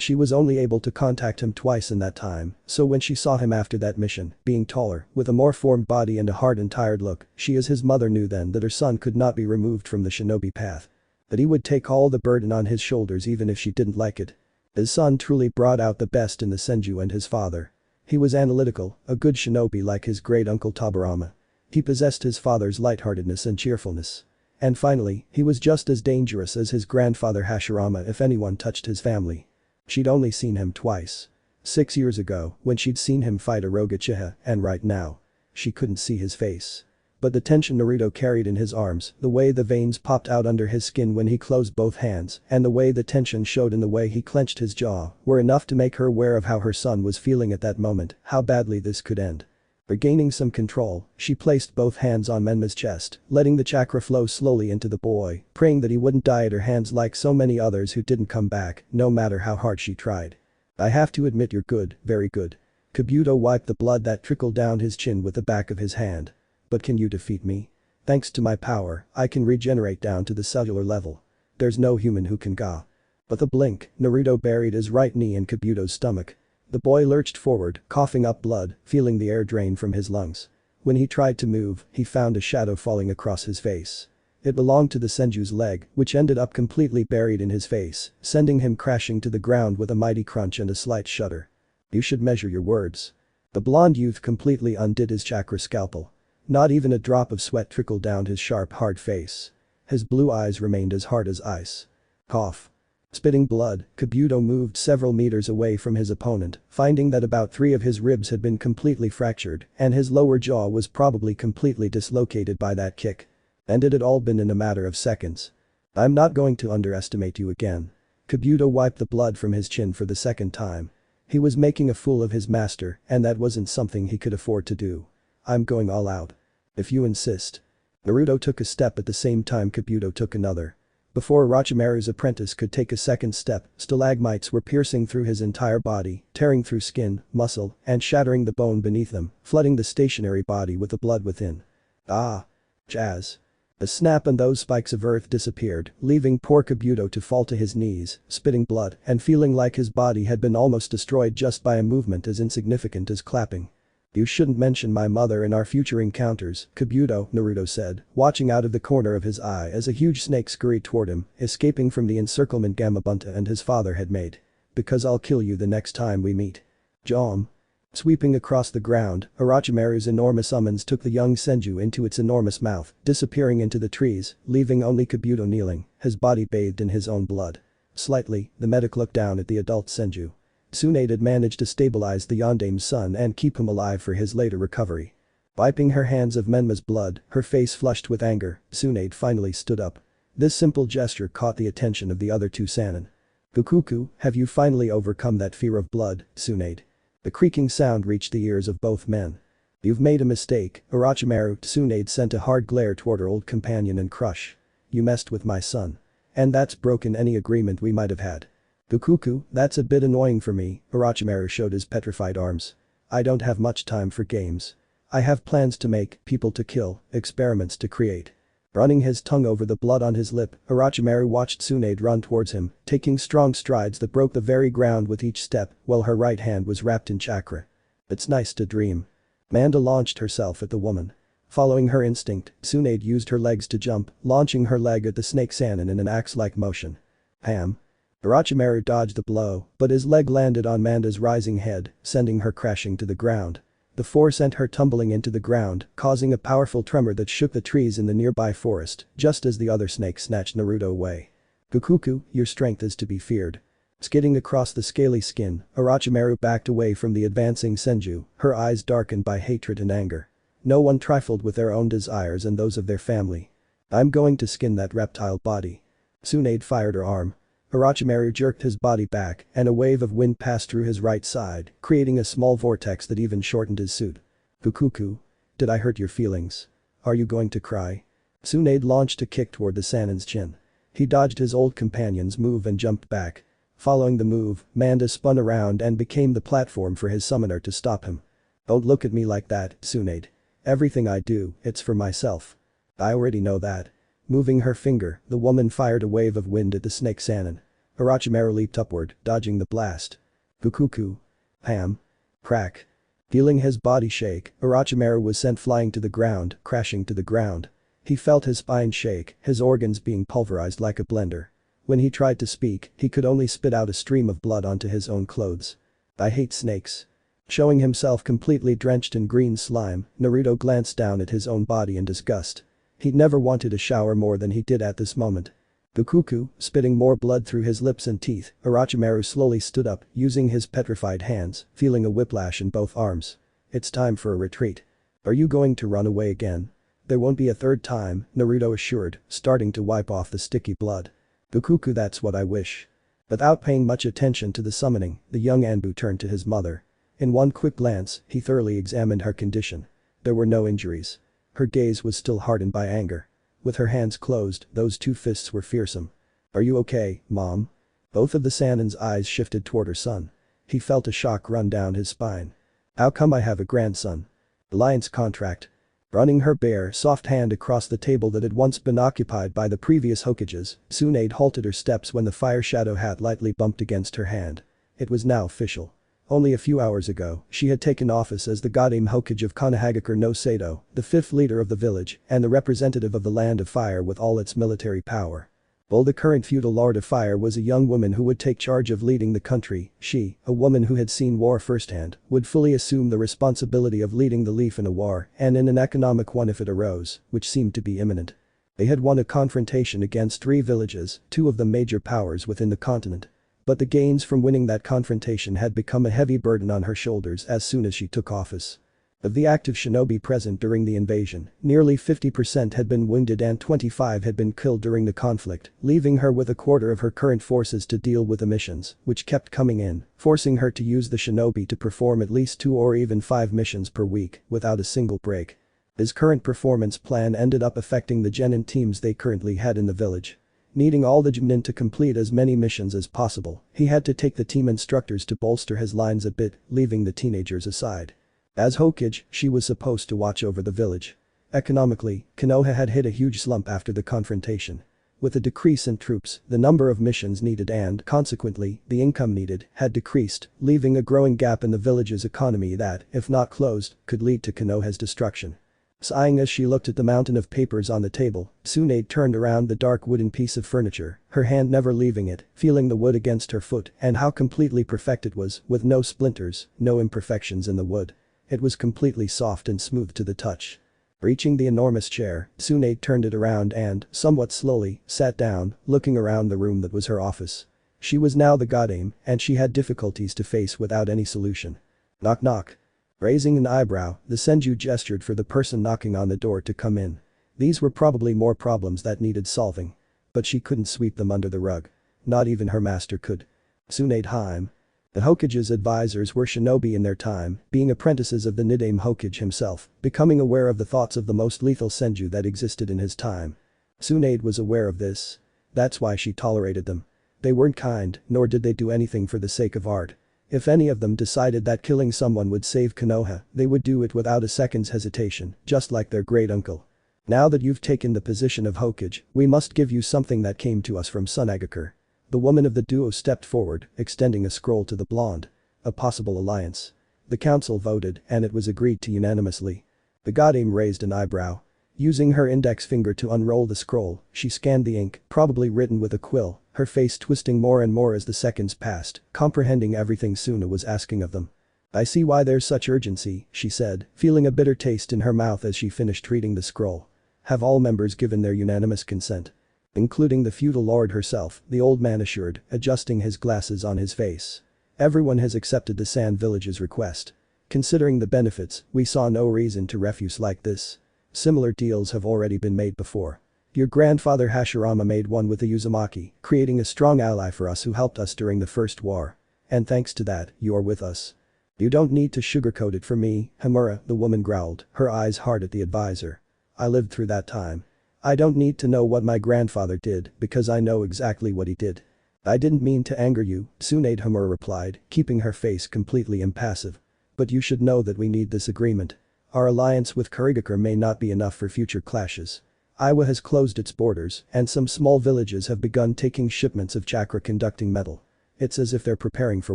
she was only able to contact him twice in that time, so when she saw him after that mission, being taller, with a more formed body and a hard and tired look, she as his mother knew then that her son could not be removed from the shinobi path. That he would take all the burden on his shoulders even if she didn't like it. His son truly brought out the best in the Senju and his father. He was analytical, a good shinobi like his great-uncle Tobirama. He possessed his father's lightheartedness and cheerfulness. And finally, he was just as dangerous as his grandfather Hashirama if anyone touched his family. She'd only seen him twice. 6 years ago, when she'd seen him fight a rogue Uchiha, and right now. She couldn't see his face. But the tension Naruto carried in his arms, the way the veins popped out under his skin when he closed both hands, and the way the tension showed in the way he clenched his jaw, were enough to make her aware of how her son was feeling at that moment, how badly this could end. Regaining some control, she placed both hands on Menma's chest, letting the chakra flow slowly into the boy, praying that he wouldn't die at her hands like so many others who didn't come back, no matter how hard she tried. "I have to admit you're good, very good." Kabuto wiped the blood that trickled down his chin with the back of his hand. "But can you defeat me? Thanks to my power, I can regenerate down to the cellular level. There's no human who can ga." With a blink, Naruto buried his right knee in Kabuto's stomach. The boy lurched forward, coughing up blood, feeling the air drain from his lungs. When he tried to move, he found a shadow falling across his face. It belonged to the Senju's leg, which ended up completely buried in his face, sending him crashing to the ground with a mighty crunch and a slight shudder. "You should measure your words." The blonde youth completely undid his chakra scalpel. Not even a drop of sweat trickled down his sharp, hard face. His blue eyes remained as hard as ice. Cough. Spitting blood, Kabuto moved several meters away from his opponent, finding that about 3 of his ribs had been completely fractured, and his lower jaw was probably completely dislocated by that kick. And it had all been in a matter of seconds. "I'm not going to underestimate you again." Kabuto wiped the blood from his chin for the second time. He was making a fool of his master, and that wasn't something he could afford to do. "I'm going all out. If you insist." Naruto took a step at the same time Kabuto took another. Before Orochimaru's apprentice could take a second step, stalagmites were piercing through his entire body, tearing through skin, muscle, and shattering the bone beneath them, flooding the stationary body with the blood within. "Ah!" Jazz. A snap and those spikes of earth disappeared, leaving poor Kabuto to fall to his knees, spitting blood and feeling like his body had been almost destroyed just by a movement as insignificant as clapping. "You shouldn't mention my mother in our future encounters, Kabuto," Naruto said, watching out of the corner of his eye as a huge snake scurried toward him, escaping from the encirclement Gamabunta and his father had made. "Because I'll kill you the next time we meet." Jom. Sweeping across the ground, Orochimaru's enormous summons took the young Senju into its enormous mouth, disappearing into the trees, leaving only Kabuto kneeling, his body bathed in his own blood. Slightly, the medic looked down at the adult Senju. Tsunade had managed to stabilize the Yondaime's son and keep him alive for his later recovery. Wiping her hands of Menma's blood, her face flushed with anger, Tsunade finally stood up. This simple gesture caught the attention of the other two Sannin. "Fukuku, have you finally overcome that fear of blood, Tsunade?" The creaking sound reached the ears of both men. "You've made a mistake, Orochimaru." Tsunade sent a hard glare toward her old companion and crush. "You messed with my son. And that's broken any agreement we might have had." "Fukuku, that's a bit annoying for me." Orochimaru showed his petrified arms. "I don't have much time for games. I have plans to make, people to kill, experiments to create." Running his tongue over the blood on his lip, Orochimaru watched Tsunade run towards him, taking strong strides that broke the very ground with each step, while her right hand was wrapped in chakra. "It's nice to dream." Manda launched herself at the woman. Following her instinct, Tsunade used her legs to jump, launching her leg at the snake Sannin in an axe-like motion. Pam. Orochimaru dodged the blow, but his leg landed on Manda's rising head, sending her crashing to the ground. The force sent her tumbling into the ground, causing a powerful tremor that shook the trees in the nearby forest, just as the other snake snatched Naruto away. "Gokuku, your strength is to be feared." Skidding across the scaly skin, Orochimaru backed away from the advancing Senju, her eyes darkened by hatred and anger. No one trifled with their own desires and those of their family. "I'm going to skin that reptile body." Tsunade fired her arm. Orochimaru jerked his body back, and a wave of wind passed through his right side, creating a small vortex that even shortened his suit. "Gokuku. Did I hurt your feelings? Are you going to cry?" Tsunade launched a kick toward the Sannin's chin. He dodged his old companion's move and jumped back. Following the move, Manda spun around and became the platform for his summoner to stop him. "Don't look at me like that, Tsunade. Everything I do, it's for myself." "I already know that." Moving her finger, the woman fired a wave of wind at the snake Sannin. Orochimaru leaped upward, dodging the blast. "Gokuku." Ham. Crack. Feeling his body shake, Orochimaru was sent flying to the ground, crashing to the ground. He felt his spine shake, his organs being pulverized like a blender. When he tried to speak, he could only spit out a stream of blood onto his own clothes. "I hate snakes." Showing himself completely drenched in green slime, Naruto glanced down at his own body in disgust. He'd never wanted a shower more than he did at this moment. "Gokuku," spitting more blood through his lips and teeth, Orochimaru slowly stood up, using his petrified hands, feeling a whiplash in both arms. "It's time for a retreat." "Are you going to run away again?" "There won't be a third time," Naruto assured, starting to wipe off the sticky blood. "Gokuku, that's what I wish." Without paying much attention to the summoning, the young Anbu turned to his mother. In one quick glance, he thoroughly examined her condition. There were no injuries. Her gaze was still hardened by anger. With her hands closed, those two fists were fearsome. "Are you okay, Mom?" Both of the Sannin's eyes shifted toward her son. He felt a shock run down his spine. "How come I have a grandson?" "Alliance contract." Running her bare, soft hand across the table that had once been occupied by the previous Hokages, Tsunade halted her steps when the fire shadow hat lightly bumped against her hand. It was now official. Only a few hours ago, she had taken office as the Godame Hokage of Konohagakure no Sado, the fifth leader of the village, and the representative of the Land of Fire with all its military power. While the current feudal Lord of Fire was a young woman who would take charge of leading the country, she, a woman who had seen war firsthand, would fully assume the responsibility of leading the Leaf in a war, and in an economic one if it arose, which seemed to be imminent. They had won a confrontation against 3 villages, 2 of them major powers within the continent. But the gains from winning that confrontation had become a heavy burden on her shoulders as soon as she took office. Of the active shinobi present during the invasion, nearly 50% had been wounded and 25 had been killed during the conflict, leaving her with a quarter of her current forces to deal with the missions, which kept coming in, forcing her to use the shinobi to perform at least 2 or even 5 missions per week, without a single break. His current performance plan ended up affecting the genin teams they currently had in the village. Needing all the genin to complete as many missions as possible, he had to take the team instructors to bolster his lines a bit, leaving the teenagers aside. As Hokage, she was supposed to watch over the village. Economically, Konoha had hit a huge slump after the confrontation. With a decrease in troops, the number of missions needed and, consequently, the income needed, had decreased, leaving a growing gap in the village's economy that, if not closed, could lead to Konoha's destruction. Sighing as she looked at the mountain of papers on the table, Tsunade turned around the dark wooden piece of furniture, her hand never leaving it, feeling the wood against her foot and how completely perfect it was, with no splinters, no imperfections in the wood. It was completely soft and smooth to the touch. Reaching the enormous chair, Tsunade turned it around and, somewhat slowly, sat down, looking around the room that was her office. She was now the Godame, and she had difficulties to face without any solution. Knock knock. Raising an eyebrow, the Senju gestured for the person knocking on the door to come in. These were probably more problems that needed solving. But she couldn't sweep them under the rug. Not even her master could. Tsunade Haim. The Hokage's advisors were shinobi in their time, being apprentices of the Nidaime Hokage himself, becoming aware of the thoughts of the most lethal Senju that existed in his time. Tsunade was aware of this. That's why she tolerated them. They weren't kind, nor did they do anything for the sake of art. If any of them decided that killing someone would save Konoha, they would do it without a second's hesitation, just like their great uncle. Now that you've taken the position of Hokage, we must give you something that came to us from Sunagakure. The woman of the duo stepped forward, extending a scroll to the blonde. A possible alliance. The council voted, and it was agreed to unanimously. The Godame raised an eyebrow. Using her index finger to unroll the scroll, she scanned the ink, probably written with a quill, her face twisting more and more as the seconds passed, comprehending everything Suna was asking of them. I see why there's such urgency, she said, feeling a bitter taste in her mouth as she finished reading the scroll. Have all members given their unanimous consent? Including the feudal lord herself, the old man assured, adjusting his glasses on his face. Everyone has accepted the Sand Village's request. Considering the benefits, we saw no reason to refuse like this. Similar deals have already been made before. Your grandfather Hashirama made one with the Uzumaki, creating a strong ally for us who helped us during the First War. And thanks to that, you're with us. You don't need to sugarcoat it for me, Hamura, the woman growled, her eyes hard at the advisor. I lived through that time. I don't need to know what my grandfather did because I know exactly what he did. I didn't mean to anger you, Tsunade Hamura replied, keeping her face completely impassive. But you should know that we need this agreement. Our alliance with Kurigakure may not be enough for future clashes. Iowa has closed its borders, and some small villages have begun taking shipments of chakra-conducting metal. It's as if they're preparing for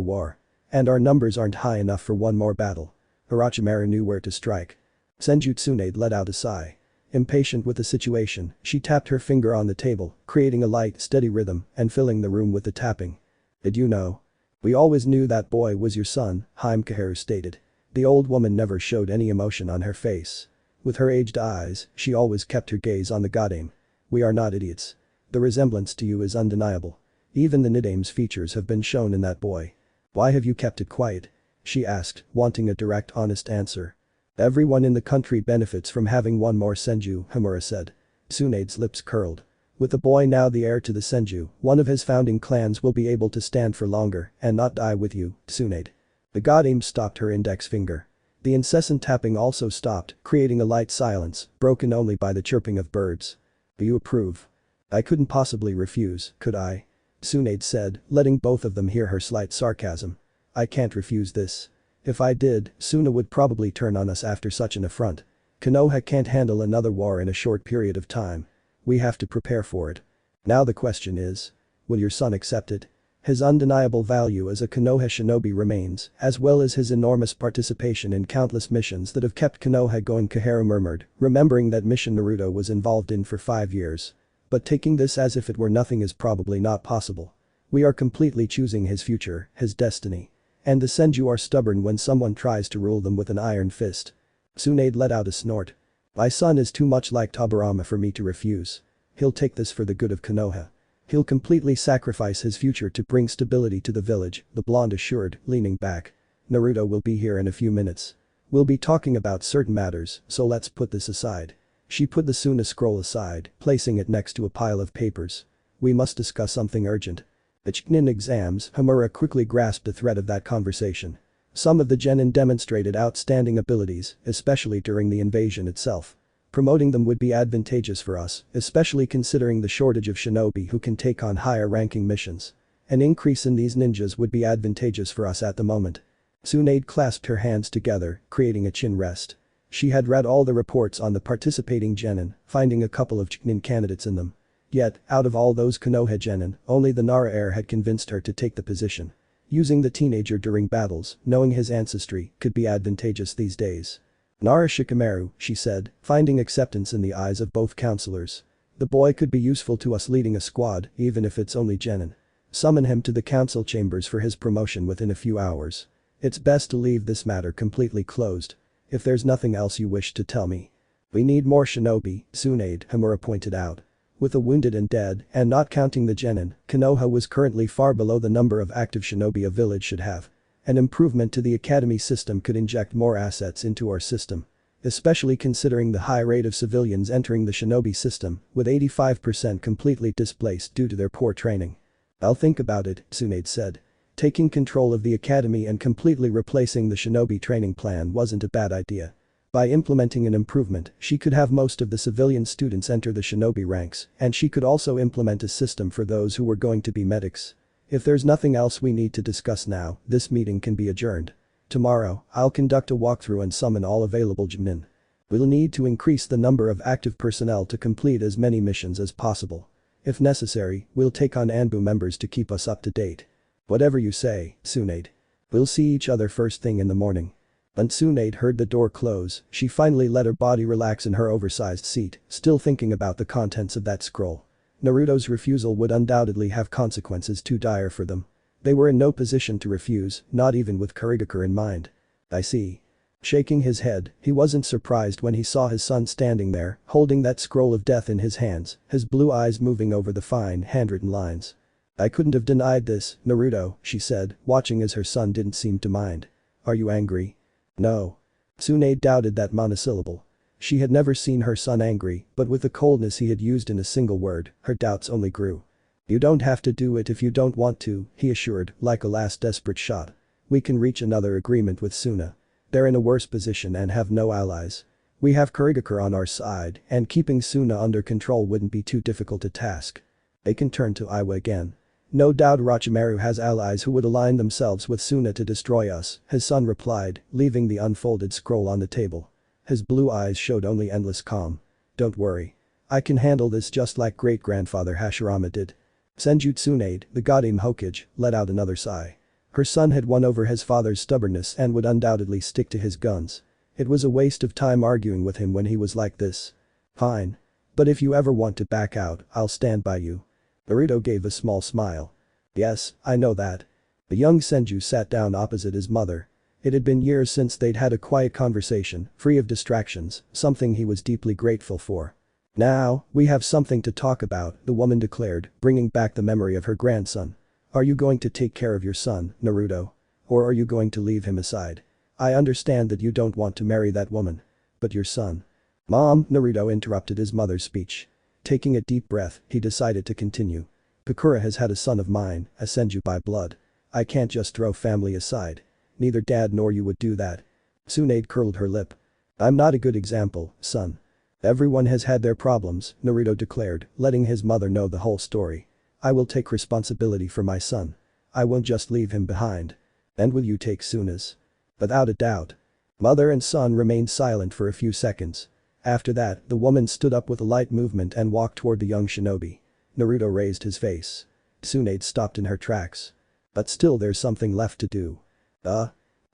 war. And our numbers aren't high enough for one more battle. Orochimaru knew where to strike. Senju Tsunade let out a sigh. Impatient with the situation, she tapped her finger on the table, creating a light, steady rhythm and filling the room with the tapping. Did you know? We always knew that boy was your son, Kaheru stated. The old woman never showed any emotion on her face. With her aged eyes, she always kept her gaze on the Godame. We are not idiots. The resemblance to you is undeniable. Even the Nidame's features have been shown in that boy. Why have you kept it quiet? She asked, wanting a direct, honest answer. Everyone in the country benefits from having one more Senju, Hamura said. Tsunade's lips curled. With the boy now the heir to the Senju, one of his founding clans will be able to stand for longer and not die with you, Tsunade. The Godame stopped her index finger. The incessant tapping also stopped, creating a light silence, broken only by the chirping of birds. Do you approve? I couldn't possibly refuse, could I? Tsunade said, letting both of them hear her slight sarcasm. I can't refuse this. If I did, Suna would probably turn on us after such an affront. Konoha can't handle another war in a short period of time. We have to prepare for it. Now the question is, will your son accept it? His undeniable value as a Konoha shinobi remains, as well as his enormous participation in countless missions that have kept Konoha going, Kaheru murmured, remembering that mission Naruto was involved in for 5 years. But taking this as if it were nothing is probably not possible. We are completely choosing his future, his destiny. And the Senju are stubborn when someone tries to rule them with an iron fist. Tsunade let out a snort. My son is too much like Tobirama for me to refuse. He'll take this for the good of Konoha. He'll completely sacrifice his future to bring stability to the village, the blonde assured, leaning back. Naruto will be here in a few minutes. We'll be talking about certain matters, so let's put this aside. She put the Suna scroll aside, placing it next to a pile of papers. We must discuss something urgent. The Chunin exams, Hamura quickly grasped the thread of that conversation. Some of the genin demonstrated outstanding abilities, especially during the invasion itself. Promoting them would be advantageous for us, especially considering the shortage of shinobi who can take on higher-ranking missions. An increase in these ninjas would be advantageous for us at the moment. Tsunade clasped her hands together, creating a chin rest. She had read all the reports on the participating genin, finding a couple of Chunin candidates in them. Yet, out of all those Konoha genin, only the Nara heir had convinced her to take the position. Using the teenager during battles, knowing his ancestry, could be advantageous these days. Nara Shikamaru, she said, finding acceptance in the eyes of both counselors. The boy could be useful to us leading a squad, even if it's only genin. Summon him to the council chambers for his promotion within a few hours. It's best to leave this matter completely closed. If there's nothing else you wish to tell me. We need more shinobi, Tsunade, Hamura pointed out. With the wounded and dead, and not counting the genin, Konoha was currently far below the number of active shinobi a village should have. An improvement to the academy system could inject more assets into our system. Especially considering the high rate of civilians entering the shinobi system, with 85% completely displaced due to their poor training. I'll think about it, Tsunade said. Taking control of the academy and completely replacing the shinobi training plan wasn't a bad idea. By implementing an improvement, she could have most of the civilian students enter the shinobi ranks, and she could also implement a system for those who were going to be medics. If there's nothing else we need to discuss now, this meeting can be adjourned. Tomorrow, I'll conduct a walkthrough and summon all available genin. We'll need to increase the number of active personnel to complete as many missions as possible. If necessary, we'll take on Anbu members to keep us up to date. Whatever you say, Tsunade. We'll see each other first thing in the morning. When Tsunade heard the door close, she finally let her body relax in her oversized seat, still thinking about the contents of that scroll. Naruto's refusal would undoubtedly have consequences too dire for them. They were in no position to refuse, not even with Kurigakure in mind. I see. Shaking his head, he wasn't surprised when he saw his son standing there, holding that scroll of death in his hands, his blue eyes moving over the fine, handwritten lines. I couldn't have denied this, Naruto, she said, watching as her son didn't seem to mind. Are you angry? No. Tsunade doubted that monosyllable. She had never seen her son angry, but with the coldness he had used in a single word, her doubts only grew. You don't have to do it if you don't want to, he assured, like a last desperate shot. We can reach another agreement with Suna. They're in a worse position and have no allies. We have Kurigakure on our side, and keeping Suna under control wouldn't be too difficult a task. They can turn to Iwa again. No doubt Orochimaru has allies who would align themselves with Suna to destroy us, his son replied, leaving the unfolded scroll on the table. His blue eyes showed only endless calm. Don't worry. I can handle this just like great-grandfather Hashirama did. Senju Tsunade, the Goddamn Hokage, let out another sigh. Her son had won over his father's stubbornness and would undoubtedly stick to his guns. It was a waste of time arguing with him when he was like this. Fine. But if you ever want to back out, I'll stand by you. Naruto gave a small smile. Yes, I know that. The young Senju sat down opposite his mother. It had been years since they'd had a quiet conversation, free of distractions, something he was deeply grateful for. Now, we have something to talk about, the woman declared, bringing back the memory of her grandson. Are you going to take care of your son, Naruto? Or are you going to leave him aside? I understand that you don't want to marry that woman. But your son. Mom, Naruto interrupted his mother's speech. Taking a deep breath, he decided to continue. Pakura has had a son of mine, a Senju by blood. I can't just throw family aside. Neither dad nor you would do that. Tsunade curled her lip. I'm not a good example, son. Everyone has had their problems, Naruto declared, letting his mother know the whole story. I will take responsibility for my son. I won't just leave him behind. And will you take Suna's? Without a doubt. Mother and son remained silent for a few seconds. After that, the woman stood up with a light movement and walked toward the young shinobi. Naruto raised his face. Tsunade stopped in her tracks. But still there's something left to do.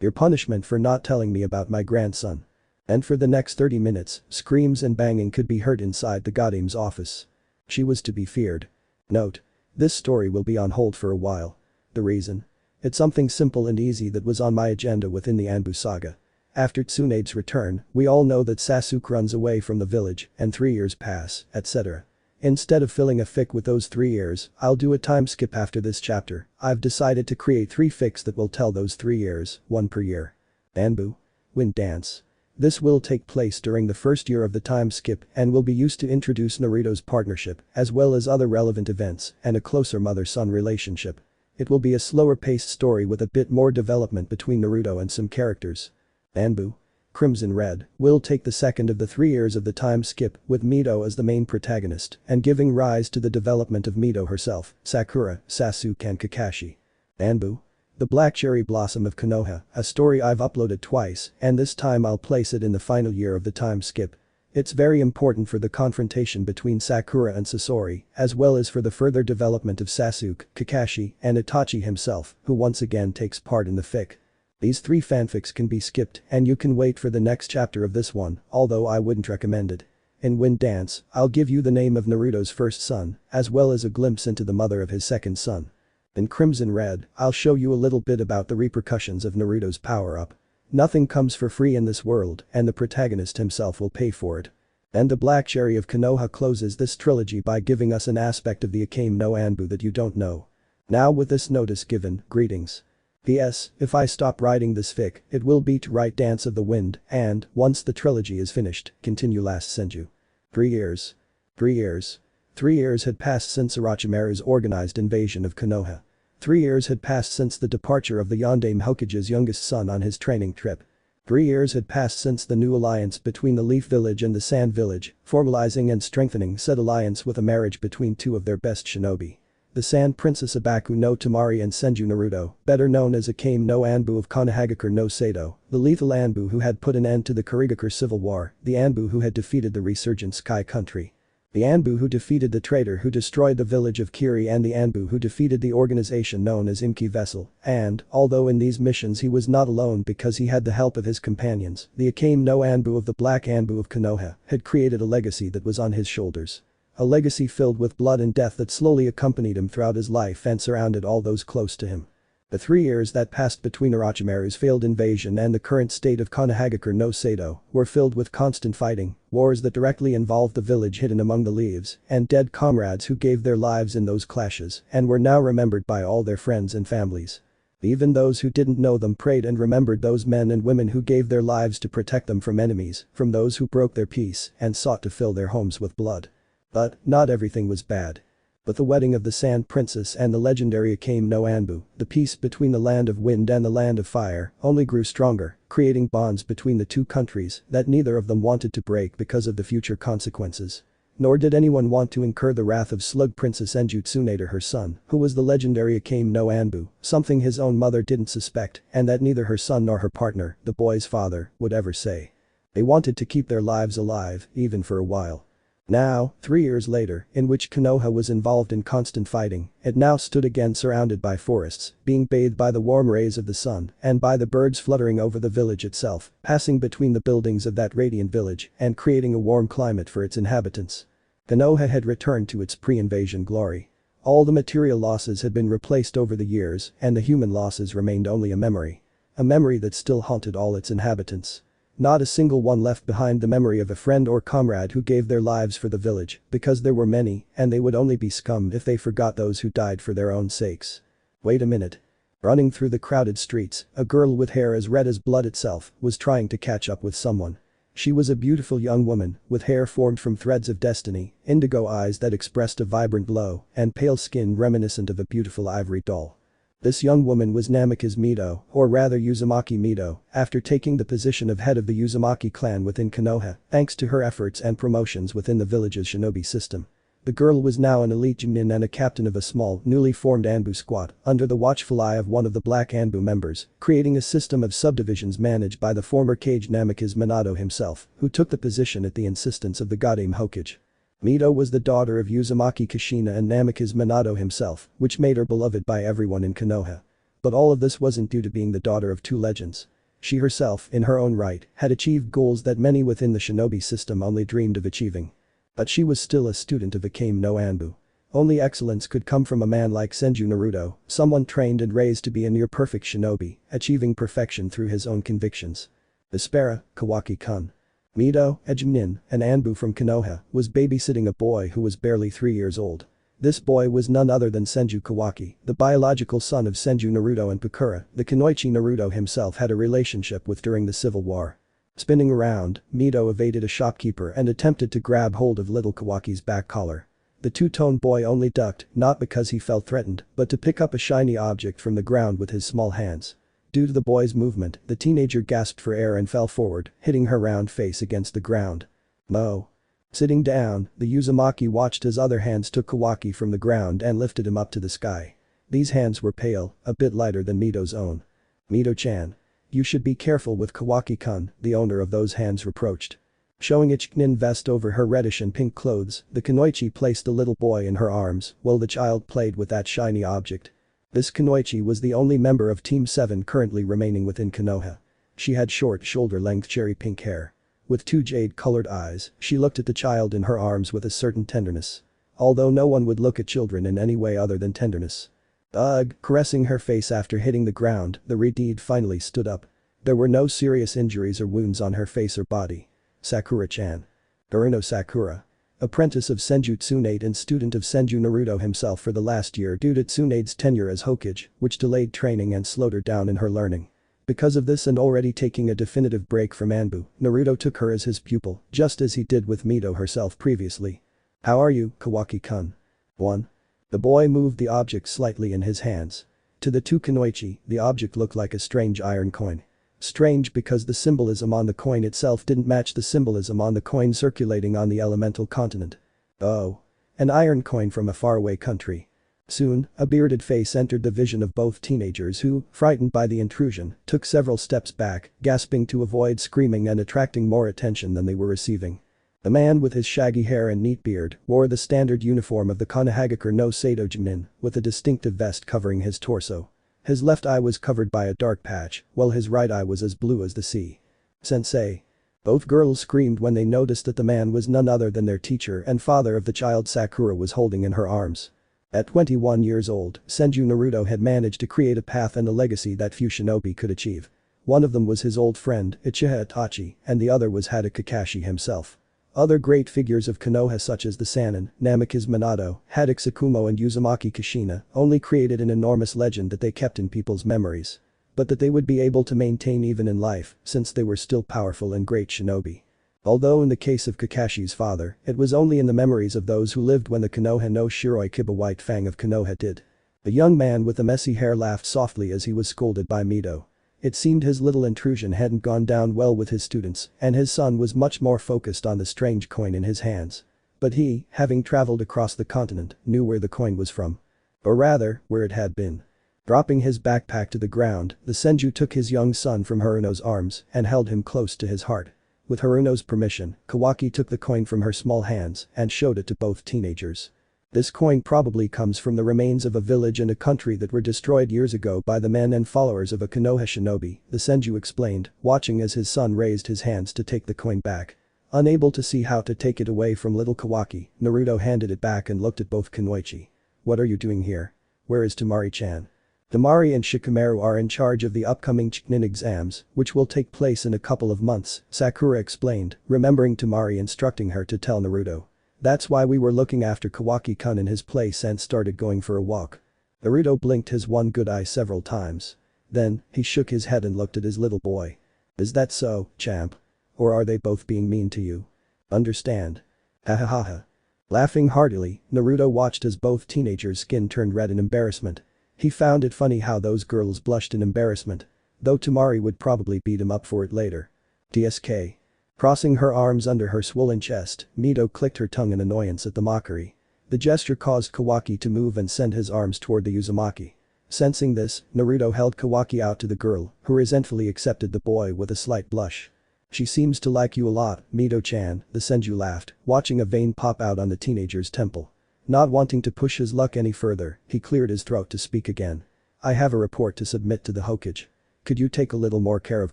Your punishment for not telling me about my grandson. And for the next 30 minutes, screams and banging could be heard inside the Goddam's office. She was to be feared. Note. This story will be on hold for a while. The reason? It's something simple and easy that was on my agenda within the Anbu saga. After Tsunade's return, we all know that Sasuke runs away from the village and 3 years pass, etc. Instead of filling a fic with those 3 years, I'll do a time skip after this chapter. I've decided to create 3 fics that will tell those 3 years, 1 per year. A.N.B.U. Wind Dance. This will take place during the first year of the time skip and will be used to introduce Naruto's partnership, as well as other relevant events and a closer mother-son relationship. It will be a slower-paced story with a bit more development between Naruto and some characters. A.N.B.U. Crimson Red will take the second of the 3 years of the time skip with Mito as the main protagonist and giving rise to the development of Mito herself, Sakura, Sasuke and Kakashi. A.N.B.U. The Black Cherry Blossom of Konoha, a story I've uploaded twice and this time I'll place it in the final year of the time skip. It's very important for the confrontation between Sakura and Sasori, as well as for the further development of Sasuke, Kakashi, and Itachi himself, who once again takes part in the fic. These 3 fanfics can be skipped and you can wait for the next chapter of this one, although I wouldn't recommend it. In Wind Dance, I'll give you the name of Naruto's first son, as well as a glimpse into the mother of his second son. In Crimson Red, I'll show you a little bit about the repercussions of Naruto's power-up. Nothing comes for free in this world and the protagonist himself will pay for it. And the Black Cherry of Konoha closes this trilogy by giving us an aspect of the Akame no A.N.B.U that you don't know. Now with this notice given, greetings. P.S. If I stop writing this fic, it will be to write Dance of the Wind and, once the trilogy is finished, continue Last Senju. 3 years. 3 years. 3 years had passed since Orochimaru's organized invasion of Konoha. 3 years had passed since the departure of the Yondaime Hokage's youngest son on his training trip. 3 years had passed since the new alliance between the Leaf Village and the Sand Village, formalizing and strengthening said alliance with a marriage between 2 of their best shinobi. The Sand Princess Ibaku no Temari and Senju Naruto, better known as Akame no A.N.B.U of Konohagakure no Sato, the lethal A.N.B.U who had put an end to the Kurigakure Civil War, the A.N.B.U who had defeated the resurgent Sky Country. The A.N.B.U who defeated the traitor who destroyed the village of Kiri and the A.N.B.U who defeated the organization known as Imki Vessel, and, although in these missions he was not alone because he had the help of his companions, the Akame no A.N.B.U of the Black A.N.B.U of Konoha had created a legacy that was on his shoulders. A legacy filled with blood and death that slowly accompanied him throughout his life and surrounded all those close to him. The 3 years that passed between Orochimaru's failed invasion and the current state of Konohagakure no Sado were filled with constant fighting, wars that directly involved the village hidden among the leaves, and dead comrades who gave their lives in those clashes and were now remembered by all their friends and families. Even those who didn't know them prayed and remembered those men and women who gave their lives to protect them from enemies, from those who broke their peace and sought to fill their homes with blood. But not everything was bad. But the wedding of the Sand Princess and the legendary A.N.B.U, the peace between the Land of Wind and the Land of Fire, only grew stronger, creating bonds between the two countries that neither of them wanted to break because of the future consequences. Nor did anyone want to incur the wrath of Slug Princess Senju Tsunade, her son, who was the legendary A.N.B.U, something his own mother didn't suspect and that neither her son nor her partner, the boy's father, would ever say. They wanted to keep their lives alive, even for a while. Now, 3 years later, in which Konoha was involved in constant fighting, it now stood again surrounded by forests, being bathed by the warm rays of the sun and by the birds fluttering over the village itself, passing between the buildings of that radiant village and creating a warm climate for its inhabitants. Konoha had returned to its pre-invasion glory. All the material losses had been replaced over the years and the human losses remained only a memory. A memory that still haunted all its inhabitants. Not a single one left behind the memory of a friend or comrade who gave their lives for the village, because there were many, and they would only be scum if they forgot those who died for their own sakes. Wait a minute. Running through the crowded streets, a girl with hair as red as blood itself was trying to catch up with someone. She was a beautiful young woman, with hair formed from threads of destiny, indigo eyes that expressed a vibrant glow, and pale skin reminiscent of a beautiful ivory doll. This young woman was Namikaze Mido, or rather Uzumaki Mido, after taking the position of head of the Uzumaki clan within Konoha, thanks to her efforts and promotions within the village's shinobi system. The girl was now an elite Jonin and a captain of a small, newly formed A.N.B.U squad, under the watchful eye of one of the black A.N.B.U members, creating a system of subdivisions managed by the former Kage Namikaze Minato himself, who took the position at the insistence of the Godame Hokage. Mido was the daughter of Uzumaki Kushina and Namikaze Minato himself, which made her beloved by everyone in Konoha. But all of this wasn't due to being the daughter of two legends. She herself, in her own right, had achieved goals that many within the shinobi system only dreamed of achieving. But she was still a student of A.N.B.U. Only excellence could come from a man like Senju Naruto, someone trained and raised to be a near-perfect shinobi, achieving perfection through his own convictions. Vespera, Kawaki-kun. Mido, a Jonin, an A.N.B.U from Konoha, was babysitting a boy who was barely 3 years old. This boy was none other than Senju Kawaki, the biological son of Senju Naruto and Pakura, the Kunoichi Naruto himself had a relationship with during the Civil War. Spinning around, Mido evaded a shopkeeper and attempted to grab hold of little Kawaki's back collar. The two-tone boy only ducked, not because he felt threatened, but to pick up a shiny object from the ground with his small hands. Due to the boy's movement, the teenager gasped for air and fell forward, hitting her round face against the ground. Mo. Sitting down, the Uzumaki watched as other hands took Kawaki from the ground and lifted him up to the sky. These hands were pale, a bit lighter than Mido's own. Mido-chan. You should be careful with Kawaki-kun, the owner of those hands reproached. Showing a Chunin vest over her reddish and pink clothes, the Kunoichi placed the little boy in her arms while the child played with that shiny object. This Kunoichi was the only member of Team 7 currently remaining within Konoha. She had short shoulder-length cherry pink hair. With two jade-colored eyes, she looked at the child in her arms with a certain tenderness. Although no one would look at children in any way other than tenderness. Ugh, caressing her face after hitting the ground, the Redeed finally stood up. There were no serious injuries or wounds on her face or body. Sakura-chan. Uruno Sakura. Apprentice of Senju Tsunade and student of Senju Naruto himself for the last year due to Tsunade's tenure as Hokage, which delayed training and slowed her down in her learning. Because of this and already taking a definitive break from A.N.B.U, Naruto took her as his pupil, just as he did with Mido herself previously. How are you, Kawaki-kun? 1. The boy moved the object slightly in his hands. To the two Kunoichi, the object looked like a strange iron coin. Strange because the symbolism on the coin itself didn't match the symbolism on the coin circulating on the elemental continent. Oh. An iron coin from a faraway country. Soon, a bearded face entered the vision of both teenagers who, frightened by the intrusion, took several steps back, gasping to avoid screaming and attracting more attention than they were receiving. The man with his shaggy hair and neat beard wore the standard uniform of the Konohagakure no Sado Jonin, with a distinctive vest covering his torso. His left eye was covered by a dark patch, while his right eye was as blue as the sea. Sensei. Both girls screamed when they noticed that the man was none other than their teacher and father of the child Sakura was holding in her arms. At 21 years old, Senju Naruto had managed to create a path and a legacy that few shinobi could achieve. One of them was his old friend, Uchiha Itachi, and the other was Hada Kakashi himself. Other great figures of Konoha such as the Sannin, Namikaze Minato, Haddock Tsukumo and Uzumaki Kushina only created an enormous legend that they kept in people's memories. But that they would be able to maintain even in life, since they were still powerful and great shinobi. Although in the case of Kakashi's father, it was only in the memories of those who lived when the Konoha no Shiroi Kiba White Fang of Konoha did. The young man with the messy hair laughed softly as he was scolded by Mito. It seemed his little intrusion hadn't gone down well with his students, and his son was much more focused on the strange coin in his hands. But he, having traveled across the continent, knew where the coin was from. Or rather, where it had been. Dropping his backpack to the ground, the Senju took his young son from Haruno's arms and held him close to his heart. With Haruno's permission, Kawaki took the coin from her small hands and showed it to both teenagers. This coin probably comes from the remains of a village and a country that were destroyed years ago by the men and followers of a Konoha shinobi, the Senju explained, watching as his son raised his hands to take the coin back. Unable to see how to take it away from little Kawaki, Naruto handed it back and looked at both Kunoichi. "What are you doing here? Where is Temari-chan?" Temari and Shikamaru are in charge of the upcoming Chunin exams, which will take place in a couple of months, Sakura explained, remembering Temari instructing her to tell Naruto. "That's why we were looking after Kawaki-kun in his place and started going for a walk." Naruto blinked his one good eye several times. Then, he shook his head and looked at his little boy. "Is that so, champ? Or are they both being mean to you? Understand?" Ha ha ha ha. Laughing heartily, Naruto watched as both teenagers' skin turned red in embarrassment. He found it funny how those girls blushed in embarrassment. Though Temari would probably beat him up for it later. TSK. Crossing her arms under her swollen chest, Mito clicked her tongue in annoyance at the mockery. The gesture caused Kawaki to move and send his arms toward the Uzumaki. Sensing this, Naruto held Kawaki out to the girl, who resentfully accepted the boy with a slight blush. "She seems to like you a lot, Mito-chan," the Senju laughed, watching a vein pop out on the teenager's temple. Not wanting to push his luck any further, he cleared his throat to speak again. "I have a report to submit to the Hokage. Could you take a little more care of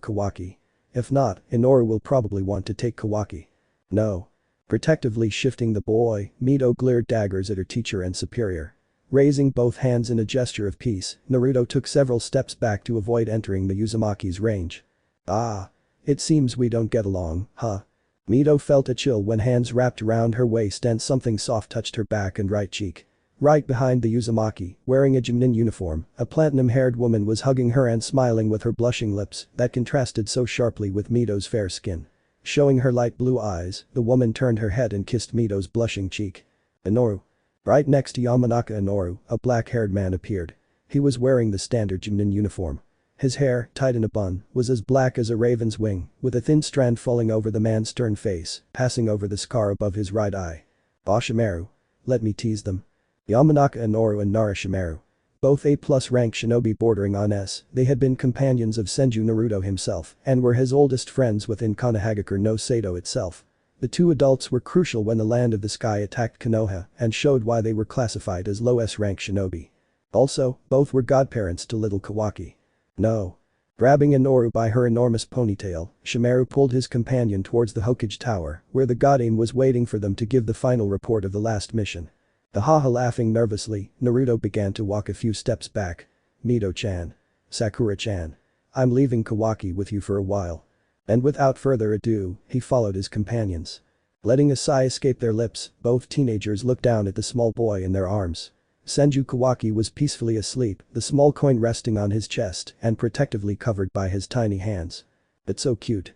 Kawaki? If not, Inoru will probably want to take Kawaki." "No." Protectively shifting the boy, Mito glared daggers at her teacher and superior. Raising both hands in a gesture of peace, Naruto took several steps back to avoid entering the Uzumaki's range. "Ah. It seems we don't get along, huh?" Mito felt a chill when hands wrapped around her waist and something soft touched her back and right cheek. Right behind the Uzumaki, wearing a Jumnin uniform, a platinum-haired woman was hugging her and smiling with her blushing lips that contrasted so sharply with Mito's fair skin. Showing her light blue eyes, the woman turned her head and kissed Mito's blushing cheek. "Inoru." Right next to Yamanaka Inoru, a black-haired man appeared. He was wearing the standard Jumnin uniform. His hair, tied in a bun, was as black as a raven's wing, with a thin strand falling over the man's stern face, passing over the scar above his right eye. "Oshimaru. Let me tease them." Yamanaka Inoru and Nara Shimaru. Both A+ rank shinobi bordering on S, they had been companions of Senju Naruto himself and were his oldest friends within Konohagakure no Sato itself. The two adults were crucial when the Land of the Sky attacked Konoha and showed why they were classified as low S rank shinobi. Also, both were godparents to little Kawaki. "No." Grabbing Inoru by her enormous ponytail, Shimaru pulled his companion towards the Hokage Tower, where the Godame was waiting for them to give the final report of the last mission. The haha laughing nervously, Naruto began to walk a few steps back. "Mito-chan. Sakura-chan. I'm leaving Kawaki with you for a while." And without further ado, he followed his companions. Letting a sigh escape their lips, both teenagers looked down at the small boy in their arms. Senju Kawaki was peacefully asleep, the small coin resting on his chest and protectively covered by his tiny hands. "It's so cute."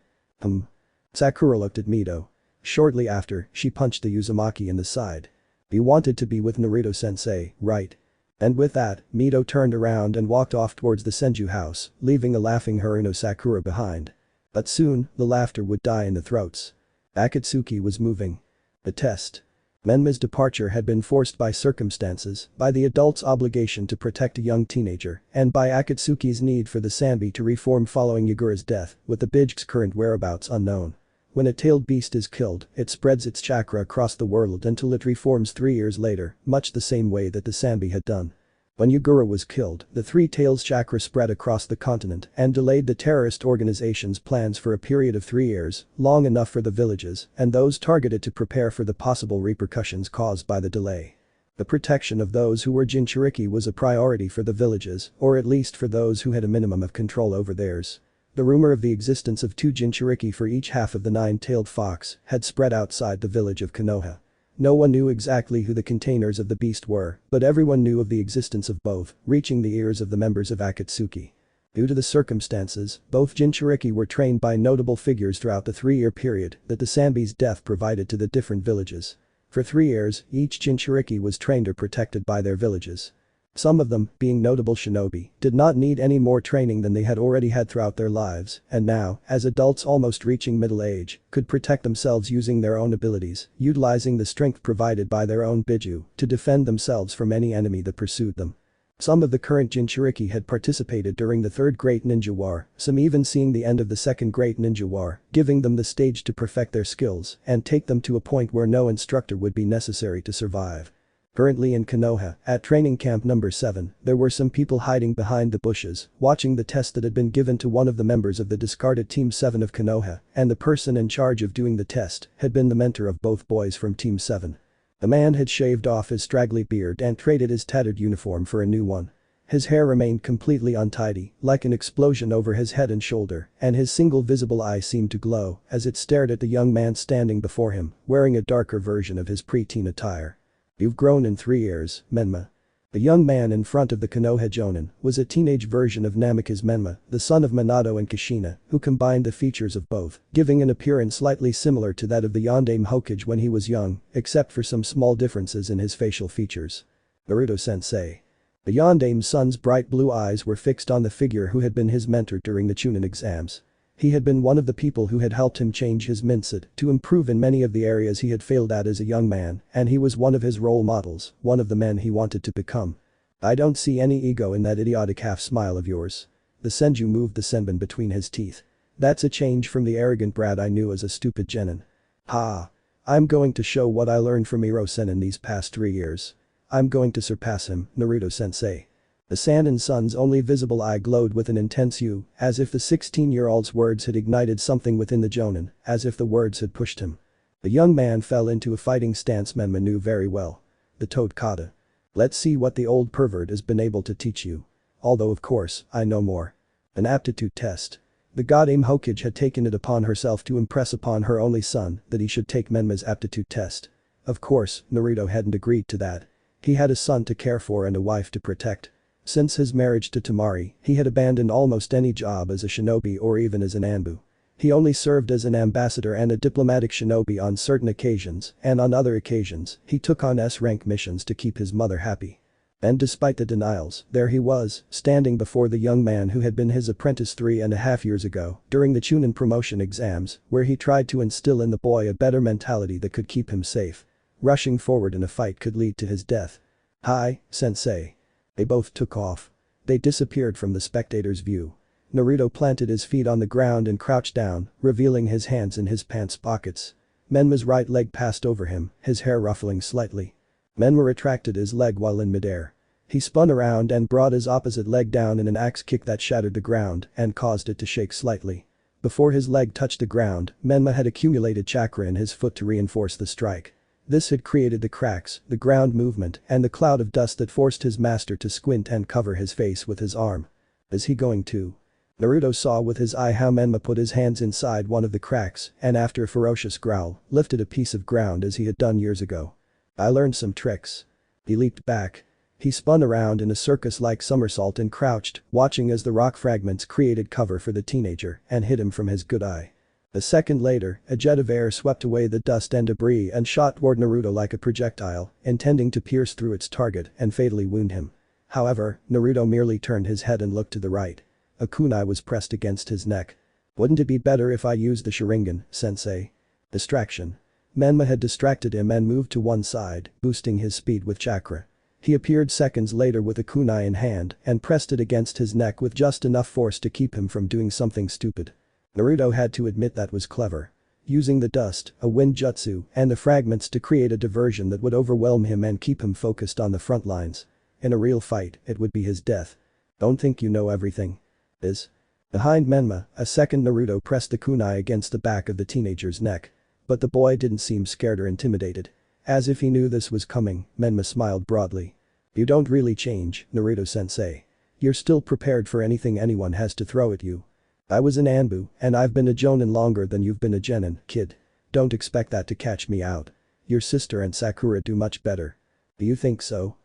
Sakura looked at Mito. Shortly after, she punched the Uzumaki in the side. "You wanted to be with Naruto-sensei, right?" And with that, Mito turned around and walked off towards the Senju house, leaving a laughing Haruno Sakura behind. But soon, the laughter would die in the throats. Akatsuki was moving. The test. Menma's departure had been forced by circumstances, by the adult's obligation to protect a young teenager, and by Akatsuki's need for the Sanbi to reform following Yagura's death, with the Bijk's current whereabouts unknown. When a tailed beast is killed, it spreads its chakra across the world until it reforms 3 years later, much the same way that the Sanbi had done. When Yagura was killed, the Three Tails chakra spread across the continent and delayed the terrorist organization's plans for a period of 3 years, long enough for the villages and those targeted to prepare for the possible repercussions caused by the delay. The protection of those who were Jinchuriki was a priority for the villages, or at least for those who had a minimum of control over theirs. The rumor of the existence of 2 Jinchuriki for each half of the nine-tailed fox had spread outside the village of Konoha. No one knew exactly who the containers of the beast were, but everyone knew of the existence of both, reaching the ears of the members of Akatsuki. Due to the circumstances, both Jinchuriki were trained by notable figures throughout the 3-year period that the Sanbi's death provided to the different villages. For 3 years, each Jinchuriki was trained or protected by their villages. Some of them, being notable shinobi, did not need any more training than they had already had throughout their lives, and now, as adults almost reaching middle age, could protect themselves using their own abilities, utilizing the strength provided by their own biju to defend themselves from any enemy that pursued them. Some of the current Jinchuriki had participated during the Third Great Ninja War, some even seeing the end of the Second Great Ninja War, giving them the stage to perfect their skills and take them to a point where no instructor would be necessary to survive. Currently in Konoha, at training camp number 7, there were some people hiding behind the bushes, watching the test that had been given to one of the members of the discarded Team 7 of Konoha, and the person in charge of doing the test had been the mentor of both boys from Team 7. The man had shaved off his straggly beard and traded his tattered uniform for a new one. His hair remained completely untidy, like an explosion over his head and shoulder, and his single visible eye seemed to glow as it stared at the young man standing before him, wearing a darker version of his pre-teen attire. "You've grown in 3 years, Menma." The young man in front of the Konoha Jonin was a teenage version of Namikaze Menma, the son of Minato and Kushina, who combined the features of both, giving an appearance slightly similar to that of the Yondaime Hokage when he was young, except for some small differences in his facial features. Naruto-sensei. The Yondaime's son's bright blue eyes were fixed on the figure who had been his mentor during the Chunin exams. He had been one of the people who had helped him change his mindset to improve in many of the areas he had failed at as a young man, and he was one of his role models, one of the men he wanted to become. "I don't see any ego in that idiotic half-smile of yours." The Senju moved the senbon between his teeth. "That's a change from the arrogant brat I knew as a stupid genin. Ha! I'm going to show what I learned from Iro-sen in these past 3 years. I'm going to surpass him, Naruto-sensei." The Sannin son's only visible eye glowed with an intense hue, as if the 16-year-old's words had ignited something within the Jonin, as if the words had pushed him. The young man fell into a fighting stance Menma knew very well. The Toad Kata. "Let's see what the old pervert has been able to teach you. Although of course, I know more." An aptitude test. The Yondaime Hokage had taken it upon herself to impress upon her only son that he should take Menma's aptitude test. Of course, Naruto hadn't agreed to that. He had a son to care for and a wife to protect. Since his marriage to Temari, he had abandoned almost any job as a shinobi or even as an Anbu. He only served as an ambassador and a diplomatic shinobi on certain occasions, and on other occasions, he took on S-rank missions to keep his mother happy. And despite the denials, there he was, standing before the young man who had been his apprentice 3.5 years ago, during the Chunin promotion exams, where he tried to instill in the boy a better mentality that could keep him safe. Rushing forward in a fight could lead to his death. "Hi, sensei." They both took off. They disappeared from the spectator's view. Naruto planted his feet on the ground and crouched down, revealing his hands in his pants pockets. Menma's right leg passed over him, his hair ruffling slightly. Menma retracted his leg while in midair. He spun around and brought his opposite leg down in an axe kick that shattered the ground and caused it to shake slightly. Before his leg touched the ground, Menma had accumulated chakra in his foot to reinforce the strike. This had created the cracks, the ground movement, and the cloud of dust that forced his master to squint and cover his face with his arm. "Is he going to?" Naruto saw with his eye how Menma put his hands inside one of the cracks and after a ferocious growl, lifted a piece of ground as he had done years ago. "I learned some tricks." He leaped back. He spun around in a circus-like somersault and crouched, watching as the rock fragments created cover for the teenager and hid him from his good eye. A second later, a jet of air swept away the dust and debris and shot toward Naruto like a projectile, intending to pierce through its target and fatally wound him. However, Naruto merely turned his head and looked to the right. A kunai was pressed against his neck. "Wouldn't it be better if I used the Sharingan, sensei?" Distraction. Menma had distracted him and moved to one side, boosting his speed with chakra. He appeared seconds later with a kunai in hand and pressed it against his neck with just enough force to keep him from doing something stupid. Naruto had to admit that was clever. Using the dust, a wind jutsu, and the fragments to create a diversion that would overwhelm him and keep him focused on the front lines. In a real fight, it would be his death. "Don't think you know everything." "Is?" Behind Menma, a second Naruto pressed the kunai against the back of the teenager's neck. But the boy didn't seem scared or intimidated. As if he knew this was coming, Menma smiled broadly. You don't really change, Naruto-sensei. You're still prepared for anything anyone has to throw at you. I was an Anbu, and I've been a Jonin longer than you've been a Genin, kid. Don't expect that to catch me out. Your sister and Sakura do much better. Do you think so?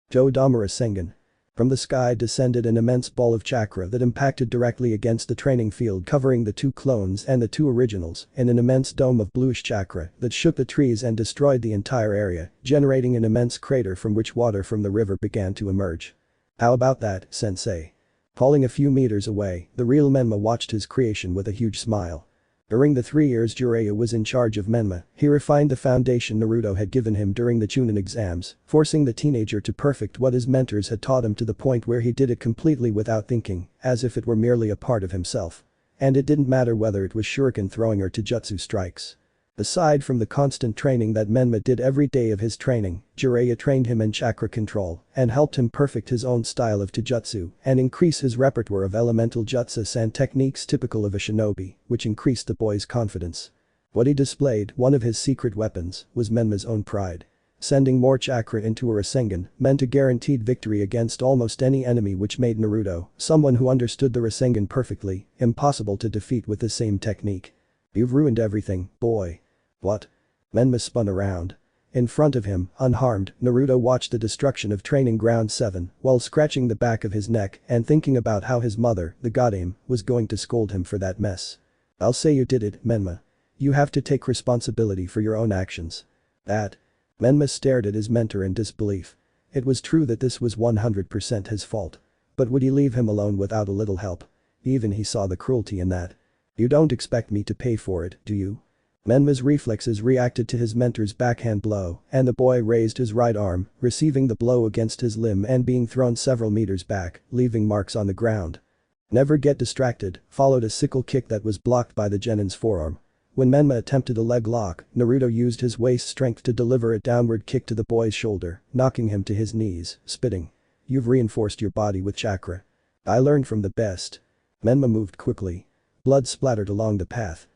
Joe Damara Sengen. From the sky descended an immense ball of chakra that impacted directly against the training field, covering the two clones and the two originals in an immense dome of bluish chakra that shook the trees and destroyed the entire area, generating an immense crater from which water from the river began to emerge. How about that, sensei? Falling a few meters away, the real Menma watched his creation with a huge smile. During the 3 years Jiraiya was in charge of Menma, he refined the foundation Naruto had given him during the Chunin exams, forcing the teenager to perfect what his mentors had taught him to the point where he did it completely without thinking, as if it were merely a part of himself. And it didn't matter whether it was shuriken throwing or taijutsu strikes. Aside from the constant training that Menma did every day of his training, Jiraiya trained him in chakra control and helped him perfect his own style of taijutsu and increase his repertoire of elemental jutsus and techniques typical of a shinobi, which increased the boy's confidence. What he displayed, one of his secret weapons, was Menma's own pride. Sending more chakra into a Rasengan meant a guaranteed victory against almost any enemy, which made Naruto, someone who understood the Rasengan perfectly, impossible to defeat with the same technique. You've ruined everything, boy. What? Menma spun around. In front of him, unharmed, Naruto watched the destruction of Training Ground 7 while scratching the back of his neck and thinking about how his mother, the god A.N.B.U, was going to scold him for that mess. I'll say you did it, Menma. You have to take responsibility for your own actions. That? Menma stared at his mentor in disbelief. It was true that this was 100% his fault. But would he leave him alone without a little help? Even he saw the cruelty in that. You don't expect me to pay for it, do you? Menma's reflexes reacted to his mentor's backhand blow, and the boy raised his right arm, receiving the blow against his limb and being thrown several meters back, leaving marks on the ground. Never get distracted, followed a sickle kick that was blocked by the Genin's forearm. When Menma attempted a leg lock, Naruto used his waist strength to deliver a downward kick to the boy's shoulder, knocking him to his knees, spitting. You've reinforced your body with chakra. I learned from the best. Menma moved quickly. Blood splattered along the path.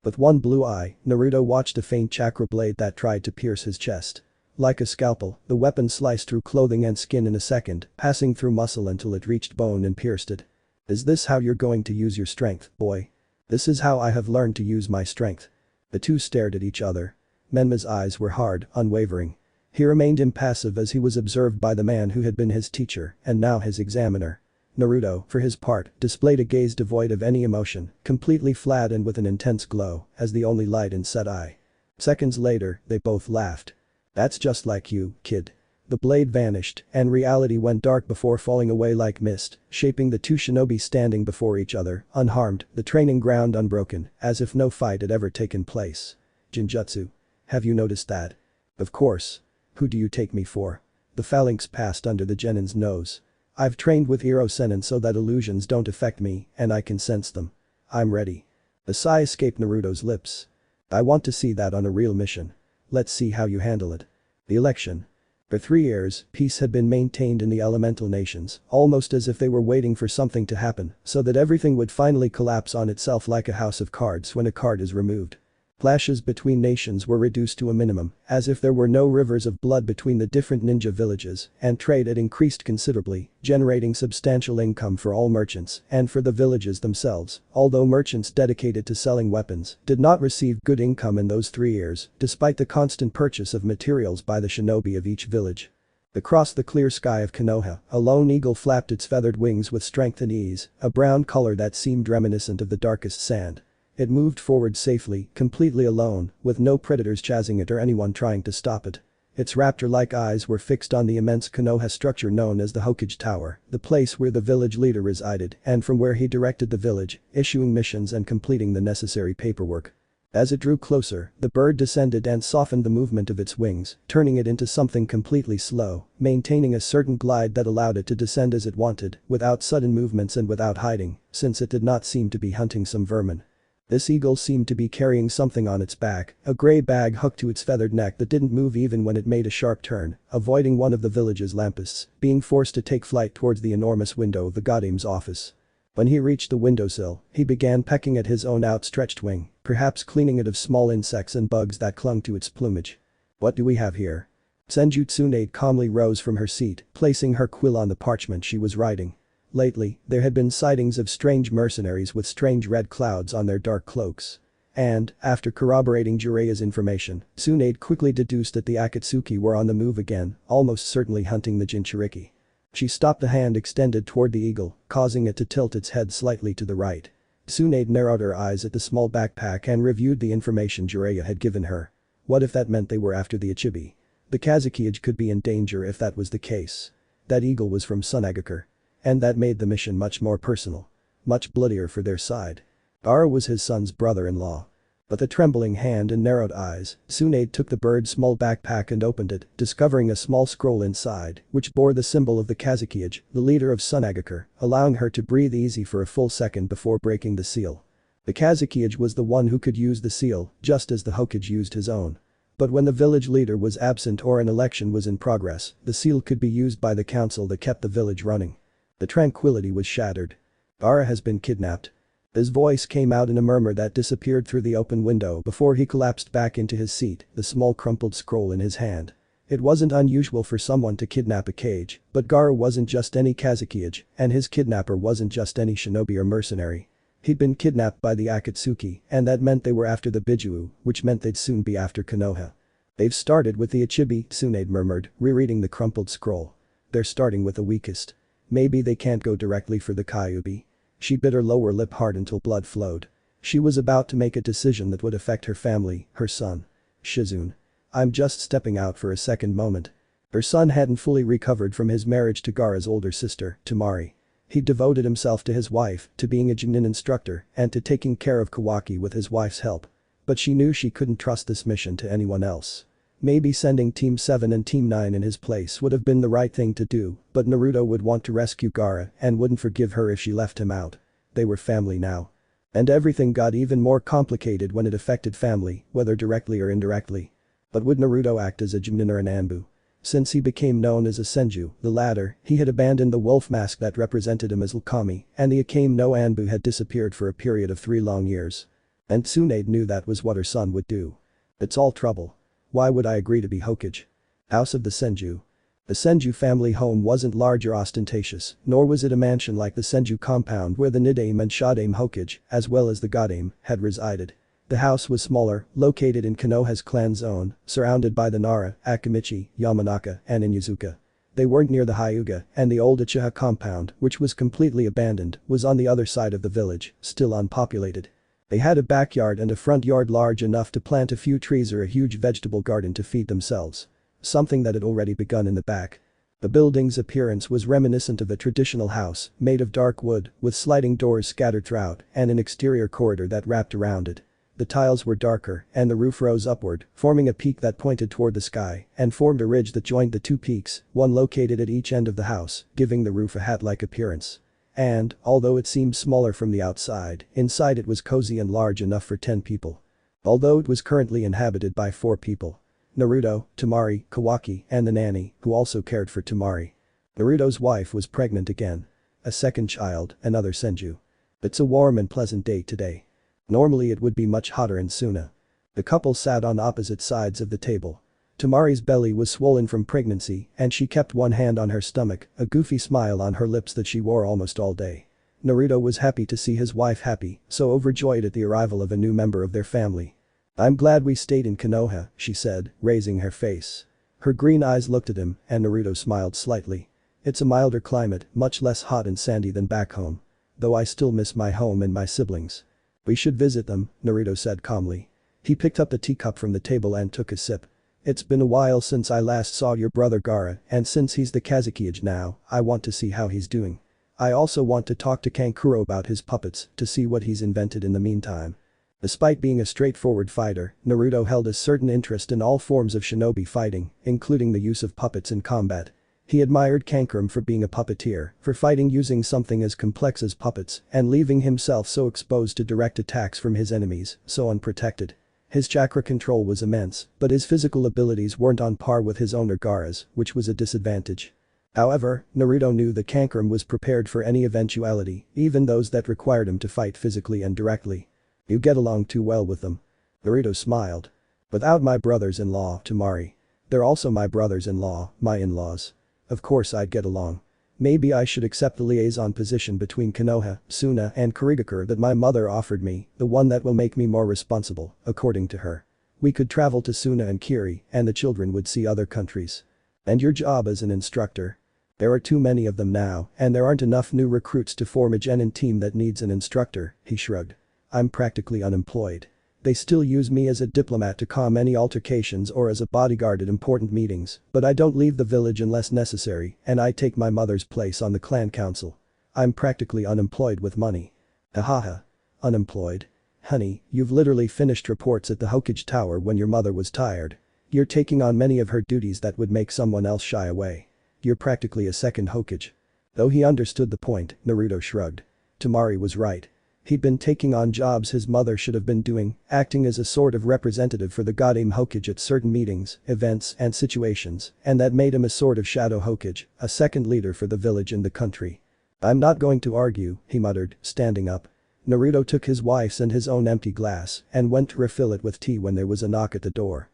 With one blue eye, Naruto watched a faint chakra blade that tried to pierce his chest. Like a scalpel, the weapon sliced through clothing and skin in a second, passing through muscle until it reached bone and pierced it. Is this how you're going to use your strength, boy? This is how I have learned to use my strength. The two stared at each other. Menma's eyes were hard, unwavering. He remained impassive as he was observed by the man who had been his teacher and now his examiner. Naruto, for his part, displayed a gaze devoid of any emotion, completely flat and with an intense glow, as the only light in said eye. Seconds later, they both laughed. That's just like you, kid. The blade vanished, and reality went dark before falling away like mist, shaping the two shinobi standing before each other, unharmed, the training ground unbroken, as if no fight had ever taken place. Jinjutsu. Have you noticed that? Of course. Who do you take me for? The phalanx passed under the Genin's nose. I've trained with Iro Sennin so that illusions don't affect me, and I can sense them. I'm ready. A sigh escaped Naruto's lips. I want to see that on a real mission. Let's see how you handle it. The election. For 3 years, peace had been maintained in the elemental nations, almost as if they were waiting for something to happen, so that everything would finally collapse on itself like a house of cards when a card is removed. Clashes between nations were reduced to a minimum, as if there were no rivers of blood between the different ninja villages, and trade had increased considerably, generating substantial income for all merchants and for the villages themselves, although merchants dedicated to selling weapons did not receive good income in those 3 years, despite the constant purchase of materials by the shinobi of each village. Across the clear sky of Konoha, a lone eagle flapped its feathered wings with strength and ease, a brown color that seemed reminiscent of the darkest sand. It moved forward safely, completely alone, with no predators chasing it or anyone trying to stop it. Its raptor-like eyes were fixed on the immense Konoha structure known as the Hokage Tower, the place where the village leader resided and from where he directed the village, issuing missions and completing the necessary paperwork. As it drew closer, the bird descended and softened the movement of its wings, turning it into something completely slow, maintaining a certain glide that allowed it to descend as it wanted, without sudden movements and without hiding, since it did not seem to be hunting some vermin. This eagle seemed to be carrying something on its back, a gray bag hooked to its feathered neck that didn't move even when it made a sharp turn, avoiding one of the village's lampists, being forced to take flight towards the enormous window of the god A.N.B.U's office. When he reached the windowsill, he began pecking at his own outstretched wing, perhaps cleaning it of small insects and bugs that clung to its plumage. What do we have here? Senju Tsunade calmly rose from her seat, placing her quill on the parchment she was writing. Lately, there had been sightings of strange mercenaries with strange red clouds on their dark cloaks. And, after corroborating Jiraiya's information, Tsunade quickly deduced that the Akatsuki were on the move again, almost certainly hunting the Jinchuriki. She stopped the hand extended toward the eagle, causing it to tilt its head slightly to the right. Tsunade narrowed her eyes at the small backpack and reviewed the information Jiraiya had given her. What if that meant they were after the Ichibi? The Kazukiage could be in danger if that was the case. That eagle was from Sunagaker. And that made the mission much more personal. Much bloodier for their side. Gaara was his son's brother-in-law. With a trembling hand and narrowed eyes, Tsunade took the bird's small backpack and opened it, discovering a small scroll inside, which bore the symbol of the Kazukiage, the leader of Sunagaker, allowing her to breathe easy for a full second before breaking the seal. The Kazukiage was the one who could use the seal, just as the Hokage used his own. But when the village leader was absent or an election was in progress, the seal could be used by the council that kept the village running. The tranquility was shattered. Gaara has been kidnapped. His voice came out in a murmur that disappeared through the open window before he collapsed back into his seat, the small crumpled scroll in his hand. It wasn't unusual for someone to kidnap a Kage, but Gaara wasn't just any Kazukiage, and his kidnapper wasn't just any shinobi or mercenary. He'd been kidnapped by the Akatsuki, and that meant they were after the Biju, which meant they'd soon be after Konoha. They've started with the Ichibi, Tsunade murmured, rereading the crumpled scroll. They're starting with the weakest. Maybe they can't go directly for the Kyuubi. She bit her lower lip hard until blood flowed. She was about to make a decision that would affect her family, her son. Shizune. I'm just stepping out for a second moment. Her son hadn't fully recovered from his marriage to Gaara's older sister, Temari. He'd devoted himself to his wife, to being a Junin instructor, and to taking care of Kawaki with his wife's help. But she knew she couldn't trust this mission to anyone else. Maybe sending Team 7 and Team 9 in his place would have been the right thing to do, but Naruto would want to rescue Gaara and wouldn't forgive her if she left him out. They were family now. And everything got even more complicated when it affected family, whether directly or indirectly. But would Naruto act as a Junin or an Anbu? Since he became known as a Senju, the latter, he had abandoned the wolf mask that represented him as Ukami, and the Akame no Anbu had disappeared for a period of 3 long years. And Tsunade knew that was what her son would do. It's all trouble. Why would I agree to be Hokage? House of the Senju. The Senju family home wasn't large or ostentatious, nor was it a mansion like the Senju compound where the Nidaime and Shadaime Hokage, as well as the Godaime, had resided. The house was smaller, located in Konoha's clan zone, surrounded by the Nara, Akamichi, Yamanaka, and Inyazuka. They weren't near the Hyuga, and the old Uchiha compound, which was completely abandoned, was on the other side of the village, still unpopulated. They had a backyard and a front yard large enough to plant a few trees or a huge vegetable garden to feed themselves. Something that had already begun in the back. The building's appearance was reminiscent of a traditional house, made of dark wood, with sliding doors scattered throughout, and an exterior corridor that wrapped around it. The tiles were darker, and the roof rose upward, forming a peak that pointed toward the sky, and formed a ridge that joined the 2 peaks, one located at each end of the house, giving the roof a hat-like appearance. And, although it seemed smaller from the outside, inside it was cozy and large enough for 10 people. Although it was currently inhabited by 4 people. Naruto, Temari, Kawaki, and the nanny, who also cared for Temari. Naruto's wife was pregnant again. A second child, another Senju. It's a warm and pleasant day today. Normally it would be much hotter in Suna. The couple sat on opposite sides of the table. Temari's belly was swollen from pregnancy, and she kept one hand on her stomach, a goofy smile on her lips that she wore almost all day. Naruto was happy to see his wife happy, so overjoyed at the arrival of a new member of their family. I'm glad we stayed in Konoha, she said, raising her face. Her green eyes looked at him, and Naruto smiled slightly. It's a milder climate, much less hot and sandy than back home. Though I still miss my home and my siblings. We should visit them, Naruto said calmly. He picked up the teacup from the table and took a sip. It's been a while since I last saw your brother Gaara, and since he's the Kazukiage now, I want to see how he's doing. I also want to talk to Kankuro about his puppets, to see what he's invented in the meantime. Despite being a straightforward fighter, Naruto held a certain interest in all forms of shinobi fighting, including the use of puppets in combat. He admired Kankuro for being a puppeteer, for fighting using something as complex as puppets, and leaving himself so exposed to direct attacks from his enemies, so unprotected. His chakra control was immense, but his physical abilities weren't on par with his owner Gaara's, which was a disadvantage. However, Naruto knew that Kankuro was prepared for any eventuality, even those that required him to fight physically and directly. You get along too well with them. Naruto smiled. Without my brothers-in-law, Tamari. They're also my brothers-in-law, my in-laws. Of course I'd get along. Maybe I should accept the liaison position between Konoha, Suna and Kurigakure that my mother offered me, the one that will make me more responsible, according to her. We could travel to Suna and Kiri, and the children would see other countries. And your job as an instructor? There are too many of them now, and there aren't enough new recruits to form a genin team that needs an instructor, he shrugged. I'm practically unemployed. They still use me as a diplomat to calm any altercations or as a bodyguard at important meetings, but I don't leave the village unless necessary, and I take my mother's place on the clan council. I'm practically unemployed with money. Ahaha. Unemployed? Honey, you've literally finished reports at the Hokage Tower when your mother was tired. You're taking on many of her duties that would make someone else shy away. You're practically a second Hokage. Though he understood the point, Naruto shrugged. Tamari was right. He'd been taking on jobs his mother should have been doing, acting as a sort of representative for the Goddamn Hokage at certain meetings, events and situations, and that made him a sort of shadow Hokage, a second leader for the village and the country. I'm not going to argue, he muttered, standing up. Naruto took his wife's and his own empty glass and went to refill it with tea when there was a knock at the door.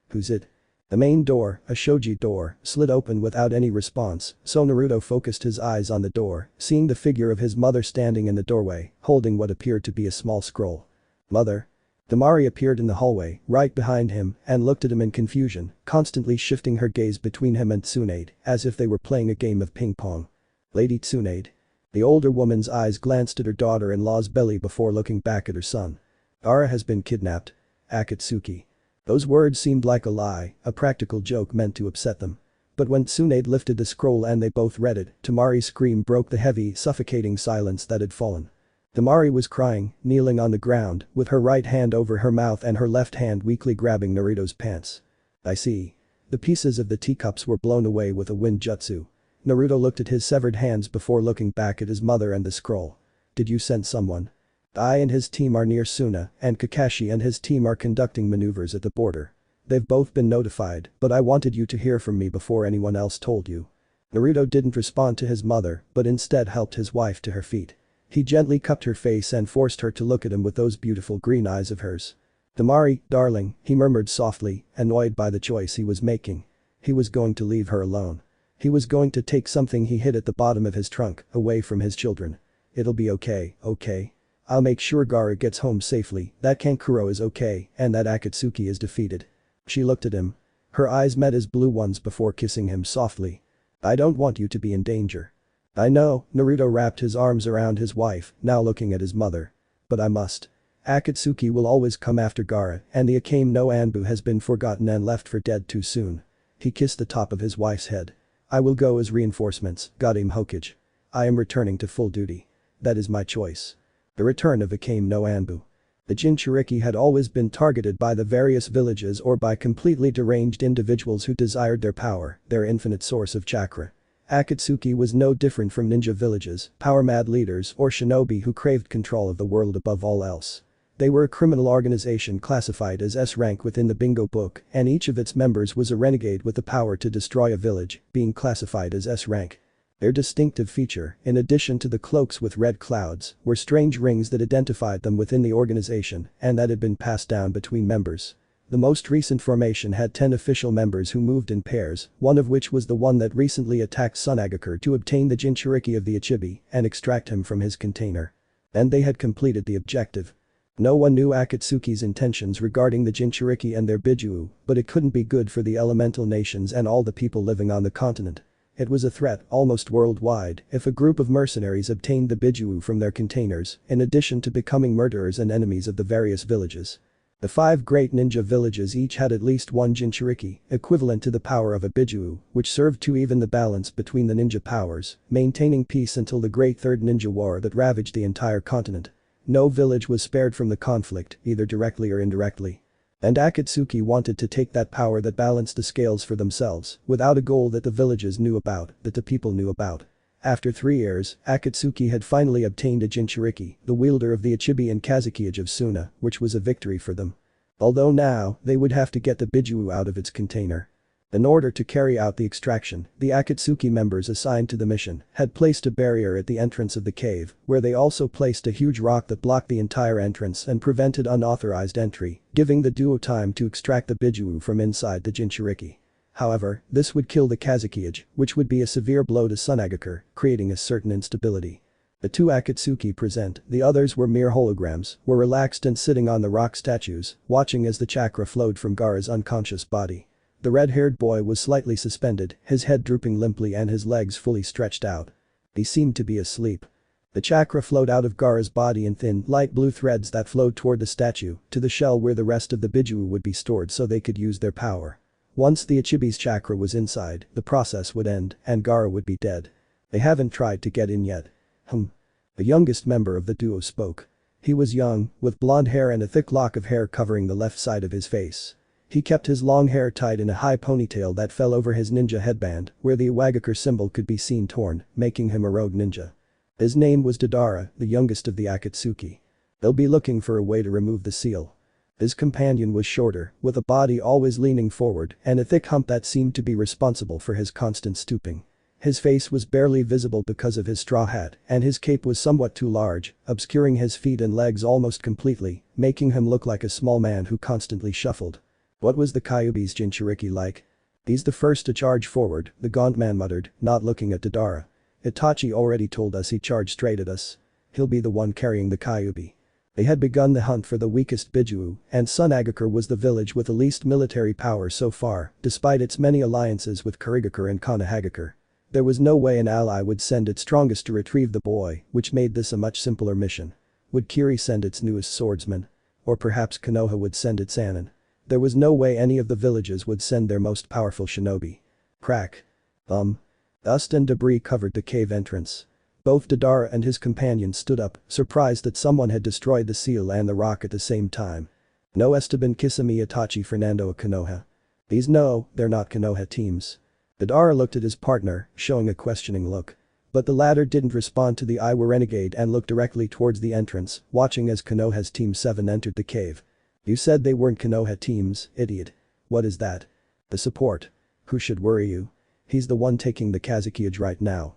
Who's it? The main door, a shoji door, slid open without any response, so Naruto focused his eyes on the door, seeing the figure of his mother standing in the doorway, holding what appeared to be a small scroll. Mother? Tamari appeared in the hallway, right behind him, and looked at him in confusion, constantly shifting her gaze between him and Tsunade, as if they were playing a game of ping pong. Lady Tsunade. The older woman's eyes glanced at her daughter-in-law's belly before looking back at her son. Gaara has been kidnapped. Akatsuki. Those words seemed like a lie, a practical joke meant to upset them. But when Tsunade lifted the scroll and they both read it, Tamari's scream broke the heavy, suffocating silence that had fallen. Tamari was crying, kneeling on the ground, with her right hand over her mouth and her left hand weakly grabbing Naruto's pants. I see. The pieces of the teacups were blown away with a wind jutsu. Naruto looked at his severed hands before looking back at his mother and the scroll. Did you send someone? I and his team are near Suna, and Kakashi and his team are conducting maneuvers at the border. They've both been notified, but I wanted you to hear from me before anyone else told you. Naruto didn't respond to his mother, but instead helped his wife to her feet. He gently cupped her face and forced her to look at him with those beautiful green eyes of hers. Tamari, darling, he murmured softly, annoyed by the choice he was making. He was going to leave her alone. He was going to take something he hid at the bottom of his trunk, away from his children. It'll be okay, okay? I'll make sure Gaara gets home safely, that Kankuro is okay, and that Akatsuki is defeated. She looked at him. Her eyes met his blue ones before kissing him softly. I don't want you to be in danger. I know, Naruto wrapped his arms around his wife, now looking at his mother. But I must. Akatsuki will always come after Gaara, and the A.N.B.U has been forgotten and left for dead too soon. He kissed the top of his wife's head. I will go as reinforcements, Goddamn Hokage. I am returning to full duty. That is my choice. The return of A.N.B.U. The Jinchuriki had always been targeted by the various villages or by completely deranged individuals who desired their power, their infinite source of chakra. Akatsuki was no different from ninja villages, power-mad leaders or shinobi who craved control of the world above all else. They were a criminal organization classified as S-rank within the bingo book, and each of its members was a renegade with the power to destroy a village, being classified as S-rank. Their distinctive feature, in addition to the cloaks with red clouds, were strange rings that identified them within the organization and that had been passed down between members. The most recent formation had 10 official members who moved in pairs, one of which was the one that recently attacked Tsunagakure to obtain the Jinchuriki of the Ichibi and extract him from his container. And they had completed the objective. No one knew Akatsuki's intentions regarding the Jinchuriki and their Bijuu, but it couldn't be good for the elemental nations and all the people living on the continent. It was a threat, almost worldwide, if a group of mercenaries obtained the Bijuu from their containers, in addition to becoming murderers and enemies of the various villages. The 5 great ninja villages each had at least one Jinchuriki, equivalent to the power of a Bijuu, which served to even the balance between the ninja powers, maintaining peace until the Great Third Ninja War that ravaged the entire continent. No village was spared from the conflict, either directly or indirectly. And Akatsuki wanted to take that power that balanced the scales for themselves, without a goal that the villages knew about, that the people knew about. After 3 years, Akatsuki had finally obtained a Jinchuriki, the wielder of the Ichibi and Kazuki of Suna, which was a victory for them. Although now, they would have to get the Bijuu out of its container. In order to carry out the extraction, the Akatsuki members assigned to the mission had placed a barrier at the entrance of the cave, where they also placed a huge rock that blocked the entire entrance and prevented unauthorized entry, giving the duo time to extract the Biju from inside the Jinchuriki. However, this would kill the Kazuki, which would be a severe blow to Sunagaker, creating a certain instability. The two Akatsuki present, the others were mere holograms, were relaxed and sitting on the rock statues, watching as the chakra flowed from Gaara's unconscious body. The red-haired boy was slightly suspended, his head drooping limply and his legs fully stretched out. He seemed to be asleep. The chakra flowed out of Gaara's body in thin, light blue threads that flowed toward the statue, to the shell where the rest of the Biju would be stored so they could use their power. Once the Ichibi's chakra was inside, the process would end, and Gaara would be dead. They haven't tried to get in yet. The youngest member of the duo spoke. He was young, with blonde hair and a thick lock of hair covering the left side of his face. He kept his long hair tied in a high ponytail that fell over his ninja headband, where the Iwagakure symbol could be seen torn, making him a rogue ninja. His name was Deidara, the youngest of the Akatsuki. They'll be looking for a way to remove the seal. His companion was shorter, with a body always leaning forward and a thick hump that seemed to be responsible for his constant stooping. His face was barely visible because of his straw hat, and his cape was somewhat too large, obscuring his feet and legs almost completely, making him look like a small man who constantly shuffled. What was the Kyuubi's Jinchuriki like? He's the first to charge forward, the gaunt man muttered, not looking at Deidara. Itachi already told us he charged straight at us. He'll be the one carrying the Kyuubi. They had begun the hunt for the weakest Biju, and Sunagaker was the village with the least military power so far, despite its many alliances with Kurigakure and Konohagakure. There was no way an ally would send its strongest to retrieve the boy, which made this a much simpler mission. Would Kiri send its newest swordsman? Or perhaps Konoha would send its Sannin? There was no way any of the villages would send their most powerful shinobi. Crack. Dust and debris covered the cave entrance. Both Deidara and his companion stood up, surprised that someone had destroyed the seal and the rock at the same time. No Esteban Kisame Itachi Fernando Konoha. They're not Konoha teams. Deidara looked at his partner, showing a questioning look. But the latter didn't respond to the Iwa renegade and looked directly towards the entrance, watching as Konoha's Team 7 entered the cave. You said they weren't Konoha teams, idiot. What is that? The support. Who should worry you? He's the one taking the Kazuki right now.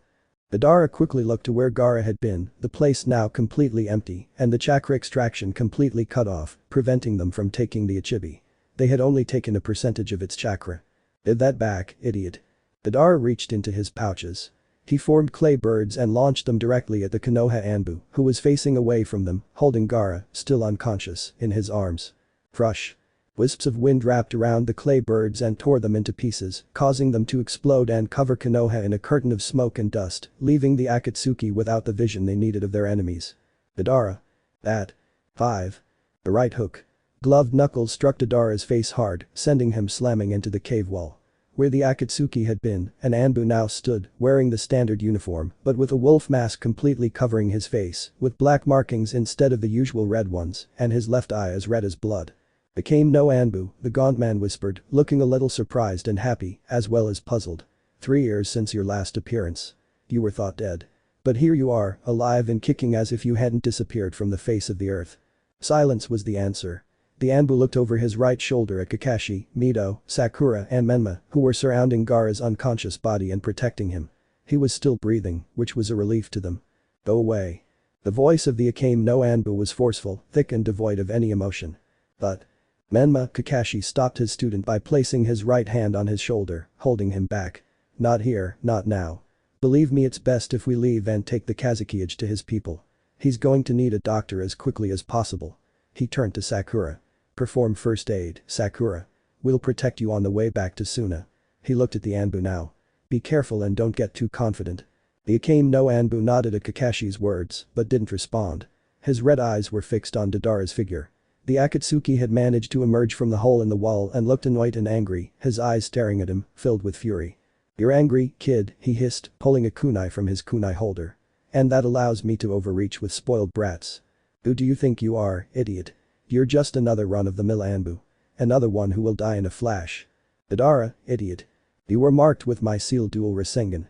Deidara quickly looked to where Gaara had been, the place now completely empty, and the chakra extraction completely cut off, preventing them from taking the Ichibi. They had only taken a percentage of its chakra. Give that back, idiot. Deidara reached into his pouches. He formed clay birds and launched them directly at the Konoha Anbu, who was facing away from them, holding Gaara, still unconscious, in his arms. Crush. Wisps of wind wrapped around the clay birds and tore them into pieces, causing them to explode and cover Konoha in a curtain of smoke and dust, leaving the Akatsuki without the vision they needed of their enemies. Deidara. That. 5. The right hook. Gloved knuckles struck Deidara's face hard, sending him slamming into the cave wall. Where the Akatsuki had been, an A.N.B.U now stood, wearing the standard uniform, but with a wolf mask completely covering his face, with black markings instead of the usual red ones, and his left eye as red as blood. Became no A.N.B.U, the gaunt man whispered, looking a little surprised and happy, as well as puzzled. 3 years since your last appearance. You were thought dead. But here you are, alive and kicking as if you hadn't disappeared from the face of the earth. Silence was the answer. The A.N.B.U looked over his right shoulder at Kakashi, Mido, Sakura and Menma, who were surrounding Gaara's unconscious body and protecting him. He was still breathing, which was a relief to them. Go away. The voice of the Akame no A.N.B.U was forceful, thick and devoid of any emotion. But. Menma, Kakashi stopped his student by placing his right hand on his shoulder, holding him back. Not here, not now. Believe me, it's best if we leave and take the Kazuki to his people. He's going to need a doctor as quickly as possible. He turned to Sakura. Perform first aid, Sakura. We'll protect you on the way back to Suna. He looked at the A.N.B.U now. Be careful and don't get too confident. The Akame no A.N.B.U nodded at Kakashi's words, but didn't respond. His red eyes were fixed on Deidara's figure. The Akatsuki had managed to emerge from the hole in the wall and looked annoyed and angry, his eyes staring at him, filled with fury. You're angry, kid, he hissed, pulling a kunai from his kunai holder. And that allows me to overreach with spoiled brats. Who do you think you are, idiot? You're just another run-of-the-mill A.N.B.U. Another one who will die in a flash. Deidara, idiot. You were marked with my sealed dual Rasengan.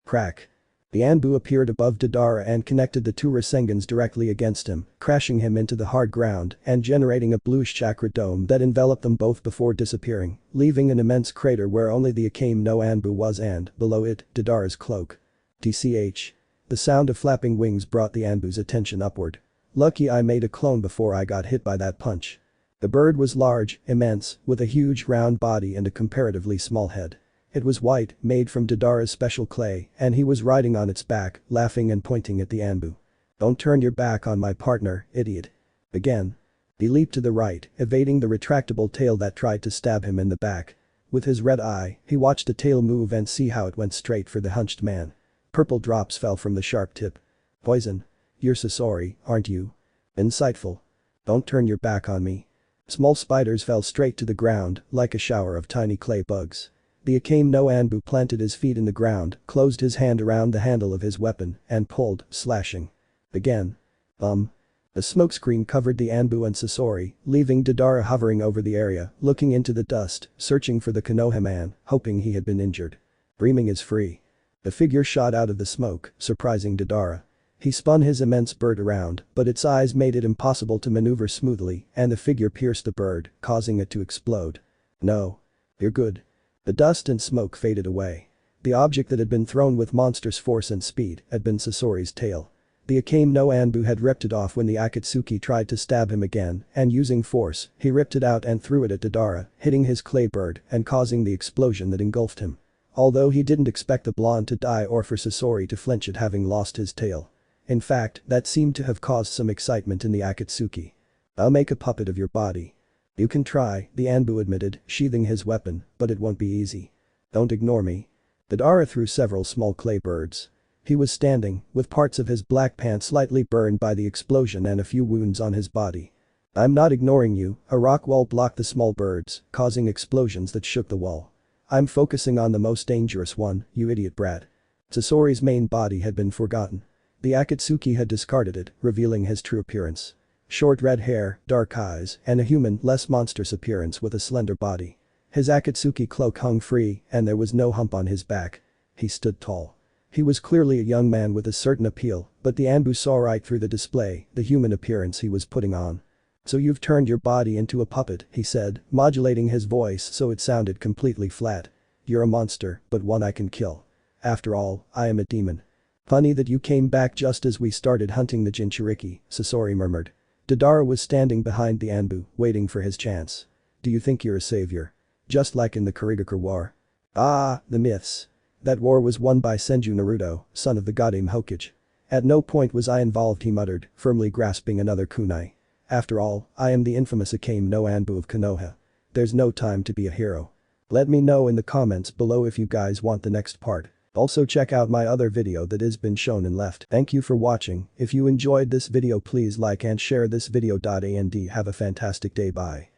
Crack. The Anbu appeared above Madara and connected the two Rasengans directly against him, crashing him into the hard ground and generating a bluish chakra dome that enveloped them both before disappearing, leaving an immense crater where only the Akame no Anbu was and, below it, Madara's cloak. TCH. The sound of flapping wings brought the Anbu's attention upward. Lucky I made a clone before I got hit by that punch. The bird was large, immense, with a huge round body and a comparatively small head. It was white, made from Madara's special clay, and he was riding on its back, laughing and pointing at the Anbu. Don't turn your back on my partner, idiot. Again. He leaped to the right, evading the retractable tail that tried to stab him in the back. With his red eye, he watched the tail move and see how it went straight for the hunched man. Purple drops fell from the sharp tip. Poison. You're Sasori, aren't you? Insightful. Don't turn your back on me. Small spiders fell straight to the ground, like a shower of tiny clay bugs. The Akame no Anbu planted his feet in the ground, closed his hand around the handle of his weapon, and pulled, slashing. Again. A smokescreen covered the Anbu and Sasori, leaving Madara hovering over the area, looking into the dust, searching for the Konoha man, hoping he had been injured. Breathing is free. A figure shot out of the smoke, surprising Madara. He spun his immense bird around, but its eyes made it impossible to maneuver smoothly, and the figure pierced the bird, causing it to explode. No. You're good. The dust and smoke faded away. The object that had been thrown with monstrous force and speed had been Sasori's tail. The Akame no Anbu had ripped it off when the Akatsuki tried to stab him again, and using force, he ripped it out and threw it at Madara, hitting his clay bird and causing the explosion that engulfed him. Although he didn't expect the blonde to die or for Sasori to flinch at having lost his tail. In fact, that seemed to have caused some excitement in the Akatsuki. I'll make a puppet of your body. You can try, the Anbu admitted, sheathing his weapon, but it won't be easy. Don't ignore me. Madara threw several small clay birds. He was standing, with parts of his black pants slightly burned by the explosion and a few wounds on his body. I'm not ignoring you, a rock wall blocked the small birds, causing explosions that shook the wall. I'm focusing on the most dangerous one, you idiot brat. Sasori's main body had been forgotten. The Akatsuki had discarded it, revealing his true appearance. Short red hair, dark eyes, and a human, less monstrous appearance with a slender body. His Akatsuki cloak hung free, and there was no hump on his back. He stood tall. He was clearly a young man with a certain appeal, but the Anbu saw right through the display, the human appearance he was putting on. So you've turned your body into a puppet, he said, modulating his voice so it sounded completely flat. You're a monster, but one I can kill. After all, I am a demon. Funny that you came back just as we started hunting the Jinchuriki, Sasori murmured. Madara was standing behind the Anbu, waiting for his chance. Do you think you're a savior? Just like in the Kurigakure War. Ah, the myths. That war was won by Senju Naruto, son of the god Hokage. At no point was I involved, he muttered, firmly grasping another kunai. After all, I am the infamous Akame no Anbu of Konoha. There's no time to be a hero. Let me know in the comments below if you guys want the next part. Also check out my other video that has been shown and left. Thank you for watching. If you enjoyed this video please like and share this video. And have a fantastic day. Bye.